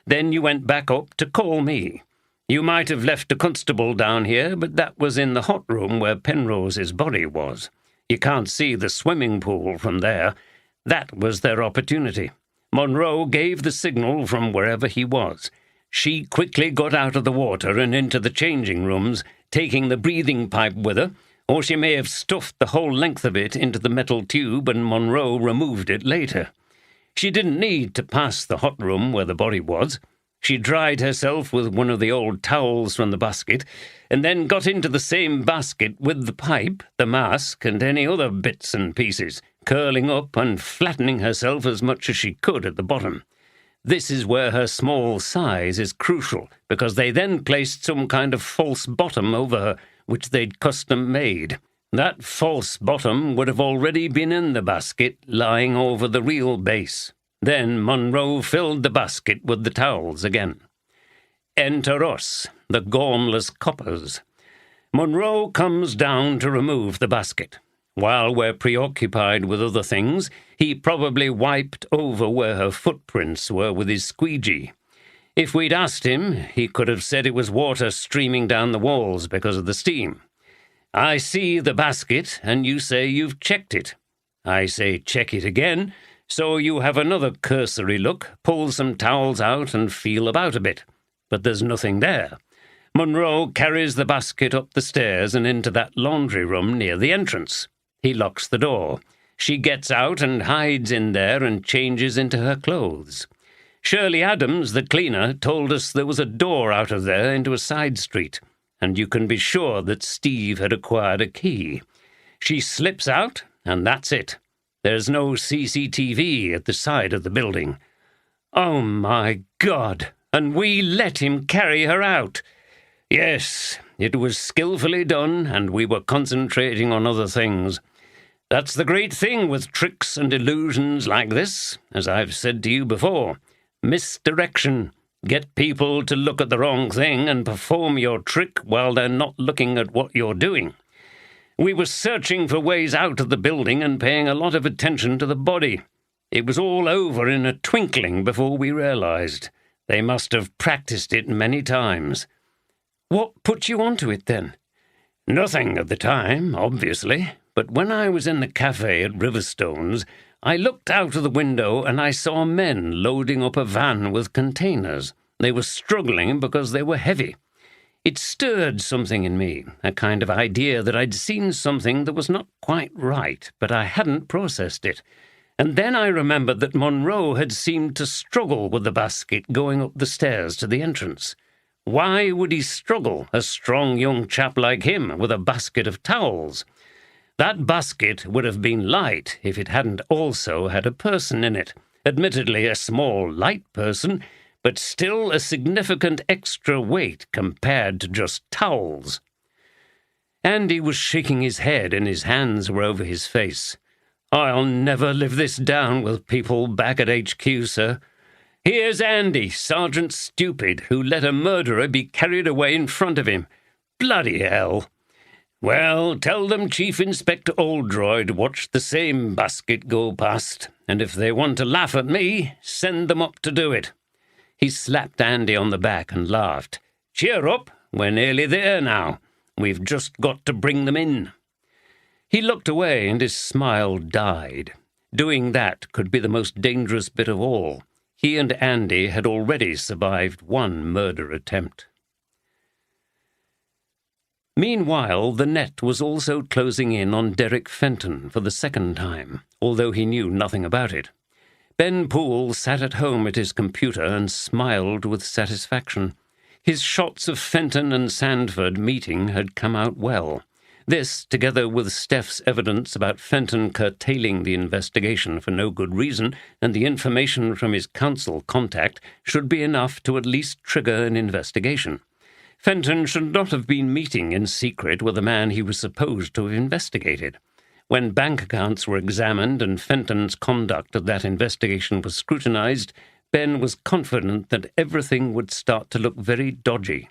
Then you went back up to call me. You might have left a constable down here, but that was in the hot room where Penrose's body was. You can't see the swimming pool from there. That was their opportunity. Monroe gave the signal from wherever he was. She quickly got out of the water and into the changing rooms, taking the breathing pipe with her, or she may have stuffed the whole length of it into the metal tube and Monroe removed it later. She didn't need to pass the hot room where the body was. She dried herself with one of the old towels from the basket, and then got into the same basket with the pipe, the mask, and any other bits and pieces, curling up and flattening herself as much as she could at the bottom. This is where her small size is crucial, because they then placed some kind of false bottom over her, which they'd custom made. That false bottom would have already been in the basket, lying over the real base. Then Monroe filled the basket with the towels again. Enter us, the gormless coppers. Monroe comes down to remove the basket. While we're preoccupied with other things, he probably wiped over where her footprints were with his squeegee. If we'd asked him, he could have said it was water streaming down the walls because of the steam. I see the basket, and you say you've checked it. I say check it again, so you have another cursory look, pull some towels out and feel about a bit. But there's nothing there. Monroe carries the basket up the stairs and into that laundry room near the entrance. He locks the door. She gets out and hides in there and changes into her clothes. Shirley Adams, the cleaner, told us there was a door out of there into a side street, and you can be sure that Steve had acquired a key. She slips out, and that's it. There's no CCTV at the side of the building. Oh, my God! And we let him carry her out. Yes, it was skillfully done, and we were concentrating on other things. That's the great thing with tricks and illusions like this, as I've said to you before. Misdirection. Get people to look at the wrong thing and perform your trick while they're not looking at what you're doing. We were searching for ways out of the building and paying a lot of attention to the body. It was all over in a twinkling before we realized. They must have practiced it many times. What put you onto it, then? Nothing at the time, obviously, but when I was in the cafe at Riverstones, I looked out of the window and I saw men loading up a van with containers. They were struggling because they were heavy. It stirred something in me, a kind of idea that I'd seen something that was not quite right, but I hadn't processed it. And then I remembered that Monroe had seemed to struggle with the basket going up the stairs to the entrance. Why would he struggle, a strong young chap like him, with a basket of towels? That basket would have been light if it hadn't also had a person in it. Admittedly a small, light person, but still a significant extra weight compared to just towels. Andy was shaking his head and his hands were over his face. I'll never live this down with people back at HQ, sir. Here's Andy, Sergeant Stupid, who let a murderer be carried away in front of him. Bloody hell. Well, tell them Chief Inspector Oldroyd watched the same basket go past, and if they want to laugh at me, send them up to do it. He slapped Andy on the back and laughed. Cheer up, we're nearly there now. We've just got to bring them in. He looked away and his smile died. Doing that could be the most dangerous bit of all. He and Andy had already survived one murder attempt. Meanwhile, the net was also closing in on Derek Fenton for the second time, although he knew nothing about it. Ben Poole sat at home at his computer and smiled with satisfaction. His shots of Fenton and Sandford meeting had come out well. This, together with Steph's evidence about Fenton curtailing the investigation for no good reason and the information from his counsel contact, should be enough to at least trigger an investigation. Fenton should not have been meeting in secret with a man he was supposed to have investigated. When bank accounts were examined and Fenton's conduct of that investigation was scrutinized, Ben was confident that everything would start to look very dodgy.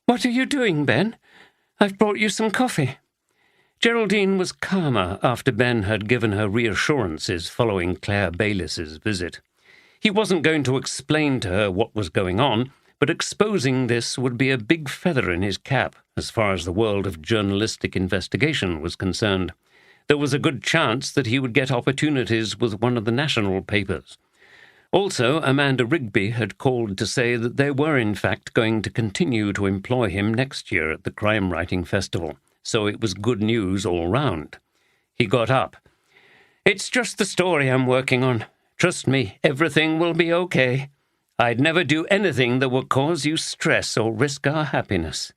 "What are you doing, Ben? I've brought you some coffee." Geraldine was calmer after Ben had given her reassurances following Claire Baylis's visit. He wasn't going to explain to her what was going on, but exposing this would be a big feather in his cap as far as the world of journalistic investigation was concerned. There was a good chance that he would get opportunities with one of the national papers. Also, Amanda Rigby had called to say that they were in fact going to continue to employ him next year at the Crime Writing Festival, so it was good news all round. He got up. "It's just the story I'm working on. Trust me, everything will be okay. I'd never do anything that would cause you stress or risk our happiness."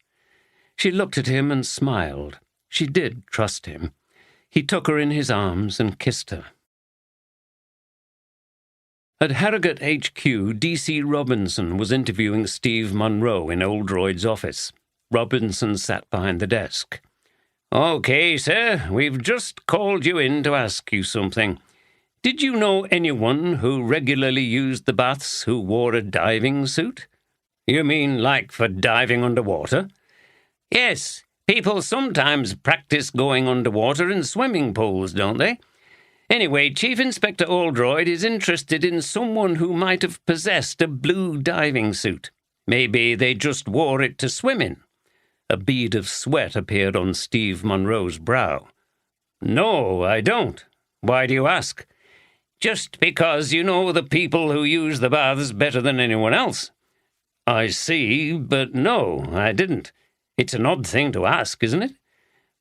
She looked at him and smiled. She did trust him. He took her in his arms and kissed her. At Harrogate HQ, D.C. Robinson was interviewing Steve Munro in Oldroyd's office. Robinson sat behind the desk. "Okay, sir, we've just called you in to ask you something. Did you know anyone who regularly used the baths who wore a diving suit?" "You mean like for diving underwater?" "Yes, people sometimes practice going underwater in swimming pools, don't they? Anyway, Chief Inspector Oldroyd is interested in someone who might have possessed a blue diving suit. Maybe they just wore it to swim in." A bead of sweat appeared on Steve Munro's brow. "No, I don't. Why do you ask?" "Just because you know the people who use the baths better than anyone else." "I see, but no, I didn't. It's an odd thing to ask, isn't it?"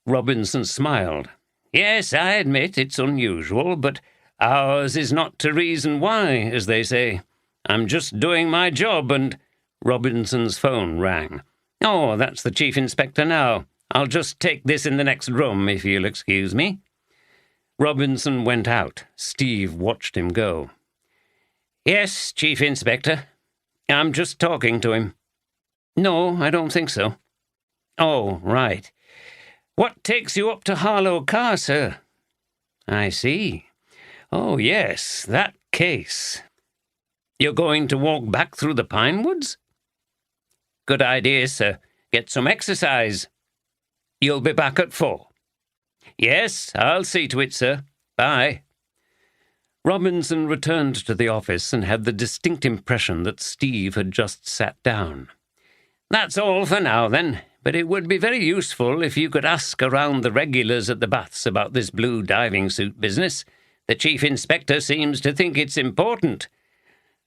Robinson smiled. "Yes, I admit it's unusual, but ours is not to reason why, as they say. I'm just doing my job and—" Robinson's phone rang. "Oh, that's the Chief Inspector now. I'll just take this in the next room, if you'll excuse me." Robinson went out. Steve watched him go. "Yes, Chief Inspector. I'm just talking to him." "No, I don't think so." "Oh, right. What takes you up to Harlow Car, sir?" "I see. Oh, yes, that case. You're going to walk back through the pine woods?" "Good idea, sir. Get some exercise." "You'll be back at 4. "Yes, I'll see to it, sir. Bye." Robinson returned to the office and had the distinct impression that Steve had just sat down. "That's all for now, then. But it would be very useful if you could ask around the regulars at the baths about this blue diving suit business. The Chief Inspector seems to think it's important."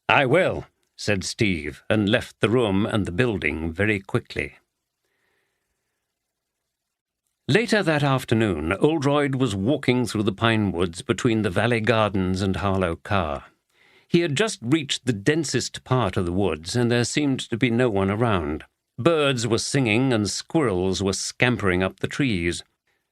"I will," said Steve, and left the room and the building very quickly. Later that afternoon, Oldroyd was walking through the pine woods between the Valley Gardens and Harlow Car. He had just reached the densest part of the woods, and there seemed to be no one around. Birds were singing and squirrels were scampering up the trees.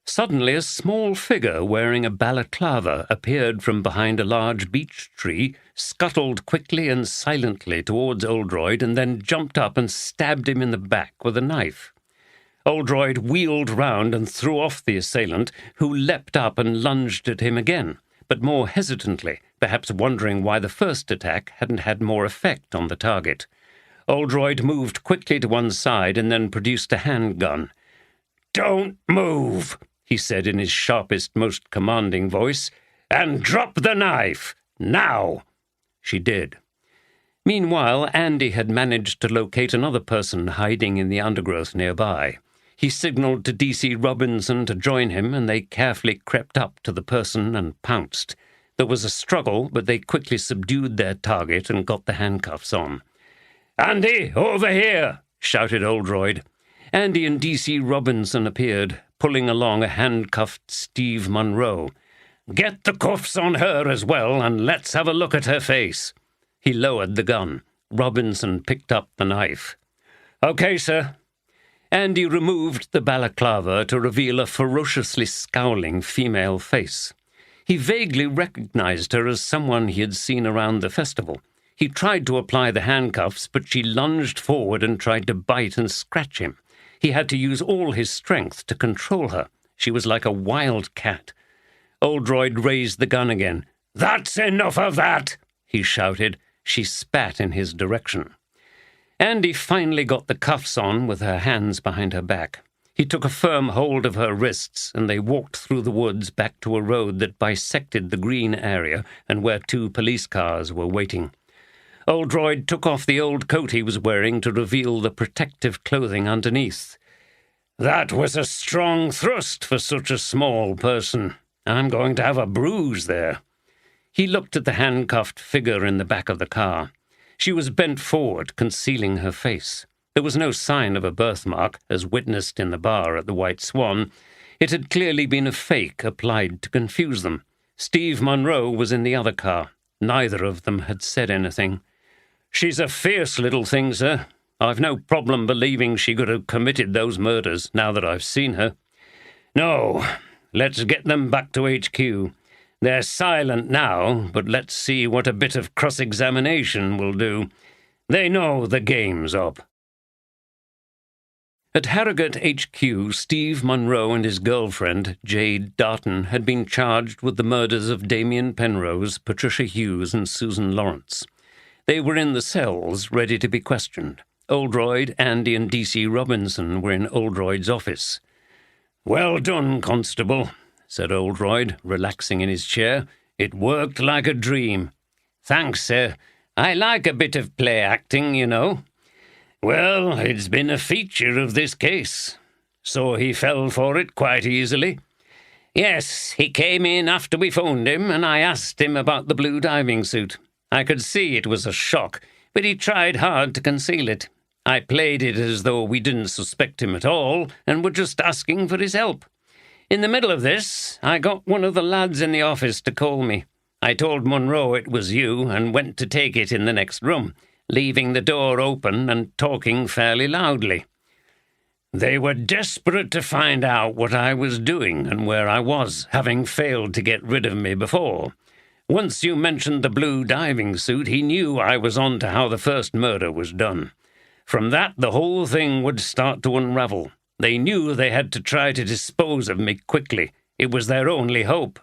Suddenly a small figure wearing a balaclava appeared from behind a large beech tree, scuttled quickly and silently towards Oldroyd, and then jumped up and stabbed him in the back with a knife. Oldroyd wheeled round and threw off the assailant, who leapt up and lunged at him again, but more hesitantly, perhaps wondering why the first attack hadn't had more effect on the target. Oldroyd moved quickly to one side and then produced a handgun. "Don't move," he said in his sharpest, most commanding voice, "and drop the knife, now." She did. Meanwhile, Andy had managed to locate another person hiding in the undergrowth nearby. He signalled to D.C. Robinson to join him, and they carefully crept up to the person and pounced. There was a struggle, but they quickly subdued their target and got the handcuffs on. "Andy, over here!" shouted Oldroyd. Andy and D.C. Robinson appeared, pulling along a handcuffed Steve Munro. "Get the cuffs on her as well, and let's have a look at her face." He lowered the gun. Robinson picked up the knife. "Okay, sir." Andy removed the balaclava to reveal a ferociously scowling female face. He vaguely recognized her as someone he had seen around the festival. He tried to apply the handcuffs, but she lunged forward and tried to bite and scratch him. He had to use all his strength to control her. She was like a wild cat. Oldroyd raised the gun again. "That's enough of that!" he shouted. She spat in his direction. Andy finally got the cuffs on with her hands behind her back. He took a firm hold of her wrists, and they walked through the woods back to a road that bisected the green area and where 2 police cars were waiting. Oldroyd took off the old coat he was wearing to reveal the protective clothing underneath. "That was a strong thrust for such a small person. I'm going to have a bruise there." He looked at the handcuffed figure in the back of the car. She was bent forward, concealing her face. There was no sign of a birthmark, as witnessed in the bar at the White Swan. It had clearly been a fake applied to confuse them. Steve Munro was in the other car. Neither of them had said anything. "She's a fierce little thing, sir. I've no problem believing she could have committed those murders, now that I've seen her. No, let's get them back to HQ. They're silent now, but let's see what a bit of cross-examination will do. They know the game's up." At Harrogate HQ, Steve Munro and his girlfriend, Jade Darton, had been charged with the murders of Damien Penrose, Patricia Hughes, and Susan Lawrence. They were in the cells, ready to be questioned. Oldroyd, Andy, and D.C. Robinson were in Oldroyd's office. "Well done, Constable," said Oldroyd, relaxing in his chair. "It worked like a dream." "Thanks, sir. I like a bit of play acting, you know." "Well, it's been a feature of this case. So he fell for it quite easily?" "Yes, he came in after we phoned him, and I asked him about the blue diving suit. I could see it was a shock, but he tried hard to conceal it. I played it as though we didn't suspect him at all and were just asking for his help. In the middle of this, I got one of the lads in the office to call me. I told Munro it was you and went to take it in the next room, leaving the door open and talking fairly loudly. They were desperate to find out what I was doing and where I was, having failed to get rid of me before. Once you mentioned the blue diving suit, he knew I was on to how the first murder was done. From that, the whole thing would start to unravel. They knew they had to try to dispose of me quickly. It was their only hope.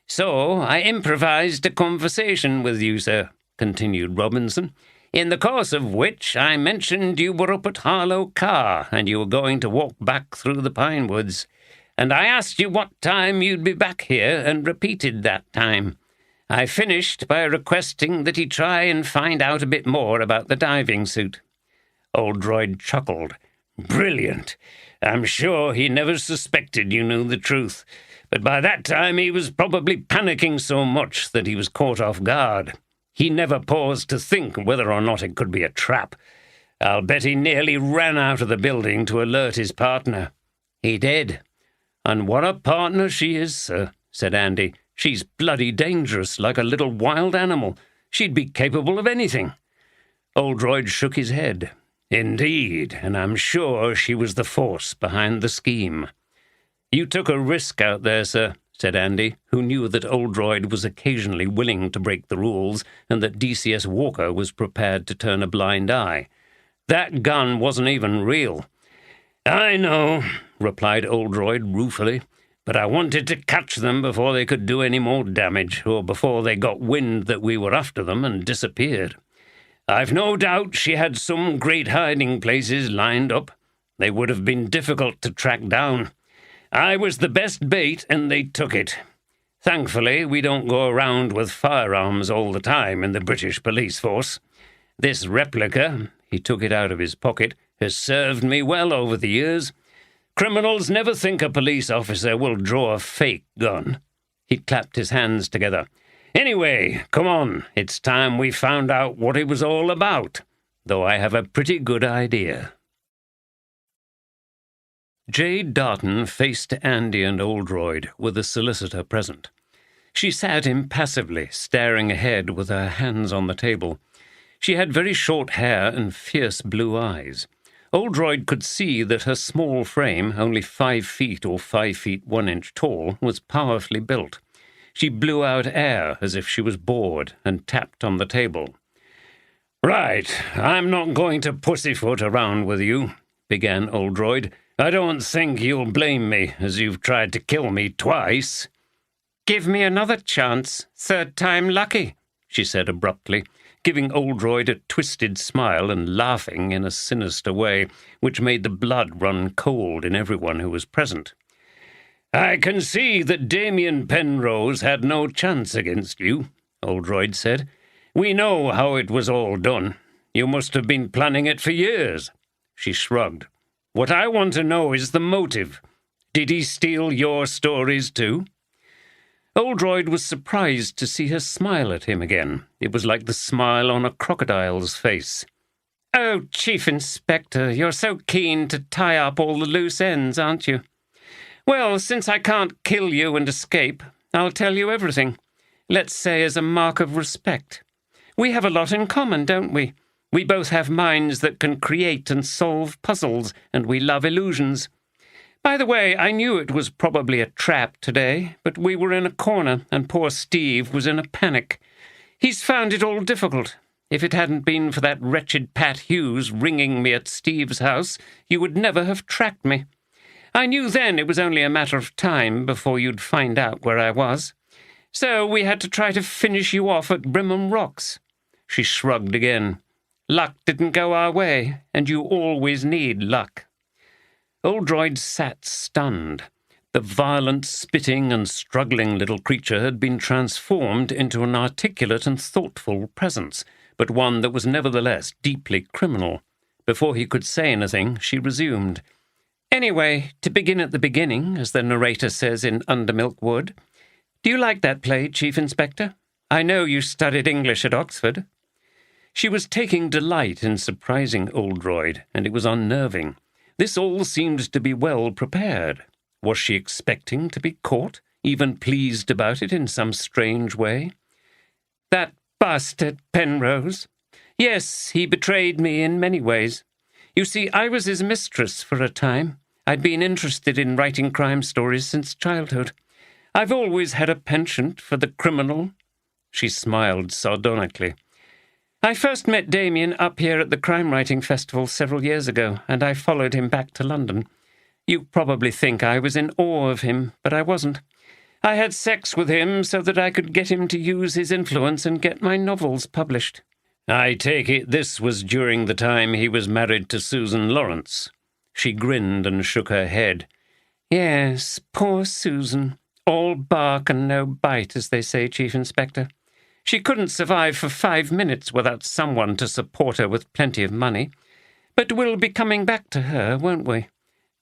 So I improvised a conversation with you, sir," continued Robinson, "in the course of which I mentioned you were up at Harlow Car and you were going to walk back through the pine woods. And I asked you what time you'd be back here and repeated that time. I finished by requesting that he try and find out a bit more about the diving suit." Oldroyd chuckled. "Brilliant. I'm sure he never suspected you knew the truth. But by that time he was probably panicking so much that he was caught off guard. He never paused to think whether or not it could be a trap. I'll bet he nearly ran out of the building to alert his partner." "He did." "And what a partner she is, sir," said Andy. "She's bloody dangerous, like a little wild animal. She'd be capable of anything." Oldroyd shook his head. "Indeed, and I'm sure she was the force behind the scheme." "You took a risk out there, sir," said Andy, who knew that Oldroyd was occasionally willing to break the rules and that DCS Walker was prepared to turn a blind eye. "That gun wasn't even real." "I know," replied Oldroyd ruefully, "but I wanted to catch them before they could do any more damage, or before they got wind that we were after them and disappeared. I've no doubt she had some great hiding places lined up. They would have been difficult to track down. I was the best bait, and they took it. Thankfully, we don't go around with firearms all the time in the British police force. This replica," he took it out of his pocket, "has served me well over the years. Criminals never think a police officer will draw a fake gun." He clapped his hands together. "Anyway, come on, it's time we found out what it was all about, though I have a pretty good idea." Jade Darton faced Andy and Oldroyd, with the solicitor present. She sat impassively, staring ahead with her hands on the table. She had very short hair and fierce blue eyes. Oldroyd could see that her small frame, only 5 feet or 5 feet 1 inch tall, was powerfully built. She blew out air as if she was bored and tapped on the table. "Right, I'm not going to pussyfoot around with you," began Oldroyd. "I don't think you'll blame me, as you've tried to kill me twice." "Give me another chance, 3rd time lucky," she said abruptly, giving Oldroyd a twisted smile and laughing in a sinister way, which made the blood run cold in everyone who was present. "I can see that Damien Penrose had no chance against you," Oldroyd said. "We know how it was all done. You must have been planning it for years." She shrugged. "What I want to know is the motive. Did he steal your stories too?" Oldroyd was surprised to see her smile at him again. It was like the smile on a crocodile's face. "Oh, Chief Inspector, you're so keen to tie up all the loose ends, aren't you? Well, since I can't kill you and escape, I'll tell you everything. Let's say as a mark of respect. We have a lot in common, don't we? We both have minds that can create and solve puzzles, and we love illusions. By the way, I knew it was probably a trap today, but we were in a corner, and poor Steve was in a panic. He's found it all difficult. If it hadn't been for that wretched Pat Hughes ringing me at Steve's house, you would never have tracked me. I knew then it was only a matter of time before you'd find out where I was. So we had to try to finish you off at Brimham Rocks." She shrugged again. "Luck didn't go our way, and you always need luck." Oldroyd sat stunned. The violent, spitting and struggling little creature had been transformed into an articulate and thoughtful presence, but one that was nevertheless deeply criminal. Before he could say anything, she resumed. "Anyway, to begin at the beginning, as the narrator says in Undermilk Wood, do you like that play, Chief Inspector? I know you studied English at Oxford." She was taking delight in surprising Oldroyd, and it was unnerving. This all seemed to be well prepared. Was she expecting to be caught, even pleased about it in some strange way? "That bastard Penrose. Yes, he betrayed me in many ways. You see, I was his mistress for a time. I'd been interested in writing crime stories since childhood. I've always had a penchant for the criminal." She smiled sardonically. "I first met Damien up here at the Crime Writing Festival several years ago, and I followed him back to London. You probably think I was in awe of him, but I wasn't. I had sex with him so that I could get him to use his influence and get my novels published." "I take it this was during the time he was married to Susan Lawrence." She grinned and shook her head. "Yes, poor Susan. All bark and no bite, as they say, Chief Inspector. She couldn't survive for 5 minutes without someone to support her with plenty of money. But we'll be coming back to her, won't we?"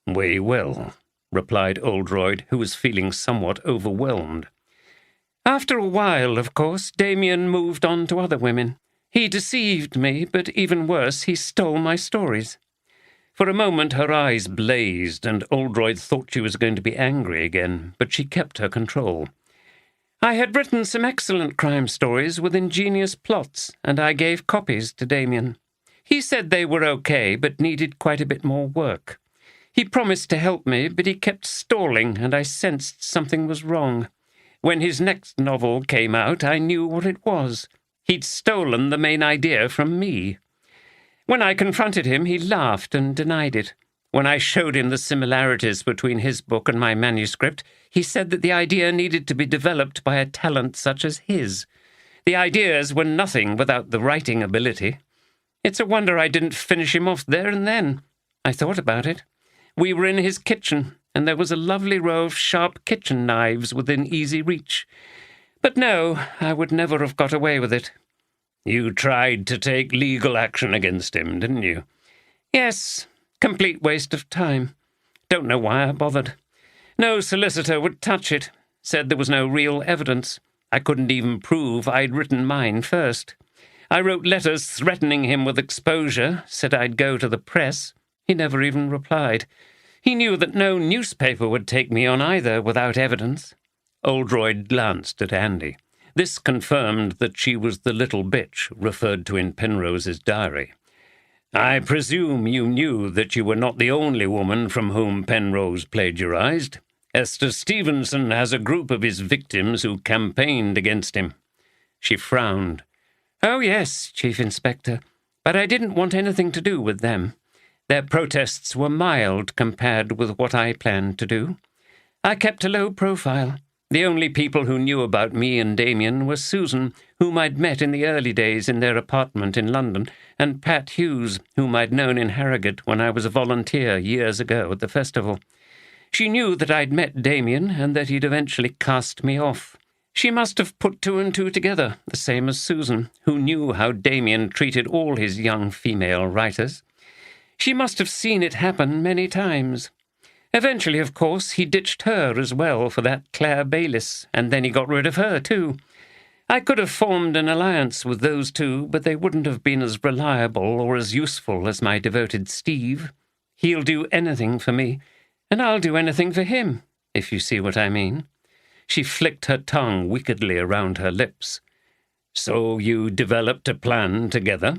"We will," replied Oldroyd, who was feeling somewhat overwhelmed. "After a while, of course, Damien moved on to other women. He deceived me, but even worse, he stole my stories." For a moment her eyes blazed, and Oldroyd thought she was going to be angry again, but she kept her control. "I had written some excellent crime stories with ingenious plots, and I gave copies to Damien. He said they were okay, but needed quite a bit more work. He promised to help me, but he kept stalling, and I sensed something was wrong. When his next novel came out, I knew what it was. He'd stolen the main idea from me. When I confronted him, he laughed and denied it. When I showed him the similarities between his book and my manuscript, he said that the idea needed to be developed by a talent such as his. The ideas were nothing without the writing ability. It's a wonder I didn't finish him off there and then. I thought about it. We were in his kitchen, and there was a lovely row of sharp kitchen knives within easy reach. But no, I would never have got away with it." "You tried to take legal action against him, didn't you?" "Yes. Complete waste of time. Don't know why I bothered. No solicitor would touch it. Said there was no real evidence. I couldn't even prove I'd written mine first. I wrote letters threatening him with exposure, said I'd go to the press. He never even replied. He knew that no newspaper would take me on either without evidence. Oldroyd glanced at Andy. This confirmed that she was the little bitch referred to in Penrose's diary. I presume you knew that you were not the only woman from whom Penrose plagiarized. Esther Stevenson has a group of his victims who campaigned against him. She frowned. Oh, yes, Chief Inspector, but I didn't want anything to do with them. Their protests were mild compared with what I planned to do. I kept a low profile. The only people who knew about me and Damien were Susan, whom I'd met in the early days in their apartment in London, and Pat Hughes, whom I'd known in Harrogate when I was a volunteer years ago at the festival. She knew that I'd met Damien and that he'd eventually cast me off. She must have put two and two together, the same as Susan, who knew how Damien treated all his young female writers. She must have seen it happen many times. Eventually, of course, he ditched her as well for that Claire Bayliss, and then he got rid of her, too. I could have formed an alliance with those two, but they wouldn't have been as reliable or as useful as my devoted Steve. He'll do anything for me, and I'll do anything for him, if you see what I mean. She flicked her tongue wickedly around her lips. So you developed a plan together?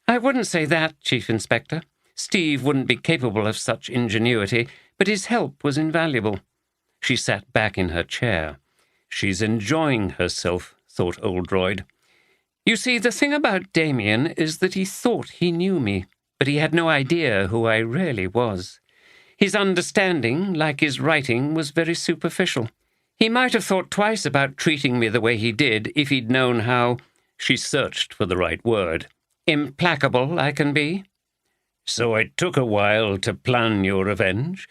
I wouldn't say that, Chief Inspector. Steve wouldn't be capable of such ingenuity, but his help was invaluable. She sat back in her chair. She's enjoying herself, thought Oldroyd. You see, the thing about Damien is that he thought he knew me, but he had no idea who I really was. His understanding, like his writing, was very superficial. He might have thought twice about treating me the way he did if he'd known how— She searched for the right word. Implacable I can be. So it took a while to plan your revenge?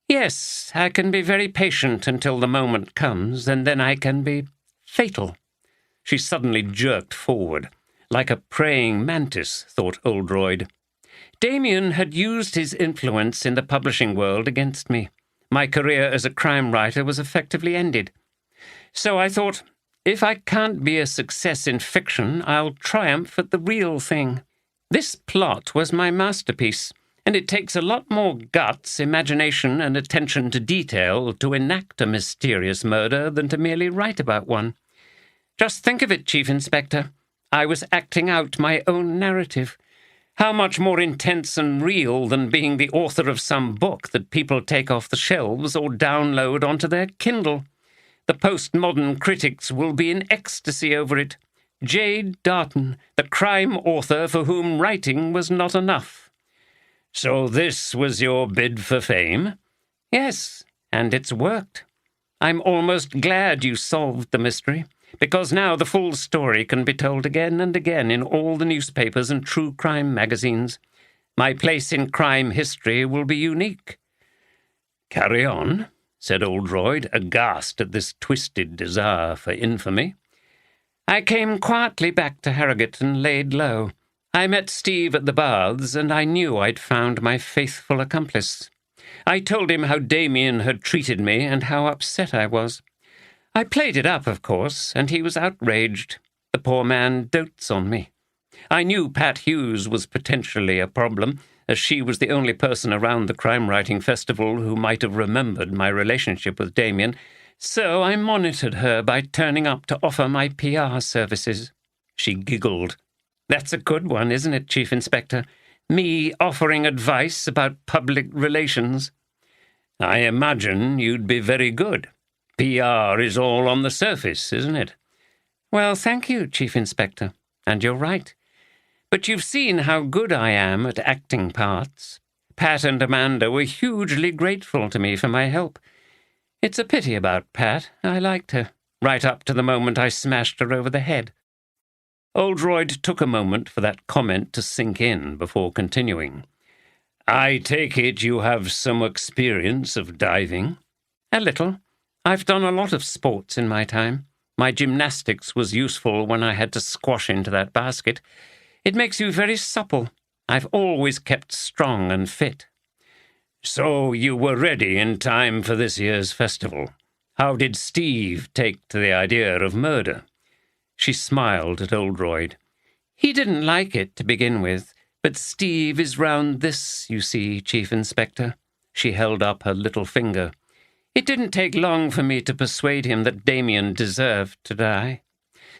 Yes, I can be very patient until the moment comes, and then I can be fatal. She suddenly jerked forward. Like a praying mantis, thought Oldroyd. Damien had used his influence in the publishing world against me. My career as a crime writer was effectively ended. So I thought, if I can't be a success in fiction, I'll triumph at the real thing. This plot was my masterpiece, and it takes a lot more guts, imagination, and attention to detail to enact a mysterious murder than to merely write about one. Just think of it, Chief Inspector. I was acting out my own narrative. How much more intense and real than being the author of some book that people take off the shelves or download onto their Kindle. The postmodern critics will be in ecstasy over it. Jade Darton, the crime author for whom writing was not enough. So this was your bid for fame? Yes, and it's worked. I'm almost glad you solved the mystery, because now the full story can be told again and again in all the newspapers and true crime magazines. My place in crime history will be unique. Carry on, said Oldroyd, aghast at this twisted desire for infamy. I came quietly back to Harrogate and laid low. I met Steve at the baths, and I knew I'd found my faithful accomplice. I told him how Damien had treated me and how upset I was. I played it up, of course, and he was outraged. The poor man dotes on me. I knew Pat Hughes was potentially a problem, as she was the only person around the crime-writing festival who might have remembered my relationship with Damien, so I monitored her by turning up to offer my PR services. She giggled. That's a good one, isn't it, Chief Inspector? Me offering advice about public relations. I imagine you'd be very good. PR is all on the surface, isn't it? Well, thank you, Chief Inspector. And you're right. But you've seen how good I am at acting parts. Pat and Amanda were hugely grateful to me for my help. It's a pity about Pat. I liked her, right up to the moment I smashed her over the head. Oldroyd took a moment for that comment to sink in before continuing. I take it you have some experience of diving? A little. I've done a lot of sports in my time. My gymnastics was useful when I had to squash into that basket. It makes you very supple. I've always kept strong and fit. So you were ready in time for this year's festival. How did Steve take to the idea of murder? She smiled at Oldroyd. He didn't like it to begin with, but Steve is round this, you see, Chief Inspector. She held up her little finger. It didn't take long for me to persuade him that Damien deserved to die.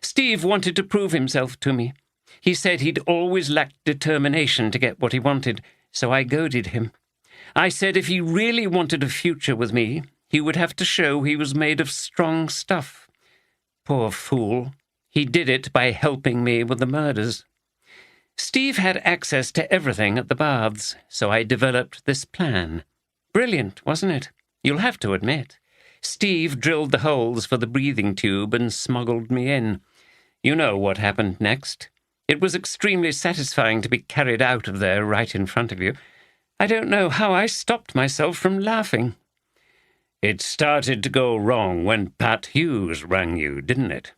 Steve wanted to prove himself to me. He said he'd always lacked determination to get what he wanted, so I goaded him. I said if he really wanted a future with me, he would have to show he was made of strong stuff. Poor fool. He did it by helping me with the murders. Steve had access to everything at the baths, so I developed this plan. Brilliant, wasn't it? You'll have to admit. Steve drilled the holes for the breathing tube and smuggled me in. You know what happened next. It was extremely satisfying to be carried out of there right in front of you. I don't know how I stopped myself from laughing. It started to go wrong when Pat Hughes rang you, didn't it?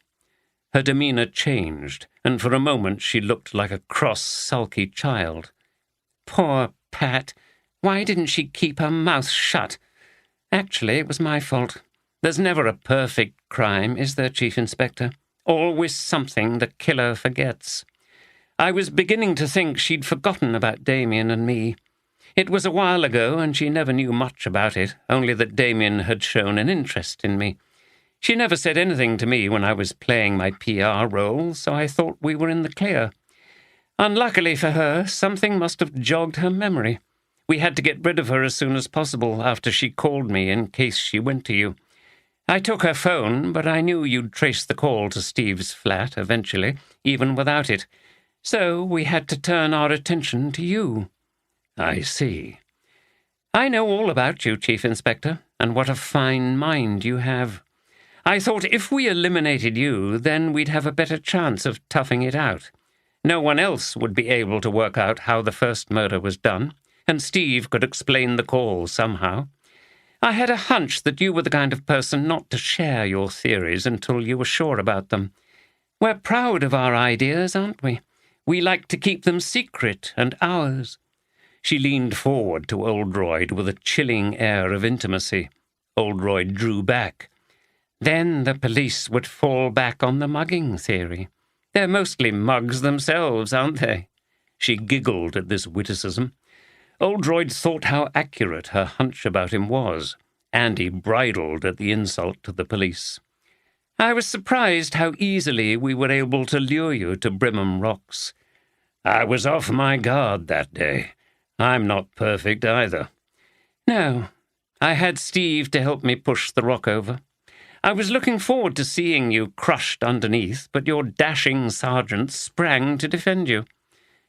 Her demeanour changed, and for a moment she looked like a cross, sulky child. Poor Pat. Why didn't she keep her mouth shut? Actually, it was my fault. There's never a perfect crime, is there, Chief Inspector? Always something the killer forgets. I was beginning to think she'd forgotten about Damien and me. It was a while ago, and she never knew much about it, only that Damien had shown an interest in me. She never said anything to me when I was playing my PR role, so I thought we were in the clear. Unluckily for her, something must have jogged her memory. We had to get rid of her as soon as possible after she called me in case she went to you. I took her phone, but I knew you'd trace the call to Steve's flat eventually, even without it. So we had to turn our attention to you. I see. I know all about you, Chief Inspector, and what a fine mind you have. I thought if we eliminated you, then we'd have a better chance of toughing it out. No one else would be able to work out how the first murder was done, and Steve could explain the call somehow. I had a hunch that you were the kind of person not to share your theories until you were sure about them. We're proud of our ideas, aren't we? We like to keep them secret and ours. She leaned forward to Oldroyd with a chilling air of intimacy. Oldroyd drew back. Then the police would fall back on the mugging theory. They're mostly mugs themselves, aren't they? She giggled at this witticism. Oldroyd thought how accurate her hunch about him was, and he bridled at the insult to the police. I was surprised how easily we were able to lure you to Brimham Rocks. I was off my guard that day. I'm not perfect either. No, I had Steve to help me push the rock over. I was looking forward to seeing you crushed underneath, but your dashing sergeant sprang to defend you.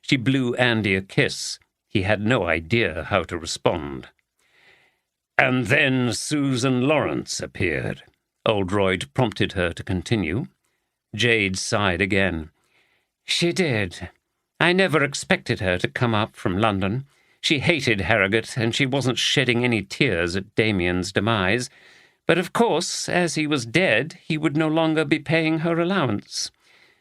She blew Andy a kiss. He had no idea how to respond. And then Susan Lawrence appeared. Oldroyd prompted her to continue. Jade sighed again. She did. I never expected her to come up from London. She hated Harrogate, and she wasn't shedding any tears at Damien's demise. But of course, as he was dead, he would no longer be paying her allowance.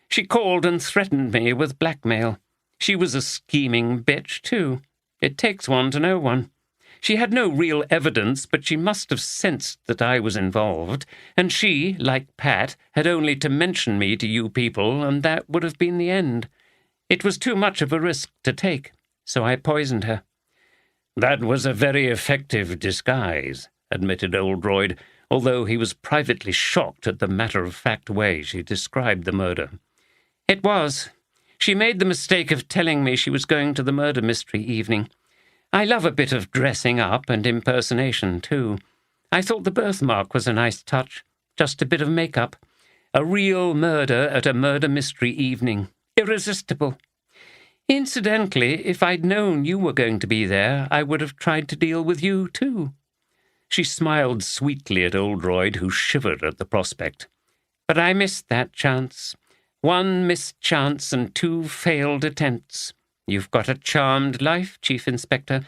She called and threatened me with blackmail. She was a scheming bitch, too. It takes one to know one. She had no real evidence, but she must have sensed that I was involved, and she, like Pat, had only to mention me to you people, and that would have been the end. It was too much of a risk to take, so I poisoned her. That was a very effective disguise, admitted Oldroyd, although he was privately shocked at the matter-of-fact way she described the murder. It was. She made the mistake of telling me she was going to the murder mystery evening. I love a bit of dressing up and impersonation, too. I thought the birthmark was a nice touch, just a bit of makeup. A real murder at a murder mystery evening. Irresistible. Incidentally, if I'd known you were going to be there, I would have tried to deal with you, too. She smiled sweetly at Oldroyd, who shivered at the prospect. But I missed that chance. One missed chance and 2 failed attempts. You've got a charmed life, Chief Inspector.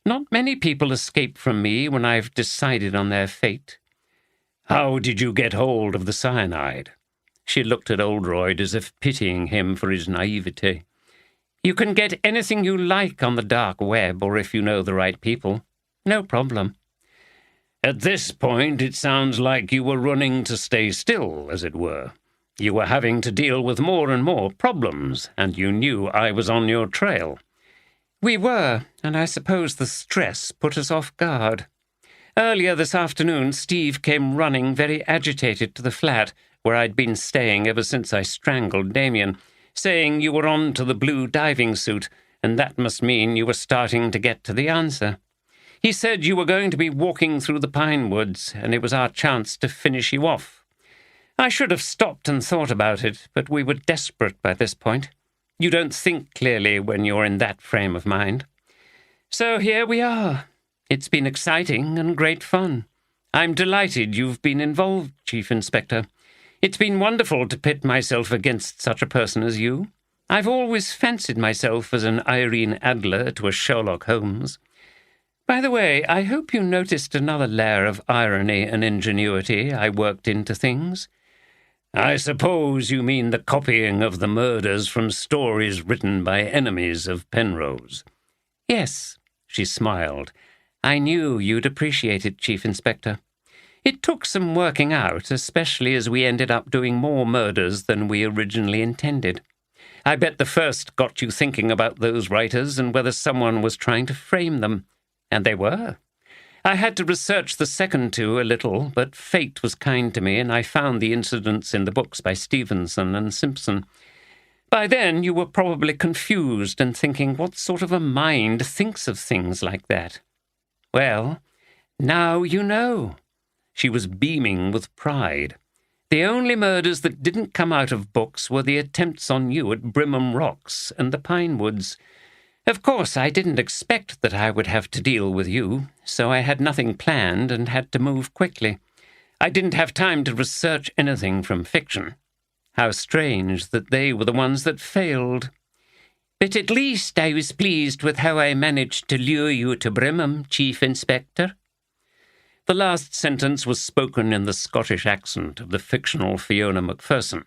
Not many people escape from me when I've decided on their fate. How did you get hold of the cyanide? She looked at Oldroyd as if pitying him for his naivete. You can get anything you like on the dark web, or if you know the right people. No problem. At this point, it sounds like you were running to stay still, as it were. You were having to deal with more and more problems, and you knew I was on your trail. We were, and I suppose the stress put us off guard. Earlier this afternoon, Steve came running very agitated to the flat, where I'd been staying ever since I strangled Damien, saying you were on to the blue diving suit, and that must mean you were starting to get to the answer. He said you were going to be walking through the pine woods, and it was our chance to finish you off. I should have stopped and thought about it, but we were desperate by this point. You don't think clearly when you're in that frame of mind. So here we are. It's been exciting and great fun. I'm delighted you've been involved, Chief Inspector. It's been wonderful to pit myself against such a person as you. I've always fancied myself as an Irene Adler to a Sherlock Holmes. By the way, I hope you noticed another layer of irony and ingenuity I worked into things. I suppose you mean the copying of the murders from stories written by enemies of Penrose. Yes, she smiled. I knew you'd appreciate it, Chief Inspector. It took some working out, especially as we ended up doing more murders than we originally intended. I bet the first got you thinking about those writers and whether someone was trying to frame them. And they were. I had to research the second two a little, but fate was kind to me, and I found the incidents in the books by Stevenson and Simpson. By then, you were probably confused and thinking, what sort of a mind thinks of things like that? Well, now you know. She was beaming with pride. The only murders that didn't come out of books were the attempts on you at Brimham Rocks and the Pine Woods. Of course, I didn't expect that I would have to deal with you, so I had nothing planned and had to move quickly. I didn't have time to research anything from fiction. How strange that they were the ones that failed. But at least I was pleased with how I managed to lure you to Brimham, Chief Inspector. The last sentence was spoken in the Scottish accent of the fictional Fiona Macpherson.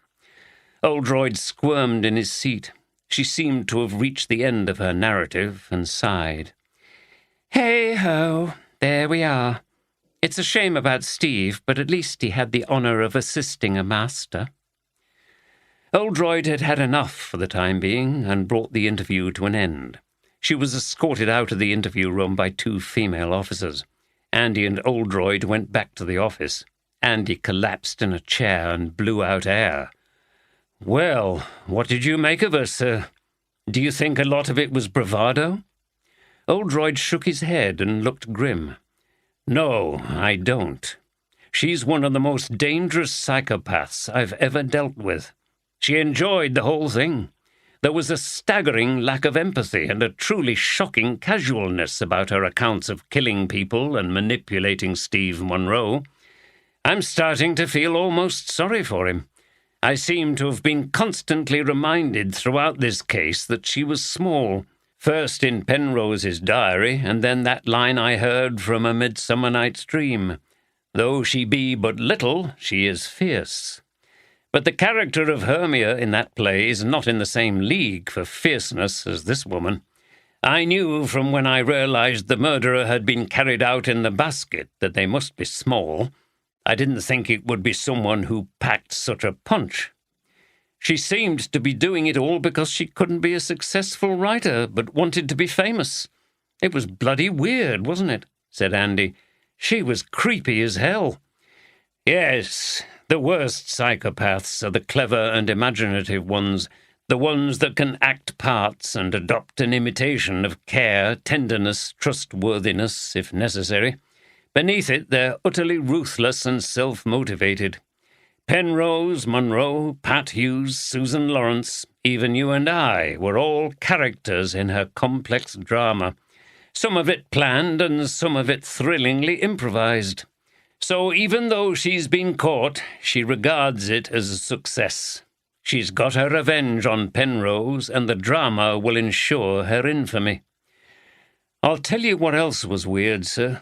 Oldroyd squirmed in his seat. She seemed to have reached the end of her narrative and sighed. Hey-ho, there we are. It's a shame about Steve, but at least he had the honour of assisting a master. Oldroyd had had enough for the time being and brought the interview to an end. She was escorted out of the interview room by 2 female officers. Andy and Oldroyd went back to the office. Andy collapsed in a chair and blew out air. Well, what did you make of her, sir? Do you think a lot of it was bravado? Oldroyd shook his head and looked grim. No, I don't. She's one of the most dangerous psychopaths I've ever dealt with. She enjoyed the whole thing. There was a staggering lack of empathy and a truly shocking casualness about her accounts of killing people and manipulating Steve Monroe. I'm starting to feel almost sorry for him. I seem to have been constantly reminded throughout this case that she was small, first in Penrose's diary, and then that line I heard from A Midsummer Night's Dream. Though she be but little, she is fierce. But the character of Hermia in that play is not in the same league for fierceness as this woman. I knew from when I realized the murderer had been carried out in the basket that they must be small. I didn't think it would be someone who packed such a punch. She seemed to be doing it all because she couldn't be a successful writer, but wanted to be famous. It was bloody weird, wasn't it? Said Andy. She was creepy as hell. Yes, the worst psychopaths are the clever and imaginative ones, the ones that can act parts and adopt an imitation of care, tenderness, trustworthiness, if necessary. Beneath it, they're utterly ruthless and self-motivated. Penrose, Monroe, Pat Hughes, Susan Lawrence, even you and I were all characters in her complex drama. Some of it planned and some of it thrillingly improvised. So even though she's been caught, she regards it as a success. She's got her revenge on Penrose, and the drama will ensure her infamy. I'll tell you what else was weird, sir.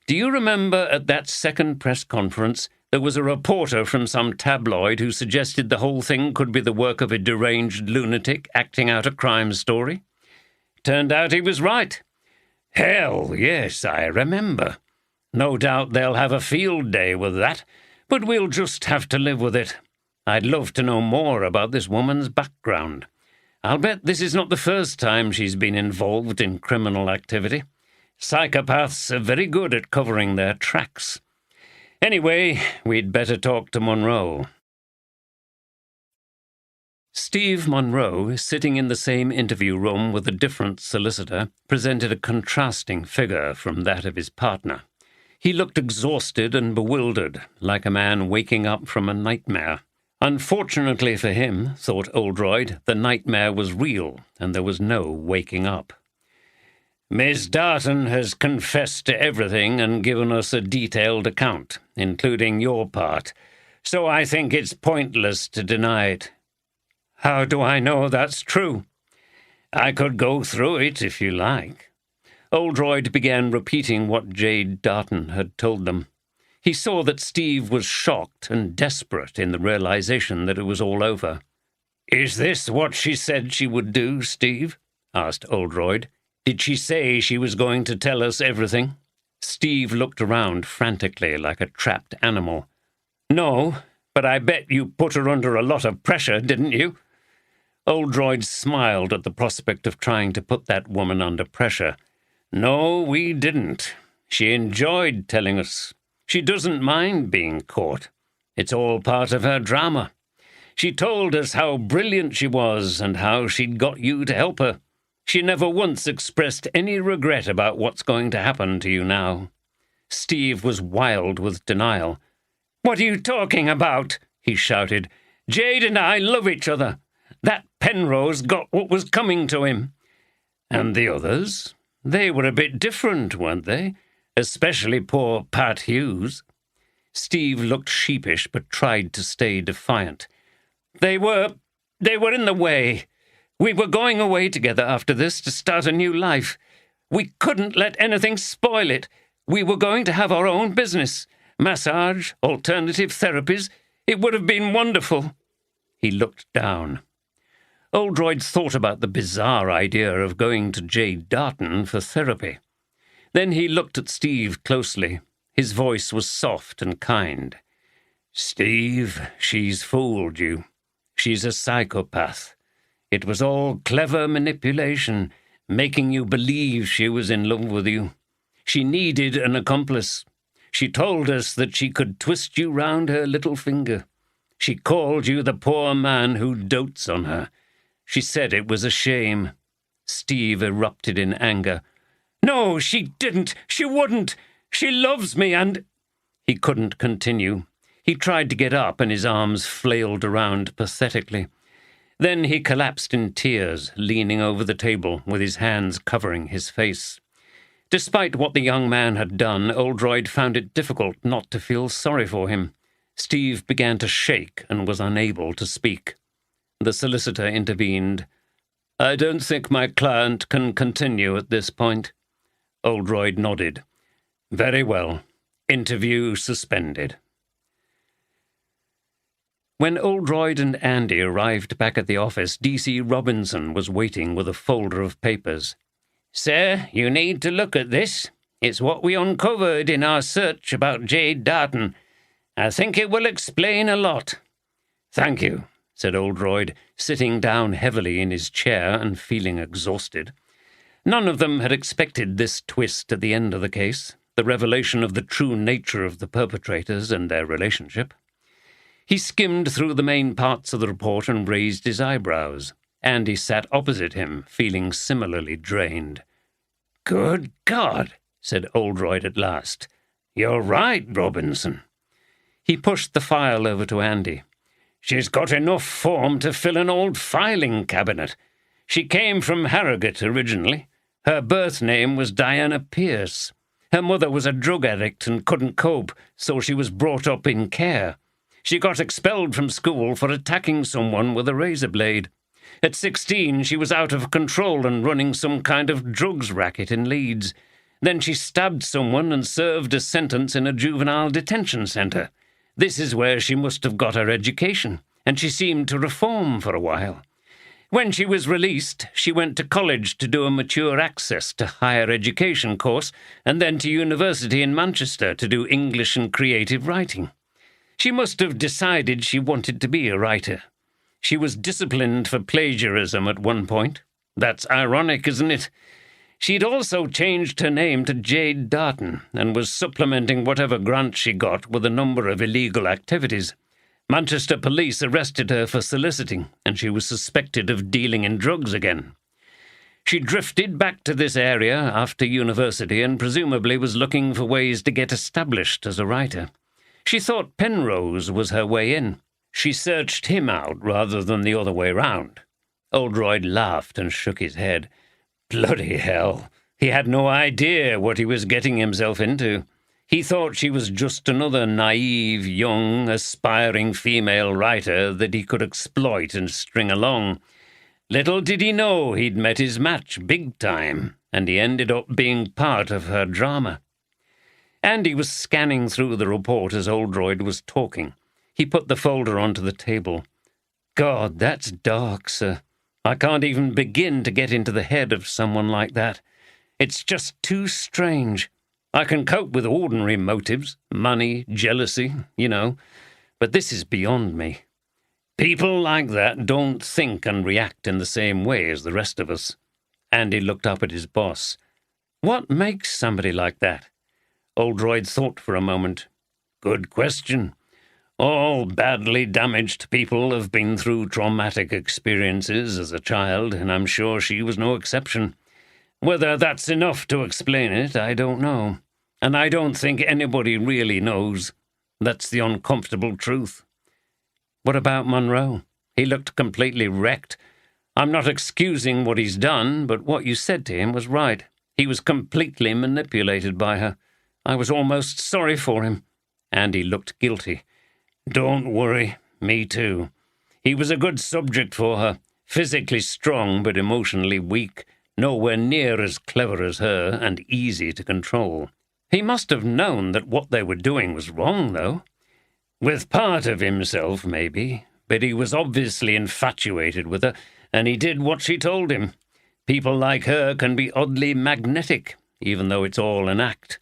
Do you remember at that second press conference there was a reporter from some tabloid who suggested the whole thing could be the work of a deranged lunatic acting out a crime story? Turned out he was right. Hell, yes, I remember. No doubt they'll have a field day with that, but we'll just have to live with it. I'd love to know more about this woman's background. I'll bet this is not the first time she's been involved in criminal activity. Psychopaths are very good at covering their tracks. Anyway, we'd better talk to Monroe." Steve Monroe, sitting in the same interview room with a different solicitor, presented a contrasting figure from that of his partner. He looked exhausted and bewildered, like a man waking up from a nightmare. Unfortunately for him, thought Oldroyd, the nightmare was real, and there was no waking up. "Miss Darton has confessed to everything and given us a detailed account, including your part, so I think it's pointless to deny it." "How do I know that's true?" "I could go through it if you like." Oldroyd began repeating what Jade Darton had told them. He saw that Steve was shocked and desperate in the realization that it was all over. "Is this what she said she would do, Steve?" asked Oldroyd. "Did she say she was going to tell us everything?" Steve looked around frantically like a trapped animal. "No, but I bet you put her under a lot of pressure, didn't you?" Oldroyd smiled at the prospect of trying to put that woman under pressure. "No, we didn't. She enjoyed telling us. She doesn't mind being caught. It's all part of her drama. She told us how brilliant she was and how she'd got you to help her. She never once expressed any regret about what's going to happen to you now." Steve was wild with denial. "What are you talking about?" he shouted. "Jade and I love each other. That Penrose got what was coming to him." "And the others? They were a bit different, weren't they? Especially poor Pat Hughes." Steve looked sheepish but tried to stay defiant. They were in the way. We were going away together after this to start a new life. We couldn't let anything spoil it. We were going to have our own business. Massage, alternative therapies. It would have been wonderful." He looked down. Oldroyd thought about the bizarre idea of going to Jade Darton for therapy. Then he looked at Steve closely. His voice was soft and kind. "Steve, she's fooled you. She's a psychopath. It was all clever manipulation, making you believe she was in love with you. She needed an accomplice. She told us that she could twist you round her little finger. She called you the poor man who dotes on her. She said it was a shame." Steve erupted in anger. "No, she didn't. She wouldn't. She loves me and—" He couldn't continue. He tried to get up and his arms flailed around pathetically. Then he collapsed in tears, leaning over the table with his hands covering his face. Despite what the young man had done, Oldroyd found it difficult not to feel sorry for him. Steve began to shake and was unable to speak. The solicitor intervened. "I don't think my client can continue at this point." Oldroyd nodded. "Very well. Interview suspended." When Oldroyd and Andy arrived back at the office, D.C. Robinson was waiting with a folder of papers. "Sir, you need to look at this. It's what we uncovered in our search about Jade Darton. I think it will explain a lot." "Thank you," said Oldroyd, sitting down heavily in his chair and feeling exhausted. None of them had expected this twist at the end of the case, the revelation of the true nature of the perpetrators and their relationship. He skimmed through the main parts of the report and raised his eyebrows. Andy sat opposite him, feeling similarly drained. "Good God," said Oldroyd at last. "You're right, Robinson." He pushed the file over to Andy. "She's got enough form to fill an old filing cabinet. She came from Harrogate originally. Her birth name was Diana Pierce. Her mother was a drug addict and couldn't cope, so she was brought up in care. She got expelled from school for attacking someone with a razor blade. At 16, she was out of control and running some kind of drugs racket in Leeds. Then she stabbed someone and served a sentence in a juvenile detention centre. This is where she must have got her education, and she seemed to reform for a while. When she was released, she went to college to do a mature access to higher education course, and then to university in Manchester to do English and creative writing. She must have decided she wanted to be a writer. She was disciplined for plagiarism at one point. That's ironic, isn't it? She'd also changed her name to Jade Darton and was supplementing whatever grant she got with a number of illegal activities. Manchester police arrested her for soliciting, and she was suspected of dealing in drugs again. She drifted back to this area after university and presumably was looking for ways to get established as a writer. She thought Penrose was her way in. She searched him out rather than the other way round. Oldroyd laughed and shook his head. Bloody hell. He had no idea what he was getting himself into. He thought she was just another naive, young, aspiring female writer that he could exploit and string along. Little did he know he'd met his match big time, and he ended up being part of her drama. Andy was scanning through the report as Oldroyd was talking. He put the folder onto the table. God, that's dark, sir. I can't even begin to get into the head of someone like that. It's just too strange. I can cope with ordinary motives, money, jealousy, but this is beyond me. People like that don't think and react in the same way as the rest of us. Andy looked up at his boss. What makes somebody like that? Oldroyd thought for a moment. Good question. All badly damaged people have been through traumatic experiences as a child, and I'm sure she was no exception. Whether that's enough to explain it, I don't know. And I don't think anybody really knows. That's the uncomfortable truth. What about Monroe? He looked completely wrecked. I'm not excusing what he's done, but what you said to him was right. He was completely manipulated by her. I was almost sorry for him. Andy looked guilty. Don't worry, me too. He was a good subject for her, physically strong but emotionally weak, nowhere near as clever as her and easy to control. He must have known that what they were doing was wrong, though. With part of himself, maybe, but he was obviously infatuated with her, and he did what she told him. People like her can be oddly magnetic, even though it's all an act.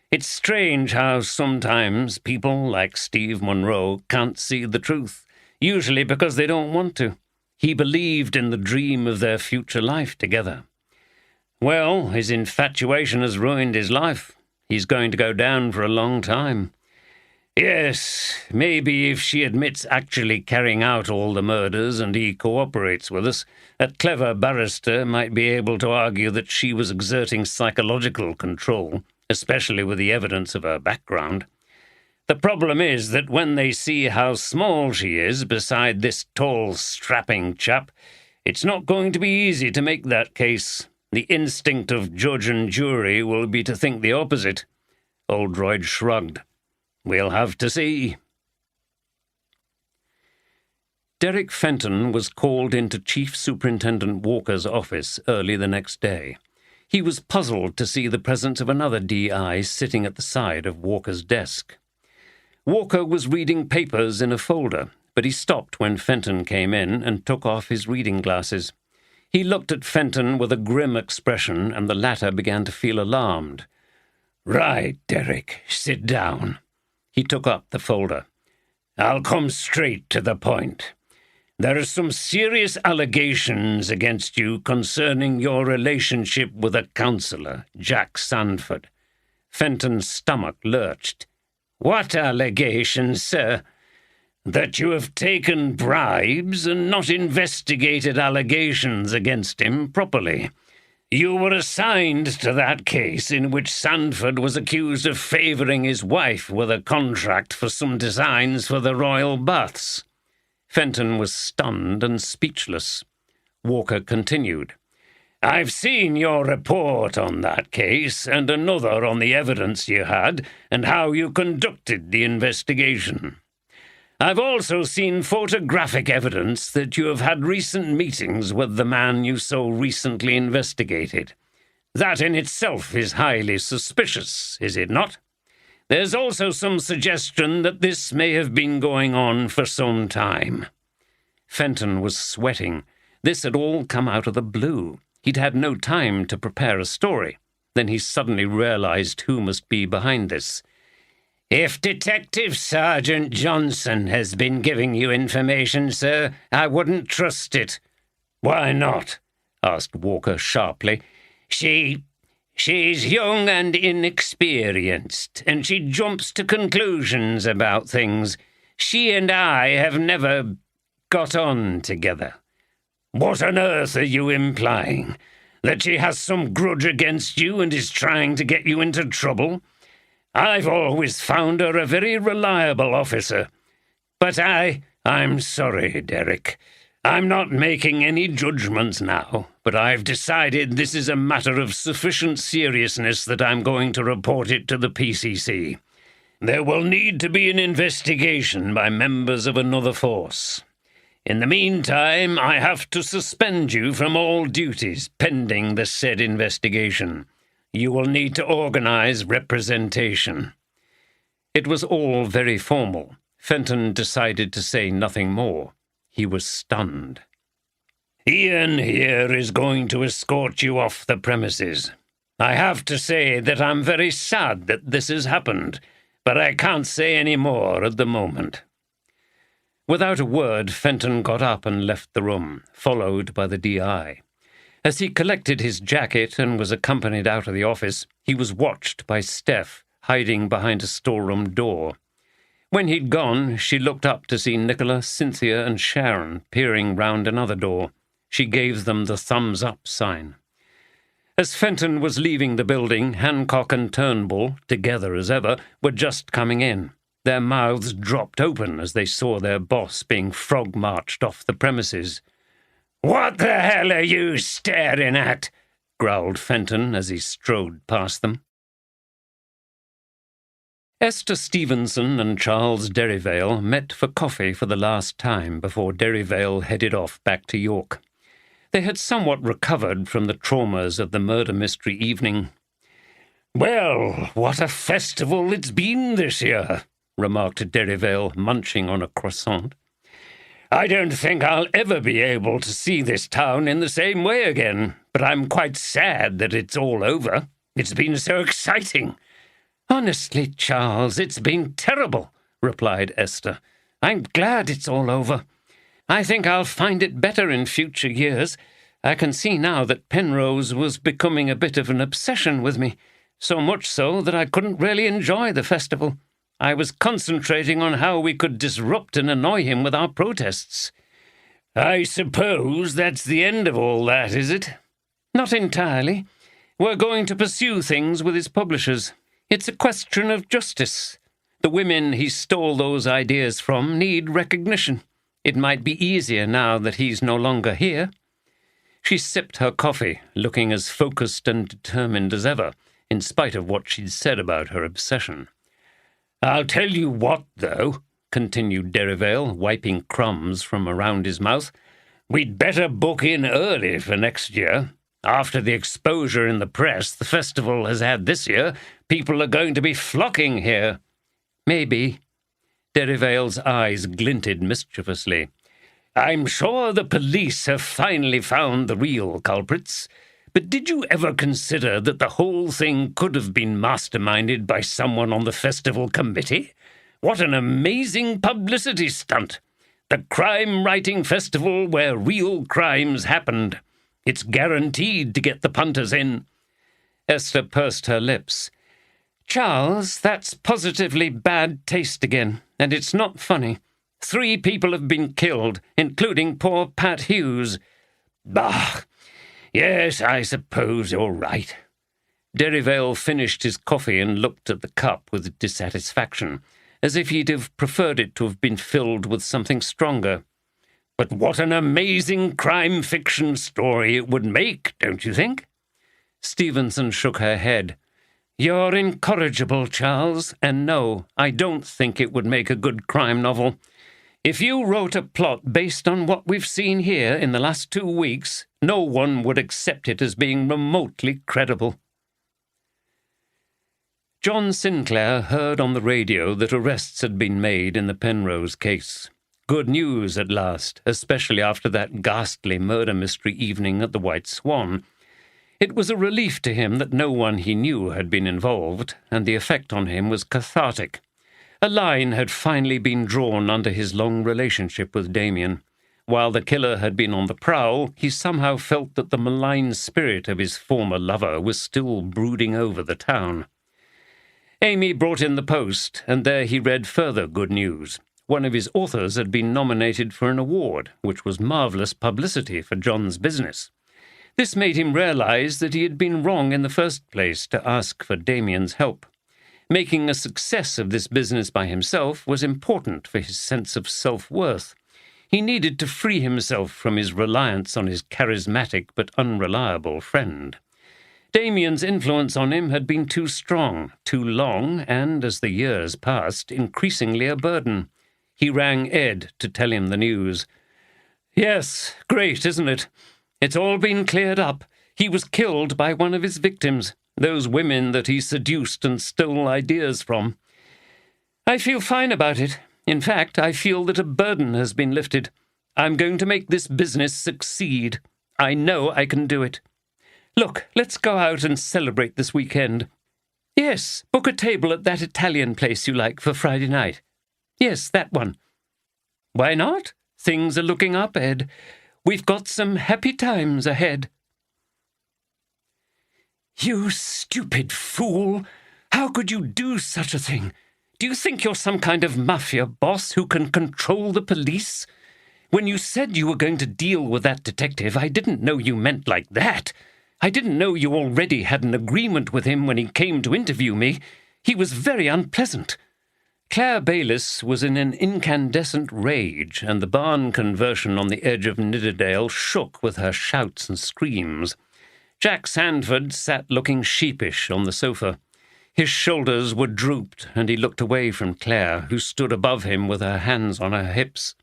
It's strange how sometimes people like Steve Monroe can't see the truth, usually because they don't want to. He believed in the dream of their future life together. Well, his infatuation has ruined his life. He's going to go down for a long time. Yes, maybe if she admits actually carrying out all the murders and he cooperates with us, a clever barrister might be able to argue that she was exerting psychological control, especially with the evidence of her background. The problem is that when they see how small she is beside this tall, strapping chap, it's not going to be easy to make that case. The instinct of judge and jury will be to think the opposite. Oldroyd shrugged. We'll have to see. Derek Fenton was called into Chief Superintendent Walker's office early the next day. He was puzzled to see the presence of another DI sitting at the side of Walker's desk. Walker was reading papers in a folder, but he stopped when Fenton came in and took off his reading glasses. He looked at Fenton with a grim expression, and the latter began to feel alarmed. Right, Derek, sit down. He took up the folder. I'll come straight to the point. There are some serious allegations against you concerning your relationship with a counsellor, Jack Sanford. Fenton's stomach lurched. What allegations, sir? That you have taken bribes and not investigated allegations against him properly. You were assigned to that case in which Sanford was accused of favouring his wife with a contract for some designs for the royal baths. Fenton was stunned and speechless. Walker continued. I've seen your report on that case and another on the evidence you had and how you conducted the investigation. I've also seen photographic evidence that you have had recent meetings with the man you so recently investigated. That in itself is highly suspicious, is it not? There's also some suggestion that this may have been going on for some time. Fenton was sweating. This had all come out of the blue. He'd had no time to prepare a story. Then he suddenly realized who must be behind this. If Detective Sergeant Johnson has been giving you information, sir, I wouldn't trust it. Why not? Asked Walker sharply. She's young and inexperienced, and she jumps to conclusions about things. She and I have never got on together. What on earth are you implying? That she has some grudge against you and is trying to get you into trouble? I've always found her a very reliable officer. But I'm sorry, Derek. I'm not making any judgments now, but I've decided this is a matter of sufficient seriousness that I'm going to report it to the PCC. There will need to be an investigation by members of another force. In the meantime, I have to suspend you from all duties pending the said investigation. You will need to organize representation. It was all very formal. Fenton decided to say nothing more. He was stunned. Ian here is going to escort you off the premises. I have to say that I'm very sad that this has happened, but I can't say any more at the moment. Without a word, Fenton got up and left the room, followed by the DI. As he collected his jacket and was accompanied out of the office, he was watched by Steph, hiding behind a storeroom door. When he'd gone, she looked up to see Nicola, Cynthia, and Sharon peering round another door. She gave them the thumbs-up sign. As Fenton was leaving the building, Hancock and Turnbull, together as ever, were just coming in. Their mouths dropped open as they saw their boss being frog-marched off the premises. "What the hell are you staring at?" growled Fenton as he strode past them. Esther Stevenson and Charles Derryvale met for coffee for the last time before Derryvale headed off back to York. They had somewhat recovered from the traumas of the murder mystery evening. "Well, what a festival it's been this year," remarked Derryvale, munching on a croissant. "I don't think I'll ever be able to see this town in the same way again, but I'm quite sad that it's all over. It's been so exciting." "Honestly, Charles, it's been terrible," replied Esther. "I'm glad it's all over. I think I'll find it better in future years. I can see now that Penrose was becoming a bit of an obsession with me, so much so that I couldn't really enjoy the festival. I was concentrating on how we could disrupt and annoy him with our protests." "I suppose that's the end of all that, is it?" "Not entirely. We're going to pursue things with his publishers. It's a question of justice. The women he stole those ideas from need recognition. It might be easier now that he's no longer here." She sipped her coffee, looking as focused and determined as ever, in spite of what she'd said about her obsession. "I'll tell you what, though," continued Derryvale, wiping crumbs from around his mouth. "We'd better book in early for next year. After the exposure in the press the festival has had this year, people are going to be flocking here." "Maybe." Derryvale's eyes glinted mischievously. "I'm sure the police have finally found the real culprits. But did you ever consider that the whole thing could have been masterminded by someone on the festival committee? What an amazing publicity stunt! The crime-writing festival where real crimes happened. It's guaranteed to get the punters in." Esther pursed her lips. "Charles, that's positively bad taste again, and it's not funny. 3 people have been killed, including poor Pat Hughes." "Bah! Yes, I suppose you're right." Derryvale finished his coffee and looked at the cup with dissatisfaction, as if he'd have preferred it to have been filled with something stronger. "But what an amazing crime fiction story it would make, don't you think?" Stevenson shook her head. "You're incorrigible, Charles, and no, I don't think it would make a good crime novel. If you wrote a plot based on what we've seen here in the last 2 weeks, no one would accept it as being remotely credible." John Sinclair heard on the radio that arrests had been made in the Penrose case. Good news at last, especially after that ghastly murder mystery evening at the White Swan. It was a relief to him that no one he knew had been involved, and the effect on him was cathartic. A line had finally been drawn under his long relationship with Damien. While the killer had been on the prowl, he somehow felt that the malign spirit of his former lover was still brooding over the town. Amy brought in the post, and there he read further good news. One of his authors had been nominated for an award, which was marvellous publicity for John's business. This made him realize that he had been wrong in the first place to ask for Damien's help. Making a success of this business by himself was important for his sense of self-worth. He needed to free himself from his reliance on his charismatic but unreliable friend. Damien's influence on him had been too strong, too long, and, as the years passed, increasingly a burden. He rang Ed to tell him the news. "Yes, great, isn't it? It's all been cleared up. He was killed by one of his victims, those women that he seduced and stole ideas from. I feel fine about it. In fact, I feel that a burden has been lifted. I'm going to make this business succeed. I know I can do it. Look, let's go out and celebrate this weekend. Yes, book a table at that Italian place you like for Friday night. Yes, that one. Why not? Things are looking up, Ed. We've got some happy times ahead." "You stupid fool! How could you do such a thing? Do you think you're some kind of mafia boss who can control the police? When you said you were going to deal with that detective, I didn't know you meant like that. I didn't know you already had an agreement with him when he came to interview me. He was very unpleasant." Claire Bayliss was in an incandescent rage, and the barn conversion on the edge of Nidderdale shook with her shouts and screams. Jack Sandford sat looking sheepish on the sofa. His shoulders were drooped, and he looked away from Claire, who stood above him with her hands on her hips.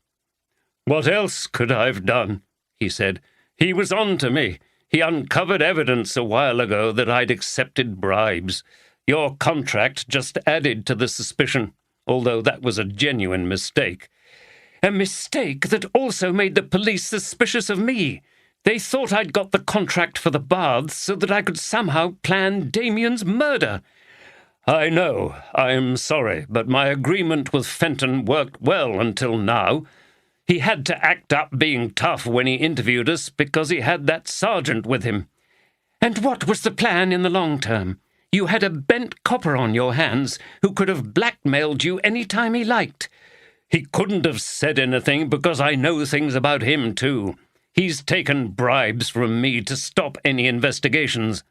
"What else could I have done?" he said. "He was on to me. He uncovered evidence a while ago that I'd accepted bribes. Your contract just added to the suspicion, although that was a genuine mistake. A mistake that also made the police suspicious of me. They thought I'd got the contract for the baths so that I could somehow plan Damien's murder. I know, I'm sorry, but my agreement with Fenton worked well until now. He had to act up being tough when he interviewed us because he had that sergeant with him. And what was the plan in the long term? You had a bent copper on your hands who could have blackmailed you any time he liked. He couldn't have said anything because I know things about him too. He's taken bribes from me to stop any investigations.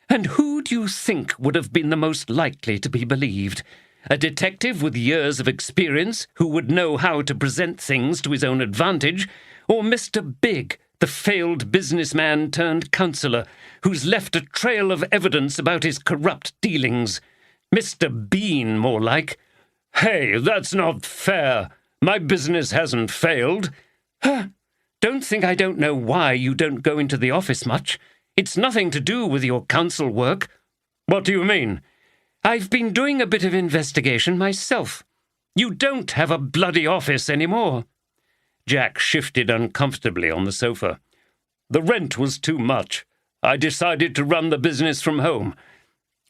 And who do you think would have been the most likely to be believed? A detective with years of experience who would know how to present things to his own advantage, or Mr. Big, the failed businessman turned counsellor, who's left a trail of evidence about his corrupt dealings? Mr. Bean, more like. Hey, that's not fair. My business hasn't failed. Don't think I don't know why you don't go into the office much. It's nothing to do with your counsel work. What do you mean? I've been doing a bit of investigation myself. You don't have a bloody office anymore. Jack shifted uncomfortably on the sofa. The rent was too much. I decided to run the business from home.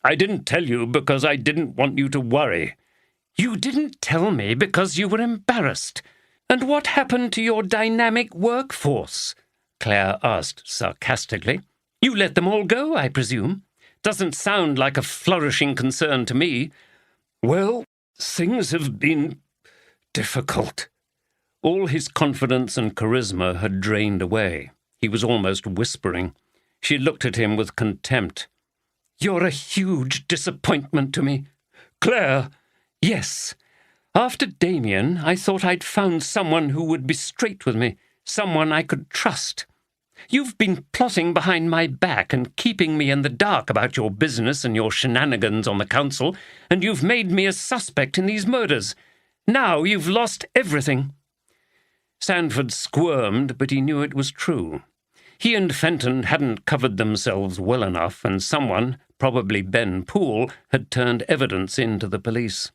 I didn't tell you because I didn't want you to worry. You didn't tell me because you were embarrassed. And what happened to your dynamic workforce? Claire asked sarcastically. You let them all go, I presume. Doesn't sound like a flourishing concern to me. Well, things have been difficult. All his confidence and charisma had drained away. He was almost whispering. She looked at him with contempt. You're a huge disappointment to me. Claire! Yes. After Damien, I thought I'd found someone who would be straight with me, someone I could trust. You've been plotting behind my back and keeping me in the dark about your business and your shenanigans on the council, and you've made me a suspect in these murders. Now you've lost everything. Sandford squirmed, but he knew it was true. He and Fenton hadn't covered themselves well enough, and someone, probably Ben Poole, had turned evidence in to the police.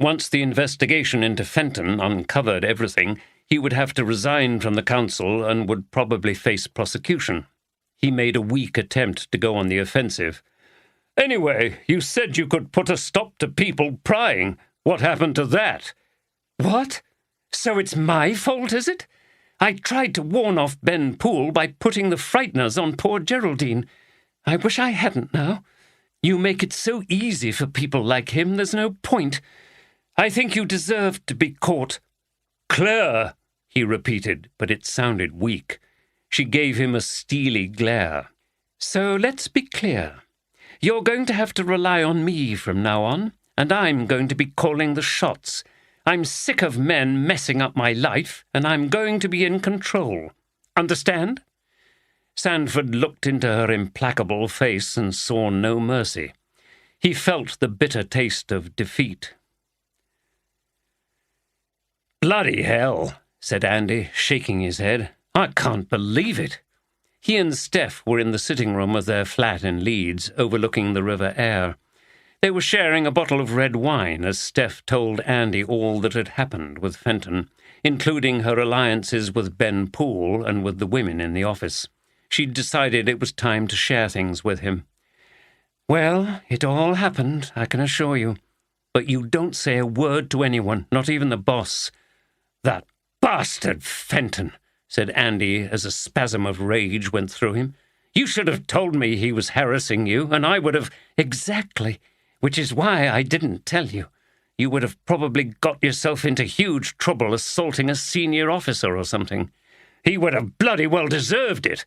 Once the investigation into Fenton uncovered everything, he would have to resign from the council and would probably face prosecution. He made a weak attempt to go on the offensive. Anyway, you said you could put a stop to people prying. What happened to that? What? So it's my fault, is it? I tried to warn off Ben Poole by putting the frighteners on poor Geraldine. I wish I hadn't now. You make it so easy for people like him, there's no point. I think you deserved to be caught. Claire, he repeated, but it sounded weak. She gave him a steely glare. So let's be clear. You're going to have to rely on me from now on, and I'm going to be calling the shots. I'm sick of men messing up my life, and I'm going to be in control. Understand? Sandford looked into her implacable face and saw no mercy. He felt the bitter taste of defeat. "Bloody hell," said Andy, shaking his head. "I can't believe it." He and Steph were in the sitting room of their flat in Leeds, overlooking the River Aire. They were sharing a bottle of red wine as Steph told Andy all that had happened with Fenton, including her alliances with Ben Poole and with the women in the office. She'd decided it was time to share things with him. "Well, it all happened, I can assure you. But you don't say a word to anyone, not even the boss." "That bastard Fenton," said Andy as a spasm of rage went through him. "You should have told me he was harassing you, and I would have—" "Exactly, which is why I didn't tell you. You would have probably got yourself into huge trouble assaulting a senior officer or something." "He would have bloody well deserved it."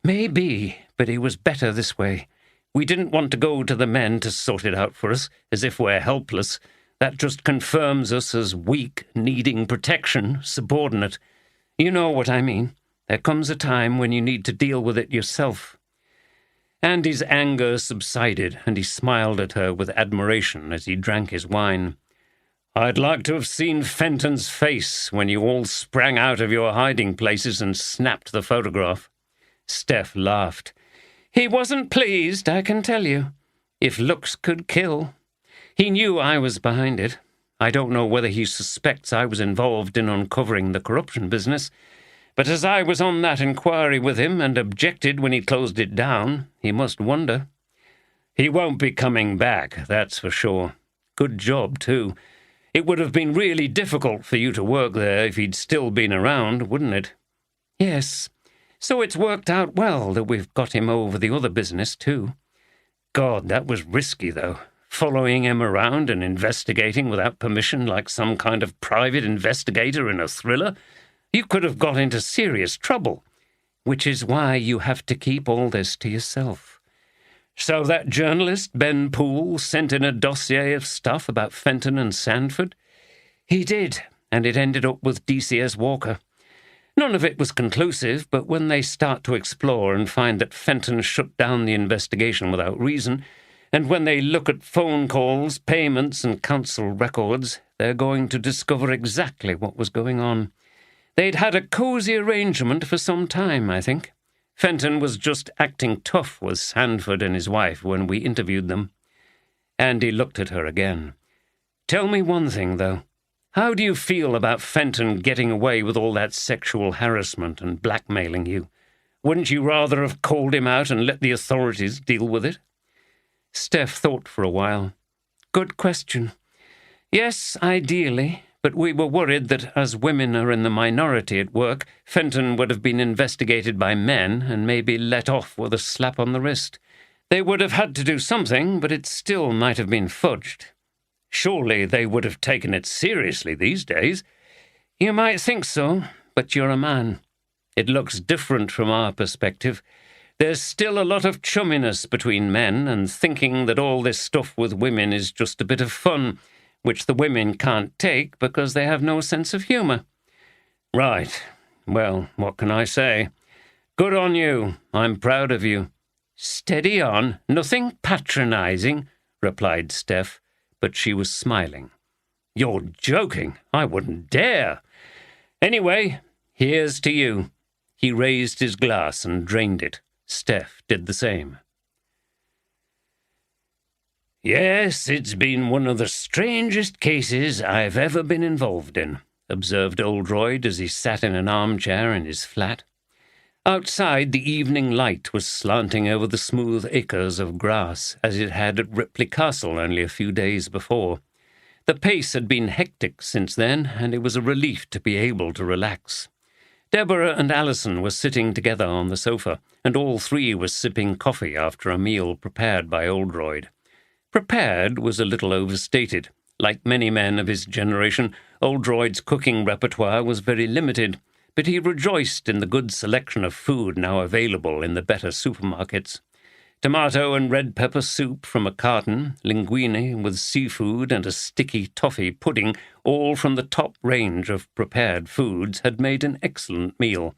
"Maybe, but he was better this way. We didn't want to go to the men to sort it out for us, as if we're helpless. That just confirms us as weak, needing protection, subordinate. You know what I mean. There comes a time when you need to deal with it yourself." Andy's anger subsided, and he smiled at her with admiration as he drank his wine. "I'd like to have seen Fenton's face when you all sprang out of your hiding places and snapped the photograph." Steph laughed. "He wasn't pleased, I can tell you. If looks could kill. He knew I was behind it. I don't know whether he suspects I was involved in uncovering the corruption business, but as I was on that inquiry with him and objected when he closed it down, he must wonder." "He won't be coming back, that's for sure. Good job, too. It would have been really difficult for you to work there if he'd still been around, wouldn't it?" "Yes. So it's worked out well that we've got him over the other business, too." "God, that was risky, though. Following him around and investigating without permission like some kind of private investigator in a thriller. You could have got into serious trouble." "Which is why you have to keep all this to yourself." "So that journalist, Ben Poole, sent in a dossier of stuff about Fenton and Sandford?" "He did, and it ended up with DCS Walker. None of it was conclusive, but when they start to explore and find that Fenton shut down the investigation without reason, and when they look at phone calls, payments, and council records, they're going to discover exactly what was going on. They'd had a cosy arrangement for some time, I think. Fenton was just acting tough with Sandford and his wife when we interviewed them." Andy looked at her again. "Tell me one thing, though. How do you feel about Fenton getting away with all that sexual harassment and blackmailing you? Wouldn't you rather have called him out and let the authorities deal with it?" Steph thought for a while. "Good question. Yes, ideally, but we were worried that as women are in the minority at work, Fenton would have been investigated by men and maybe let off with a slap on the wrist. They would have had to do something, but it still might have been fudged." "Surely they would have taken it seriously these days." "You might think so, but you're a man. It looks different from our perspective. There's still a lot of chumminess between men, and thinking that all this stuff with women is just a bit of fun, which the women can't take because they have no sense of humour." "Right. Well, what can I say? Good on you. I'm proud of you." "Steady on. Nothing patronising," replied Steph, but she was smiling. "You're joking. I wouldn't dare. Anyway, here's to you." He raised his glass and drained it. Steph did the same. "Yes, it's been one of the strangest cases I've ever been involved in," observed Oldroyd as he sat in an armchair in his flat. Outside, the evening light was slanting over the smooth acres of grass, as it had at Ripley Castle only a few days before. The pace had been hectic since then, and it was a relief to be able to relax. Deborah and Alison were sitting together on the sofa, and all three were sipping coffee after a meal prepared by Oldroyd. Prepared was a little overstated. Like many men of his generation, Oldroyd's cooking repertoire was very limited, but he rejoiced in the good selection of food now available in the better supermarkets. Tomato and red pepper soup from a carton, linguine with seafood and a sticky toffee pudding, all from the top range of prepared foods, had made an excellent meal.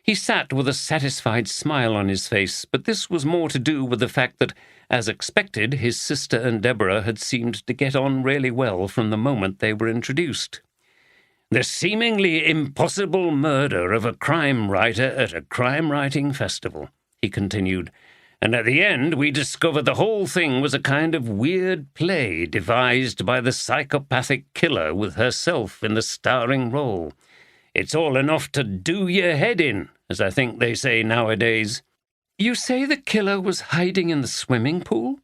He sat with a satisfied smile on his face, but this was more to do with the fact that, as expected, his sister and Deborah had seemed to get on really well from the moment they were introduced. The seemingly impossible murder of a crime writer at a crime-writing festival, he continued, and at the end we discover the whole thing was a kind of weird play devised by the psychopathic killer with herself in the starring role. It's all enough to do your head in, as I think they say nowadays. You say the killer was hiding in the swimming pool?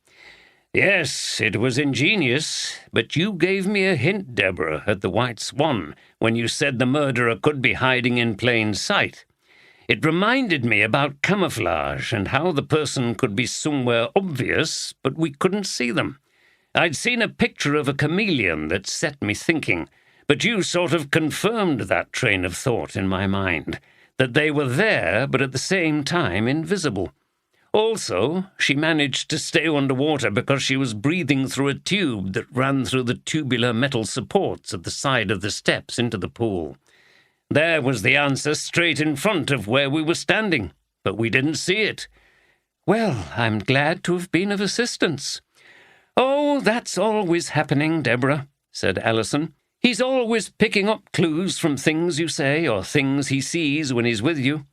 Yes, it was ingenious, but you gave me a hint, Deborah, at the White Swan, when you said the murderer could be hiding in plain sight. It reminded me about camouflage and how the person could be somewhere obvious, but we couldn't see them. I'd seen a picture of a chameleon that set me thinking, but you sort of confirmed that train of thought in my mind, that they were there but at the same time invisible. Also, she managed to stay underwater because she was breathing through a tube that ran through the tubular metal supports at the side of the steps into the pool. There was the answer straight in front of where we were standing, but we didn't see it. Well, I'm glad to have been of assistance. Oh, that's always happening, Deborah, said Alison. He's always picking up clues from things you say or things he sees when he's with you.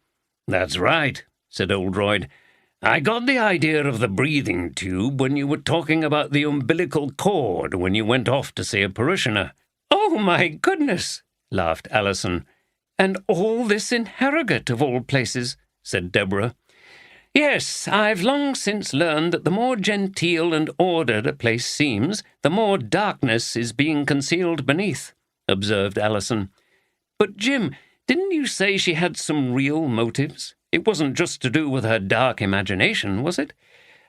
That's right, said Oldroyd. I got the idea of the breathing tube when you were talking about the umbilical cord when you went off to see a parishioner. Oh, my goodness, laughed Alison. And all this in Harrogate, of all places, said Deborah. Yes, I've long since learned that the more genteel and ordered a place seems, the more darkness is being concealed beneath, observed Alison. But, Jim, didn't you say she had some real motives? It wasn't just to do with her dark imagination, was it?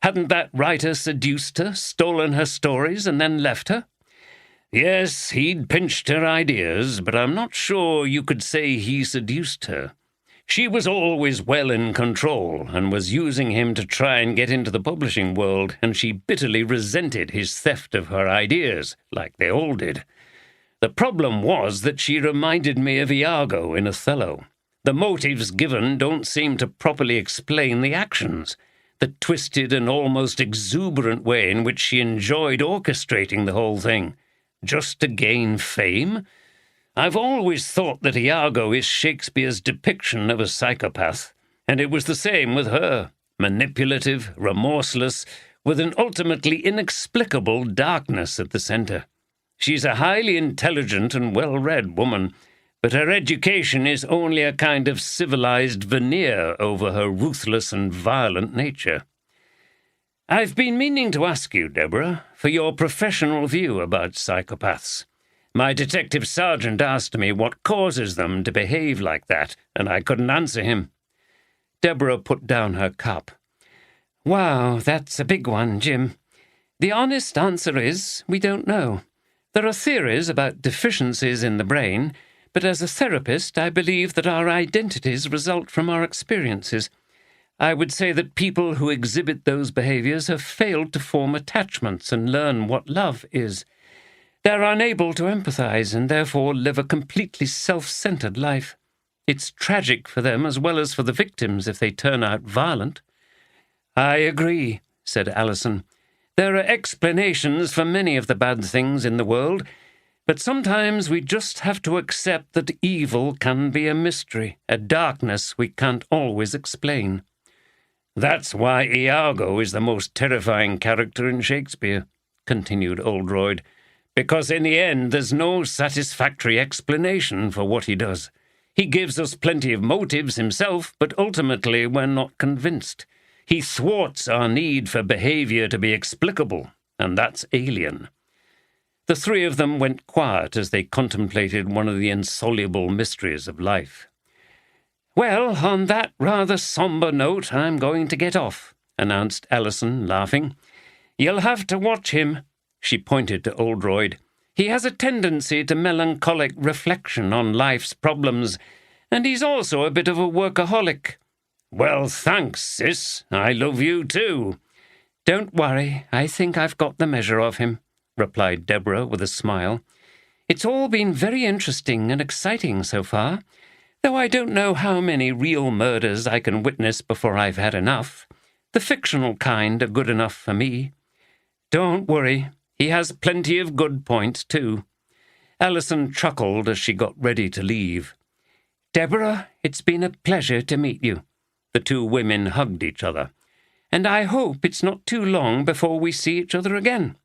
Hadn't that writer seduced her, stolen her stories, and then left her? Yes, he'd pinched her ideas, but I'm not sure you could say he seduced her. She was always well in control and was using him to try and get into the publishing world, and she bitterly resented his theft of her ideas, like they all did. The problem was that she reminded me of Iago in Othello. The motives given don't seem to properly explain the actions, the twisted and almost exuberant way in which she enjoyed orchestrating the whole thing. Just to gain fame? I've always thought that Iago is Shakespeare's depiction of a psychopath, and it was the same with her, manipulative, remorseless, with an ultimately inexplicable darkness at the centre. She's a highly intelligent and well-read woman, but her education is only a kind of civilized veneer over her ruthless and violent nature. I've been meaning to ask you, Deborah, for your professional view about psychopaths. My detective sergeant asked me what causes them to behave like that, and I couldn't answer him. Deborah put down her cup. Wow, that's a big one, Jim. The honest answer is, we don't know. There are theories about deficiencies in the brain, but as a therapist, I believe that our identities result from our experiences. I would say that people who exhibit those behaviors have failed to form attachments and learn what love is. They're unable to empathize and therefore live a completely self-centered life. It's tragic for them as well as for the victims if they turn out violent. I agree, said Alison. There are explanations for many of the bad things in the world, but sometimes we just have to accept that evil can be a mystery, a darkness we can't always explain. That's why Iago is the most terrifying character in Shakespeare, continued Oldroyd, because in the end there's no satisfactory explanation for what he does. He gives us plenty of motives himself, but ultimately we're not convinced. He thwarts our need for behavior to be explicable, and that's alien. The three of them went quiet as they contemplated one of the insoluble mysteries of life. "Well, on that rather sombre note, I'm going to get off," announced Alison, laughing. "You'll have to watch him." She pointed to Oldroyd. "He has a tendency to melancholic reflection on life's problems, and he's also a bit of a workaholic." "Well, thanks, sis. I love you too." "Don't worry. I think I've got the measure of him," replied Deborah with a smile. "It's all been very interesting and exciting so far, though I don't know how many real murders I can witness before I've had enough. The fictional kind are good enough for me." "Don't worry. He has plenty of good points, too." Alison chuckled as she got ready to leave. "Deborah, it's been a pleasure to meet you." The two women hugged each other. "And I hope it's not too long before we see each other again.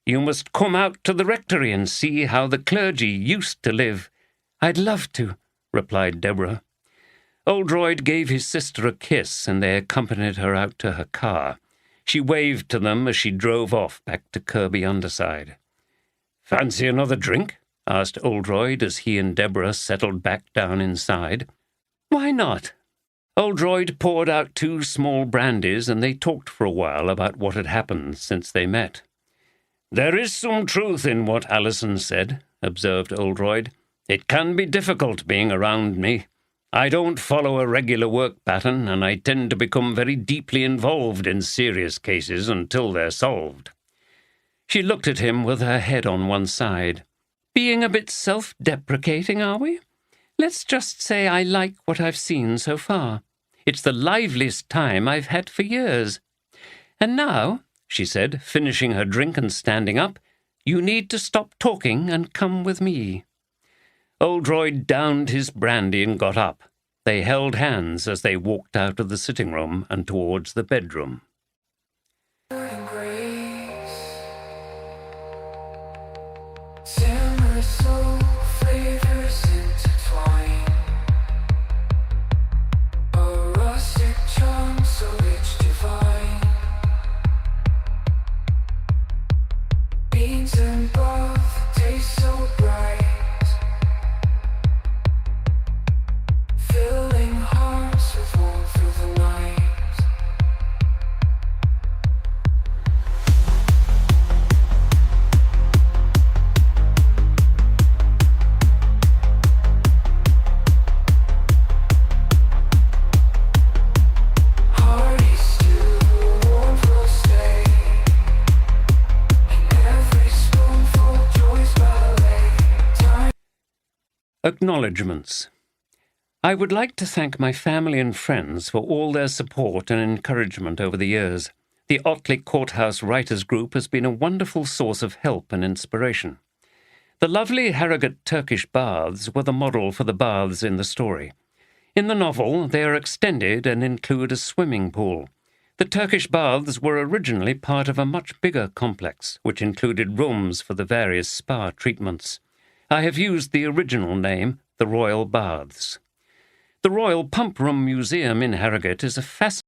You must come out to the rectory and see how the clergy used to live." "I'd love to," replied Deborah. Oldroyd gave his sister a kiss, and they accompanied her out to her car. She waved to them as she drove off back to Kirby Underside. "Fancy another drink?" asked Oldroyd as he and Deborah settled back down inside. "Why not?" Oldroyd poured out 2 small brandies, and they talked for a while about what had happened since they met. "There is some truth in what Alison said," observed Oldroyd. "It can be difficult being around me. I don't follow a regular work pattern, and I tend to become very deeply involved in serious cases until they're solved." She looked at him with her head on one side. "Being a bit self-deprecating, are we? Let's just say I like what I've seen so far. It's the liveliest time I've had for years. And now," she said, finishing her drink and standing up, "you need to stop talking and come with me." Oldroyd downed his brandy and got up. They held hands as they walked out of the sitting room and towards the bedroom. Acknowledgements. I would like to thank my family and friends for all their support and encouragement over the years. The Otley Courthouse Writers Group has been a wonderful source of help and inspiration. The lovely Harrogate Turkish baths were the model for the baths in the story. In the novel, they are extended and include a swimming pool. The Turkish baths were originally part of a much bigger complex, which included rooms for the various spa treatments. I have used the original name, the Royal Baths. The Royal Pump Room Museum in Harrogate is a fascinating